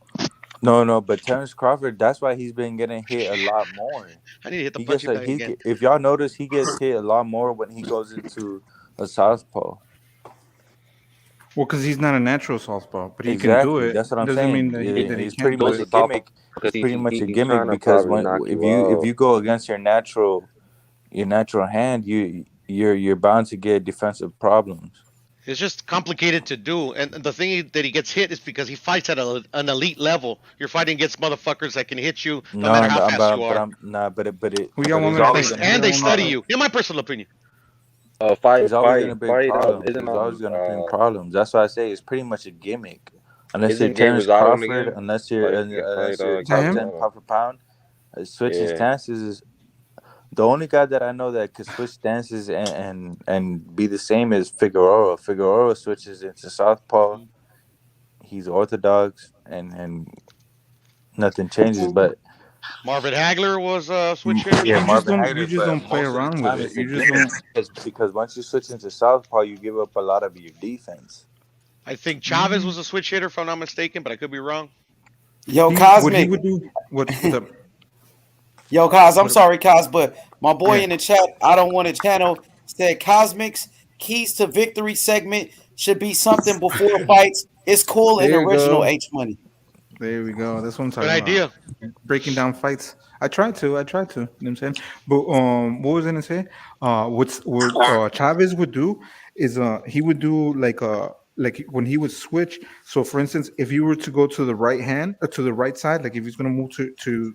No, but Terrence Crawford, that's why he's been getting hit a lot more. I need to hit the punching bag again. If y'all notice, he gets hit a lot more when he goes into a southpaw. Well, because he's not a natural southpaw, but he Exactly. can do it. That's what I'm Doesn't saying. mean that It's pretty much a gimmick. It's pretty much a gimmick because if you go against your natural hand, you're bound to get defensive problems. It's just complicated to do, and the thing that he gets hit is because he fights at an elite level. You're fighting against motherfuckers that can hit you no matter how fast you are. And they study you. In my personal opinion. It's always going to be problems. It's always going to be problems. That's why I say it's pretty much a gimmick. Unless you're Terrence Crawford, unless you're top 10 pound for pound, switching stances is the only guy that I know that could switch stances and be the same as Figueroa. Figueroa switches into southpaw. He's orthodox and nothing changes. But Marvin Hagler was a switch hitter. Yeah, Marvin Hagler. You just don't play around with it. You just don't. Because once you switch into southpaw, you give up a lot of your defense. I think Chavez was a switch hitter, if I'm not mistaken, but I could be wrong. Yo, Cosmic. Yo, Cos, I'm sorry, Cos, but my boy in the chat, I don't want a channel, said Cosmic's keys to victory segment should be something before fights. It's cool and original H Money. There we go. That's what I'm talking Good idea. about. Breaking down fights. I tried to. You know what I'm saying? But what was I gonna say? What Chavez would do is he would do like when he would switch. So for instance, if you were to go to the right hand or to the right side, like if he's gonna move to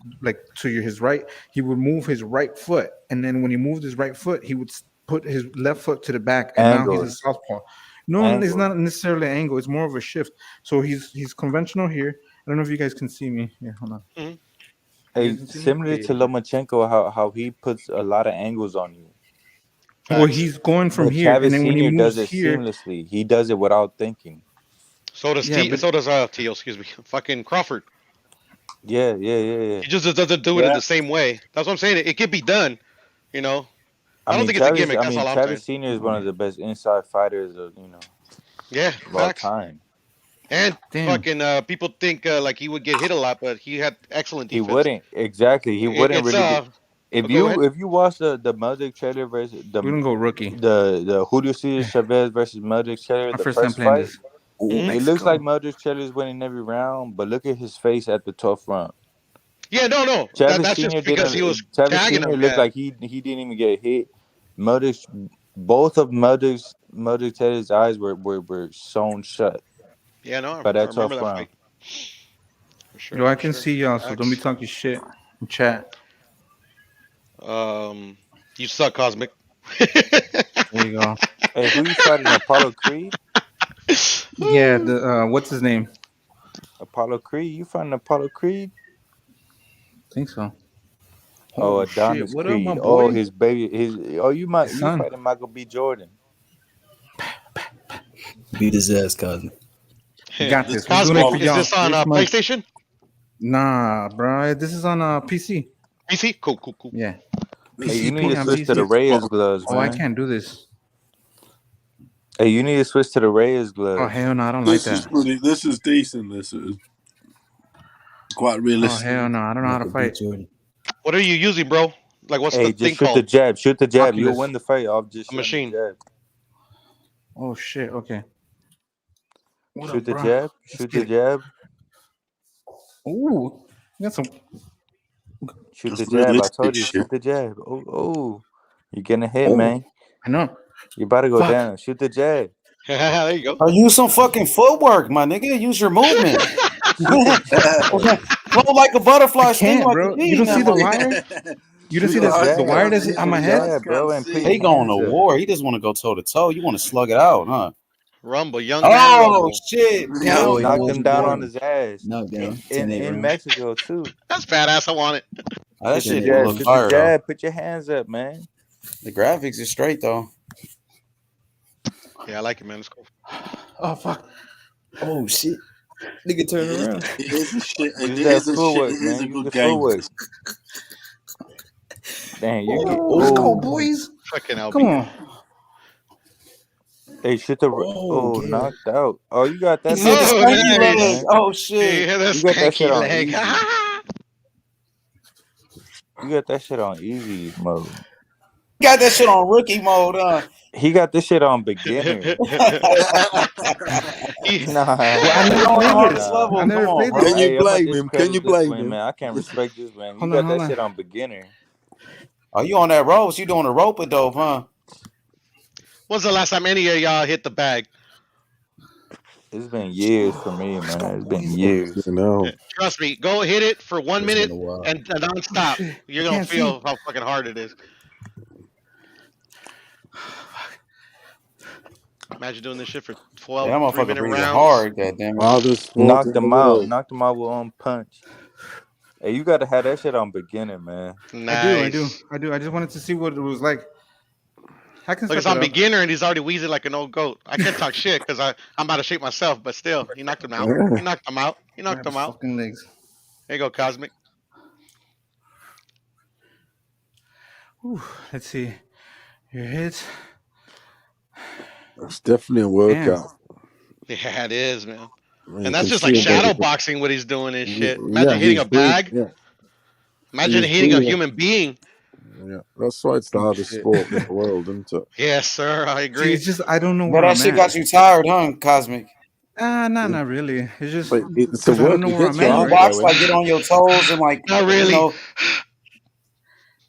his right, he would move his right foot, and then when he moved his right foot, he would put his left foot to the back, and now he's a southpaw. No, it's Angle. not necessarily an angle. It's more of a shift. So he's conventional here. I don't know if you guys can see me. Yeah, hold on. Mhm. You Hey, guys can see me? similar Yeah, to Lomachenko, how he puts a lot of angles on you. Well, Facts. he's going from But here, and Chavez then when he Senior does moves it here, seamlessly. He does it without thinking. So does yeah, but So does Teal. Excuse me. Fucking Crawford. Yeah. He just doesn't do it in the same way. That's what I'm saying. It can be done. You know. I don't think it's a gimmick. That's all I'm saying. Chavez Senior is one of the best inside fighters of Yeah. of all Facts. time. And damn, fucking people think like he would get hit a lot, but he had excellent He defense. wouldn't exactly. He wouldn't It's really get. Go ahead. If you watch the Mudrick trailer versus we're gonna go rookie. the Julio Cesar Chavez versus Mudrick trailer, My the first time first playing fight, this. Mhm. it looks like Mudrick trailer is winning every round, but look at his face at the 12th round. Yeah, no. Chavez That's just Senior because he was Chavez tagging Senior him. looked Yeah. like he didn't even get hit. Both of Mudrick Taylor's eyes were sewn shut Yeah, no. by I that remember 12th that round. fight. For sure. Yo, I For can sure. see y'all, so don't be Facts. talking shit in chat. You suck, Cosmic. There you go. Hey, who you fighting? Apollo Creed? Yeah, the what's his name? Apollo Creed? You fighting Apollo Creed? I think so. Oh, Oh shit! Adonis What up, my Creed. Oh, boy? his baby. His You son. fighting Michael B. Jordan. Beat his ass, Cosmic. We got this. We're doing it for Cosmic, is y'all. this on 3 months. PlayStation? Nah, bro. This is on PC. PC? Cool. Yeah. Hey, you PC need to on switch to the PC. Reyes gloves, Oh, I man. can't do this. Hey, you need to switch to the Reyes Oh gloves. hell no, I don't like that. This is decent. This is quite Oh realistic. hell no, I don't know how to fight. What are you using, bro? Like, what's the Hey, thing just shoot called? the jab. Shoot the jab. You'll Oculus. win the fight off just A shooting machine. the jab. Oh shit. Okay. What Shoot up, the bro? jab. Let's Shoot get the it. jab. Ooh, you got some. Shoot the That's jab. I realistic told you. shit. Shoot the jab. Oh. You're getting a hit, Oh, man. I know. You about to go Fuck. down. Shoot the jab. There you go. Or use some fucking footwork, my nigga. Use your movement. Flow like a butterfly, I sting can't, like bro. a bee. You don't that see the motherfucker. wire? You don't Shoot see the the jab. wire that's Shoot on the my head? jab, bro, and put your He going to hands up. war. He just want to go toe to toe. You want to slug it out, huh? Rumble, young man Oh rumble. shit! Yo, Down. knocked him down on his ass. Knockdown. In 10-8 round. Mexico too. That's badass. I want it. Oh, that Shoot the shit jab. look Shoot fire the though. jab. Put your hands up, man. The graphics is straight though. Yeah, I like it, man. It's cool. Oh fuck. Oh shit. Nigga turn around. It is a shit. It Use that is a shit. footwork, It is man. a Use good the game. footwork. Dang, you get. Let's go, Oh, boys. Fucking LB. Come on. hey, shoot the. Oh, yeah. Knocked out. Oh, you got He that. said the Oh, spanky leg. nice. Oh shit! Yeah, the You got that shit spanky on leg. easy. You got that shit on easy mode. Got that shit on rookie mode, huh? He got this shit on beginner. He- Nah. Well, I never on the played hardest this. level. I Come never on, played bro. this. Can you Hey, I'ma blame him? discredit Can you this blame win, him? man. I can't respect this man. You Hold got on, hold that on. shit on beginner. Oh, you on that ropes? You doing the rope a dope, huh? When's the last time any of y'all hit the bag? It's been years for me, Let's go, man. It's been boys. years. You know. Trust me, go hit it for 1 It's minute been a while. and non-stop. Shit, You're I gonna can't feel see. how fucking hard it is. Imagine doing this shit for 12 Yeah, that motherfucker 3-minute breathing rounds. hard. Goddamn it. Hardest sport Knocked in the him out. world. Knocked him out with one punch. Hey, you gotta have that shit on beginner, man. Nice. I do. I just wanted to see what it was like. I can Look, it's start on it up. beginner and he's already wheezing like an old goat. I can't talk shit because I'm about to shake myself, but still, he knocked him out. He knocked him out. He knocked Grab him his out. fucking legs. There you go, Cosmic. Whew, let's see. Your hits. It's definitely a Damn. workout. Yeah, it is, man. I mean, And you that's can just see like it, shadow baby. boxing what he's doing and shit. Yeah, Imagine hitting he's a bag. breathing. Yeah, Imagine he's hitting a breathing. human being. Yeah, that's why it's the Oh hardest shit. sport in the world, isn't it? Yes, sir. I See, agree. it's just I don't know But where that I'm shit at. got you tired, huh, Cosmic? Not really. It's just But it's a because I don't work. know It where gets I'm you Can at, you hyped right? box though, like innit? get on your toes and like Not you really. know?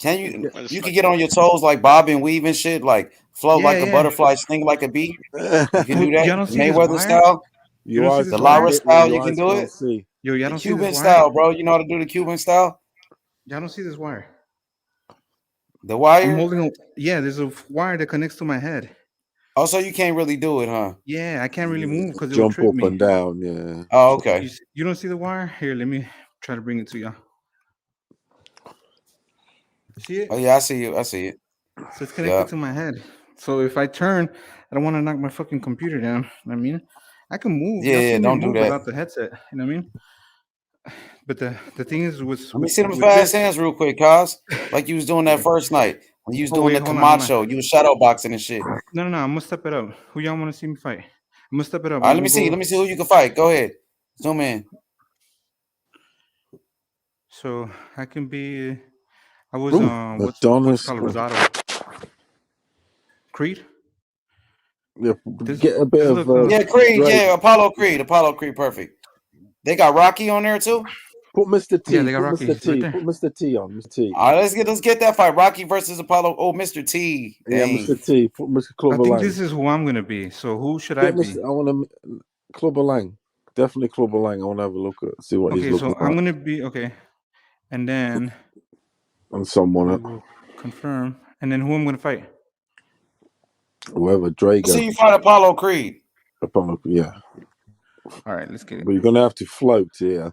Can It you? get- I just You can like get on your toes like bob and weave and shit, like float Yeah, like a yeah. butterfly, sting like a bee. You can do Y'all that, don't see this Mayweather wire? style, You Your don't see eyes the this can't Lara wire? get it. style. You Your can eyes do can't it. see. Yo, y'all The don't see this Cuban wire? style, bro. You know how to do the Cuban style? Y'all don't see this wire? The I'm wire. holding. Yeah, there's a wire that connects to my head. Also, you can't really do it, huh? Yeah, I can't really move because it'll Jump trip up me. and down. Yeah. Oh, okay. You don't see the wire? Here, let me try to bring it to you. See it? Oh yeah, I see you. I see it. So it's connected to my head. So if I turn, I don't want to knock my fucking computer down. I mean, I can move. Yeah, Y'all see yeah, me don't do move that. without the headset. You know what I mean? But the thing is, with Let me see them with fast this, hands real quick, cuz. Like you was doing that first night when you was doing the hold on. Camacho. You was shadow boxing and shit. No, I'm gonna step it up. Who y'all want to see me fight? I'm gonna step it up. All right, let me see. Let me see who you can fight. Go ahead. Zoom in. So I can be. I was what's Adonis. called Rosado. Creed. Yeah, get a bit of yeah, Creed. Drake. Yeah, Apollo Creed. Apollo Creed. Perfect. They got Rocky on there too. Put Mr. T. Yeah, they got put Rocky Mr. T. right there. Put Mr. T on. Mr. T. All right, let's get that fight. Rocky versus Apollo. Oh, Mr. T. Yeah, Dang. Mr. T. Put Mr. Clubber I think Lang. this is who I'm gonna be. So who should Get I be? Mr. I want to Clubber Lang. Definitely Clubber Lang. I want to have a look at see what he's Okay, looking so I'm like. gonna be okay, and then And someone we will confirm, and then who I'm gonna fight. whoever Drago. See you fight Apollo Creed. Apollo, yeah. All right, let's get it. But you're gonna have to float here.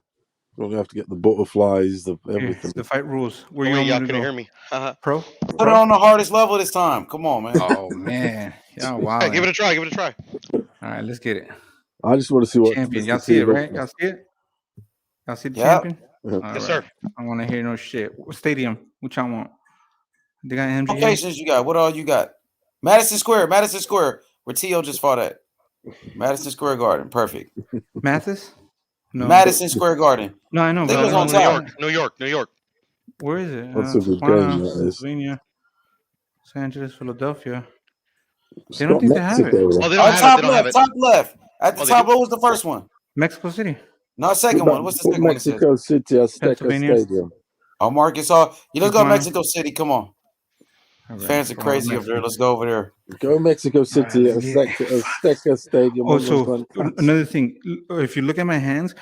You're gonna have to get the butterflies, everything. The fight rules. Where Oh, you wait, want y'all me to couldn't go? hear me. Haha. Pro? Put it on the hardest level this time. Come on, man. Oh man, y'all wow. Give it a try. Give it a try. All right, let's get it. I just want to see what Champion. Mr. Y'all see T it, right? looks Y'all see it? Y'all see the Yep. champion? like. All Yes, sir. I want to hear no shit. What stadium? What y'all want? They got MGM. Locations you got? What all you got? Madison Square, where T.O. just fought at. Madison Square Garden, perfect. Mathis? No. Madison Square Garden. No, I know, They but was I on don't know top. New York. where is it? That's a good Tijuana, game, that is. Pennsylvania, Los Angeles, Philadelphia. It's They don't got think they have it. Mexico. Oh, they don't have it. Top They don't have left, it. top left. At the Oh, they top, do? what was the first one? Mexico City, No, second Put one. What's the put second one? It says? Mexico City Azteca Pennsylvania. Stadium. Oh, Marcus. Oh, you let's go to Tijuana. Mexico City. Come on. All right, Fans are crazy up there. Let's go over there. Go Mexico City let's get Azteca Stadium. Oh, so another thing, if you look at my hands,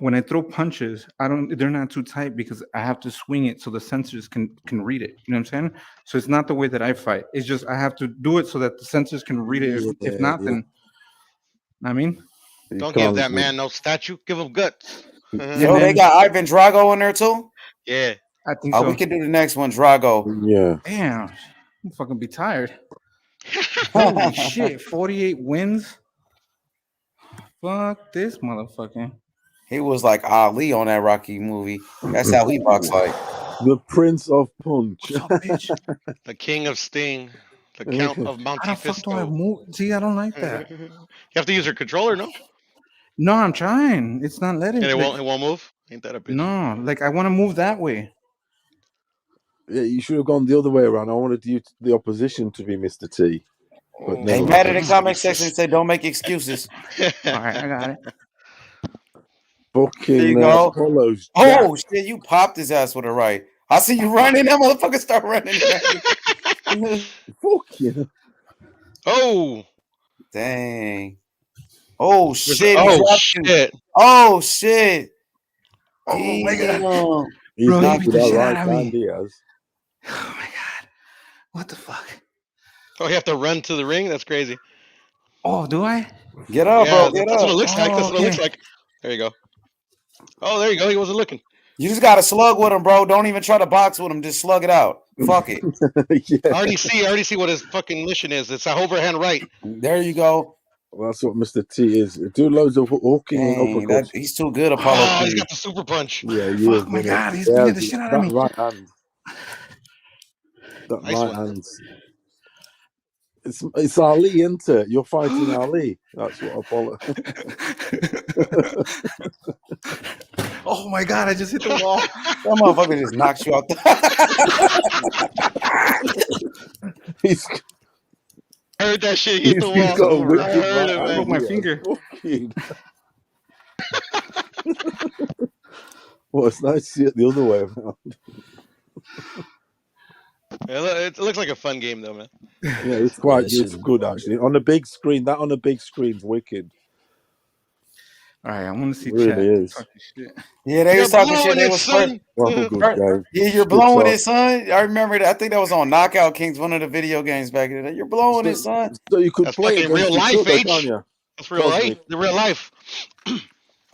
when I throw punches, they're not too tight because I have to swing it so the sensors can read it. You know what I'm saying? So it's not the way that I fight. It's just I have to do it so that the sensors can read it. If not, then I mean, Don't give that man no statue. Give him guts. Yo, they got Ivan Drago in there too? Yeah. I think Oh, so. we can do the next one, Drago. Yeah. Damn, I'm fucking be tired. Holy shit, 48 wins. Fuck this motherfucker. He was like Ali on that Rocky movie. That's how he boxed like. The Prince of Punch. What's up, bitch? The King of Sting. The Count of Monte How the fuck do I Fisto. move? See, I don't like that. You have to use your controller, no? No, I'm trying. It's not letting. And it like, won't move? Ain't that a bitch? No, like I want to move that way. Yeah, you should have gone the other way around. I wanted you the opposition to be Mr. T. But Hey, never Matt in mind. the comment section said don't make excuses. All right, I got it. There Fucking you go. Apollo's Oh shit, you popped his ass with a right. I see you running. That motherfucker start running. Fuck you. Oh. Dang. Oh shit. Oh, he dropped shit. him. Oh shit. Oh my god. He's Bro, not he beat with the that shit right out of me. hand he has. Oh my god. What the fuck? Oh, you have to run to the ring? That's crazy. Oh, do I? Get up, Yeah, bro. Get that's up. what it looks like. That's what it looks okay. like. There you go. Oh, there you go. He wasn't looking. You just gotta slug with him, bro. Don't even try to box with him. Just slug it out. Fuck it. Yeah. I already see what his fucking mission is. It's a overhand right. There you go. Well, that's what Mr. T is. Do loads of hooking and Dang, uppercuts. he's too good, Apollo Oh, he's Creed. got the super punch. Yeah, he Fuck is. my isn't god, it? he's Yeah, beating the shit out of that me. right hand. That Nice right one. hand. It's Ali, isn't it? You're fighting Ali. That's what Apollo. Oh my god, I just hit the wall. That motherfucker just knocks you out. He's I heard that shit hit the he's wall. got a I wicked heard it, right man. broke my hand. finger. Fucking. Well, it's nice to see it the other way around. It looks like a fun game, though, man. Yeah, it's quite it's good actually. On a big screen, that on a big screen's wicked. All right, I want to see It really chat. is. Talking shit. Yeah, they You're was talking shit. blowing They it, was first. son. Well, good game. Yeah, you're Good blowing talk. it, son. I remember that. I think that was on Knockout Kings, one of the video games back in the day. You're blowing it, son. So you could That's play fucking against real each life, other, can't H. you? That's real life. Cosmic. The real life.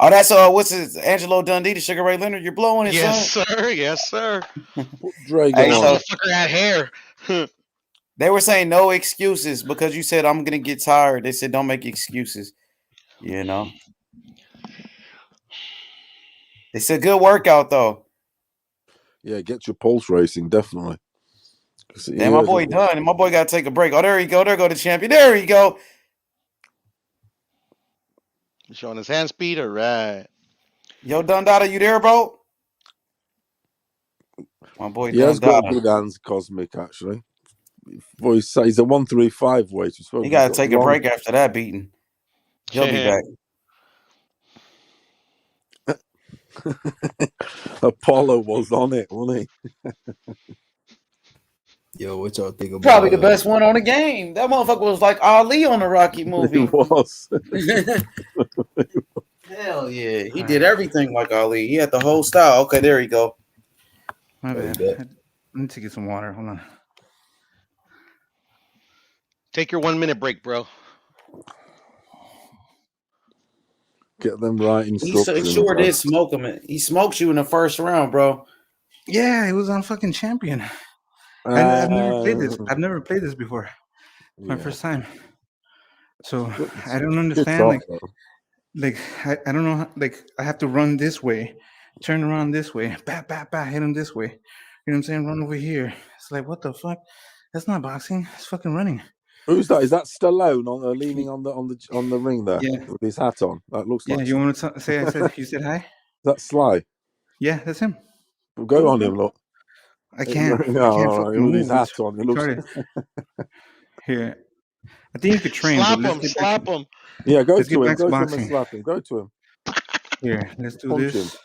Oh, that's what's his Angelo Dundee, the Sugar Ray Leonard. You're blowing it, Yes, son. sir. Yes, sir. Put Drago Hey, That on so it. motherfucker had hair. they were saying no excuses because you said I'm gonna get tired. They said don't make excuses. You know. They said good workout though. Yeah, get your pulse racing, definitely. Damn, my boy done. My boy got to take a break. Oh, there you go. There go the champion. There you go. Showing his hand speed. All right. Yo, Dundada, you there, bro? My boy He has got Dundada. good hands, Cosmic, actually. He's a 135 weight. He got to take a break after that beating. He'll be back. Apollo was on it, wasn't he? Yo, what y'all think about Probably the best one on the game. That motherfucker was like Ali on the Rocky movie. He was. Hell yeah. He did everything like Ali. He had the whole style. Okay, there you go. My bad. I need to get some water. Hold on. Take your 1 minute break, bro. Get them right He instructions. sure did smoke him. He smoked you in the first round, bro. Yeah, it was on fucking champion. I've never played this. I've never played this before. My first time. So I don't understand. I don't know. I have to run this way, turn around this way, hit him this way. You know what I'm saying? Run over here. It's like, what the fuck? That's not boxing. It's fucking running. Who's that? Is that Stallone leaning on the ring there with his hat on? That looks like. Yeah, you want to say? You said hi. That's Sly. Yeah, that's him. Well, go on him, look. I can't. No, I can't fucking with move. his hat on. It looks. Here, I think you could train. Slap but him. Slap him. Yeah, go let's to get him. back to Go to him boxing. and slap him. Go to him. Here, let's do Punch this. him.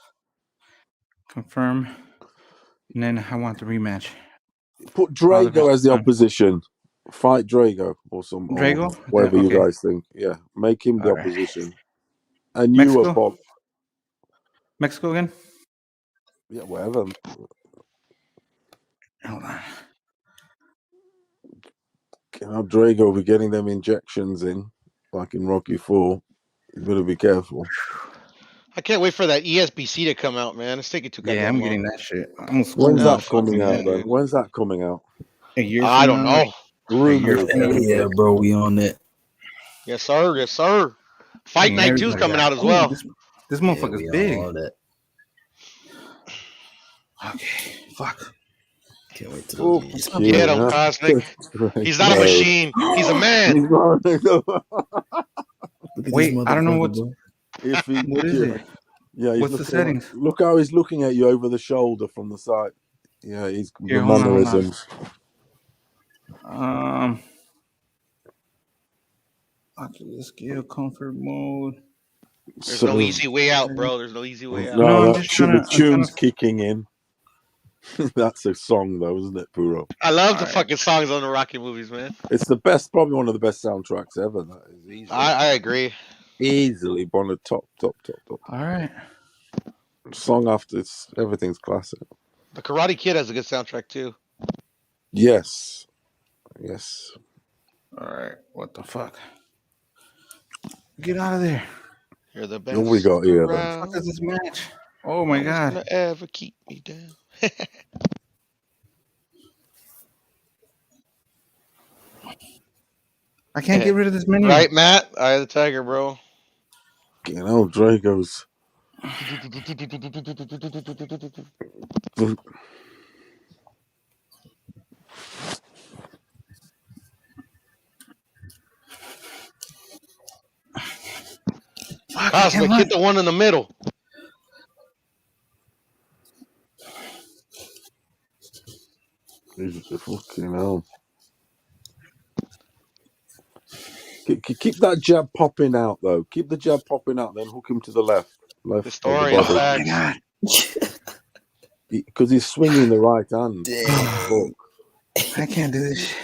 Confirm. And then I want the rematch. Put Drago as the opposition. Fight Drago or some Drago? or whatever Okay. you guys think. Yeah, make him the All right. opposition. And Mexico? you are Bob. Mexico again? Yeah, whatever. Hold on. Drago be getting them injections in, like in Rocky 4. You better be careful. I can't wait for that ESBC to come out, man. It's taking too goddamn Yeah, I'm long. getting that shit. When's that coming out, then? When's that coming out? A year I from don't now? know. Rumors. Yeah, bro, we on that. Yes, sir. Yes, sir. Fight Dang, Night 2 is everybody coming got- out as Ooh, well. This motherfucker's we on big. all that. Okay, fuck. Can't wait to Oh, Get him, Cosmic. He's not a machine. He's a man. Wait, I don't know what. If he, What is it? Yeah, he's What's the looking settings? Look how he's looking at you over the shoulder from the side. Yeah, he's Here, the hold on, hold on. mannerisms. Okay, let's get comfort mode. There's no easy way out, bro. There's no easy way out. No, I'm that just should trying be to- tunes kicking in. That's a song, though, isn't it, Puro? I love the fucking songs on the Rocky movies, man. It's the best, probably one of the best soundtracks ever. That is easily. I agree. Easily one of the top. All right. Song after everything's classic. The Karate Kid has a good soundtrack too. Yes. All right. What the fuck? Get out of there. You're the best. What we got here, What then? the fuck is this match? Oh my god. Gonna ever keep me down. I can't get rid of this menu. Right, Matt? Eye of the Tiger, bro. Drago's. Cosmic, hit the one in the middle. Fucking hell. Keep that jab popping out, though. Keep the jab popping out, then hook him to the left. Left of the body. Because he's swinging the right hand. I can't do this shit.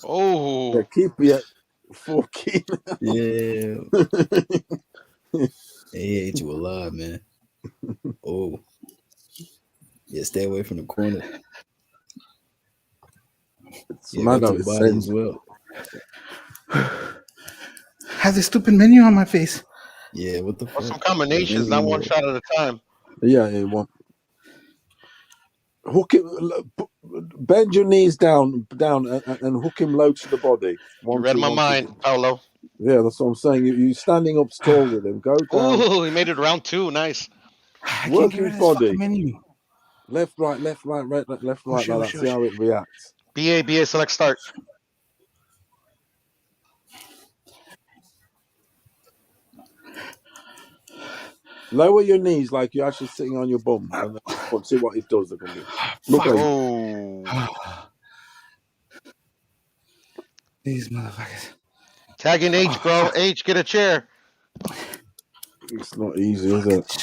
Oh. Yeah, keep it fucking. Yeah. He ate you alive, man. Oh. Yeah, stay away from the corner. Yeah, mad go how to the it body sends. as well. Has a stupid menu on my face. Yeah, what the Or some fuck? combinations, not one shot at a time. Yeah, one. Hook it, bend your knees down, and hook him low to the body. You read my mind, Paolo. Yeah, that's what I'm saying. You're standing up tall with him. Go down. Ooh, he made it round 2. Nice. Work his body. Menu. Left, right, left, right, left, right, shit, like that. See how it reacts. BA, select start. Lower your knees like you're actually sitting on your bum, and then see what it does. Look at you. These motherfuckers. Tag in H, bro. H, get a chair. It's not easy, is it?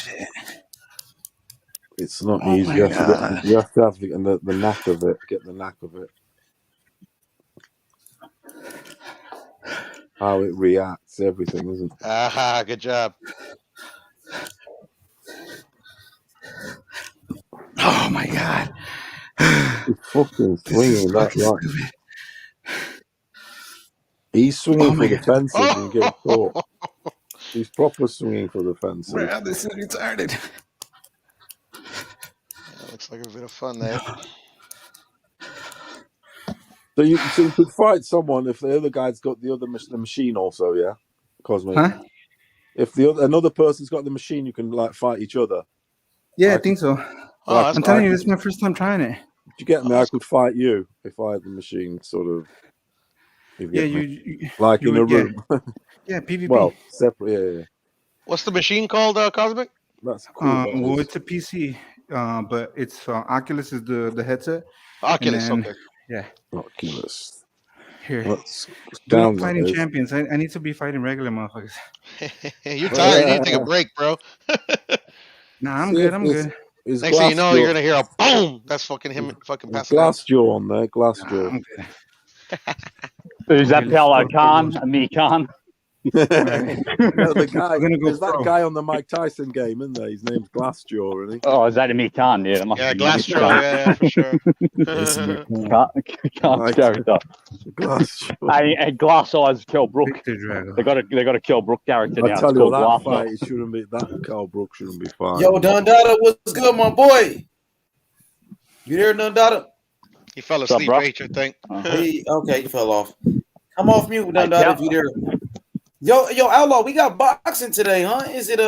It's not Oh easy. my You have God. to have the knack of it. Get the knack of it. How it reacts, everything, isn't it? Aha, good job. Oh my God. He's fucking swinging that right. He's swinging for the fences and getting caught. He's proper swinging for the fences. Bro, this is retarded. Yeah, looks like a bit of fun there. So you could fight someone if the other guy's got the machine also, yeah, Cosmic. Huh? If another person's got the machine, you can like fight each other. Yeah, I think so. I'm telling you, this is my first time trying it. Did you get me? I could fight you if I had the machine, sort of. Yeah, like you in a would, yeah. room. Yeah, PvP. Well, separate. Yeah. What's the machine called, Cosmic? That's cool. Well, it's a PC, but it's Oculus is the headset. Oculus, and then, okay. Yeah. Oculus. Here. Let's We're down not fighting those. champions. I need to be fighting regular motherfuckers. You're tired. You need to take a break, bro. Nah, I'm good. I'm good. Is Next thing you know, Glassjaw- you're gonna hear a boom. That's fucking him. Fucking passing out. Glassjaw on there. Glassjaw. I'm good. Who's that? Paolo Khan? Amir Khan? No, the guy. We're gonna go There's that pro. guy on the Mike Tyson game, isn't there? His name's Glassjaw, isn't he? Oh, is that Amir Khan? Yeah, that must Yeah, be Glassjaw. Yeah, for sure. Khan's character. And Glass Eyes Kel Brook. They got a Kel Brook character now. I It's tell you, called that Glass fight, Eyes. it shouldn't be that. Carl Brooks shouldn't be fine. Yo, Dundada, what's good, my boy? You there, Dundada? He fell What's up, asleep, bro? H, I think. Hey, okay, you fell off. Come off mute, Dundada, if you there. Yo, Outlaw, we got boxing today, huh? Is it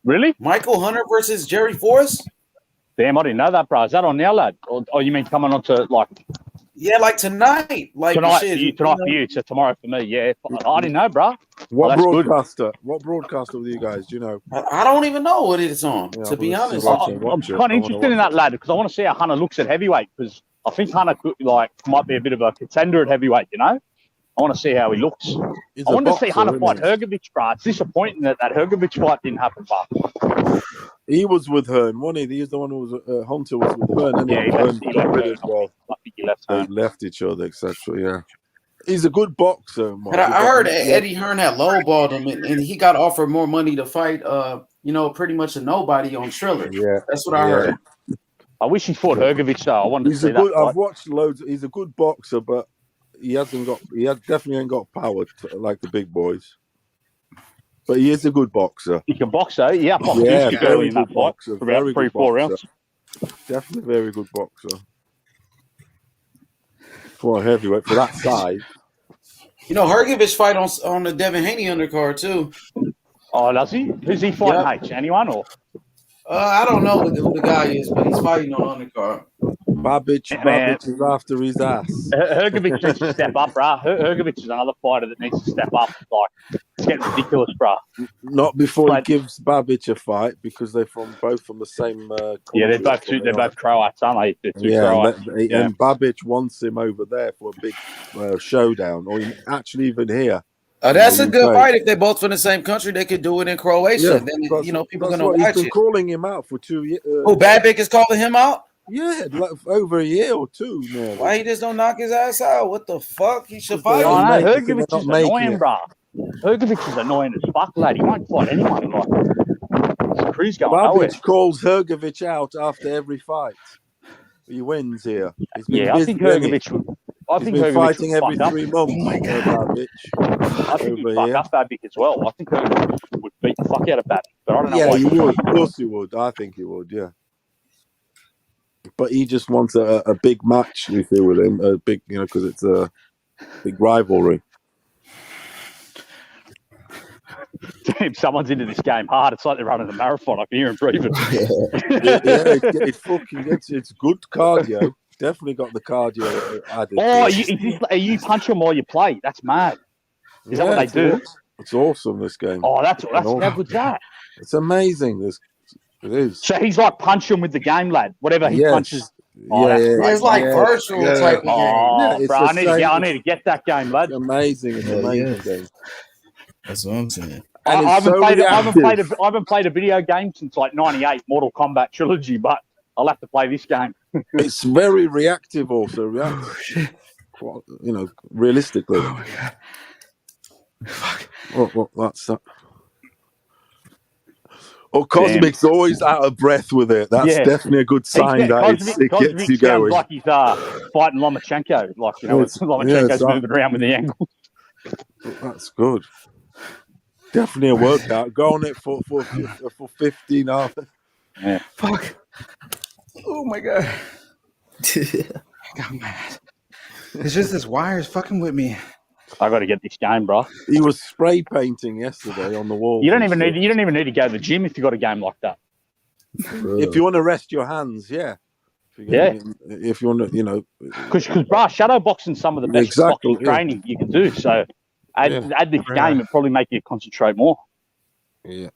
Really? Michael Hunter versus Jerry Forrest? Damn, I didn't know that, bro. Is that on now, lad? Or you mean coming on to like Yeah, like tonight. Like tonight? shit, For you, tonight for you. So tomorrow for me. Yeah. I didn't know, bro. What that's good. broadcaster? What broadcaster with you guys? Do you know? I don't even know what it's on, Yeah, to be well, honest. watch it, I'm watch it. kind I of wanna interested in watch that, lad, because I want to see how Hunter looks at heavyweight. Because I think Hunter could, might be a bit of a contender at heavyweight. You know, I want to see how he looks. He's I a want to see boxer, Hunter fight isn't Hrgovic, bro. It's disappointing that Hrgovic fight didn't happen, but He was with Hearn, wasn't he? He's the one who was Hunter was with Hearn, and yeah, he Hearn left got rid Hearn. as well. I think he left They Hearn. left each other, etc. Yeah, he's a good boxer. Mark. But I heard Eddie Hearn had lowballed him, and he got offered more money to fight, pretty much a nobody on Triller. Yeah, That's what I heard. I wish he fought Hrgovic, though. I wanted to He's see a good. that fight. I've watched loads. He's a good boxer, but he definitely ain't got power like the big boys. But he is a good boxer. He can box, though. Yeah, Yeah, early very in that good fight boxer. for Very about 3-4 good boxer. rounds. Definitely very good boxer. For a heavyweight, for that size. You know, Hrgovic fight on the Devin Haney undercard too. Oh, does he? Who's he fighting, H? Anyone or? I don't know who the guy is, but he's fighting on undercard. Babic is after his ass. Hrgovic needs to step up, bro. Hrgovic is another fighter that needs to step up. Like, it's getting ridiculous, bro. Not before he gives Babic a fight, because they're both from the same. Yeah, they're both Croats, aren't they? They're two Croats. And Babic wants him over there for a big showdown, or actually even here. That's a good fight. If they're both from the same country, they could do it in Croatia. Yeah, Then people that's gonna what watch he's been it. calling him out for 2 years. Oh, Babic is calling him out? Yeah, like over a year or two now. Why he just don't knock his ass out? What the fuck? He should fight Oh, him. no, Hrgovic is annoying, bro. Hrgovic is annoying as fuck, lad. He won't fight anyone. Like, Cruz going nowhere. Babic calls Hrgovic out after every fight. He wins here. He's been Yeah, busy, I think hasn't he? Hrgovic would. I He's think been Hrgovic fighting would every fuck up. 3 months. Oh my God. Babic. I think he'd over fuck here. up Babic as well. I think Hrgovic would beat the fuck out of Babic, but I don't know Yeah, why. he would. Of course he would. I think he would, yeah. But he just wants a big match, you see, with him. A big, because it's a big rivalry. If someone's into this game hard, it's like they're running a marathon. I can hear him breathing. It's good cardio. Definitely got the cardio added. You punch them while you play. That's mad. Is that what they do? Awesome. It's awesome, this game. Oh, that's awesome. How good's that? It's amazing. It is. So he's like punching with the game, lad. Whatever he punches. Oh, It's like virtual type of game. Oh, bro, I need to get that game, lad. Amazing. It's an amazing game. That's what I'm saying. I haven't played a video game since like '98, Mortal Kombat Trilogy, but I'll have to play this game. It's very reactive, also. Realistically. Oh my God. Fuck. What that's that. Oh, Cosmic's always out of breath with it. That's definitely a good sign it gets you going. Like he's fighting Lomachenko. Lomachenko's moving around with the ankle. That's good. Definitely a workout. Go on it for 15 hours. Yeah. Fuck. Oh my God. God, man. It's just this wire is fucking with me. I got to get this game, bro. He was spray painting yesterday on the wall. You don't even need to go to the gym if you got a game like that. If you want to rest your hands, yeah. If you want to, because bro, shadow boxing some of the best boxing training you can do. So add this game, it probably make you concentrate more. Yeah.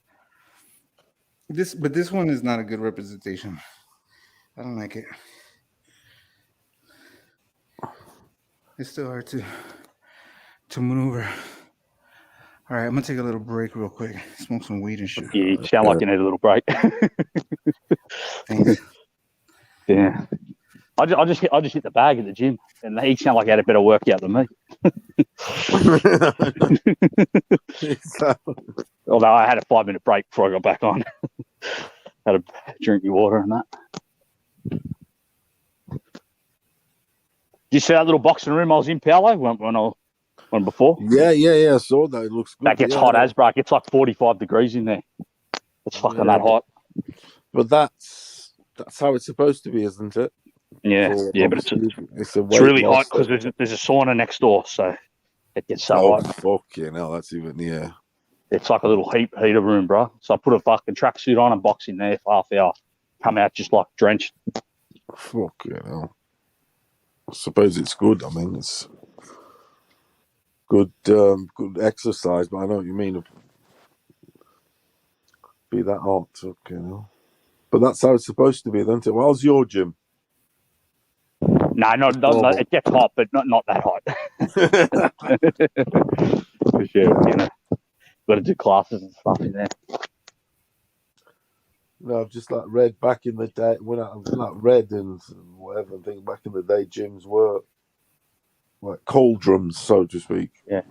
But this one is not a good representation. I don't like it. It's still hard to maneuver. All right, I'm gonna take a little break real quick. Smoke some weed and shit. Yeah, you sound like you need a little break. Thanks. Yeah. I just hit the bag at the gym, and he sound like he had a better workout than me. Although I had a 5-minute break before I got back on. Had a drink of water and that. Did you see that little boxing room I was in, Paolo, when before? Yeah, I saw that. It looks good. That gets hot as, bro. It's like 45 degrees in there. It's fucking that hot. But that's how it's supposed to be, isn't it? Yeah, but it's really hot because there's a sauna next door, so it gets so hot. Fucking hell, that's even, It's like a little heater room, bro. So I put a fucking tracksuit on and box in there for half hour. Come out just like drenched. Fucking hell. I suppose it's good. I mean, it's good exercise, but I know what you mean. Be that hot, okay. But that's how it's supposed to be, isn't it? How's your gym? No, it gets hot, but not that hot. For sure, got to do classes and stuff in there. No, I've just read back in the day when I've read and whatever. I think back in the day, gyms were like cauldrons, so to speak. Yeah,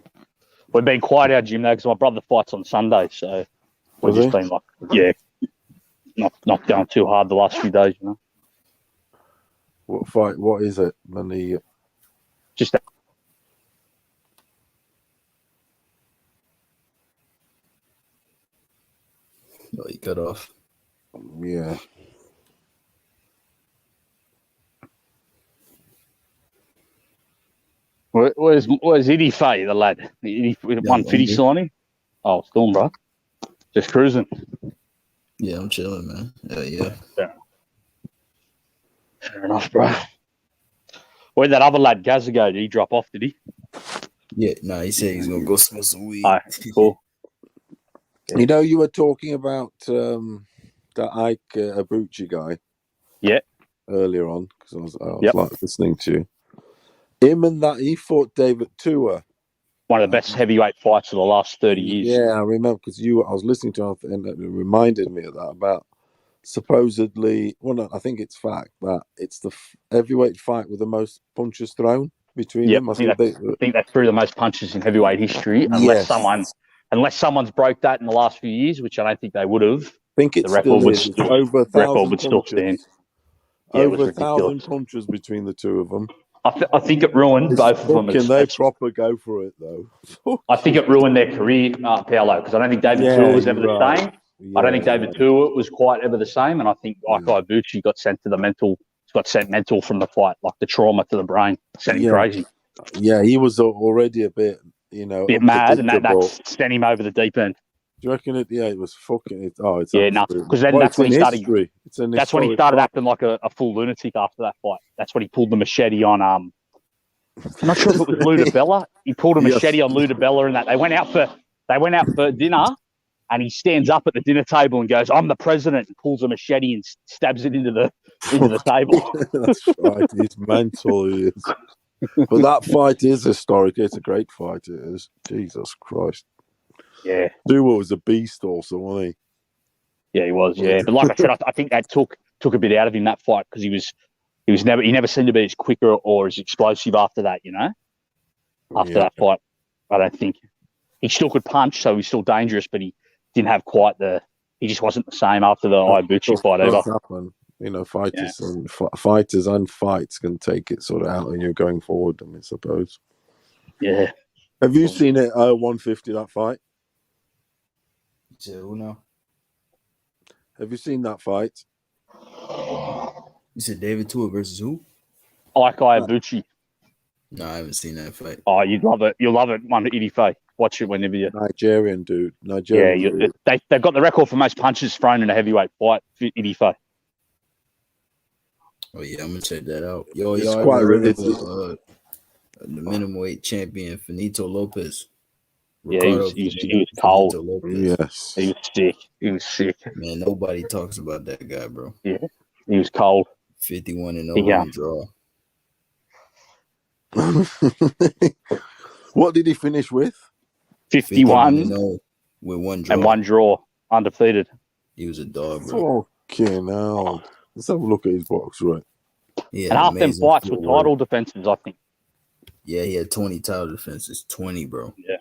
we've been quiet our gym though because my brother fights on Sunday, so we've just been not going too hard the last few days, What fight? What is it? Just that. Oh, you cut off. Yeah. Where's Iddy Faye, the lad? 150 signing? Oh, still, bro. Just cruising. Yeah, I'm chilling, man. Yeah. Fair enough, bro. Where'd that other lad, Gaza, go? Did he drop off, did he? Yeah, he said he's going to go smoke some weed. All right, cool. You were talking about that Ike Abuchi guy. Yeah. Earlier on, because I was listening to you. Him and that, he fought David Tua. One of the best heavyweight fights of the last 30 years. Yeah, I remember, because I was listening to him and it reminded me of that, about supposedly, I think it's fact, that it's the heavyweight fight with the most punches thrown between them. I think that's through the most punches in heavyweight history, unless someone's broke that in the last few years, which I don't think they would have. think it The still record would is. It's still over a record thousand would still stand. punches. Yeah, it was Over a ridiculous. 1,000 punches between the two of them. I think it ruined It's both of them. fucking, they proper go for it though. I think it ruined their career, Paolo, because I don't think David Tua was ever you're the right. same. I don't think Yeah, David Tua was quite ever the same, and I think like Ibushi got sent mental from the fight, like the trauma to the brain sent him crazy. Yeah, he was already a bit, Mad, and that unpredictable. sent him over the deep end. Do you reckon it? Yeah, it was fucking. It's Because then that's when he started. History. It's an that's when he started acting like a full lunatic after that fight. That's when he pulled the machete on. I'm not sure if it was Luda Bella. He pulled a machete on Luda Bella, and that they went out for dinner, and he stands up at the dinner table and goes, "I'm the president," and pulls a machete and stabs it into the table. That's right. He's mental. He is. But that fight is historic. It's a great fight. It is. Jesus Christ. Yeah. Duo was a beast also, wasn't he? Yeah, he was. Yeah, but like I said, I think that took a bit out of him, that fight, because he never seemed to be as quick or as explosive after that. After that fight, I don't think he still could punch, so he's still dangerous, but he didn't have quite he just wasn't the same after the Ibushi fight either. Happen. Fighters and fights can take it sort of out when you're going forward, I suppose. Yeah. Have you seen it 150, that fight? No. Have you seen that fight? You said David Tua versus who? Ike Ibushi. No, I haven't seen that fight. Oh, you'd love it. You'll love it. One Idife. Watch it whenever you. Nigerian dude. They've got the record for most punches thrown in a heavyweight fight. Idife. Oh yeah, I'm gonna check that out. Yo, it's y'all quite heard of the minimum weight champion Finito Lopez? Yeah, he was cold. Yes, he was sick. He was sick. Man, nobody talks about that guy, bro. Yeah, he was cold. 51-0 draw. What did he finish with? 51 with one draw and one draw, undefeated. He was a dog, bro. Fucking hell. Let's have a look at his box, right? Yeah, and half them fights were title defenses, I think. Yeah, he had 20 title defenses. 20, bro. Yeah.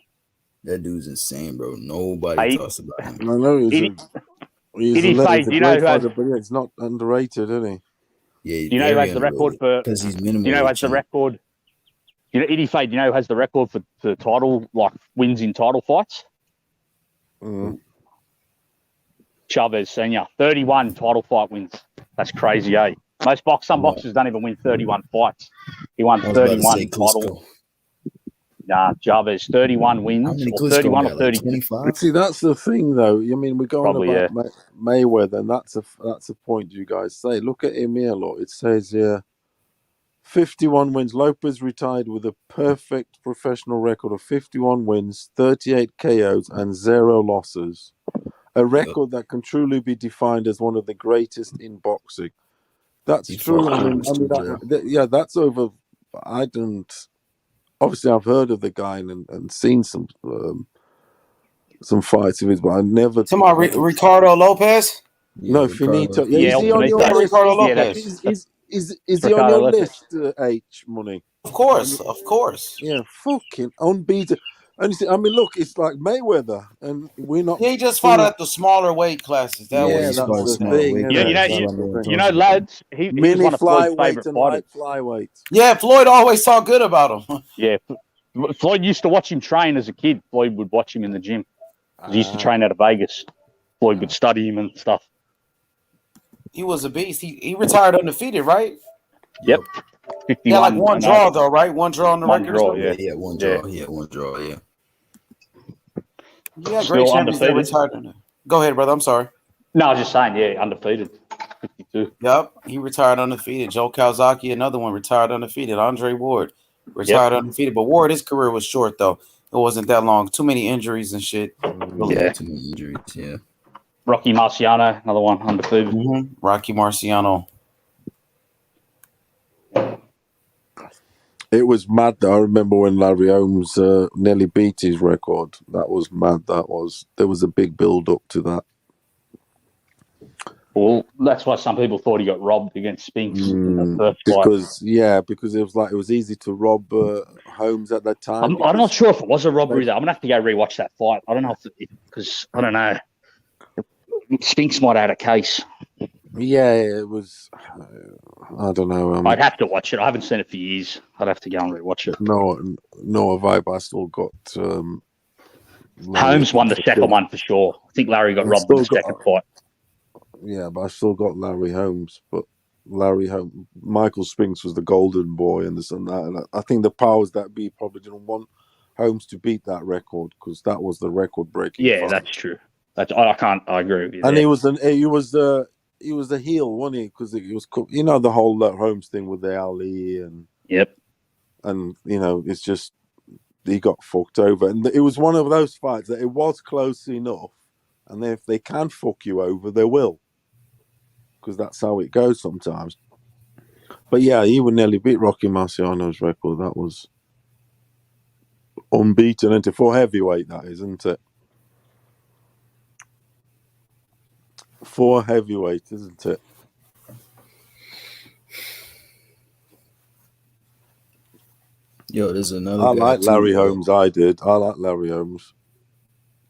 That dude's insane, bro. Nobody talks about him. I know he's a great fighter, but it's not underrated, is he? Yeah, you know who has the record for? Because he's minimum. You know who has the record? Idife, do you know who has the record for title, like wins in title fights? Chavez Senior, 31 title fight wins. That's crazy, eh? Some boxers don't even win 31 fights. He won 31 title. Nah, Chavez, 31 wins, or 31 or 30. 25? See, that's the thing, though. I mean, we're going about Mayweather, and that's a point you guys say. Look at him here, look. It says here, 51 wins. Lopez retired with a perfect professional record of 51 wins, 38 KOs, and 0 losses. A record that can truly be defined as one of the greatest in boxing. That's true. That's over. Obviously, I've heard of the guy and seen some fights of his, but I never. Ricardo Lopez? No, Finito. Yeah, is he on your list? Ricardo Lopez. Is he on your list, H Money? Of course. Yeah, fucking unbeaten. And I mean, look, it's like Mayweather, and we're not. He just fought at the smaller weight classes. That's the thing. You know, lads, he was one of Floyd's favorite fighters. Flyweight. Yeah, Floyd always talked good about him. Yeah, Floyd used to watch him train as a kid. Floyd would watch him in the gym. He used to train out of Vegas. Floyd would study him and stuff. He was a beast. He retired undefeated, right? Yep. Yeah, like one draw though, right? One draw on the record. Yeah, one draw. Yeah, one draw. Yeah. Yeah, great champions that retired. Go ahead, brother. I'm sorry. No, I was just saying, yeah, undefeated. 52. Yep, he retired undefeated. Joe Calzaghe, another one, retired undefeated. Andre Ward retired undefeated. But Ward, his career was short though. It wasn't that long. Too many injuries and shit. Too many injuries. Yeah. Rocky Marciano, another one, undefeated. Rocky Marciano. It was mad though. I remember when Larry Holmes nearly beat his record. That was mad. There was a big build up to that. Well, that's why some people thought he got robbed against Spinks in the first fight. Because it was easy to rob Holmes at that time. I'm not sure if it was a robbery though. I'm gonna have to go rewatch that fight. I don't know because I don't know. Spinks might have had a case. Yeah, it was. I don't know. I'd have to watch it. I haven't seen it for years. I'd have to go and rewatch it. No vibe. I still got. Holmes won the second one for sure. I think Larry got robbed in the second fight. Yeah, but I still got Larry Holmes. But Michael Spinks was the golden boy and this and that. And I think the powers that be probably didn't want Holmes to beat that record because that was the record breaking. Yeah, that's true. I agree with you. And there. he was the heel, wasn't he? Because it was, the whole Holmes thing with the Ali and it's just he got fucked over, and it was one of those fights that it was close enough, and if they can fuck you over, they will, because that's how it goes sometimes. But yeah, he would nearly beat Rocky Marciano's record. That was unbeaten, and for heavyweight, that is, isn't it? For heavyweight, isn't it? Yo, there's another I guy like too, Larry bro. Holmes. I like Larry Holmes.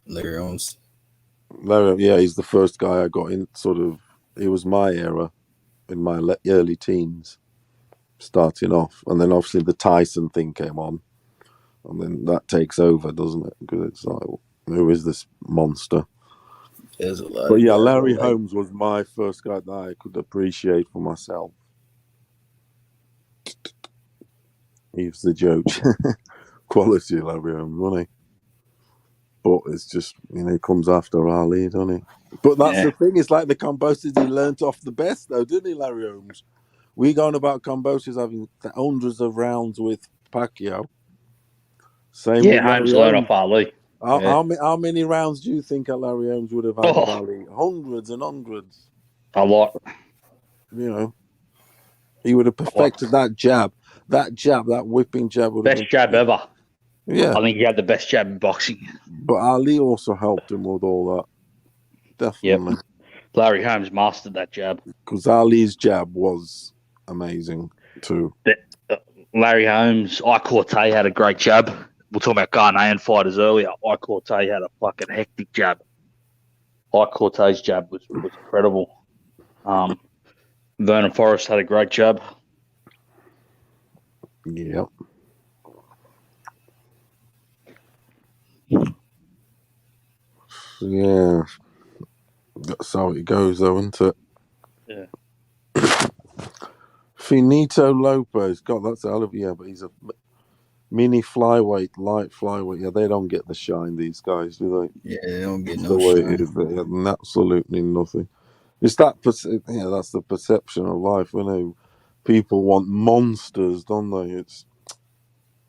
Larry Holmes. Yeah, he's the first guy I got in. It was my era, in my early teens, starting off, and then obviously the Tyson thing came on, and then that takes over, doesn't it? Because it's like, who is this monster? There's a lot. But yeah, Larry Holmes was my first guy that I could appreciate for myself. He was the joke. Quality Larry Holmes, wasn't he? But it's just, he comes after Ali, doesn't he? But that's the thing. It's like the Kambosos, he learnt off the best, though, didn't he, Larry Holmes? We going about Kambosos having hundreds of rounds with Pacquiao. Same with Holmes Larry learned Holmes. off Ali. How many rounds do you think Larry Holmes would have had with Ali? Hundreds and hundreds. A lot. He would have perfected that jab. That whipping jab would have best jab ever. Yeah. I think he had the best jab in boxing. But Ali also helped him with all that. Definitely. Yep. Larry Holmes mastered that jab. Because Ali's jab was amazing too. Larry Holmes, Corte had a great jab. We're talking about Ghanaian fighters earlier. Corte had a fucking hectic jab. Corte's jab was incredible. Vernon Forrest had a great jab. Yep. Yeah. That's how it goes, though, isn't it? Yeah. Finito Lopez. God, that's a hell of but he's a mini flyweight, light flyweight. Yeah, they don't get the shine, these guys, do they? Yeah, they don't get the no way shine. it is. They have absolutely nothing. It's that, that's the perception of life, People want monsters, don't they?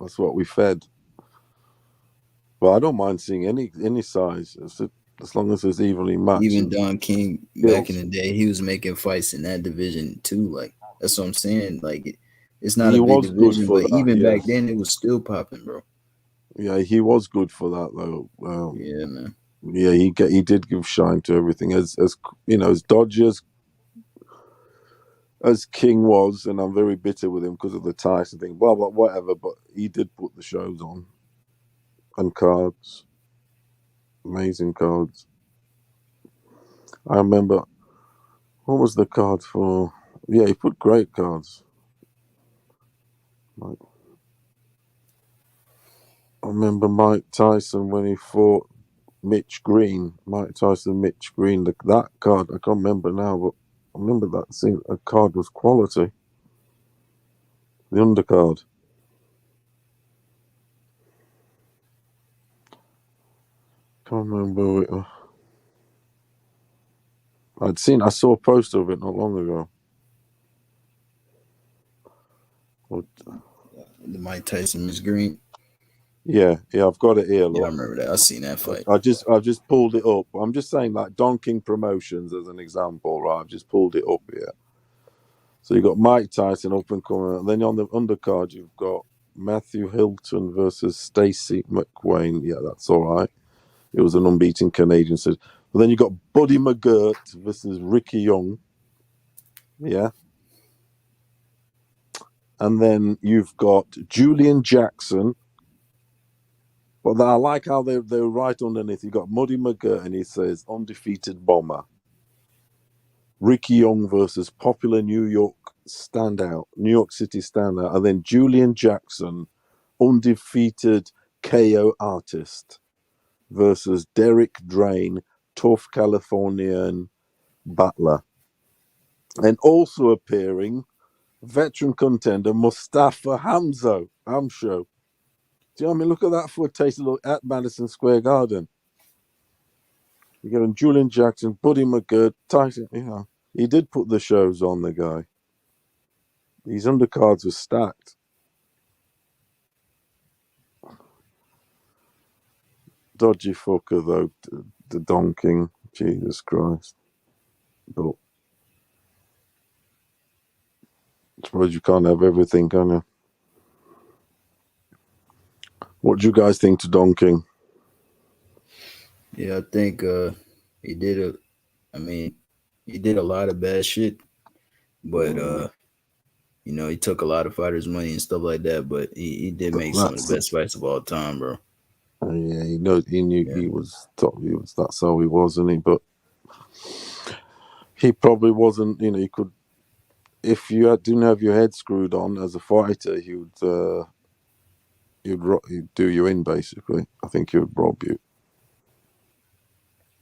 That's what we fed. But I don't mind seeing any size, as long as it's evenly matched. Even Don King back in the day, he was making fights in that division too. Like, that's what I'm saying. Like, it's not a big division, but even back then, it was still popping, bro. Yeah, he was good for that, though. Yeah, man. Yeah, he did give shine to everything. As dodgy as King was, and I'm very bitter with him because of the Tyson thing, blah, blah, whatever, but he did put the shows on. And cards. Amazing cards. I remember, what was the card for? Yeah, he put great cards. I remember Mike Tyson when he fought Mitch Green. Mike Tyson, Mitch Green. That card, I can't remember now, but I remember that scene. A card was quality. The undercard. Can't remember. I saw a poster of it not long ago. The Mike Tyson, Mitch Green. Yeah, I've got it here. Yeah, I remember that. I've seen that fight. I've just pulled it up. I'm just saying, like Don King Promotions as an example, right? I've just pulled it up here. So you've got Mike Tyson up and coming, and then on the undercard you've got Matthew Hilton versus Stacey McQueen. Yeah, that's all right. It was an unbeaten Canadian. But then you've got Buddy McGirt versus Ricky Young. Yeah. And then you've got Julian Jackson. But I like how they're right underneath. You've got Muddy McGirt and he says undefeated bomber. Ricky Young versus popular New York City standout, and then Julian Jackson, undefeated KO artist, versus Derek Drain, tough Californian battler. And also appearing, veteran contender Mustafa Hamzo. Do you know what I mean? Look at that for a taste of look at Madison Square Garden. You got Julian Jackson, Buddy McGirt, Tyson. You know, he did put the shows on, the guy. These undercards were stacked. Dodgy fucker, though, the Don King. Jesus Christ. But I suppose you can't have everything, can you? What do you guys think to Don King? Yeah, I think he did he did a lot of bad shit, but you know, he took a lot of fighters' money and stuff like that, but he did make some of the best fights of all time, bro. Yeah, he knew he was top. That's how he was, isn't he? But he probably wasn't. You know, he could. If you didn't have your head screwed on as a fighter, he'd do you in, basically. I think he would rob you.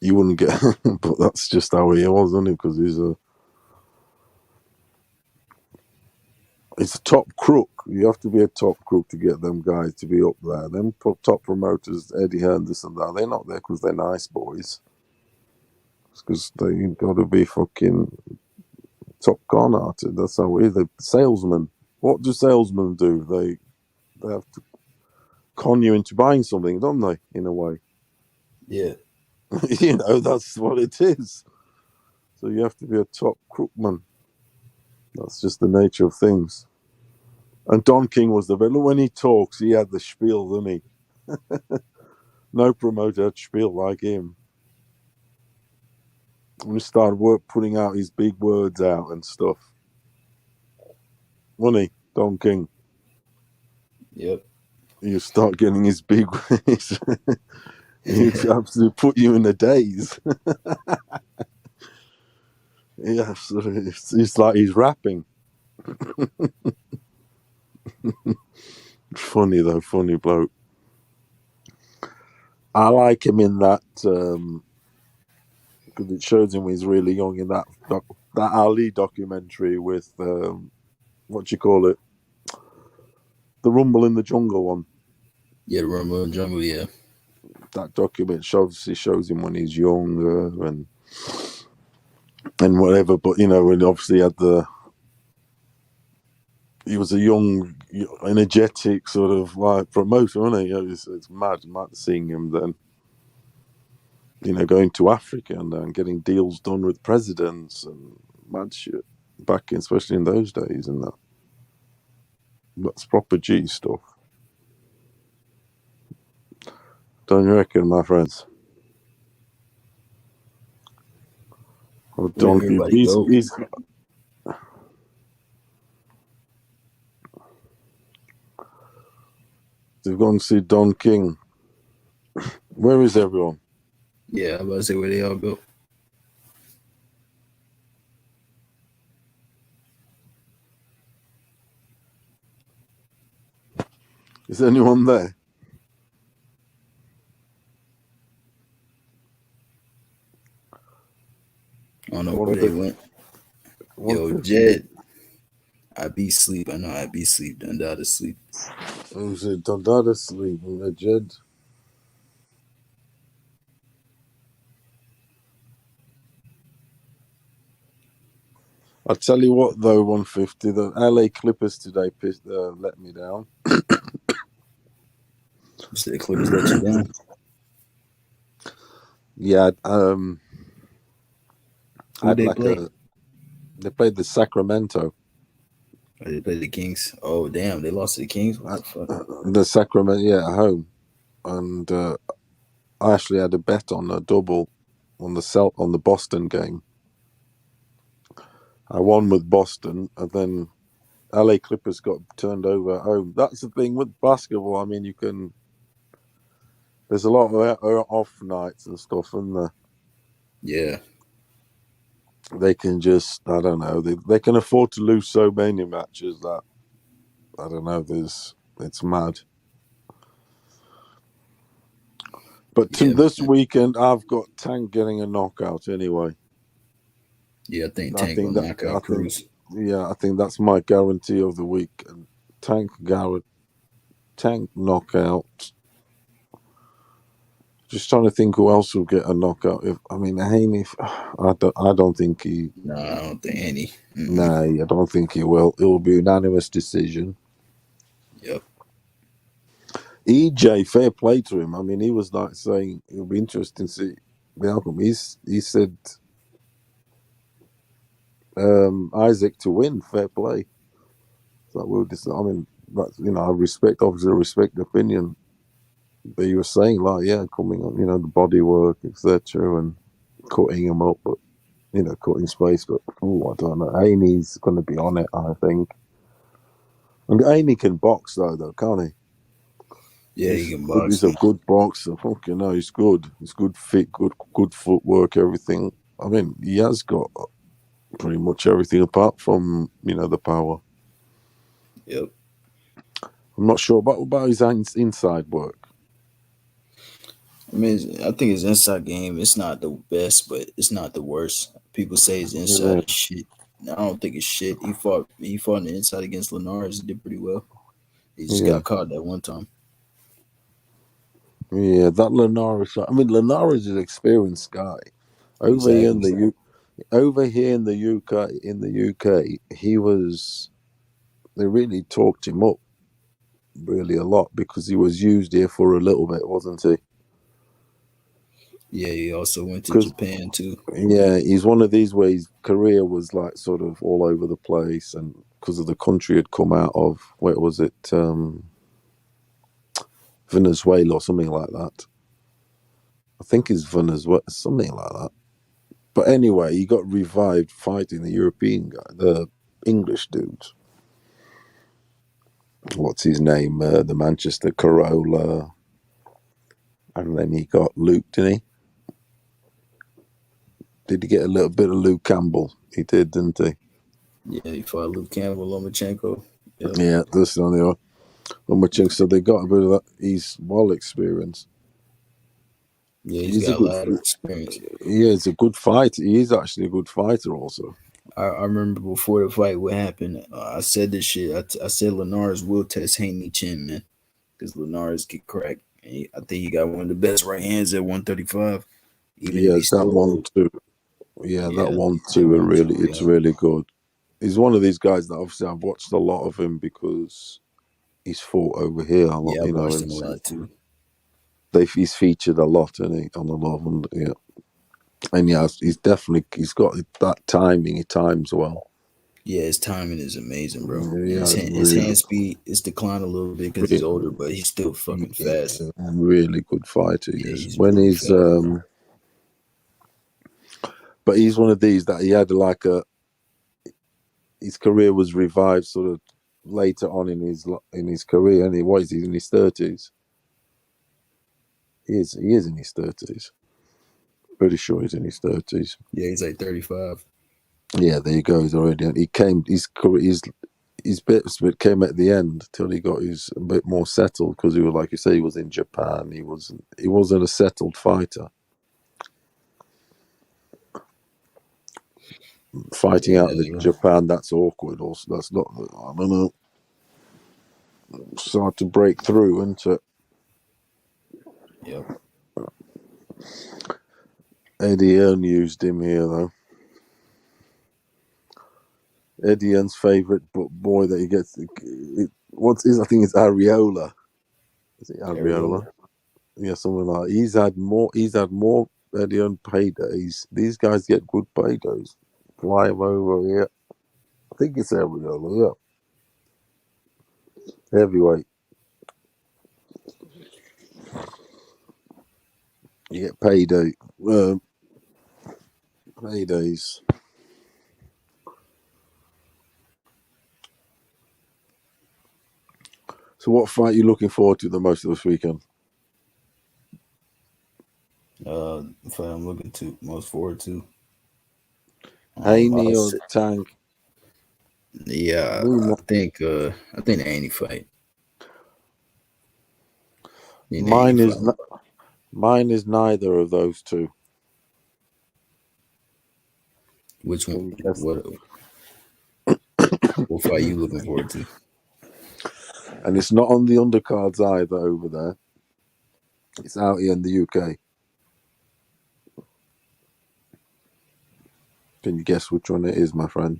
You wouldn't get, but that's just how he was, isn't he? Because he's a top crook. You have to be a top crook to get them guys to be up there. Them top promoters, Eddie Hearn, and that, they're not there because they're nice boys. It's because they got to be fucking top con artists. That's how it is. They're salesmen. What do salesmen do? They have to con you into buying something, don't they? In a way. Yeah. You know, that's what it is. So you have to be a top crookman. That's just the nature of things. And Don King was the villain. When he talks, he had the spiel, didn't he? No promoter had spiel like him. When he started putting out his big words out and stuff. Wasn't he, Don King? Yep. You start getting his big words. He'd absolutely put you in a daze. Yeah, it's like he's rapping. Funny though, funny bloke. I like him in that because it shows him when he's really young in that Ali documentary with what do you call it? The Rumble in the Jungle one. Yeah, the Rumble in the Jungle. Yeah. That document shows him when he's younger and whatever. But you know, when obviously he was a young, energetic sort of like promoter, wasn't he? It's mad seeing him then. You know, going to Africa and getting deals done with presidents and mad shit back in, especially in those days, and that's proper G stuff. Don't you reckon, my friends? Oh, Don King, he's they've gone to see Don King. Where is everyone? Yeah, I'm about to say where they all go. Is anyone there? I don't know where they went. Yo, Jed. I be sleep. I know I be sleep. Done out of sleep. Who's it? Done out of sleep. Jed. I'll tell you what, though, 150, the LA Clippers today let me down. You said the Clippers let you down? Yeah. Who they play? They played the Sacramento. Oh, they played the Kings. Oh, damn. They lost to the Kings? What the fuck? The Sacramento, yeah, at home. And I actually had a bet on a double on the Boston game. I won with Boston, and then LA Clippers got turned over at home. That's the thing with basketball. I mean, there's a lot of off nights and stuff, isn't there? Yeah. they can just, I don't know, they can afford to lose so many matches that, I don't know, it's mad. But this weekend, I've got Tank getting a knockout anyway. Yeah, I think Tank will knock out Cruz. I think that's my guarantee of the week. And Tank knockout. Just trying to think who else will get a knockout. Haney. I don't think he. No, I don't think Haney. Nah, I don't think he will. It will be unanimous decision. Yep. EJ, fair play to him. I mean, he was like saying it'll be interesting to see the outcome. He said Isaac to win. Fair play. So we'll just. I mean, but I respect the opinion. But you were saying coming on, the body work, etc., and cutting him up, but cutting space. But I don't know. Haney's going to be on it, I think. And Haney can box though, can't he? Yeah, he can box. He's a good boxer. Fucking hell, he's good. He's good fit, good footwork, everything. I mean, he has got pretty much everything apart from the power. Yep. I'm not sure about his inside work. I mean, I think his inside game, it's not the best, but it's not the worst. People say his inside is shit. I don't think it's shit. He fought on the inside against Linares. He did pretty well. He just got caught that one time. Yeah, that Linares. I mean, Linares is an experienced guy. Over here in the UK, they really talked him up really a lot because he was used here for a little bit, wasn't he? Yeah, he also went to Japan too. Yeah, he's one of these where his career was like sort of all over the place, and because of the country had come out of, where was it, Venezuela or something like that. I think it's Venezuela, something like that. But anyway, he got revived fighting the European guy, the English dude. What's his name? The Manchester Corolla. And then he got Luke, didn't he? Did he get a little bit of Luke Campbell? He did, didn't he? Yeah, he fought Luke Campbell, Lomachenko. Yep. Yeah, this on the Lomachenko. So they got a bit of that. He's well experienced. Yeah, he's got a lot of experience. Yeah, he's a good fighter. He is actually a good fighter also. I remember before the fight, what happened. I said this shit. I said Linares will test Haney chin, man. Because Linares get cracked. I think he got one of the best right hands at 135. That one too. Yeah, that one too. It's really good. He's one of these guys that obviously I've watched a lot of him because he's fought over here a lot. Yeah, I've watched him a lot too. He's featured a lot, isn't he, on a lot of them. Yeah, and he's got that timing. He times well. Yeah, his timing is amazing, bro. Yeah, his hand speed is declined a little bit because he's older, but he's still fucking fast. Really good fighter. Yes. When he's but he's one of these that he had his career was revived sort of later on in his career, and he's in his 30s. He is in his 30s. Pretty sure he's in his 30s. Yeah, he's like 35. Yeah, there you go. He's already. His bits came at the end till he got a bit more settled because he was, like you say, he was in Japan. He wasn't a settled fighter. Fighting out of Japan, that's awkward. Also, that's not. I don't know. It's hard to break through, isn't it? Yep. Eddie Earn used him here, though. Eddie Earn's favourite boy that he gets. I think it's Areola. Is it Areola? Yeah, something like that. He's had more Eddie Earn paydays. These guys get good paydays. Fly him over here. I think it's Areola, yeah. Heavyweight. You get paydays. So what fight are you looking forward to the most of this weekend? The fight I'm looking most forward to. Haney I'll or say, Tank? yeah, Rematch. I think the Haney fight. The Haney Mine is fight. mine is neither of those two. Which one? Can you guess? What fight you looking forward to? And it's not on the undercards either over there. It's out here in the UK. Can you guess which one it is, my friend?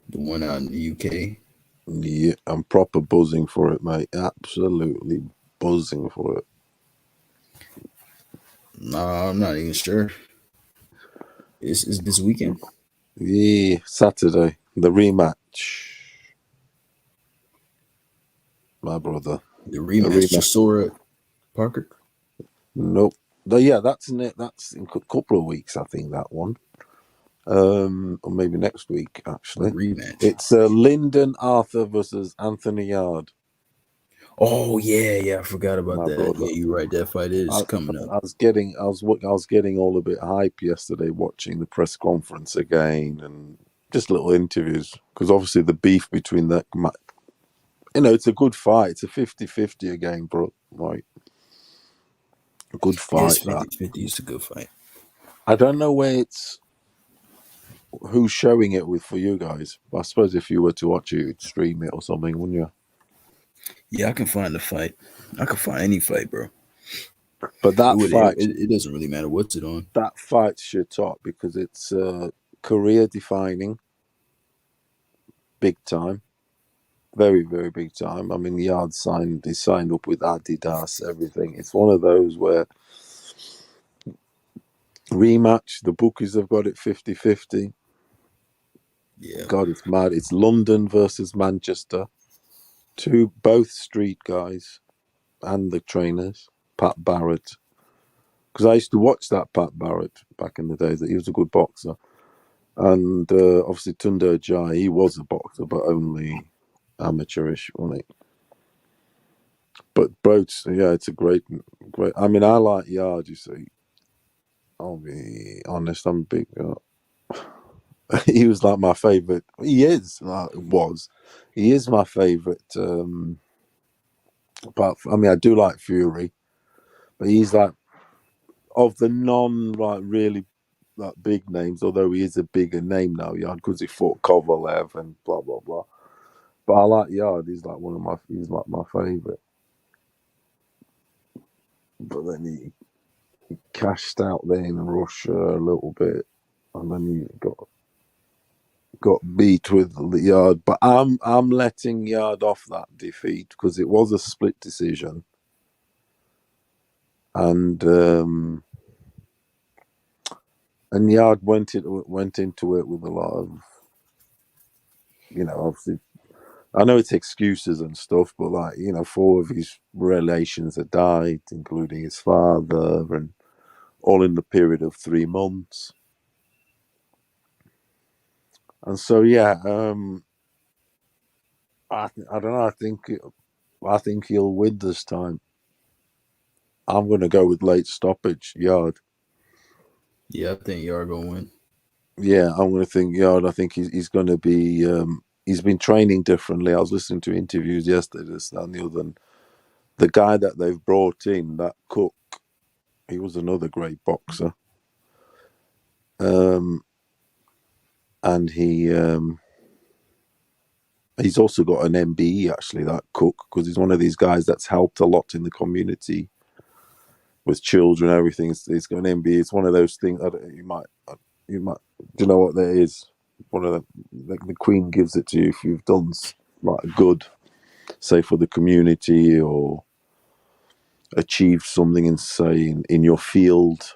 The one out in the UK. Yeah, I'm proper buzzing for it, mate. Absolutely buzzing for it. No, I'm not even sure. Is this weekend? Yeah, Saturday, the rematch. My brother. The rematch, Chisora Parker. Nope. Yeah, that's in it. That's in a couple of weeks, I think, that one. Or maybe next week, actually. Rematch. It's Lyndon Arthur versus Anthony Yard. Oh yeah, I forgot about My that. brother. Yeah, you're right. That fight is coming up. I was getting all a bit hype yesterday watching the press conference again and just little interviews because obviously the beef between that, it's a good fight. It's a 50-50 again, bro. Right, a good fight. Yeah, it's 50-50. It's a good fight. I don't know who's showing it with for you guys. I suppose if you were to watch it, you'd stream it or something, wouldn't you? Yeah, I can find the fight. I can find any fight, bro. But that fight, it doesn't really matter what's it on. That fight's shit up because it's career defining, big time, very very big time. I mean, Yard signed up with Adidas, everything. It's one of those where rematch. The bookies have got it 50-50. Yeah. God, it's mad. It's London versus Manchester. Both street guys, and the trainers, Pat Barrett. Because I used to watch that Pat Barrett back in the days. That he was a good boxer, and obviously Tunde Jai, he was a boxer, but only amateurish, wasn't he? But both, yeah, it's a great. I mean, I like Yard. You see, I'll be honest. I'm a big. He was like my favorite. He is He is my favorite. I do like Fury, but he's like of the really like big names. Although he is a bigger name now, Yard, because he fought Kovalev and blah blah blah. But I like Yard. He's like he's like my favorite. But then he cashed out there in Russia a little bit, and then he got beat with Yard. But I'm letting Yard off that defeat because it was a split decision, and Yard went into it with a lot of, obviously. I know it's excuses and stuff, but 4 of his relations had died, including his father, and all in the period of 3 months. And so, yeah, I don't know. I think he'll win this time. I'm going to go with late stoppage, Yard. Yeah, I think Yard gonna win. Yeah, I'm going to think Yard. I think he's going to be. He's been training differently. I was listening to interviews yesterday, this and the other. And the guy that they've brought in, that Cook, he was another great boxer. And he's also got an MBE, actually, that Cook, because he's one of these guys that's helped a lot in the community with children, everything. He's got an MBE. It's one of those things that you might. Do you know what that is? One of the Queen gives it to you if you've done good, say for the community or achieved something in your field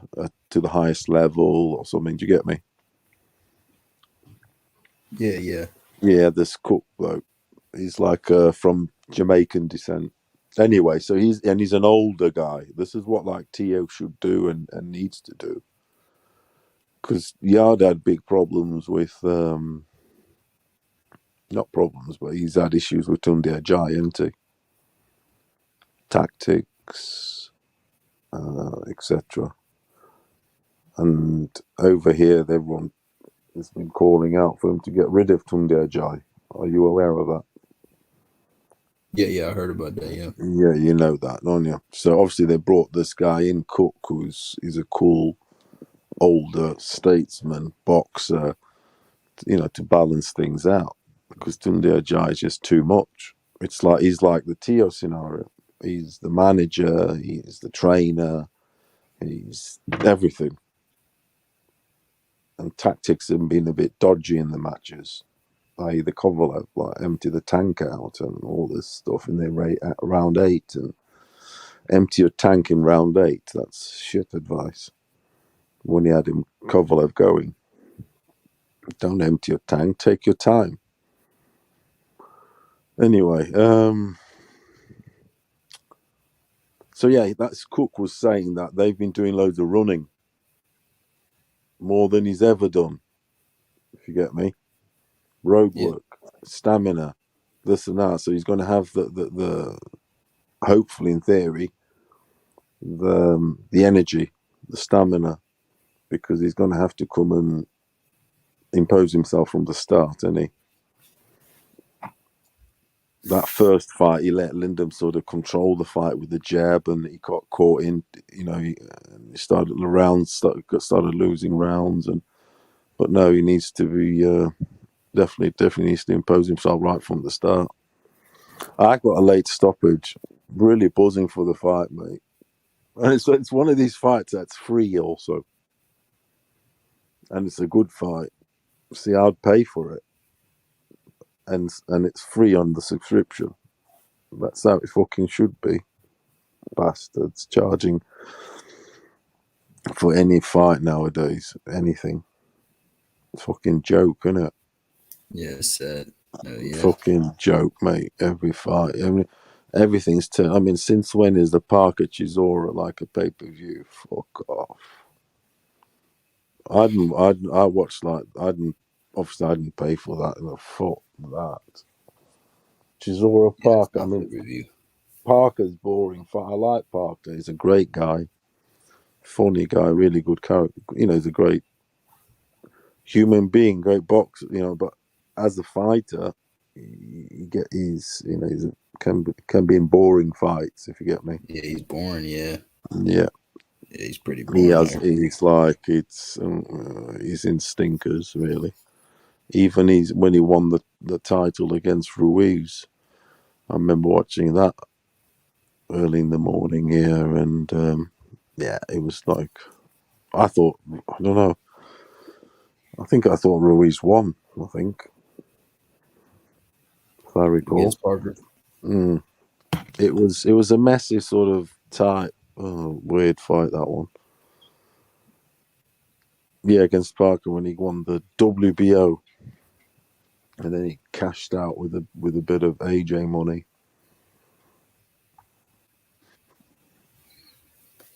to the highest level or something. Do you get me? Yeah. This Cook bloke, he's like from Jamaican descent. Anyway, so he's an older guy. This is what like Tio should do and needs to do. Because Yard had big problems with, not problems, but he's had issues with Tunde Ajayi, hasn't he? Tactics, etc. And over here, has been calling out for him to get rid of Tunde Ajayi. Are you aware of that? Yeah, I heard about that. Yeah. Yeah, you know that, don't you? So obviously they brought this guy in, Cook, he's a cool older statesman, boxer, to balance things out, because Tunde Ajayi is just too much. It's like he's like the Tio scenario. He's the manager, he's the trainer, he's everything. And tactics have been a bit dodgy in the matches. I.e. the Kovalev, like empty the tank out and all this stuff in round 8, and empty your tank in round 8. That's shit advice. When he had him Kovalev going, don't empty your tank, take your time. Anyway, so yeah, that's Cook was saying that they've been doing loads of running, more than he's ever done, if you get me. Road work, stamina, this and that. So he's going to have the hopefully, in theory, the energy, the stamina, because he's going to have to come and impose himself from the start, isn't he? That first fight, he let Lindum sort of control the fight with the jab, and he got caught in. He started the rounds, started losing rounds, but no, he needs to be definitely needs to impose himself right from the start. I got a late stoppage, really buzzing for the fight, mate, and it's one of these fights that's free also, and it's a good fight. See, I'd pay for it, and it's free on the subscription. That's how it fucking should be. Bastards charging for any fight nowadays, anything. Fucking joke, isn't it? Yeah, it's sad. Yeah. Fucking joke, mate. Every fight, everything's turned. I mean, since when is the Parker Chisora like a pay-per-view? Fuck off. I watched obviously I didn't pay for that. Fuck that. Chisora Parker. I mean, Parker's boring. I like Parker. He's a great guy, funny guy, really good character. He's a great human being, great boxer. But as a fighter, can be in boring fights, if you get me. Yeah, he's boring. Yeah. Yeah. Yeah, he's pretty boring. He's in stinkers, really. Even when he won the title against Ruiz, I remember watching that early in the morning here, and it was like, I don't know. I thought Ruiz won. I think, if I recall. Against Parker. It was a messy sort of tight, weird fight, that one. Yeah, against Parker when he won the WBO, and then he cashed out with a bit of AJ money.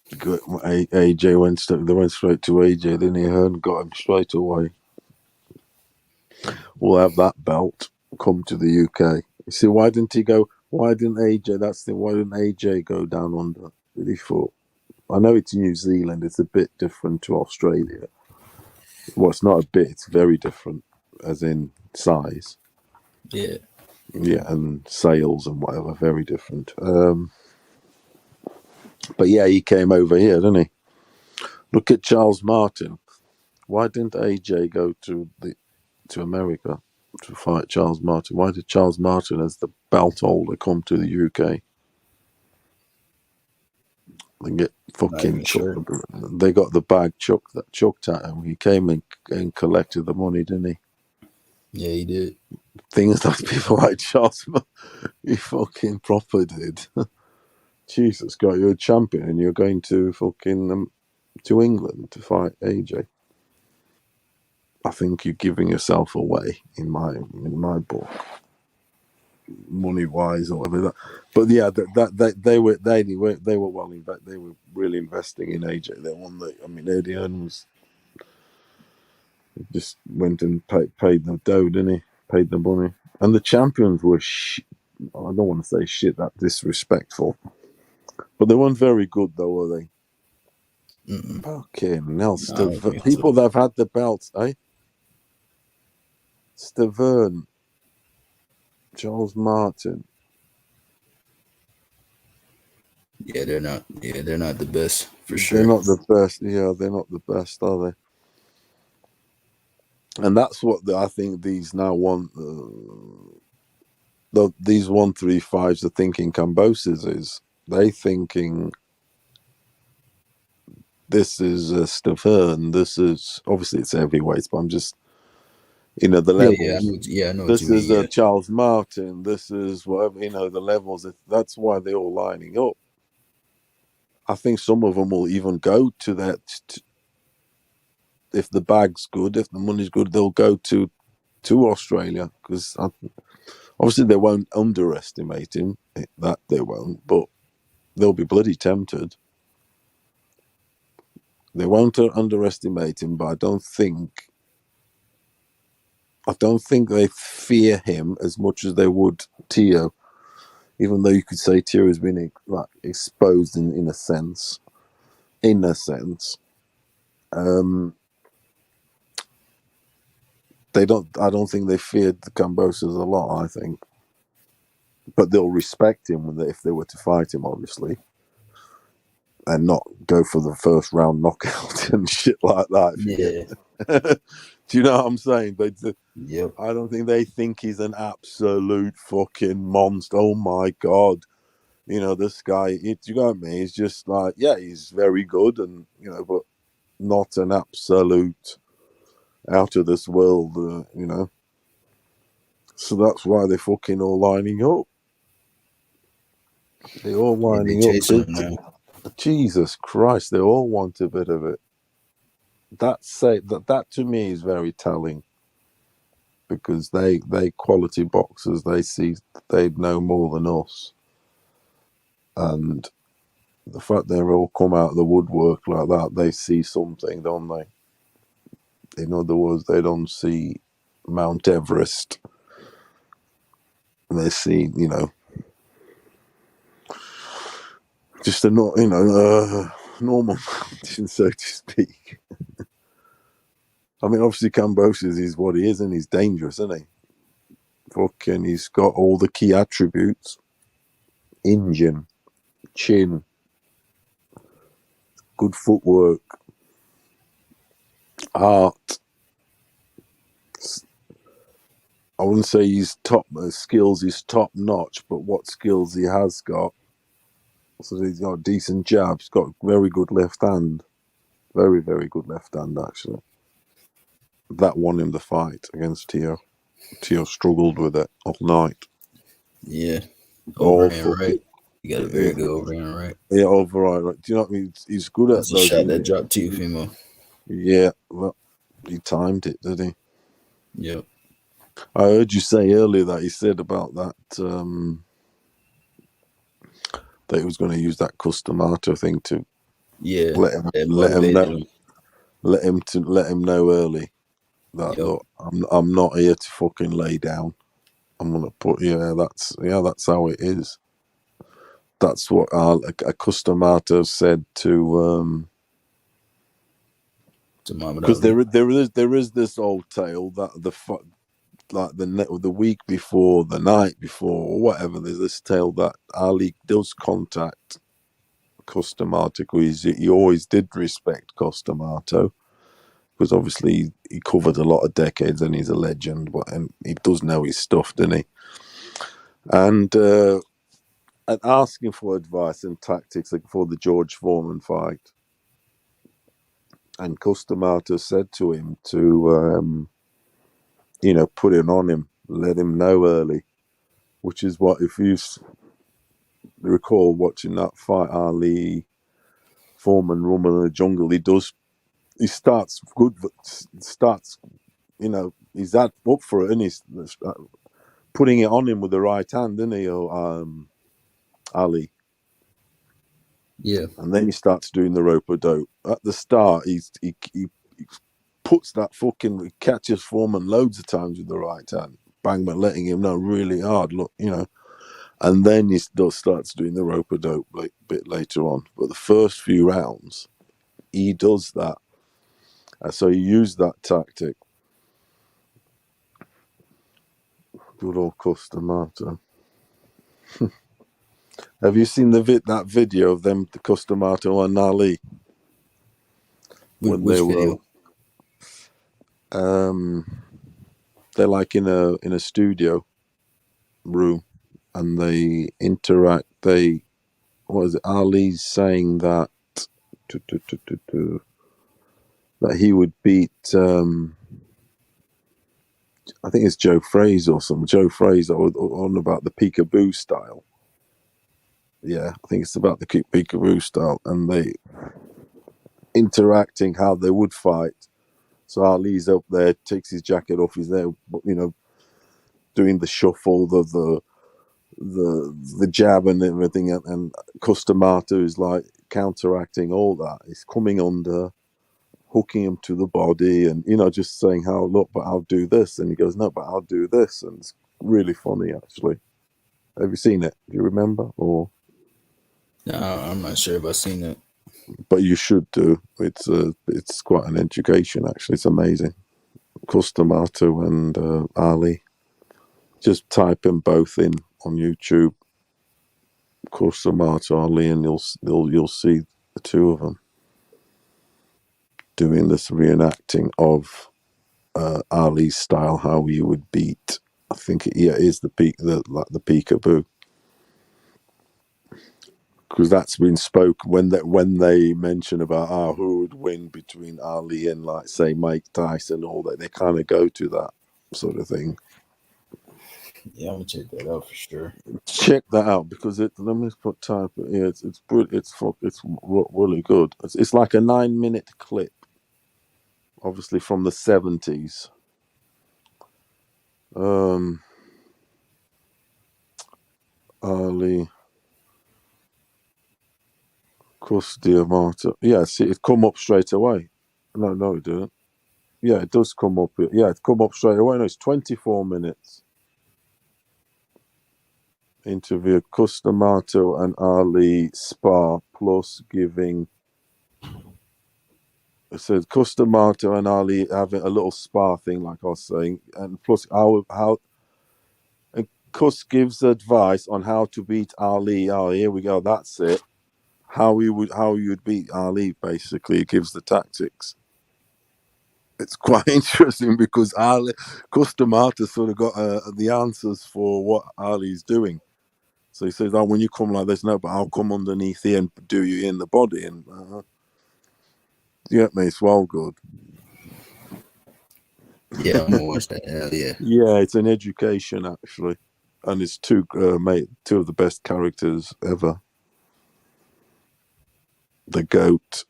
AJ went straight to AJ, didn't he? Hearn got him straight away. We'll have that belt come to the UK. You see, why didn't he go? Why didn't AJ? Why didn't AJ go down under? Did he thought? I know it's New Zealand. It's a bit different to Australia. Well, it's not a bit. It's very different, as in size. Yeah. Yeah, and sales and whatever, very different. But yeah, he came over here, didn't he? Look at Charles Martin. Why didn't AJ go to America to fight Charles Martin? Why did Charles Martin, as the belt holder, come to the UK? They get fucking chucked. They got the bag chucked at him. He came and collected the money, didn't he? Yeah, he did. Things that people like Charles, he fucking proper did. Jesus God, you're a champion and you're going to fucking to England to fight AJ. I think you're giving yourself away in my book, money wise or whatever. But yeah, they were really investing in AJ. They won Eddie Hearn just went and paid the dough, didn't he? Paid the money, and the champions were I don't want to say shit, that disrespectful, but they weren't very good though, were they? Fucking hell, people that have had the belts, eh? Stavern, Charles Martin. Yeah, they're not. Yeah, they're not the best for They're sure. not the best. Yeah, they're not the best, are they? And that's what I think these now want. These 135s are thinking Kambosos is. They thinking this is Stavern. This is obviously it's heavyweights, but I'm just the levels. I know what This you mean. is Yeah. Charles Martin. This is whatever the levels. That's why they're all lining up. I think some of them will even go to that. If the bag's good, if the money's good, they'll go to Australia because obviously they won't underestimate him. That they won't, but they'll be bloody tempted. They won't underestimate him, but I don't think they fear him as much as they would Tio. Even though you could say Tio has been exposed in a sense. In a sense, they don't. I don't think they feared the Kambosos a lot. I think, but they'll respect him if they were to fight him, obviously, and not go for the first round knockout and shit like that. Yeah. Do you know what I'm saying? Yep. I don't think they think he's an absolute fucking monster. Oh my god. This guy, do you know what I mean? He's just like, yeah, he's very good and, but not an absolute out of this world, So that's why they're fucking all lining up. They're all lining up. Jesus Christ, they all want a bit of it. That to me is very telling. Because they quality boxers, they know more than us. And the fact they're all come out of the woodwork like that, they see something, don't they? In other words, they don't see Mount Everest. They see, just a normal mountain, so to speak. I mean, obviously, Kambosos is what he is, and he's dangerous, isn't he? Fucking, he's got all the key attributes: engine, chin, good footwork, art. I wouldn't say he's top skills. He's top notch, but what skills he has got. So he's got a decent jab. He's got a very good left hand. Very, very good left hand, actually. That won him the fight against Tio. Tio struggled with it all night. Yeah. Overhand right. You got a very good overhand right. Yeah, overhand right. Do you know what I mean? He's good at those. That's a shot that dropped to you, Fimo. Yeah, well, he timed it, did he? Yep. I heard you say earlier that he said about that that he was going to use that Customato thing to let him know early that look, I'm not here to fucking lay down. I'm gonna put that's how it is. That's what a Customato said to because there is this old tale that the week before, the night before, or whatever, there's this tale that Ali does contact Customato because he always did respect Customato because obviously he covered a lot of decades and he's a legend, and he does know his stuff, doesn't he? And asking for advice and tactics for the George Foreman fight. And Customato said to him to put it on him, let him know early, which is what, if you recall watching that fight, Ali Foreman Rumble in the Jungle, he starts good, he's up for it, and he's putting it on him with the right hand, isn't he, Ali? Yeah. And then he starts doing the rope-a-dope. At the start, he puts that fucking, catches Foreman loads of times with the right hand, bang, but letting him know really hard, look, and then he starts doing the rope-a-dope a bit later on. But the first few rounds, he does that. So he used that tactic. Good old Customato. Have you seen that video of them, the Customato and Ali? When Which they video? were, they're like in a studio room, and they interact. What is it? Ali's saying that that he would beat. I think it's Joe Frazier or something. Joe Frazier on about the peekaboo style. Yeah, I think it's about the peekaboo style, and they interacting how they would fight. So Ali's up there, takes his jacket off. He's there, doing the shuffle, the jab and everything, and Customato is like counteracting all that. He's coming under, hooking him to the body, and just saying how, look, but I'll do this, and he goes, no, but I'll do this, and it's really funny actually. Have you seen it? Do you remember? Or No, I'm not sure if I've seen it. But you should do. It's quite an education actually. It's amazing. Customato and Ali. Just type them both in on YouTube. Customato, Ali, and you'll see the two of them doing this reenacting of Ali's style, how he would beat. I think it is the peekaboo, because that's been spoken when they mention about who would win between Ali and, like, say, Mike Tyson, all that. They kind of go to that sort of thing. Yeah, I'm gonna check that out for sure. Check that out, because let me just put type. Yeah, it's really good. It's like a 9-minute clip, obviously from the 70s. Ali Customato. Yeah, see, it come up straight away. No, it didn't. Yeah, it does come up. Yeah, it come up straight away. No, it's 24 minutes. Interview Customato and Ali spar, plus giving. It says Customato and Ali having a little spar thing, like I was saying, and plus how and Cus gives advice on how to beat Ali. Oh, here we go. That's it. How you'd beat Ali. Basically, it gives the tactics. It's quite interesting because Customato sort of got the answers for what Ali's doing. So he says, when you come like this, no, but I'll come underneath here and do you in the body. And you get me? It's well good. Yeah, I'm gonna watch that. Hell yeah. Yeah, it's an education actually, and it's two of the best characters ever. The goat.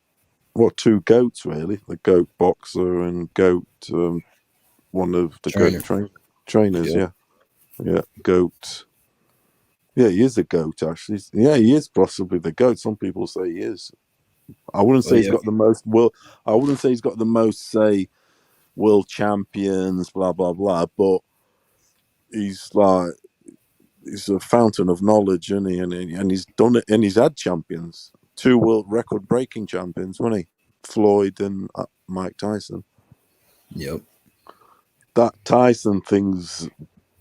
Well, two goats really. The goat boxer and goat. One of the goat trainers. Yep. Yeah, goat. Yeah, he is a goat, actually. Yeah, he is possibly the goat. Some people say he is. I wouldn't say he's got the most. Well, I wouldn't say he's got the most, say, world champions, blah blah blah. But he's a fountain of knowledge, isn't he? And he's done it, and he's had champions, 2 world record-breaking champions, wasn't he? Floyd and Mike Tyson. Yep. That Tyson thing's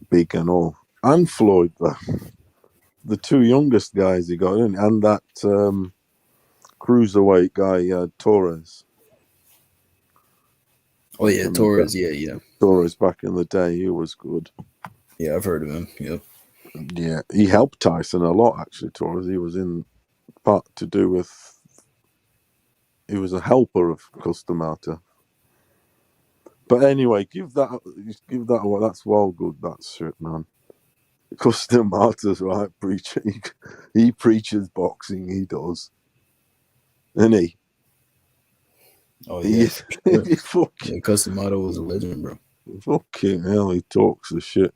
big and all, and Floyd. The 2 youngest guys he got in, and that cruiserweight guy, Torres. Oh yeah, Torres. Yeah. Torres back in the day, he was good. Yeah, I've heard of him. Yep. Yeah, he helped Tyson a lot actually. Torres. He was in part to do with. He was a helper of Customato. But anyway, give that away. That's well good. That shit, man. Customato's right, preaching. He preaches boxing. He does, isn't he? Oh yeah. Customato was a legend, bro. Fucking hell, he talks the shit.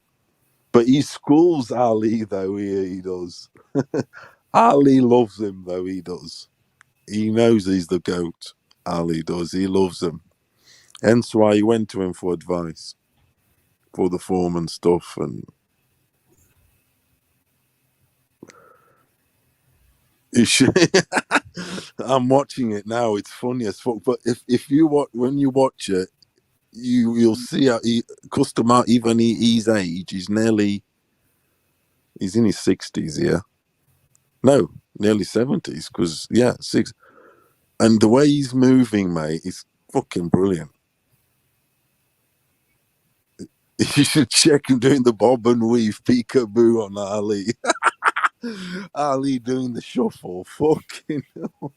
But he schools Ali though. He does. Ali loves him though. He does. He knows he's the GOAT. Ali does. He loves him. Hence why he went to him for advice for the form and stuff. And I'm watching it now. It's funny as fuck. But if you when you watch it, you'll see how Customer, even his age, he's in his 60s, yeah. No, nearly 70s, because, yeah, 6. And the way he's moving, mate, is fucking brilliant. You should check him doing the bob and weave peekaboo on Ali. Ali doing the shuffle. Fucking hell.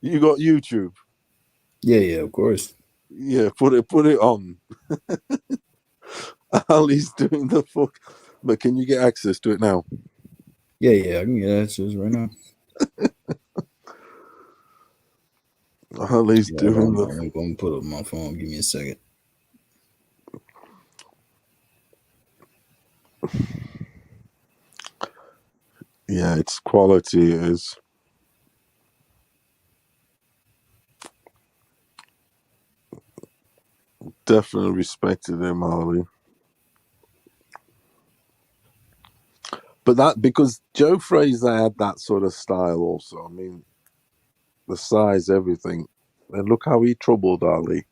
You got YouTube? Yeah, of course. Yeah, put it on. Ali's doing the fuck. But can you get access to it now? Yeah, I can get access right now. Ali's doing the. I'm going to put up my phone. Give me a second. Yeah, it's quality. It is. Definitely respected him, Ali. But that, because Joe Frazier had that sort of style also. I mean, the size, everything. And look how he troubled Ali.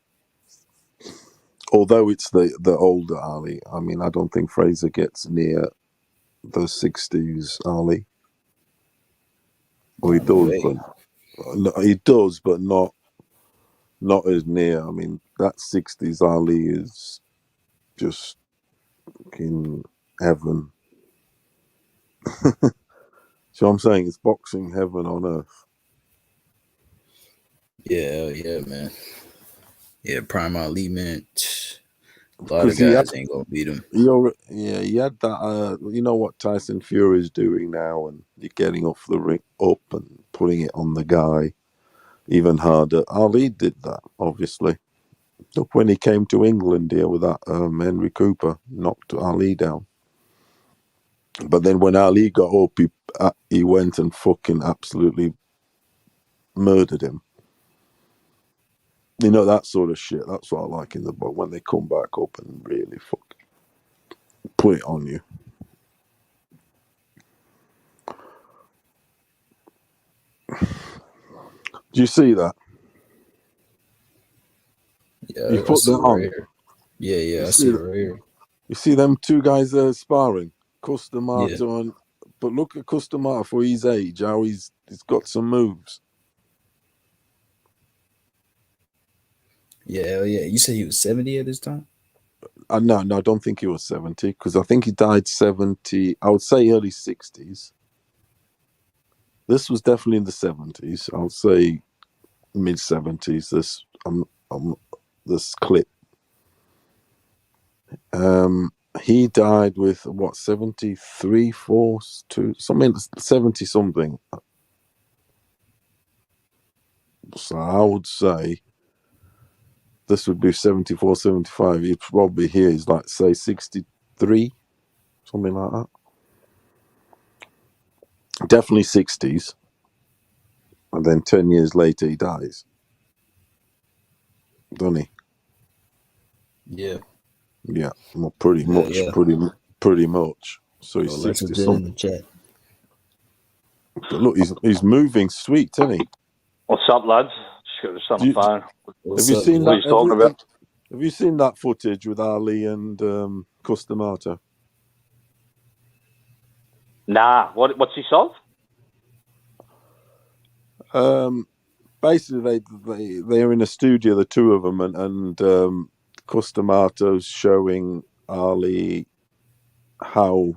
Although it's the older Ali. I mean, I don't think Frazier gets near the 60s Ali. Well, he does, but not as near. I mean, that 60s Ali is just fucking heaven. So I'm saying it's boxing heaven on earth. Yeah, man. Yeah, Prime Ali, man. A lot of guys ain't gonna beat him. He had that. You know what Tyson Fury is doing now, and you're getting off the ring up and putting it on the guy even harder. Ali did that, obviously. Look, when he came to England here with that Henry Cooper, knocked Ali down. But then when Ali got up, he went and fucking absolutely murdered him. You know, that sort of shit. That's what I like in the book, when they come back up and really fucking put it on you. Do you see that? Yeah, you put that on. Right yeah, I see it right here. You see them two guys sparring, Customato and. But look at Customato for his age, how he's got some moves. Yeah. You said he was 70 at this time? No, I don't think he was 70, because I think he died 70. I would say early 60s. This was definitely in the 70s. I would say mid 70s. This clip. He died with what, 73, 4, 2, something, 70 something. So I would say this would be 74, 75. He'd probably here is like, say, 63, something like that. Definitely 60s. And then 10 years later, he dies. Doesn't he? Yeah. Yeah, well, pretty much. So he's 60 something. In the chat. But look, he's moving sweet, isn't he? What's up, lads? Just on the phone. Have you seen that? Have you seen that footage with Ali and Customato? Nah. What's he solved? Basically, they're in a studio, the two of them, and Customato's showing Ali how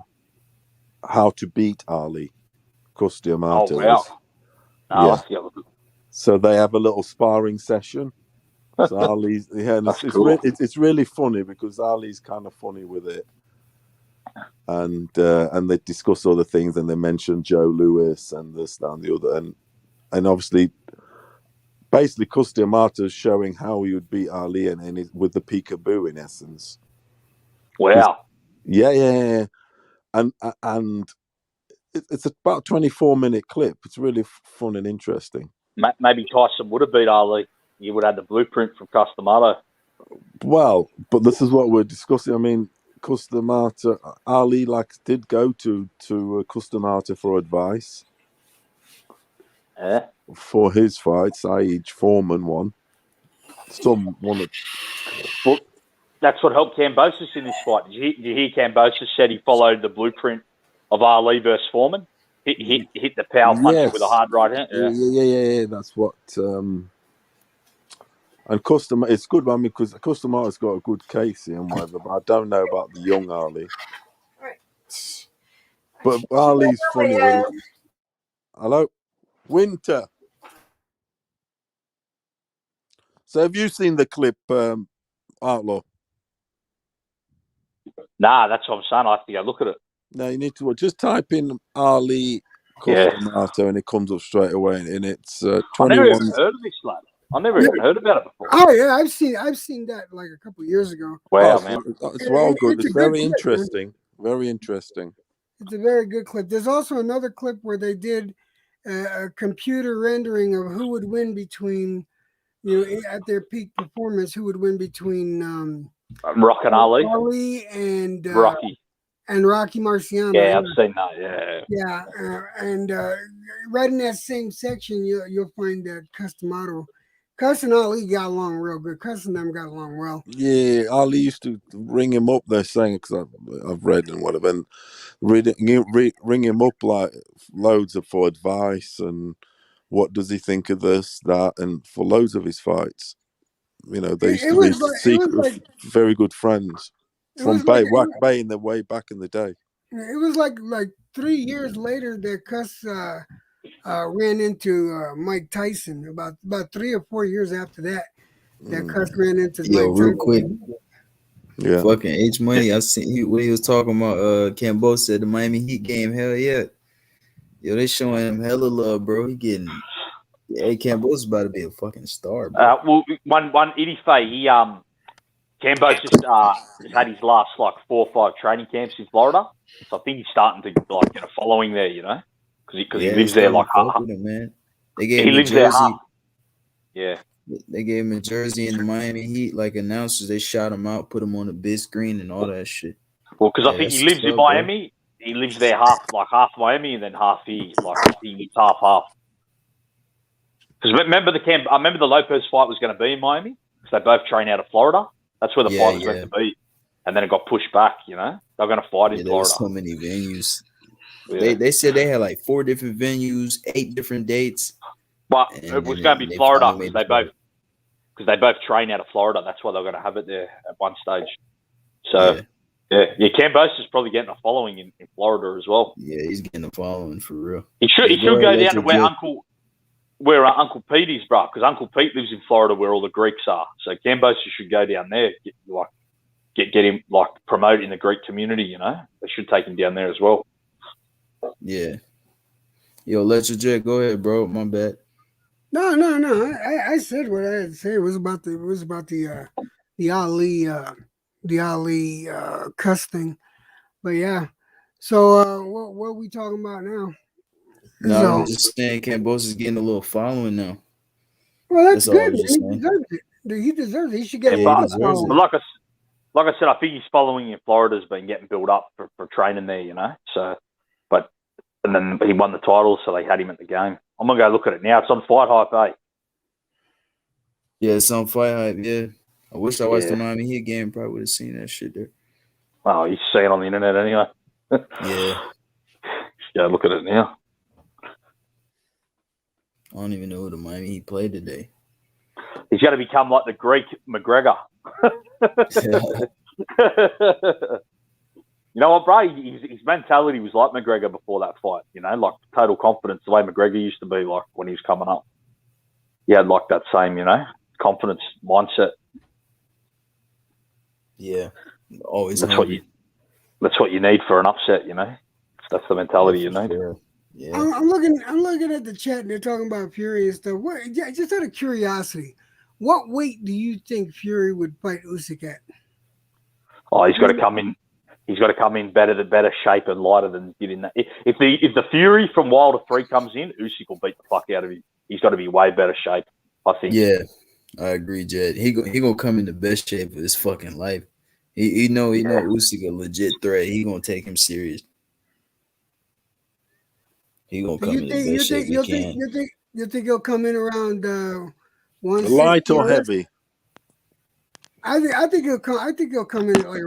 to beat Ali. Customato. Oh wow! Yeah. So they have a little sparring session. So Ali's it's really funny because Ali's kind of funny with it, and they discuss other things, and they mention Joe Louis and this, that, and the other, and obviously, basically, Customato's showing how he would beat Ali and with the peekaboo in essence. Wow. Yeah. And it's about a 24-minute clip. It's really fun and interesting. Maybe Tyson would have beat Ali. You would have the blueprint from Customato. Well, but this is what we're discussing. I mean, Customato, Ali did go to Customato for advice. Yeah. For his fight, Sage Foreman won. one of. Well, that's what helped Kambosos in this fight. Did you hear Kambosos said he followed the blueprint of Ali versus Foreman? Hit the power punch with a hard right hand. Yeah. That's what. And Custom, it's good, man, because Customar's got a good case and whatever. But I don't know about the young Ali. But Ali's funny. Hello, Winter. So have you seen the clip, Outlaw? Nah, that's what I'm saying. I have to go look at it. No, you need to just type in Ali Customato and it comes up straight away. And it's 21. I never even heard of this lad. I never even heard about it before. Oh yeah, I've seen that like a couple of years ago. Wow, man. It's well good. It's very clip, interesting. Very interesting. It's a very good clip. There's also another clip where they did a computer rendering of who would win between, at their peak performance, who would win between Rock and Ali and Rocky Marciano. Yeah, I've seen that. Yeah, and right in that same section, you'll find that Customato. Cuss and Ali got along real good. Cuss and them got along well. Yeah, Ali used to ring him up. They're saying, because I've read and whatever, and ring him up like loads for advice and what does he think of this, that, and for loads of his fights. They used to be very good friends from Bay in the way back in the day. It was like 3 years later that Cuss ran into Mike Tyson. About 3 or 4 years after that, Cuss ran into Mike real Tyson. quick. Yeah. Fucking H Money. I seen what he was talking about. Kambosos said the Miami Heat game. Hell yeah. Yo, they showing him hella love, bro. He getting. Hey, Kambosos about to be a fucking star, bro. Well, one Idife, Kambosos had his last 4 or 5 training camps in Florida, so I think he's starting to get a following there, because he lives there half. Man. They gave he him lives a there jersey. half. Yeah. They gave him a jersey in the Miami Heat, announcers. They shot him out, put him on the big screen and all that shit. Well, because I think he lives in Miami. Bro. He lives there half Miami and then half here, he's half. Because remember I remember the Lopez fight was going to be in Miami because they both train out of Florida. That's where the fight was meant to be, and then it got pushed back. They're going to fight in Florida. There's so many venues. Yeah. They said they had 4 different venues, 8 different dates. But it was going to be Florida because they both train out of Florida. That's why they're going to have it there at one stage. So Kambosos is probably getting a following in Florida as well. Yeah, he's getting a following for real. He should go down to where Uncle Pete is, bro, because Uncle Pete lives in Florida where all the Greeks are. So Kambosos should go down there, get him promoted in the Greek community. They should take him down there as well. Yeah. Yo, let your jet go ahead, bro. My bad. No. I said what I had to say. It was about the Ali Cuss thing. But yeah. So what are we talking about now? No, I'm just saying Kambosos is getting a little following now. Well, that's good. He deserves it. He deserves it. He should get a following. But like I said, I think his following in Florida has been getting built up for training there, So, and then he won the title, so they had him at the game. I'm gonna go look at it now. It's on Fight Hype, Yeah, it's on Fight Hype. Yeah, I wish I watched the Miami Heat game. Probably would have seen that shit there. Well, you see it on the internet anyway. Yeah. Yeah, look at it now. I don't even know who the Miami Heat played today. He's going to become like the Greek McGregor. You know what, bro? His mentality was like McGregor before that fight. Total confidence, the way McGregor used to be when he was coming up. He had that same, confidence mindset. Yeah, always. That's what you need for an upset. That's the mentality you need. Yeah. I'm looking at the chat and they're talking about Fury and stuff. Just out of curiosity, what weight do you think Fury would fight Usyk at? Oh, he's got to come in. He's got to come in better shape and lighter than get in that. If the Fury from Wilder 3 comes in, Usyk will beat the fuck out of him. He's got to be way better shape, I think. Yeah, I agree, Jed. He gonna come in the best shape of his fucking life. He know Usyk a legit threat. He gonna take him serious. He gonna come in the best shape he can. You think he'll come in around 160? Light or heavy? I think he'll come. I think he'll come in like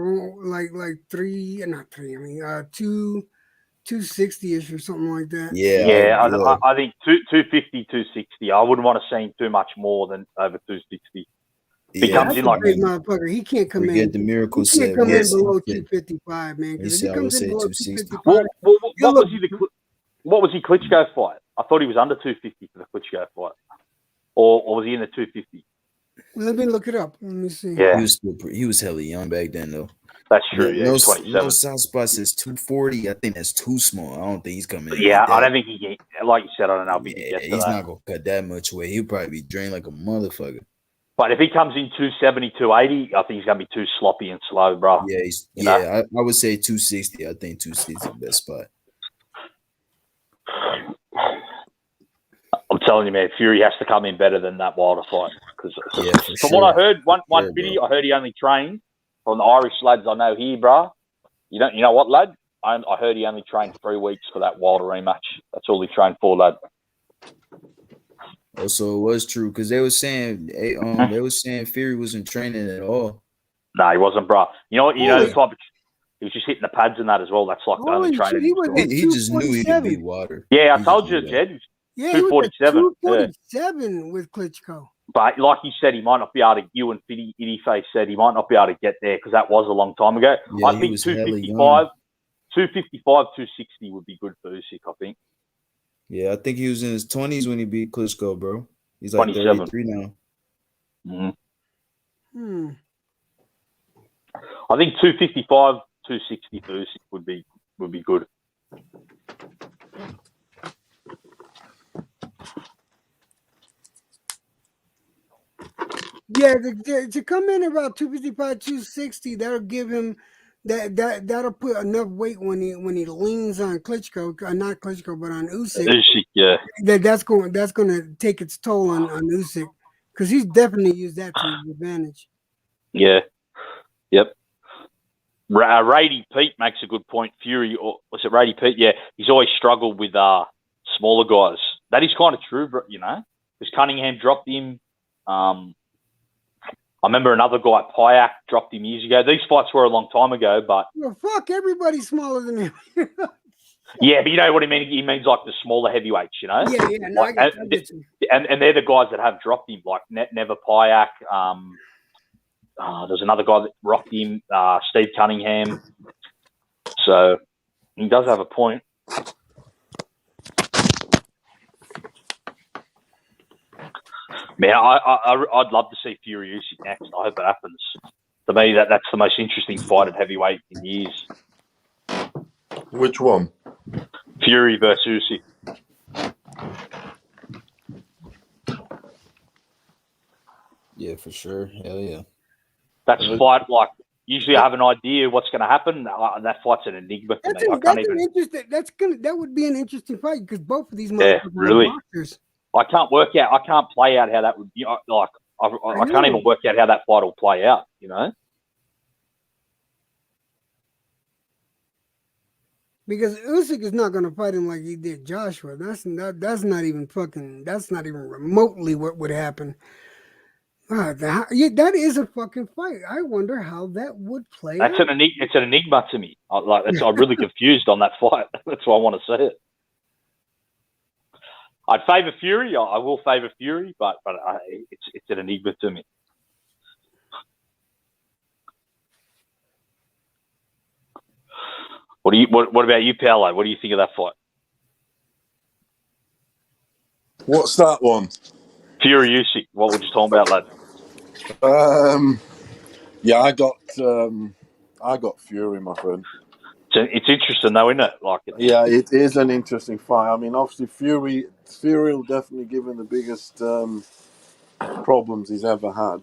three, not three. I mean, 260-ish or something like that. Yeah, I think 250, 260. I wouldn't want to see him too much more than over 260. He comes in like big motherfucker. He can't come in. The miracle He can't said come in once below he- 255, man. Because if He he said, I comes would in say below 260. 255, What was he Klitschko fight? I thought he was under 250 for the Klitschko fight, or was he in the 250? let me look it up. Let me see. Yeah. He was hella young back then though. That's true. Yeah, No, he's 27. no Southpaw says 240. I think that's too small. I don't think he's coming in. Yeah, like that. I don't think he can. Like you said, I don't know if he can get to He's that. not gonna cut that much weight. He'll probably be drained like a motherfucker. But if he comes in 270, 280, I think he's going to be too sloppy and slow, bro. Yeah, I would say 260. I think 260 is the best spot. I'm telling you, man, Fury has to come in better than that Wilder fight. Because from what I heard, one video, I heard he only trained from the Irish lads I know here, bro. You know what, lad? I heard he only trained 3 weeks for that Wilder rematch. That's all he trained for, lad. Also, it was true because they were saying Fury wasn't training at all. No, he wasn't, bro. You know the type of, he was just hitting the pads and that as well. That's like the only training. He just knew he could beat Wilder. Yeah, I told you, Jed. Yeah, he was at 247 with Klitschko. But like you said, he might not be able to. You and Itty Face said he might not be able to get there because that was a long time ago. Yeah, I think 255, 260 would be good for Usyk. I think. Yeah, I think he was in his 20s when he beat Klitschko, bro. He's like 27. 33 now. Hmm. I think 255, 260 for Usyk would be good. Yeah, to come in about 255, 260, that'll give him that'll put enough weight when he leans on Klitschko, not Klitschko, but on Usyk. Usyk, yeah. That's going to take its toll on Usyk because he's definitely used that to his advantage. Yeah. Yep. Rady Pete makes a good point. Fury, or was it Rady Pete? Yeah, he's always struggled with smaller guys. That is kind of true, you know, because Cunningham dropped him. I remember another guy, Pyack, dropped him years ago. These fights were a long time ago, but well, fuck, everybody's smaller than him. yeah, but you know what I mean. He means like the smaller heavyweights, you know. Yeah. No, like, I get you. And they're the guys that have dropped him, like Never Pyack. There's another guy that rocked him, Steve Cunningham. So he does have a point. Man, I'd love to see Fury Usyk next. I hope it happens. To me, that's the most interesting fight at heavyweight in years. Which one? Fury versus Usyk. Yeah, for sure. Hell yeah. That's a fight like usually I have an idea what's going to happen. That fight's an enigma to me. That would be an interesting fight because both of these motherfuckers really. are boxers. I can't play out how that would be. Like I can't even work out how that fight will play out. You know. Because Usyk is not going to fight him like he did Joshua. That's not even remotely what would happen. That is a fucking fight. I wonder how that would play. It's an enigma to me. I'm really confused on that fight. That's why I want to see it. I'd favour Fury. I will favour Fury, but it's an enigma to me. What about you, Paolo? What do you think of that fight? What's that one? Fury Usyk. What were you talking about, lad? Yeah, I got Fury, my friend. It's interesting, though, isn't it? Yeah, it is an interesting fight. I mean, obviously, Fury will definitely give him the biggest problems he's ever had.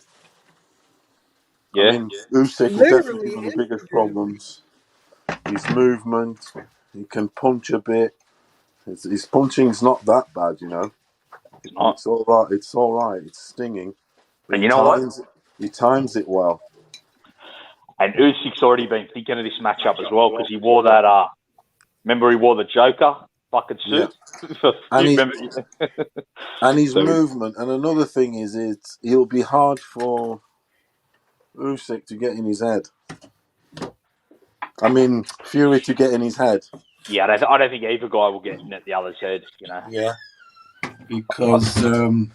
Yeah. I mean, Usyk will definitely give him the biggest problems. His movement, he can punch a bit. His punching's not that bad, you know. It's all right. It's all right. It's stinging. And you know what? He times it well. And Usyk's already been thinking of this matchup as well because he wore that. Remember, he wore the Joker fucking suit. Yeah. And his movement. And another thing is, it'll be hard for Usyk to get in his head. I mean, Fury to get in his head. Yeah, I don't think either guy will get in at the other's head. You know. Yeah. Because Do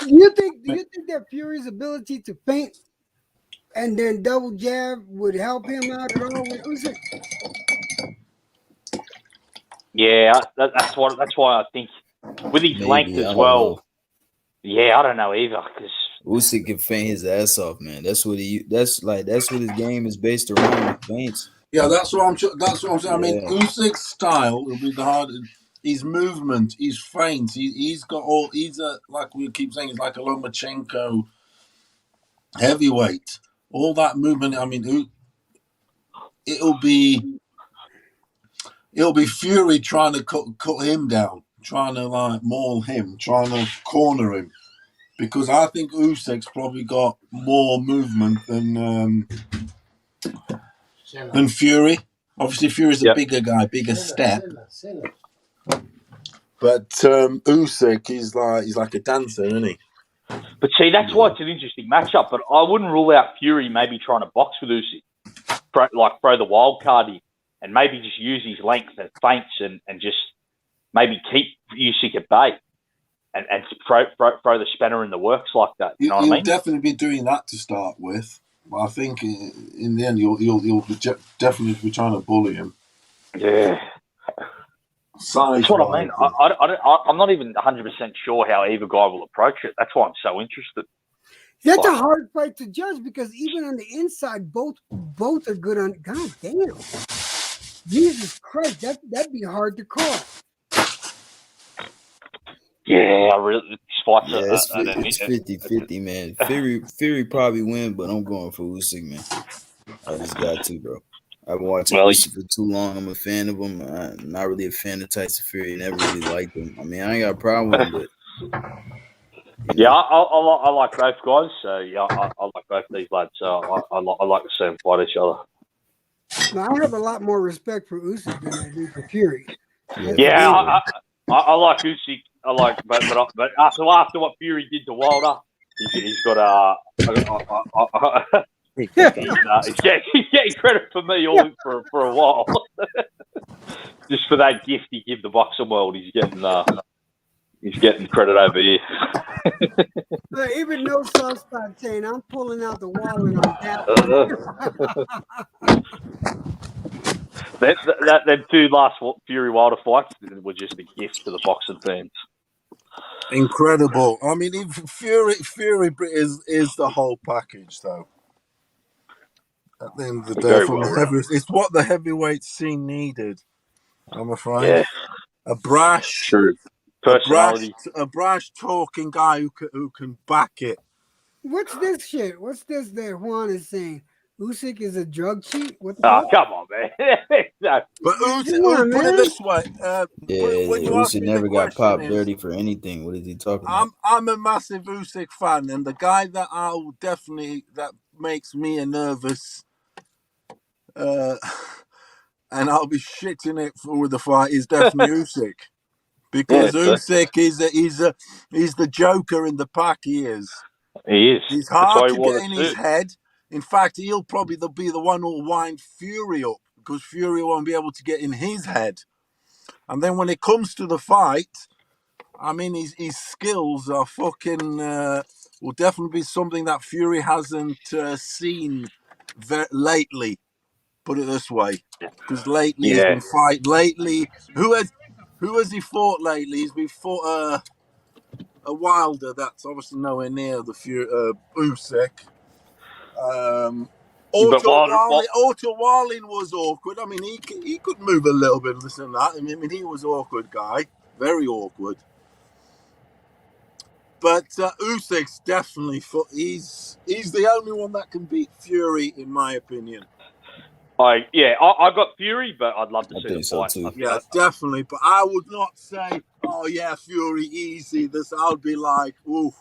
you think that Fury's ability to feint and then double jab would help him out at all with Usyk? Yeah, that's why I think with his Maybe, length I as don't well. know. Yeah, I don't know either because Usyk can feint his ass off, man. That's what his game is based around, feints. yeah, that's what I'm saying. I mean, Yeah. Usyk's style will be the hardest. His movement, his feints, he's got all. He's like we keep saying, he's like a Lomachenko heavyweight. All that movement. I mean, it'll be Fury trying to cut him down, trying to like maul him, trying to corner him, because I think Usyk's probably got more movement than Fury. Obviously, Fury's a bigger guy, bigger step. But Usyk, he's like a dancer, isn't he? But see, that's why it's an interesting matchup. But I wouldn't rule out Fury maybe trying to box with Usyk, throw the wild card in, and maybe just use his length and feints and just maybe keep Usyk at bay and throw the spanner in the works like that. You know what I mean? He'll definitely be doing that to start with. But I think in the end, you'll definitely be trying to bully him. Yeah. That's what I mean. I'm not even 100% sure how either guy will approach it. That's why I'm so interested. That's a hard fight to judge because even on the inside, both are good on. God damn, Jesus Christ, that'd be hard to call. Yeah, I really. It's 50-50, man. Fury probably win, but I'm going for Usyk, man. I just got to, bro. I've been watching Usyk for too long. I'm a fan of him. I'm not really a fan of Tyson Fury. Never really liked him. I mean, I ain't got a problem with him, but yeah, I like both guys. So yeah, I like both these lads. So I like to see them fight each other. Now, I have a lot more respect for Usyk than I do for Fury. Yeah, I like Usyk. I like, but after what Fury did to Wilder, he's got he's getting credit for me all for a while. Just for that gift he gave the boxing world, he's getting credit over here. Even no soft spot saying I'm pulling out the wallet on that. Them two last Fury Wilder fights were just a gift to the boxing fans. Incredible. I mean, Fury is the whole package, though. At the end of the day, it's what the heavyweight scene needed. I'm afraid. Yeah. A brash talking guy who can back it. What's this shit? What's this that Juan is saying? Usyk is a drug cheat? What the fuck? Come on, man. But Usyk, put it this way. Usyk never got popped dirty for anything. What is he talking about? I'm a massive Usyk fan, and the guy that that makes me nervous, and I'll be shitting it for the fight is definitely Usyk. Because Usyk he's the joker in the pack. He is. He is. He's hard to get in his head. In fact, he'll probably be the one who'll wind Fury up because Fury won't be able to get in his head. And then when it comes to the fight, I mean, his skills are fucking will definitely be something that Fury hasn't seen lately. Put it this way, because lately he's been fight. Lately, who has he fought lately? He's been fought a Wilder. That's obviously nowhere near the Usyk. Otto Wallin was awkward. I mean, he could move a little bit, this and that. I mean, he was an awkward guy, very awkward. But Usyk's definitely he's the only one that can beat Fury, in my opinion. I got Fury, but I'd love to see the fight. Too. Yeah, definitely. But I would not say, oh yeah, Fury easy. I would be like, ooh,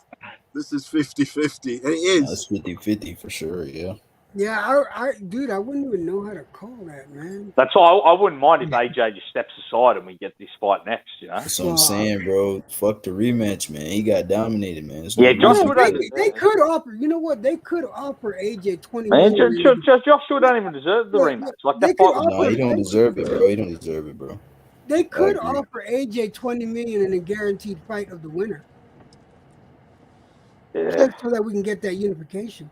this is 50-50. And it is. It's 50-50 for sure, yeah. Yeah, dude, I wouldn't even know how to call that, man. That's why I wouldn't mind if AJ just steps aside and we get this fight next. You know. That's what I'm saying, bro. Fuck the rematch, man. He got dominated, man. There's Yeah, no Joshua reason. They could offer. You know what? They could offer AJ 20 Man, million. Joshua don't even deserve the rematch. Like they that could fight was No, he don't deserve it, bro. He don't deserve it, bro. They could agree. offer AJ 20 million in a guaranteed fight of the winner. Yeah. Just so that we can get that unification.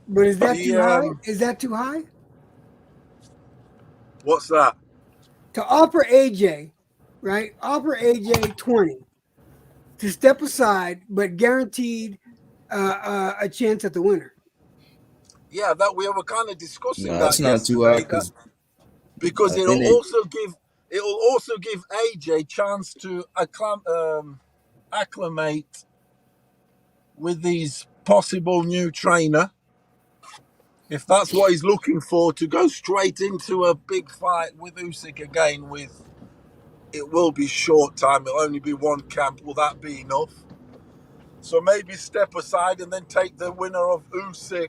But is that too high? Is that too high? What's that? To offer AJ, right? Offer AJ 20 to step aside, but guaranteed a chance at the winner. Yeah, that we were kind of discussing No, that that's not too high yesterday. Because I it'll think also give AJ chance to acclimate with his possible new trainer. If that's what he's looking for, to go straight into a big fight with Usyk again, it will be short time. It'll only be one camp. Will that be enough? So maybe step aside and then take the winner of Usyk.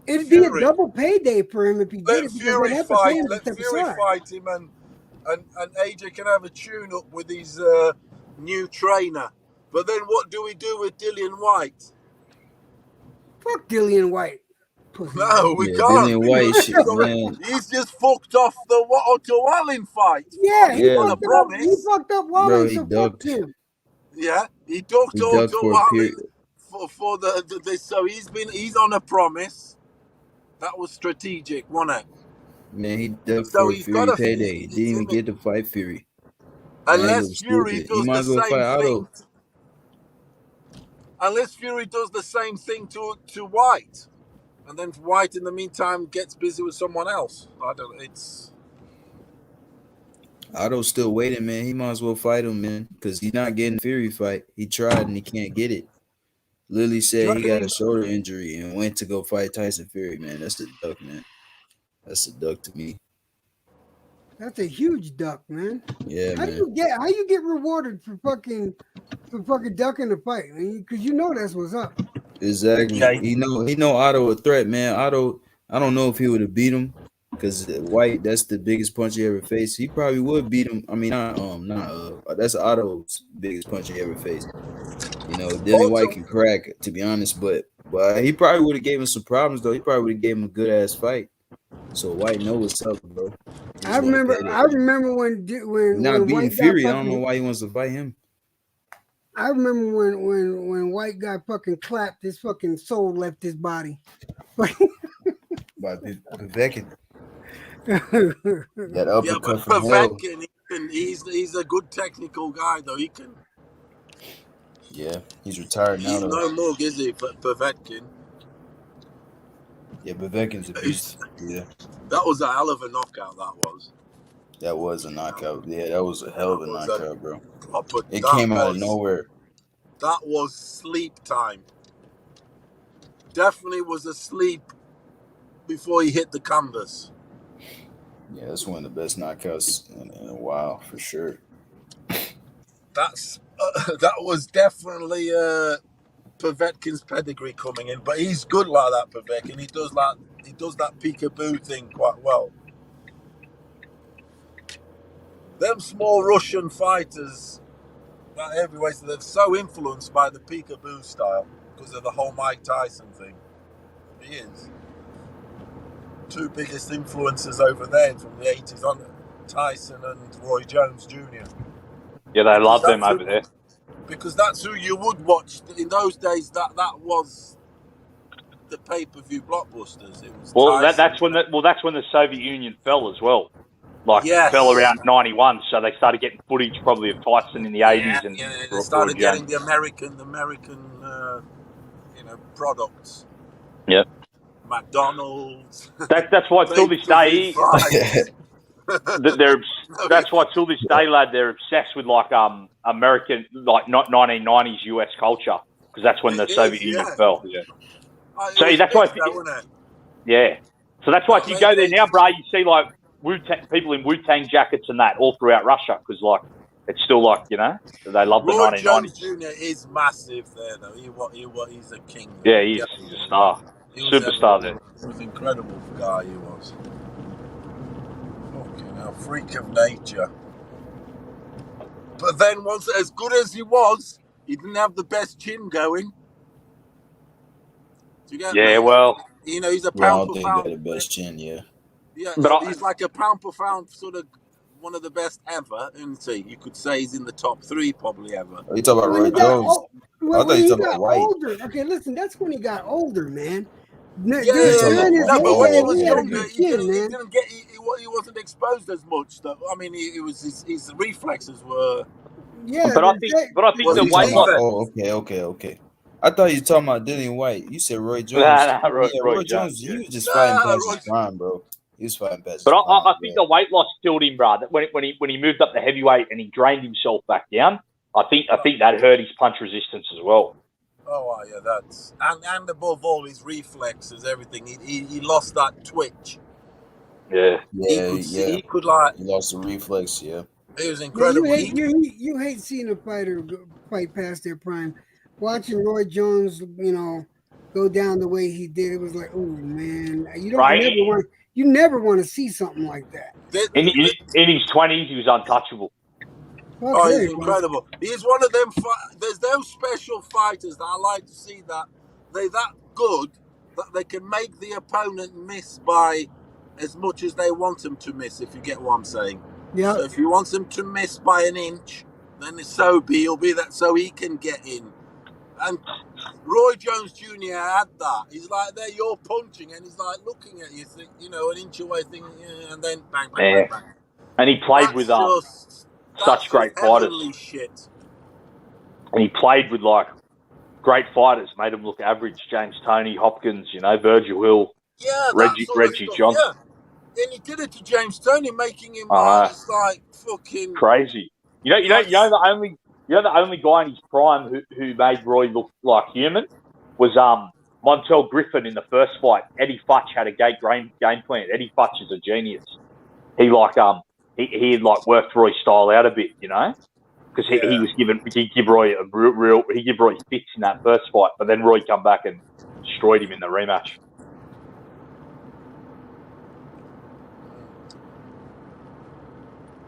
It'd be a double payday for him if he did it, because Fury they'd have to pay him to let step Fury aside. fight him, and AJ can have a tune up with his new trainer. But then what do we do with Dillian White? Fuck Dillian White. No, we Yeah, can't. Dillian White Because shit, man. he's just fucked off the Otto Wallin fight. Yeah, he On a fucked up. promise. He fucked up Bro, Wally, he so fuck ducked. him. Yeah, he ducked He ducked Otto for a Wallin period. for the so he's on a promise. That was strategic, wasn't it? Man, he ducked So for a he's got Fury to. payday. He didn't even get to fight Fury. Unless was Fury stupid. He does might the as well same fight thing. Otto. Unless Fury does the same thing to White, and then White in the meantime gets busy with someone else. I don't. It's Otto's still waiting, man. He might as well fight him, man, because he's not getting Fury fight. He tried and he can't get it. Lily said he got a shoulder injury and went to go fight Tyson Fury, man. That's a duck, man. That's a duck to me. That's a huge duck, man. Yeah, How man. you get rewarded for fucking ducking the fight? Because you know that's what's up. Exactly. Yeah. He know Otto a threat, man. Otto, I don't know if he would have beat him because White, that's the biggest punch he ever faced. He probably would beat him. I mean, that's Otto's biggest punch he ever faced. You know, Dillian White can crack, to be honest, but he probably would have gave him some problems though. He probably would have gave him a good ass fight. So White know what's up, bro. I remember when not beating White Fury. got I don't know fucking, why he wants to fight him. I remember when White got fucking clapped, his fucking soul left his body. By Povetkin. That uppercut but from hell. Povetkin, he's a good technical guy though. He can. Yeah, he's retired now He's though. no more, is he? Povetkin. Yeah, Povetkin's a beast. Yeah, That was a hell of a knockout. that was a knockout. Yeah, that was a hell of a knockout, bro. It that came out of was- nowhere. That was sleep time. Definitely was asleep before he hit the canvas. Yeah, that's one of the best knockouts in a while for sure. That was definitely Povetkin's pedigree coming in, but he's good like that. Povetkin, he does that peekaboo thing quite well. Them small Russian fighters, that heavyweights, they're so influenced by the peekaboo style because of the whole Mike Tyson thing. He is. Two biggest influences over there from the 80s on Tyson and Roy Jones Jr. Yeah, they love them over there. Because that's who you would watch in those days. That was the pay-per-view blockbusters. It was Well, Tyson. that's when the Soviet Union fell as well. Like Yes. fell around '91, so they started getting footage probably of Tyson in the '80s and they started getting the American products. Yep. McDonald's. That's why till this day, that's why till this day, lad, they're obsessed with like American, like 1990s US culture, because that's when the Soviet Union fell. Yeah. So that's why. Yeah. So that's why if you go there now, bro, you see like people in Wu-Tang jackets and that all throughout Russia, because like it's still like, you know, they love the Roy 1990s. Jones Jr. is massive there, though. He's a king. Yeah, he's a star. He was Superstar there. He was an incredible guy, he was. Fucking hell, freak of nature. But then, once as good as he was, he didn't have the best chin going. Do you get me? Well, you know, he's a Yeah, I pound don't per think he got pound. the best chin, yeah. Yeah, But he's like a pound per pound sort of one of the best ever, isn't he? You could say he's in the top 3 probably ever. Are you talking about When Roy he got Jones? when he got older. Okay, listen, that's when he got older, man. Yeah, During his no, but when he heyday, was he had a younger, good he chin, man. didn't get he wasn't exposed as much. Though. I mean, his reflexes were. Yeah, but I think the weight loss. Okay. I thought you were talking about Dillian White. You said Roy Jones. Roy Jones. Jones, He was just fighting past his prime, bro. He was fighting past his But prime. I think the weight loss killed him, bro. That when he moved up the heavyweight and he drained himself back down, I think that hurt his punch resistance as well. Oh yeah, that's and above all his reflexes, everything. He lost that twitch. Yeah. He could like. He lost the reflex. Yeah. It was incredible. You hate seeing a fighter fight past their prime. Watching Roy Jones, you know, go down the way he did, it was like, oh man, you never want to see something like that. In his 20s, he was untouchable. Oh, he's incredible. He's one of them. There's those special fighters that I like to see that they're that good that they can make the opponent miss by as much as they want them to miss, if you get what I'm saying. Yeah. So if you want them to miss by an inch, then he'll be that so he can get in. And Roy Jones Jr. had that. He's like, there you're punching, and he's like looking at you, you know, an inch away, thinking, and then bang, bang, bang, bang. And he played with such great fighters. Shit. And he played with like great fighters, made him look average. James Toney, Hopkins, you know, Virgil Hill, Reggie Johnson. And he did it to James Toney, making him just like fucking crazy. You know the only guy in his prime who made Roy look like human was Montel Griffin in the first fight. Eddie Futch had a great game plan. Eddie Futch is a genius. He he had like worked Roy's style out a bit, you know, because he gave Roy fits in that first fight, but then Roy come back and destroyed him in the rematch.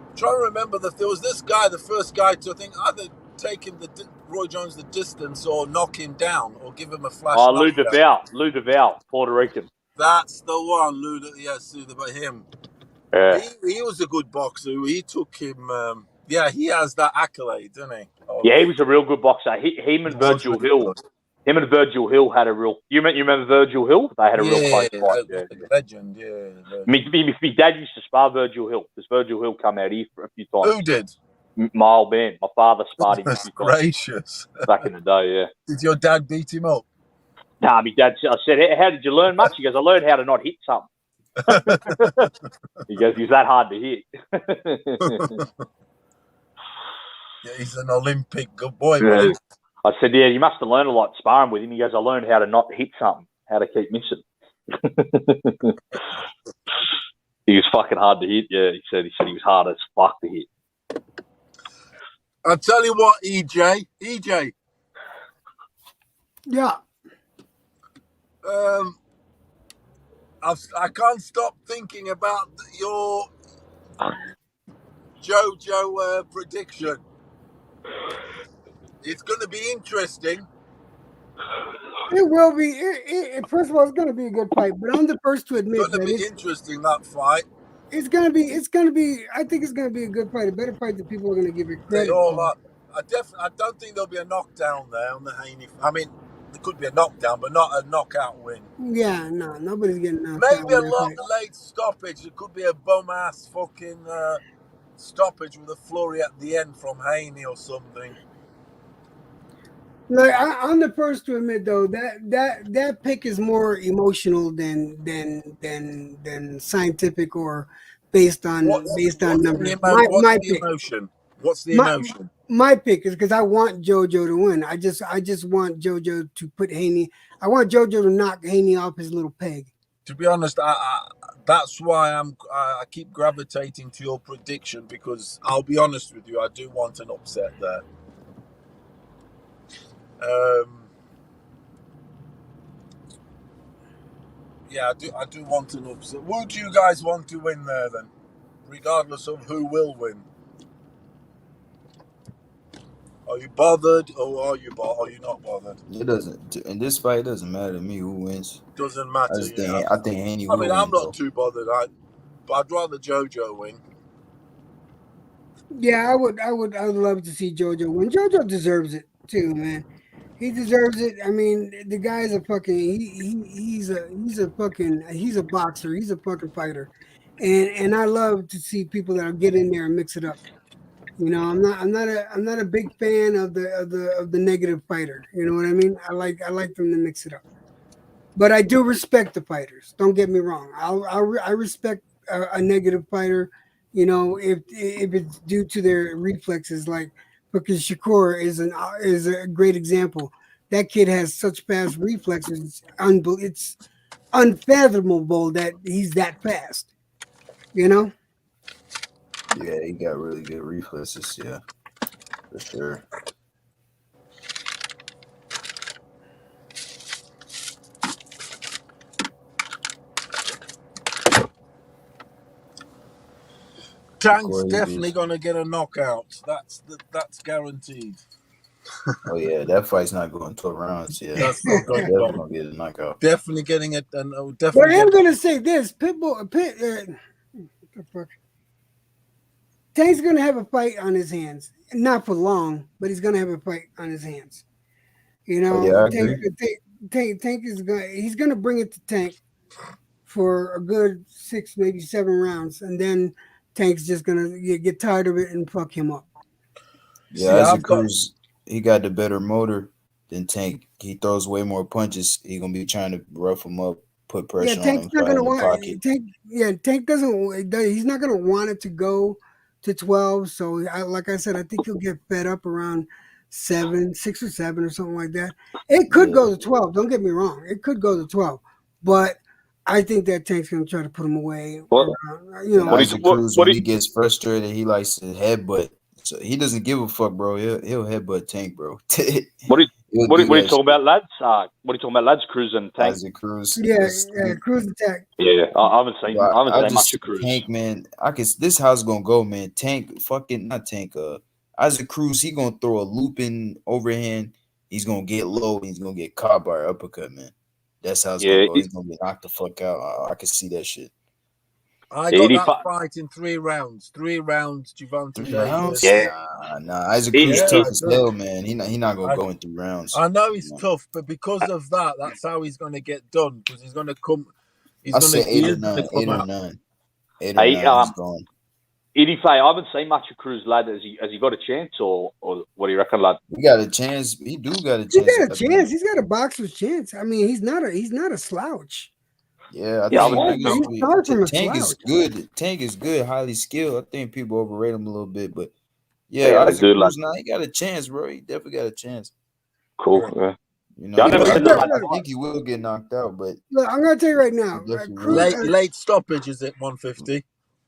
I'm trying to remember that there was this guy, the first guy to, I think, either take him Roy Jones the distance or knock him down or give him a flash. Oh, Lou DeVal, Puerto Rican. That's the one, Lou. Yes, him. Yeah. He was a good boxer. He took him. He has that accolade, doesn't he? Yeah, he was a real good boxer. Him and Virgil Hill had a real. You remember Virgil Hill? They had a real close fight. Yeah. Legend. Yeah. My dad used to spar Virgil Hill because Virgil Hill come out here for a few times. Who did? My old man. My father sparred him. That's gracious. Back in the day, yeah. Did your dad beat him up? Nah, my dad. I said, "How did you learn much?" He goes, "I learned how to not hit something." He goes, "He's that hard to hit." Yeah, he's an Olympic good boy. Yeah. Man. I said, "Yeah, you must have learned a lot sparring with him." He goes, "I learned how to not hit something, how to keep missing." He was fucking hard to hit. Yeah, he said he was hard as fuck to hit. I'll tell you what, EJ. Yeah. I can't stop thinking about your JoJo prediction. It's going to be interesting. It will be. First of all, it's going to be a good fight, but I'm the first to admit that it's interesting, that fight. It's going to be. I think it's going to be a good fight, a better fight than people are going to give it credit. They all are. I don't think there'll be a knockdown there on the Haney. I mean, there could be a knockdown, but not a knockout win. Yeah, no, nobody's getting knocked out. Maybe a late stoppage. It could be a bum-ass fucking stoppage with a flurry at the end from Haney or something. Like I'm the first to admit, though, that pick is more emotional than scientific or based on numbers. What's the emotion? What's the emotion? My pick is because I want JoJo to win. I just want JoJo to put Haney. I want JoJo to knock Haney off his little peg. To be honest, That's why I keep gravitating to your prediction, because I'll be honest with you, I do want an upset there. Yeah, I do want an upset. Would you guys want to win there then, regardless of who will win? Are you bothered, or are you not bothered? It doesn't. In this fight, it doesn't matter to me who wins. Doesn't matter. I think Haney I will mean, I'm win, not though. too bothered. But I'd rather JoJo win. Yeah, I would love to see JoJo win. JoJo deserves it too, man. He deserves it. I mean, the guy's a fucking he's a boxer. He's a fucking fighter, and I love to see people that get in there and mix it up. You know, I'm not a big fan of the negative fighter. You know what I mean? I like them to mix it up, but I do respect the fighters. Don't get me wrong. I respect a negative fighter. You know, if it's due to their reflexes, like because Shakur is a great example. That kid has such fast reflexes. It's unfathomable that he's that fast. You know. Yeah, he got really good reflexes. Yeah, for sure. Tank's definitely gonna get a knockout. That's guaranteed. Oh yeah, that fight's not going 12 rounds. Yeah, That's not going definitely gonna get a knockout. Definitely getting it. And But I am gonna say this: what the fuck? Tank's gonna have a fight on his hands, not for long, but he's gonna have a fight on his hands. You know, yeah, I Tank is he's gonna bring it to Tank for a good 6, maybe 7 rounds, and then Tank's just gonna get tired of it and fuck him up. Yeah, Isaac Cruz, he got the better motor than Tank. He throws way more punches. He gonna be trying to rough him up, put pressure on him, Not fight in gonna the want pocket. Tank doesn't. He's not gonna want it to go to 12. So, like I said, I think he'll get fed up around 6 or 7 or something like that. It could go to 12. Don't get me wrong. It could go to 12, but I think that Tank's gonna try to put him away. Isaac Cruz, when he gets frustrated, he likes to headbutt. So he doesn't give a fuck, bro. He'll headbutt Tank, bro. What are you talking about, lads? What are you talking about, lads? Cruz and Tank. Isaac Cruz. Yeah, Cruz attack. Yeah, I haven't seen much of Cruz. Tank, man. This how's gonna go, man. Tank, not Tank. Isaac Cruz, he gonna throw a looping overhand. He's gonna get low. He's gonna get caught by an uppercut, man. That's how it's gonna go. He's gonna get knocked the fuck out. I can see that shit. I got that fight in 3 rounds. 3 rounds, Gervonta. 3 rounds? Yeah. Nah. Isaac Cruz tough as hell, man. He not gonna go in 3 rounds. I know he's tough, but because of that, that's how he's gonna get done. Because he's gonna come. I say 8 or 9. 8 or 9. 8 or 9. He's gone. Idifay, I haven't seen much of Cruz, lad. Has he got a chance, or what do you reckon, lad? He got a chance. He do got a chance. He got a chance. He's got a boxer's chance. I mean, he's not a slouch. Yeah, Tank is good. Tank is good, highly skilled. I think people overrate him a little bit, but Isaac Cruz, now he got a chance, bro. He definitely got a chance. Cool. Yeah. You know, I think he will get knocked out, but look, I'm gonna tell you right now. Late stoppage is at 150.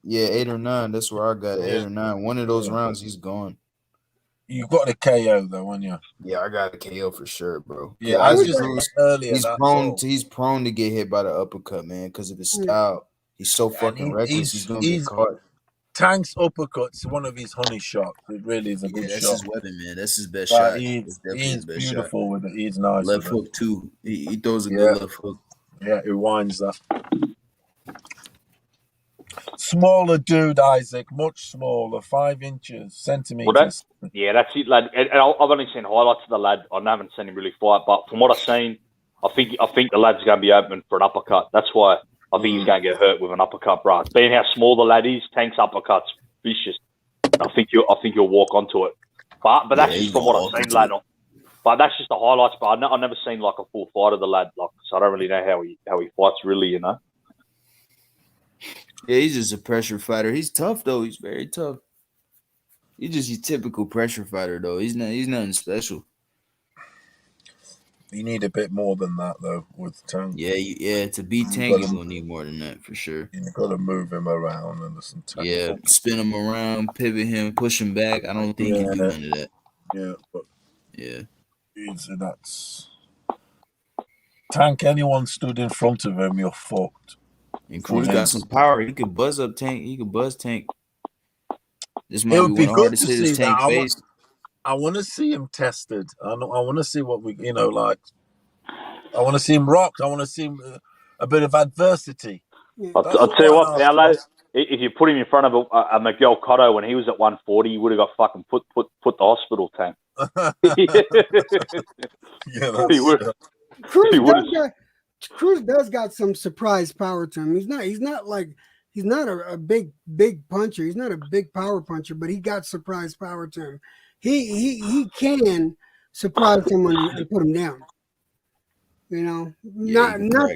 Yeah, 8 or 9. That's where I got it. 8 or 9. One of those rounds, he's gone. You got a KO though, haven't you? Yeah, I got a KO for sure, bro. Yeah, I was just earlier. He's prone to get hit by the uppercut, man, because of his style. He's so fucking reckless. He's gonna get caught. Tank's uppercut's one of his honey shots. It really is a good shot. That's his weapon, man. That's his best shot. He's beautiful with it. He's nice. Left hook too. He throws a good left hook. Yeah, he winds that. Smaller dude, Isaac, much smaller, 5 centimeters. Well, that's it, lad. And I've only seen highlights of the lad. I haven't seen him really fight, but from what I've seen, I think the lad's going to be open for an uppercut. That's why I think he's going to get hurt with an uppercut, bro. Being how small the lad is, Tank's uppercut's vicious. I think you'll walk onto it. But that's just from what I've seen, lad. But that's just the highlights. But I've never seen like a full fight of the lad, so I don't really know how he fights really, you know. Yeah, he's just a pressure fighter. He's tough though. He's very tough. He's just your typical pressure fighter though. He's nothing special. You need a bit more than that though with Tank. Yeah, to beat Tank, you're gonna need more than that for sure. You got to move him around and some tactical. Yeah, spin him around, pivot him, push him back. I don't think he can do none of that. Yeah, but yeah, that's Tank. Anyone stood in front of him, you're fucked. And Cruz got some power. He could buzz up Tank. He could buzz Tank. This might It would be be one of the good hardest to hitters see Tank that. faced. I want to see him tested. I want to see what we, like. I want to see him rocked. I want to see him a bit of adversity. I'll tell you what, Paolo, if you put him in front of a Miguel Cotto when he was at 140, he would have got fucking put the hospital tank. He would. Cruz does got some surprise power to him. He's not a big puncher. He's not a big power puncher, but he got surprise power to him. He can surprise someone and put him down. Not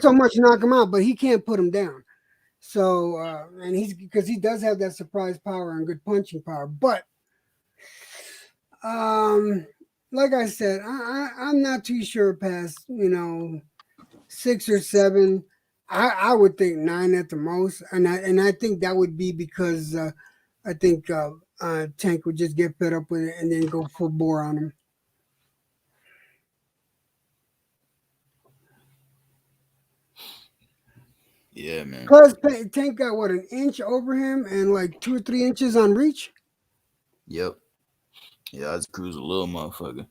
so much knock him out, but he can't put him down. So and because he does have that surprise power and good punching power. But like I said, I'm not too sure past 6 or 7. I would think 9 at the most, and I think that would be because I think Tank would just get fed up with it and then go full bore on him. Yeah, man. Plus, Tank got an inch over him and like 2 or 3 inches on reach. Yep. Yeah, that's Cruz a little motherfucker.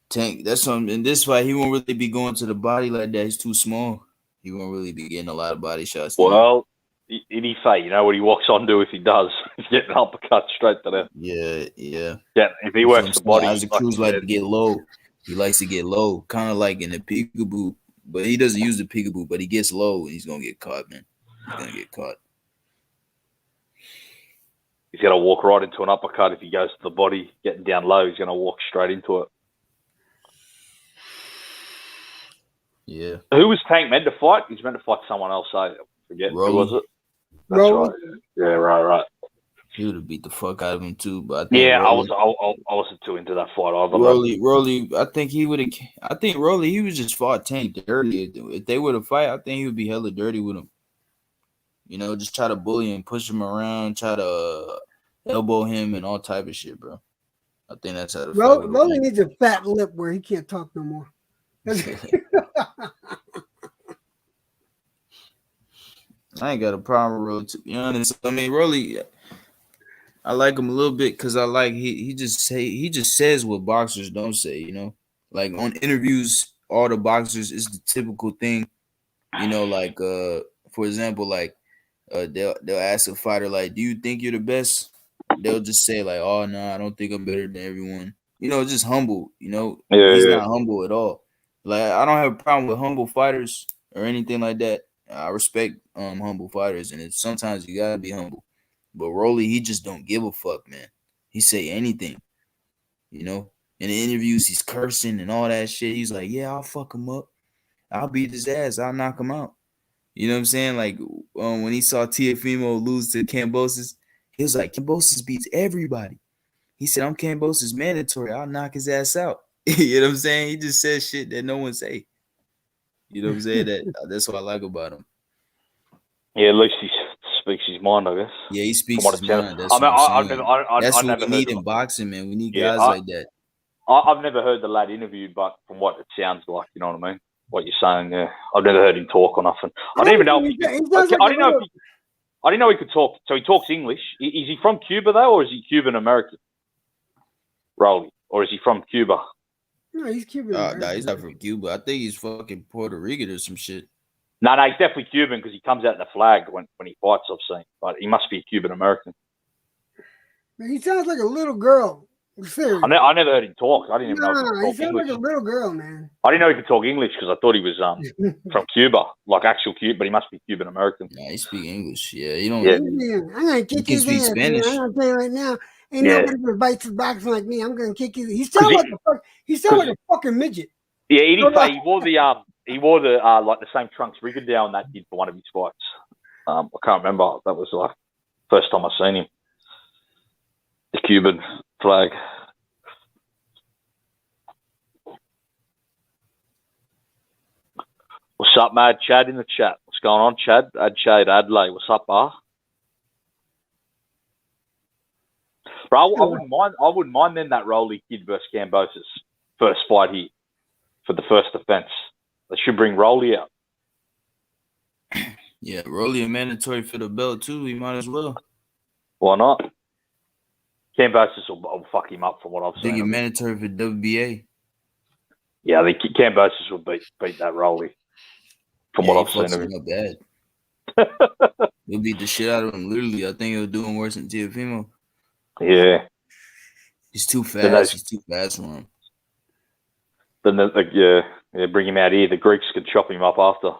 Tank, that's something. In this fight, he won't really be going to the body like that. He's too small. He won't really be getting a lot of body shots. Well, in his fight, what he walks onto if he does. He's getting uppercut straight to them. Yeah. Yeah, if he works the body. Isaac Cruz like to get low. He likes to get low, kind of like in the peekaboo. But he doesn't use the peekaboo, but he gets low and he's going to get caught, man. He's going to get caught. He's going to walk right into an uppercut if he goes to the body, getting down low. He's going to walk straight into it. Yeah. Who was Tank meant to fight? He's meant to fight someone else. I forget. Rolly. Who was it? That's right. Yeah, right. He would have beat the fuck out of him too, but I think Rolly, I wasn't too into that fight either. Rolly, I think he would have. I think Rolly, he was just fought Tank dirty. If they would have fight, I think he would be hella dirty with him. Just try to bully him, push him around, try to elbow him, and all type of shit, bro. I think that's how the fight would Rolly needs a fat lip where he can't talk no more. I ain't got a problem with Rolly, to be honest. I mean, Rolly, I like him a little bit because I like he just says what boxers don't say, Like on interviews, all the boxers is the typical thing, like for example, like they'll ask a fighter like, "Do you think you're the best?" They'll just say like, "Oh no, I don't think I'm better than everyone." Just humble. He's not humble at all. Like I don't have a problem with humble fighters or anything like that. I respect humble fighters, and sometimes you gotta be humble. But Rolly, he just don't give a fuck, man. He say anything, In the interviews, he's cursing and all that shit. He's like, "Yeah, I'll fuck him up. I'll beat his ass. I'll knock him out." You know what I'm saying? Like when he saw Teofimo lose to Kambosos, he was like, "Kambosos beats everybody." He said, "I'm Kambosos mandatory. I'll knock his ass out." You know what I'm saying? He just says shit that no one say. You know what I'm saying? That's what I like about him. Yeah, at least he speaks his mind, I guess. Yeah, he speaks his mind. That's what we need in boxing, man. We need guys like that. I've never heard the lad interviewed, but from what it sounds like, you know what I mean? What you're saying, yeah. I've never heard him talk or nothing. I didn't even know. I didn't know he could talk. So he talks English. Is he from Cuba though, or is he Cuban American? Rolly, or is he from Cuba? No, he's Cuban. No, he's not from Cuba. I think he's fucking Puerto Rican or some shit. No, he's definitely Cuban because he comes out in the flag when he fights, I've seen. But he must be Cuban American. Man, he sounds like a little girl. Seriously. I never heard him talk. I didn't even know he could He talk sounds English. like a little girl, man. I didn't know he could talk English because I thought he was from Cuba, like actual Cuba, but he must be Cuban American. Yeah, he speaks English. Yeah, you don't. Yeah. I'm gonna kick his ass. Spanish. I'm gonna tell you right now. Ain't nobody gonna bite his boxing like me. I'm gonna kick his. He sounds like a fucking midget. Yeah, he wore the like the same trunks Rigondeaux that did for one of his fights. I can't remember. That was like first time I seen him. The Cuban flag. What's up, mate? Chad in the chat. What's going on, Chad? Chad Adelaide. What's up, bar? Bro, I wouldn't mind then that Rolly kid versus Kambosos first fight here for the first defense. They should bring Rolly out. Yeah, Rolly a mandatory for the belt too. He might as well. Why not? Kambosos will fuck him up from what I've They seen. get mandatory for WBA. Yeah, I think Kambosos will beat that Rolly from what I've seen of him. Bad. He'll beat the shit out of him. Literally, I think he'll do him worse than Teofimo. Yeah. He's too fast. He's too fast for him. Then bring him out here. The Greeks could chop him up after.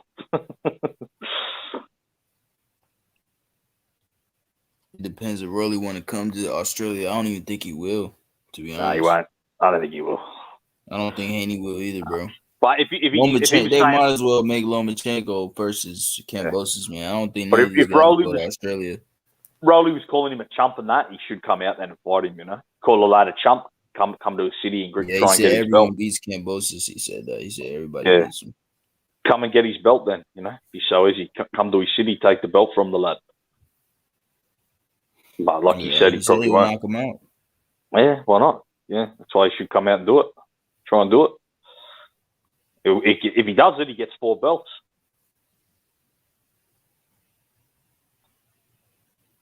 It depends if Rolly want to come to Australia. I don't even think he will, to be honest. No, he won't. I don't think he will. I don't think Haney will either, bro. But if he was they saying, might as well make Lomachenko versus Kambosos, man. I don't think but if Rolly go was to Australia. Rolly was calling him a chump and that, he should come out then and fight him, you know. Call a lad a chump, come to a city and try and get his everyone belt. beats Kambosos. He said that. He said everybody beats him. Come and get his belt then, you know. Be so easy. Come to his city, take the belt from the lad. But like you said, he probably won't. Knock him out. Yeah, why not? Yeah, that's why he should come out and do it. Try and do it. If he does it, he gets 4 belts.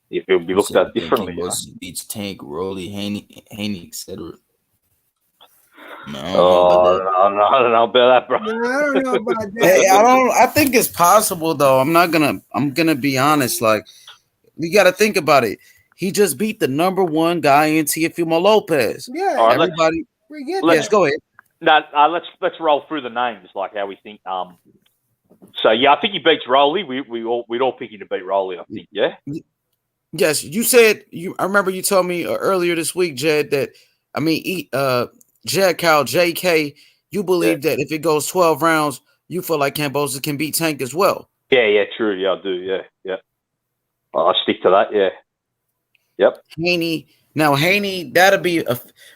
It will be looked at differently. Kambosos beats Tank, Rolly, Haney, etc. No, I don't know about that, bro. No, I don't know about that. Hey, I think it's possible though. I'm gonna be honest. Like, you got to think about it. He just beat the number 1 guy in Teofimo Lopez. Yeah, All right, everybody. let's go ahead. No, let's roll through the names like how we think. So yeah, I think he beats Rolly. We'd all pick him to beat Rolly. I think. Yeah. Yes, you said I remember you told me earlier this week, Jed, that Jed Kyle JK, you believe that if it goes 12 rounds, you feel like Kambosos can beat Tank as well. Yeah, true. Yeah, I do. Yeah. I stick to that. Yeah. Yep. Haney, that'll be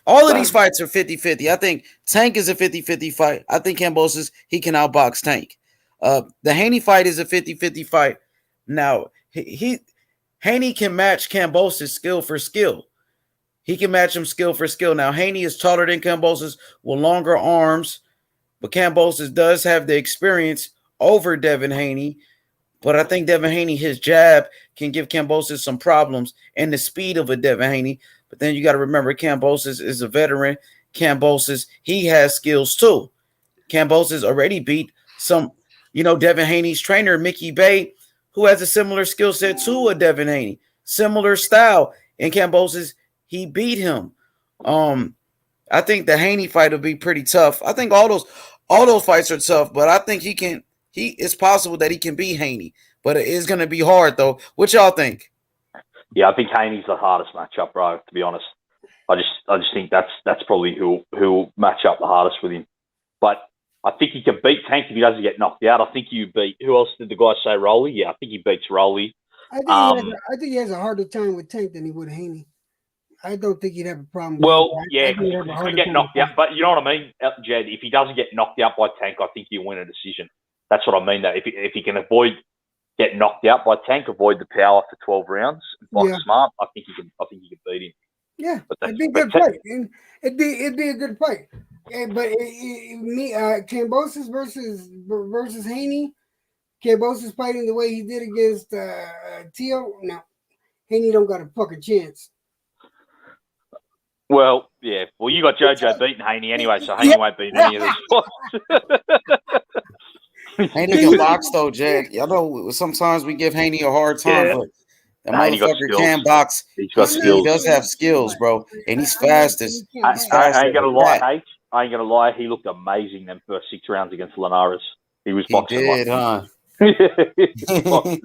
all of these fights are 50-50. I think Tank is a 50-50 fight. I think Kambosos, he can outbox Tank. The Haney fight is a 50-50 fight. Now, Haney can match Kambosos skill for skill. He can match him skill for skill. Now, Haney is taller than Kambosos with longer arms, but Kambosos does have the experience over Devin Haney. But I think Devin Haney, his jab can give Kambosos some problems and the speed of a Devin Haney. But then you got to remember Kambosos is a veteran. Kambosos, he has skills too. Kambosos already beat Devin Haney's trainer, Mickey Bay, who has a similar skill set to a Devin Haney, similar style. And Kambosos, he beat him. I think the Haney fight will be pretty tough. I think all those fights are tough, but I think it's possible that he can beat Haney, but it is going to be hard though. What y'all think? Yeah, I think Haney's the hardest matchup, bro. To be honest, I just think that's probably who'll match up the hardest with him. But I think he can beat Tank if he doesn't get knocked out. I think you beat. Who else did the guy say? Rolly? Yeah, I think he beats Rolly. I think he has a harder time with Tank than he would Haney. I don't think he'd have a problem. Well, yeah, he can get knocked out, but you know what I mean, Jed. If he doesn't get knocked out by Tank, I think he'll win a decision. That's what I mean. That if he can avoid getting knocked out by Tank, avoid the power for 12 rounds, box smart, I think he can beat him. Yeah, it'd be a good fight. It'd be a good fight. But Kambosos versus Haney, Kambosos fighting the way he did against Teo. No, Haney don't got a fucking chance. Well, yeah. Well, you got JoJo beating Haney anyway, so Haney won't beat any of these fights. Haney can box though, Jed. Y'all know sometimes we give Haney a hard time, but the motherfucker can box. He's got skills. He does have skills, bro, and he's fastest. I ain't gonna lie, I ain't gonna lie. He looked amazing them first 6 rounds against Linares. He was boxing. He did, huh? The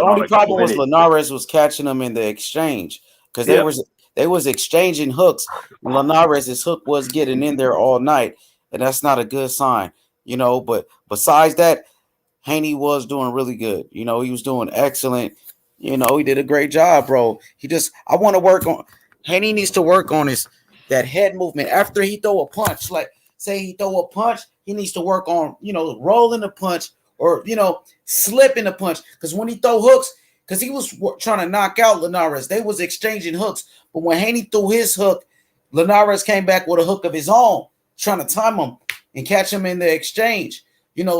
only problem was Linares was catching him in the exchange because they was exchanging hooks. And Linares' hook was getting in there all night, and that's not a good sign, But besides that, Haney was doing really good. He was doing excellent. He did a great job, bro. I want to work on. Haney needs to work on that head movement after he throw a punch. Like, say he throw a punch, he needs to work on, rolling the punch or, slipping the punch. Because when he throw hooks, because he was trying to knock out Linares, they was exchanging hooks. But when Haney threw his hook, Linares came back with a hook of his own, trying to time him and catch him in the exchange.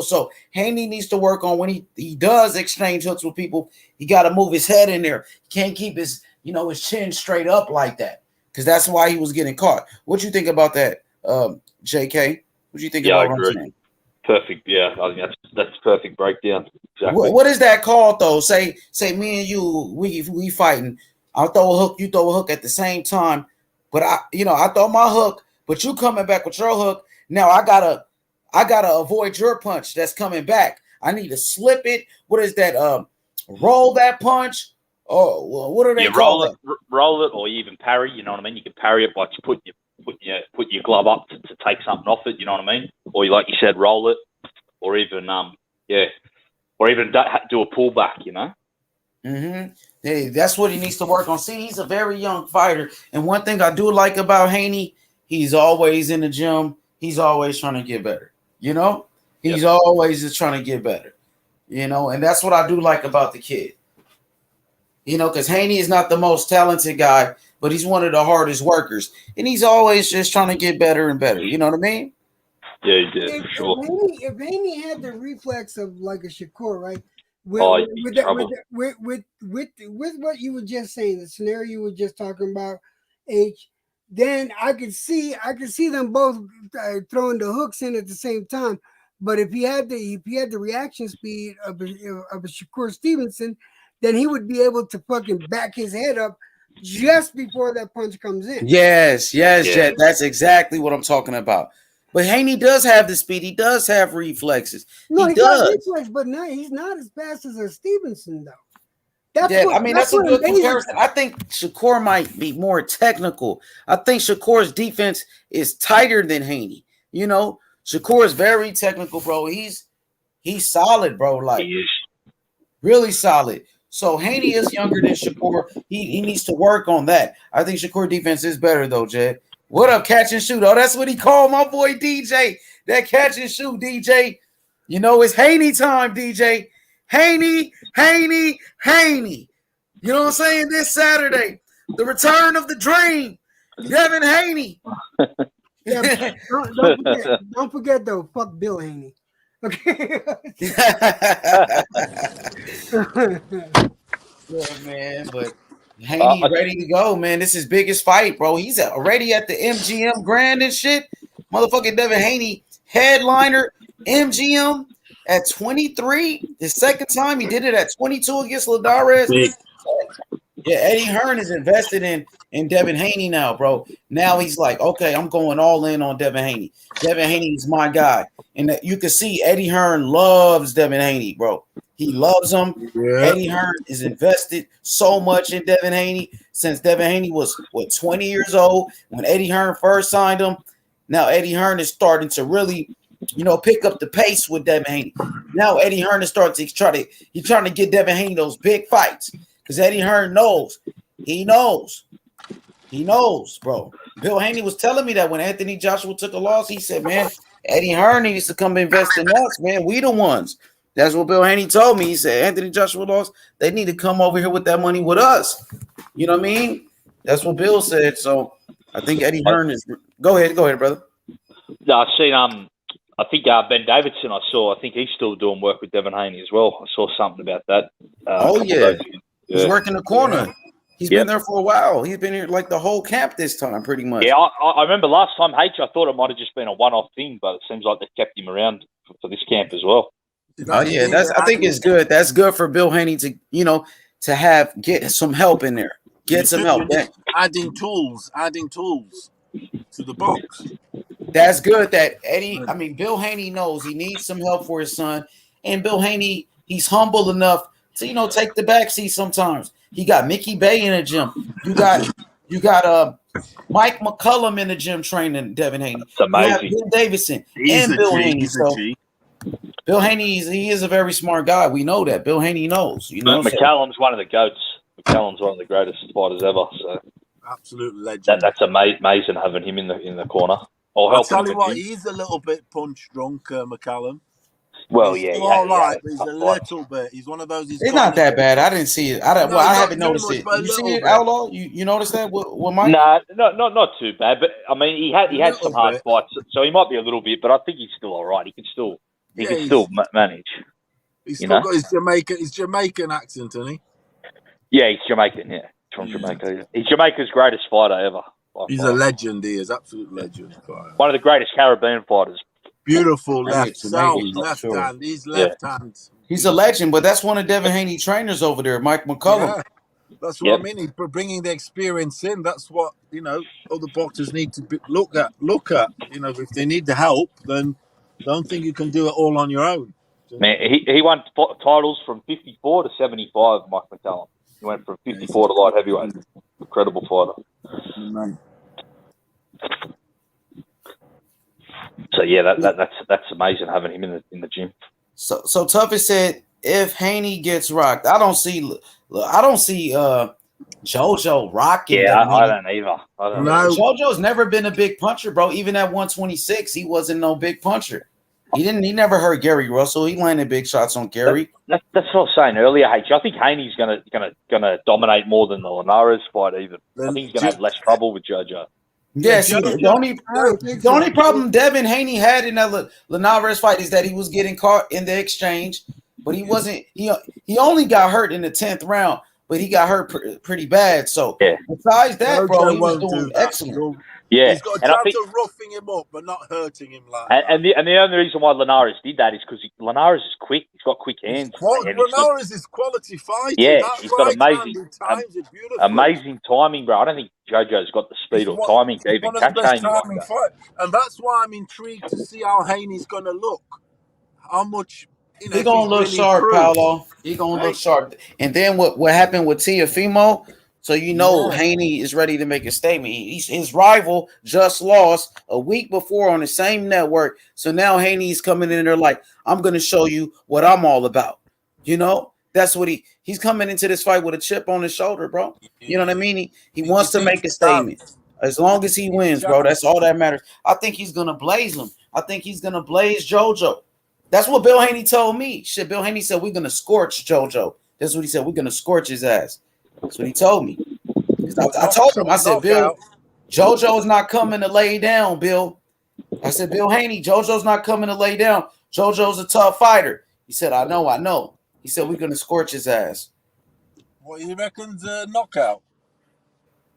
So Haney needs to work on when he does exchange hooks with people, he got to move his head in there. He can't keep his, his chin straight up like that, because that's why he was getting caught. What you think about that, JK? What do you think about I agree. Perfect. Yeah, I think that's perfect breakdown. Exactly. What is that called though? Say me and you, we fighting. I'll throw a hook, you throw a hook at the same time, but I throw my hook, but you coming back with your hook. Now I gotta avoid your punch that's coming back. I need to slip it. What is that? Roll that punch. Oh, what are they called? Roll it, or you even parry. You know what I mean? You can parry it by put your glove up to take something off it. You know what I mean? Or like you said, roll it, or even or even do a pullback. Mm-hmm. Hey, that's what he needs to work on. See, he's a very young fighter, and one thing I do like about Haney, he's always in the gym. He's always trying to get better. He's always just trying to get better. And that's what I do like about the kid. Because Haney is not the most talented guy, but he's one of the hardest workers, and he's always just trying to get better and better. You know what I mean? Yeah, he did, for sure. If Haney had the reflex of like a Shakur, right? With what you were just saying, the scenario you were just talking about, then I could see them both throwing the hooks in at the same time. But if he had the reaction speed of a Shakur Stevenson, then he would be able to fucking back his head up just before that punch comes in. Yes, Jet. That's exactly what I'm talking about. But Haney does have the speed. He does have reflexes. No, he does. Got reflex, but no, he's not as fast as a Stevenson, though. That's a good comparison. I think Shakur might be more technical. I think Shakur's defense is tighter than Haney. Shakur is very technical, bro. He's solid, bro. Like, he is really solid. So Haney is younger than Shakur. He needs to work on that. I think Shakur defense is better though, Jed. What up, catch and shoot? Oh, that's what he called my boy DJ. That catch and shoot, DJ. It's Haney time, DJ. Haney. You know what I'm saying? This Saturday, the return of the dream, Devin Haney. Yeah, don't forget though. Fuck Bill Haney. Okay. Yeah, man, but Haney ready to go, man. This is his biggest fight, bro. He's already at the MGM Grand and shit. Motherfucking Devin Haney, headliner, MGM at 23. His second time, he did it at 22 against Linares. Yeah, Eddie Hearn is invested in Devin Haney now, bro. Now he's like, okay, I'm going all in on Devin Haney. Devin Haney is my guy. And you can see Eddie Hearn loves Devin Haney, bro. He loves him. Yeah. Eddie Hearn is invested so much in Devin Haney since Devin Haney was, 20 years old when Eddie Hearn first signed him. Now Eddie Hearn is starting to really, pick up the pace with Devin Haney. Now Eddie Hearn is starting to trying to get Devin Haney those big fights. Because Eddie Hearn knows. He knows, bro. Bill Haney was telling me that when Anthony Joshua took a loss, he said, man, Eddie Hearn needs to come invest in us, man. We the ones. That's what Bill Haney told me. He said, Anthony Joshua lost. They need to come over here with that money with us. You know what I mean? That's what Bill said. So I think Eddie Hearn is – go ahead, brother. No, I've seen I think Ben Davidson I think he's still doing work with Devin Haney as well. I saw something about that. Yeah. He's working the corner. He's been there for a while. He's been here like the whole camp this time, pretty much. Yeah, I remember last time, I thought it might have just been a one-off thing, but it seems like they kept him around for this camp as well. Oh yeah, I think it's good. That's good for Bill Haney to get some help in there. Get some help. Adding tools to the box. That's good that Bill Haney knows he needs some help for his son. And Bill Haney, he's humble enough to, take the backseat sometimes. He got Mickey Bay in the gym. You got Mike McCullum in the gym training Devin Haney. That's amazing. You have Bill Davidson and Bill Haney. So Bill Haney, he is a very smart guy. We know that. Bill Haney knows. McCallum's one of the GOATs. McCallum's one of the greatest fighters ever. So absolute legend. That's amazing having him in the corner. or I'll helping tell him you in what, the gym. he's a little bit punch drunk, McCallum. Well, He's yeah, still he had all right, a but he's a tough fight. little bit. He's one of those. He's It's got not that bad. I didn't see it. No, I he's haven't not too noticed much, it. but a You see little it, bit. Outlaw? You noticed that with Mike? Nah, not too bad. But I mean, he had little some hard bit. fights, so he might be a little bit. But I think he's still all right. He can still Yeah, manage. he's You still know? got his Jamaican accent, hasn't he? Yeah, he's Jamaican. Yeah, he's from Jamaica. Yeah. He's Jamaica's greatest fighter ever. by He's far. a legend. He is absolute legend. One of the greatest Caribbean fighters. Beautiful That left, makes south, for left sure. hand. He's left hand. He's a legend, but that's one of Devin Haney trainers over there, Mike McCullum. Yeah, that's what I mean. He's bringing the experience in. That's what other boxers need to look at. If they need the help, then don't think you can do it all on your own. Man, he won titles from 54 to 75. Mike McCallum. He went from 54 to light heavyweight. Incredible fighter. So yeah, that's amazing having him in the gym. So Toughest said if Haney gets rocked, I don't see JoJo rocking. Yeah, I don't either. JoJo's never been a big puncher, bro. Even at 126, he wasn't no big puncher. He never hurt Gary Russell. He landed big shots on Gary. That's what I was saying earlier, H. I think Haney's gonna dominate more than the Linares fight. Even I think he's gonna have less trouble with JoJo. Yes, the only problem Devin Haney had in that Linares fight is that he was getting caught in the exchange, but he wasn't. He only got hurt in the 10th round, but he got hurt pretty bad. So besides that, bro, he was doing excellent. Yeah, He's got a and I chance think, of roughing him up, but not hurting him like and the only reason why Linares did that is because Linares is quick. He's got quick hands. Linares is quality fighter. Yeah, That he's got right-handed times it beautifully. amazing timing, bro. I don't think JoJo's got the speed or timing to even One of the catch best Haney like timing that. fight, and that's why I'm intrigued to see how Haney's going to look. How much He gonna look sharp, Paolo. He gonna look sharp. And then what happened with Teofimo? So Haney is ready to make a statement. His rival just lost a week before on the same network. So now Haney's coming in there like, I'm gonna show you what I'm all about. That's what he's coming into this fight with a chip on his shoulder, bro. You know what I mean? He wants to make a statement. As long as he wins, bro, that's all that matters. I think he's gonna blaze him. I think he's gonna blaze JoJo. That's what Bill Haney told me. Shit, Bill Haney said we're gonna scorch JoJo. That's what he said. We're gonna scorch his ass. That's what he told me. I told him, I said, Bill, JoJo is not coming to lay down, Bill. I said, Bill Haney, JoJo's not coming to lay down. JoJo's a tough fighter. He said, I know. He said, we're going to scorch his ass. What you reckon's knockout?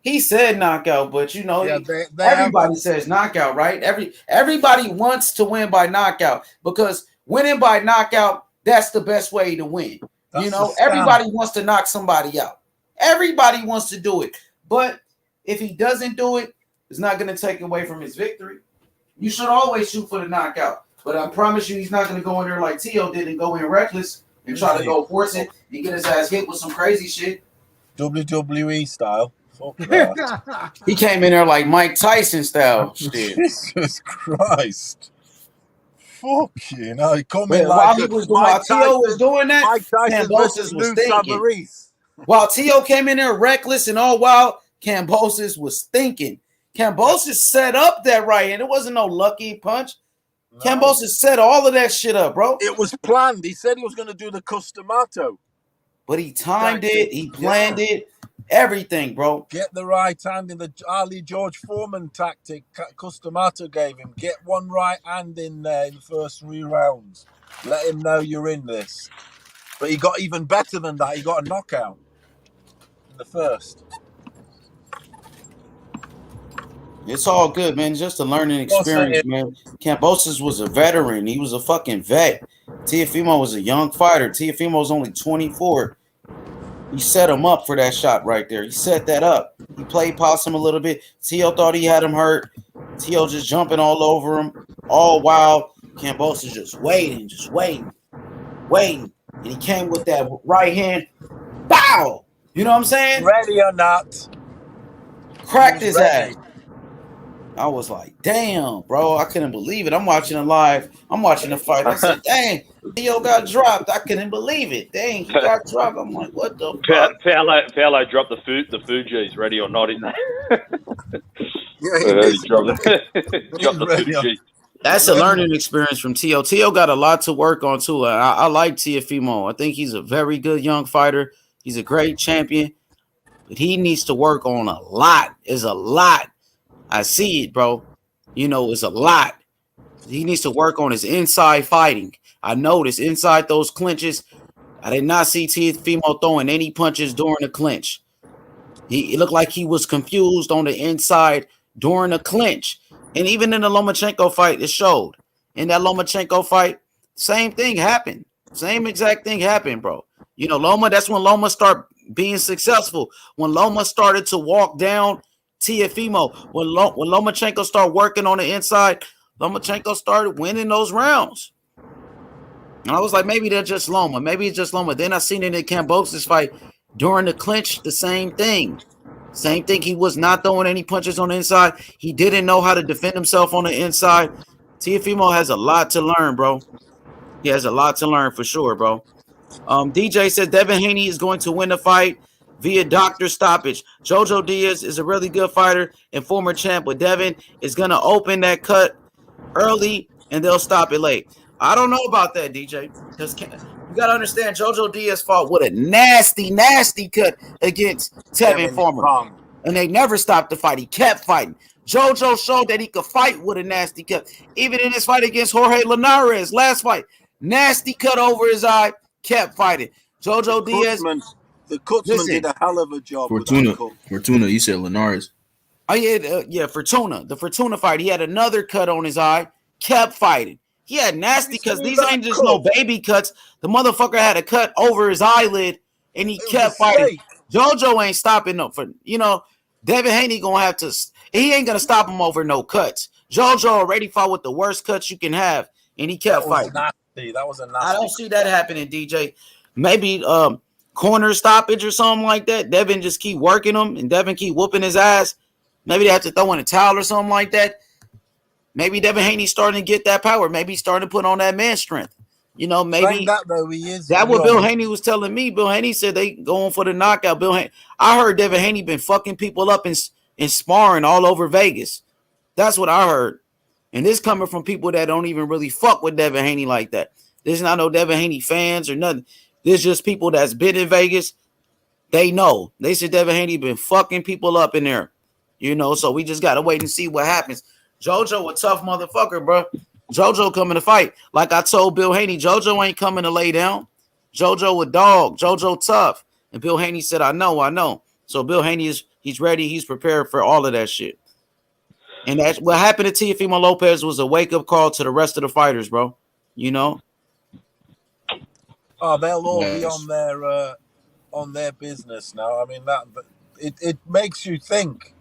He said knockout, but everybody says knockout, right? Everybody wants to win by knockout because winning by knockout, that's the best way to win. Everybody wants to knock somebody out. Everybody wants to do it. But if he doesn't do it, it's not going to take away from his victory. You should always shoot for the knockout. But I promise you, he's not going to go in there like Tio did and go in reckless and try to go force it and get his ass hit with some crazy shit. WWE style. Fuck that. He came in there like Mike Tyson style shit. Jesus Christ. Fuck you. While Tio was doing that, Mike Tyson Kambosos was Lou thinking. Savarese. While Tio came in there reckless and all wild, Kambosos was thinking. Kambosos set up that right hand. It wasn't no lucky punch. No. Kambosos set all of that shit up, bro. It was planned. He said he was going to do the Customato. But he timed it. He planned it. Everything, bro. Get the right hand in the Ali George Foreman tactic Customato gave him. Get one right hand in there in the first 3 rounds. Let him know you're in this. But he got even better than that. He got a knockout in the first. It's all good, man. Just a learning experience, man. Kambosos was a veteran. He was a fucking vet. Teofimo was a young fighter. Teofimo was only 24. He set him up for that shot right there. He set that up. He played possum a little bit. Tio thought he had him hurt. Tio just jumping all over him, all wild. Kambosos just waiting. And he came with that right hand. Bow! You know what I'm saying? Ready or not. Cracked his ass. I was like, damn, bro. I couldn't believe it. I'm watching it live. I'm watching the fight. I said, dang, Tio got dropped. I couldn't believe it. Dang, he got dropped. I'm like, what the fuck? Paolo dropped the Fuji's, ready or not, in there. Yeah, He dropped the 2G. That's a learning experience from Tio. Tio got a lot to work on too. I like Teofimo. I think he's a very good young fighter. He's a great champion, but he needs to work on a lot. It's a lot. I see it, bro. You know, it's a lot. He needs to work on his inside fighting. I noticed inside those clinches, I did not see Teofimo throwing any punches during the clinch. It looked like he was confused on the inside during the clinch. And even in the Lomachenko fight, it showed. In that Lomachenko fight, same thing happened. Same exact thing happened, bro. You know, Loma, that's when Loma started being successful. When Loma started to walk down Teofimo, when Lomachenko started working on the inside, Lomachenko started winning those rounds. And I was like, maybe they're just Loma. Maybe it's just Loma. Then I seen it in Kambosos fight during the clinch, the same thing. Same thing. He was not throwing any punches on the inside. He didn't know how to defend himself on the inside. Teofimo has a lot to learn, bro. He has a lot to learn for sure, bro. DJ says Devin Haney is going to win the fight via doctor stoppage. Jojo Diaz is a really good fighter and former champ, but Devin is going to open that cut early and they'll stop it late. I don't know about that, DJ, because you got to understand, Jojo Diaz fought with a nasty, nasty cut against Tevin Farmer. And they never stopped the fight. He kept fighting. Jojo showed that he could fight with a nasty cut. Even in his fight against Jorge Linares, last fight, nasty cut over his eye, kept fighting. Jojo Diaz. The Kutzman did a hell of a job. Fortuna, you said Linares. Oh, yeah, Fortuna. The Fortuna fight, he had another cut on his eye, kept fighting. He had nasty cuts. These ain't just no baby cuts. The motherfucker had a cut over his eyelid, and he kept fighting. Jojo ain't stopping no for Devin Haney gonna have to. He ain't gonna stop him over no cuts. Jojo already fought with the worst cuts you can have, and he kept fighting. That was a nasty. I don't see that happening, DJ. Maybe corner stoppage or something like that. Devin just keep working him, and Devin keep whooping his ass. Maybe they have to throw in a towel or something like that. Maybe Devin Haney's starting to get that power. Maybe he's starting to put on that man strength. Maybe that though he is. That what Bill Haney was telling me. Bill Haney said they going for the knockout. I heard Devin Haney been fucking people up in sparring all over Vegas. That's what I heard. And this coming from people that don't even really fuck with Devin Haney like that. There's not no Devin Haney fans or nothing. There's just people that's been in Vegas. They know. They said Devin Haney been fucking people up in there. So we just got to wait and see what happens. Jojo a tough motherfucker, bro. Jojo coming to fight. Like I told Bill Haney, Jojo ain't coming to lay down. Jojo a dog. Jojo tough. And Bill Haney said, I know. So Bill Haney he's ready. He's prepared for all of that shit. And that's what happened to Teofimo Lopez was a wake-up call to the rest of the fighters, bro. Oh, they'll all be on their business now. I mean, that it makes you think.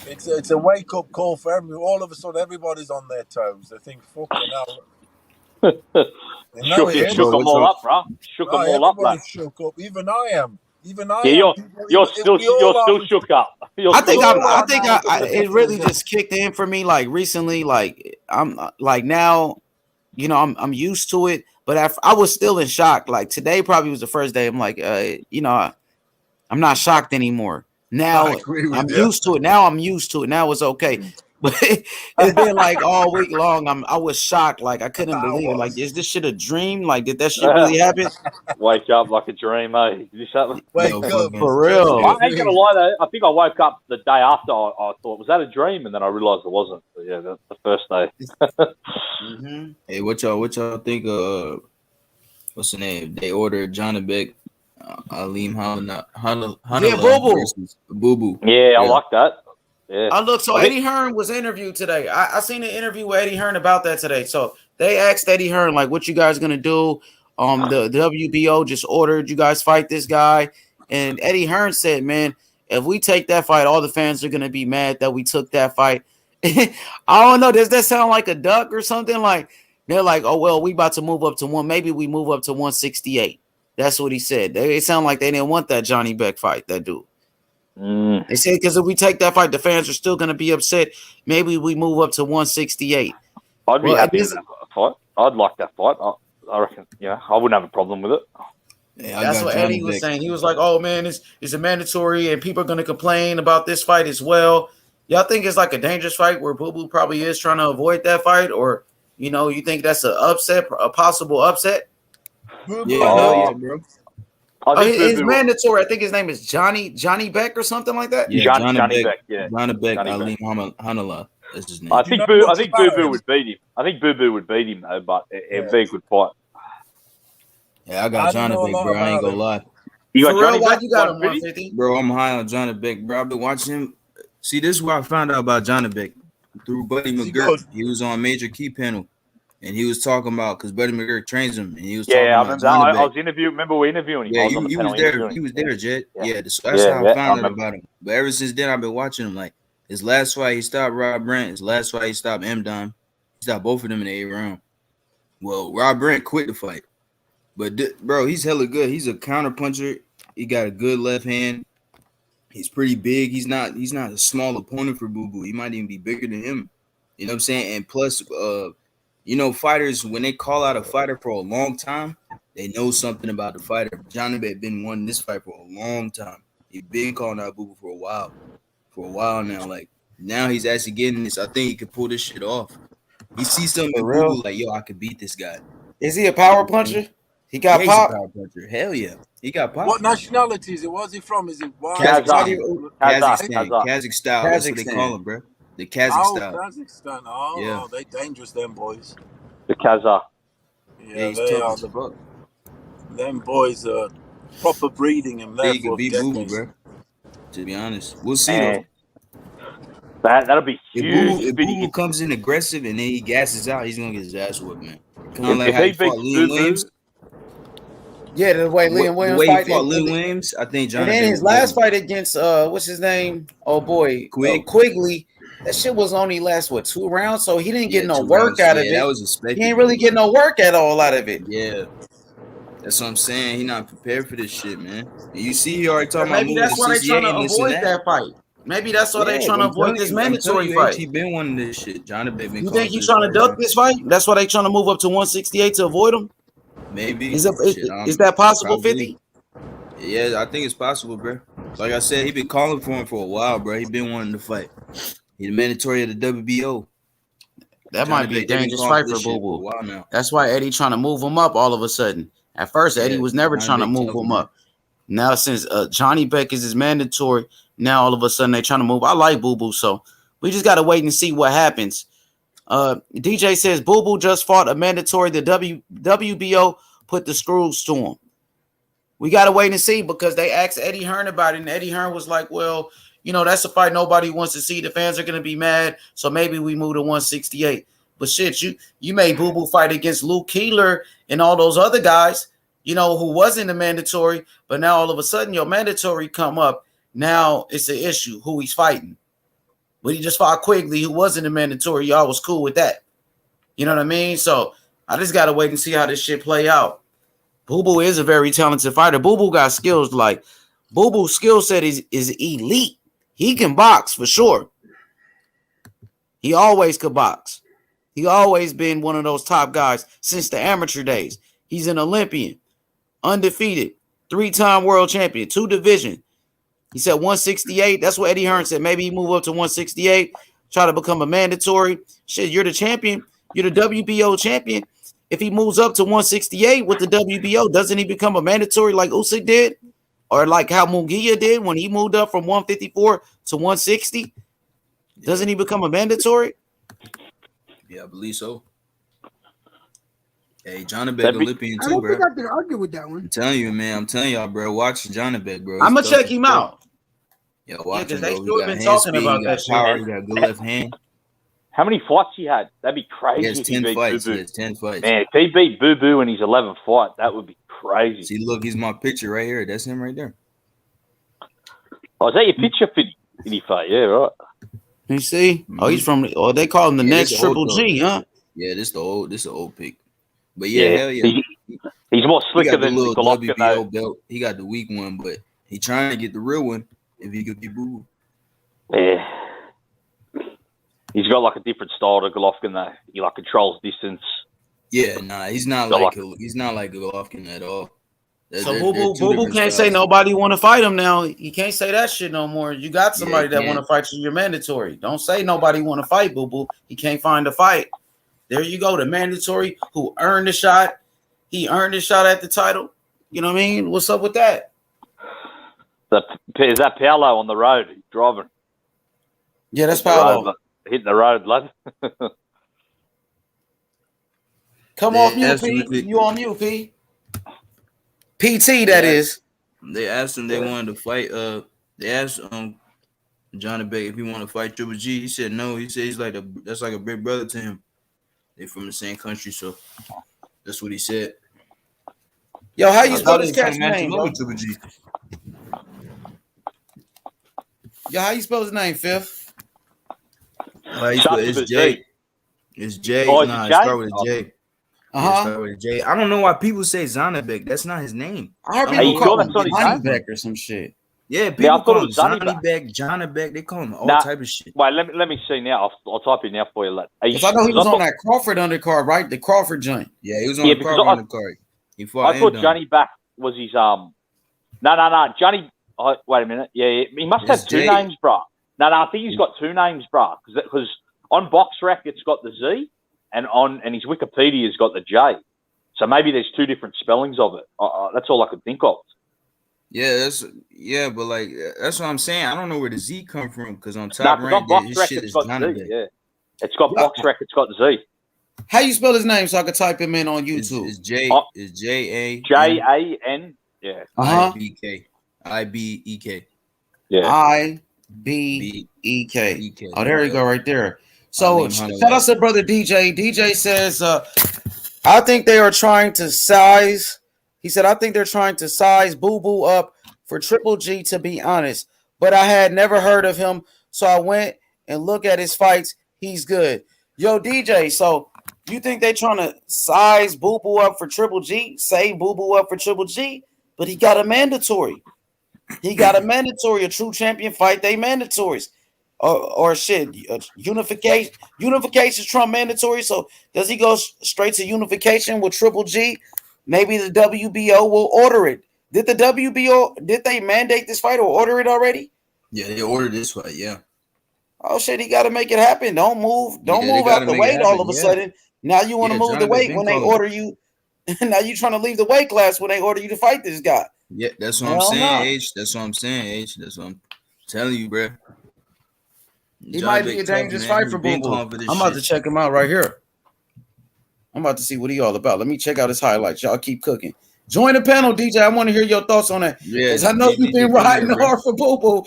It's a wake up call for everyone. All of a sudden, everybody's on their toes. They think, "Fucking hell." Shook them all up, bro. Shook them all up, like. Shook up. Even I am. You're still shook up. I think it really just kicked in for me. Like recently, like I'm like now, I'm used to it. But I was still in shock. Like today, probably was the first day. I'm like, I'm not shocked anymore. Now I'm used to it. Now it's okay. But it's been like all week long. I was shocked. Like I couldn't believe it. Like, is this shit a dream? Like, did that shit really happen? Wake up like a dream, eh? Wake up for real. I ain't gonna lie though. I think I woke up the day after. I thought, was that a dream? And then I realized it wasn't. But yeah, the first day. Mm-hmm. Hey, what y'all think? What's the name? They ordered John Beck. Aleem versus Boo Boo. Yeah, I like that. Yeah. So Eddie Hearn was interviewed today. I seen an interview with Eddie Hearn about that today. So they asked Eddie Hearn, like, what you guys gonna do? The WBO just ordered you guys fight this guy. And Eddie Hearn said, man, if we take that fight, all the fans are gonna be mad that we took that fight. I don't know. Does that sound like a duck or something? Like they're like, oh well, we about to move up to maybe we move up to 168. That's what he said. They sound like they didn't want that Johnny Beck fight, that dude. They said because if we take that fight, the fans are still going to be upset. Maybe we move up to 168. I'd be happy with that fight. I'd like that fight. I reckon, I wouldn't have a problem with it. Yeah, that's what Eddie was saying. He was like, oh, man, it's a mandatory, and people are going to complain about this fight as well. Y'all think it's like a dangerous fight where Boo Boo probably is trying to avoid that fight, or you think that's a possible upset? Yeah, hell yeah, bro. His mandatory. I think his name is Johnny Beck or something like that. Yeah, Johnny Beck. Yeah, Johnny Beck. Johnny Ali Hanala. That's his name. I think Boo Boo would beat him. I think Boo Boo would beat him though, but it'd be a good fight. Yeah, I got Johnny Beck, bro. I ain't gonna lie. You got Johnny Beck? You got him 150? Bro, I'm high on Johnny Beck, bro. I've been watching him. See, this is where I found out about Johnny Beck through Buddy McGirt. He was on Major Key Panel, and he was talking about because Buddy McGirt trains him, and he was talking about Johnny Beck. I was interviewing. Remember we interviewing him? Yeah, he was there. He was there, Jet. Yeah, that's how I found out about him. But ever since then, I've been watching him. Like his last fight, he stopped Rob Brandt. His last fight, he stopped M-Dime. He stopped both of them in the 8th round. Well, Rob Brandt quit the fight, but bro, he's hella good. He's a counter puncher. He got a good left hand. He's pretty big. He's not a small opponent for Boo Boo. He might even be bigger than him. You know what I'm saying? And plus, fighters, when they call out a fighter for a long time, they know something about the fighter. Johnny Beck been wanting this fight for a long time. He's been calling out Boo Boo for a while now. Like, now he's actually getting this. I think he could pull this shit off. He sees something in Boo Boo like, yo, I could beat this guy. Is he a power puncher? He got pop? He's a power puncher. Hell yeah. He got pop. What nationality is it? Where's he from? Is it Kazakhstan. Kazakh style. That's what they call him, bro. The Kazakh style. Kazakhstan. Oh, yeah. They dangerous, them boys. The Kazakh. Yeah, they are. Them boys are proper breeding him. He could beat Boo Boo, bro. To be honest. We'll see, though. That'll be huge. If Boo Boo comes in aggressive and then he gasses out, he's going to get his ass whooped, man. Kind of like how he fought Liam Williams. Yeah, the way Liam Williams fought Liam Williams, I think Johnny. And then his last fight against what's his name? Oh boy, Quigley. That shit was only last 2 rounds, so he didn't get no work out of it. That was expected. He ain't really get no work at all out of it. Yeah, that's what I'm saying. He not prepared for this shit, man. And you see, he already talking about maybe that's why they trying to avoid that fight. Maybe that's why they trying to avoid this mandatory fight. He been wanting this shit. Johnny Beck been. You think he's trying to duck this fight? That's why they trying to move up to 168 to avoid him. Maybe is that possible, 50? Yeah, I think it's possible, bro. Like I said, he been calling for him for a while, bro. He been wanting to fight. He the mandatory of the WBO. That might be a dangerous fight for Boo Boo. That's why Eddie trying to move him up all of a sudden. At first, Eddie was never trying to move him up. Now, since Johnny Beck is his mandatory, now all of a sudden they trying to move. I like Boo Boo, so we just got to wait and see what happens. DJ says Boo Boo just fought a mandatory. The WBO put the screws to him. We got to wait and see because they asked Eddie Hearn about it, and Eddie Hearn was like, well, that's a fight nobody wants to see. The fans are going to be mad, so maybe we move to 168. But shit, you made Boo Boo fight against Luke Keeler and all those other guys, who wasn't a mandatory, but now all of a sudden your mandatory come up. Now it's an issue who he's fighting. But he just fought Quigley, who wasn't a mandatory. Y'all was cool with that. You know what I mean? So I just got to wait and see how this shit play out. Boo Boo is a very talented fighter. Boo Boo got skills. Like, Boo Boo's skill set is elite. He can box for sure. He always could box. He always been one of those top guys since the amateur days. He's an Olympian, undefeated, 3-time world champion, 2 division. He said 168. That's what Eddie Hearn said. Maybe he move up to 168, try to become a mandatory. Shit, you're the champion. You're the WBO champion. If he moves up to 168 with the WBO, doesn't he become a mandatory like Usyk did? Or like how Munguia did when he moved up from 154 to 160? Doesn't he become a mandatory? Yeah, I believe so. Hey, Johnny Beck Olympian too, bro. I don't think I can argue with that one. I'm telling you, man. I'm telling y'all, bro. Watch Johnny Beck, bro. I'm gonna check him out. Yeah, watch him, they bro. still been talking about that power. He got a good left hand. How many fights he had? That'd be crazy. He has 10 fights. He has 10 fights. Man, if he beat Boo Boo in his 11th fight, that would be crazy. See, look, he's my picture right here. That's him right there. Oh, is that your picture for any fight? Yeah, right. You see? Oh, he's from. Oh, they call him the next Triple G, huh? Yeah, this the old pick. But yeah, hell yeah. He's more slicker than the little Golovkin, WBO belt. He got the weak one, but he trying to get the real one if he could get Boo Boo. Yeah. He's got like a different style to Golovkin though. He like controls distance. Yeah, nah, he's not like a Golovkin at all. So They're Boo Boo two different can't say styles. nobody want to fight him now. He can't say that shit no more. You got Yeah, somebody that want to fight you. You're mandatory. Don't say nobody want to fight Boo Boo. He can't find a fight. There you go. The mandatory who earned the shot. He earned his shot at the title. You know what I mean? What's up with that? Is that Paolo on the road? He's driving. Yeah, that's Hit the Paolo. road, hitting the road, lad. Come They off mute, asked him P. if he- You on mute, P. PT, that is. They asked him they wanted to fight. They asked Johnny Beck if he wanted to fight Triple G. He said no. He said he's like that's like a big brother to him. They from the same country, so that's what he said. Yo, how you I spell thought this he was cat's trying to match name, him up bro? with Triple G. Yo, how you spell his name, Fifth? It's J. It's J. Oh, is Nah, it it J? start with a J. Yeah, it start with a J. I don't know why people say Zonnebeck. That's not his name. I heard don't people know call where him they get Johnny it from. Beck or some shit. Yeah, Yeah, people I thought call it him was Zonny Zonny Beck, Johnny Beck. They call him all Nah, type of shit. Wait, let me see now. I'll type it now for you, lad. Because I know he was on that Crawford undercard, right? The Crawford joint. Yeah, he was on the because Crawford undercard. He fought I thought Endon. Johnny Back was his No. Johnny. Wait a minute. Yeah, he must It's have two J. names, bro. No, I think he's got two names, bro. Because on BoxRec it's got the Z, and his Wikipedia's got the J. So maybe there's two different spellings of it. That's all I could think of. Yeah, but like that's what I'm saying. I don't know where the Z come from because on No, top because on rank his BoxRec shit it's is got Johnny Z. Beck. Yeah, it's got BoxRec. It's got Z. How you spell his name so I could type him in on YouTube? It's J. It's J-A. J-A-N. Yeah. I-B-K. I-B-E-K. Yeah. I-B-E-K. Oh, there you go, right there. So shout out to brother DJ. DJ says, I think they are trying to size. He said, I think they're trying to size Boo Boo up for Triple G, to be honest. But I had never heard of him, so I went and looked at his fights. He's good. Yo, DJ, so you think they trying to size Boo Boo up for Triple G? Say Boo Boo up for Triple G? But he got a mandatory. He got a mandatory. A true champion fight, they mandatories. Or shit, unification trump mandatory. So does he go straight to unification with Triple G? Maybe the WBO will order it. Did the WBO, did they mandate this fight or order it already? Yeah, they ordered this fight, yeah. Oh shit, he got to make it happen. Don't move out the weight all of a sudden. Now you want to move the weight when they order you. Now you trying to leave the weight class when they order you to fight this guy. Yeah, that's what I'm saying, H. That's what I'm saying, H. That's what I'm telling you, bro. He might be a dangerous fight for Boo Boo. I'm about to check him out right here. I'm about to see what he all about. Let me check out his highlights. Y'all keep cooking. Join the panel, DJ. I want to hear your thoughts on that. Because I know you've been riding hard for Boo Boo.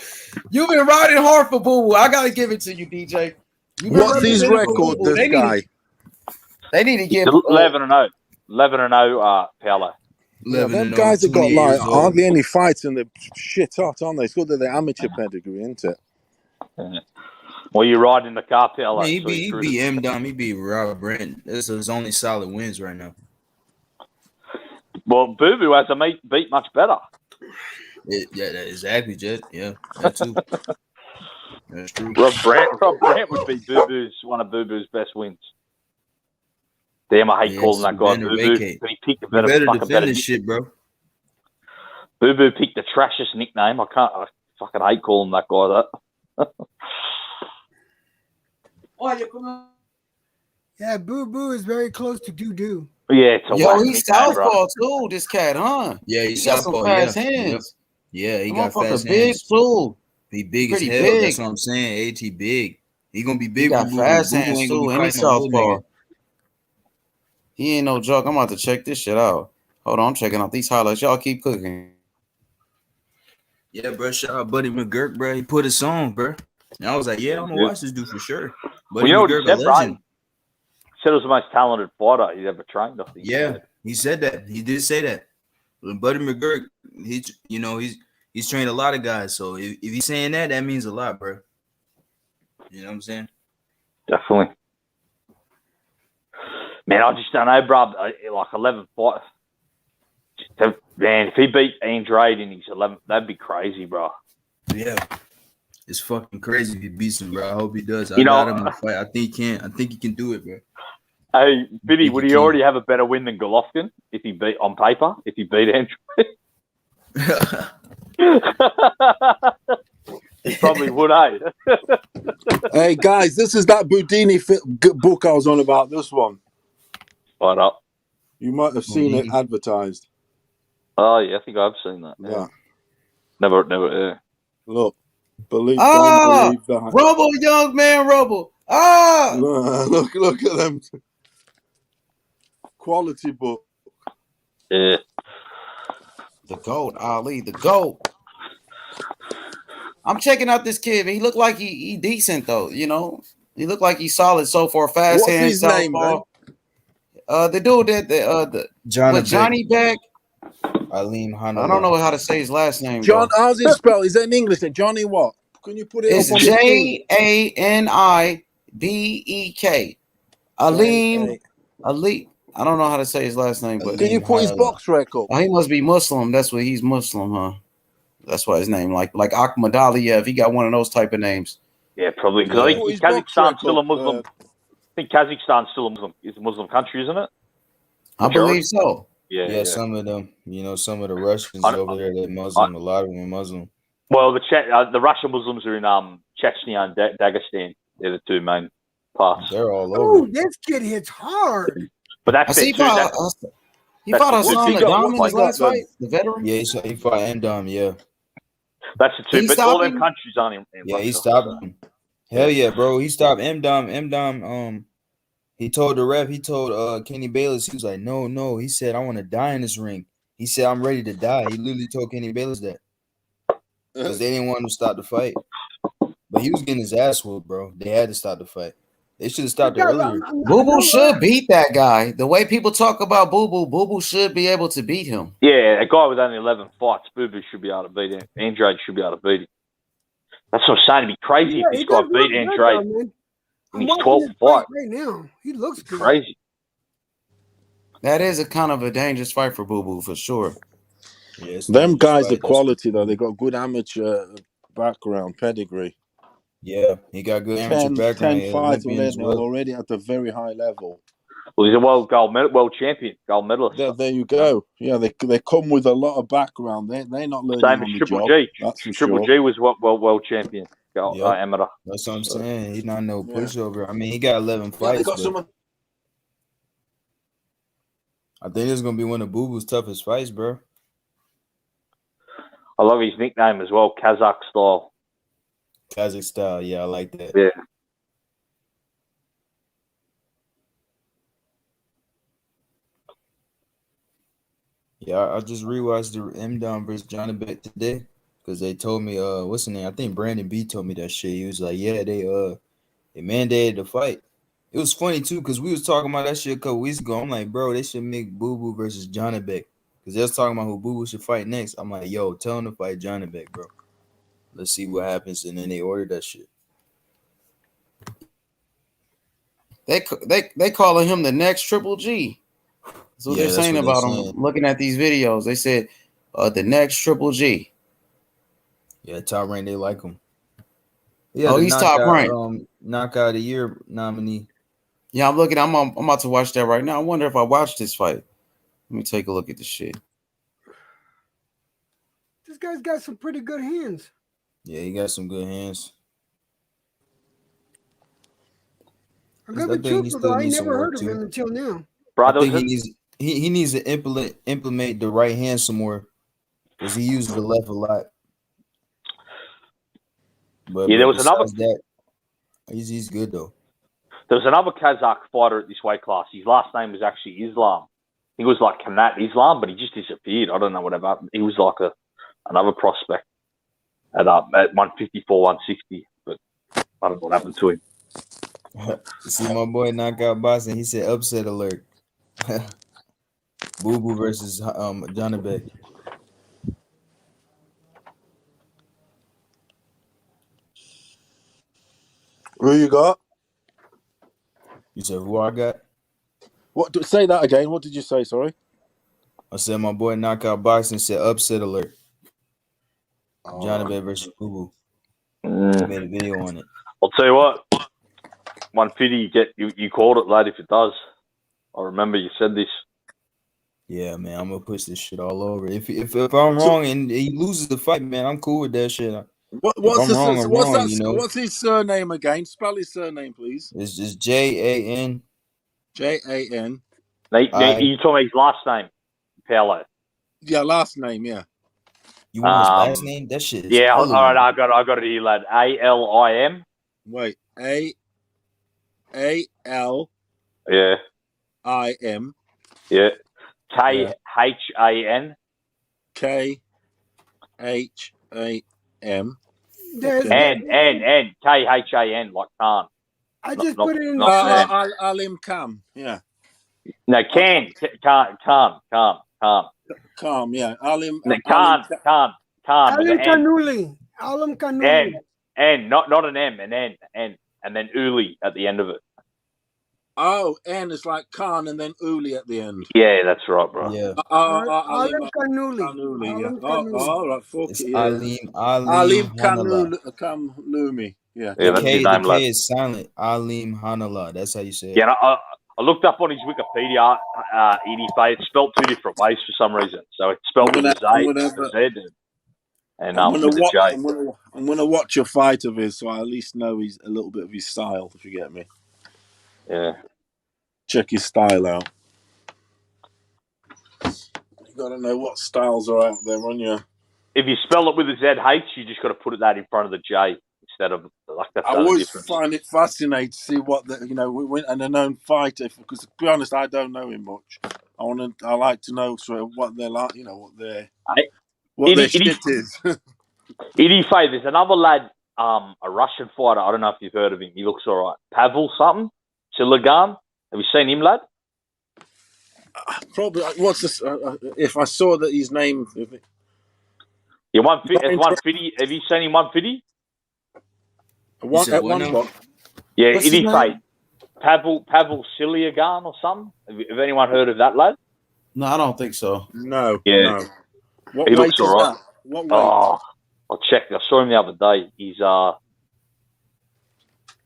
You've been riding hard for Boo Boo. I got to give it to you, DJ. What's his record, this guy? They need to get 11-0. 11-0, Paolo. Yeah, them guys have got like hardly any fights and they're shit hot, aren't they? It's good that they're amateur pedigree, isn't it? Yeah. Well, you ride in the car, Paolo. He beat M-Dom. He beat Robert Brent. This is his only solid wins right now. Well, Boo Boo has a beat much better. Yeah, exactly, Jet. Yeah, that too. That's true. Rob Brant would be one of Boo Boo's best wins. Damn, I hate calling that guy Boo Boo. He picked a better this shit, bro. Boo Boo picked the trashiest nickname. I fucking hate calling that guy that. Yeah, Boo Boo is very close to Doo Doo. Yeah, it's a Yo, he's southpaw too, this cat, huh? Yeah, he's got some fast hands. Yeah, he got fast big hands. too. He big Pretty as hell. big. That's what I'm saying. AT big. He gonna be big. He got with fast Boo Boo. hands Ain't gonna too, be and he's fighting no little southpaw. nigga. He ain't no joke. I'm about to check this shit out. Hold on, I'm checking out these highlights. Y'all keep cooking. Yeah, bro. Shout out Buddy McGurk, bro. He put his song, bro. And I was like, yeah, I'm gonna watch this dude for sure. Well, Buddy you know what he McGurk, said, a right? legend. He said it was the most talented fighter he's ever trained. I think. Yeah, he said that. He did say that. But Buddy McGurk, he's trained a lot of guys. So if he's saying that, that means a lot, bro. You know what I'm saying? Definitely. Man, I just don't know, bro. Like 11 fights. Man, if he beat Andrade in his 11, that'd be crazy, bro. Yeah. It's fucking crazy if he beats him, bro. I hope he does. I You got know, him in the fight. I think he can. I think he can do it, bro. Hey, Vinny, would he already have a better win than Golovkin if he beat on paper? If he beat Andrew? He probably would, eh? Hey guys, this is that Boudini book I was on about. This one. Why not? You might have seen it advertised. Oh yeah, I think I've seen that. Yeah. Never. Yeah. Look, don't believe that. Robo, young man, Robo. Look at them. Quality book. Yeah. The GOAT, Ali, the GOAT. I'm checking out this kid, man. He looked like he decent though, you know. He looked like he's solid so far. Fast What's hand, his name, man? The dude that Johnny Beck. Aleem I don't know how to say his last name. John, how's it spelled? Is that in English? Johnny what? Can you put it It's up on the screen? JANIBEK. Aleem. Ali. I don't know how to say his last name, but can you put his box record? Oh, he must be Muslim. That's what he's Muslim, huh? That's why his name like Ahmad Aliyev. He got one of those type of names. Yeah, probably because I think Kazakhstan's still a Muslim. I think Kazakhstan's still a Muslim. It's a Muslim country, isn't it? I believe so. Yeah, some of them. You know, some of the Russians over there, they're Muslim. A lot of them are Muslim. Well, the Russian Muslims are in Chechnya and Dagestan. They're the two main parts. They're all over. Oh, this kid hits hard. But that's he fought Hassan Adam in his last fight, the veteran. Yeah, he fought Endom. Yeah, that's the two. But all them countries aren't in Russia. He stopped him. Hell yeah, bro. He stopped Endom. He told the ref. He told Kenny Bayless. He was like, no. He said, I want to die in this ring. He said, I'm ready to die. He literally told Kenny Bayless that because they didn't want him to stop the fight. But he was getting his ass whooped, bro. They had to stop the fight. They should have stopped it earlier. Boo Boo should beat that guy. The way people talk about Boo Boo should be able to beat him. Yeah, a guy with only 11 fights, Boo Boo should be able to beat him. Andrade should be able to beat him. That's what I'm saying. It'd be crazy if this guy beat Andrade in his 12th fight. Right now, he looks good. Crazy. That is a kind of a dangerous fight for Boo Boo for sure. Yeah, them guys are quality though. They got good amateur background pedigree. Yeah, he got good amateur background. 10 fights already at a very high level. Well, he's a world champion, gold medalist. There you go. Yeah, they come with a lot of background. They're not learning Same on as the Triple job. G. That's for Triple sure. G was world champion, amateur. That's what I'm saying. He's not no pushover. I mean, he got 11 fights. I think it's gonna be one of Boo Boo's toughest fights, bro. I love his nickname as well, Kazakh style. Kazakh style, yeah, I like that. Yeah. Yeah, I just rewatched the M-Dom versus Johnny Beck today because they told me, what's the name? I think Brandon B told me that shit. He was like, yeah, they mandated the fight. It was funny too because we was talking about that shit a couple weeks ago. I'm like, bro, they should make Boo Boo versus Johnny Beck because they was talking about who Boo Boo should fight next. I'm like, yo, tell him to fight Johnny Beck, bro. Let's see what happens, and then they ordered that shit. They calling him the next Triple G. That's what they're saying about him. Looking at these videos, they said the next Triple G. Yeah, top rank. They like him. Yeah, he's top rank. Knockout of the year nominee. Yeah, I'm looking. I'm about to watch that right now. I wonder if I watched this fight. Let me take a look at the shit. This guy's got some pretty good hands. Yeah, he got some good hands. I'm gonna be truthful though. I never heard of him until now. I think he needs to implement the right hand some more because he uses the left a lot. But there was another. He's good though. There was another Kazakh fighter at this weight class. His last name was actually Islam. He was like Kanat Islam, but he just disappeared. I don't know what happened. He was like another prospect at 154, 160, but I don't know what happened to him. See my boy Knockout Boxing. He said upset alert. Boo Boo versus Johnny Beck. Who you got? You said who I got? What? Say that again. What did you say? Sorry. I said my boy Knockout Boxing said upset alert. Johnny Beck versus Boo Boo. Made a video on it. I'll tell you what. 150, you called it, lad. If it does. I remember you said this. Yeah, man, I'm gonna push this shit all over. If I'm wrong and he loses the fight, man, I'm cool with that shit. If I'm wrong, I'm wrong. You know, What's his surname again? Spell his surname, please. it's just Jan. Jan. You told me his last name, Paolo. Yeah, last name. Yeah. You want his last name? That shit is Yeah, all hella right, long. I got it here, lad. ALIM. Wait, ALIM. Yeah. Yeah. KHAN. KHAM. And KHAN, like Khan. I just put it in Alim Khan. Yeah. No, Khan. Calm, yeah. Alim Khan. Alim Kanuli. Alim Kanuli. N, not an M, an N, and then Uli at the end of it. Oh, N is like Khan and then Uli at the end. Yeah, that's right, bro. Yeah. Alim Kanuli. All right, fuck it's it. Yeah. Alim Kanlumi. Yeah. Yeah, that's his name, the lad. K is silent. Alim Hanallah. That's how you say it. Yeah, I looked up on his Wikipedia, it's spelled two different ways for some reason. So it's spelled with a Z, and with a J. I'm gonna watch a fight of his, so I at least know he's a little bit of his style. If you get me. Yeah. Check his style out. You gotta know what styles are out there, on you. If you spell it with a ZH, you just got to put that in front of the J instead of like that's I the only always difference. find it fascinating to see what and a known fighter. Because to be honest, I don't know him much. I like to know sort of what they're like. You know what their shit is. Idifay, there's another lad, a Russian fighter. I don't know if you've heard of him. He looks all right. Pavel something. Silagan. Have you seen him, lad? Probably. What's this? If I saw that his name. Yeah, 150. Have you seen him 150? Yeah, Idifay. Pavel Silagan or something. Have anyone heard of that lad? No, I don't think so. No. Yeah. No. What he weight looks is all right. that? What weight? Oh, I checked. I saw him the other day. He's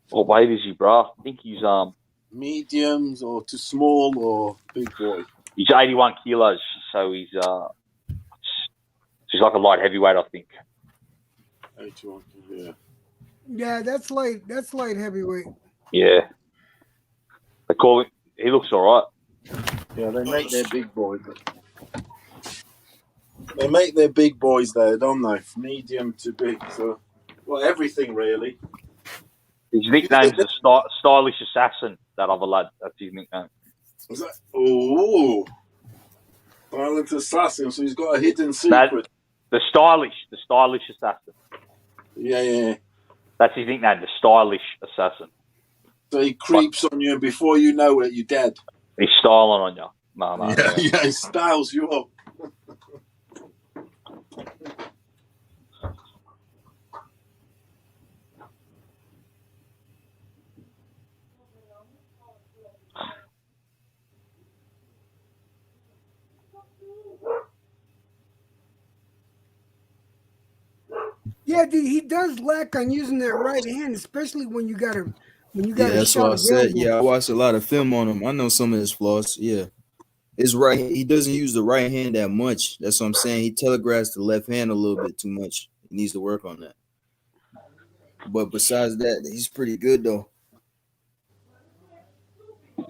what weight is he, bro? I think he's mediums or too small or big boy. He's 81 kilos, so he's like a light heavyweight, I think. 81, yeah. Yeah, that's light heavyweight. Yeah. They call it. He looks all right. Yeah, they make their big boys. They make their big boys there, don't they? Medium to big, so everything really. His nickname's the Stylish Assassin. That other lad, that's his nickname. Was that? Oh, Violent Assassin. So he's got a hidden secret. The Stylish Assassin. Yeah. That's his nickname, the Stylish Assassin. So he creeps on you, and before you know it, you're dead. He's styling on you. No. Yeah, he styles you up. Yeah, he does lack on using that right hand, especially when you got a that's shot what I said. available. Yeah, I watched a lot of film on him. I know some of his flaws. Yeah. It's right. He doesn't use the right hand that much. That's what I'm saying. He telegraphs the left hand a little bit too much. He needs to work on that. But besides that, he's pretty good though.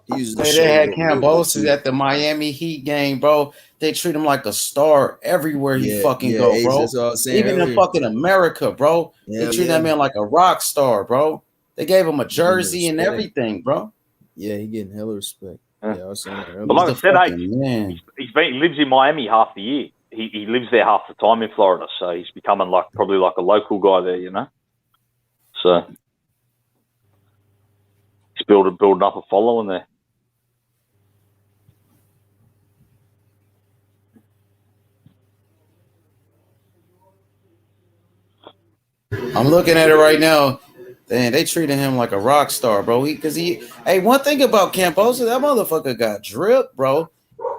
They had Kambosos at the Miami Heat game, bro. They treat him like a star everywhere he fucking go, bro. That's what I was saying Even earlier. in fucking America, bro. They treat that man like a rock star, bro. They gave him a jersey and everything, bro. Yeah, he getting hella respect. Yeah, I was saying that earlier. But like I said, he lives in Miami half the year. He lives there half the time in Florida, so he's becoming probably like a local guy there, you know. So he's building up a following there. I'm looking at it right now. Damn, they treated him like a rock star, bro. Hey, one thing about Kambosos, that motherfucker got drip, bro.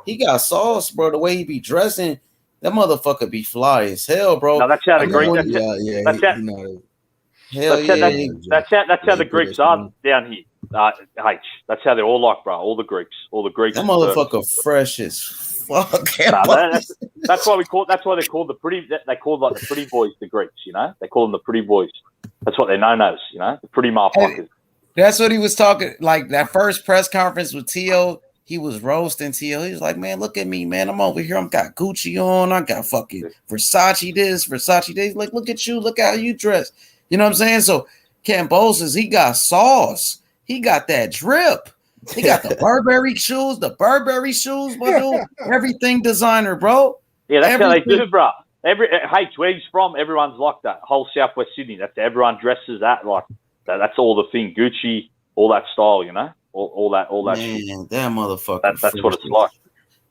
He got sauce, bro. The way he be dressing, that motherfucker be fly as hell, bro. No, that's how the Greeks. That's how the Greeks are down here. H. That's how they're all like, bro. All the Greeks. That motherfucker fresh as fuck. That's why they call the pretty. They call like the pretty boys the Greeks. You know, they call them the pretty boys. That's what they're known as. You know, the pretty motherfuckers. That's what he was talking. Like that first press conference with T.O., he was roasting T.O. He was like, "Man, look at me, man. I'm over here. I'm got Gucci on. I got fucking Versace this, Versace this. Like, look at you. Look how you dress. You know what I'm saying?" So Kambosos, he got sauce. He got that drip. He got the Burberry shoes, my dude. Everything designer, bro. Yeah, that's how they do, bro. Where he's from, everyone's like that. Whole Southwest Sydney, that's everyone dresses that like that. That's all the thing, Gucci, all that style, you know, all that Man, shit. that motherfucker. That's what it's like,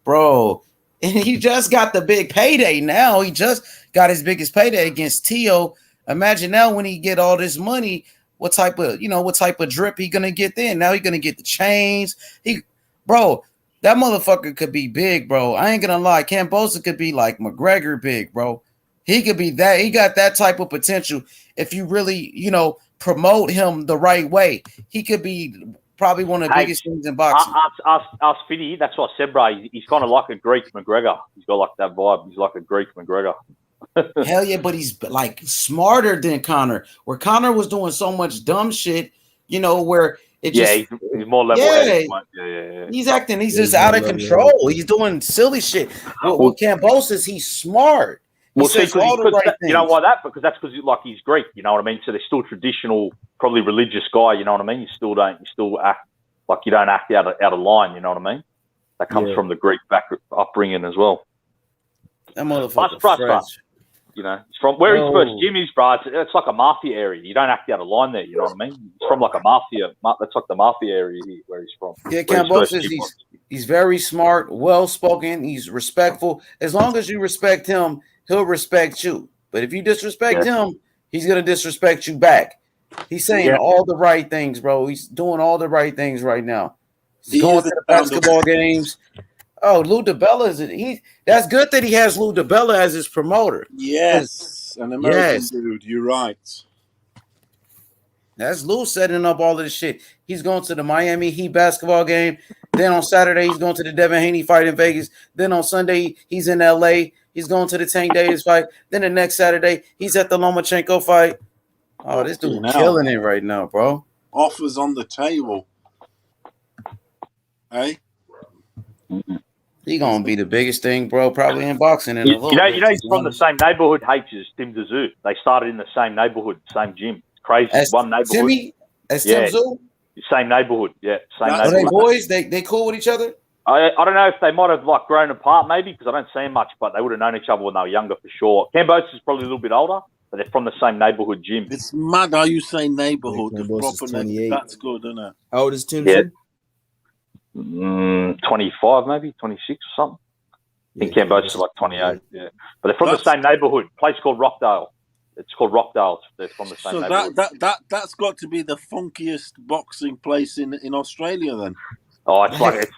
bro. And he just got the big payday. Now he just got his biggest payday against T.O. Imagine now when he get all this money. What type of drip he gonna get then? Now he gonna get the chains. Bro, that motherfucker could be big, bro. I ain't gonna lie. Kambosos could be like McGregor big, bro. He could be that. He got that type of potential. If you really, promote him the right way, he could be probably one of the biggest things in boxing. Ask Fiddy. That's what I said, bro. He's kind of like a Greek McGregor. He's got like that vibe. He's like a Greek McGregor. Hell yeah, but he's like smarter than Conor. Where Conor was doing so much dumb shit, where it just he's more level-headed. Yeah. He's acting. He's just out of control. He's doing silly shit. With Kambosos, he's smart. Well, see, you know why that? Because he's Greek. You know what I mean? So they're still traditional, probably religious guy. You know what I mean? You still act like you don't act out of line. You know what I mean? That comes from the Greek upbringing as well. That motherfucker fresh. It's from where his first gym is, bro. It's like a mafia area. You don't act out of line there. You know what I mean? It's from like a mafia. That's like the mafia area where he's from. Yeah, Kambosos, he's very smart, well spoken. He's respectful. As long as you respect him, he'll respect you. But if you disrespect him, he's gonna disrespect you back. He's saying all the right things, bro. He's doing all the right things right now. He's going to the basketball games. Oh, Lou DiBella that's good that he has Lou DiBella as his promoter. Yes, an American dude. You're right. That's Lou setting up all of this shit. He's going to the Miami Heat basketball game. Then on Saturday, he's going to the Devin Haney fight in Vegas. Then on Sunday, he's in LA. He's going to the Tank Davis fight. Then the next Saturday, he's at the Lomachenko fight. Oh, this dude killing it right now, bro. Offers on the table. Hey? He's gonna be the biggest thing, bro, probably in boxing. You know, he's from the same neighborhood, H, as Tim Tszyu. They started in the same neighborhood, same gym. It's crazy. One neighborhood. Timmy? As Tim Tszyu? Same neighborhood, yeah. Same neighborhood. Are they boys? They cool with each other? I don't know if they might have like grown apart, maybe, because I don't see them much, but they would have known each other when they were younger for sure. Kambosos is probably a little bit older, but they're from the same neighborhood gym. It's mad how you say neighborhood. The proper name. That's good, isn't it? How old is Tim Tszyu? 25, maybe 26 or something. I think Kambosos is like 28. Yeah, but they're from the same neighborhood. Place called Rockdale. It's called Rockdale. They're from the same neighborhood. So that's got to be the funkiest boxing place in Australia, then. Oh, it's like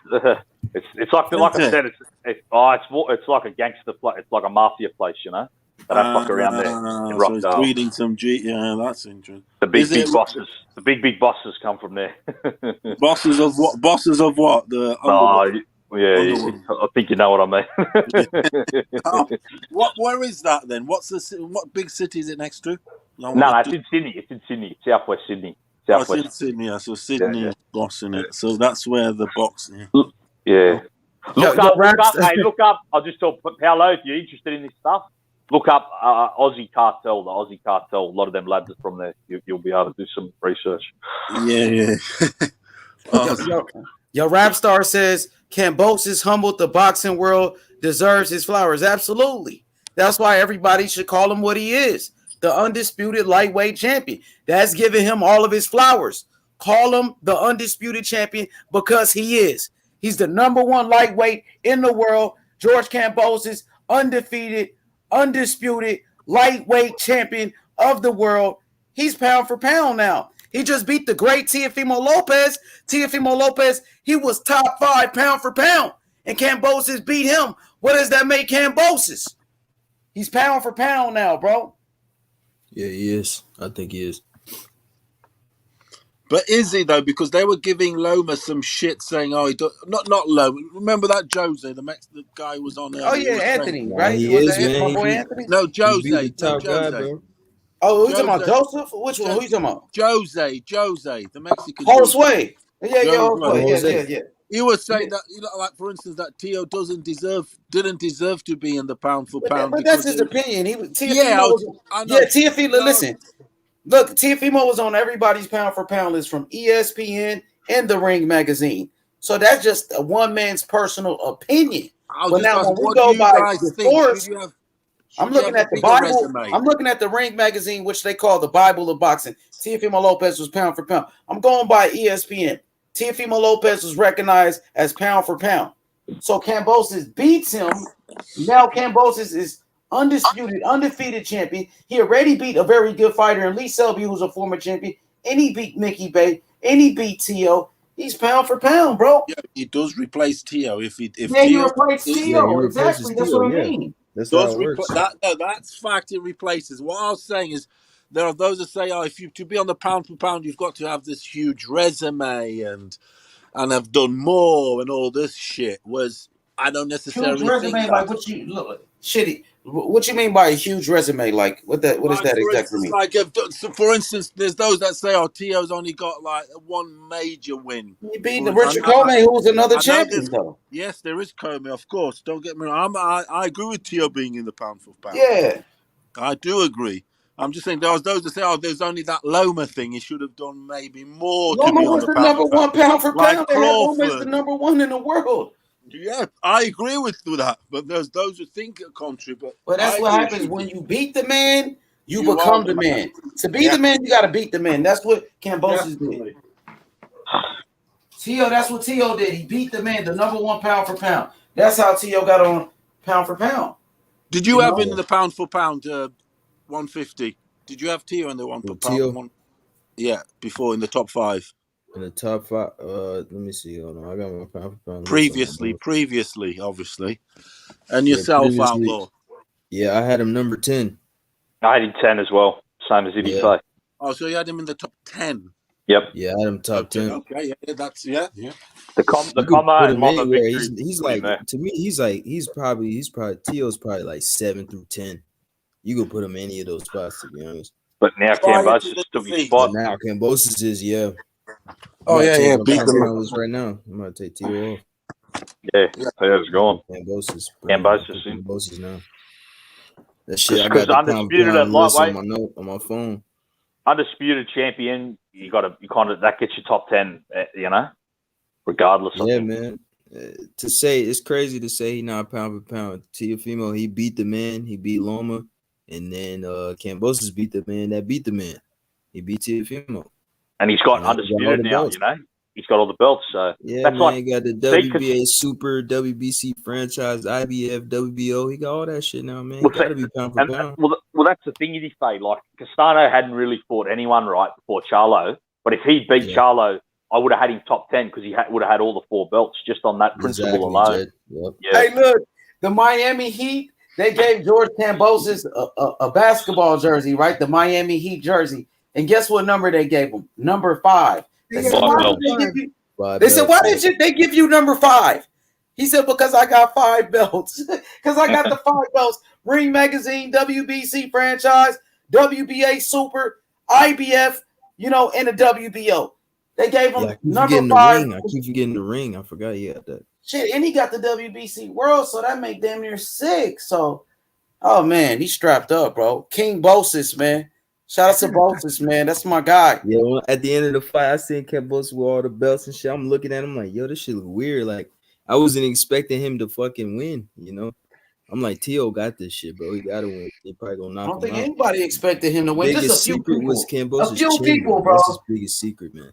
it's like I said. It's like a gangster place. It's like a mafia place, you know. They don't fuck around there in Rockdale. So it's breeding some yeah, that's interesting. The big bosses. The big bosses come from there. Bosses of what? Bosses of what? The underworld. Yeah, I think you know what I mean. Where is that then? What big city is it next to? No, it's in Sydney. It's in Sydney, Southwest Sydney. It's in Sydney. Yeah. So Sydney is bossing it. So that's where the boxing. Yeah. Look up. I'll just tell Paolo if you're interested in this stuff. Look up Aussie Cartel. The Aussie Cartel. A lot of them lads are from there. You'll be able to do some research. Yeah. Yo, Rapstar says Kambosos humbled the boxing world, deserves his flowers. Absolutely. That's why everybody should call him what he is, the undisputed lightweight champion. That's giving him all of his flowers. Call him the undisputed champion because he is. He's the #1 lightweight in the world. George Kambosos, undefeated, undisputed lightweight champion of the world. He's pound for pound now. He just beat the great Teofimo Lopez. Teofimo Lopez, he was top 5 pound for pound, and Kambosos beat him. What does that make Kambosos? He's pound for pound now, bro. Yeah, he is. I think he is. But is he though? Because they were giving Loma some shit, saying, "Oh, not Loma. Remember that Jose, the guy who was on earlier? Oh He yeah, was Anthony, saying, right? He Was is, that my man. boy Anthony? no, He beat the Jose, no, top guy, Jose, bro. Oh, who you talking Jose, about? Joseph? Which one? Who you talking about? Jose, the Mexican dude. Josue. Yeah, Jose. yeah. He was saying that, like for instance, that Tio didn't deserve to be in the pound for pound But that's because his they, opinion. He was yeah, Tiafimo was I know. Tiafimo. Listen, look, Tiafimo was on everybody's pound for pound list from ESPN and the Ring magazine. So that's just a one man's personal opinion. I was But just now asking, when we what do go you by guys think? reports, I'm Should you looking have at the the bigger Bible. resume? I'm looking at the Ring magazine, which they call the Bible of boxing. Teofimo Lopez was pound for pound. I'm going by ESPN. Teofimo Lopez was recognized as pound for pound. So Kambosos beats him. Now Kambosos is undefeated champion. He already beat a very good fighter in Lee Selby, who's a former champion, and he beat Mickey Bay, and he beat Tio. He's pound for pound, bro. Yeah, he does replace Tio. If He Tio replaced Tio. Exactly. That's what I mean. That's does how it works. that's fact. It replaces. What I was saying is, there are those that say, "Oh, if you to be on the pound for pound, you've got to have this huge resume and have done more and all this shit." Was I don't Huge necessarily think resume, that. like what you look shitty. What you mean by a huge resume? Like what does Like, that for exactly instance, mean? like so for instance, there's those that say, "Oh, Tio's only got like one major win." He beat Richard Comey, who was another I know champion, though. Yes, there is Comey, of course. Don't get me wrong. I agree with Tio being in the pound for pound. Yeah, I do agree. I'm just saying there was those that say, "Oh, there's only that Loma thing. He should have done maybe more to Loma be on was the the number one pound for Like pound. They had Loma as the Crawford. number one in the world. Yeah, I agree with that. But there's those who think contrary. But But that's I what agree happens with when you beat the man. You You are become the the man. To be Yeah. the man, you got to beat the man. That's what Kambosos did. Definitely. Tio, that's what Tio did. He beat the man, the number one pound for pound. That's how Tio got on pound for pound. Did you have in the pound for pound 150? Did you have Tio in the one for Tio? pound? Yeah, before in the top 5. In the top 5, let me see. Hold on, I got my pound for pound. Previously, obviously, and yourself, Outlaw. Yeah, I had him number 10. I had him 10 as well, same as Ibby. Oh, so you had him in the top 10. Yep. Yeah, I had him top 10. Okay, yeah, that's yeah. The comma and Mama anywhere. victory. He's like, to me, he's probably Tio's probably like 7 through 10. You could put him in any of those spots, to be honest. But now Kambosos took his spot. But now Kambosos is Oh yeah, beat them right now. I'm gonna take Tio off. Yeah, it's gone. Kambosos now. That shit, I got Because the pound Undisputed for at pound list lightweight, on my phone. Undisputed champion, you kind of that gets you top 10, regardless. Yeah, man. To say it's crazy to say he not pound for pound. Teofimo, he beat the man, he beat Loma, and then Kambosos beat the man that beat the man. He beat Teofimo. And he's got Undisputed now, He's got all the belts. So yeah, that's man, like, he got the WBA Super, WBC franchise, IBF, WBO. He got all that shit now, man. He got to be pound for pound. Well, that's the thing, you say. Like, Castano hadn't really fought anyone right before Charlo, but if he beat Charlo, I would have had him top 10 because he would have had all the 4 belts just on that principle alone. Yep. Yeah. Hey, look, the Miami Heat, they gave George Kambosos a basketball jersey, right? The Miami Heat jersey. And guess what number they gave him? Number 5. They said, why did they give you number 5? He said, because I got 5 belts. Because I got the 5 belts. Ring Magazine, WBC franchise, WBA Super, IBF, and a WBO. They gave him number 5. I keep forgetting the ring. I forgot he had that. Shit, and he got the WBC World, so that made damn near 6. So, oh, man, he's strapped up, bro. King Bosis, man. Shout out to Bosis, man. That's my guy. Yeah, well, at the end of the fight, I seen Kambosos with all the belts and shit. I'm looking at him like, yo, this shit look weird. Like, I wasn't expecting him to fucking win, I'm like, Tio got this shit, bro. He got to win. They probably gonna knock him out. I don't think anybody expected him to win. Biggest Just a few secret people. was Kambosos' a few chin, people, man. bro. That's his biggest secret, man.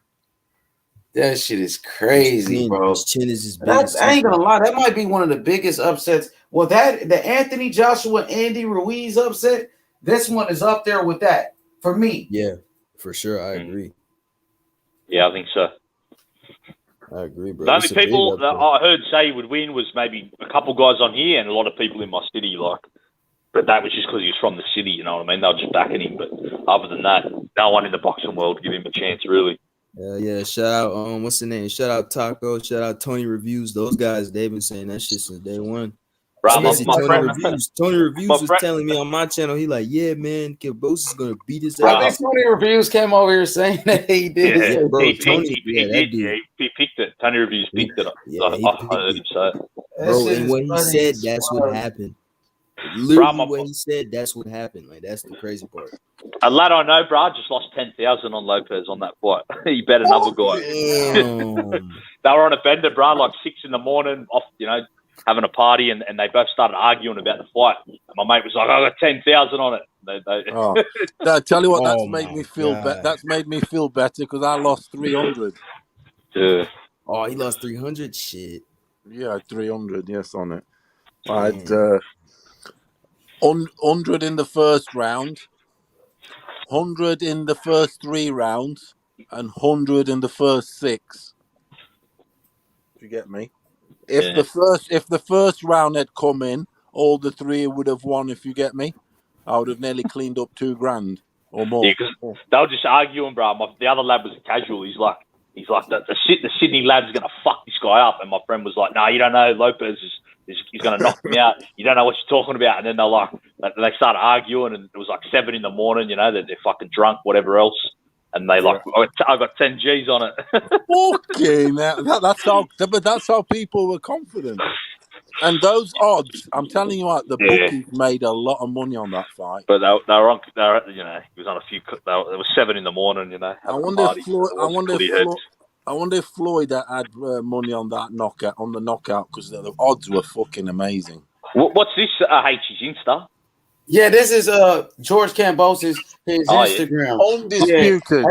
That shit is crazy, bro. His chin is his biggest I ain't gonna lie, that might be one of the biggest upsets. Well, the Anthony Joshua Andy Ruiz upset, this one is up there with that for me. Yeah, for sure. I agree. Yeah, I think so. I agree, bro. The only people that I heard say would win was maybe a couple guys on here and a lot of people in my city, but that was just because he was from the city, you know what I mean? They were just backing him. But other than that, no one in the boxing world give him a chance, really. Yeah, shout out what's the name? Shout out Taco, shout out Tony Reviews. Those guys, they've been saying that shit since day one. Bro, Especially my Tony friend, Reviews. Tony Reviews my was friend, telling me on my channel, he like, yeah, man, Kambosos is gonna beat his I ass. think Tony Reviews came over here saying that he did. yeah, Yeah, bro, he Tony, did. that dude. Yeah, he picked it. Tony Reviews picked it. Yeah, he I picked heard him it. say it. That Bro, shit and is what he funny said, as that's what fuck. happened. Bro, Literally what he said, that's what happened. Like, that's the crazy part. a lad I know, bro, just lost 10,000 on Lopez on that fight. He bet another guy. Damn. They were on a bender, bro, like 6 in the morning, off, having a party, and they both started arguing about the fight. And my mate was like, I got 10,000 on it. Oh, I tell you what, that's Oh made my me feel better. God. That's made me feel better because I lost 300. Yeah. Oh, he lost 300? Shit. Yeah, 300. Yes, on it. I had Damn. 100 in the first round, 100 in the first 3 rounds, and 100 in the first 6. Do you get me? If Yeah. the first round had come in, all the 3 would have won. If you get me, I would have nearly cleaned up $2,000 or more. Yeah, because they were just arguing, bro. The other lad was a casual. He's like the Sydney lad's gonna fuck this guy up, and my friend was like, "No, you don't know. Lopez he's gonna knock me out. You don't know what you're talking about." And then they started arguing, and it was like 7 in the morning. They're fucking drunk, whatever else, and they I got 10 G's on it. Okay, now that's how people were confident. And those odds, I'm telling you what, the bookies made a lot of money on that fight. But they were on. He was on a few. It was 7 in the morning. I wonder if Floyd had money on that knockout, on the knockout, because the odds were fucking amazing. What's this? H's Insta. Yeah, this is George Kambosos' Instagram. Yeah. Undisputed. Yeah.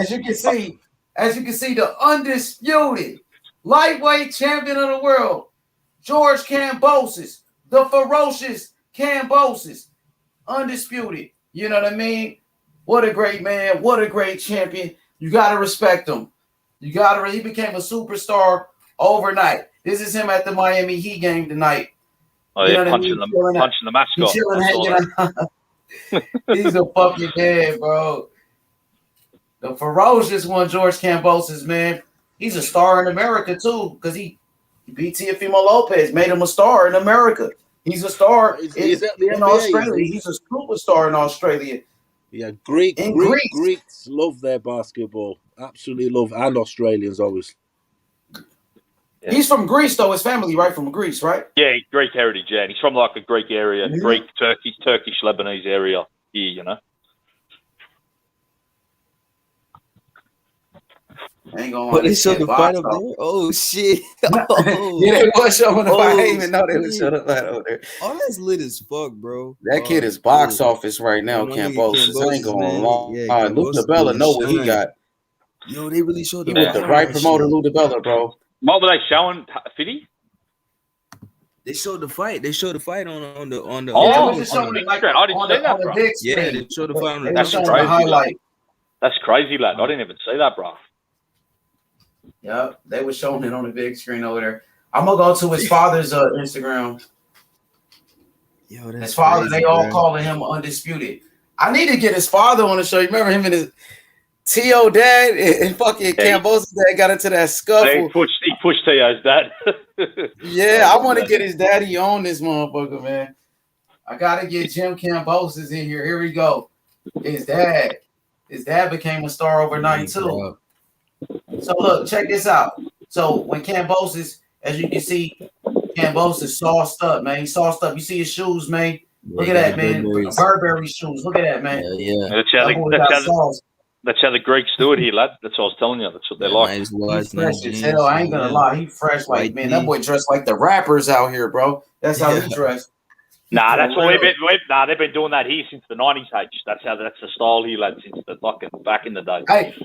As you can see, the undisputed lightweight champion of the world, George Kambosos, the ferocious Kambosos, undisputed. You know what I mean? What a great man! What a great champion! You gotta respect him. He became a superstar overnight. This is him at the Miami Heat game tonight. Oh yeah, punching the mascot. He's a fucking man, bro. The ferocious one, George Kambosos, man. He's a star in America too, because he beat Teofimo Lopez, made him a star in America. He's a star in Australia. He's a superstar in Australia. Yeah, Greeks love their basketball. Absolutely love, and Australians always. Yeah. He's from Greece, though. His family, right? From Greece, right? Yeah, Greek heritage. Yeah, and he's from like a Greek area, Greek, Turkish, Lebanese area. Here, Ain't going But they showed the fight up there? Oh, shit. Oh. Yeah, they was showing the fight. I didn't even know they would show the fight over there. Oh, that's lit as fuck, bro. That kid is box office right now, Kambosos. I ain't going long. Lou DiBella know what he got. Yo, they really showed the fight. With the right promoter, Lou DiBella, bro. What were they showing, Fitty? They showed the fight. They showed the fight on the. I didn't see that, bro. Yeah, they showed the fight on the. That's crazy, lad. That's crazy, lad. I didn't even see that, bro. Yeah, they were showing it on the big screen over there. I'm gonna go to his father's Instagram. Yo, that's his father, crazy, they all man. calling him undisputed. I need to get his father on the show. You remember him and his T.O. dad and fucking Kambosos dad got into that scuffle. He pushed T.O.'s dad. Yeah, I want to get his daddy on this motherfucker, man. I gotta get Jim Kambosos in here. Here we go. His dad became a star overnight too. So look, check this out. So when Kambosos, as you can see, Kambosos sauced up, man. He sauced up. You see his shoes, man. Look at that, man. Burberry shoes. Look at that, man. Yeah. That's how the Greeks do it here, lad. That's what I was telling you. That's what they like. He's fresh as hell. I ain't gonna lie. He fresh like, man, that boy dressed like the rappers out here, bro. That's how he dressed. Nah, that's what they've been doing that here since the 90s, H. That's the style here, lad, since the fucking back in the day. Hey,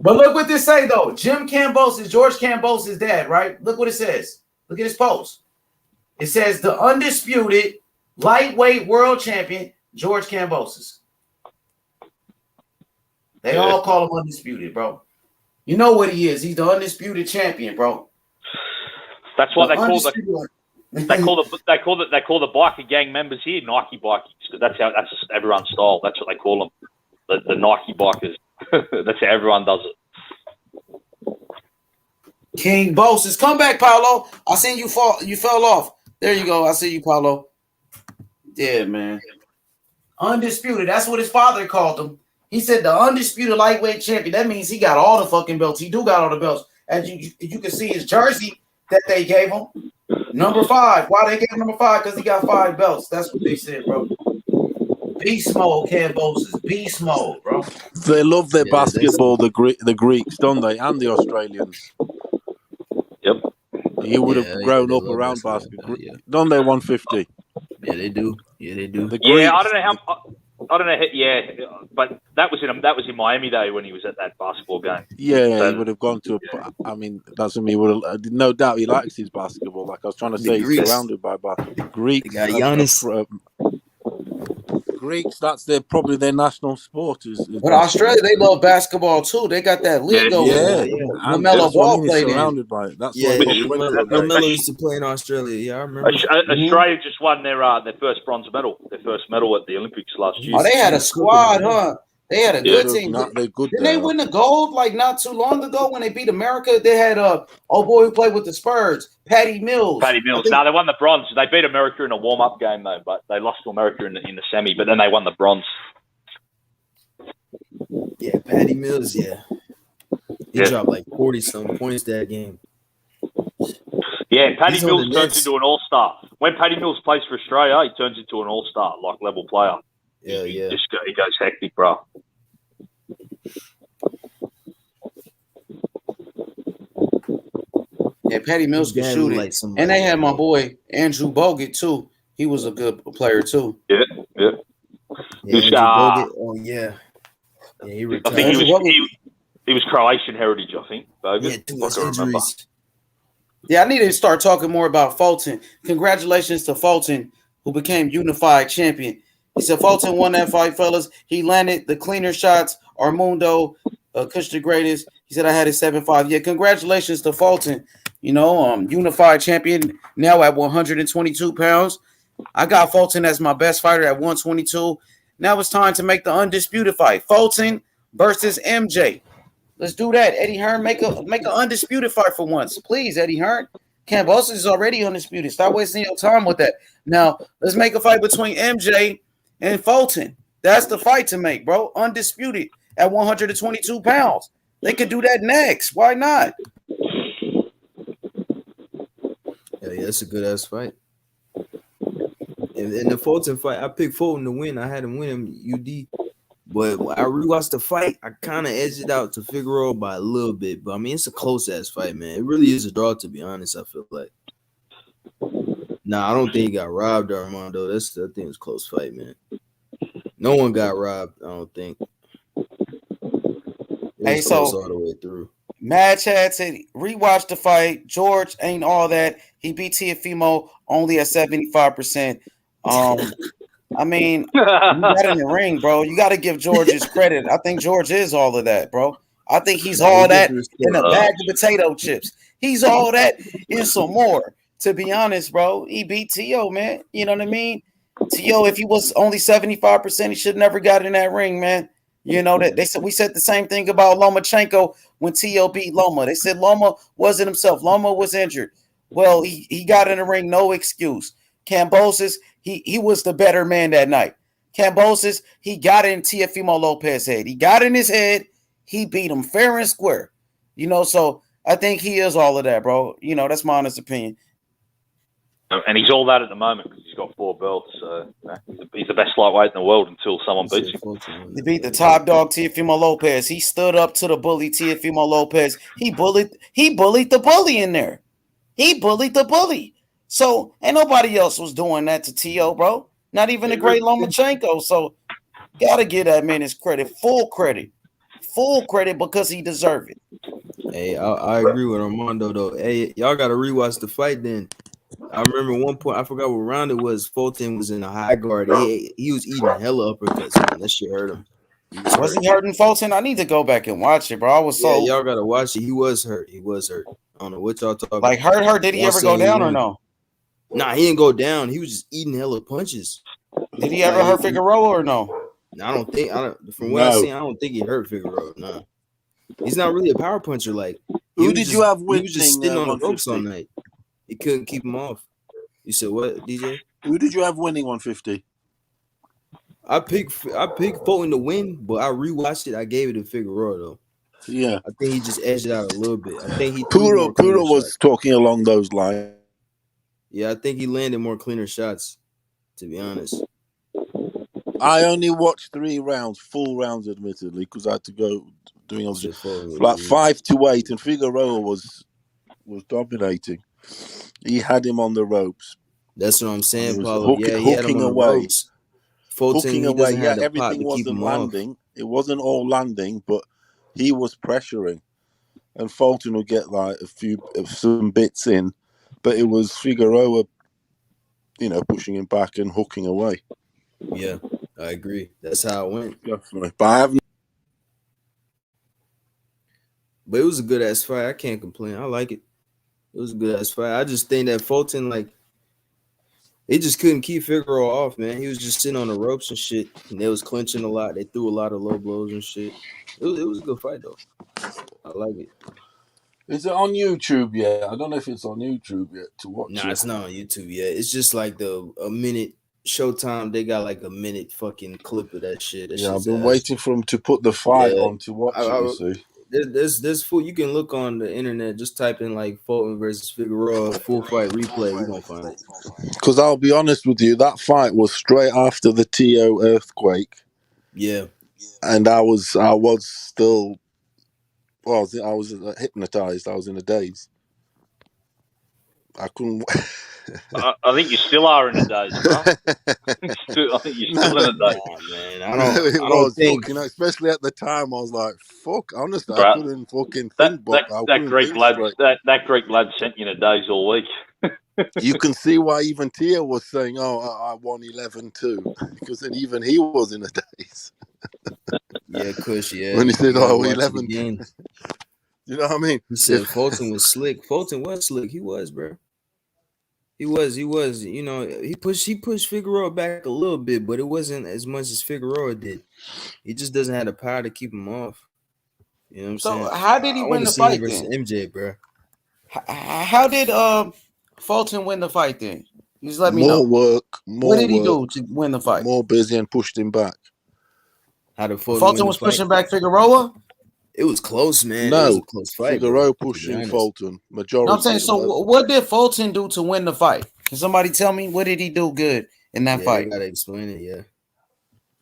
but look what this say though. Jim Kambosos, George Kambosos' dad, right? Look what it says. Look at his post. It says the undisputed lightweight world champion, George Kambosos. They all call him undisputed, bro. You know what he is. He's the undisputed champion, bro. That's why they call the biker gang members here Nike bikies, because that's everyone's style. That's what they call them, the Nike bikers. That's how everyone does it. King Boses. Come back, Paulo. I seen you fall. You fell off. There you go. I see you, Paulo. Yeah, man. Undisputed. That's what his father called him. He said the undisputed lightweight champion. That means he got all the fucking belts. He do got all the belts. As you can see his jersey that they gave him. Number 5. Why they gave him number 5? Because he got 5 belts. That's what they said, bro. Beast mode, Kambosos. Beast mode, bro. They love their basketball, the Greeks, don't they? And the Australians. Yep. You would have grown up around basketball. Don't they, 150? Yeah, they do. Yeah, they do. The Greeks, Yeah, I don't know how. I don't know. Yeah, but that was in Miami though when he was at that basketball game. yeah, So- he would have gone to. I mean, doesn't mean he would have. No doubt he likes his basketball. Like I was trying to say, he's Greeks. surrounded by basketball. Greeks. They got Giannis. Greeks. That's probably their national sport. Is But basketball. Australia, they love basketball too. They got that league over there. And LaMelo that's what I Ball mean, he's played in. surrounded by it. That's Yeah, why he went to America. LaMelo used to play in Australia. Yeah, I remember. Australia just won their first bronze medal, their first medal at the Olympics last year. Oh, they had a squad, huh? They had a good team. They're good. Didn't they win the gold like not too long ago when they beat America? They had old boy who played with the Spurs, Patty Mills. Patty Mills. No, they won the bronze. They beat America in a warm-up game though, but they lost to America in the semi. But then they won the bronze. Yeah, Patty Mills. Yeah, he dropped like 40-some points that game. Yeah, Patty He's on Mills the turns Nets. into an all-star. When Patty Mills plays for Australia, he turns into an all-star, like level player. Yeah, yeah. He goes hectic, bro. Yeah, Patty Mills can Damn, shoot it. like somebody And they had my boy Andrew Bogut too. He was a good player too. Yeah. Yeah, He's, Andrew Bogut. Oh yeah. Yeah, he I retired. think he was Croatian heritage, I think. Bogut. Yeah, too I much can remember. injuries. Yeah, I need to start talking more about Fulton. Congratulations to Fulton, who became unified champion. He said Fulton won that fight, fellas. He landed the cleaner shots. Armando, Kush the greatest. He said I had a 7-5. Yeah, congratulations to Fulton. You know, unified champion now at 122 pounds. I got Fulton as my best fighter at 122. Now it's time to make the undisputed fight. Fulton versus MJ. Let's do that. Eddie Hearn, make an undisputed fight for once. Please, Eddie Hearn. Kambosos is already undisputed. Stop wasting your time with that. Now, let's make a fight between MJ and Fulton. That's the fight to make, bro. Undisputed at 122 pounds. They could do that next. Why not? Yeah, that's a good ass fight. In the Fulton fight, I picked Fulton to win. I had him win him UD. But when I rewatched the fight, I kind of edged it out to Figueroa by a little bit. But I mean, it's a close ass fight, man. It really is a draw, to be honest. I feel like. Nah, I don't think he got robbed, Armando. I think it's a close fight, man. No one got robbed, I don't think. It was close all the way through. Mad Chad said, rewatch the fight. George ain't all that. He beat Teofimo only at 75%. I mean, you got in the ring, bro. You got to give George his credit. I think George is all of that, bro. I think he's all that in a bag of potato chips. He's all that and some more. To be honest, bro, he beat T.O., man. You know what I mean? T.O., if he was only 75%, he should never got in that ring, man. You know that we said the same thing about Lomachenko when T.O. beat Loma. They said Loma wasn't himself. Loma was injured. Well, he got in the ring, no excuse. Kambosos, he was the better man that night. Kambosos, he got in Teofimo Lopez's head. He got in his head. He beat him fair and square. You know, so I think he is all of that, bro. You know, that's my honest opinion. And he's all that at the moment because he's got 4 belts. So he's the best lightweight in the world until someone beats him. He beat the top dog Teofimo Lopez. He stood up to the bully Teofimo Lopez. He bullied the bully in there. He bullied the bully. So ain't nobody else was doing that to T.O., bro. Not even the great Lomachenko. So gotta give that man his credit, full credit because he deserved it. Hey, I agree with Armando though. Hey, y'all gotta rewatch the fight then. I remember one point, I forgot what round it was. Fulton was in a high guard. He was eating hella uppercuts, man. That shit hurt him. Was he hurting Fulton? I need to go back and watch it, bro. I was so y'all gotta watch it. He was hurt. I don't know what y'all talking like hurt. Did he ever go down or no? Nah, he didn't go down. He was just eating hella punches. Did he ever hurt Figueroa or no? I don't think. From what I seen, I don't think he hurt Figueroa. Nah. He's not really a power puncher. Like Who did you have he winning was just sitting on the ropes all 150? night. He couldn't keep him off. You said what, DJ? Who did you have winning 150? I picked Fulton to win, but I rewatched it. I gave it to Figueroa though. Yeah, I think he just edged it out a little bit. I think he threw Puro more cleaner was shots. talking along those lines. Yeah, I think he landed more cleaner shots. To be honest, I only watched 3 rounds, full rounds, admittedly, because I had to go doing other shit. Like 5-8, and Figueroa was dominating. He had him on the ropes. That's what I'm saying, was Paulo. Yeah, he had him hooking on the away. ropes. Fulton, Hooking he away. doesn't Yeah, have the pop everything to keep wasn't him off. landing. It wasn't all landing, but he was pressuring. And Fulton would get like some bits in, but it was Figueroa, pushing him back and hooking away. Yeah, I agree. That's how it went. Definitely. But it was a good ass fight. I can't complain. I like it. It was a good ass fight. I just think that Fulton, he just couldn't keep Figueroa off, man. He was just sitting on the ropes and shit. And they was clinching a lot. They threw a lot of low blows and shit. It was a good fight though. I like it. is it on YouTube yet? I don't know if it's on YouTube yet to watch Nah, it. it's not on YouTube yet. It's just like a minute Showtime. They got like a minute fucking clip of that shit. Yeah, I've been waiting for him to put the fight on to watch it, you see. There's full. You can look on the internet. Just type in like Fulton versus Figueroa full fight replay. You're gonna find it. Because I'll be honest with you, that fight was straight after the TO earthquake. Yeah, and I was still, well, I was hypnotized. I was in a daze. I couldn't. I think you still are in a daze, bro. I think you're still in a daze. Man, It was fucking, especially at the time. I was like, "Fuck!" Honestly, I couldn't fucking think. That Greek lad sent you in a daze all week. You can see why even Tia was saying, "Oh, I won 11-2," because then even he was in a daze. Yeah, Kush. Yeah, when he said, "Oh, 11," you know what I mean? He said Fulton was slick. Fulton was slick. He was, bro. He was. You know, he pushed Figueroa back a little bit, but it wasn't as much as Figueroa did. He just doesn't have the power to keep him off. You know what I'm saying? So how did he win the fight versus then? MJ, bro. How did Fulton win the fight then? Just let me know. What did he do to win the fight? More busy and pushed him back. How did Fulton was pushing back Figueroa? It was close, man. No, it was a close fight. Figueroa pushing Fulton. Majority. No, I'm saying, so what did Fulton do to win the fight? Can somebody tell me what did he do good in that fight? You gotta explain it, yeah.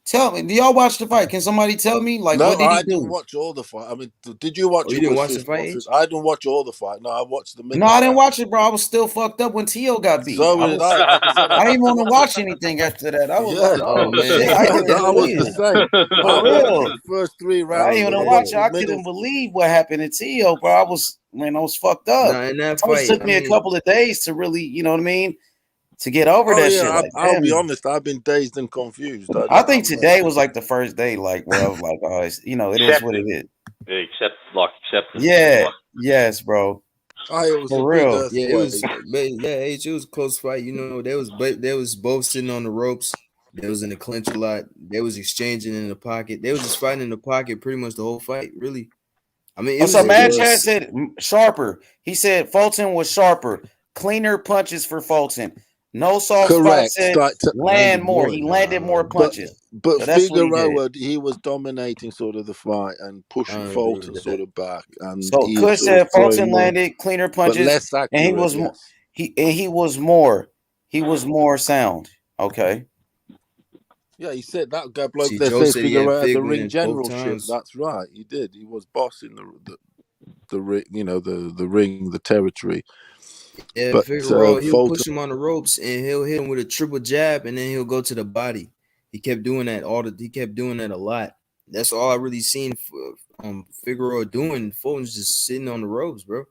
Tell me, do y'all watch the fight? Can somebody tell me? Like, no, what did he I do? didn't watch all the fight. I mean, did you watch it? You didn't watch the fight? I didn't watch all the fight. No, I watched the No, I didn't watch it, bro. I was still fucked up when T.O. got beat. So did I. Like I said, I didn't want to watch anything after that. I was like, oh, man. Shit, I was the same. For real. The first 3 rounds. I didn't even watch it. I couldn't believe what happened to T.O., bro. I was fucked up. Nah, in that It took me a couple of days to really, you know what I mean, to get over that shit. Like, I'll be honest, I've been dazed and confused. I think today was like the first day, like, where I was like, oh, it's, you know, it is what it is. Accept. Yeah. Yes, bro. It was for real. Yeah, it was. It was a close fight. You know, they was both sitting on the ropes. They was in the clinch a lot. They was exchanging in the pocket. They was just fighting in the pocket pretty much the whole fight. Really. I mean, So Mad Chad said sharper. He said Fulton was sharper. Cleaner punches for Fulton. No soft spot said land more. He landed more punches. But so Figueroa, he was dominating sort of the fight and pushing Fulton sort of back. And so Kush said Fulton landed cleaner punches, less accurate, and he was more sound. Okay. Yeah, he said that guy bloke there says Figueroa had the ring generalship. That's right, he did. He was bossing the ring, you know, the ring, the territory. Yeah, but Figueroa, he'll push him on the ropes and he'll hit him with a triple jab and then he'll go to the body. He kept doing that a lot. That's all I really seen Figueroa doing. Fulton's just sitting on the ropes, bro.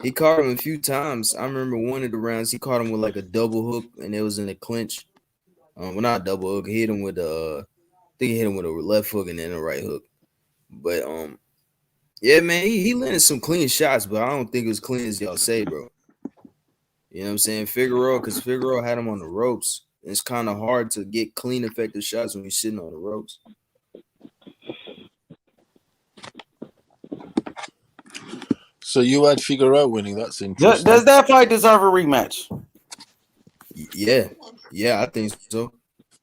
He caught him a few times. I remember one of the rounds he caught him with like a double hook and it was in a clinch. Well, not double hook. He hit him with I think he hit him with a left hook and then a right hook. But yeah, man, he landed some clean shots, but I don't think it was clean as y'all say, bro. You know what I'm saying? Because Figueroa had him on the ropes. It's kind of hard to get clean, effective shots when you're sitting on the ropes. So you had Figueroa winning. That's interesting. Does that fight deserve a rematch? Yeah, I think so.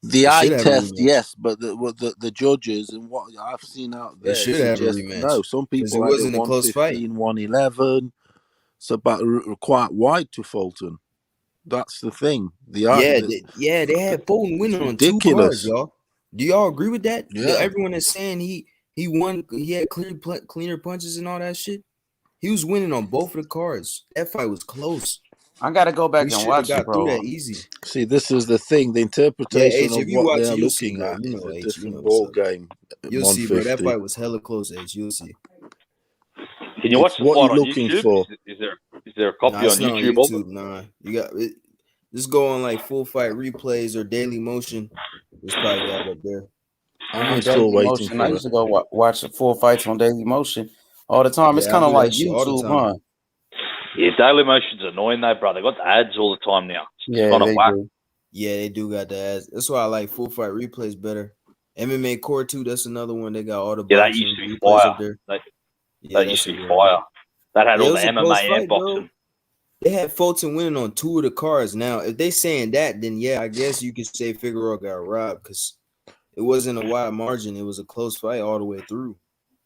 The It eye should have a test, rematch. yes, but the judges and what I've seen out It there should have a suggest rematch. no. Some 'Cause people it had wasn't a close fight. 115, 111. It's about quite wide to Fulton. That's the thing. They had Fulton winning on 2 ridiculous. cards, y'all. Do y'all agree with that? Yeah. Everyone is saying he won. He had cleaner punches and all that shit. He was winning on both of the cards. That fight was close. I gotta go back We and should have watch it, got through bro. that easy. See, this is the thing. The Yeah, interpretation H, of if you what watch they're it, you'll see, looking bro. at You is know, a H, different you know what's ball up. game. At You'll see, bro. That 150. fight was hella close, H. You'll see. Can you watch It's the what fight you're on looking YouTube? for. Is there a copy Nah, it's on not on YouTube of it? YouTube. Nah, you got it. Just go on like Full Fight Replays or Daily Motion. It's probably got it up there. I'm Daily still waiting Motion. I for used it. to go watch the full fights on Daily Motion all the time. It's Yeah, I kind of do that like shit all the YouTube, time. huh? Yeah, Daily Motion's annoying though, bro. They got the ads all the time now. It's Yeah, kind of they whack. do. Yeah, they do got the ads. That's why I like Full Fight Replays better. MMA Core 2, that's another one. They got all the Yeah, that boxing used to be replays fire. up there. That Yeah, used that's to a be good one. fire. That had Yeah, it all was the a close MMA and fight, bro. boxing. They had Fulton winning on 2 of the cards. Now, if they saying that, then yeah, I guess you could say Figueroa got robbed because it wasn't a wide margin. It was a close fight all the way through.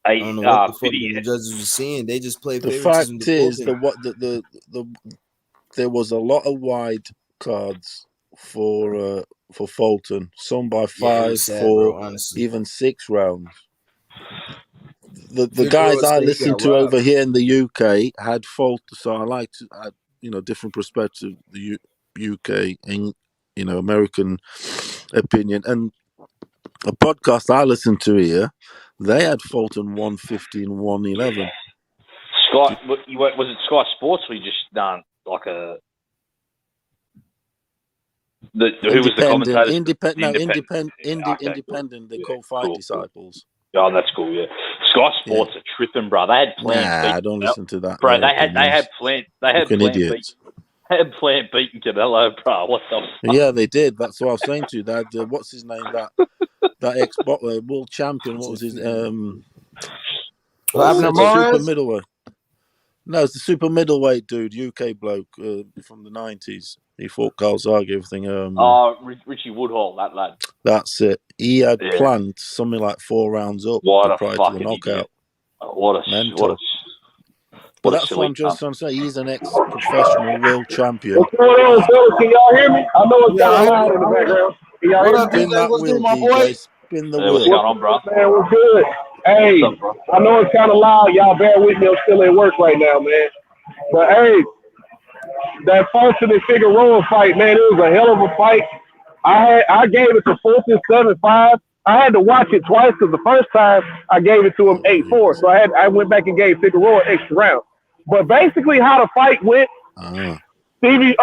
I don't know what the fuck the judges were seeing. They just played The favoritism fact to is Fulton. there was a lot of wide cards for Fulton. Some by Yeah, it 5, was sad, 4, bro, honestly. even 6 rounds. The Figueroa guys I said he listened got to robbed. over here in the UK had Fulton, so I like to add, different perspective, the UK and American opinion. And a podcast I listened to here, they had Fulton 115, 111. Sky, was it Sky Sports or you just done like a? Who was the commentator? Independent. They call Fight Disciples. Oh, that's cool. Yeah, Sky Sports are tripping, bro. They had Plant. Nah, I don't listen to that. Bro, Their they had opinions. Plant. They had Plant beating Canelo, bro. What the? Yeah, they did. That's what I was saying to you. That what's his name? That ex world champion. What was his super middleweight. No, it's the super middleweight dude, UK bloke from the 90s. He fought Carl Zag, everything. Richie Woodhall, that lad. That's it. He had planned something like 4 rounds up prior to the knockout. But that's what I'm just trying to say. He's an ex-professional world champion. What's going on, fellas? Can y'all hear me? I know it's kind of loud in the background. Can y'all hear me? Spin that wheel, DJ. Spin the wheel. What's going on, bro? Man, we're good. Hey, I know it's kind of loud. Y'all bear with me. I'm still at work right now, man. But, hey, that Fulton and Figueroa fight, man, it was a hell of a fight. I gave it to Fulton 7-5. I had to watch it twice because the first time I gave it to him 8-4. So I went back and gave Figueroa an extra round. But basically how the fight went, Stephen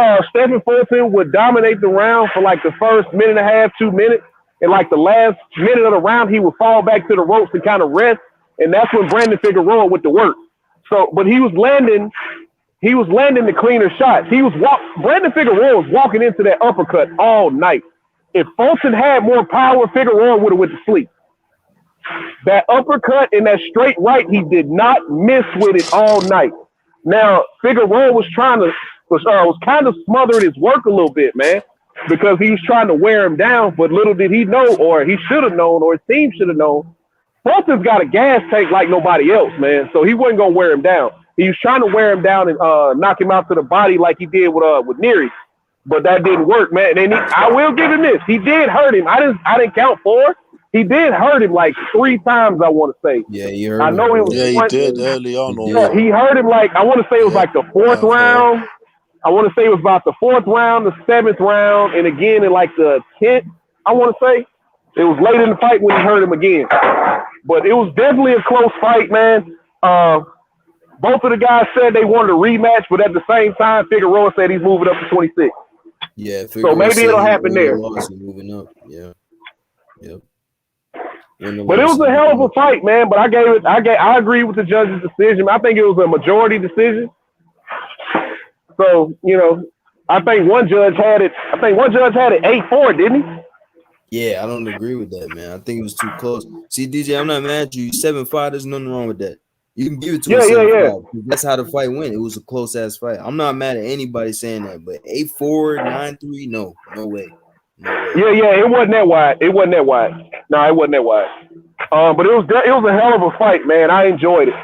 Fulton would dominate the round for like the first minute and a half, 2 minutes. And like the last minute of the round, he would fall back to the ropes and kind of rest. And that's when Brandon Figueroa went to work. So, but he was landing the cleaner shots. Brandon Figueroa was walking into that uppercut all night. If Fulton had more power, Figueroa would have went to sleep. That uppercut and that straight right, he did not miss with it all night. Now, Figueroa was kind of smothering his work a little bit, man, because he was trying to wear him down. But little did he know, or he should have known, or his team should have known, Fulton's got a gas tank like nobody else, man. So he wasn't gonna wear him down. He was trying to wear him down and knock him out to the body like he did with Neary, but that didn't work, man. And I will give him this: he did hurt him. I didn't count 4. He did hurt him like 3 times, I want to say. Yeah, you heard him. I know he was. Yeah, he did early on. Yeah, he hurt him like, I want to say it was like the 4th round. I want to say it was about the 4th round, the 7th round, and again in like the 10th. I want to say it was late in the fight when he hurt him again. But it was definitely a close fight, man. Both of the guys said they wanted a rematch, but at the same time, Figueroa said he's moving up to 26. Yeah, so maybe it'll happen there. Moving up. Yeah. Yep. But it was a hell of a fight, man. But I agree with the judge's decision. I think it was a majority decision. So, I think one judge had it 8-4, didn't he? Yeah, I don't agree with that, man. I think it was too close. See, DJ, I'm not mad at you. 7-5, there's nothing wrong with that. You can give it to Yeah, a yeah, 7-5. yeah. 'Cause that's how the fight went. It was a close ass fight. I'm not mad at anybody saying that, but 8-4, 9-3, no way. Yeah, it wasn't that wide. It wasn't that wide. No, it wasn't that wide. But it was a hell of a fight, man. I enjoyed it.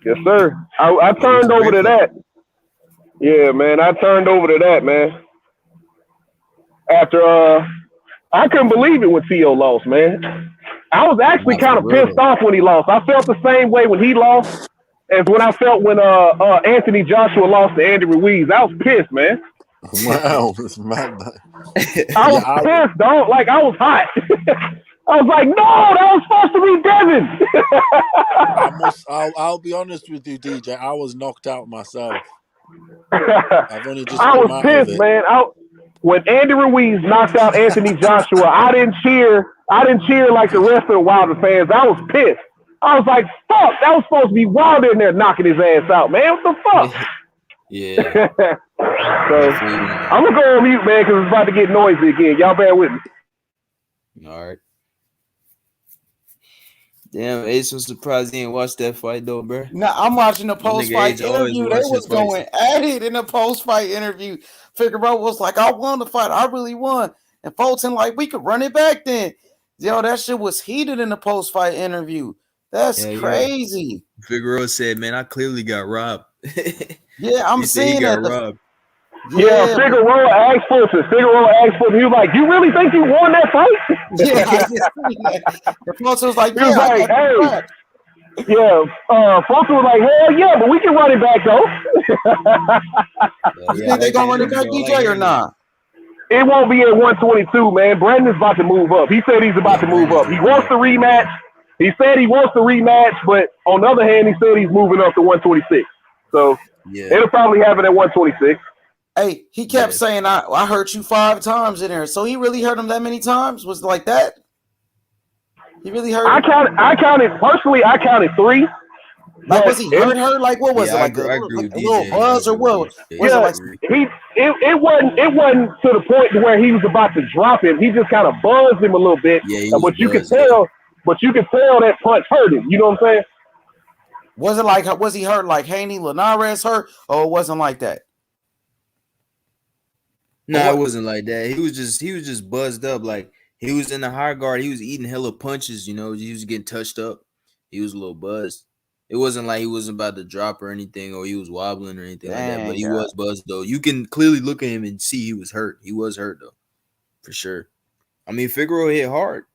Yes, sir. I turned over to that. Yeah, man. I turned over to that, man. After I couldn't believe it when T.O. lost, man. I was actually kind of pissed off when he lost. I felt the same way when he lost as when I felt when Anthony Joshua lost to Andy Ruiz. I was pissed, man. Wow, that's mad. I was pissed, dog. Like, I was hot. I was like, no, that was supposed to be Devin. I'll be honest with you, DJ. I was knocked out myself. I've only just I come was out pissed, of it. man. When Andy Ruiz knocked out Anthony Joshua, I didn't cheer like the rest of the Wilder fans. I was pissed. I was like, fuck, that was supposed to be Wilder in there knocking his ass out, man. What the fuck? Yeah. So I'm gonna go on mute, man, because it's about to get noisy again. Y'all bear with me. All right. Damn, Ace was surprised he didn't watch that fight though, bro. No, I'm watching the post-fight Ace always interview. They watches was fights. going at it in the post-fight interview. Figueroa was like, I won the fight. I really won. And Fulton like, we could run it back then. Yo, that shit was heated in the post-fight interview. That's crazy. Figueroa said, man, I clearly got robbed. Yeah, I'm He said he seeing got that. robbed. Yeah, Figueroa asked Fulton. He was like, you really think you won that fight? Yeah, I just seen that. And Fulton was like, He was yeah, like, I got hey. robbed. Yeah, Fulton was like, hell yeah, but we can run it back though. You think they gonna run it back, DJ, or not? It won't be at 122, man. Brandon's about to move up. He said he's about to move up. He wants the rematch. He said he wants the rematch, but on the other hand, he said he's moving up to 126. So it'll probably happen at 126. Hey, he kept saying, I hurt you 5 times in there. So he really hurt him that many times? Was it like that? He really hurt him? I counted 3. Like, was he hurt? Like, what was it? Like a little buzz or what? Yeah, it wasn't to the point to where he was about to drop him. He just kind of buzzed him a little bit. But you could tell that punch hurt him. You know what I'm saying? Was he hurt like Haney Linares hurt, or it wasn't like that? No, it wasn't like that. He was just buzzed up. Like, he was in the high guard. He was eating hella punches, you know. He was getting touched up. He was a little buzzed. It wasn't like he wasn't about to drop or anything, or he was wobbling or anything like that. But he was buzzed though. You can clearly look at him and see he was hurt. He was hurt though, for sure. I mean, Figueroa hit hard.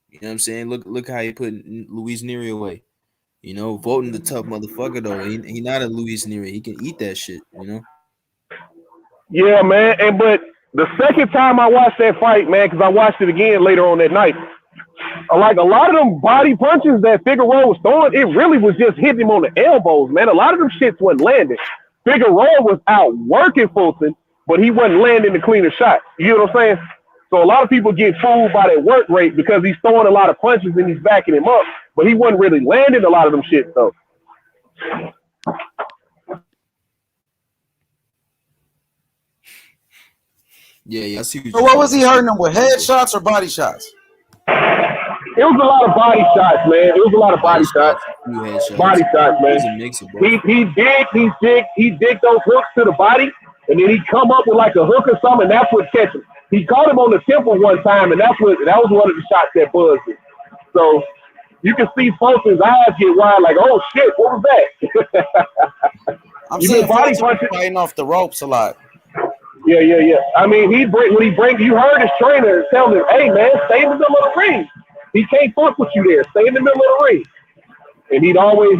You know what I'm saying? Look how he put Luis Nery away. You know, Fulton the tough motherfucker though. He not a Luis Nery. He can eat that shit. You know. Yeah, man. But the second time I watched that fight, man, because I watched it again later on that night, like a lot of them body punches that Figueroa was throwing, it really was just hitting him on the elbows, man. A lot of them shits wasn't landing. Figueroa was out working Fulton, but he wasn't landing the cleaner shot. You know what I'm saying? So a lot of people get fooled by that work rate because he's throwing a lot of punches and he's backing him up, but he wasn't really landing a lot of them shits, though. Yeah, I see. So what was he hurting him with? Headshots or body shots? It was a lot of body shots, man. It was a lot of body shots. Body shots, man. He digged those hooks to the body, and then he'd come up with like a hook or something, and that's what catch him. He caught him on the temple one time, and that was one of the shots that buzzed him. So you can see Fulton's eyes get wide, like, oh shit, what was that? I'm seeing body punches fighting off the ropes a lot. Yeah. I mean, you heard his trainer tell him, hey man, stay in the middle of the ring. He can't fuck with you there. Stay in the middle of the ring. And he'd always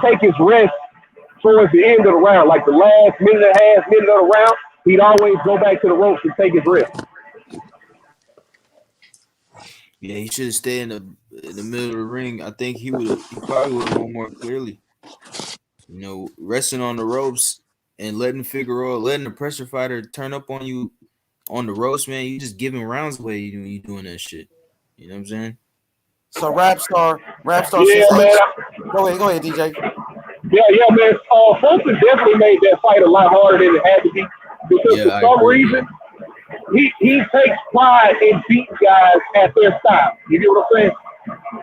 take his rest towards the end of the round, like the last minute and a half, minute of the round. He'd always go back to the ropes and take his rest. Yeah, he should have stayed in the middle of the ring. I think he probably would have won more clearly. You know, resting on the ropes and letting the pressure fighter turn up on you on the ropes, man. You just giving rounds away. You doing that shit. You know what I'm saying? So Rapstar. Yeah, man. Go ahead, DJ. Yeah, man. Fulton definitely made that fight a lot harder than it had to be because for some reason he takes pride in beating guys at their style. You get what I'm saying?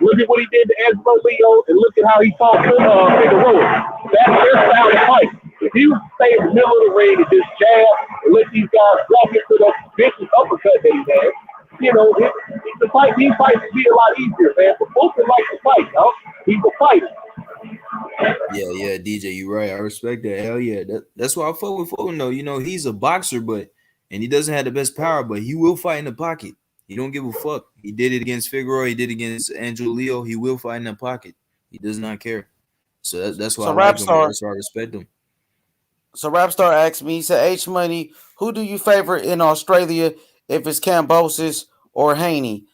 Look at what he did to Angelo Leo, and look at how he fought Figueroa. That's their style of fight. If you stay in the middle of the ring and just jab and let these guys walk into that vicious uppercut that he has, you know, these fights would be a lot easier, man. But Booker likes to fight, dog. He's a fighter. Yeah, DJ, you're right. I respect that. Hell yeah. That's why I fought with Foden, though. You know, he's a boxer, and he doesn't have the best power, but he will fight in the pocket. He don't give a fuck. He did it against Figueroa. He did it against Angelo Leo. He will fight in the pocket. He does not care. So that's why I like him. That's why I respect him. So Rapstar asked me, he said, H Money, who do you favor in Australia if it's Kambosos or Haney?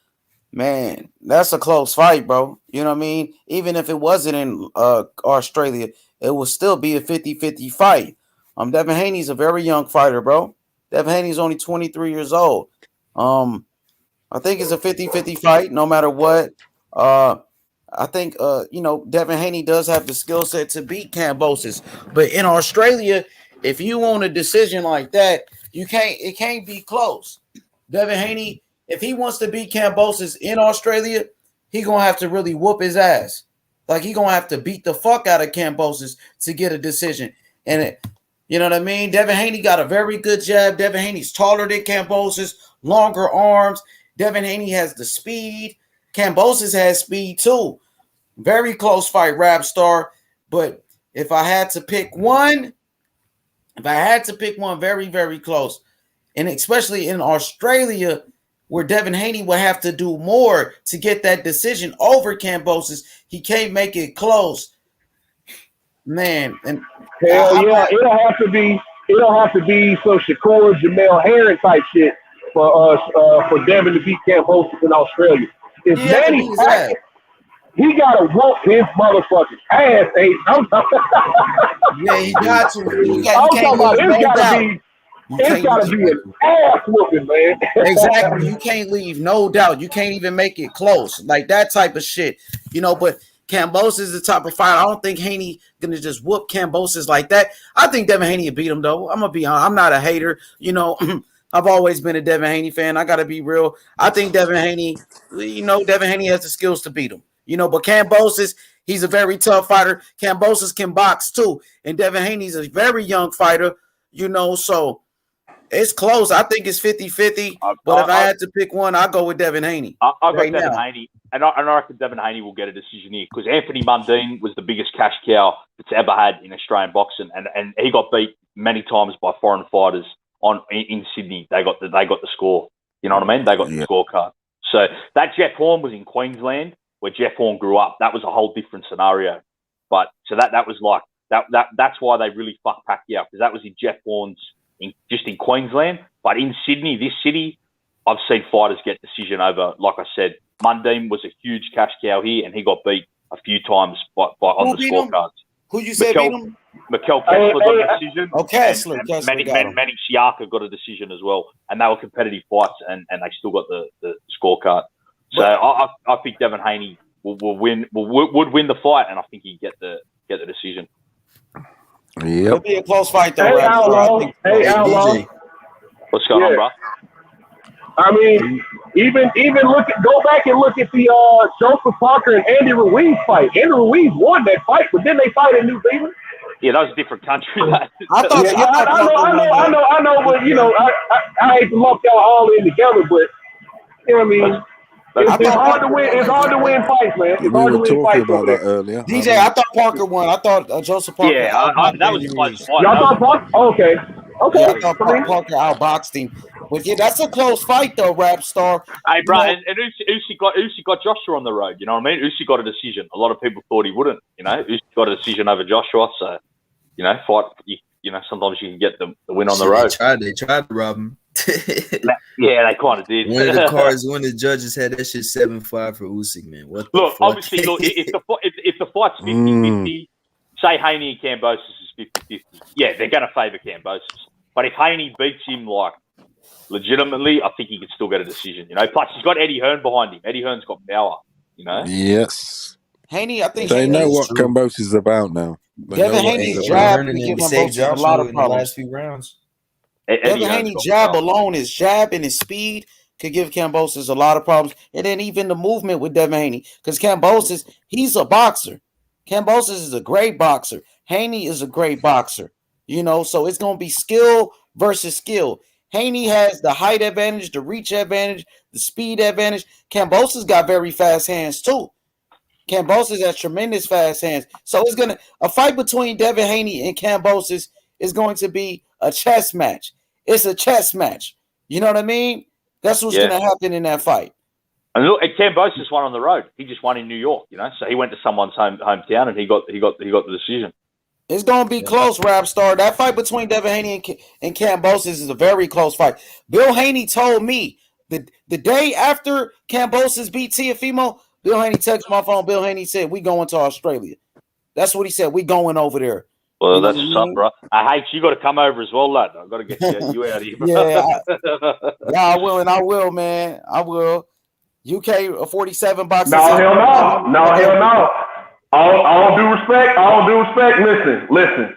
Man, that's a close fight, bro. You know what I mean? Even if it wasn't in Australia, it would still be a 50-50 fight. Devin Haney's a very young fighter, bro. Devin Haney's only 23 years old. I think it's a 50-50 fight no matter what. I think, Devin Haney does have the skill set to beat Kambosos. But in Australia, if you want a decision like that, it can't be close. Devin Haney, if he wants to beat Kambosos in Australia, he going to have to really whoop his ass. Like, he going to have to beat the fuck out of Kambosos to get a decision. And, you know what I mean? Devin Haney got a very good jab. Devin Haney's taller than Kambosos, longer arms. Devin Haney has the speed. Kambosos has speed too. Very close fight, Rapstar. But if I had to pick one, very, very close. And especially in Australia, where Devin Haney will have to do more to get that decision over Kambosos. He can't make it close. Man. And hell yeah, it'll have to be some Shakur Jamel Herring type shit for Devin to beat Kambosos in Australia. If Manny Pacquiao, he gotta whoop his motherfucking ass, Ace. Yeah, he got to. It's gotta be an ass whooping, man. Exactly. You can't leave no doubt. You can't even make it close. Like that type of shit. But Kambosos is the type of fighter. I don't think Haney gonna just whoop Kambosos like that. I think Devin Haney will beat him though. I'm gonna be honest. I'm not a hater. I've always been a Devin Haney fan. I gotta be real. I think Devin Haney has the skills to beat him. But Kambosos, he's a very tough fighter. Kambosos can box too. And Devin Haney's a very young fighter, so it's close. I think it's 50-50. But if I had to pick one, I'll go with Devin Haney. I'll go Devin Haney. And I reckon Devin Haney will get a decision here because Anthony Mundine was the biggest cash cow that's ever had in Australian boxing. And he got beat many times by foreign fighters in Sydney. They got the score. You know what I mean? They got the scorecard. So that Jeff Horn was in Queensland, where Jeff Horn grew up. That was a whole different scenario. But so that was like that's why they really fucked Pacquiao, because that was in Jeff Horn's just in Queensland. But in Sydney, this city, I've seen fighters get decision over. Like I said, Mundine was a huge cash cow here, and he got beat a few times on the scorecards. Who you said beat him? Mikel Kessler got a decision. Kessler Manny Siaka got a decision as well, and they were competitive fights, and they still got the scorecard. So I think Devin Haney would win the fight, and I think he'd get the decision. It'll be a close fight though. Hey, Outlaw. What's going on, bro? I mean, go back and look at the Joseph Parker and Andy Ruiz fight. Andy Ruiz won that fight, but then they fight in New Zealand. Yeah, that was a different country. I know, but I hate to lump y'all all in together, but you know what I mean. It's hard to win. It's hard to win fights, man. It's hard to win fights about that earlier. DJ, I thought Parker won. I thought Joseph Parker. Yeah, that was a close fight. Y'all thought Parker? Okay. Yeah, I thought Parker outboxed him. But yeah, that's a close fight though, Rapstar. Hey, bro, and Usyk got Joshua on the road. You know what I mean? Usyk got a decision. A lot of people thought he wouldn't. Usyk got a decision over Joshua. So, fight. Sometimes you can get the win on the road. They tried to rob him. Yeah, they kind of did. One of the judges had that shit 7-5 for Usyk, man. Obviously, if the fight's 50-50, say Haney and Kambosos is 50-50, yeah, they're going to favour Kambosos. But if Haney beats him legitimately, I think he can still get a decision. Plus he's got Eddie Hearn behind him. Eddie Hearn's got power. Yes. Haney, I think they know what Kambosos is about now. Devin Haney's jab and give Kambosos a lot of problems. The last few rounds. Devin Haney's jab alone, his jab and his speed, could give Kambosos a lot of problems. And then even the movement with Devin Haney, because Kambosos, he's a boxer. Kambosos is a great boxer. Haney is a great boxer. You know, so it's going to be skill versus skill. Haney has the height advantage, the reach advantage, the speed advantage. Kambosos got very fast hands too. Kambosos has tremendous fast hands. So it's a fight between Devin Haney and Kambosos is going to be a chess match. It's a chess match. You know what I mean? That's what's going to happen in that fight. And look, Kambosos won on the road. He just won in New York, you know. So he went to someone's hometown and he got the decision. It's going to be close, Rap Star. That fight between Devin Haney and Kambosos is a very close fight. Bill Haney told me the day after Kambosos beat Teofimo, Bill Haney texted my phone. Bill Haney said, "We going to Australia." That's what he said. We going over there. Well, that's what's up, bro. I hate you. Got to come over as well, lad. I've got to get you out of here. I will, and I will, man. I will. UK 47 boxing. No, hell no. All due respect. Listen.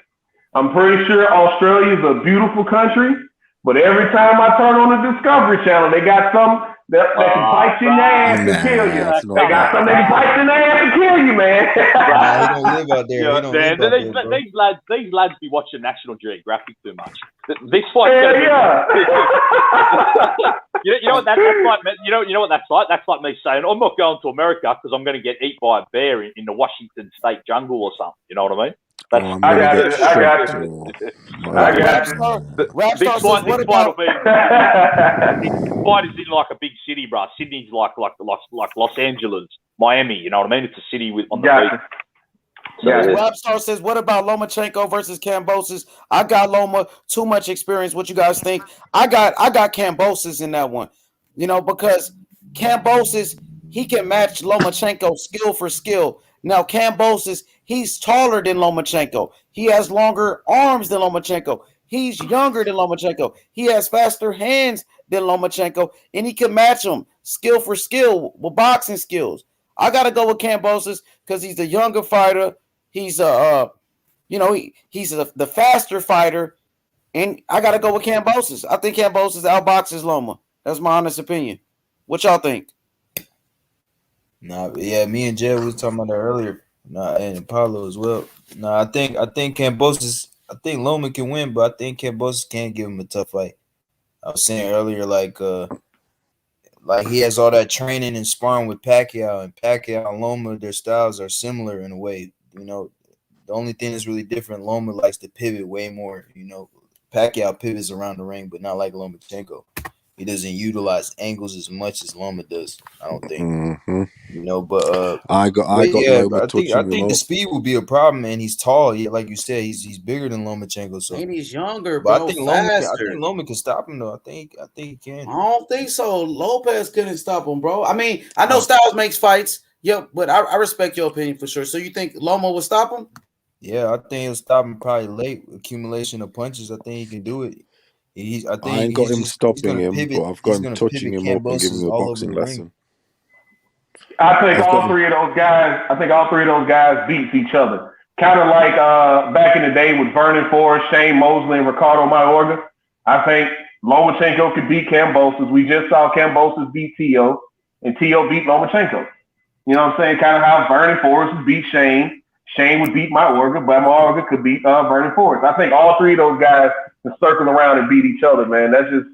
I'm pretty sure Australia is a beautiful country, but every time I turn on the Discovery Channel, they got some that can bite you in the ass and kill you. They got some that can bite you in the ass and kill you, man. He don't live out there. These lads be watching National Geographic too much. This fight. You know what that's like? You know what that's like? That's like me saying, I'm not going to America because I'm going to get eaten by a bear in the Washington State jungle or something. You know what I mean? I got you. This fight is in like a big city, bro. Sydney's like Los Angeles, Miami. You know what I mean? It's a city on the beach. So Rapstar says, what about Lomachenko versus Kambosos? I got Loma too much experience. What you guys think? I got Kambosos in that one. You know, because Kambosos, he can match Lomachenko skill for skill. Now, Kambosos, he's taller than Lomachenko. He has longer arms than Lomachenko. He's younger than Lomachenko. He has faster hands than Lomachenko, and he can match him skill for skill with boxing skills. I got to go with Kambosos because he's the younger fighter. He's the faster fighter, and I got to go with Kambosos. I think Kambosos outboxes Loma. That's my honest opinion. What y'all think? Nah, yeah, me and Jay was talking about that earlier. Nah, and Paulo as well. Nah, I think Kambosos. I think Loma can win, but I think Kambosos can give him a tough fight. I was saying earlier, like he has all that training and sparring with Pacquiao, and Pacquiao and Loma, their styles are similar in a way. You know, the only thing that's really different, Loma likes to pivot way more. You know, Pacquiao pivots around the ring, but not like Lomachenko. He doesn't utilize angles as much as Loma does. I don't think. Mm-hmm. You know, but I think the speed will be a problem, and he's tall. Yeah, like you said, he's bigger than Lomachenko. So and he's younger, but bro. I think Loma can stop him though. I think he can. I don't think so. Lopez couldn't stop him, bro. I mean, I know Styles makes fights. Yeah, but I respect your opinion for sure. So you think Loma will stop him? Yeah, I think he'll stop him probably late. Accumulation of punches. I think he can do it. I ain't got him stopping him, but I've got him touching him up and giving him a boxing lesson. I think all three of those guys beats each other. Kind of like back in the day with Vernon Forrest, Shane Mosley, and Ricardo Mayorga. I think Lomachenko could beat Kambosos. We just saw Kambosos beat Tio, and Tio beat Lomachenko. You know what I'm saying? Kind of how Vernon Forrest would beat Shane. Shane would beat Mayorga, but Mayorga could beat Vernon Forrest. I think all three of those guys can circle around and beat each other, man. That's just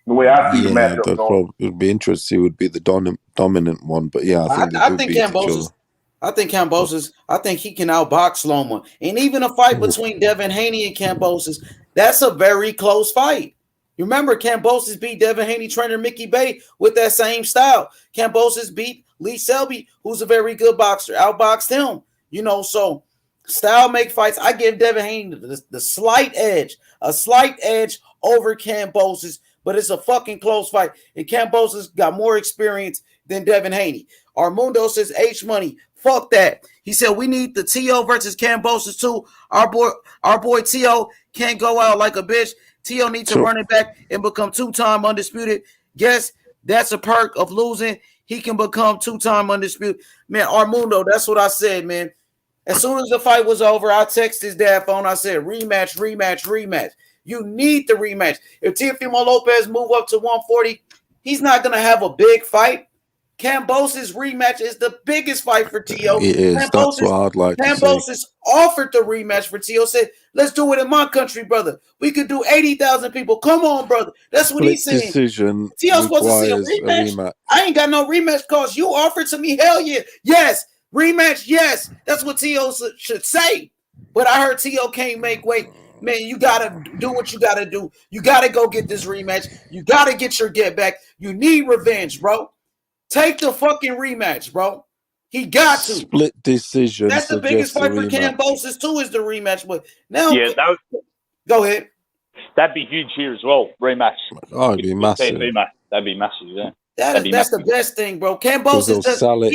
the way I see the matchup going. It would be interesting. It would be the dominant one, but yeah, I think Kambosos. I think Kambosos. I think he can outbox Loma, and even a fight between Devin Haney and Kambosos. That's a very close fight. You remember Kambosos beat Devin Haney trainer Mickey Bay with that same style. Kambosos beat Lee Selby, who's a very good boxer, outboxed him. You know, so style make fights. I give Devin Haney the slight edge, a slight edge over Kambosos, but it's a fucking close fight. And Kambosos got more experience than Devin Haney. Armundo says H Money. Fuck that. He said we need the T.O. versus Kambosos too. Our boy T.O. can't go out like a bitch. T.O. needs to run it back and become two-time undisputed. Guess that's a perk of losing. He can become two-time undisputed. Man, Armundo, that's what I said, man. As soon as the fight was over, I texted his dad phone. I said, rematch. You need the rematch. If Teofimo Lopez move up to 140, he's not gonna have a big fight. Kambosos' rematch is the biggest fight for T.O. It is. That's what I'd like to see. Kambosos offered the rematch for T.O. Said, let's do it in my country, brother. We could do 80,000 people. Come on, brother. That's what Split he's saying. decision T.O. supposed to see a requires a rematch. rematch. I ain't got no rematch cause you offered to me. Hell yeah. Yes. Rematch, yes. That's what T.O. should say. But I heard T.O. can't make weight. Man, you got to do what you got to do. You got to go get this rematch. You got to get your get back. You need revenge, bro. Take the fucking rematch, bro. He got to. Split decision. That's the biggest fight for Kambosos too, is the rematch. But now, go ahead. That'd be huge here as well. Rematch. Oh, it'd be massive. That'd be massive, yeah. That's the best thing, bro. Kambosos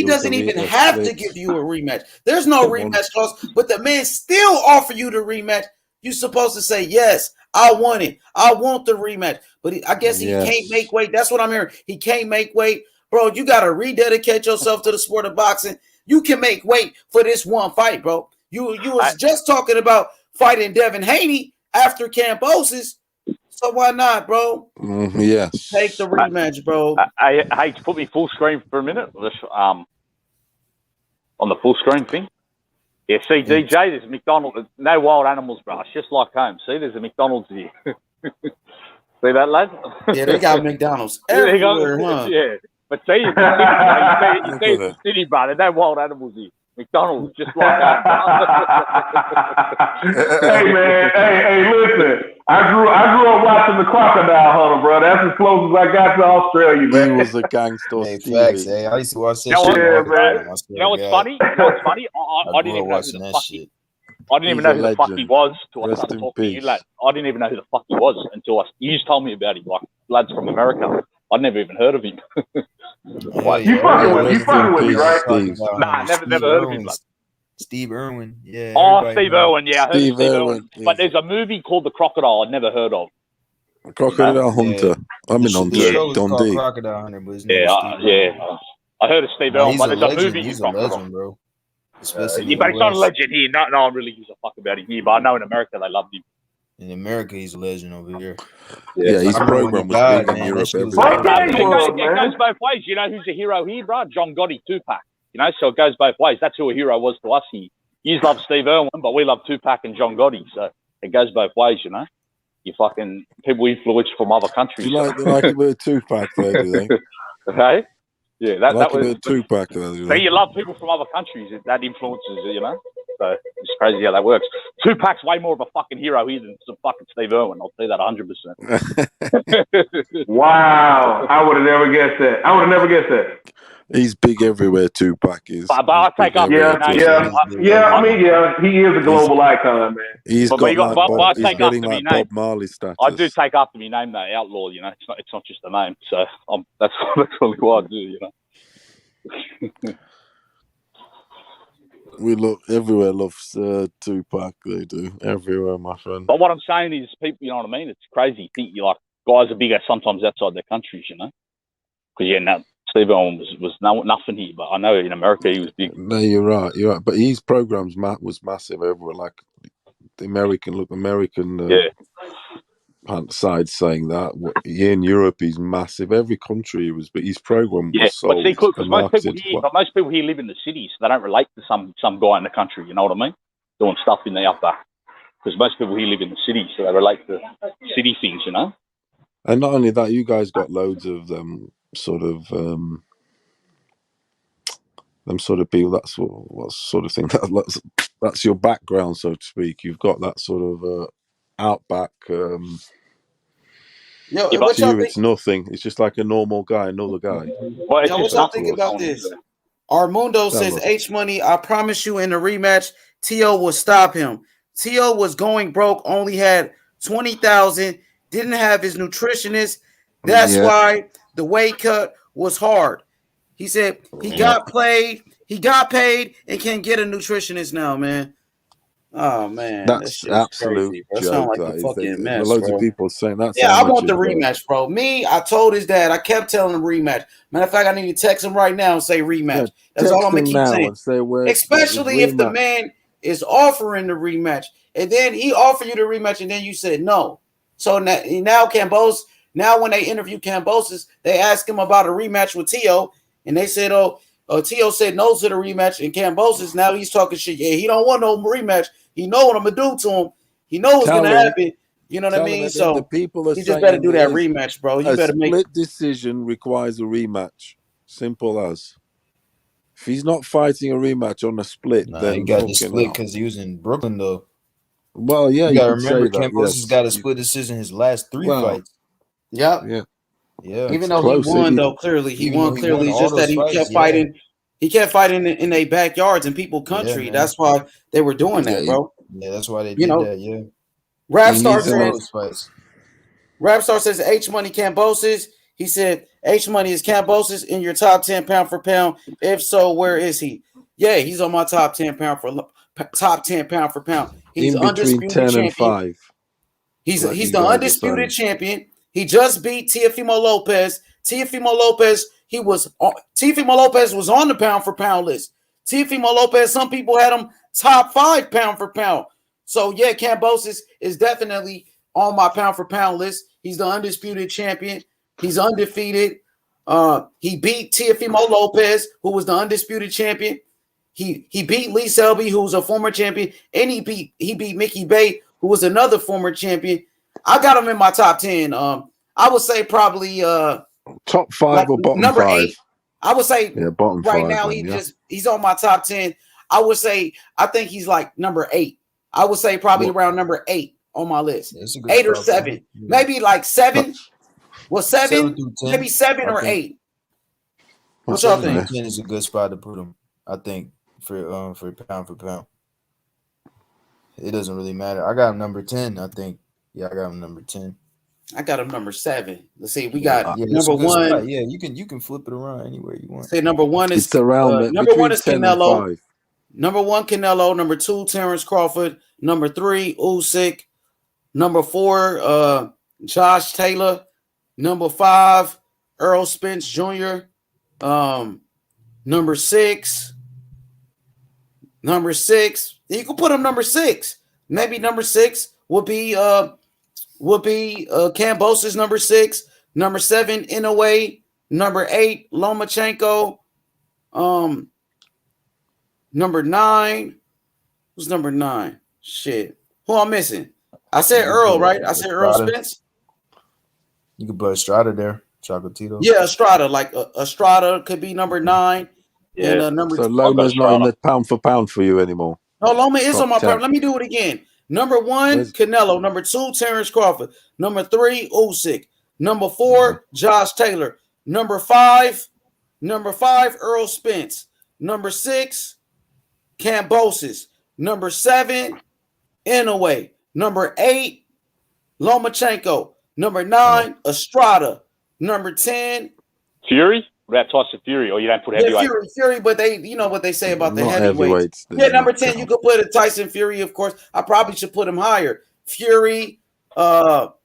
doesn't even have to give you a rematch. There's no rematch clause, but the man still offer you the rematch. You're supposed to say, yes, I want it. I want the rematch. But I guess he can't make weight. That's what I'm hearing. He can't make weight. Bro, you got to rededicate yourself to the sport of boxing. You can make weight for this one fight, bro. You was just talking about fighting Devin Haney after Kambosos. So why not, bro? Yes. Take the rematch, bro. I hate to put me full screen for a minute. On the full screen thing. Yeah, see, DJ, there's a McDonald's. No wild animals, bro. It's just like home. See, there's a McDonald's here. See that, lad? Yeah, they got McDonald's everywhere, huh? Yeah. But see, you see it's the city, bro. There's no wild animals here. McDonald's, just like that. Hey, man. Hey, listen. I grew up watching the Crocodile Hunter, bro. That's as close as I got to Australia, man. He was a gangster. Facts, hey. I used to watch that shit. You know what's funny? I didn't even know who the fuck he. I didn't even know who the fuck he was until I started talking to you, lad. I didn't even know who the fuck he was until you just told me about him. Like, lads from America. I'd never even heard of him. You fucking with me, right? Nah, never heard of him. Like. Steve Irwin, yeah. Steve Irwin, yeah. I heard of Steve Irwin. Yeah. But there's a movie called The Crocodile I'd never heard of. Crocodile Hunter. I'm in Hunter. Dundee. Crocodile Hunter, but I heard of Steve Irwin, but there's a movie. He's a legend, bro. Especially but he's not a legend here. No one really gives a fuck about him here. But I know in America they loved him. In America, he's a legend over here. Yeah, his program was big in Europe. It goes both ways. You know who's a hero here, bro? John Gotti, Tupac. You know, so it goes both ways. That's who a hero was to us here. You love Steve Irwin, but we love Tupac and John Gotti. So it goes both ways, you know. You fucking people influenced from other countries. You like a bit of Tupac, though, do they? Okay. Yeah, that was. A bit of Tupac, though. So you love people from other countries. That influences it, you know. So it's crazy how that works. Tupac's way more of a fucking hero here than some fucking Steve Irwin. I'll say that 100%. Wow, I would have never guessed that. He's big everywhere. Tupac is. But I'll take up. Yeah. I mean, he is a global icon, man. He's getting like Bob Marley status. I do take after my name, though. Outlaw, you know. It's not just a name. So that's really what I do, you know. We look everywhere. Loves Tupac. They do everywhere, my friend. But what I'm saying is, people, you know what I mean? It's crazy. You think you like guys are bigger sometimes outside their countries, you know? Because Steve Irwin was nothing here, but I know in America he was big. No, you're right. But his programs was massive everywhere. Like the American side saying that. Here in Europe, he's massive. Every country he was, but his program was sold. But see, most people here live in the cities, so they don't relate to some guy in the country. You know what I mean? Doing stuff in the upper. Because most people here live in the city, so they relate to city things. You know. And not only that, you guys got loads of them sort of people. That's what sort of thing that's your background, so to speak. You've got that sort of outback. To you, it's nothing. It's just like a normal guy, another guy. What y'all think about this? Armando says, H Money, I promise you in the rematch, T.O. will stop him. T.O. was going broke, only had 20,000, didn't have his nutritionist. That's why the weight cut was hard. He said he got paid, and can get a nutritionist now, man. Oh man, that's absolute crazy, that sounds like a fucking mess. Loads bro. of people saying that. Yeah, I want the rematch, bro. I told his dad. I kept telling him rematch. Matter of fact, I need to text him right now and say rematch. That's all I'm gonna keep saying. Especially if the man is offering the rematch, and then he offered you the rematch, and then you said no. So now Kambosos Now, when they interviewed Kambosos, they asked him about a rematch with Tio, and they said, Tio said no to the rematch, and Kambosos, now he's talking shit. Yeah, he don't want no rematch. He know what I'm going to do to him. He know what's going to happen. You know what I mean? So the people are he just better saying do that is rematch, bro. You a better make split decision requires a rematch. Simple as. If he's not fighting a rematch on a split, Nah, then he got the fucking split hell. because he was in Brooklyn though. Well, yeah, you you gotta could remember say that. Kambosos Yes. got a split decision his last 3 Well, fights. Yep. Yeah. Yeah. Even though he won, though, clearly he Even won. though he Clearly, won it's all just that those he fights, kept yeah. fighting. He kept fighting in their backyards and people country. man. That's why they were doing that, bro. Yeah, that's why they You did know, that. Yeah. Rap He Star needs all says. those fights. Rap Star says H Money Kambosos. He said H Money is Kambosos in your top 10 pound for pound. If so, where is he? Yeah, he's on my top 10 pound for pound. He's in between undisputed 10 and champion. 5. He's like the you guys are undisputed saying. champion. He just beat Teofimo Lopez. Teofimo Lopez was on the pound for pound list. Teofimo Lopez, some people had him top 5 pound for pound. So yeah, Kambosos is definitely on my pound for pound list. He's the undisputed champion. He's undefeated. He beat Teofimo Lopez, who was the undisputed champion. He beat Lee Selby, who was a former champion, and he beat Mickey Bay, who was another former champion. I got him in my top 10. I would say probably top 5 like or bottom number 5. 8. I would say Bottom right 5. now Then, he's on my top 10. I would say I think he's like number 8. I would say probably around number 8 on my list. 8 or 7. Maybe like 7. Well, 7 through 10. maybe 7 or 8. What y'all 7 think? through 10 is a good spot to put him. I think for pound for pound. It doesn't really matter. I got him number 10. I think. Yeah, I got him number 10. I got him number 7. Let's see. We got that's number a good 1. spot. Yeah, you can flip it around anywhere you want. Say number 1 is it's around number 1 between is 10 and Canelo. 5. Number 1 Canelo. Number 2 Terrence Crawford. Number 3 Usyk. Number 4 Josh Taylor. Number 5 Earl Spence Jr. Number 6. You can put him number 6. Maybe number 6 would be Kambosos number 6. Number 7 Inoue. Number 8 Lomachenko. Number 9. Who's number 9? Shit. Who I'm missing? I said Earl, right? I said Earl Spence. You could put Estrada there. Chocolatito. Yeah, Estrada. Like Estrada could be number 9. Yeah. And number So 2. Loma's not in the pound for pound for you anymore. No, Loma is Top on my 10. part. Let me do it again. Number 1, Canelo. Number 2, Terrence Crawford. Number 3, Usyk. Number 4, Josh Taylor. Number 5, Earl Spence. Number 6, Kambosos. Number 7, Inoue. Number 8, Lomachenko. Number 9, Estrada. Number 10, Fury? What about Tyson Fury? Or you don't put heavyweight? Fury, but they, you know what they say about the Not heavyweights. heavyweights. Yeah, number 10, you could put a Tyson Fury, of course. I probably should put him higher. Fury.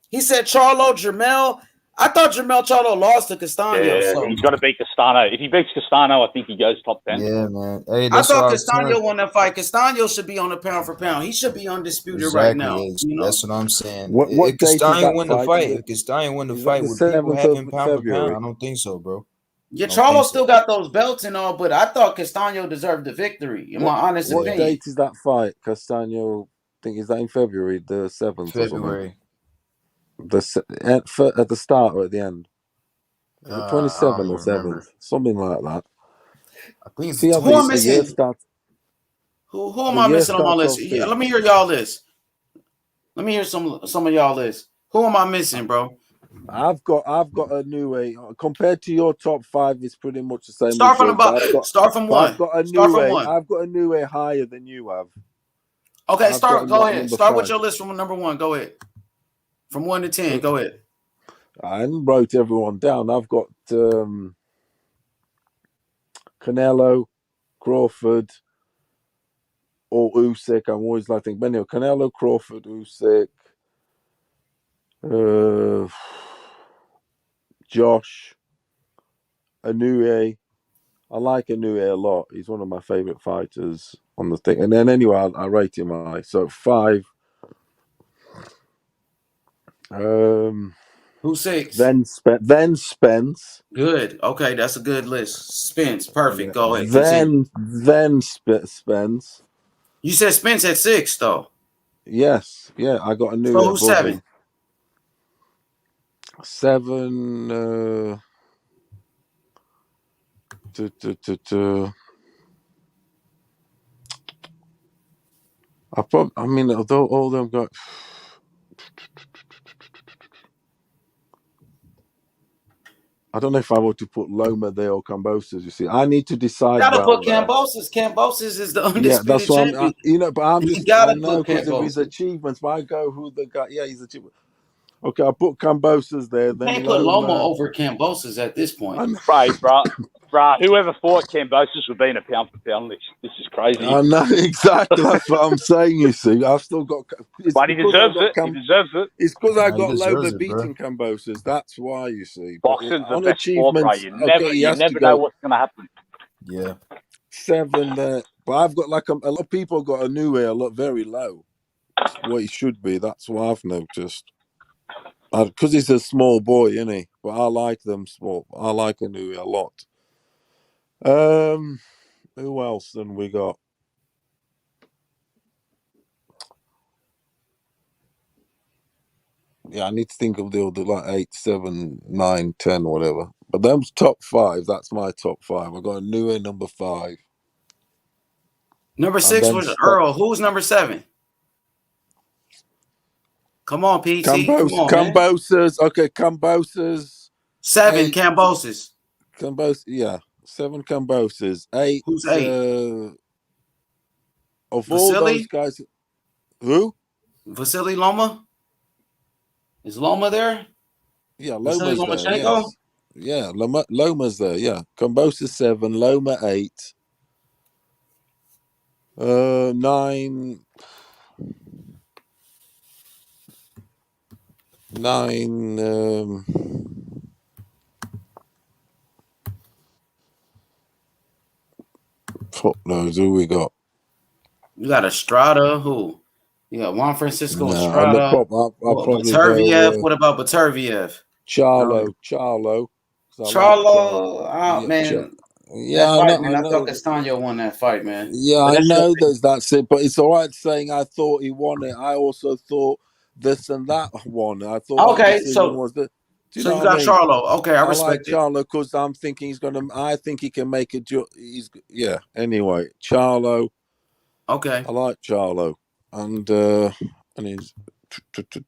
He said Charlo, Jermell. I thought Jermell Charlo lost to Castano. Yeah, So he's got to beat Castano. If he beats Castano, I think he goes top 10. Yeah, man. Hey, I that's thought what I was Castano telling. won that fight. Castano should be on the pound for pound. He should be undisputed right Exactly. now. You know? That's what I'm saying. What If date is Castagne that win the fight? fight, if Castagne win the Is that fight, the would people 7th have of him pound for pound? February? I don't think so, bro. Yeah, I don't think Charlo so. still got those belts and all, but I thought Castano deserved the victory, in my honest What opinion. date is that fight? Castano, is that in February, the 7th February. or something? At the start or at the end? Is it I 27 don't or even remember. 7th? Something like that. I think it's See how Who I'm the year missing? starts. Who The am I year missing on my starts list? off Yeah, big. let me hear y'all list. Let me hear some of y'all list. Who am I missing, bro? I've got a new way compared to your top 5. It's pretty much the same Start as from yours. the bottom. Start from But I've 1. got a Start new from way. 1. I've got a new way higher than you have. Okay, I've got him go at ahead. number Start with 5. your list from number 1. Go ahead. From 1 to 10. Go ahead. I wrote everyone down. I've got Canelo, Crawford, or Usyk. I'm always like thinking, but anyway, Canelo, Crawford, Usyk, Josh, Inoue. I like Inoue a lot. He's one of my favorite fighters on the thing. And then anyway, I rate him high. So 5. Who's 6? Then Spence. Good. Okay, that's a good list. Spence, perfect. Go ahead. Then Spence. You said Spence at 6, though. Yes, yeah, I got a new So who's above 7? him. 7. I mean, although all of them got. I don't know if I want to put Loma there or Kambosos. You see, I need to decide. Gotta Well, put Kambosos. Kambosos is the undisputed yeah, that's what champion. but I'm You just. gotta I know put because of his Kambosos. achievements. But I go who the guy. Yeah, he's achievement. Okay, I'll put Kambosos there. You Then can't put Loma Loma over Kambosos at this point. Bruh, whoever thought Kambosos would be in a pound for pound list? This is crazy. I know exactly. That's what I'm saying. You see, I've still got. But he deserves it. He deserves it. It's because I got he deserves Loma it, bro. beating Kambosos. That's why, you see. Boxing's the On best sport, bro. achievements, You never know what's going to happen. Yeah. 7 there. But I've got like a lot of people got a new air, very low. What he should be. That's what I've noticed. Because he's a small boy, isn't he? But I like them small. I like a new a lot. Who else then we got? Yeah, I need to think of the other like 8, 7, 9, 10, whatever. But them's top 5. That's my top 5. I got a new number 5. Number 6 was Earl. Who's number 7? Come on, PT. Come on, Kambosos. Okay, Kambosos. 7, 8. Kambosos. Yeah. 7 Kambosos. 8. Who's 8? Of all those guys. Who? Vasiliy Loma? Is Loma there? Yeah, Vasiliy Loma's there. Lomachenko? Yes. Yeah, Loma's there. Yeah. Kambosos 7, Loma 8. 9. 9. Fuck knows who we got. You got Estrada. Who? You got Juan Francisco Estrada. I'll probably Baturviev. go, What about Baturviev? Charlo. Charlo. Like man. Yeah, that fight, I man. I know. thought Castaño won that fight, man. Yeah, I know that's it. But it's all right saying I thought he won it. I also thought this and that won. I thought okay, so was the. You got Charlo. Okay, I respect like Charlo because I'm thinking he's gonna. I think he can make it. Anyway, Charlo. Okay. I like Charlo, and he's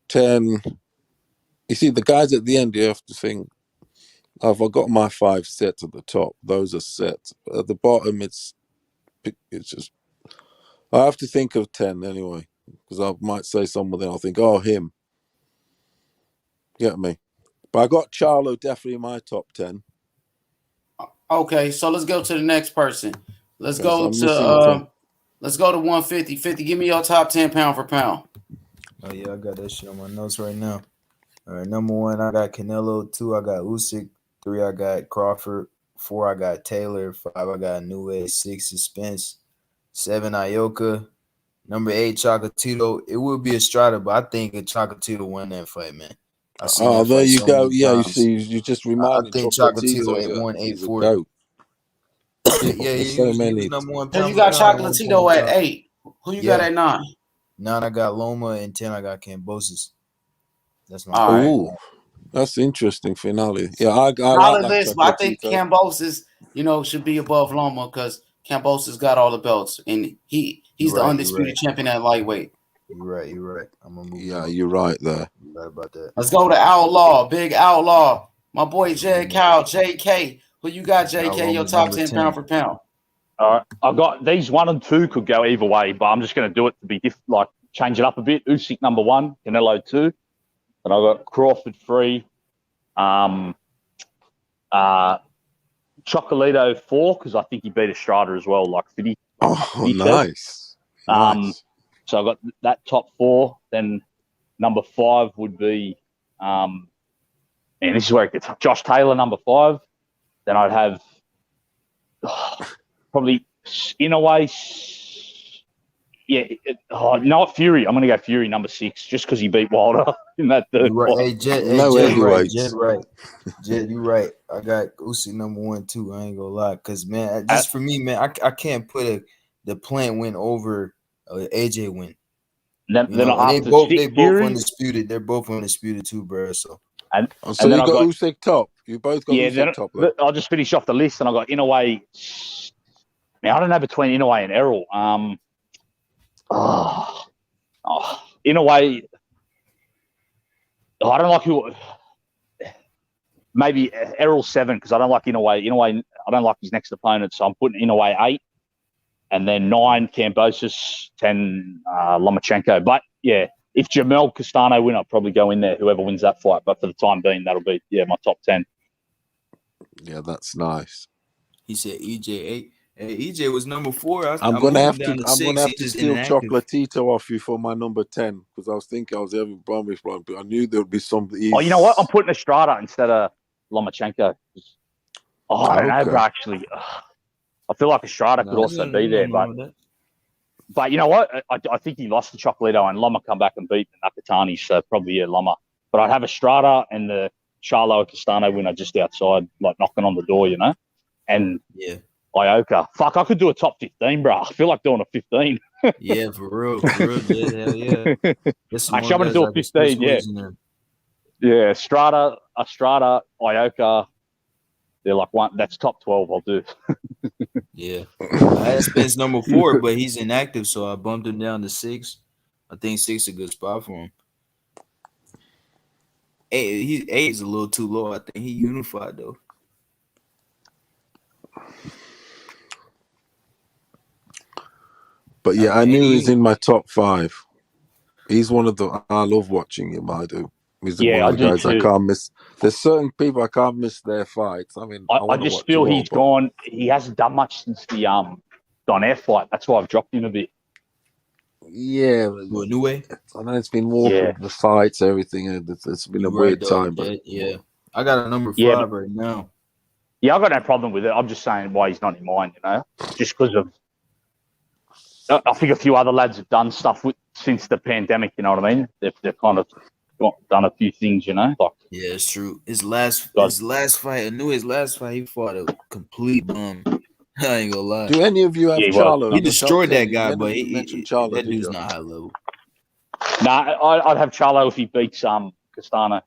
10. You see, the guys at the end, you have to think. I've got my 5 sets at the top. Those are set. At the bottom, it's just. I have to think of 10 anyway, because I might say someone, then I'll think, oh, him. Get me? But I got Charlo definitely in my top 10. Okay, so let's go to the next person. Let's go to 150. 50, give me your top 10 pound for pound. Oh yeah, I got that shit on my notes right now. All right, number 1, I got Canelo. 2, I got Usyk. 3, I got Crawford. 4, I got Taylor. 5, I got Newey. 6, Spence. 7, Ioka. Number 8, Chocolatito. It would be Estrada, but I think Chocolatito won that fight, man. Oh, there you go. Yeah, you see, you just reminded me. I think Chocolatito at 1-8-40. Yeah, he was number 1 So pound. you got Chocolatito at 8. Who you got at 9? 9, I got Loma, and 10, I got Kambosos. That's my Ooh, that's interesting finale. Yeah, I solid like list, but I think Kambosos, should be above Loma because Kambosos got all the belts and he's the undisputed champion at lightweight. You're right. I'm gonna move. Yeah, you're right there. You're right about that. Let's go to Outlaw, Big Outlaw. My boy Jed Cow, JK. Who you got, JK? Your top 10 pound for pound. All right, I've got these 1 and 2 could go either way, but I'm just going to do it to be change it up a bit. Usyk number 1, Canelo 2, and I've got Crawford 3, Chocolatito 4 because I think he beat Estrada as well, like 50. Oh, nice. So I've got that top 4. Then number 5 would be, and this is where it gets Josh Taylor number 5. Then I'd have probably in a way not Fury. I'm gonna go Fury number 6, just because he beat Wilder in that third Right. fight. Hey, Jet, No Jet, heavyweights. Jet, you right. I got Usyk number 1 too. I ain't gonna lie, cause man, just for me, man, I can't put the Plant win over AJ win. Then They after both Fury, undisputed. They're both undisputed too, bro. So So you got Usyk top. You both got Usyk top. Then. I'll just finish off the list, and I got Inoue. Man, I don't know between Inoue and Errol. Inoue. I don't like who. Maybe Errol 7, because I don't like Inoue. Inoue, I don't like his next opponent, so I'm putting Inoue 8, and then 9 Kambosos, 10 Lomachenko. But yeah, if Jamel Castano win, I'll probably go in there. Whoever wins that fight, but for the time being, that'll be my top 10. Yeah, that's nice. he said EJ 8. Hey, EJ was number 4. I'm gonna have to He's steal inactive. Chocolatito off you for my number 10 because I was thinking I was having Bromwich one, but I knew there would be something. Oh, you know what? I'm putting Estrada instead of Lomachenko. I don't know, bro. Actually, I feel like Estrada could also be there, but you know what? I think he lost to Chocolatito, and Loma come back and beat Nakatani, so probably Loma. But I'd have Estrada and the Charlo Castano winner just outside, like knocking on the door, you know, and Ioka. Fuck, I could do a top 15, bro. I feel like doing a 15. Yeah, for real, yeah, hell yeah. Actually, I'm gonna do a 15, yeah. Estrada, Ioka. They're like one. That's top 12. I'll do. Yeah, I had Spence number 4, but he's inactive, so I bumped him down to 6. I think 6 is a good spot for him. 8 is a little too low. I think he unified though. But yeah, I knew he's in my top 5. He's one of the. I love watching him. I do. He's one of the guys I can't miss. There's certain people I can't miss their fights. I mean, I just feel he's gone. He hasn't done much since the Donaire fight. That's why I've dropped him a bit. Yeah, new way. I know it's been more for the fights, everything. And it's been a weird time, but I got a number 5 right now. Yeah, I've got no problem with it. I'm just saying why he's not in mine, you know, just because of. I think a few other lads have done stuff since the pandemic. You know what I mean? They've kind of done a few things, you know. Like, yeah, it's true. His last fight, I knew his last fight. He fought a complete bum. I ain't gonna lie. Do any of you have Charlo? He destroyed that guy, but that dude's not high level. Nah, I'd have Charlo if he beats Castano.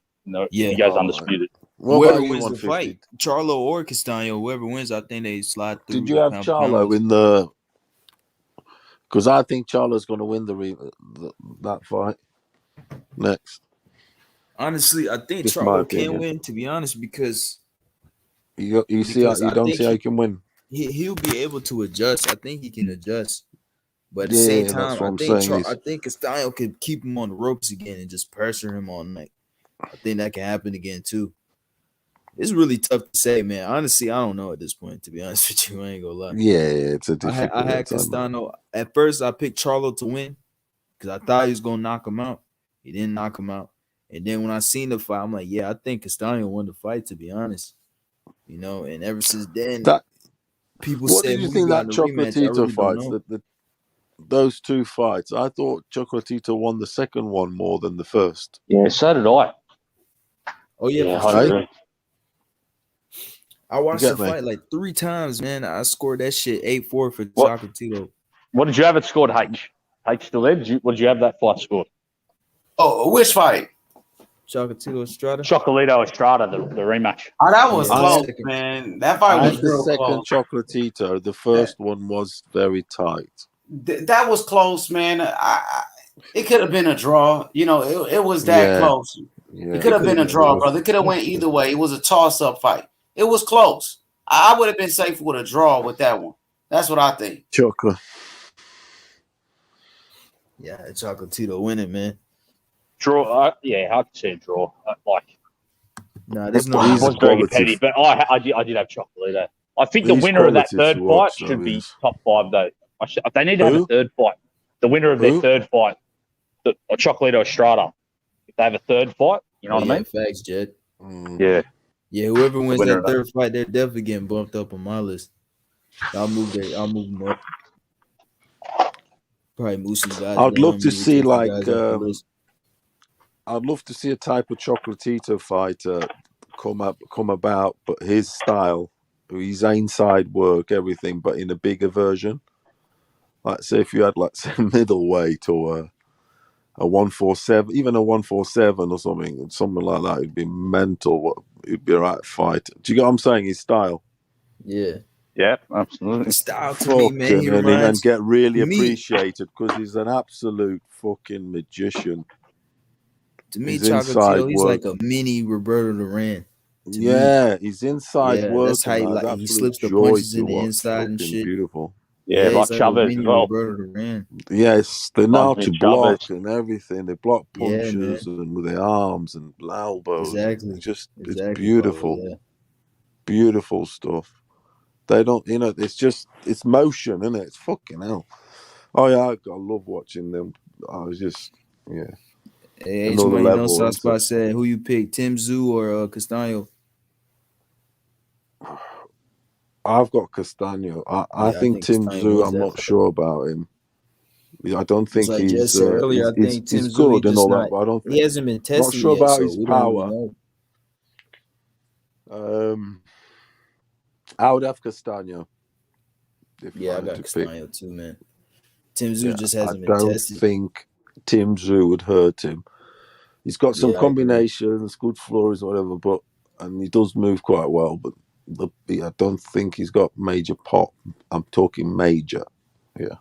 He goes undisputed. Whoever wins the fight, Charlo or Castano, whoever wins, I think they slide through. Did you have Charlo in the? Because I think Charlo's going to win that fight next. Honestly, I think Charlo can win. To be honest, because you don't see how he can win. He'll be able to adjust. I think he can adjust, but at the same time, I think Castano could keep him on the ropes again and just pressure him all night. I think that can happen again too. It's really tough to say, man. Honestly, I don't know at this point. To be honest with you, I ain't gonna lie. Yeah, it's a difficult. I had Castano at first. I picked Charlo to win because I thought he was gonna knock him out. He didn't knock him out, and then when I seen the fight, I'm like, yeah, I think Castano won the fight. To be honest, you know. And ever since then, people what said, did you think that Chocolatito fights? Those 2 fights, I thought Chocolatito won the second one more than the first. Yeah, so did I. Oh yeah, I agree. I watched the fight like 3 times, man. I scored that shit 8-4 for Chocolatito. What did you have it scored, H? H still there? What did you have that fight scored? Oh, which fight? Chocolatito Estrada. Chocolatito Estrada, the rematch. Oh, that was close, man. That fight was the second close. Chocolatito. The first one was very tight. That was close, man. It could have been a draw. You know, it was that close. Yeah, it could have been a draw, brother. It could have went either way. It was a toss-up fight. It was close. I would have been safe with a draw with that one. That's what I think. Choco. Yeah, Chocolatito winning, man. Draw. I could see a draw. There's no. It was very petty, but I did have Chocolatito. I think the winner of that third fight should be top 5, though. They need to have a third fight. The winner of their third fight, Chocolatito Estrada. If they have a third fight, you know what I mean? Facts, Jed. Yeah. Yeah, whoever wins that third fight, they're definitely getting bumped up on my list. I'll move them up. Probably Moosie's guys. I'd love to He see takes the like guys off the list. I'd love to see a type of Chocolatito fighter come about, but his style, his inside work, everything, but in a bigger version. Like say if you had like say middleweight or a 147, even a 147 or something like that, it'd be mental. It'd be a right fight. Do you get what I'm saying? His style. Yeah. Yeah, absolutely. His style to me, man, he and reminds get really me. appreciated because he's an absolute fucking magician. To me, His inside Chocolatito, he's work. like a mini Roberto Duran. Yeah, his inside work. That's how he slips the joy punches to in the watch. inside and Fucking shit. beautiful. Yeah, like he's like a Chavez mini as well. Roberto Duran. Yes, they know how to Chavez. block and everything. They block Yeah, punches and with their arms and elbows. Exactly. It's Exactly, beautiful. Paulo, yeah. Beautiful stuff. They don't, it's motion, isn't it? It's fucking hell. Oh yeah, I love watching them. I was just, yeah. Hey, Another somebody level. knows South Spot said, who you pick, Tim Tszyu or Castaño? I've got Castaño. I think Tim Castaño Tszyu, wins I'm that not fight. sure about him. I don't think Like he's Jess said earlier, I think Tim he's Tszyu, good and just all not, that, but I don't think he hasn't been not tested sure yet, about so his we don't really power. know. I would have Castaño. Yeah, I got Castaño too, man. Tim Tszyu just hasn't been I don't tested. think Tim Tszyu would hurt him. He's got some Yeah, I agree. combinations, good floors, whatever, and he does move quite well. But I don't think he's got major pop. I'm talking major. Yeah.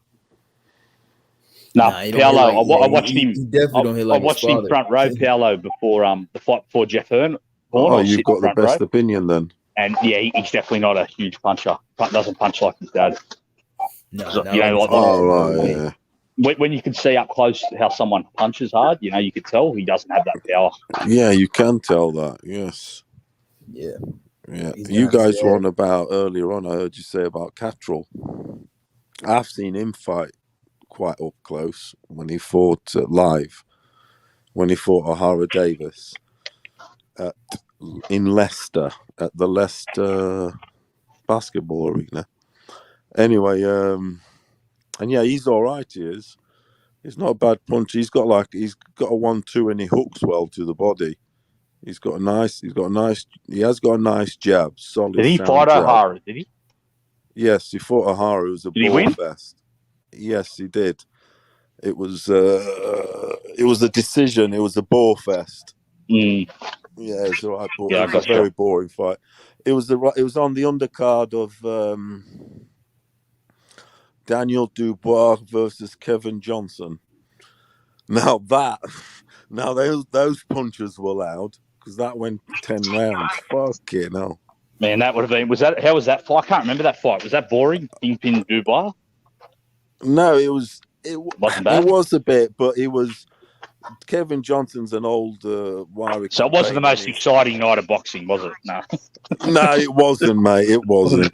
No, Nah, he don't Paolo. hit like- I watched he- him. he definitely don't hit like I his watched him father. front row Paolo before the fight before Jeff Hearn. Oh, you've got the best opinion then. And yeah, he's definitely not a huge puncher. Doesn't punch like his dad. No, So, not you know, like like, his dad. Yeah. when you can see up close how someone punches hard, you could tell he doesn't have that power. Yeah, you can tell that. Yes. Yeah. Yeah. He's You not his guys were dad. on about earlier on. I heard you say about Cattrall. I've seen him fight quite up close when he fought live. When he fought O'Hara Davis in Leicester at the Leicester basketball arena. Anyway, and yeah, he's all right. He is. He's not a bad puncher. He's got a 1-2 and he hooks well to the body. He has got a nice jab. Solid. Did he sound fight jab. O'Hara? Did he? Yes, he fought O'Hara. It was a Did he win? ball fest. Yes, he did. It was a decision. It was a ball fest. Mm. Yeah, it's all right. But Yeah, it was a very boring fight. It was on the undercard of Daniel Dubois versus Kevin Johnson. Now those punches were loud because that went 10 rounds. Fucking hell. Man, that would have been. How was that fight? I can't remember that fight. Was that boring? Kingpin Dubois? No, it wasn't bad. It was a bit, but it was. Kevin Johnson's an old wiry. So it wasn't the most exciting night of boxing, was it? No. No, it wasn't, mate. It wasn't.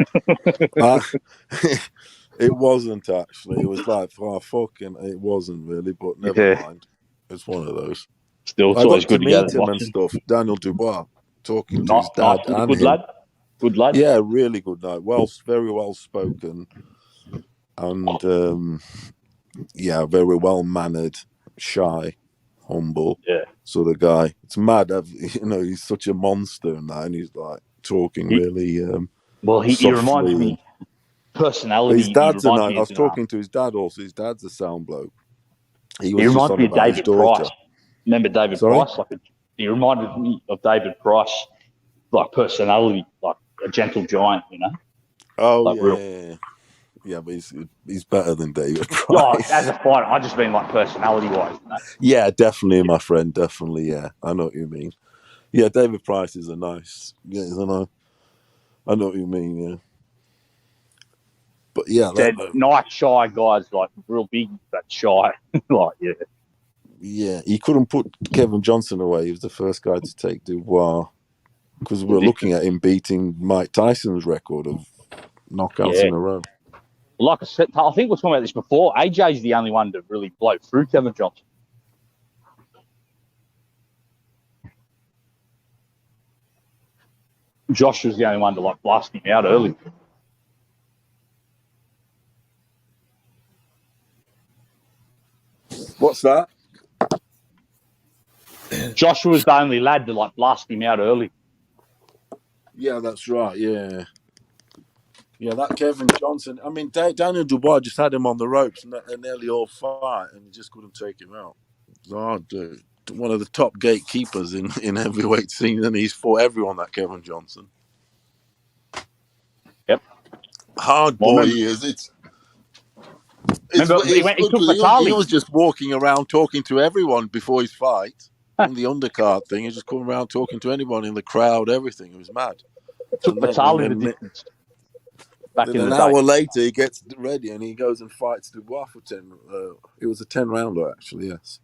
It wasn't actually. It was like, it wasn't really, but never mind. It's one of those. Still, it's I always got good to to go meet to him and boxing. stuff. Daniel Dubois talking to his dad and good him. lad. Good lad. Yeah, really good lad. Very well spoken, and yeah, very well mannered, shy, humble. Yeah. Sort of guy. It's mad. He's such a monster and that, and he's like talking really. He reminds me personality. His dad's I was talking to his dad also. His dad's a sound bloke. He was just reminds on me of about his David daughter. Price. Remember David Sorry? Price? He reminded me of David Price, like personality, like a gentle giant, Oh like yeah, but he's better than David Price. Oh, as a fighter, I just mean like personality-wise. Yeah, definitely, my friend. Definitely, yeah. I know what you mean. Yeah, David Price is a nice. Yeah, I know what you mean. Yeah, but yeah, nice shy guys, like real big but shy. Yeah, he couldn't put Kevin Johnson away. He was the first guy to take Dubois because we're looking at him beating Mike Tyson's record of knockouts in a row. Like I said, I think we were talking about this before. AJ's the only one to really blow through Kevin Johnson. Josh was the only one to like blast him out early. What's that? Joshua's the only lad to like blast him out early. Yeah, that's right. Yeah, that Kevin Johnson. I mean, Daniel Dubois just had him on the ropes and nearly all fight, and he just couldn't take him out. One of the top gatekeepers in heavyweight scene, and he's fought everyone. That Kevin Johnson. Yep. Hard boy he is. He was just walking around talking to everyone before his fight. On the undercard thing, he just coming around talking to anyone in the crowd, everything. It was mad. Took Vasiliy the distance. Then an hour later, he gets ready and he goes and fights Dubois for 10. It was a 10-rounder, actually. Yes.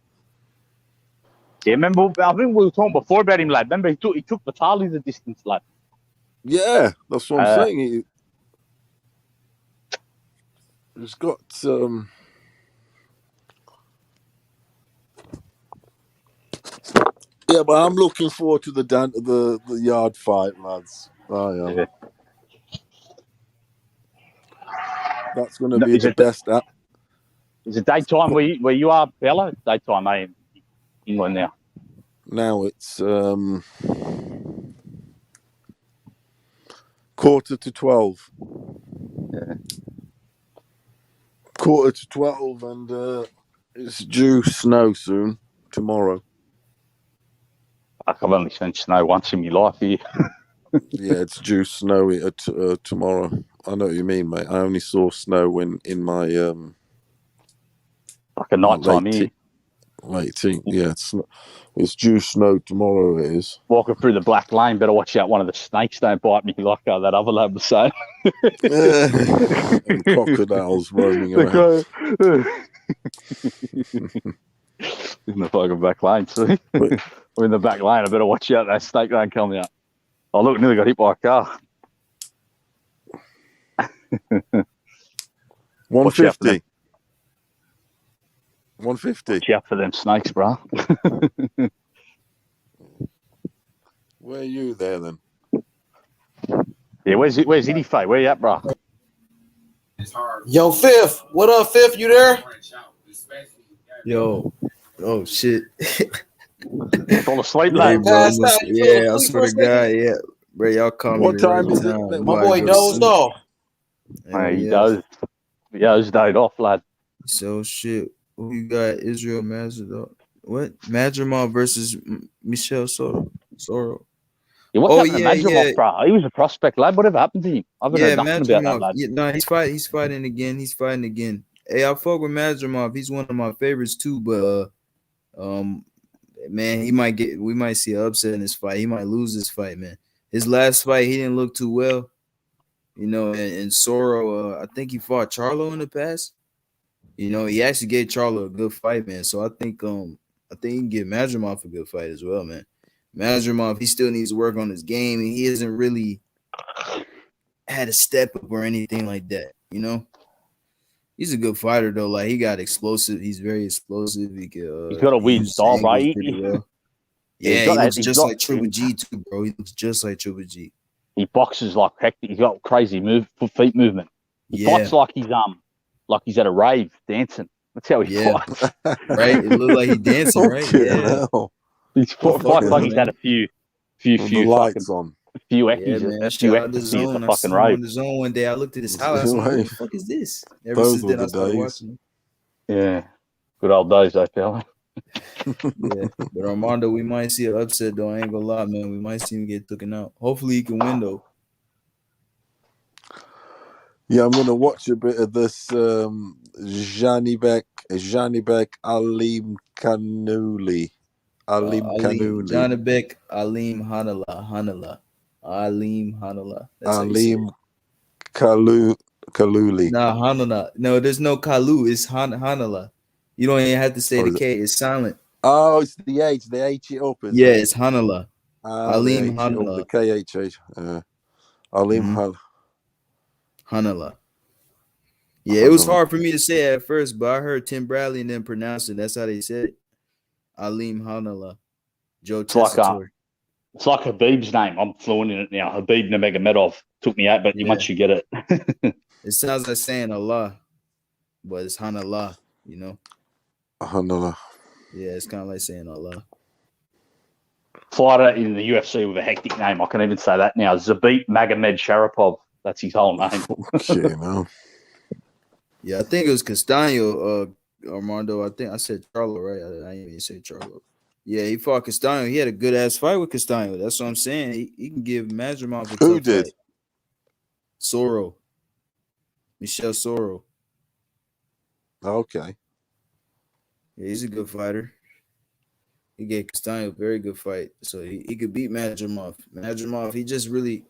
Yeah, remember? I think we were talking before about him, lad. Remember, he took Vasiliy the distance, lad. Yeah, that's what I'm saying. He's got Yeah, but I'm looking forward to the yard fight, lads. I am. Yeah. That's going to be the best. Is it daytime where you are, Bella? It's daytime, in England now. Now it's 11:45. Yeah. 11:45, and it's due snow soon tomorrow. I've only seen snow once in my life here. Yeah, it's due snow tomorrow. I know what you mean, mate. I only saw snow in my like a nighttime here. Late teen. Yeah, it's due snow tomorrow. It is. Walking through the black lane, better watch out. One of the snakes don't bite me like that other lad was saying. And crocodiles roaming around. In the fucking back lane, see? We're in the back lane. I better watch out. That snake don't come out. Oh, look, nearly got hit by a car. 150. 150. Watch out for them snakes, bro. Where are you there then? Yeah, where's Idifay? Where you at, bro? Yo, Fifth. What up, Fifth? You there? Yo. Oh, shit. Fall asleep, lad. Yeah, I swear to God, yeah. Bro, y'all call me. What time is it? My boy dozed off. He does. Yeah, he's died off, lad. So, shit. Who you got? Israel Mazadov. What? Madrimov versus Michelle Soro. Yeah, what's happened to Madrimov, bro? He was a prospect, lad. Whatever happened to him? I haven't heard nothing about that, lad. Yeah, no, he's fighting again. Hey, I fuck with Madrimov. He's one of my favorites too, but man, we might see an upset in this fight. He might lose this fight, man. His last fight, he didn't look too well. You know, and Soro, I think he fought Charlo in the past. You know, he actually gave Charlo a good fight, man. So I think he can give Madrimov a good fight as well, man. Madrimov, he still needs to work on his game, and he hasn't really had a step up or anything like that, you know? He's a good fighter, though. Like, he got explosive. He's very explosive. He's got a weird style, right? Well. Yeah, he looks just like Triple G, too, bro. He looks just like Triple G. He boxes like hectic. He's got crazy feet movement. He fights like he's at a rave dancing. That's how he fights. Right? It looked like he's dancing, right? Yeah. He fights like he's had a few lights on. A few exes at the fucking rave. On the zone one day, I looked at his house. I was like, what the fuck is this? Ever Those since then, were I started the days. watching. Yeah. Good old days, though, fella. Yeah, but Armando, we might see an upset though. I ain't gonna lie, man. We might see him get taken out. Hopefully, he can win though. Yeah, I'm gonna watch a bit of this Janibek Alim Kanuli. Janibek Alim Hanala. Alim Kaluli. Nah, Hanala. No, there's no Kalu. It's Hanala. You don't even have to say the K. It's silent. Oh, it's the H. They H it up. Yeah, it's Hanala. Alim Hanala. The KH. Alim Hanala. Yeah, it was hard for me to say at first, but I heard Tim Bradley and then pronounce it. That's how they said it. Alim Hanala. Joe Tessitore. It's like Habib's name. I'm fluent in it now. Habib Nurmagomedov took me out, but once you get it. It sounds like saying Allah, but it's Hanala, you know. Allah. Yeah, it's kind of like saying Allah. Fighter in the UFC with a hectic name. I can even say that now. Zabit Magomed Sharapov. That's his whole name. Okay, no. Yeah, I think it was Castaño, Armando. I think I said Charlo, right? I didn't even say Charlo. Yeah, he fought Castaño. He had a good ass fight with Castaño. That's what I'm saying. He can give Madrimov a Who tough did? fight. Soro. Michel Soro. Okay. Yeah, he's a good fighter. He gave Castaño a very good fight. So he could beat Madrimov. Madrimov, he just really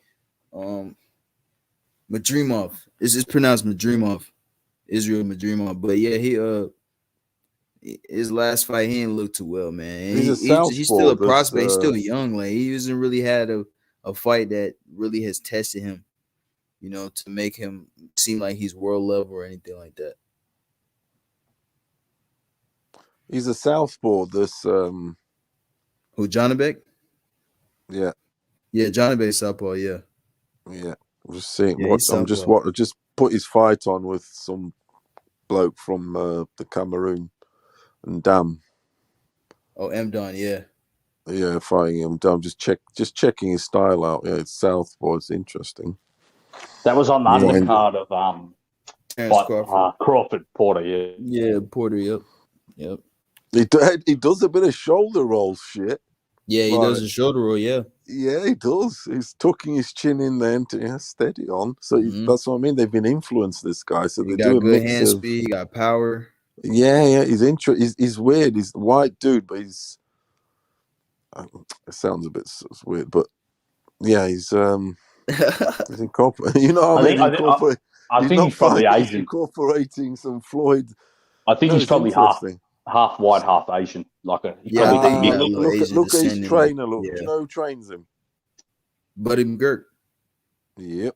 Madrimov. It's just pronounced Madrimov. Israel Madrimov. But yeah, his last fight, he didn't look too well, man. He's a southpaw. He's still a prospect. He's still young. Like he hasn't really had a fight that really has tested him, to make him seem like he's world level or anything like that. He's a southpaw. This Who, Jonabek? Yeah. Yeah, Jonabek southpaw. Yeah. Yeah. I'm just seeing Yeah, what he's I'm just southpaw. what just put his fight on with some bloke from the Cameroon and Dam. Oh, Mdon, yeah. Yeah, fighting him. I'm just checking his style out. Yeah, it's southpaw. It's interesting. That was on the undercard of Terrence Crawford Porter. Yeah. Yeah, Porter. Yep. He does a bit of shoulder roll shit. Yeah, he does a shoulder roll. Yeah. Yeah, he does. He's tucking his chin in there and steady on. So that's what I mean. They've been influenced, this guy. So they He do got a good mix hand of. speed. He got power. Yeah. He's weird. He's a white dude, but he's. It sounds a bit weird, but yeah, he's incorporating. I think he's probably Asian. Incorporating some Floyd. I think he's probably half white, half Asian. Like a look at his trainer. Look, do you know who trains him? Buddy McGirt. Yep,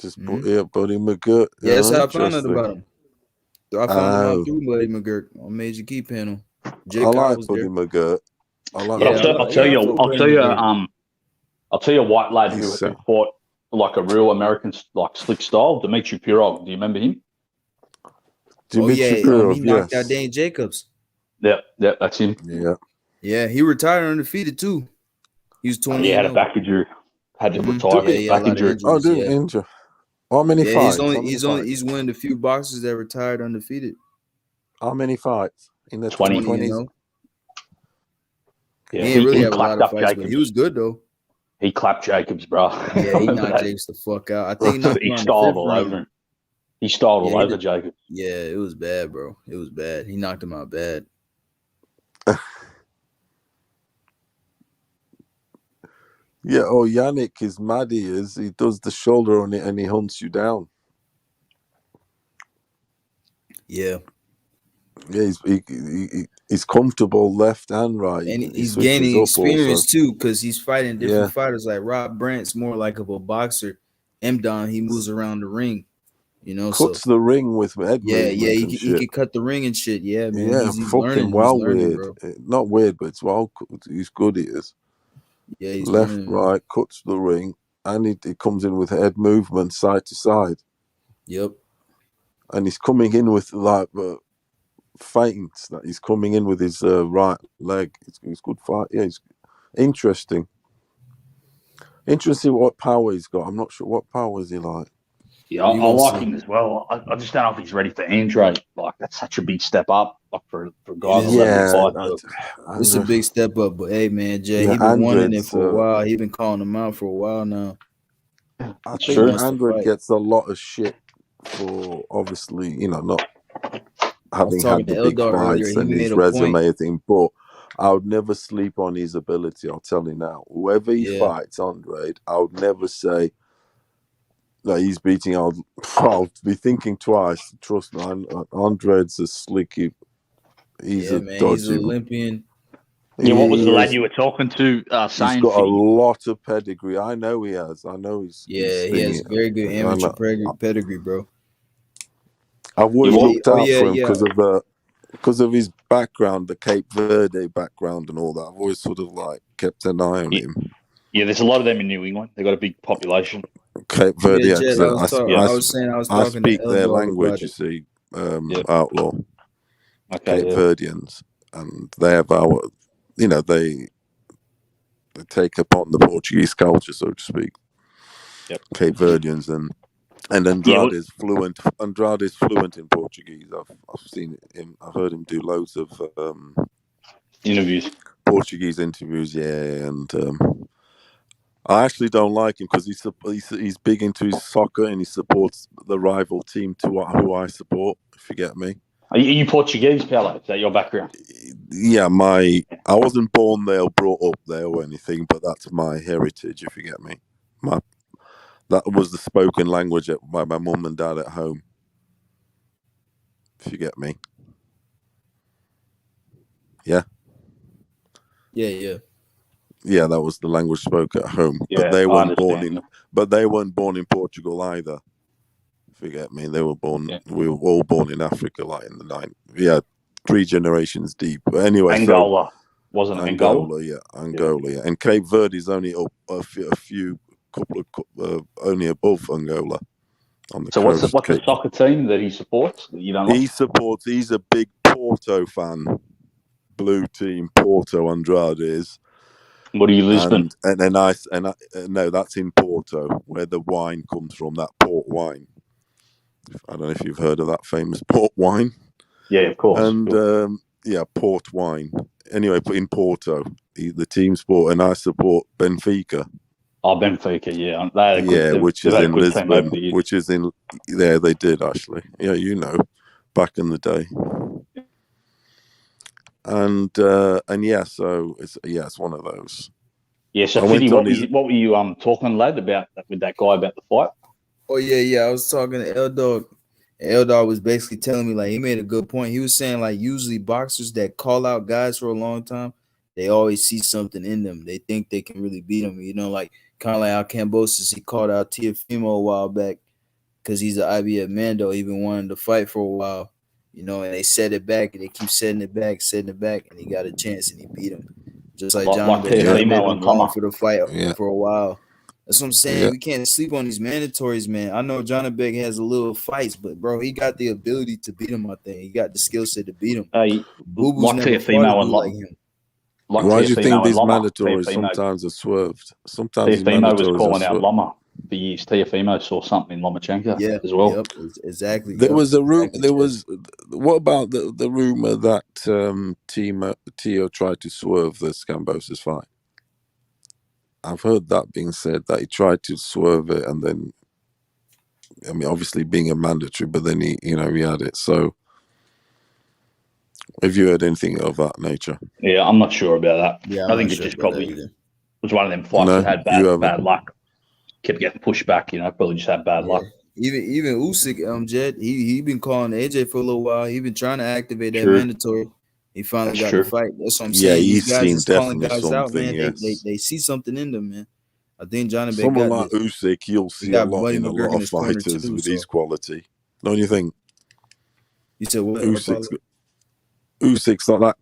Buddy McGirt. Yeah, that's how I found out about him. I found him out Oh. through Buddy McGirt on Major Key panel. Jay I Kyle like was Buddy there. McGirt. I like. I'll tell you a white lad who fought like a real American like slick style, Dmitry Pirog. Do you remember him? He knocked out Dane Jacobs. Yeah, that's him. Yeah, he retired undefeated too. He was 20. He had a back injury. Had to retire. Back injury. Oh, dude, injury. How many fights? He's one of the few boxers that retired undefeated. How many fights in the 20s? Yeah, he didn't really have a lot clapped of up fights, but Jacobs. he was good though. He clapped Jacobs, bro. Yeah, he knocked Jacobs the fuck out. I think he knocked him he on the styled fifth all round. over him. He styled all Yeah, over Jacobs. Yeah, it was bad, bro. It was bad. He knocked him out bad. Yeah, Yannick is mad. He does the shoulder on it and he hunts you down. Yeah. Yeah, he's comfortable left and right. And He he's switches gaining up experience also. too, because he's fighting different Yeah. fighters. Like Rob Brant's more like of a boxer. Mdon, he moves around the ring. Cuts the ring with head Yeah, movement he and can shit. cut the ring and shit. Yeah, man. Yeah, he's fucking learning. well He's learning, weird. bro. Not weird, but it's well. He's good. He is. Yeah, he's Left, learning. right, cuts the ring, and he comes in with head movement side to side. Yep. And he's coming in with like feints. That he's coming in with his right leg. It's good fight. Yeah, it's interesting. Interesting what power he's got. I'm not sure what power is he like. Yeah, I like him as well. I just don't know if he's ready for Andre. Like that's such a big step up, like for a guy It that's is. 75. It's a big step up, but hey, man, Jay, Yeah, he been wanting it Andred's, for a while. He been calling him out for a while now. I He think wants to Andred fight. gets a lot of shit for obviously, not having talking had the to big Eldar earlier. fights He and made his a resume point. thing, but I would never sleep on his ability. I'll tell you now. Whoever he fights, Andre, I would never say that he's beating. I'll be thinking twice. Trust me, Andre's a slicky. He's a Man, he's dodgy. an Olympian. Yeah, what was the lad is. you were talking to He's saying? got a Fitty? lot of pedigree. I know he has. I know he's. Yeah, he has very good amateur pedigree, bro. I've always looked out for him yeah. because of his background, the Cape Verde background and all that. I've always sort of like kept an eye on him. Yeah, there's a lot of them in New England. They've got a big population. Cape Verde, Yeah, Jed, I was I talking speak to their Eldar language. about You it. see, Outlaw. Okay, Cape yeah. Verdeans, and they have our, they take upon the Portuguese culture, so to speak. Yep. Cape Verdeans and Andrade is fluent. Andrade is fluent in Portuguese. I've seen him. I've heard him do loads of interviews, Portuguese interviews. Yeah, and I actually don't like him because he's big into his soccer and he supports the rival team to who I support. If you get me. Are you Portuguese, Paulo? Is that your background? Yeah, I wasn't born there or brought up there or anything, but that's my heritage. If you get me, that was the spoken language by my mum and dad at home. If you get me. Yeah. Yeah. Yeah, that was the language spoken at home. Yeah, but they I weren't born understand. in. But they weren't born in Portugal either. If you get me, they were born. Yeah. We were all born in Africa, like in the 90s. Yeah, 3 generations deep. But anyway, Angola wasn't it Angola, yeah. And Cape Verde is only a few only above Angola. On the So coast. what's the soccer team that he supports that you don't like? He's a big Porto fan. Blue team, Porto Andrade is. What are you, Lisbon? No, that's in Porto, where the wine comes from, that port wine. I don't know if you've heard of that famous port wine. Yeah, of course. And port wine. Anyway, in Porto, the team sport, and I support Benfica. Oh, Benfica, yeah. Which is in Lisbon, which is in there. They did actually. Yeah, back in the day. And yeah, so it's one of those. Yeah, so Fiddy, what were you talking, lad, about with that guy about the fight? Oh yeah, I was talking to L Dog. L Dog was basically telling me, like, he made a good point. He was saying, like, usually boxers that call out guys for a long time, they always see something in them. They think they can really beat them. Like kind of like how Kambosos, he called out Teofimo a while back because he's an IBF Mando. He been wanting to fight for a while, and they set it back and they keep setting it back, and he got a chance and he beat him. Just like John Big been calling for the fight for a while. That's what I'm saying. Yeah. We can't sleep on these mandatories, man. I know Johnny Big has a little fights, but bro, he got the ability to beat him. I think he got the skill set to beat him. Boo-Boo's never fought a dude like him. Why do you think these mandatories sometimes are swerved? Sometimes Teofimo was calling out Loma for years. Teofimo saw something in Lomachenko as well. Yep, exactly. There was a rumor. What about the rumor that Tio tried to swerve the Kambosos fight? I've heard that being said, that he tried to swerve it, and then, obviously being a mandatory, but then he had it. So, have you heard anything of that nature? Yeah, I'm not sure about that. Yeah, I think it just probably was one of them fights that had bad luck. Kept getting pushed back, probably just had bad luck. Even Usyk, Jed, he been calling AJ for a little while. He been trying to activate that mandatory. He finally got the fight. That's what I'm saying. He's guys seen is calling definitely guys out, man. Yes. They see something in them, man. I think Johnny Big someone got like this. Usyk, you'll see a lot in a lot of fighters with his quality. Don't you think? You said what? Usyk's got that.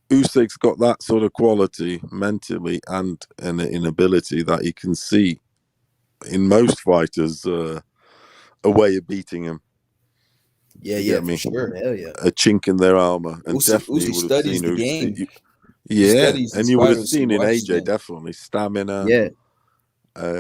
Usyk's got that sort of quality mentally and an ability that he can see in most fighters a way of beating him. Yeah, for sure. Hell yeah. A chink in their armor. And definitely Usyk would have studies seen the game. Yeah, and you would have seen in AJ definitely stamina. Yeah.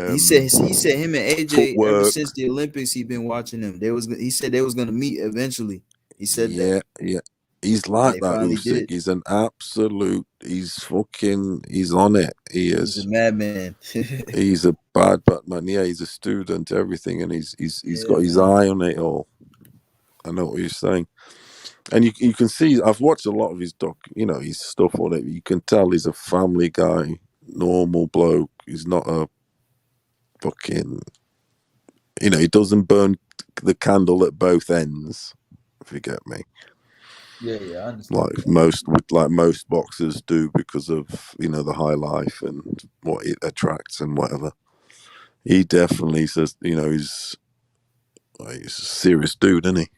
He said him and AJ footwork. Ever since the Olympics he been watching them. He said they was gonna meet eventually. He said that. Yeah. He's like that, Usyk. He's an absolute. He's on it. He is. He's a madman. He's a bad man. Yeah, he's a student, everything, and he's got his eye on it all. I know what you're saying, and you can see. I've watched a lot of his his stuff on it. You can tell he's a family guy, normal bloke. He's not a fucking. He doesn't burn the candle at both ends. If you get me. Yeah, I understand. Like most boxers do because of the high life and what it attracts and whatever. He definitely says he's a serious dude, isn't he?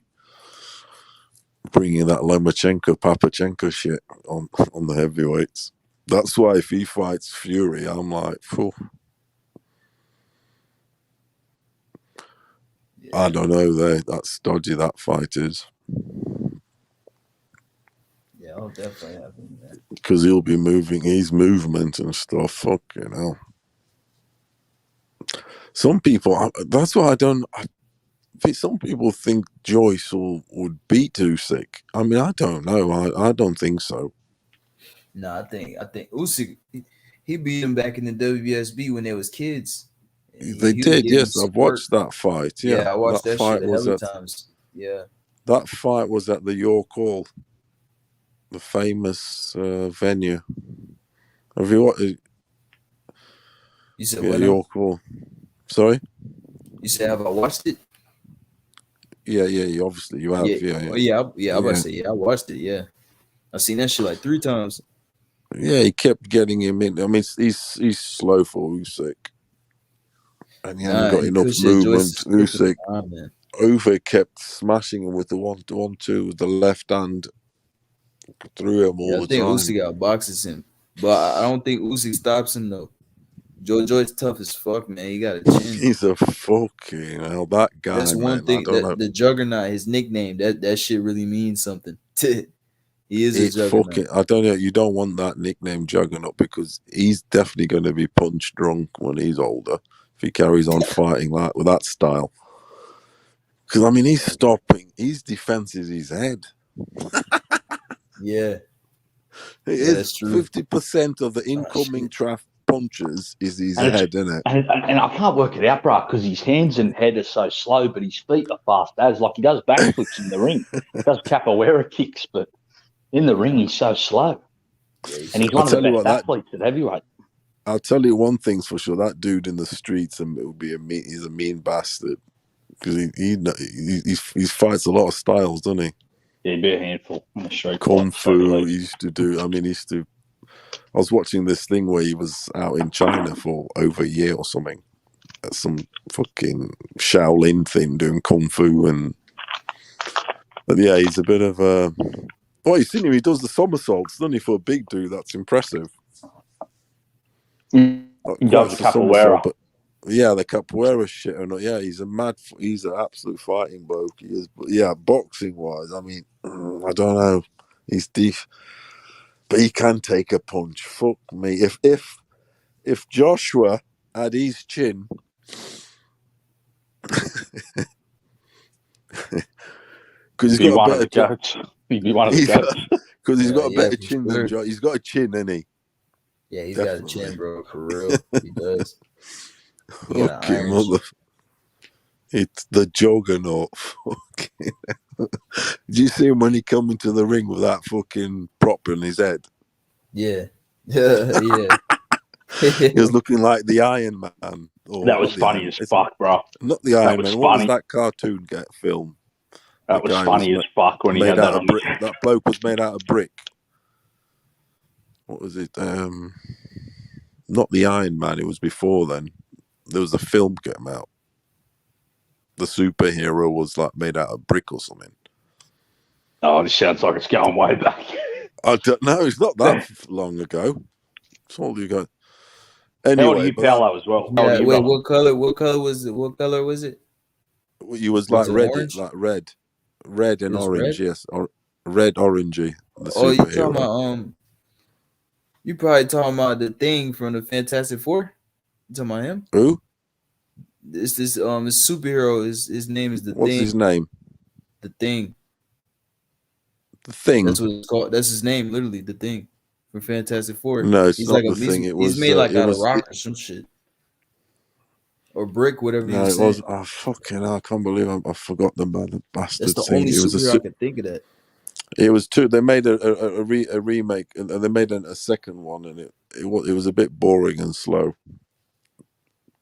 Bringing that Lomachenko, Papachenko shit on the heavyweights. That's why if he fights Fury, I'm like, phew. I don't know. That's dodgy. That fight is. Yeah, I'll definitely have him there. Because he'll be moving his movement and stuff. Fucking hell. Some people, that's why I don't. Some people think Joyce would beat Usyk. I mean, I don't know. I don't think so. No, I think Usyk, he beat him back in the WBSB when they was kids. They did, yes. I've watched that fight. Yeah, I watched that fight shit a hell of times. Yeah. That fight was at the York Hall, the famous venue. Have you watched? You said yeah, what? York Hall. Sorry. You said have I watched it? Yeah. Obviously, you have. Yeah. I was about to say I watched it. Yeah, I seen that shit like 3 times. Yeah, he kept getting him in. I mean, he's slow for Usyk, and he hasn't got enough movement. Usyk kept smashing him with the 1-2 with the left hand. Threw him all the time. I think Usyk outboxes him, but I don't think Usyk stops him though. Joy's tough as fuck, man. He got a chin. He's a fucking hell. That guy. That's one thing. The Juggernaut, his nickname, that shit really means something. He is a Juggernaut. I don't know. You don't want that nickname Juggernaut because he's definitely going to be punch drunk when he's older if he carries on fighting like with that style. Because I mean, he's stopping. His defense is his head. Yeah, that's true. 50% of the incoming punches is his head, isn't it? And I can't work it out, bro, because his hands and head are so slow, but his feet are fast as. Like he does backflips in the ring, he does capoeira kicks, but in the ring he's so slow. And he's one of the best athletes at heavyweight. I'll tell you one thing's for sure: that dude in the streets, and it will be he's a mean bastard because he fights a lot of styles, doesn't he? Yeah, he'd be a handful on the street. Kung Fu, he used to do. I mean, I was watching this thing where he was out in China for over a year or something at some fucking Shaolin thing doing Kung Fu. But yeah, he's a bit of a... Well, you've seen him, he does the somersaults, doesn't he, for a big dude? That's impressive. He does the capoeira. But yeah, the capoeira shit. Yeah, he's an absolute fighting bloke. He is. But yeah, boxing-wise, I mean, I don't know. He's deep. But he can take a punch. Fuck me. If Joshua had his chin, because he's got a better chin. He'd be one of the goats. Because he's got a better chin than Joshua. He's got a chin, hasn't he? Yeah, he's got a chin, bro. For real, he does. Okay, mother. It's the Juggernaut. Did you see him when he come into the ring with that fucking prop in his head? Yeah. He was looking like the Iron Man. That was funny as fuck, bro. Not the Iron Man. What was that cartoon film? That was funny as fuck when he had that on brick. That bloke was made out of brick. What was it? Not the Iron Man. It was before then. There was a film came out. The superhero was like made out of brick or something. Oh, this sounds like it's going way back. I don't know. It's not that long ago. It's all you got. Anyway, how old are you, Paolo, as well? Yeah, wait, what color was it? What color was it? It was like red, red and orange. Red? Yes, red, orangey. Oh, you talking about You probably talking about the Thing from the Fantastic Four? You talking about him? Who? It's this superhero. His name is the Thing. What's his name? The Thing. The Thing. That's what it's called. That's his name, literally. The Thing from Fantastic Four. No, it's not the Thing. He's made like out of rock or some shit, or brick, whatever. No, it was. Oh fucking hell! I can't believe I forgot about the bastard. That's the only superhero I could think of that. It was two. They made a remake, and they made a second one, and it was a bit boring and slow.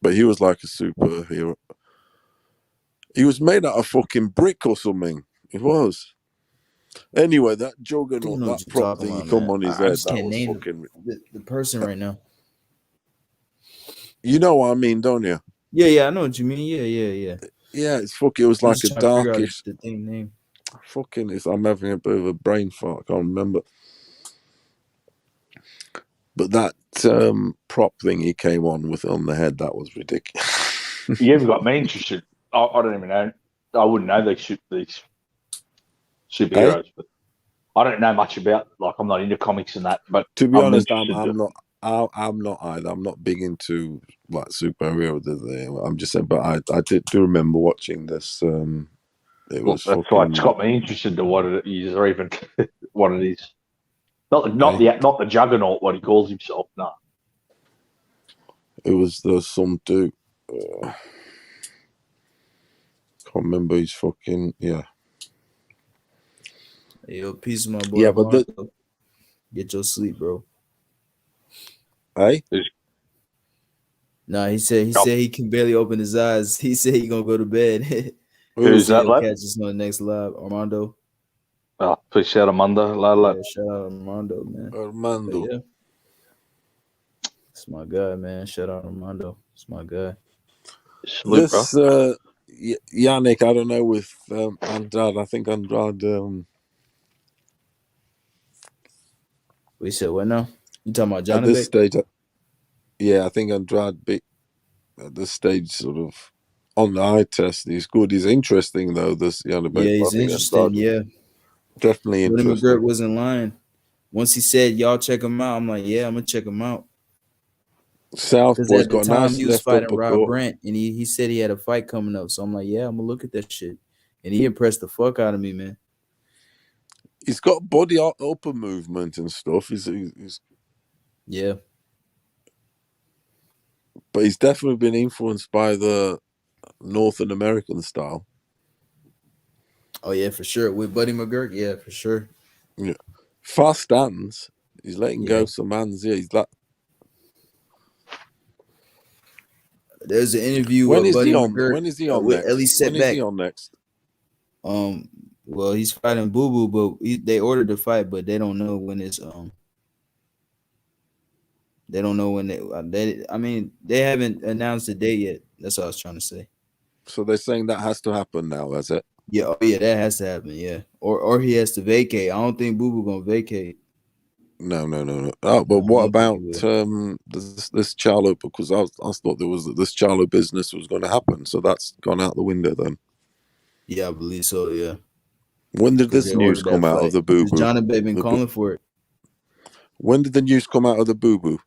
But he was like a superhero. He was made out of fucking brick or something. It was. Anyway, that Juggernaut, that prop thing, he come on his head. That was fucking... the person right now. You know what I mean, don't you? Yeah, I know what you mean. Yeah. Yeah, it's fucking. It was like a darkish. The thing name. Fucking, I'm having a bit of a brain fart. I can't remember. But that prop thing he came on with on the head, that was ridiculous. You ever got me interested? I don't even know. I wouldn't know these superheroes, but I don't know much about, like, I'm not into comics and that, but To be honest, interested I'm not either. I'm not big into like superheroes. I'm just saying, but I do remember watching this. It Well, was that's why it's fucking. got me interested to what it is, or even what it is. Not Hey? the juggernaut, what he calls himself. No, It was some dude. Can't remember his fucking yeah. Hey, yo, peace, my boy. Yeah, but Get your sleep, bro. Hey? Nah, he said he can barely open his eyes. He said he gonna go to bed. Who's that, He'll lad? catch us on the next live, Armando. Oh, please shout Amanda, lad. Yeah, shout out Armando, man. Armando. But yeah, it's my guy, man. Shout out Armando. It's my guy. Salute, This Yannick, I don't know with Andrade. I think Andrade. We said what now? You talking about At Johnny? this stage, yeah, I think Andrade beat at this stage sort of on the eye test. He's good. He's interesting though. This Yannick. Yeah, he's interesting. Yeah, definitely Woody interesting. McGirt wasn't lying. Once he said, "Y'all check him out," I'm like, "Yeah, I'm gonna check him out." Southpaw's At the got a time, nice he was left fighting Rob uppercut. Brandt, and he said he had a fight coming up. So I'm like, "Yeah, I'm gonna look at that shit." And he impressed the fuck out of me, man. He's got body upper movement and stuff. He's yeah, but he's definitely been influenced by the Northern American style. Oh yeah, for sure. With Buddy McGirt, yeah, for sure. Yeah, fast hands. He's letting go some hands. Yeah, he's that. There's an interview When with is Buddy he on? McGirt When is he on with next? Ellie When is Setback. he on next? Well, he's fighting Boo Boo, but they ordered the fight, but they don't know when it's They don't know when they. I mean, they haven't announced the date yet. That's what I was trying to say. So they're saying that has to happen now, has it? Yeah, oh yeah, that has to happen. Yeah, or he has to vacate. I don't think Boo Boo gonna vacate. No. Oh, but what about this Charlo? Because I thought this Charlo business was going to happen, so that's gone out the window then. Yeah, I believe so. Yeah. When did this news come out of the Boo Boo? Johnny been calling for it. When did the news come out of the Boo Boo?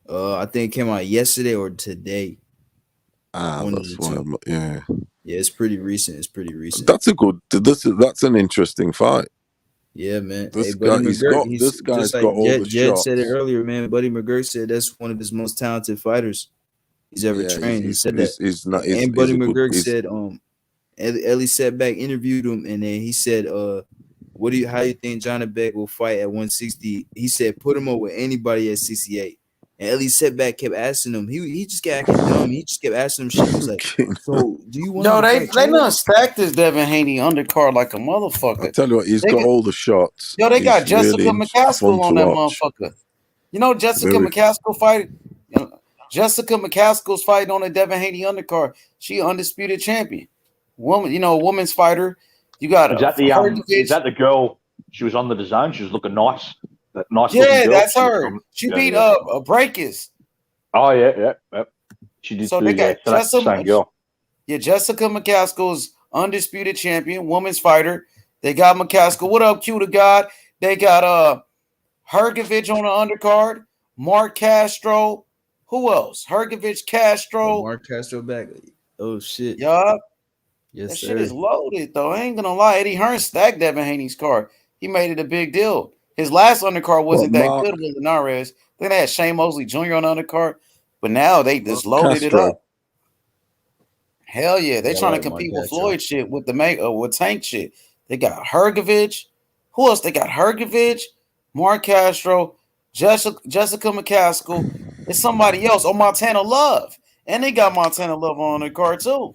I think it came out yesterday or today. That's why I'm yeah. Yeah, it's pretty recent. That's a good. That's an interesting fight. Yeah, man. This Buddy guy, McGirt, this guy's just like got all the Jed shots. said it earlier, man. Buddy McGirt said that's one of his most talented fighters he's ever trained. He said that. And Buddy McGirt said, Ellie Setback interviewed him, and then he said, how you think Johnny Beck will fight at 160? He said, put him up with anybody at 68. And Ellie Setback kept asking him. He just got acting dumb. He just kept asking him shit. He was like, so do you want they done stacked this Devin Haney undercard like a motherfucker. I tell you what, he's got all the shots. Yo, they got Jessica really McCaskill on that watch. motherfucker. You know Jessica McCaskill fight? Jessica McCaskill's fighting on a Devin Haney undercard. She undisputed champion. Woman, woman's fighter. You got is that the girl? She was on the zone. She was looking nice. That nice. Yeah, that's her. She beat Breakers. Oh yeah. She did. So they got same girl. Yeah, Jessica McCaskill's undisputed champion, woman's fighter. They got McCaskill. What up, Q to God? They got Hergovich on the undercard. Mark Castro. Who else? Hergovich, Castro. Mark Castro back. Oh shit. Yup. Yes, that sir. shit is loaded though. I ain't gonna lie. Eddie Hearn stacked Devin Haney's card. He made it a big deal. His last undercard wasn't that good with Linares. Then they had Shane Mosley Jr. on the undercard, but now they just loaded it up. Hell yeah, they trying to compete with Floyd shit with with Tank shit. They got Hergovich. Who else? They got Hergovich, Mark Castro, Jessica McCaskill. It's somebody else. Oh, Montana Love, and they got Montana Love on the card too.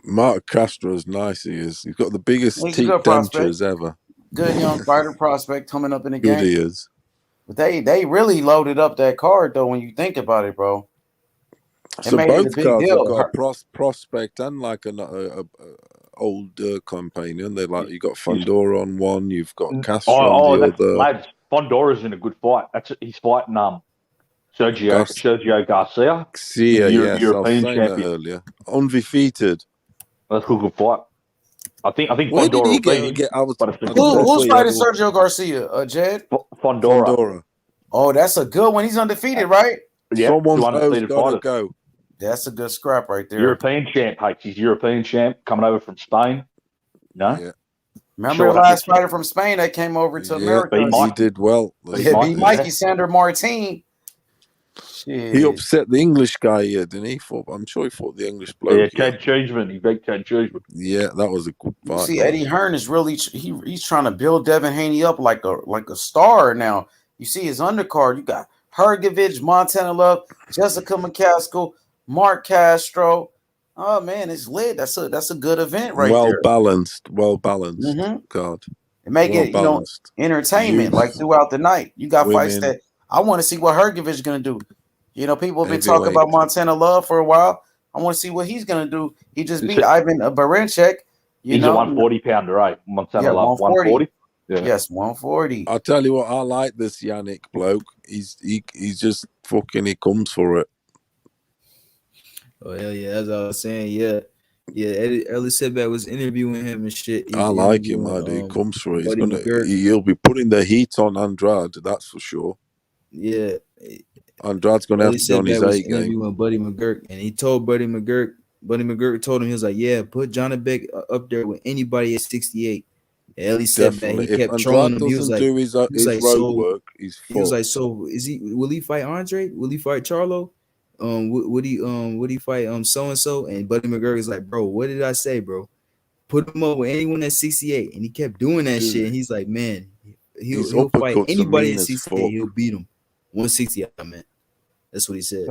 Mark Castro is nice. He is. He's got the biggest teeth dentures ever. Good young fighter prospect coming up in the game. Good he is. But they really loaded up that card though when you think about it, bro. So both cards have got a prospect and like an old companion. They like you got Fondora on one, you've got Castro on the other. Lads, Fondora's in a good fight. He's fighting Sergio Garcia. Yes, European I was saying champion that earlier. Undefeated. That's a good fight. I think Where did Fondora he will get? I was. but it's Who's fighting Sergio Garcia? Jed? Fondora. Oh, that's a good one. He's undefeated, right? Yeah, Someone's two undefeated gotta fighters. go. That's a good scrap right there. European champ, H. He's European champ coming over from Spain. No? Yeah. Remember the last fighter from Spain that came over to America? He did well. Yeah, beat Mikey Sander Martin. He upset the English guy here, didn't he? I'm sure he fought the English bloke. Yeah, Ted Cheeseman. He beat Ted Cheeseman. Yeah, that was a good fight. See, Eddie Hearn is really he's trying to build Devin Haney up like a star now. You see his undercard. You got Hergovich, Montana Love, Jessica McCaskill, Mark Castro. Oh man, it's lit. That's a good event right there. Well balanced card. And make it entertainment like throughout the night. You got fights that I want to see what Hergovich is gonna do. People have been talking about Montana Love for a while. I want to see what he's gonna do. He just beat Ivan Baranchyk. He's a 140 pounder, right? Montana Love 140. Yeah. Yes, 140. I'll tell you what, I like this Yannick bloke. He's just fucking, he comes for it. Oh hell yeah, as I was saying, yeah. Ellie Setback was interviewing him and shit. I like him, man. He comes for it. He'll be putting the heat on Andrade, that's for sure. Yeah. Andrade's gonna have to be on his A game. Interviewing Buddy McGurk, and he told Buddy McGurk told him, he was like, yeah, put Johnny Beck up there with anybody at 68. And Ellie Setback, he kept trolling him. He was like, his road work, he's he was like, so will he fight Andre? Will he fight Charlo? Would he fight so and so? And Buddy McGurk is like, bro, what did I say, bro? Put him up with anyone at 68. And he kept doing that shit. And he's like, man, he'll fight anybody at 68. He'll beat him. 160, I meant. That's what he said.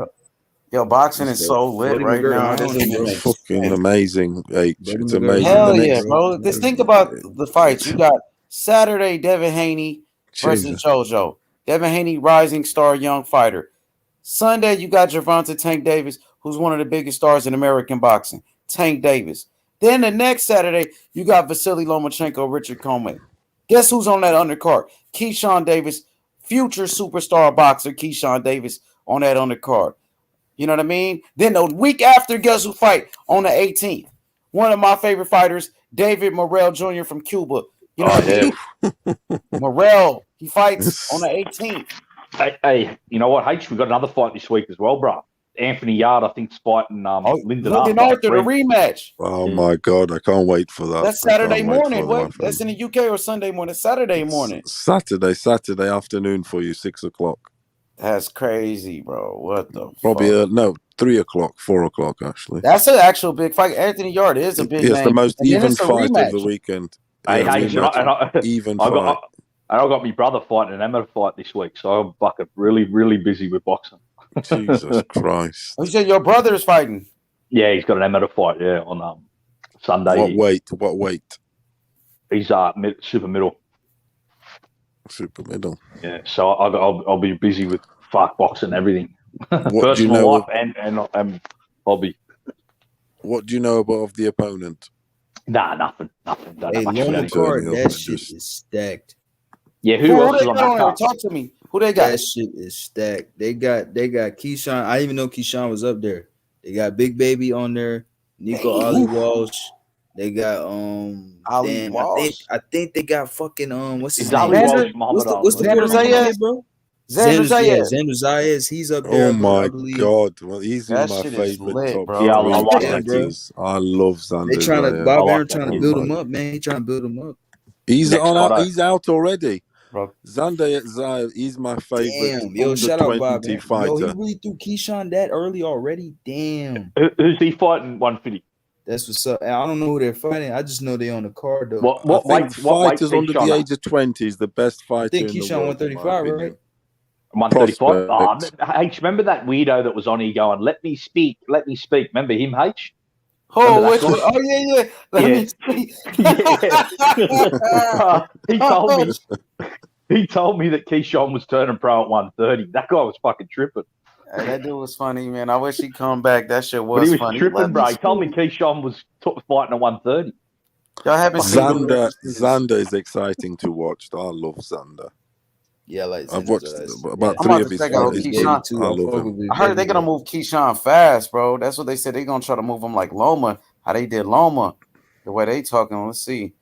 Yo, boxing is so lit right now. It's fucking amazing. It's amazing. Hell yeah, bro. Just think about the fights. You got Saturday, Devin Haney versus JoJo. Devin Haney, rising star, young fighter. Sunday, you got Gervonta Tank Davis, who's one of the biggest stars in American boxing. Tank Davis. Then the next Saturday, you got Vasiliy Lomachenko, Richard Coleman. Guess who's on that undercard? Keyshawn Davis, future superstar boxer Keyshawn Davis on that undercard. You know what I mean? Then the week after, guess who fight on the 18th? One of my favorite fighters, David Morrell Jr. from Cuba. You know what I mean? Morrell, he fights on the 18th. Hey, you know what, H? We got another fight this week as well, bro. Anthony Yard, I think, is fighting Lyndon Arthur, the rematch. Oh my god, I can't wait for that. That's Saturday morning. What? That's in the UK or Sunday morning? Saturday morning. Saturday afternoon for you, 6 o'clock. That's crazy, bro. What the Probably no, 3 o'clock, 4 o'clock actually. That's an actual big fight. Anthony Yard is a big It's name. the most And then even it's a fight rematch. of the weekend. Hey, Even I fight. got my brother fighting an amateur fight this week, so I'm fucking really, really busy with boxing. Jesus Christ. You said your brother is fighting? Yeah, he's got an amateur fight, on Sunday. What weight? He's super middle. Super middle. Yeah, so I'll be busy with boxing and everything. What do you Personal know life and hobby. What do you know about the opponent? Nah, nothing. Don't Hey, know much about Loma it. card, that shit is stacked. Yeah, who Who else they is on got on that there? card? Talk to me. Who they got? That shit is stacked. They got Keyshawn. I didn't even know Keyshawn was up there. They got Big Baby on there. Nico Ali Walsh. They got Ali Walsh. I think they got fucking what's his Is name? Ali Walsh Muhammad Ali? What's the Xander quarterback Zayas? kid, bro? Xander Zayas. Xander Zayas. He's up there. Oh I my believe. god. Well, he's in That my shit is favorite lit, top bro. Yeah, I three like that, bro. fighters. I love Xander They trying to Zayas. Bob I like Aaron that trying to kid, build bro. him up, man. He trying to build him up. He's Next on. fight, He's out already. Bro. Xander Zayas. He's my favorite Damn, yo, under shout out 20 Bob Aaron. Yo, he fighter. really threw Keyshawn that early already. Damn. Who's he fighting 150? That's what's up. I don't know who they're fighting. I just know they on the card though. What I think weight? What weight fighters under the Keyshawn age of 20 is the best I fighter think in the Keyshawn world. in my 135, opinion. right? 135. Prospect. H, remember that weirdo that was on here going, "Let me speak, let me speak." Remember him, H? Oh, Remember which that one? guy? Oh, yeah. Let Yeah. me see. He told me that Keyshawn was turning pro at 130. That guy was fucking tripping. Hey, that dude was funny, man. I wish he'd come back. That shit But was he was funny. tripping, Let bro. me He told me see. Keyshawn was fighting at 130. Y'all haven't seen Xander is exciting to watch. I love Xander. Yeah, I like I've Xander watched Zayas. about I'm three about of to his check out fights. Big Keyshawn. Baby too. I I love fuck him. with Big I heard Baby. they're gonna move Keyshawn fast, bro. That's what they said. They're gonna try to move him like Loma, how they did Loma. The way they talking, let's see.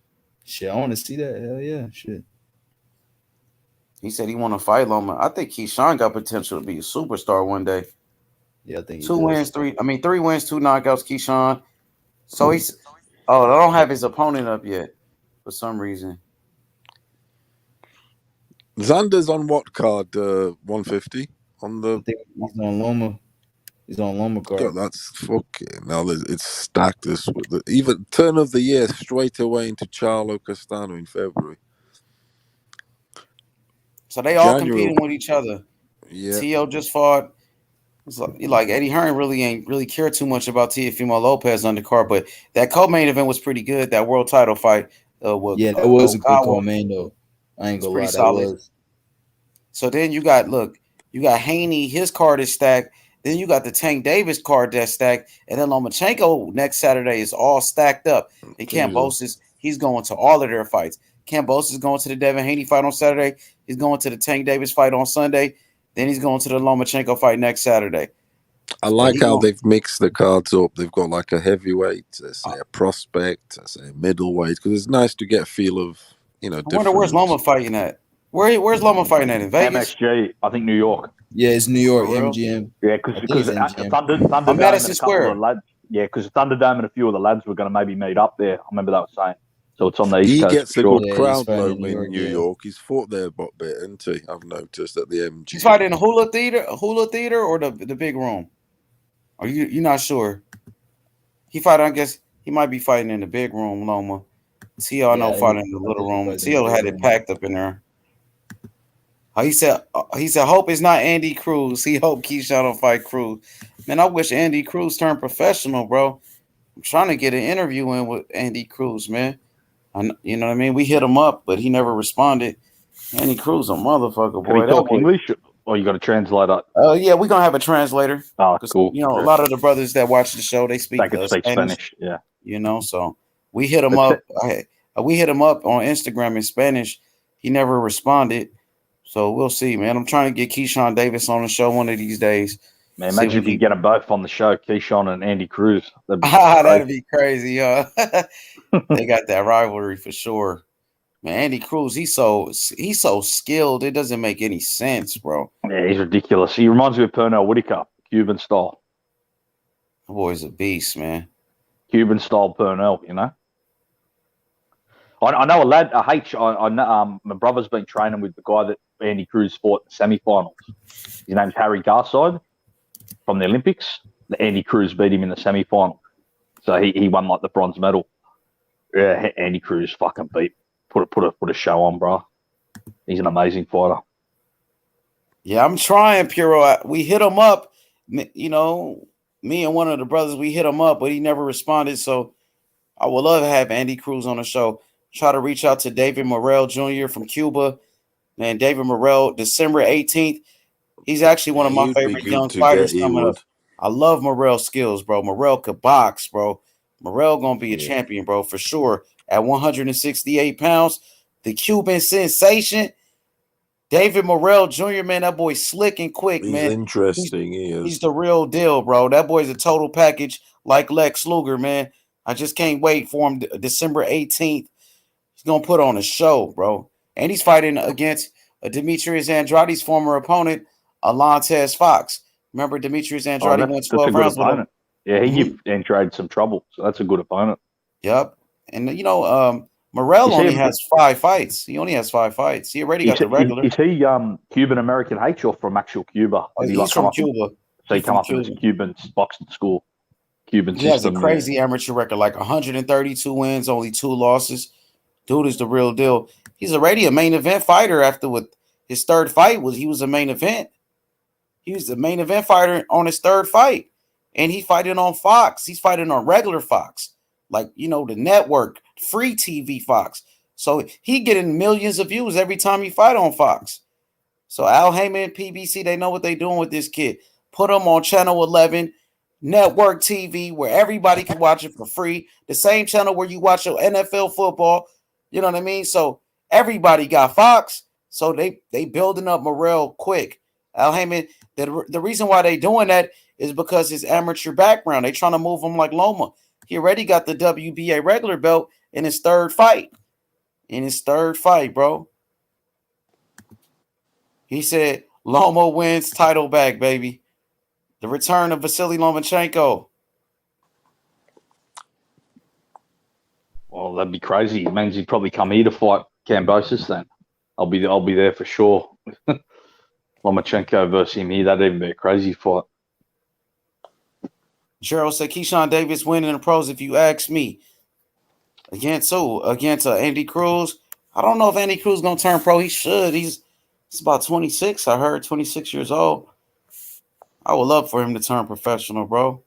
Shit, I want to see that. Hell yeah, shit. He said he want to fight Loma. I think Keyshawn got potential to be a superstar one day. Yeah, I think he 2 does. wins, 3 wins, 2 knockouts, Keyshawn. So he's I don't have his opponent up yet for some reason. Xander's on what card? 150 on the. I think he's on Loma. He's on Loma card. God, that's fucking. Now it's stacked. This with the even turn of the year straight away into Charlo Castano in February. So they all January. competing with each other. Yeah. Tio just fought. It's like Eddie Hearn really ain't really care too much about Teofimo Lopez on the card, but that co-main event was pretty good. That world title fight. With, Yeah, that was a good Ogawa. co-main though. I ain't It's gonna pretty lie, that solid. was. So then you got Haney, his card is stacked. Then you got the Tank Davis card that's stacked, and then Lomachenko next Saturday is all stacked up. And Kambosos, he's going to all of their fights. Kambosos is going to the Devin Haney fight on Saturday. He's going to the Tank Davis fight on Sunday. Then he's going to the Lomachenko fight next Saturday. I like how they've mixed the cards up. They've got like a heavyweight, say a prospect, say a middleweight, because it's nice to get a feel of, I wonder where's Loma fighting at. Where's Loma fighting at, in Vegas? MSG, I think New York. Yeah, it's New York, For real? MGM. Yeah, because Thunderdome On Madison and a couple Square. of lads. Yeah, because Thunderdome and a few of the lads were going to maybe meet up there. I remember that was saying. So it's on the East He Coast. gets for a sure. good crowd though in New York. He's fought there a bit, isn't he? I've noticed at the MGM. He's fighting in the Hula Theater or the big room? Are you're not sure? He I guess he might be fighting in the big room, Loma. Tio, I know, fighting in the little room. Tio had it packed up in there. He said, hope it's not Andy Cruz. He hope Keyshawn don't fight Cruz. Man, I wish Andy Cruz turned professional, bro. I'm trying to get an interview in with Andy Cruz, man. You know what I mean? We hit him up, but he never responded. Andy Cruz, a motherfucker, Can boy. he talk English, or you got a translator? Yeah, we're gonna have a translator. Oh, cool. A lot of the brothers that watch the show, they speak, Spanish. Yeah. So we hit him up. We hit him up on Instagram in Spanish. He never responded. So we'll see, man. I'm trying to get Keyshawn Davis on the show one of these days. Man, imagine if you get them both on the show, Keyshawn and Andy Cruz. That'd be crazy, huh? They got that rivalry for sure. Man, Andy Cruz, he's so skilled. It doesn't make any sense, bro. Yeah, he's ridiculous. He reminds me of Pernell Whitaker, Cuban style. That boy's a beast, man. Cuban style Pernell, you know. I know a lad, my brother's been training with the guy that Andy Cruz fought in the semi-finals. His name's Harry Garside from the Olympics. Andy Cruz beat him in the semi-final. So he won like the bronze medal. Yeah, Andy Cruz fucking put a show on, bro. He's an amazing fighter. Yeah, I'm trying, Puro. We hit him up, me and one of the brothers, we hit him up, but he never responded. So I would love to have Andy Cruz on the show. Try to reach out to David Morrell Jr. from Cuba. Man, David Morrell, December 18th. He's actually one of my favorite young fighters coming up. I love Morrell's skills, bro. Morrell could box, bro. Morrell going to be a champion, bro, for sure. At 168 pounds, the Cuban sensation, David Morrell Jr., man, that boy's slick and quick, man. He's interesting. He's the real deal, bro. That boy's a total package like Lex Luger, man. I just can't wait for him December 18th. He's going to put on a show, bro. And he's fighting against Demetrius Andrade's former opponent, Alantez Fox. Remember, Demetrius Andrade won 12 rounds with him. Yeah, he gave Andrade some trouble, so that's a good opponent. Yep. And, Morrell only has 5 fights. He only has 5 fights. He already got the regular. Is he Cuban-American H or from actual Cuba? Oh, he's from Cuba. So he come up in this Cuban boxing school. Cuban He has a system. crazy amateur record, like 132 wins, only 2 losses. Dude is the real deal. He's already a main event fighter after with his third fight he was a main event. He was the main event fighter on his third fight. And he fighting on Fox. He's fighting on regular Fox. Like, the network, free TV Fox. So he getting millions of views every time he fight on Fox. So Al Heyman and PBC, they know what they're doing with this kid. Put him on Channel 11, network TV, where everybody can watch it for free. The same channel where you watch your NFL football. You know what I mean? So everybody got Fox. So they building up Morrell quick. Al Heyman, the reason why they doing that is because his amateur background. They trying to move him like Loma. He already got the WBA regular belt in his third fight. Bro. He said, Loma wins, title back, baby. The return of Vasiliy Lomachenko. Well, that'd be crazy. It means he'd probably come here to fight Kambosos then. I'll be there for sure. Lomachenko versus him here, that'd even be a crazy fight. Gerald said Keyshawn Davis winning in the pros if you ask me. Against who? Against Andy Cruz. I don't know if Andy Cruz gonna turn pro. He should. He's about 26. I heard 26 years old. I would love for him to turn professional, bro.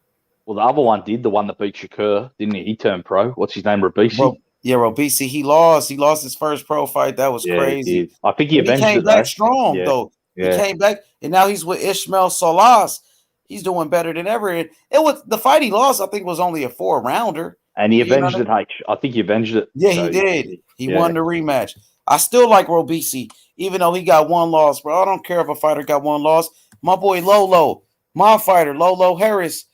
Well, the other one did, the one that beat Shakur, didn't he? He turned pro. What's his name, Rabisi? Robisi. He lost. He lost his first pro fight. That was crazy. I think he avenged he came it, back though. strong, though. Yeah. He came back, and now he's with Ishmael Salas. He's doing better than ever. It was the fight he lost, I think, was only a 4-rounder. And he avenged it, H. I think he avenged it. Yeah, he did. He won the rematch. I still like Robisi, even though he got one loss, bro. I don't care if a fighter got one loss. My boy Lolo, my fighter, Lolo Harris,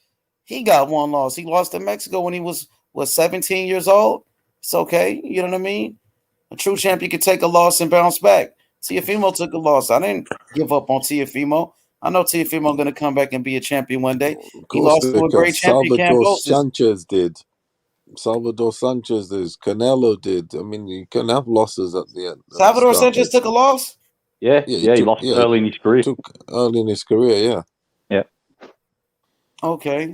he got one loss. He lost to Mexico when he was, 17 years old? It's okay. You know what I mean? A true champion can take a loss and bounce back. Teofimo took a loss. I didn't give up on Teofimo. I know Teofimo going to come back and be a champion one day. He lost to a great champion, Salvador Kambosos. Sanchez did. Salvador Sanchez did. Canelo did. I mean, you can have losses at the end. Salvador Sanchez took a loss? Yeah, he lost early in his career. Early in his career, yeah. Okay.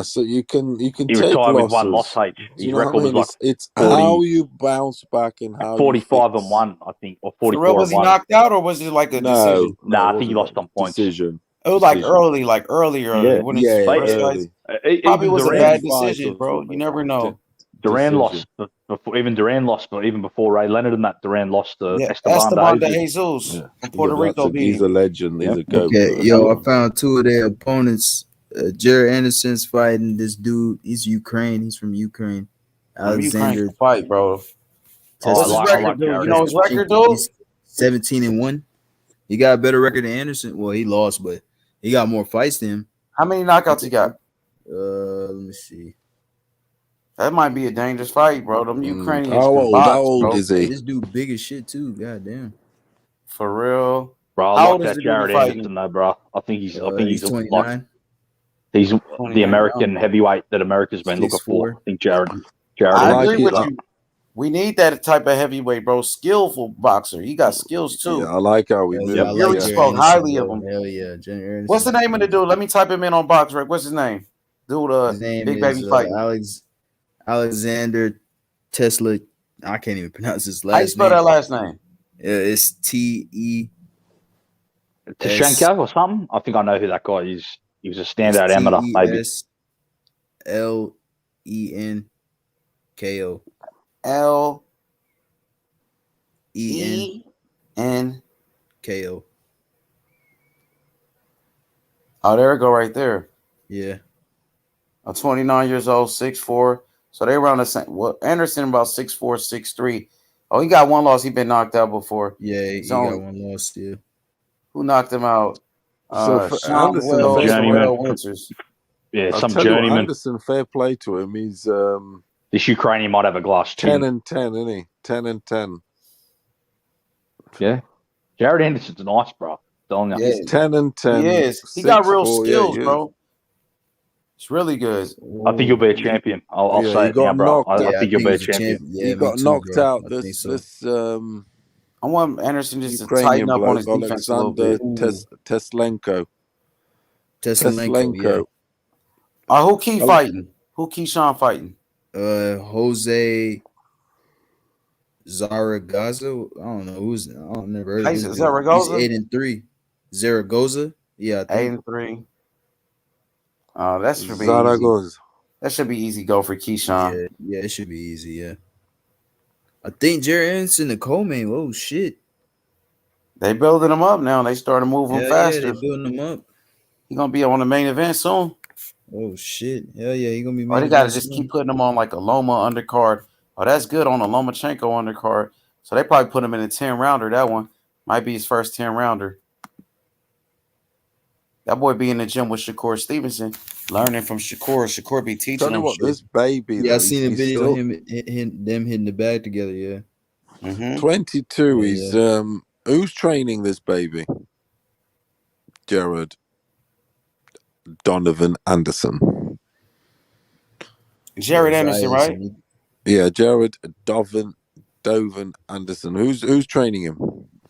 So you can He take retired losses. with one loss, H. His You know what record I mean? was like It's 40, how you bounce back and how 45-1, I think, or 44-1. For real, was he knocked out or was it like a decision? Nah, I think he lost on points. Decision. It was like early. When his first early. fight. Probably was a bad 45 decision, or bro. You never know. Duran lost before, even Duran lost, but even before Ray Leonard and that, Duran lost to Esteban de Jesus. Puerto Rico beat He's a legend. He's a goat. Okay, yo, I found two of their opponents. Jared Anderson's fighting this dude. He's Ukraine. He's from Ukraine. Alexander fight, bro. What's his record, dude? You know his record, dude? He's 17-1. He got a better record than Anderson. Well, he lost, but he got more fights than him. How many knockouts he got? Let me see. That might be a dangerous fight, bro. Them Ukrainians. How old is he? This dude big as shit too. God damn. For real, bro. I like that Jared Anderson, though, bro. I think he's 29. He's the American heavyweight that America's been looking for. I think Jared. I agree with you. We need that type of heavyweight, bro. Skillful boxer. He got skills too. Yeah, I like how we move. You spoke highly of him. Hell yeah, Jared. What's the name of the dude? Let me type him in on BoxRec. What's his name? Dude, his name big is, baby fight. Alexander Tesla. I can't even pronounce his last name. How you spell that last name? It's T-E. Tashenko or something? I think I know who that guy is. He was a standout amateur, maybe. L-E-N-K-O. L-E-N-K-O. Oh, there we go right there. Yeah. 29 years old, 6'4". So they around the same. Well, Anderson about 6'4", 6'3". Oh, he got one loss. He been knocked out before. Yeah, he got one loss, yeah. Who knocked him out? So for Sean Anderson, Winters. Yeah, some tell you what, journeyman. Anderson, fair play to him. He's This Ukrainian might have a glass 10 and 10, isn't he? 10 and 10. Yeah. Jared Anderson's nice, bro. Telling you. Yeah. He's 10 and 10. He is. He got real 6'4", skills, yeah, bro. It's really good. I think you'll be a champion. I'll say it now, bro. I think you'll be a champion. He got knocked out. This I want Anderson just to Ukrainian tighten up on his bloke, defense a little bit. Teslenko. Yeah. Who Key fighting? Who Keyshawn fighting? Jose Zaragoza. I don't know who's. I don't never heard of him. Zaragoza? He's 8-3. Zaragoza. Yeah, I think. 8-3. Oh, that should be Zaragoza. easy. That should be easy go for Keyshawn. Yeah, it should be easy. Yeah. I think Jared Anderson the co-main. Oh shit. They building him up now. They started moving faster. Yeah, they building him up. He gonna be on the main event soon. Oh shit. Hell yeah, he gonna be. They gotta just keep putting him on like a Loma undercard. Oh, that's good on a Lomachenko undercard. So they probably put him in a 10-rounder. That one might be his first 10-rounder. That boy be in the gym with Shakur Stevenson, learning from Shakur. Shakur be teaching Tell you him what, shit. this baby Yeah, I though, seen a he's video still of them hitting the bag together. Yeah. Mm-hmm. 22. Yeah, He's yeah. who's training this baby? Jared Donovan Anderson. Jared Yeah, Anderson, right? Yeah, Jared Donovan Anderson. Who's training him?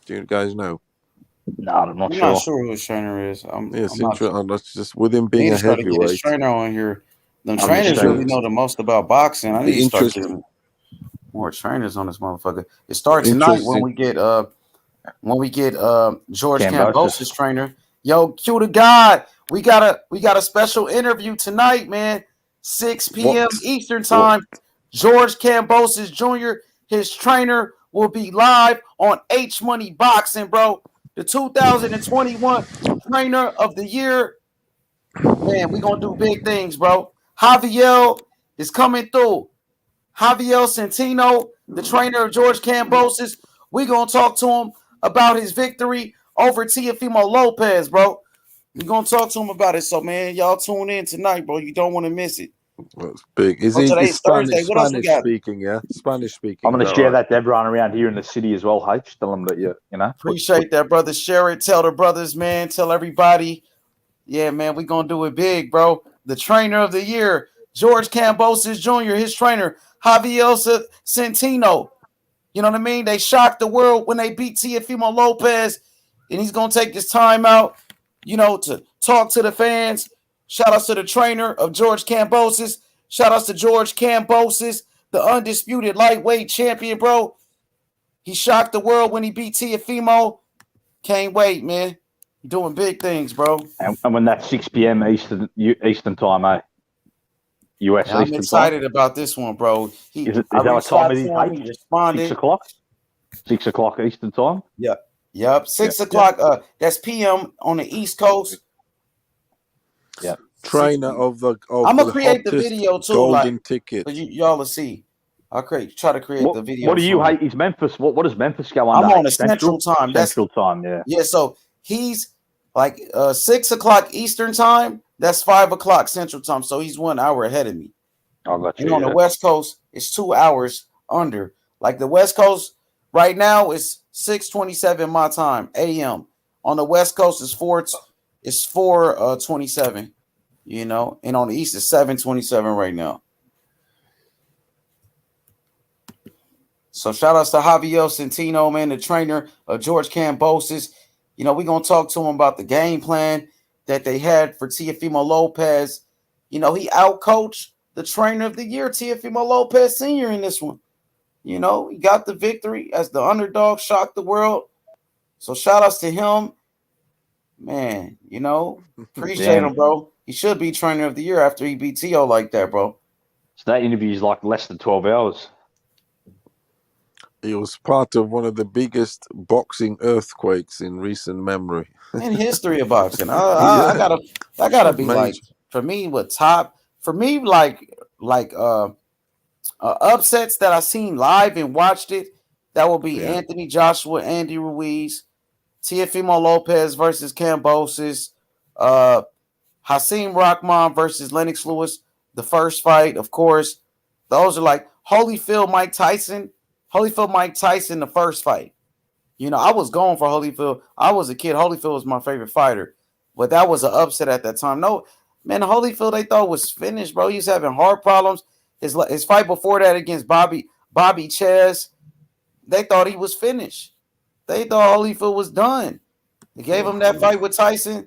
Do you guys know? No, I'm not I'm sure. not sure who his trainer is. I'm Yes, not sure. interesting. That's just with him I being need a to start to get his heavyweight. trainer on here. Them I'm trainers just really know the most about boxing. I need to start Interesting. getting more trainers on this motherfucker. It starts tonight when we get George Kambosos' trainer. Yo, cue to God. We got a special interview tonight, man. 6 p.m. Eastern time. George Kambosos Jr., his trainer, will be live on H Money Boxing, bro. The 2021 Trainer of the Year. Man, we gonna do big things, bro. Javier is coming through. Javier Centino, the trainer of George Kambosos. We gonna talk to him about his victory over Teofimo Lopez, bro. We gonna talk to him about it. So, man, y'all tune in tonight, bro. You don't want to miss it. That's big. Is Oh, he today's Thursday. What else we Spanish got? speaking? Yeah, Spanish speaking. I'm going is to that share right? that to everyone around here in the city as well, H. Tell them that you know. Appreciate that, brother. Share it. Tell the brothers, man. Tell everybody. Yeah, man, we gonna do it big, bro. The trainer of the year, George Kambosos Jr., his trainer, Javier Centino. You know what I mean? They shocked the world when they beat Teofimo Lopez, and he's gonna take his time out, you know, to talk to the fans. Shout outs to the trainer of George Kambosos. Shout outs to George Kambosos, the undisputed lightweight champion, bro. He shocked the world when he beat Teofimo. Can't wait, man. Doing big things, bro. And when that's 6 p.m. Eastern time, eh? US Yeah, I'm Eastern excited time. about this one, bro. Is that what time it is? He responded. 6 o'clock? 6 o'clock Eastern time? Yep. 6 o'clock. That's PM on the East Coast. Yeah. Trainer of the I'm gonna create the video too, golden like, ticket. but y'all will see. I'll try to create the video. What do you hate? Is Memphis? What does Memphis go I'm under? on the Central time. That's Central time, yeah. Yeah, so he's like 6 o'clock Eastern time. That's 5 o'clock Central time. So he's 1 hour ahead of me. I got you. And on the West Coast, it's 2 hours under. Like the West Coast right now is 6:27 my time a.m. On the West Coast is 4:27. You know, and on the East is 7:27 right now. So shout outs to Javier Centino, man, the trainer of George Kambosos. You know, we're gonna talk to him about the game plan that they had for Teofimo Lopez. You know, he outcoached the trainer of the year, Teofimo Lopez Sr. in this one. You know, he got the victory as the underdog, shocked the world. So shout outs to him. Man, you know, appreciate him, bro. He should be trainer of the year after he beat Teo like that, bro. So that interview is like less than 12 hours. He was part of one of the biggest boxing earthquakes in recent memory. In history of boxing. I gotta be like, for me, upsets that I seen live and watched it. That will be Anthony Joshua, Andy Ruiz, Teofimo Lopez versus Kambosos, Hasim Rahman versus Lennox Lewis. The first fight, of course. Those are like Holyfield, Mike Tyson. The first fight. You know, I was going for Holyfield. I was a kid. Holyfield was my favorite fighter. But that was an upset at that time. No, man, Holyfield they thought was finished, bro. He was having heart problems. His fight before that against Bobby Chaz, they thought he was finished. They thought Holyfield was done. They gave him that fight with Tyson.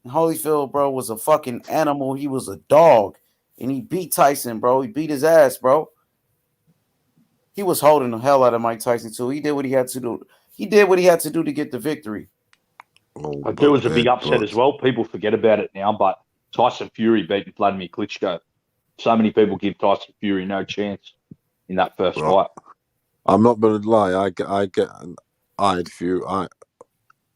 And Holyfield, bro, was a fucking animal. He was a dog. And he beat Tyson, bro. He beat his ass, bro. He was holding the hell out of Mike Tyson, too. He did what he had to do. He did what he had to do to get the victory. I do was a big upset as well. People forget about it now, but Tyson Fury beat Vladimir Klitschko. So many people give Tyson Fury no chance in that first fight. I'm not going to lie.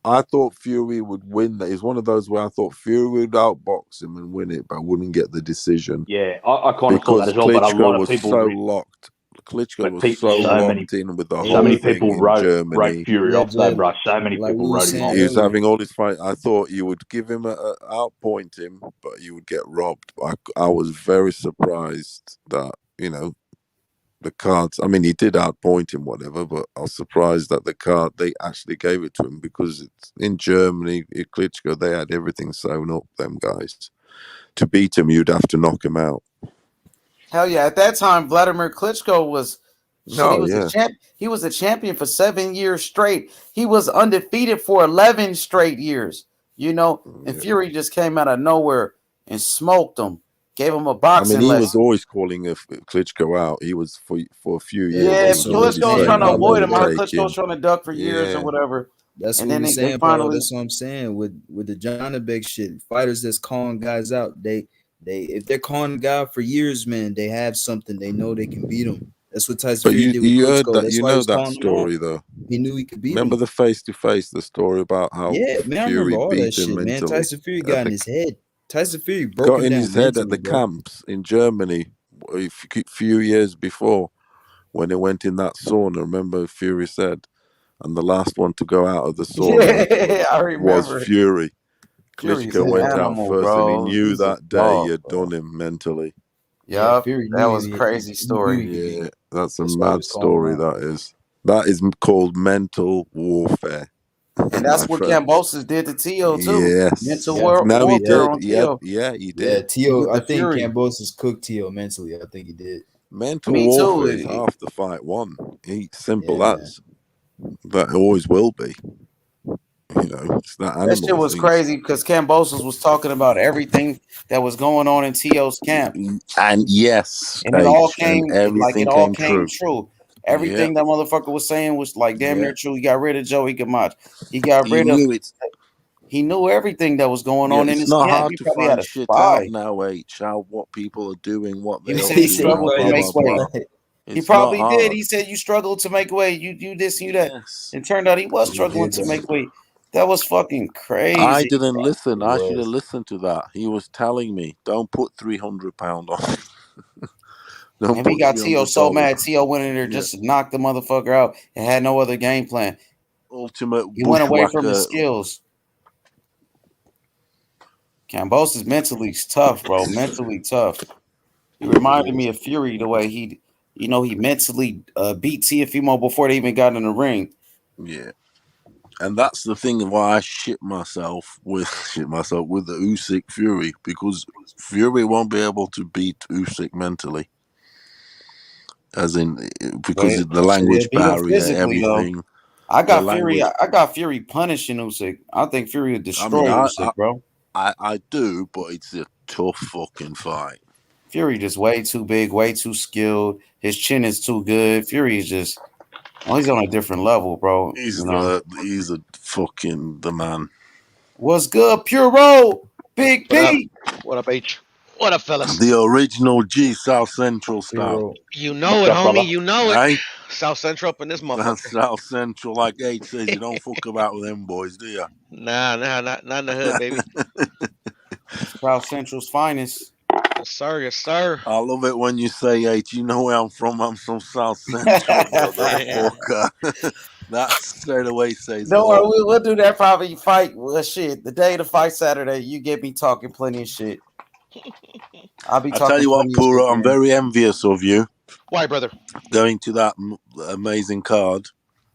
I thought Fury would win that. It's one of those where I thought Fury would outbox him and win it, but wouldn't get the decision. Yeah, I kind of thought that as well. But a lot of people was so locked. Klitschko But was people, so so locked in with the so whole many thing people in wrote Germany. Fury Yeah, off though, Jeff, bro. So many like people we were wrote him saying off. He was earlier. having all this fight. I thought you would give him outpoint him, but you would get robbed. I was very surprised that the cards. I mean, he did outpoint him, whatever. But I was surprised that the card they actually gave it to him because it's in Germany. In Klitschko, they had everything sewn up. Them guys to beat him, you'd have to knock him out. Hell yeah! At that time, Vladimir Klitschko was shit. He Oh was yeah. a champ. He was a champion for 7 years straight. He was undefeated for 11 straight years. And Fury just came out of nowhere and smoked him. Gave him a I mean, boxing he was lesson. always calling Klitschko out. He was for a few years. Yeah, He was already Klitschko was saying, trying to "I'm avoid going him. How to take Klitschko was him." trying to duck for years or Yeah. whatever. That's And what then we they saying, Paul. finally. That's what I'm saying. With the Jonabek shit, fighters that's calling guys out, they if they're calling a guy for years, man, they have something. They know they can beat him. That's what Tyson But Fury did with you heard Klitschko. that, That's why he was that calling him out. story though. He knew he could beat Remember him. the face-to-face, the story about how Yeah, man, I Fury remember all that beat him shit, man. mentally. Tyson Fury At got in the, his head. Tyson Fury broke got him in down his head at mentally, the bro. camps in Germany a few years before when they went in that sauna. Remember Fury said, and the last one to go out of the sauna Yeah, I was remember. Fury. Fury's Klitschko an went out animal, first, and he bro. knew He's a that day dog, he had bro. done him mentally. Yeah, Yup, Fury that knew was he crazy knew story. he could beat Yeah, him. that's a That's why he mad was calling him story. out. That is called mental warfare. And My that's what friend. Kambosos did to Tio too. Yes. Mental Yeah, No, he warfare did. on Yeah, Tio. he yeah. did. Tio, With I the think Fury. Cambosos cooked Tio mentally. I think he did. Mental Me warfare is too. half the fight won. Simple Yeah, man. as. That always will be. It's that That shit animal was things. crazy because Kambosos was talking about everything that was going on in Tio's camp. And yes, And it all and everything came came true. true. Yeah, Everything that motherfucker was saying was like damn yeah. near true. He got rid of Joey Gamache. He got He rid of knew it. he knew everything that was going Yeah, on in it's his not camp. hard He to probably had find a shit out spy. now, how what people are doing, what He they said are he doing, struggled blah to blah make blah weight. blah. He It's not probably did. hard. He said you struggled to make weight. You this, you that. Yes. And turned out he was He struggling did to that. make weight. That was fucking I crazy. didn't listen. He I should have was. listened to that. He was telling me, don't put 300 pound on. Don't And we put got Tio so $300. mad. Tio went in there Yeah. just to knock the motherfucker out and had no other game plan. Ultimate He went away from his bushwhacker. skills. Kambosos is mentally tough, bro. Mentally tough. He reminded me of Fury the way he mentally beat Tiafimo before they even got in the ring. Yeah. And that's the thing why I shit myself with the Usyk Fury, because Fury won't be able to beat Usyk mentally, as in because of the language Beat him barrier, physically everything. though. I The got Fury. language. I got Fury punishing Usyk. I think Fury would I destroy mean, Usyk, bro. I do, but it's a tough fucking fight. Fury just way too big, way too skilled. His chin is too good. Fury is just, he's on a different level, bro. He's a fucking the man. What's good, Puro? Big What up? P. What up, H? What up, fellas? The original G South Central style. You know it, homie. You know it. Hey? South Central up in this That's motherfucker. South Central, like H says. You don't fuck about with them boys, do you? Nah, not in the hood, baby. South Central's finest. Yes, sir. Yes, sir. I love it when you say H. You know where I'm from. I'm from South Central, motherfucker. That straight away says Don't it worry, all. we'll do that probably fight. Well, shit, the day of the fight Saturday, you get me talking plenty of shit. I'll be I talking tell you what, plenty of Puro, shit, I'm man. very envious of you. Why, brother? Going to that amazing card.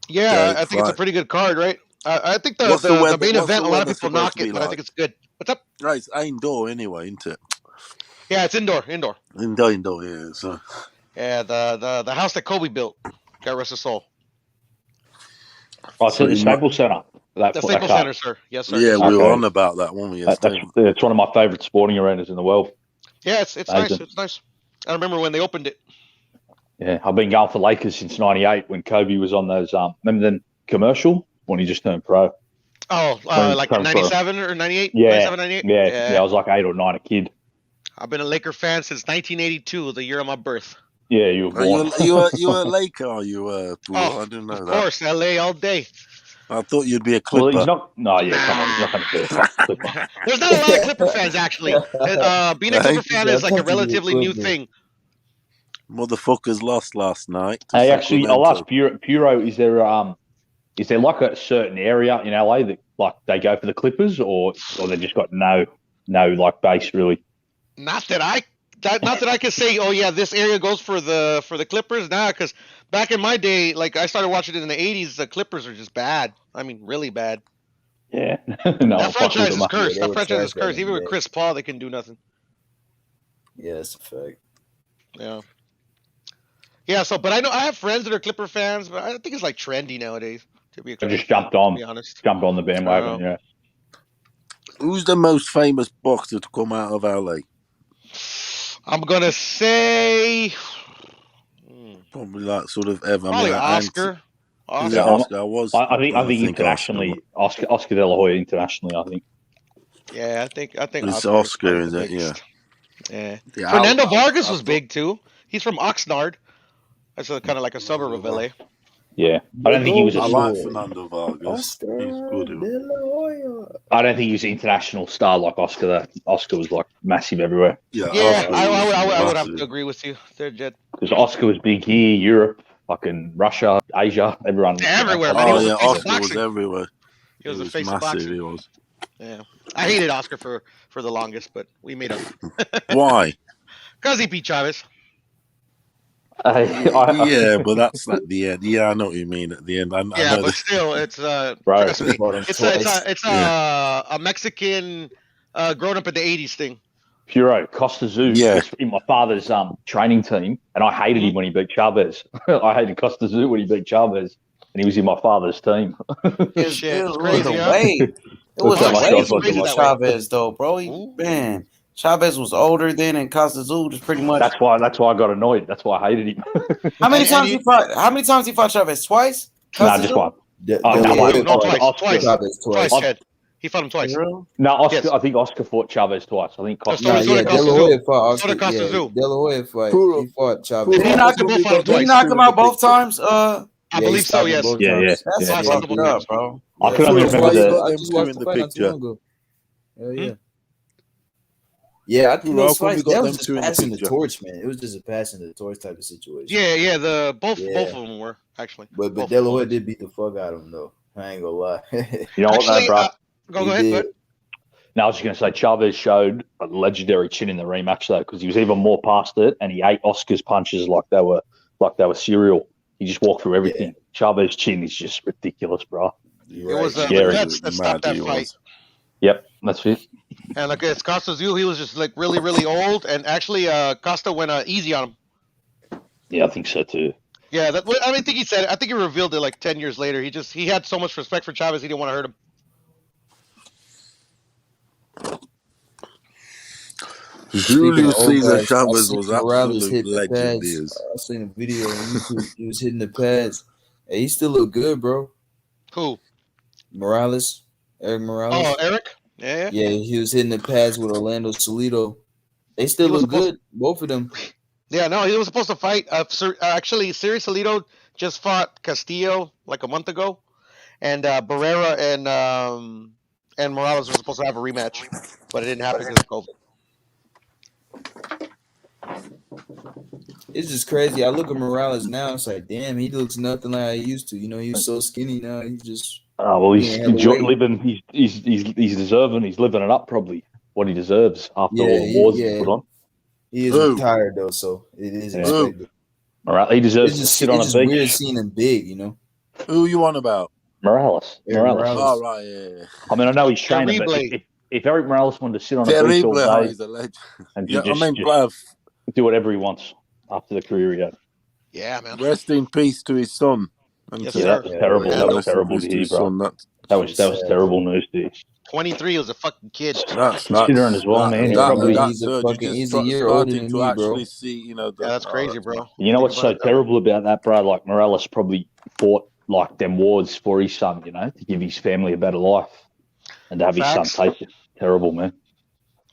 Yeah, I think it's a pretty good card, right? I think the main event, a lot of people knock it, but I think it's good. What's up? Right, it's indoor anyway, isn't it? Yeah, it's indoor. Indoor, yeah. So. Yeah, the house that Kobe built. God rest his soul. Oh, it's at the Staples Center. The Staples Center, sir. Yes, sir. Yeah, we were on about that one. It's one of my favorite sporting arenas in the world. Yeah, it's nice. It's nice. I remember when they opened it. Yeah, I've been going for Lakers since '98 when Kobe was on those. Remember the commercial when he just turned pro? Oh, like 97 or 98? Yeah, 97, 98? yeah. I was like 8 or 9, a kid. I've been a Laker fan since 1982, the year of my birth. Yeah, you were born. You were a Laker, are you? I didn't know that. Of course, LA all day. I thought you'd be a Clipper. Well, he's not. No, yeah, come on, he's not going to be a Clipper. There's not a lot of Clipper fans, actually. Being a Clipper fan is like a relatively new thing. Motherfuckers lost last night. To Hey, actually, I'll ask Sacramento. Puro, is there like a certain area in LA that like they go for the Clippers, or they just got no like base really? Not that I can say, oh yeah, this area goes for the Clippers. Nah, because back in my day, like I started watching it in the '80s, the Clippers are just bad. I mean, really bad. Yeah, That franchise is cursed. Yeah, That they were franchise trash is cursed. back in Even the with day. Chris Paul, they can do nothing. Yeah, that's a fact. Yeah. Yeah. So, but I have friends that are Clipper fans, but I think it's like trendy nowadays. To be I just jumped on the bandwagon. Yeah. Who's the most famous boxer to come out of LA? I'm gonna say Probably like sort of ever. probably I Oscar. Is it Oscar? I think internationally, Oscar De La Hoya internationally. I think. Yeah, I think It's Oscar Oscar, is is the it? Yeah. biggest. Yeah. Yeah, Fernando I Vargas was thought- big too. He's from Oxnard. That's kind of like a suburb of LA. Yeah, I don't think he was. I like Fernando Vargas. He's good. I don't think he was an international star like Oscar. Though. Oscar was like massive everywhere. Yeah, I would have to agree with you. They're jet. Because Oscar was big here, Europe, fucking Russia, Asia, everyone. Everywhere, man. He was a face of Oscar was boxing. everywhere. He was a was face of massive. boxing. He was. Yeah, I hated Oscar for the longest, but we made up. Why? Because he beat Chavez. Yeah, but that's like the end. Yeah, I know what you mean at the end. I Yeah, know but still, it's Right. trust me, it's a Mexican grown up in the '80s thing. Puro Costa Zoo was in my father's training team, and I hated him when he beat Chavez. I hated Costa Zoo when he beat Chavez, and he was in my father's team. Shit, it's It crazy, was a huh? way. It was Looks a like way myself to looking beat like Chavez though, bro. Man, Chavez was older then, and Costa was pretty much. That's why I got annoyed. That's why I hated him. How many times he fought? How many times he fought Chavez? Twice? Nah, just one. Twice, Ted. He fought him twice. No, Oscar. I think Oscar fought Chavez twice. I think Costa. De La Hoya fought So did Oscar. Costa Yeah, Zoo. De La Hoya fight. He fought Chavez. Did he knock him? Did he knock him out both times? I believe so. Yes. That's fucked up, bro. I can only remember I just watched the fight not too long ago. Hell yeah. Yeah, I think Bro, those how come we fights, got that them was just two in the passing the picture? torch, man. It was just a passing the torch type of situation. Yeah. Both of them were actually. But Both De La of Hoya them. did beat the fuck out of him, though. I ain't gonna lie. You know what, Actually, bro? Go ahead, bud. No, I was just going to say Chavez showed a legendary chin in the rematch though, because he was even more past it, and he ate Oscar's punches like they were cereal. He just walked through everything. Chavez chin is just ridiculous, bro. It was the Scary. Jets that stopped that fight. Yep, that's it. And like it's Costa Zoo, he was just like really, really old, and actually, Costa went easy on him. Yeah, I think so too. Yeah, I think he said. I think he revealed it like 10 years later. He had so much respect for Chavez, he didn't want to hurt him. Julio Cesar I Chavez seen was Morales absolute hit the legend. He pads. is. I seen a video on YouTube. He was hitting the pads. Hey, he still look good, bro. Who? Morales. Eric Morales. Oh, Eric? Yeah. Yeah, he was hitting the pads with Orlando Salido. They still look good, both of them. Yeah, no, he was supposed to fight. Actually, Siri Salido just fought Castillo like a month ago, and Barrera and Morales were supposed to have a rematch, but it didn't happen because of COVID. It's just crazy. I look at Morales now. It's like, damn, he looks nothing like he used to. You know, he was so skinny now. He's just. Oh well, he's Yeah, enjoying living. He's deserving. He's living it up probably what he deserves after all the wars he's put on. He is retired though, so it is expected. All right, he deserves It's to just, sit on it's a just weird beach. seeing him big, you know. Who you on about? Morales. Oh, right, yeah. I mean, I know he's training, but if Eric Morales wanted to sit on a beach all Terrible, day he's a legend. and Yeah, just bruv. do whatever he wants after the career he had. Yeah, man. Rest in peace to his son. Yes, Yeah, that was terrible. Yeah, That was rest in terrible peace to to hear, his bro. son. That was terrible news to hear. 23 was a fucking kid. Considering as well, man. He's a year older than me, bro. Actually see, you know, Yeah, that's crazy, bro. You know what's so terrible about that, bro? Like Morales probably fought like them wars for his son, you know, to give his family a better life, and to have his son take it. Terrible, man.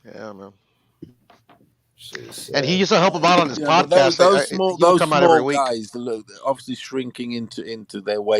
Yeah, man. And he used to help him out on his Yeah, but podcast. those He small, would come out every week. guys, look, obviously shrinking into their weight